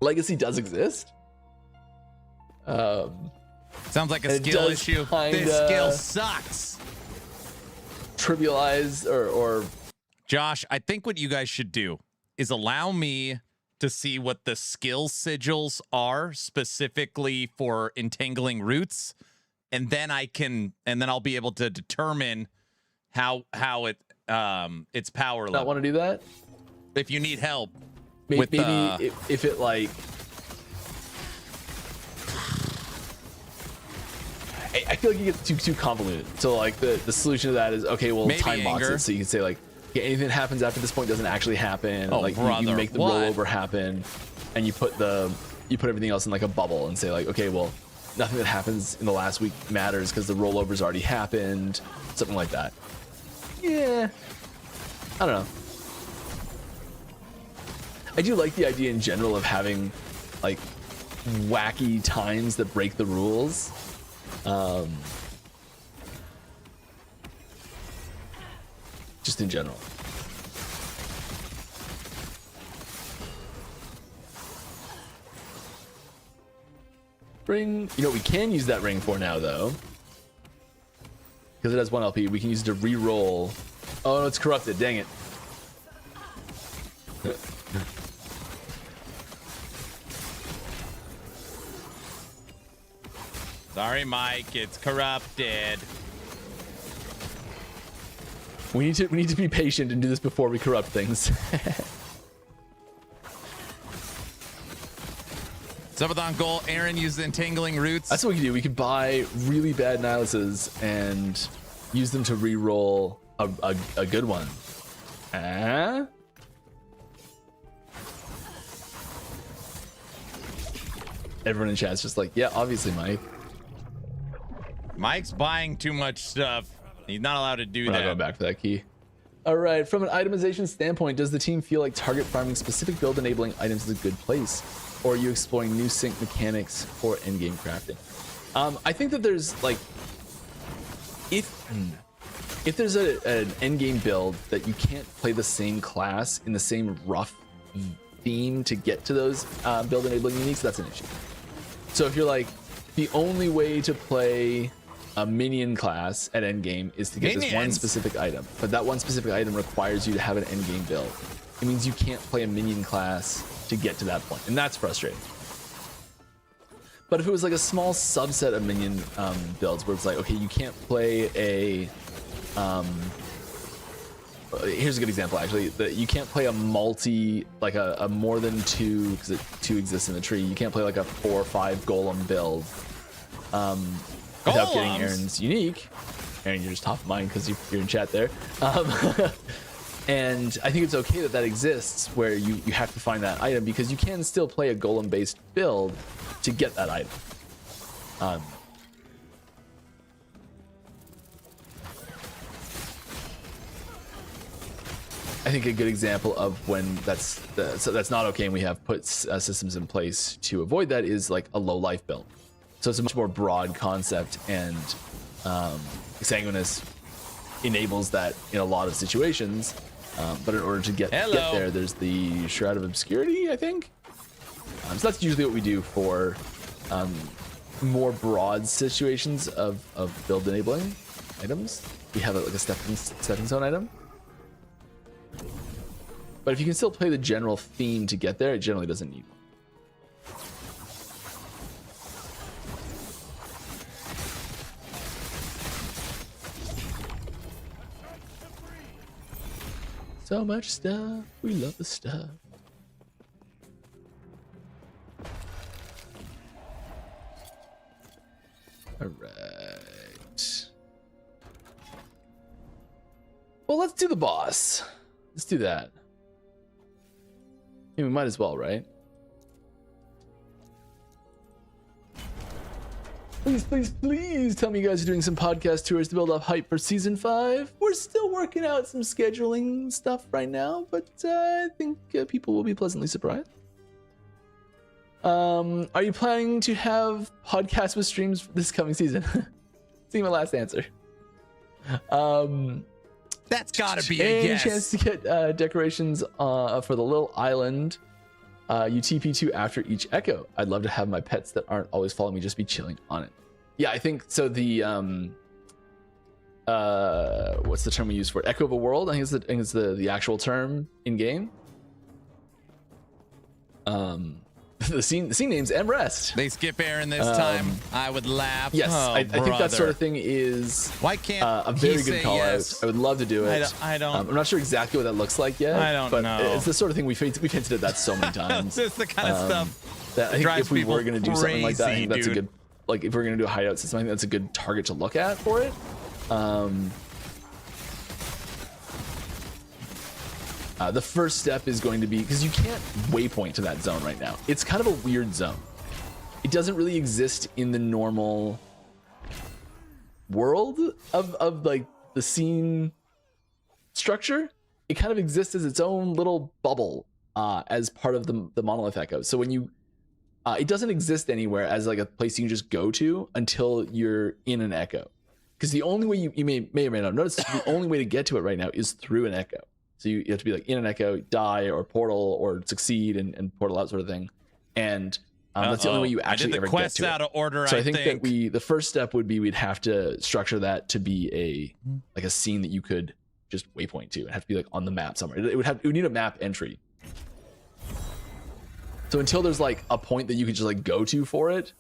legacy does exist. Sounds like a skill issue. This skill sucks. Trivialize or Josh, I think what you guys should do is allow me to see what the skill sigils are specifically for Entangling Roots, and then I'll be able to determine how it its power level. Not want to do that? If you need help, maybe if it like. I feel like you get too convoluted. So like the solution to that is okay. Well, maybe time box it so you can say like, okay, anything that happens after this point doesn't actually happen. Oh, like brother, you make the rollover happen, and you put everything else in like a bubble and say like, okay, well, nothing that happens in the last week matters because the rollover's already happened. Something like that. Yeah, I don't know. I do like the idea in general of having like wacky times that break the rules. Just in general. Ring, you know what we can use that ring for now though, because it has 1 LP. We can use it to re-roll. Oh no, it's corrupted, dang it. Sorry, Mike, it's corrupted. We need to be patient and do this before we corrupt things. Subathon goal, Aaron used Entangling Roots. That's what we can do. We can buy really bad Nihiluses and use them to re-roll a good one. Everyone in chat's just like, yeah, obviously, Mike. Mike's buying too much stuff. He's not allowed to do We're that. not going back for that key. All right, from an itemization standpoint, does the team feel like target farming specific build enabling items is a good place? Or are you exploring new sync mechanics for endgame crafting? I think that there's like, if there's an endgame build that you can't play the same class in the same rough theme to get to those build enabling uniques, that's an issue. So if you're like, the only way to play a minion class at endgame is to get this one specific item, but that one specific item requires you to have an endgame build. It means you can't play a minion class to get to that point, and that's frustrating. But if it was like a small subset of minion builds where it's like, okay, you can't play a here's a good example actually. That you can't play a multi, like a more than two, because two exists in the tree. You can't play like a 4 or 5 golem build without getting Aaron's unique. Aaron, you're just top of mind because you're in chat there. And I think it's okay that exists where you have to find that item, because you can still play a golem based build to get that item. I think a good example of when that's not okay, and we have put systems in place to avoid that, is like a low life build. So it's a much more broad concept, and Sanguinus enables that in a lot of situations. But in order to get there, there's the Shroud of Obscurity, I think. So that's usually what we do for more broad situations of build enabling items. We have like a stepping stone item. But if you can still play the general theme to get there, it generally doesn't need one. So much stuff. We love the stuff. All right. Well, let's do the boss. Let's do that. I mean, we might as well, right? Please tell me you guys are doing some podcast tours to build up hype for season 5. We're still working out some scheduling stuff right now, but I think people will be pleasantly surprised. Are you planning to have podcasts with streams this coming season? See my last answer. That's gotta be a yes. Any chance to get decorations for the little island you TP to after each echo? I'd love to have my pets that aren't always following me just be chilling on it. Yeah, I think so. The what's the term we use for it? Echo of a world? I think it's the actual term in game. The scene names Rest. They skip Aaron this time. I would laugh. Yes, I think that sort of thing is why can't a very good call out. I would love to do it. I don't. I'm not sure exactly what that looks like yet. I don't know. It's the sort of thing we've hinted at that so many times. It's the kind of stuff that I think drives if we were people going to do something like that, I think that's dude. a good. Like if we're going to do a hideout system, I think that's a good target to look at for it. The first step is going to be, because you can't waypoint to that zone right now. It's kind of a weird zone. It doesn't really exist in the normal world of like the scene structure. It kind of exists as its own little bubble as part of the monolith echo. So when you, it doesn't exist anywhere as like a place you can just go to until you're in an echo. Because the only way you may or may not notice, the only way to get to it right now is through an echo. So you have to be like in an echo, die or portal or succeed and portal out sort of thing. And that's the only way you actually ever get to it. Out of order, so I think that the first step would be we'd have to structure that to be a scene that you could just waypoint to. It'd have to be like on the map somewhere. It would need a map entry. So until there's like a point that you could just like go to for it,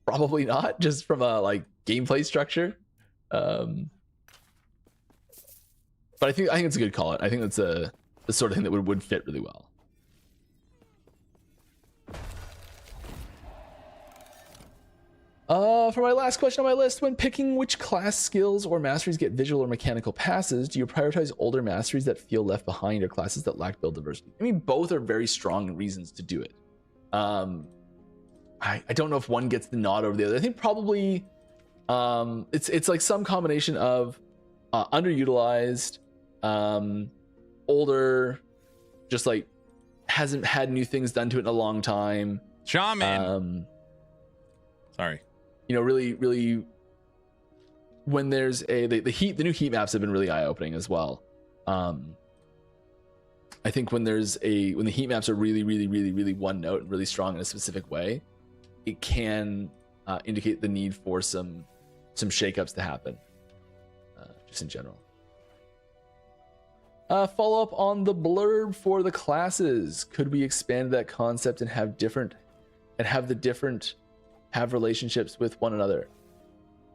probably not, just from a like gameplay structure. But I think it's a good call out. I think that's the sort of thing that would fit really well. For my last question on my list, when picking which class skills or masteries get visual or mechanical passes, do you prioritize older masteries that feel left behind or classes that lack build diversity? I mean, both are very strong reasons to do it. I don't know if one gets the nod over the other. I think probably it's like some combination of underutilized, older, just like hasn't had new things done to it in a long time. Shaman. Sorry. You know, really when there's the new heat maps have been really eye-opening as well. I think when the heat maps are really one note and really strong in a specific way, it can indicate the need for some shakeups to happen, just in general. Follow up on the blurb for the classes. Could we expand that concept and have the different have relationships with one another?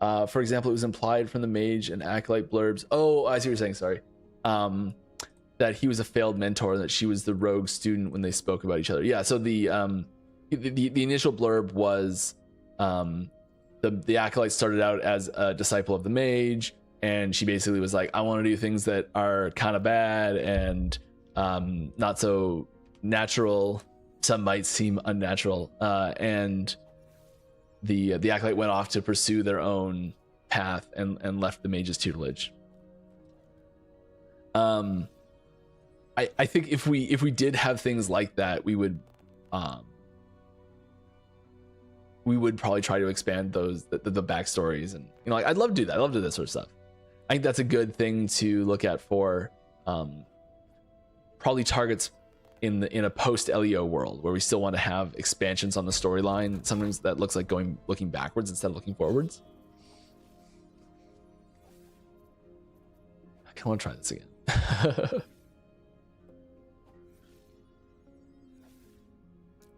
For example, it was implied from the mage and acolyte blurbs. Oh, I see what you're saying. Sorry. That he was a failed mentor and that she was the rogue student when they spoke about each other. Yeah. So the initial blurb was the acolyte started out as a disciple of the mage, and she basically was like, I want to do things that are kind of bad and not so natural. Some might seem unnatural. And the acolyte went off to pursue their own path and left the mage's tutelage. I think if we did have things like that, we would probably try to expand those the backstories, and like I'd love to do that. I love to do that sort of stuff. I think that's a good thing to look at for probably targets in a post LEO world where we still want to have expansions on the storyline. Sometimes that looks like looking backwards instead of looking forwards. I kind of want to try this again.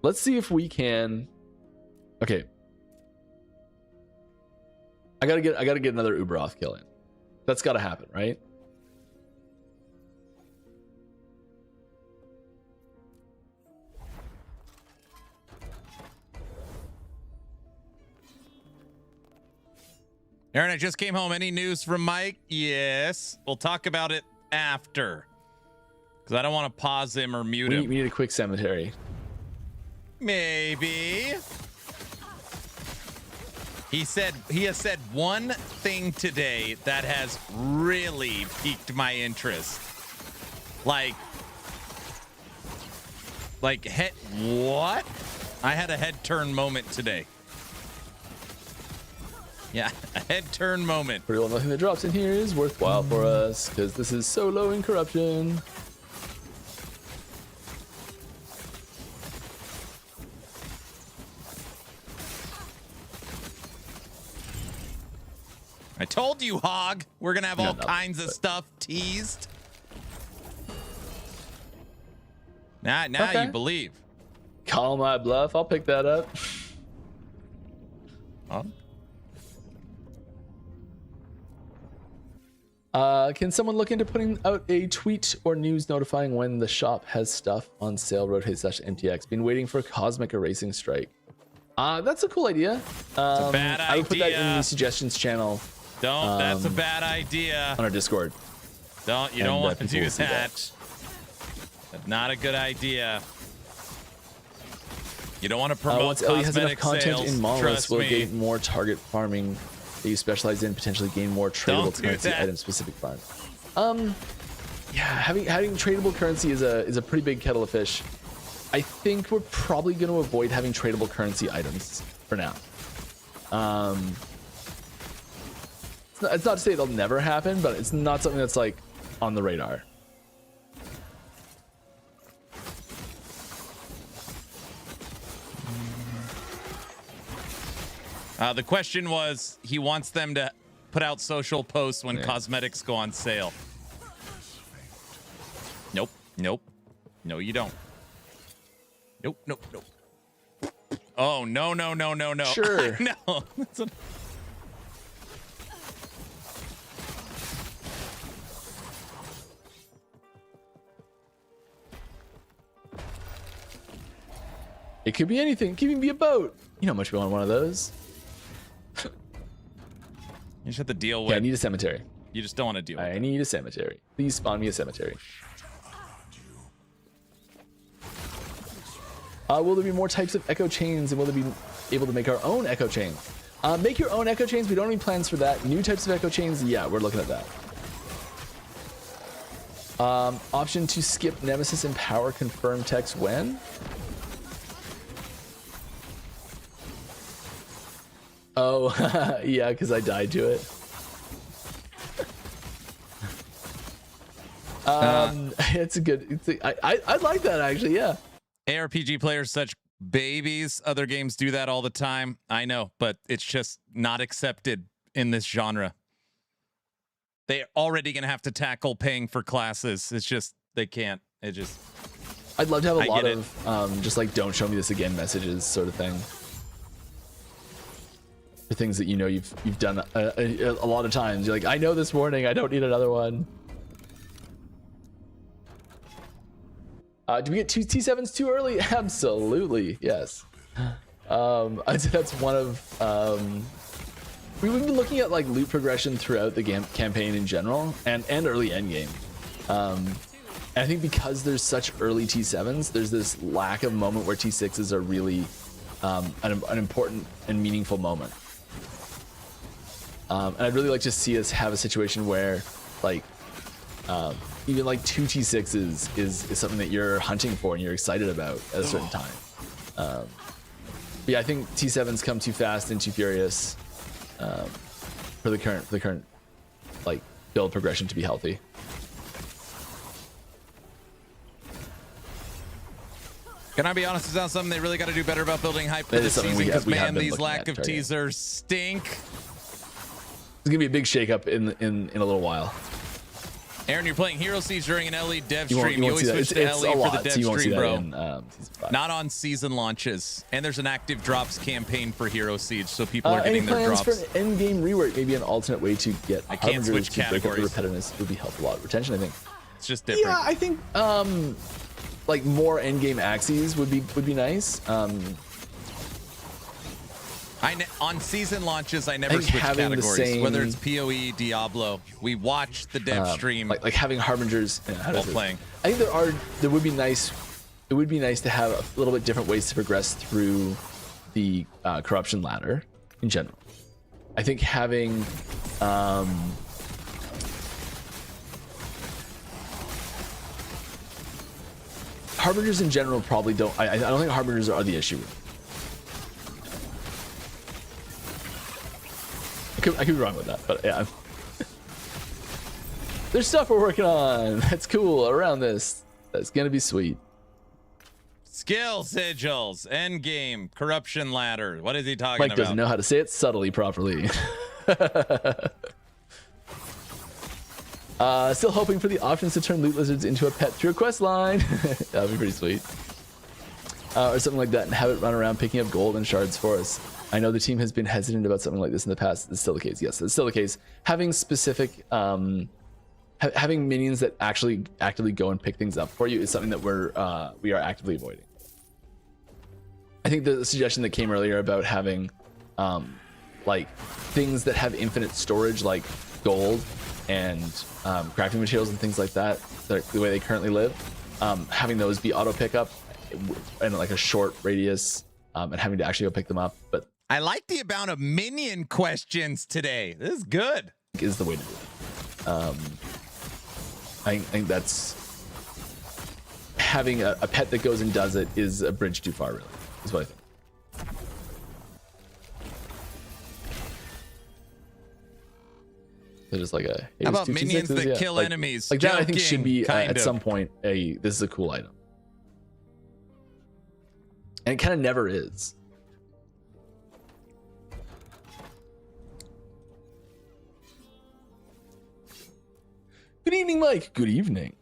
Let's see if we can. Okay. I gotta get another Uberoth kill in. That's gotta happen, right? Aaron, I just came home. Any news from Mike? Yes. We'll talk about it after. Because I don't want to pause him or mute him. We need a quick cemetery. Maybe. He has said one thing today that has really piqued my interest. Like what? I had a head turn moment today. Yeah, a head turn moment. Pretty well, nothing that drops in here is worthwhile for us because this is so low in corruption. I told you, Hog, we're gonna have all kinds of stuff teased. Now Okay. you believe. Call my bluff. I'll pick that up. Can someone look into putting out a tweet or news notifying when the shop has stuff on sale? Rotate/MTX. Been waiting for a Cosmic Erasing Strike. That's a cool idea. It's a bad idea. I would put that in the suggestions channel. Don't. That's a bad idea. On our Discord. You don't want to do that. That's not a good idea. You don't want to promote once Ellie has enough cosmetic content sales. in Monolith, will me. gain more target farming that you specialize in, potentially gain more tradable currency item specific farm. Yeah, having tradable currency is a pretty big kettle of fish. I think we're probably going to avoid having tradable currency items for now. It's not to say it'll never happen, but it's not something that's like on the radar. The question was, he wants them to put out social posts when cosmetics go on sale. Nope. No, you don't. Nope. Oh, no. Sure. No. It could be anything. It could even be a boat. You know how much we want one of those. You just have to deal with. Yeah, I need a cemetery. You just don't want to deal with I need a cemetery. Please spawn me a cemetery. Will there be more types of echo chains, and will there be able to make our own echo chain? Make your own echo chains. We don't have any plans for that. New types of echo chains, yeah, we're looking at that. Option to skip Nemesis and power confirm text when? Oh, yeah, because I died to it. It's a good. I like that actually. Yeah. ARPG players such babies. Other games do that all the time. I know, but it's just not accepted in this genre. They're already gonna have to tackle paying for classes. It's just they can't. It just. I'd love to have a lot of just like "Don't show me this again" messages, sort of thing. for things that you know you've done a lot of times. You're like, I know this warning, I don't need another one. Do we get 2 T7s too early? Absolutely, yes. I'd say that's one of we've been looking at like loot progression throughout the campaign in general and early endgame. And I think because there's such early T7s, there's this lack of moment where T6s are really an important and meaningful moment. And I'd really like to see us have a situation where like even like 2 T6s is something that you're hunting for and you're excited about at a certain time. But yeah, I think T7s come too fast and too furious for the current like build progression to be healthy. Can I be honest? It's not something they really got to do better about building hype for this season, because man, these lack of teasers stink. There's gonna be a big shakeup in a little while. Aaron, you're playing Hero Siege during an LE dev stream. You always switch to LE for the dev stream, bro. Not on season launches. And there's an active drops campaign for Hero Siege, so people are getting their drops. For an end game rework, maybe an alternate way to get I can't switch categories. categories. Break up the repetitiveness would be helpful a lot. Retention, I think. It's just different. Yeah, I think like more end game axes would be nice. On season launches, I never switch categories. Whether it's PoE, Diablo, we watch the dev stream. Like having harbingers while playing. I think there would be nice. It would be nice to have a little bit different ways to progress through the corruption ladder in general. I think having harbingers in general probably don't. I don't think harbingers are the issue. I could be wrong with that, but yeah. There's stuff we're working on that's cool around this. That's gonna be sweet. Skill sigils, endgame, corruption ladder. What is he talking Mike about? doesn't know how to say it subtly properly. Still hoping for the options to turn loot lizards into a pet through a quest line. That'd be pretty sweet. Or something like that, and have it run around picking up gold and shards for us. I know the team has been hesitant about something like this in the past. It's still the case. Yes, it's still the case. Having specific, having minions that actually actively go and pick things up for you is something that we are actively avoiding. I think the suggestion that came earlier about having, like things that have infinite storage, like gold and crafting materials and things like that, the way they currently live, having those be auto pickup and like a short radius, and having to actually go pick them up, but. I like the amount of minion questions today. This is good. Is the way to do it. I think that's having a pet that goes and does it is a bridge too far, really. Is what I think. They're just like a. How about minions that kill enemies? Like that, I think should be at some point this is a cool item, and it kind of never is. Good evening, Mike. Good evening.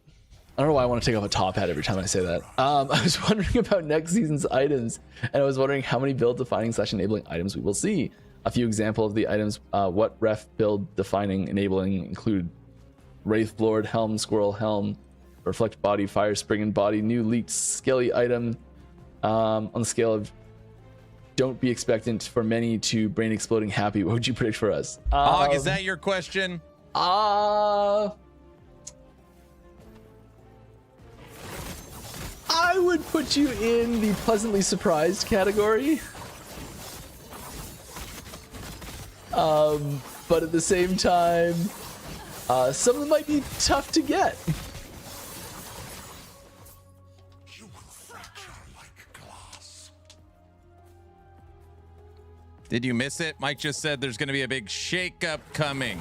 I don't know why I want to take off a top hat every time I say that. I was wondering about next season's items, and I was wondering how many build-defining / enabling items we will see. A few examples of the items, what ref build-defining enabling include Wraith Lord, Helm, Squirrel Helm, Reflect Body, Fire Spring and Body, new leaked scaly item, on the scale of don't be expectant for many to brain exploding happy. What would you predict for us? Og, is that your question? I would put you in the pleasantly surprised category. But at the same time, some of them might be tough to get. You will fracture like glass. Did you miss it? Mike just said there's going to be a big shakeup coming.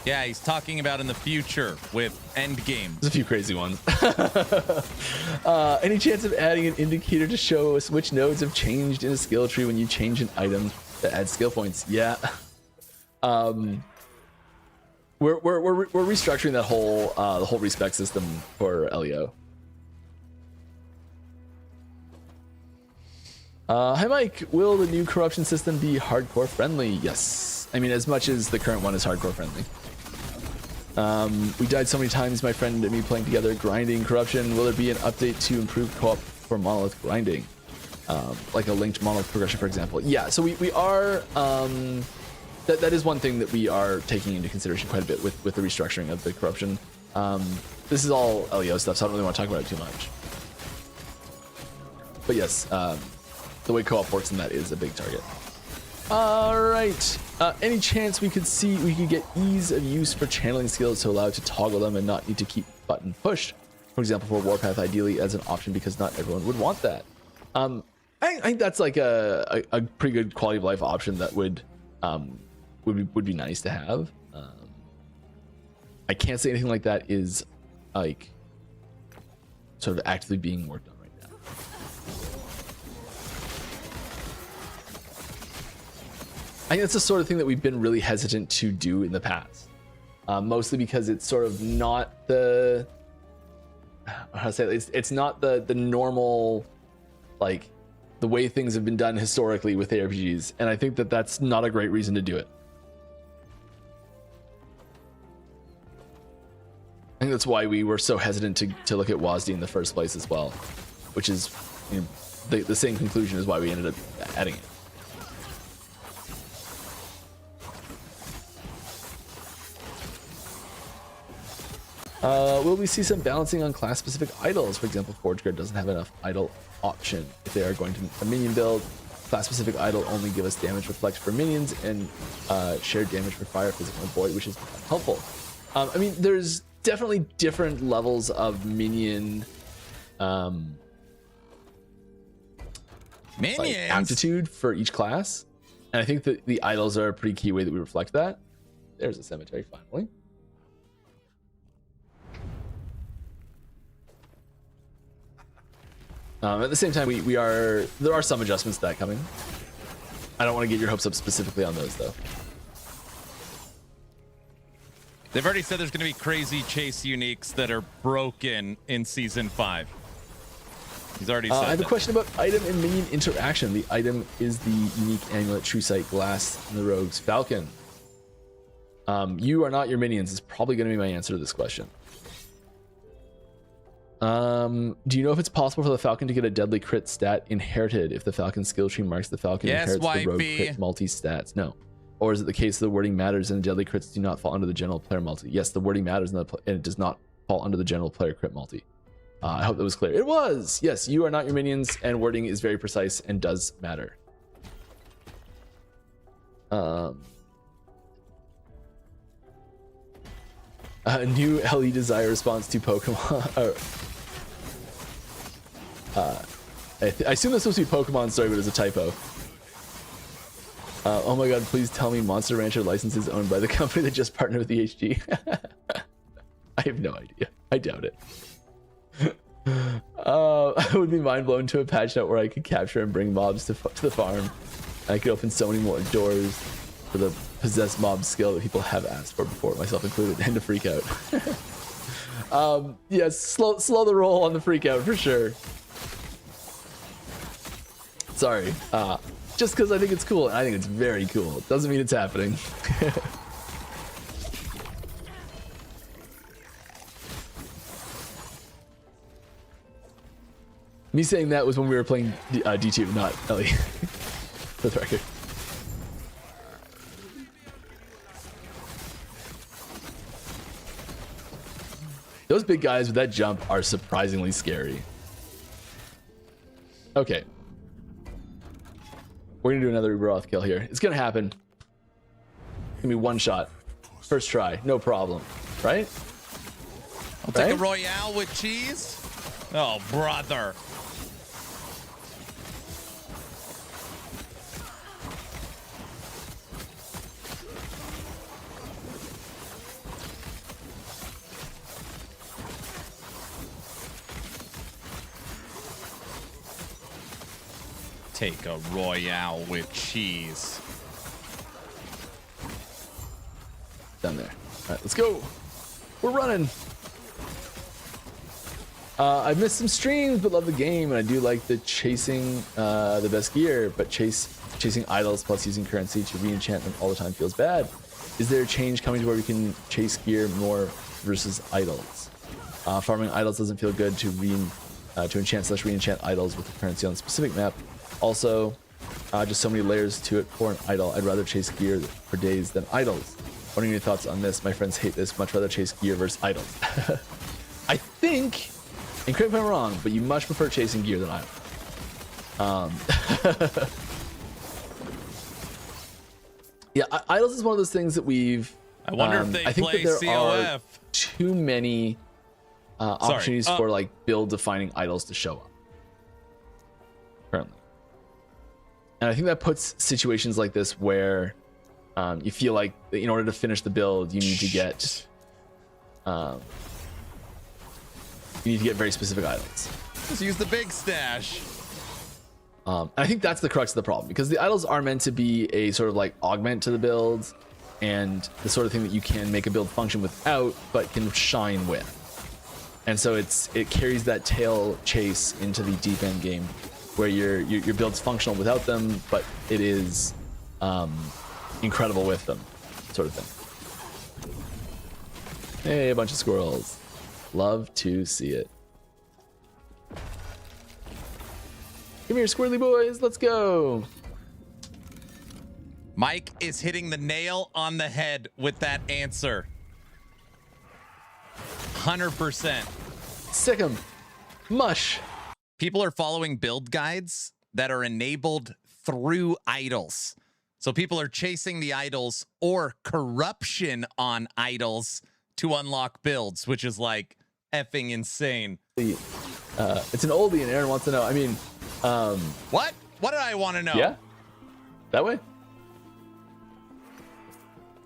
Yeah, he's talking about in the future with Endgame. There's a few crazy ones. Any chance of adding an indicator to show us which nodes have changed in a skill tree when you change an item that adds skill points? Yeah. We're restructuring that whole the whole respec system for LEO. Hi Mike, will the new corruption system be hardcore friendly? Yes. I mean, as much as the current one is hardcore friendly. We died so many times, my friend and me playing together, grinding corruption. Will there be an update to improve co-op for monolith grinding? Like a linked monolith progression, for example. Yeah, so we are, that is one thing that we are taking into consideration quite a bit with the restructuring of the corruption. This is all LEO stuff, so I don't really want to talk about it too much. But yes, the way co-op works in that is a big target. All right. Any chance we could get ease of use for channeling skills to allow it to toggle them and not need to keep button pushed? For example, for Warpath, ideally as an option because not everyone would want that. I think that's like a pretty good quality of life option that would be nice to have. I can't say anything like that is like sort of actively being worked on right now. I think that's the sort of thing that we've been really hesitant to do in the past, mostly because it's sort of not the how to say it? It's not the normal, like the way things have been done historically with ARPGs, and I think that that's not a great reason to do it. I think that's why we were so hesitant to look at WASD in the first place as well, which is, you know, the same conclusion as why we ended up adding it. Will we see some balancing on class-specific idols? For example, ForgeGuard doesn't have enough idol option. If they are going to a minion build, class-specific idol only give us damage reflect for minions and shared damage for fire, physical, and void, which is helpful. I mean, there's definitely different levels of minion minions like aptitude for each class, and I think that the idols are a pretty key way that we reflect that. There's a cemetery finally. At the same time, there are some adjustments to that coming. I don't want to get your hopes up specifically on those though. They've already said there's going to be crazy chase uniques that are broken in season 5. He's already said I have that. a question about item and minion interaction. The item is the unique amulet, True Sight, Glass, and the Rogue's Falcon. You are not your minions is probably going to be my answer to this question. Do you know if it's possible for the Falcon to get a deadly crit stat inherited if the Falcon skill tree marks the Falcon inherits the Rogue crit multi stats? No. Or is it the case the wording matters and deadly crits do not fall under the general player multi? Yes, the wording matters and it does not fall under the general player crit multi. I hope that was clear. It was! Yes, you are not your minions and wording is very precise and does matter. A new LE Desire response to Pokemon. I assume that's supposed to be Pokemon Story, but it's a typo. Oh my god, please tell me Monster Rancher license is owned by the company that just partnered with EHG. I have no idea. I doubt it. I would be mind blown to a patch note where I could capture and bring mobs to the farm. I could open so many more doors for the possess mob skill that people have asked for before, myself included, and to freak out. Yes, slow the roll on the freak out for sure. Sorry. Just because I think it's cool, and I think it's very cool. Doesn't mean it's happening. Me saying that was when we were playing D2, not Ellie. For the record. Those big guys with that jump are surprisingly scary. Okay. We're gonna do another Uberoth kill here. It's gonna happen. It's gonna be one shot. First try, no problem. Right? I'll take a Royale with cheese. Oh, brother. Take a Royale with cheese. Down there. All right, let's go. We're running. I've missed some streams, but love the game, and I do like the chasing the best gear, but chasing idols plus using currency to re-enchant them all the time feels bad. Is there a change coming to where we can chase gear more versus idols? Farming idols doesn't feel good to enchant / re-enchant idols with the currency on a specific map. Also, just so many layers to it for an idol. I'd rather chase gear for days than idols. What are your thoughts on this? My friends hate this. Much rather chase gear versus idols. I think, and correct me if I'm wrong, but you much prefer chasing gear than idols. Yeah, idols is one of those things that we've. I wonder if they I think play that there COF. are too many opportunities for like build defining idols to show up currently, and I think that puts situations like this where you feel like in order to finish the build, you need to get very specific idols. Just use the big stash. I think that's the crux of the problem, because the idols are meant to be a sort of like augment to the build and the sort of thing that you can make a build function without, but can shine with. And so it carries that tail chase into the deep end game where your build's functional without them, but it is incredible with them, sort of thing. Hey, a bunch of squirrels. Love to see it. Come here, squirrely boys. Let's go. Mike is hitting the nail on the head with that answer. 100%. Sick 'em. Mush. People are following build guides that are enabled through idols. So people are chasing the idols or corruption on idols to unlock builds, which is like effing insane. It's an oldie, and Aaron wants to know. I mean, what did I want to know? Yeah, that way.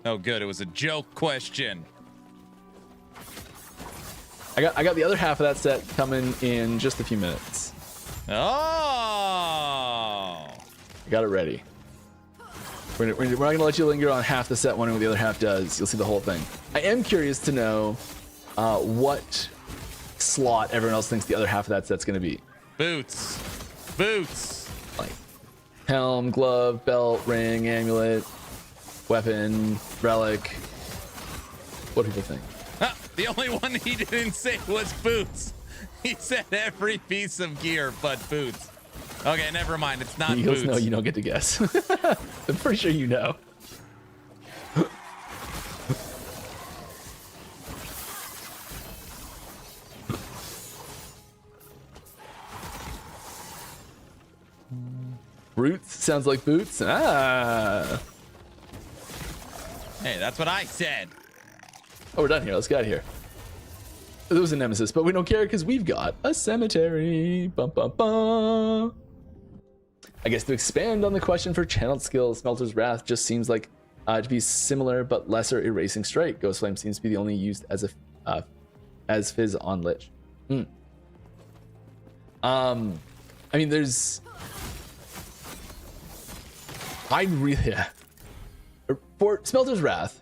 Oh, good. It was a joke question. I got the other half of that set coming in just a few minutes. Oh, I got it ready. We're not gonna let you linger on half the set, wondering what the other half does. You'll see the whole thing. I am curious to know what slot everyone else thinks the other half of that set's gonna be. Boots. Like helm, glove, belt, ring, amulet, weapon, relic. What do people think? The only one he didn't say was boots. He said every piece of gear but boots. Okay, never mind. It's not Eagles boots. know you don't get to guess. I'm pretty sure you know. Roots sounds like boots. Ah. Hey, that's what I said. Oh, we're done here. Let's get out of here. There was a nemesis, but we don't care because we've got a cemetery. Bum, bum, bum. I guess to expand on the question for channeled skill, Smelter's Wrath just seems like to be similar but lesser Erasing Strike. Ghost Flame seems to be the only used as Fizz on Lich. I mean, there's. For Smelter's Wrath,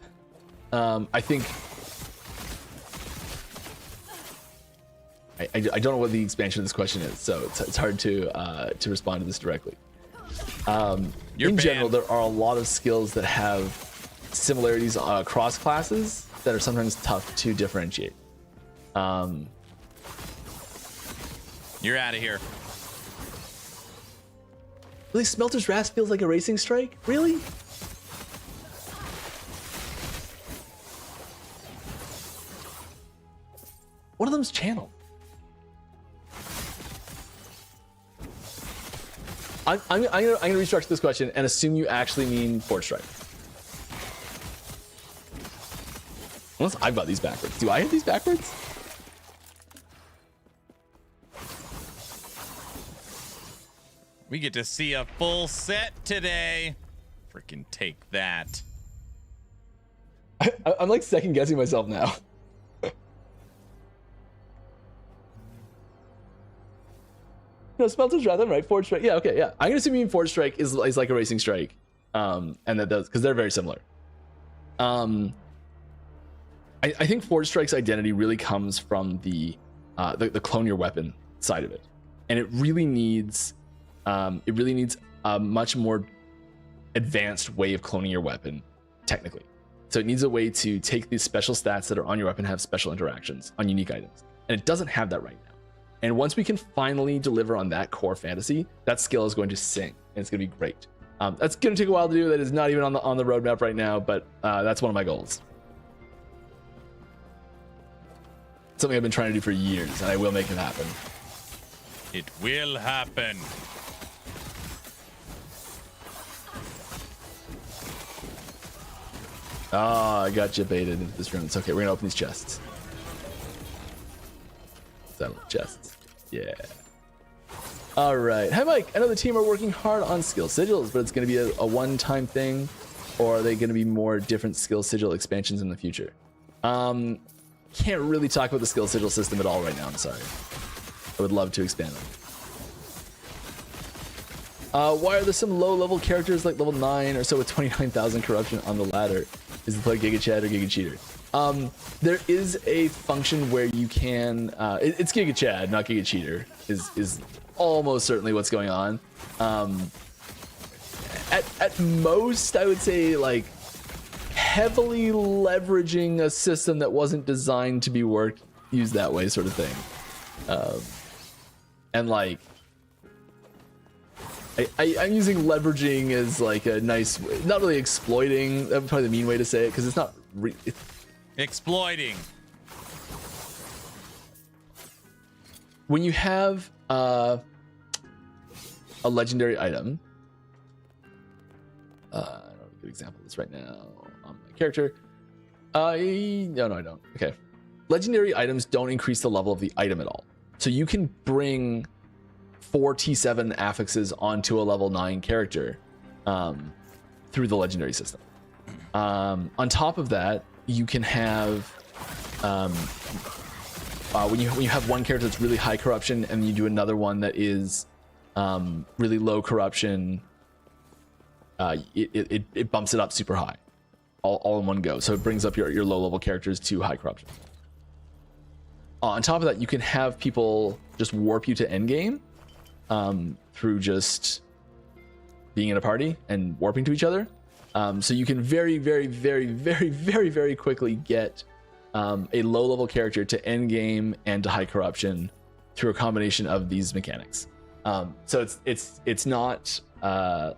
I think. I don't know what the expansion of this question is, so it's hard to respond to this directly. In general, there are a lot of skills that have similarities across classes that are sometimes tough to differentiate. You're out of here. Really, Smelter's Wrath feels like a Racing Strike? Really? One of them's channeled. I'm gonna restructure this question and assume you actually mean Force Strike. Unless I've got these backwards. Do I have these backwards? We get to see a full set today. Freaking take that. I'm like second guessing myself now. No, Smelter's Wrath, I'm right. Forge Strike. Yeah, okay, yeah. I'm gonna assume you mean Forge Strike is like a Racing Strike. And that does, because they're very similar. I think Forge Strike's identity really comes from the the clone your weapon side of it, and it really needs a much more advanced way of cloning your weapon technically. So it needs a way to take these special stats that are on your weapon and have special interactions on unique items, and it doesn't have that right now. And once we can finally deliver on that core fantasy, that skill is going to sing, and it's going to be great. That's going to take a while to do. That is not even on the roadmap right now, but that's one of my goals. Something I've been trying to do for years, and I will make it happen. It will happen. Ah, I got you baited into this room. It's okay. We're gonna open these chests. Settle chests. Yeah. All right. Hi, Mike. I know the team are working hard on skill sigils, but it's going to be a one-time thing, or are they going to be more different skill sigil expansions in the future? Can't really talk about the skill sigil system at all right now. I'm sorry. I would love to expand on it. Why are there some low-level characters like level 9 or so with 29,000 corruption on the ladder? Is it like Giga Chad or Giga Cheater? There is a function where you can. It's Giga Chad, not Giga Cheater. Is almost certainly what's going on. At most, I would say like heavily leveraging a system that wasn't designed to be used that way, sort of thing. And like, I'm using leveraging as like a nice, not really exploiting. That's probably the mean way to say it, because it's not. Exploiting. When you have a legendary item, I don't have a good example of this right now on my character. No, I don't. Okay. Legendary items don't increase the level of the item at all. So you can bring 4 T7 affixes onto a level 9 character through the legendary system. On top of that, you can have when you have one character that's really high corruption and you do another one that is really low corruption, it bumps it up super high, all in one go. So it brings up your low level characters to high corruption. On top of that, you can have people just warp you to endgame through just being in a party and warping to each other. So you can very, very, very, very, very, very quickly get a low-level character to endgame and to high corruption through a combination of these mechanics. So it's not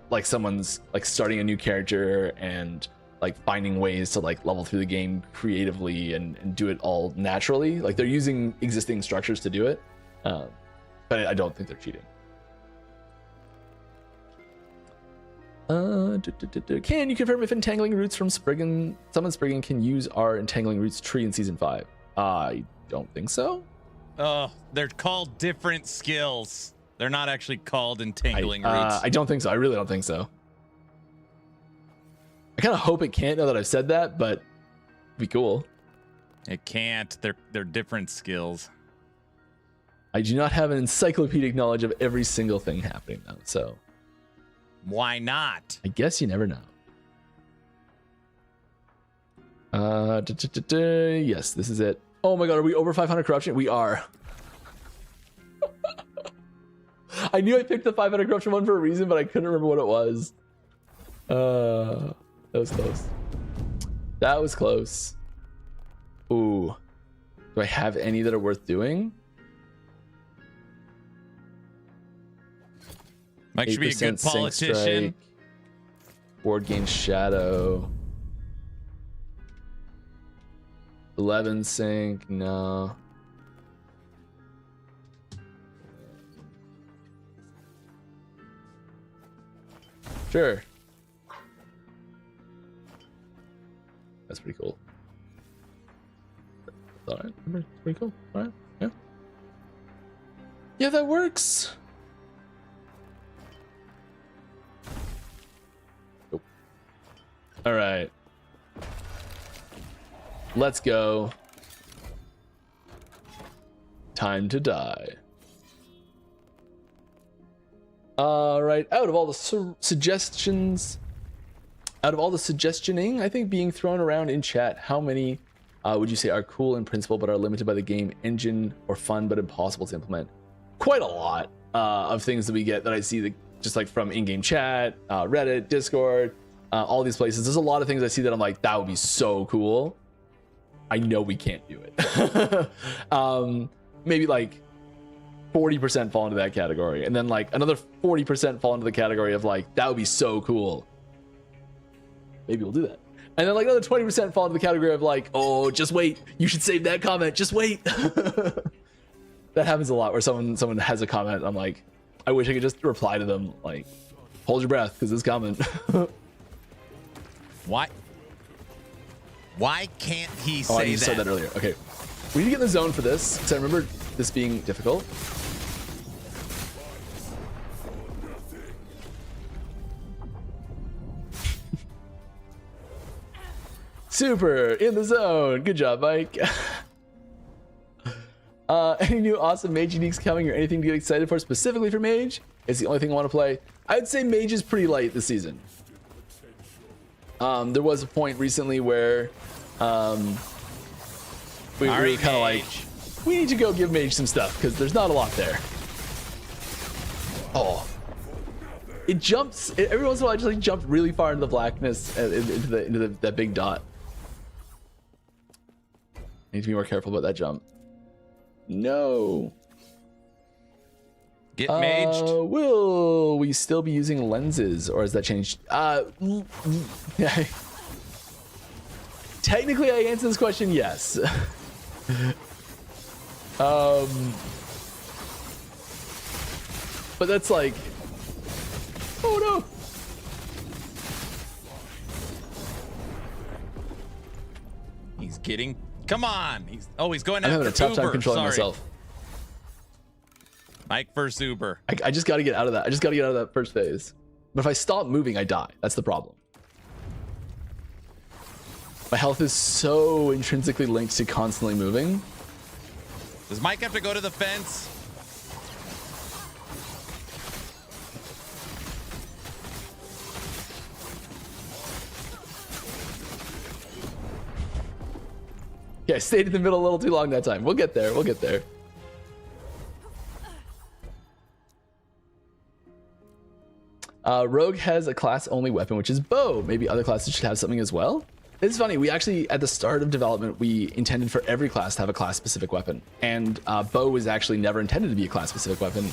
like someone's like starting a new character and like finding ways to like level through the game creatively and do it all naturally. Like they're using existing structures to do it, but I don't think they're cheating. Can you confirm if entangling roots from Spriggan, Summon Spriggan can use our entangling roots tree in season 5? I don't think so. Oh, they're called different skills. They're not actually called entangling roots. I don't think so. I really don't think so. I kind of hope it can't now that I've said that, but it'd be cool. It can't. They're different skills. I do not have an encyclopedic knowledge of every single thing happening though, so. Why not? I guess you never know. Yes, this is it. Oh my god, are we over 500 corruption? We are. I knew I picked the 500 corruption one for a reason, but I couldn't remember what it was. That was close. That was close. Ooh. Do I have any that are worth doing? Mike should be a good politician. Board game shadow. 11 sync, no. Sure. That's pretty cool. All right, pretty cool. All right, yeah. Yeah, that works. Nope. All right. Let's go. Time to die. All right. Out of all the suggestions, out of all the suggestioning, I think being thrown around in chat, how many would you say are cool in principle but are limited by the game engine, or fun but impossible to implement? Quite a lot of things that we get that I see that just like from in-game chat, Reddit, Discord, all these places. There's a lot of things I see that I'm like, that would be so cool. I know we can't do it. Maybe like 40% fall into that category, and then like another 40% fall into the category of like, that would be so cool. Maybe we'll do that. And then like another 20% fall into the category of like, oh, just wait, you should save that comment, just wait. That happens a lot where someone has a comment, I'm like, I wish I could just reply to them like, hold your breath because it's coming. Why can't he Oh, I say just that? said that earlier. Okay, we need to get in the zone for this because I remember this being difficult. Super in the zone. Good job, Mike. Any new awesome Mage uniques coming or anything to get excited for specifically for Mage? It's the only thing I want to play. I'd say Mage is pretty light this season. There was a point recently where we were kind of like, we need to go give Mage some stuff because there's not a lot there. Oh, it jumps every once in a while. I just like jumped really far into the blackness, into that big dot. Need to be more careful about that jump. No. Get maged. Will we still be using lenses, or has that changed? Technically, I answer this question yes. But that's like, oh no. He's getting. Come on. He's going I'm after having a tough time Uber. controlling Sorry. myself. Mike versus Uber. I just got to get out of that. I just got to get out of that first phase. But if I stop moving, I die. That's the problem. My health is so intrinsically linked to constantly moving. Does Mike have to go to the fence? Yeah, I stayed in the middle a little too long that time. We'll get there. We'll get there. Rogue has a class-only weapon, which is bow. Maybe other classes should have something as well. It's funny. We actually, at the start of development, we intended for every class to have a class-specific weapon, and bow was actually never intended to be a class-specific weapon.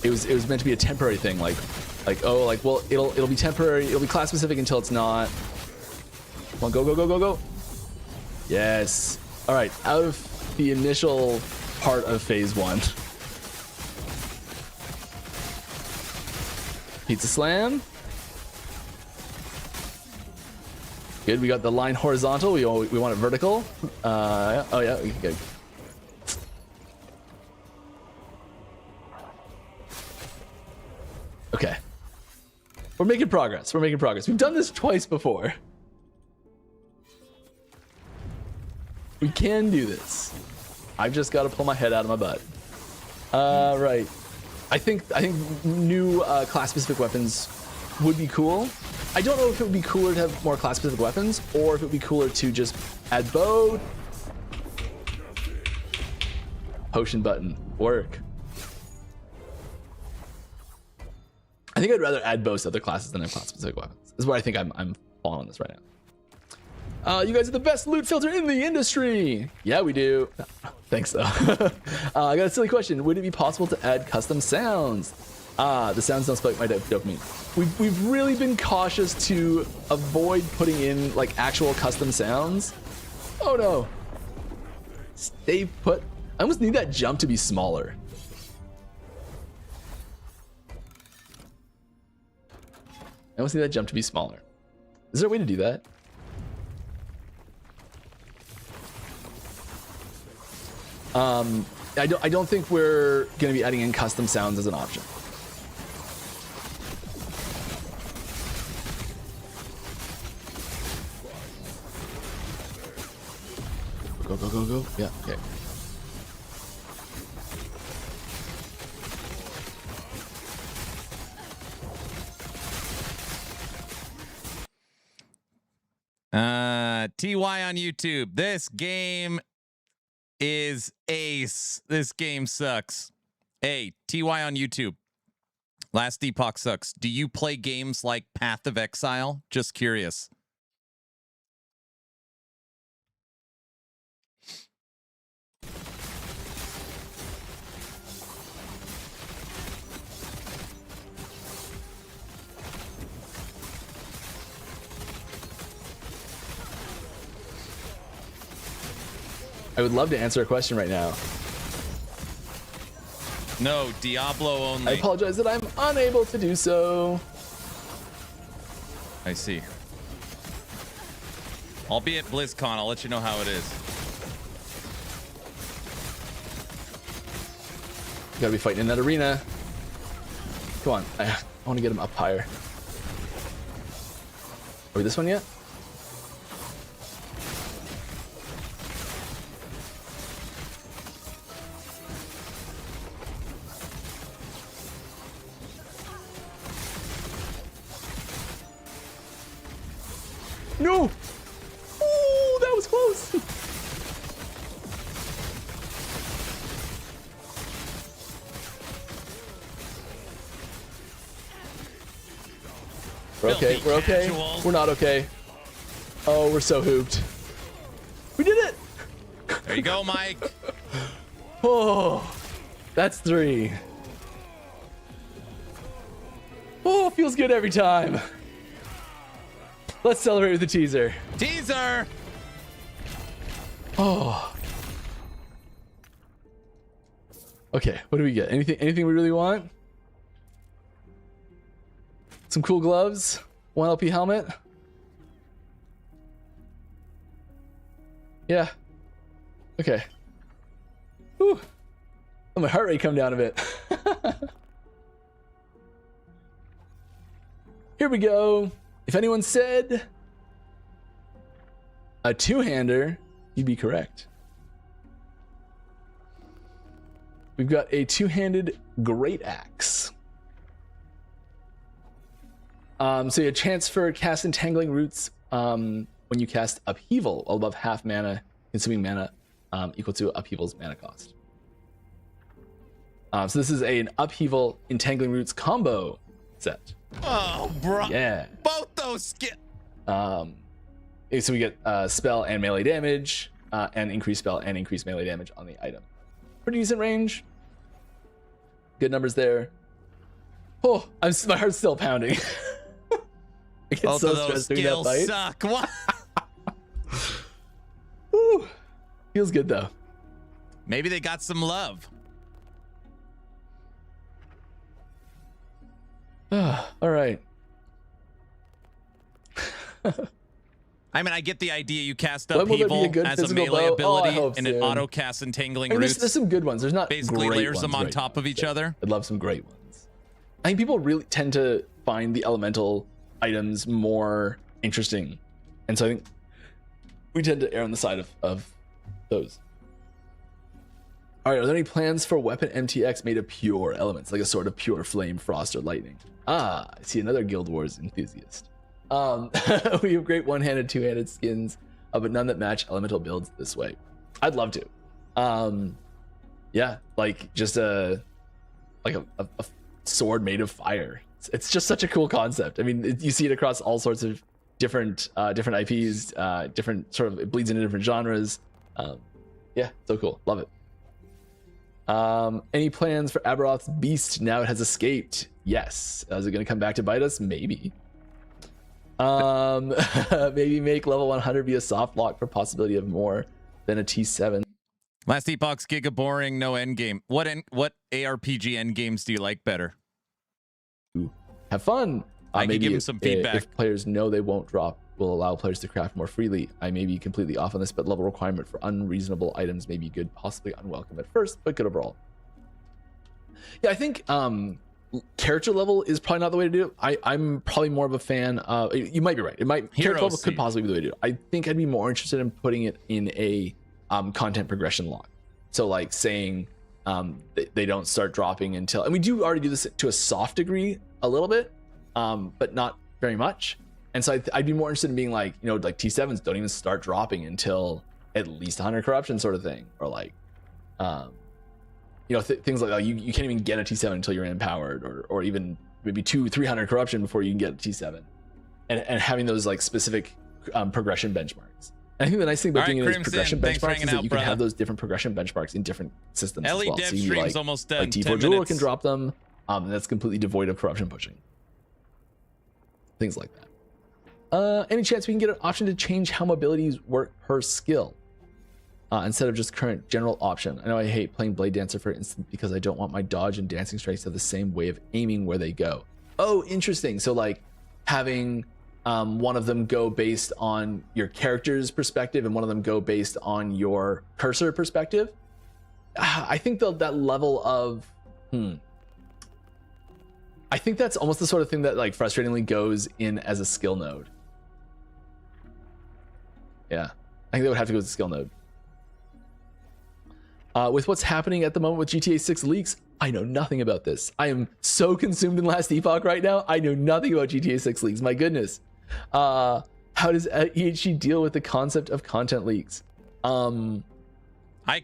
It was meant to be a temporary thing, well, it'll be temporary. It'll be class-specific until it's not. Come on, go, go, go, go, go. Yes. All right, out of the initial part of phase 1. Pizza slam. Good, we got the line horizontal. We want it vertical. Oh yeah, we can go. Okay. We're making progress. We're making progress. We've done this twice before. We can do this. I've just got to pull my head out of my butt. Right. I think new class-specific weapons would be cool. I don't know if it would be cooler to have more class-specific weapons, or if it would be cooler to just add bow. Potion button. Work. I think I'd rather add bows to other classes than have class-specific weapons. This is where I think I'm falling on this right now. You guys are the best loot filter in the industry. Yeah, we do. Thanks, though. I got a silly question. Would it be possible to add custom sounds? The sounds don't spike my dopamine. We've really been cautious to avoid putting in like actual custom sounds. Oh no. Stay put. I almost need that jump to be smaller. I almost need that jump to be smaller. Is there a way to do that? I don't think we're going to be adding in custom sounds as an option. Go, go, go, go. Yeah, okay. TY on YouTube. This game is ace. This game sucks. Hey, TY on YouTube. Last Epoch sucks. Do you play games like Path of Exile? Just curious. I would love to answer a question right now. No, Diablo only. I apologize that I'm unable to do so. I see. I'll be at BlizzCon. I'll let you know how it is. You gotta be fighting in that arena. Come on. I want to get him up higher. Are we this one yet? No! Oh, that was close. We're okay. We're okay. We're not okay. Oh, we're so hooped. We did it. There you go, Mike. Oh, that's 3. Oh, feels good every time. Let's celebrate with the teaser. Teaser! Oh. Okay, what do we get? Anything we really want? Some cool gloves? 1 LP helmet? Yeah. Okay. Whew. Let my heart rate come down a bit. Here we go. If anyone said a 2-hander, you'd be correct. We've got a 2-handed great axe. So you have a chance for cast Entangling Roots when you cast Upheaval, well above half mana, consuming mana equal to Upheaval's mana cost. So this is an Upheaval Entangling Roots combo set. Oh, bro. Yeah. Both those so we get spell and melee damage, and increased spell and increased melee damage on the item. Pretty decent range. Good numbers there. Oh, my heart's still pounding. I get Both so of those stressed doing that skills fight. suck. What? Woo. Feels good though. Maybe they got some love. All right. I mean, I get the idea. You cast When will there be a Upheaval good as a physical melee bow? ability, I hope and it soon. auto casts Entangling I mean, Roots. there's some good ones. There's not basically great layers them ones on right top now. of each Yeah. other. I'd love some great ones. I think people really tend to find the elemental items more interesting, and so I think we tend to err on the side of those. All right, are there any plans for weapon MTX made of pure elements, like a sort of pure flame, frost, or lightning? Ah, I see another Guild Wars enthusiast. We have great one-handed, two-handed skins, but none that match elemental builds this way. I'd love to. Yeah, like just a sword made of fire. It's just such a cool concept. I mean, you see it across all sorts of different IPs, different sort of, it bleeds into different genres. Yeah, so cool. Love it. Any plans for Aberoth's beast now it has escaped? Yes. Is it going to come back to bite us? Maybe. Maybe make level 100 be a soft lock for possibility of more than a T7. Last Epoch's Giga boring, no endgame. What ARPG endgames do you like better? Ooh, have fun. I can maybe give him some feedback. If players know they won't drop, will allow players to craft more freely. I may be completely off on this, but level requirement for unreasonable items may be good, possibly unwelcome at first, but good overall. Yeah, I think character level is probably not the way to do it. I'm probably more of a fan of, you might be right. Character level could possibly be the way to do it. I think I'd be more interested in putting it in a content progression lock. So like saying they don't start dropping until, and we do already do this to a soft degree a little bit, but not very much. And so I'd be more interested in being like, you know, like T7s don't even start dropping until at least 100 corruption sort of thing, or like, you know, things like you can't even get a T7 until you're empowered, or even maybe 200-300 corruption before you can get a T7, and having those like specific progression benchmarks. And I think the nice thing about doing these progression benchmarks is that you can have those different progression benchmarks in different systems as well. Dev So you stream's like, almost done. like T4 Jeweler can drop them, and that's completely devoid of corruption pushing. Things like that. Any chance we can get an option to change how mobilities work per skill? Instead of just current general option. I know I hate playing Blade Dancer for instance because I don't want my dodge and dancing strikes to have the same way of aiming where they go. Oh, interesting. So like having one of them go based on your character's perspective and one of them go based on your cursor perspective. I think that level of I think that's almost the sort of thing that like frustratingly goes in as a skill node. Yeah, I think that would have to go as a skill node. With what's happening at the moment with GTA 6 leaks, I know nothing about this. I am so consumed in Last Epoch right now. I know nothing about GTA 6 leaks. My goodness. How does EHG deal with the concept of content leaks? I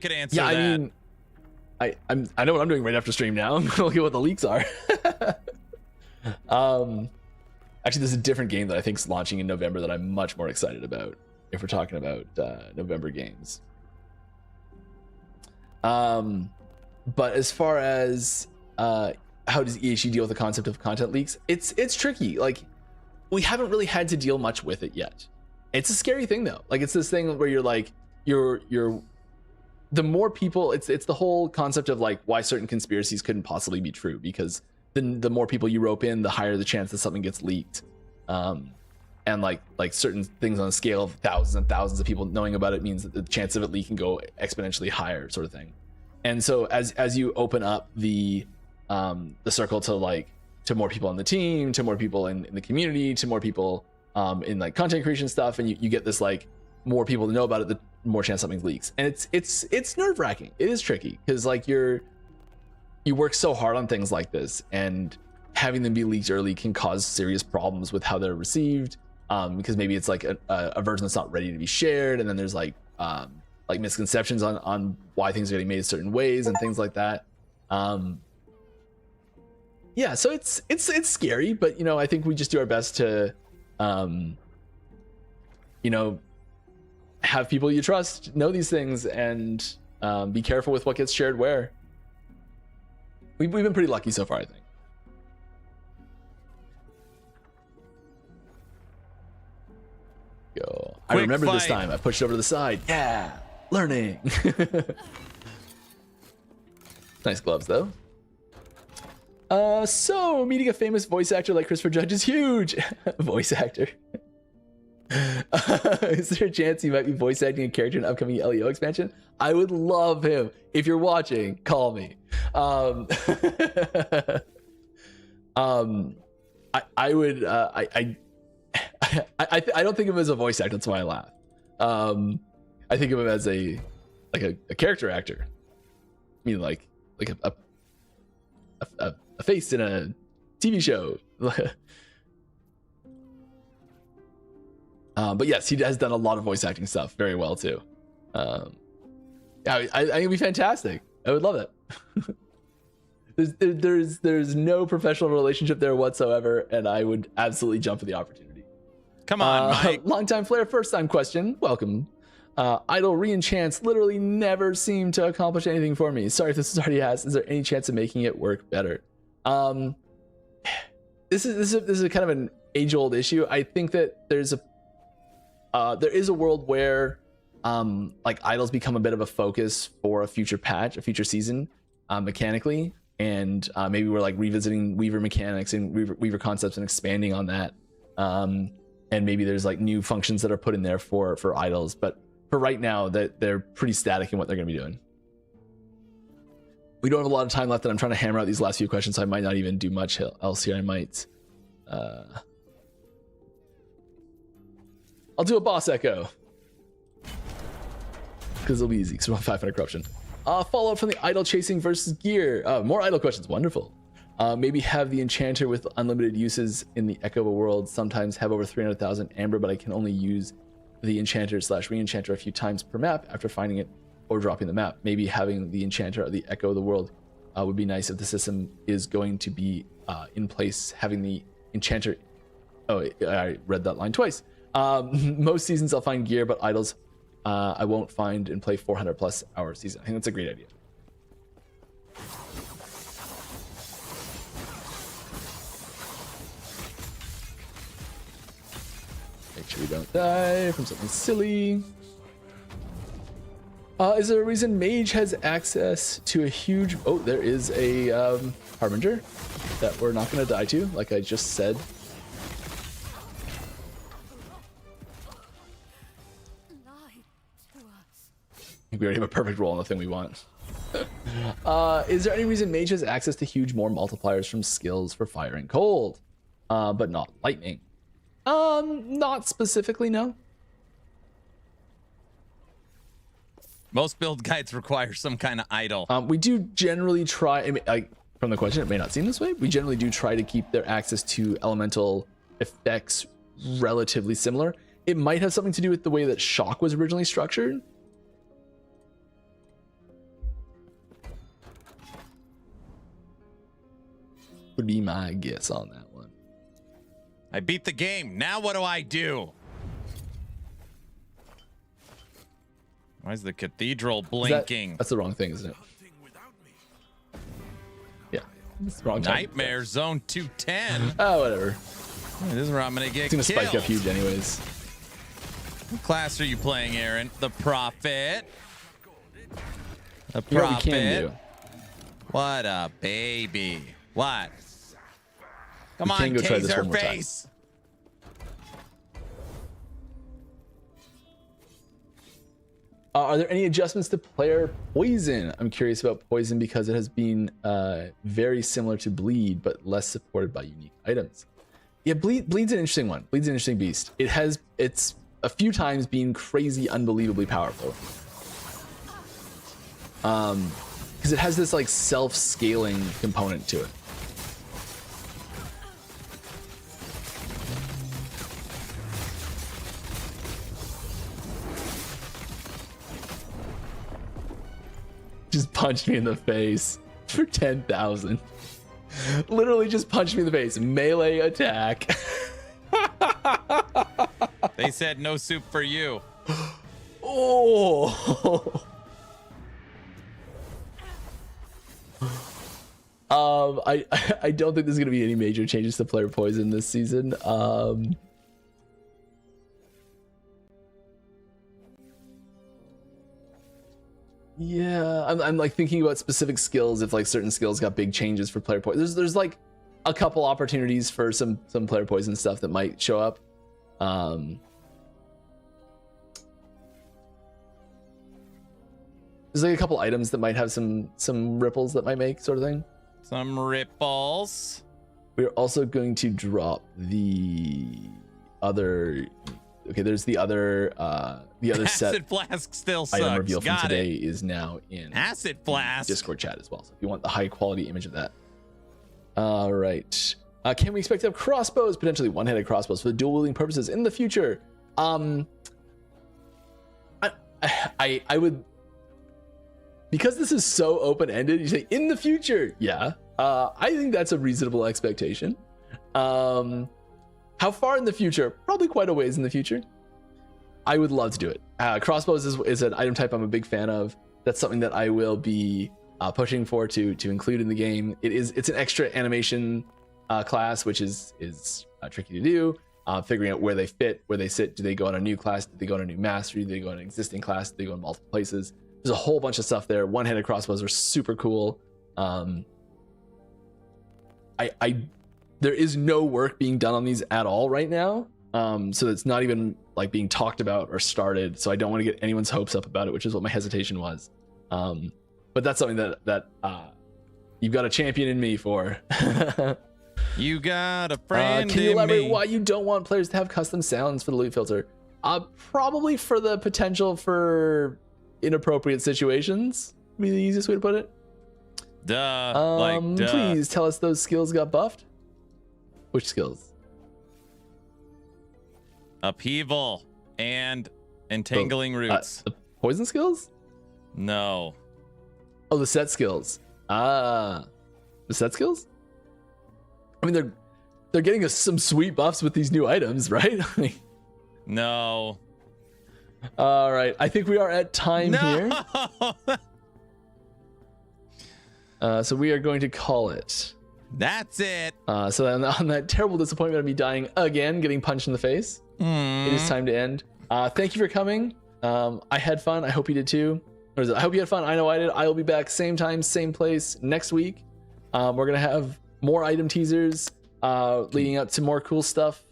could answer that. I mean, I know what I'm doing right after stream now. I'm gonna look at what the leaks are. Actually, there's a different game that I think is launching in November that I'm much more excited about. If we're talking about November games. But as far as how does EHG deal with the concept of content leaks, it's tricky. Like we haven't really had to deal much with it yet. It's a scary thing though. Like it's this thing where you're like you're the more people, it's the whole concept of like why certain conspiracies couldn't possibly be true, because the more people you rope in, the higher the chance that something gets leaked. And like certain things on a scale of thousands and thousands of people knowing about it means that the chance of it leaking go exponentially higher, sort of thing. And so as you open up the circle to more people on the team, to more people in the community, to more people in like content creation stuff, and you get this like more people to know about it, the more chance something leaks. And it's nerve-wracking. It is tricky because like you work so hard on things like this, and having them be leaked early can cause serious problems with how they're received. Because maybe it's like a version that's not ready to be shared, and then there's like misconceptions on why things are getting made certain ways and things like that. Yeah, so it's scary, but you know, I think we just do our best to you know, have people you trust know these things, and be careful with what gets shared where. We've been pretty lucky so far, I think. Go. I remember this time. I pushed it over to the side. Yeah, learning. Nice gloves though. So meeting a famous voice actor like Christopher Judge is huge. Voice actor. Is there a chance he might be voice acting a character in an upcoming LEO expansion? I would love him. If you're watching, call me. I would. I don't think of him as a voice actor. That's why I laugh. I think of him as a character actor. I mean, like a face in a TV show. But yes, he has done a lot of voice acting stuff very well too. Yeah, I think it'd be fantastic. I would love it. There's no professional relationship there whatsoever, and I would absolutely jump for the opportunity. Come on, Mike. Long time Flair, first time question. Welcome. Idle re-enchants literally never seem to accomplish anything for me. Sorry if this is already asked. Is there any chance of making it work better? This is a kind of an age-old issue. I think that there is a world where like idols become a bit of a focus for a future patch, a future season, mechanically, and maybe we're like revisiting Weaver mechanics and Weaver concepts and expanding on that. And maybe there's like new functions that are put in there for idols, but for right now, that they're pretty static in what they're going to be doing. We don't have a lot of time left, and I'm trying to hammer out these last few questions, so I might not even do much else here. I might. I'll do a boss echo because it'll be easy. Because we're on 500 corruption. Follow up from the idol chasing versus gear. More idol questions. Wonderful. Maybe have the enchanter with unlimited uses in the Echo of a World. Sometimes have over 300,000 amber, but I can only use the enchanter / re-enchanter a few times per map after finding it or dropping the map. Maybe having the enchanter or the Echo of the World would be nice if the system is going to be in place. Having the enchanter... Oh, I read that line twice. Most seasons I'll find gear, but idols I won't find and play 400 plus hour season. I think that's a great idea. Make sure we don't die from something silly. Is there a reason Mage has access to a huge... Oh, there is a Harbinger that we're not going to die to, like I just said. I think we already have a perfect roll on the thing we want. Is there any reason Mage has access to huge more multipliers from skills for fire and cold, but not lightning? Not specifically, no. Most build guides require some kind of idol. We do generally try, I mean, from the question, it may not seem this way. We generally do try to keep their access to elemental effects relatively similar. It might have something to do with the way that Shock was originally structured. Would be my guess on that one. I beat the game. Now what do I do? Why is the cathedral blinking? That's the wrong thing, isn't it? Yeah, it's the wrong time. Nightmare Zone 210. Oh, whatever. This is where I'm gonna get It's gonna spike up huge anyways. What class are you playing, Aaron? The Prophet. The You know what we Prophet. can do? What a baby. What? Come We on, can go try this one Taser more time. Face. Are there any adjustments to player poison? I'm curious about poison because it has been very similar to bleed, but less supported by unique items. Yeah, bleed's an interesting one. Bleed's an interesting beast. It's a few times been crazy, unbelievably powerful. Because it has this like self-scaling component to it. Just punched me in the face for 10,000. Literally just punched me in the face. Melee attack. They said no soup for you. Oh. I don't think there's gonna be any major changes to player poison this season. Yeah, I'm like thinking about specific skills. If like certain skills got big changes for player poison, there's like a couple opportunities for some player poison stuff that might show up. There's like a couple items that might have some ripples that might make sort of thing. Some ripples. We're also going to drop the other. Okay, there's the other Acid set. Flask still sucks. Item reveal from Got today it. is now in Acid Flask Discord chat as well. So if you want the high quality image of that. All right. Can we expect to have crossbows, potentially one-handed crossbows for the dual wielding purposes in the future? I would, because this is so open-ended. You say in the future, yeah. I think that's a reasonable expectation. How far in the future? Probably quite a ways in the future. I would love to do it. Crossbows is an item type I'm a big fan of. That's something that I will be pushing for to include in the game. It's an extra animation class, which is tricky to do. Figuring out where they fit, where they sit. Do they go on a new class? Do they go on a new mastery? Do they go on an existing class? Do they go in multiple places? There's a whole bunch of stuff there. One-handed crossbows are super cool. There is no work being done on these at all right now. So it's not even like being talked about or started. So I don't want to get anyone's hopes up about it, which is what my hesitation was. But that's something that you've got a champion in me for. You got a friend Can you in elaborate me. why you don't want players to have custom sounds for the loot filter? Probably for the potential for inappropriate situations. Would be the easiest way to put it. Duh. Duh. Please tell us those skills got buffed. Which skills? Upheaval and entangling roots. The poison skills? No. Oh, the set skills. The set skills? I mean, they're getting us some sweet buffs with these new items, right? No. All right. I think we are at time here. So we are going to call it. That's it. So on that terrible disappointment of me dying again, getting punched in the face, it is time to end. Thank you for coming. I had fun. I hope you did too. Or is it, I hope you had fun. I know I did. I will be back same time, same place next week. We're going to have more item teasers leading up to more cool stuff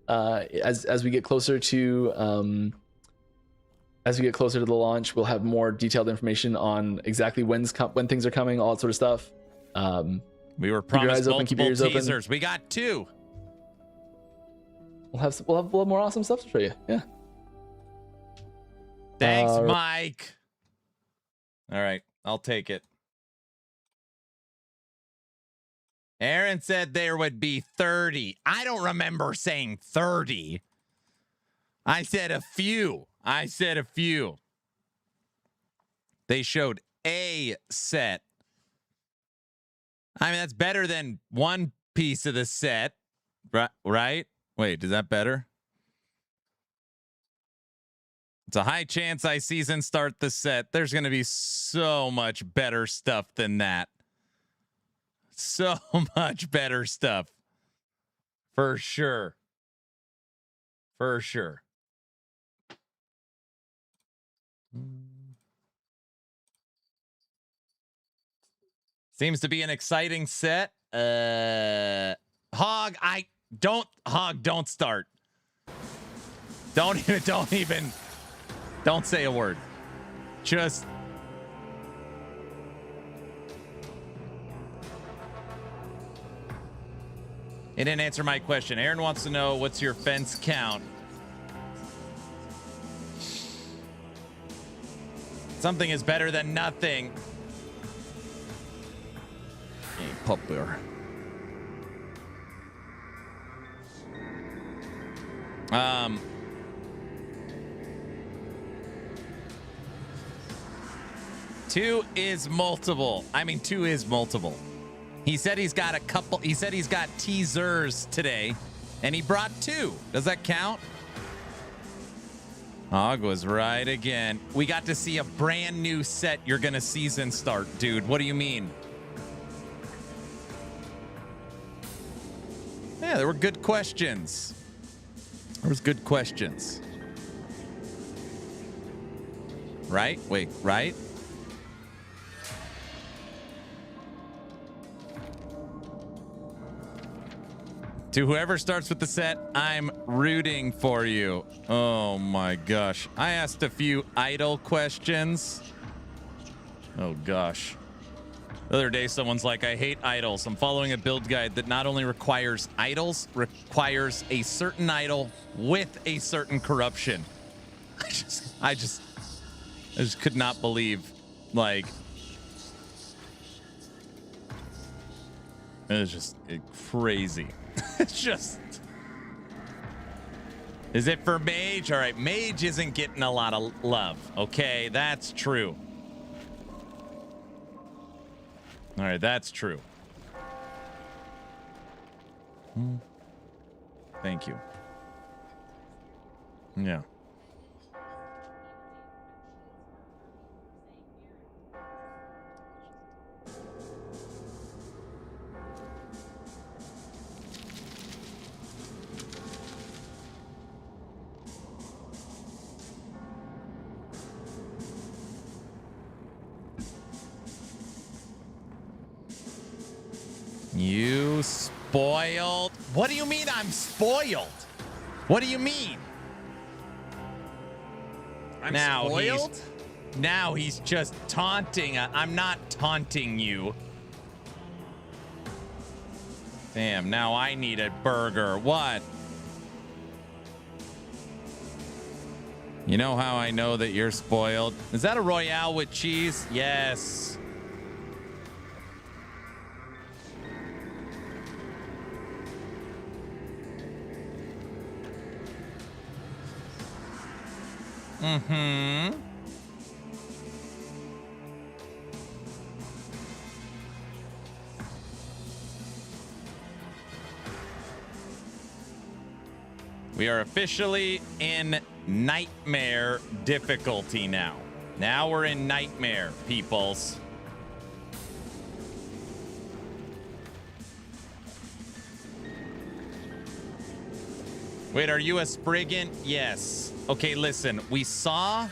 as we get closer to the launch. We'll have more detailed information on exactly when things are coming, all that sort of stuff. We were promised multiple teasers. Open. We got 2. We'll have more awesome stuff to show you. Yeah. Thanks, Mike. All right, I'll take it. Aaron said there would be 30. I don't remember saying 30. I said a few. They showed a set. I mean, that's better than one piece of the set, right? Wait, is that better? It's a high chance I season start the set. There's going to be so much better stuff than that. So much better stuff. For sure. Seems to be an exciting set. Hog, don't start. Don't say a word. Just it didn't answer my question. Aaron wants to know, what's your fence count? Something is better than nothing. Hey, popular. Two is multiple. He said he's got teasers today, and he brought 2. Does that count? Hog was right again. We got to see a brand new set you're gonna season start, dude. What do you mean? Yeah, there were good questions. Right? Wait, right? To whoever starts with the set, I'm rooting for you. Oh my gosh. I asked a few idle questions. Oh gosh. The other day, someone's like, I hate idols. I'm following a build guide that not only requires idols, requires a certain idol with a certain corruption. I just could not believe, like, it was just crazy. It's just, is it for mage? All right, mage isn't getting a lot of love. Okay, that's true. All right, that's true. Thank you. Yeah. You spoiled? What do you mean I'm spoiled? What do you mean? I'm spoiled? Now he's just taunting. I'm not taunting you. Damn, now I need a burger. What? You know how I know that you're spoiled? Is that a Royale with cheese? Yes. Mm-hmm. We are officially in nightmare difficulty now. Now we're in nightmare, peoples. Wait, are you a Spriggan? Yes. Okay, listen. We saw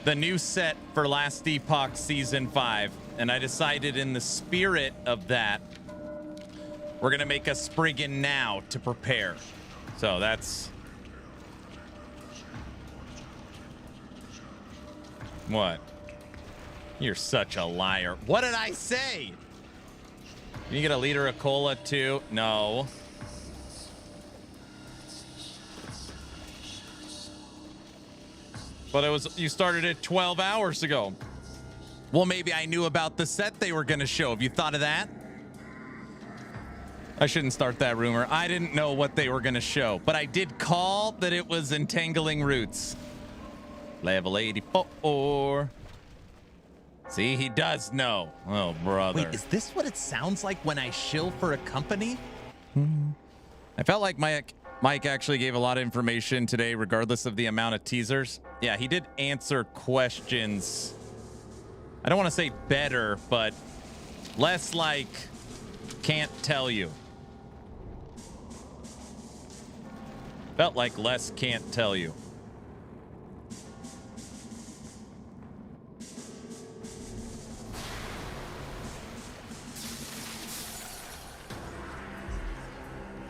the new set for Last Epoch Season 5, and I decided in the spirit of that, we're going to make a Spriggan now to prepare. So that's... What? You're such a liar. What did I say? You get a liter of cola too? No. But it was, you started it 12 hours ago. Well, maybe I knew about the set they were going to show. Have you thought of that? I shouldn't start that rumor. I didn't know what they were going to show, but I did call that it was Entangling Roots. Level 84. See, he does know. Oh, brother. Wait, is this what it sounds like when I shill for a company? I felt like Mike actually gave a lot of information today, regardless of the amount of teasers. Yeah, he did answer questions. I don't want to say better, but less like can't tell you. Felt like less can't tell you.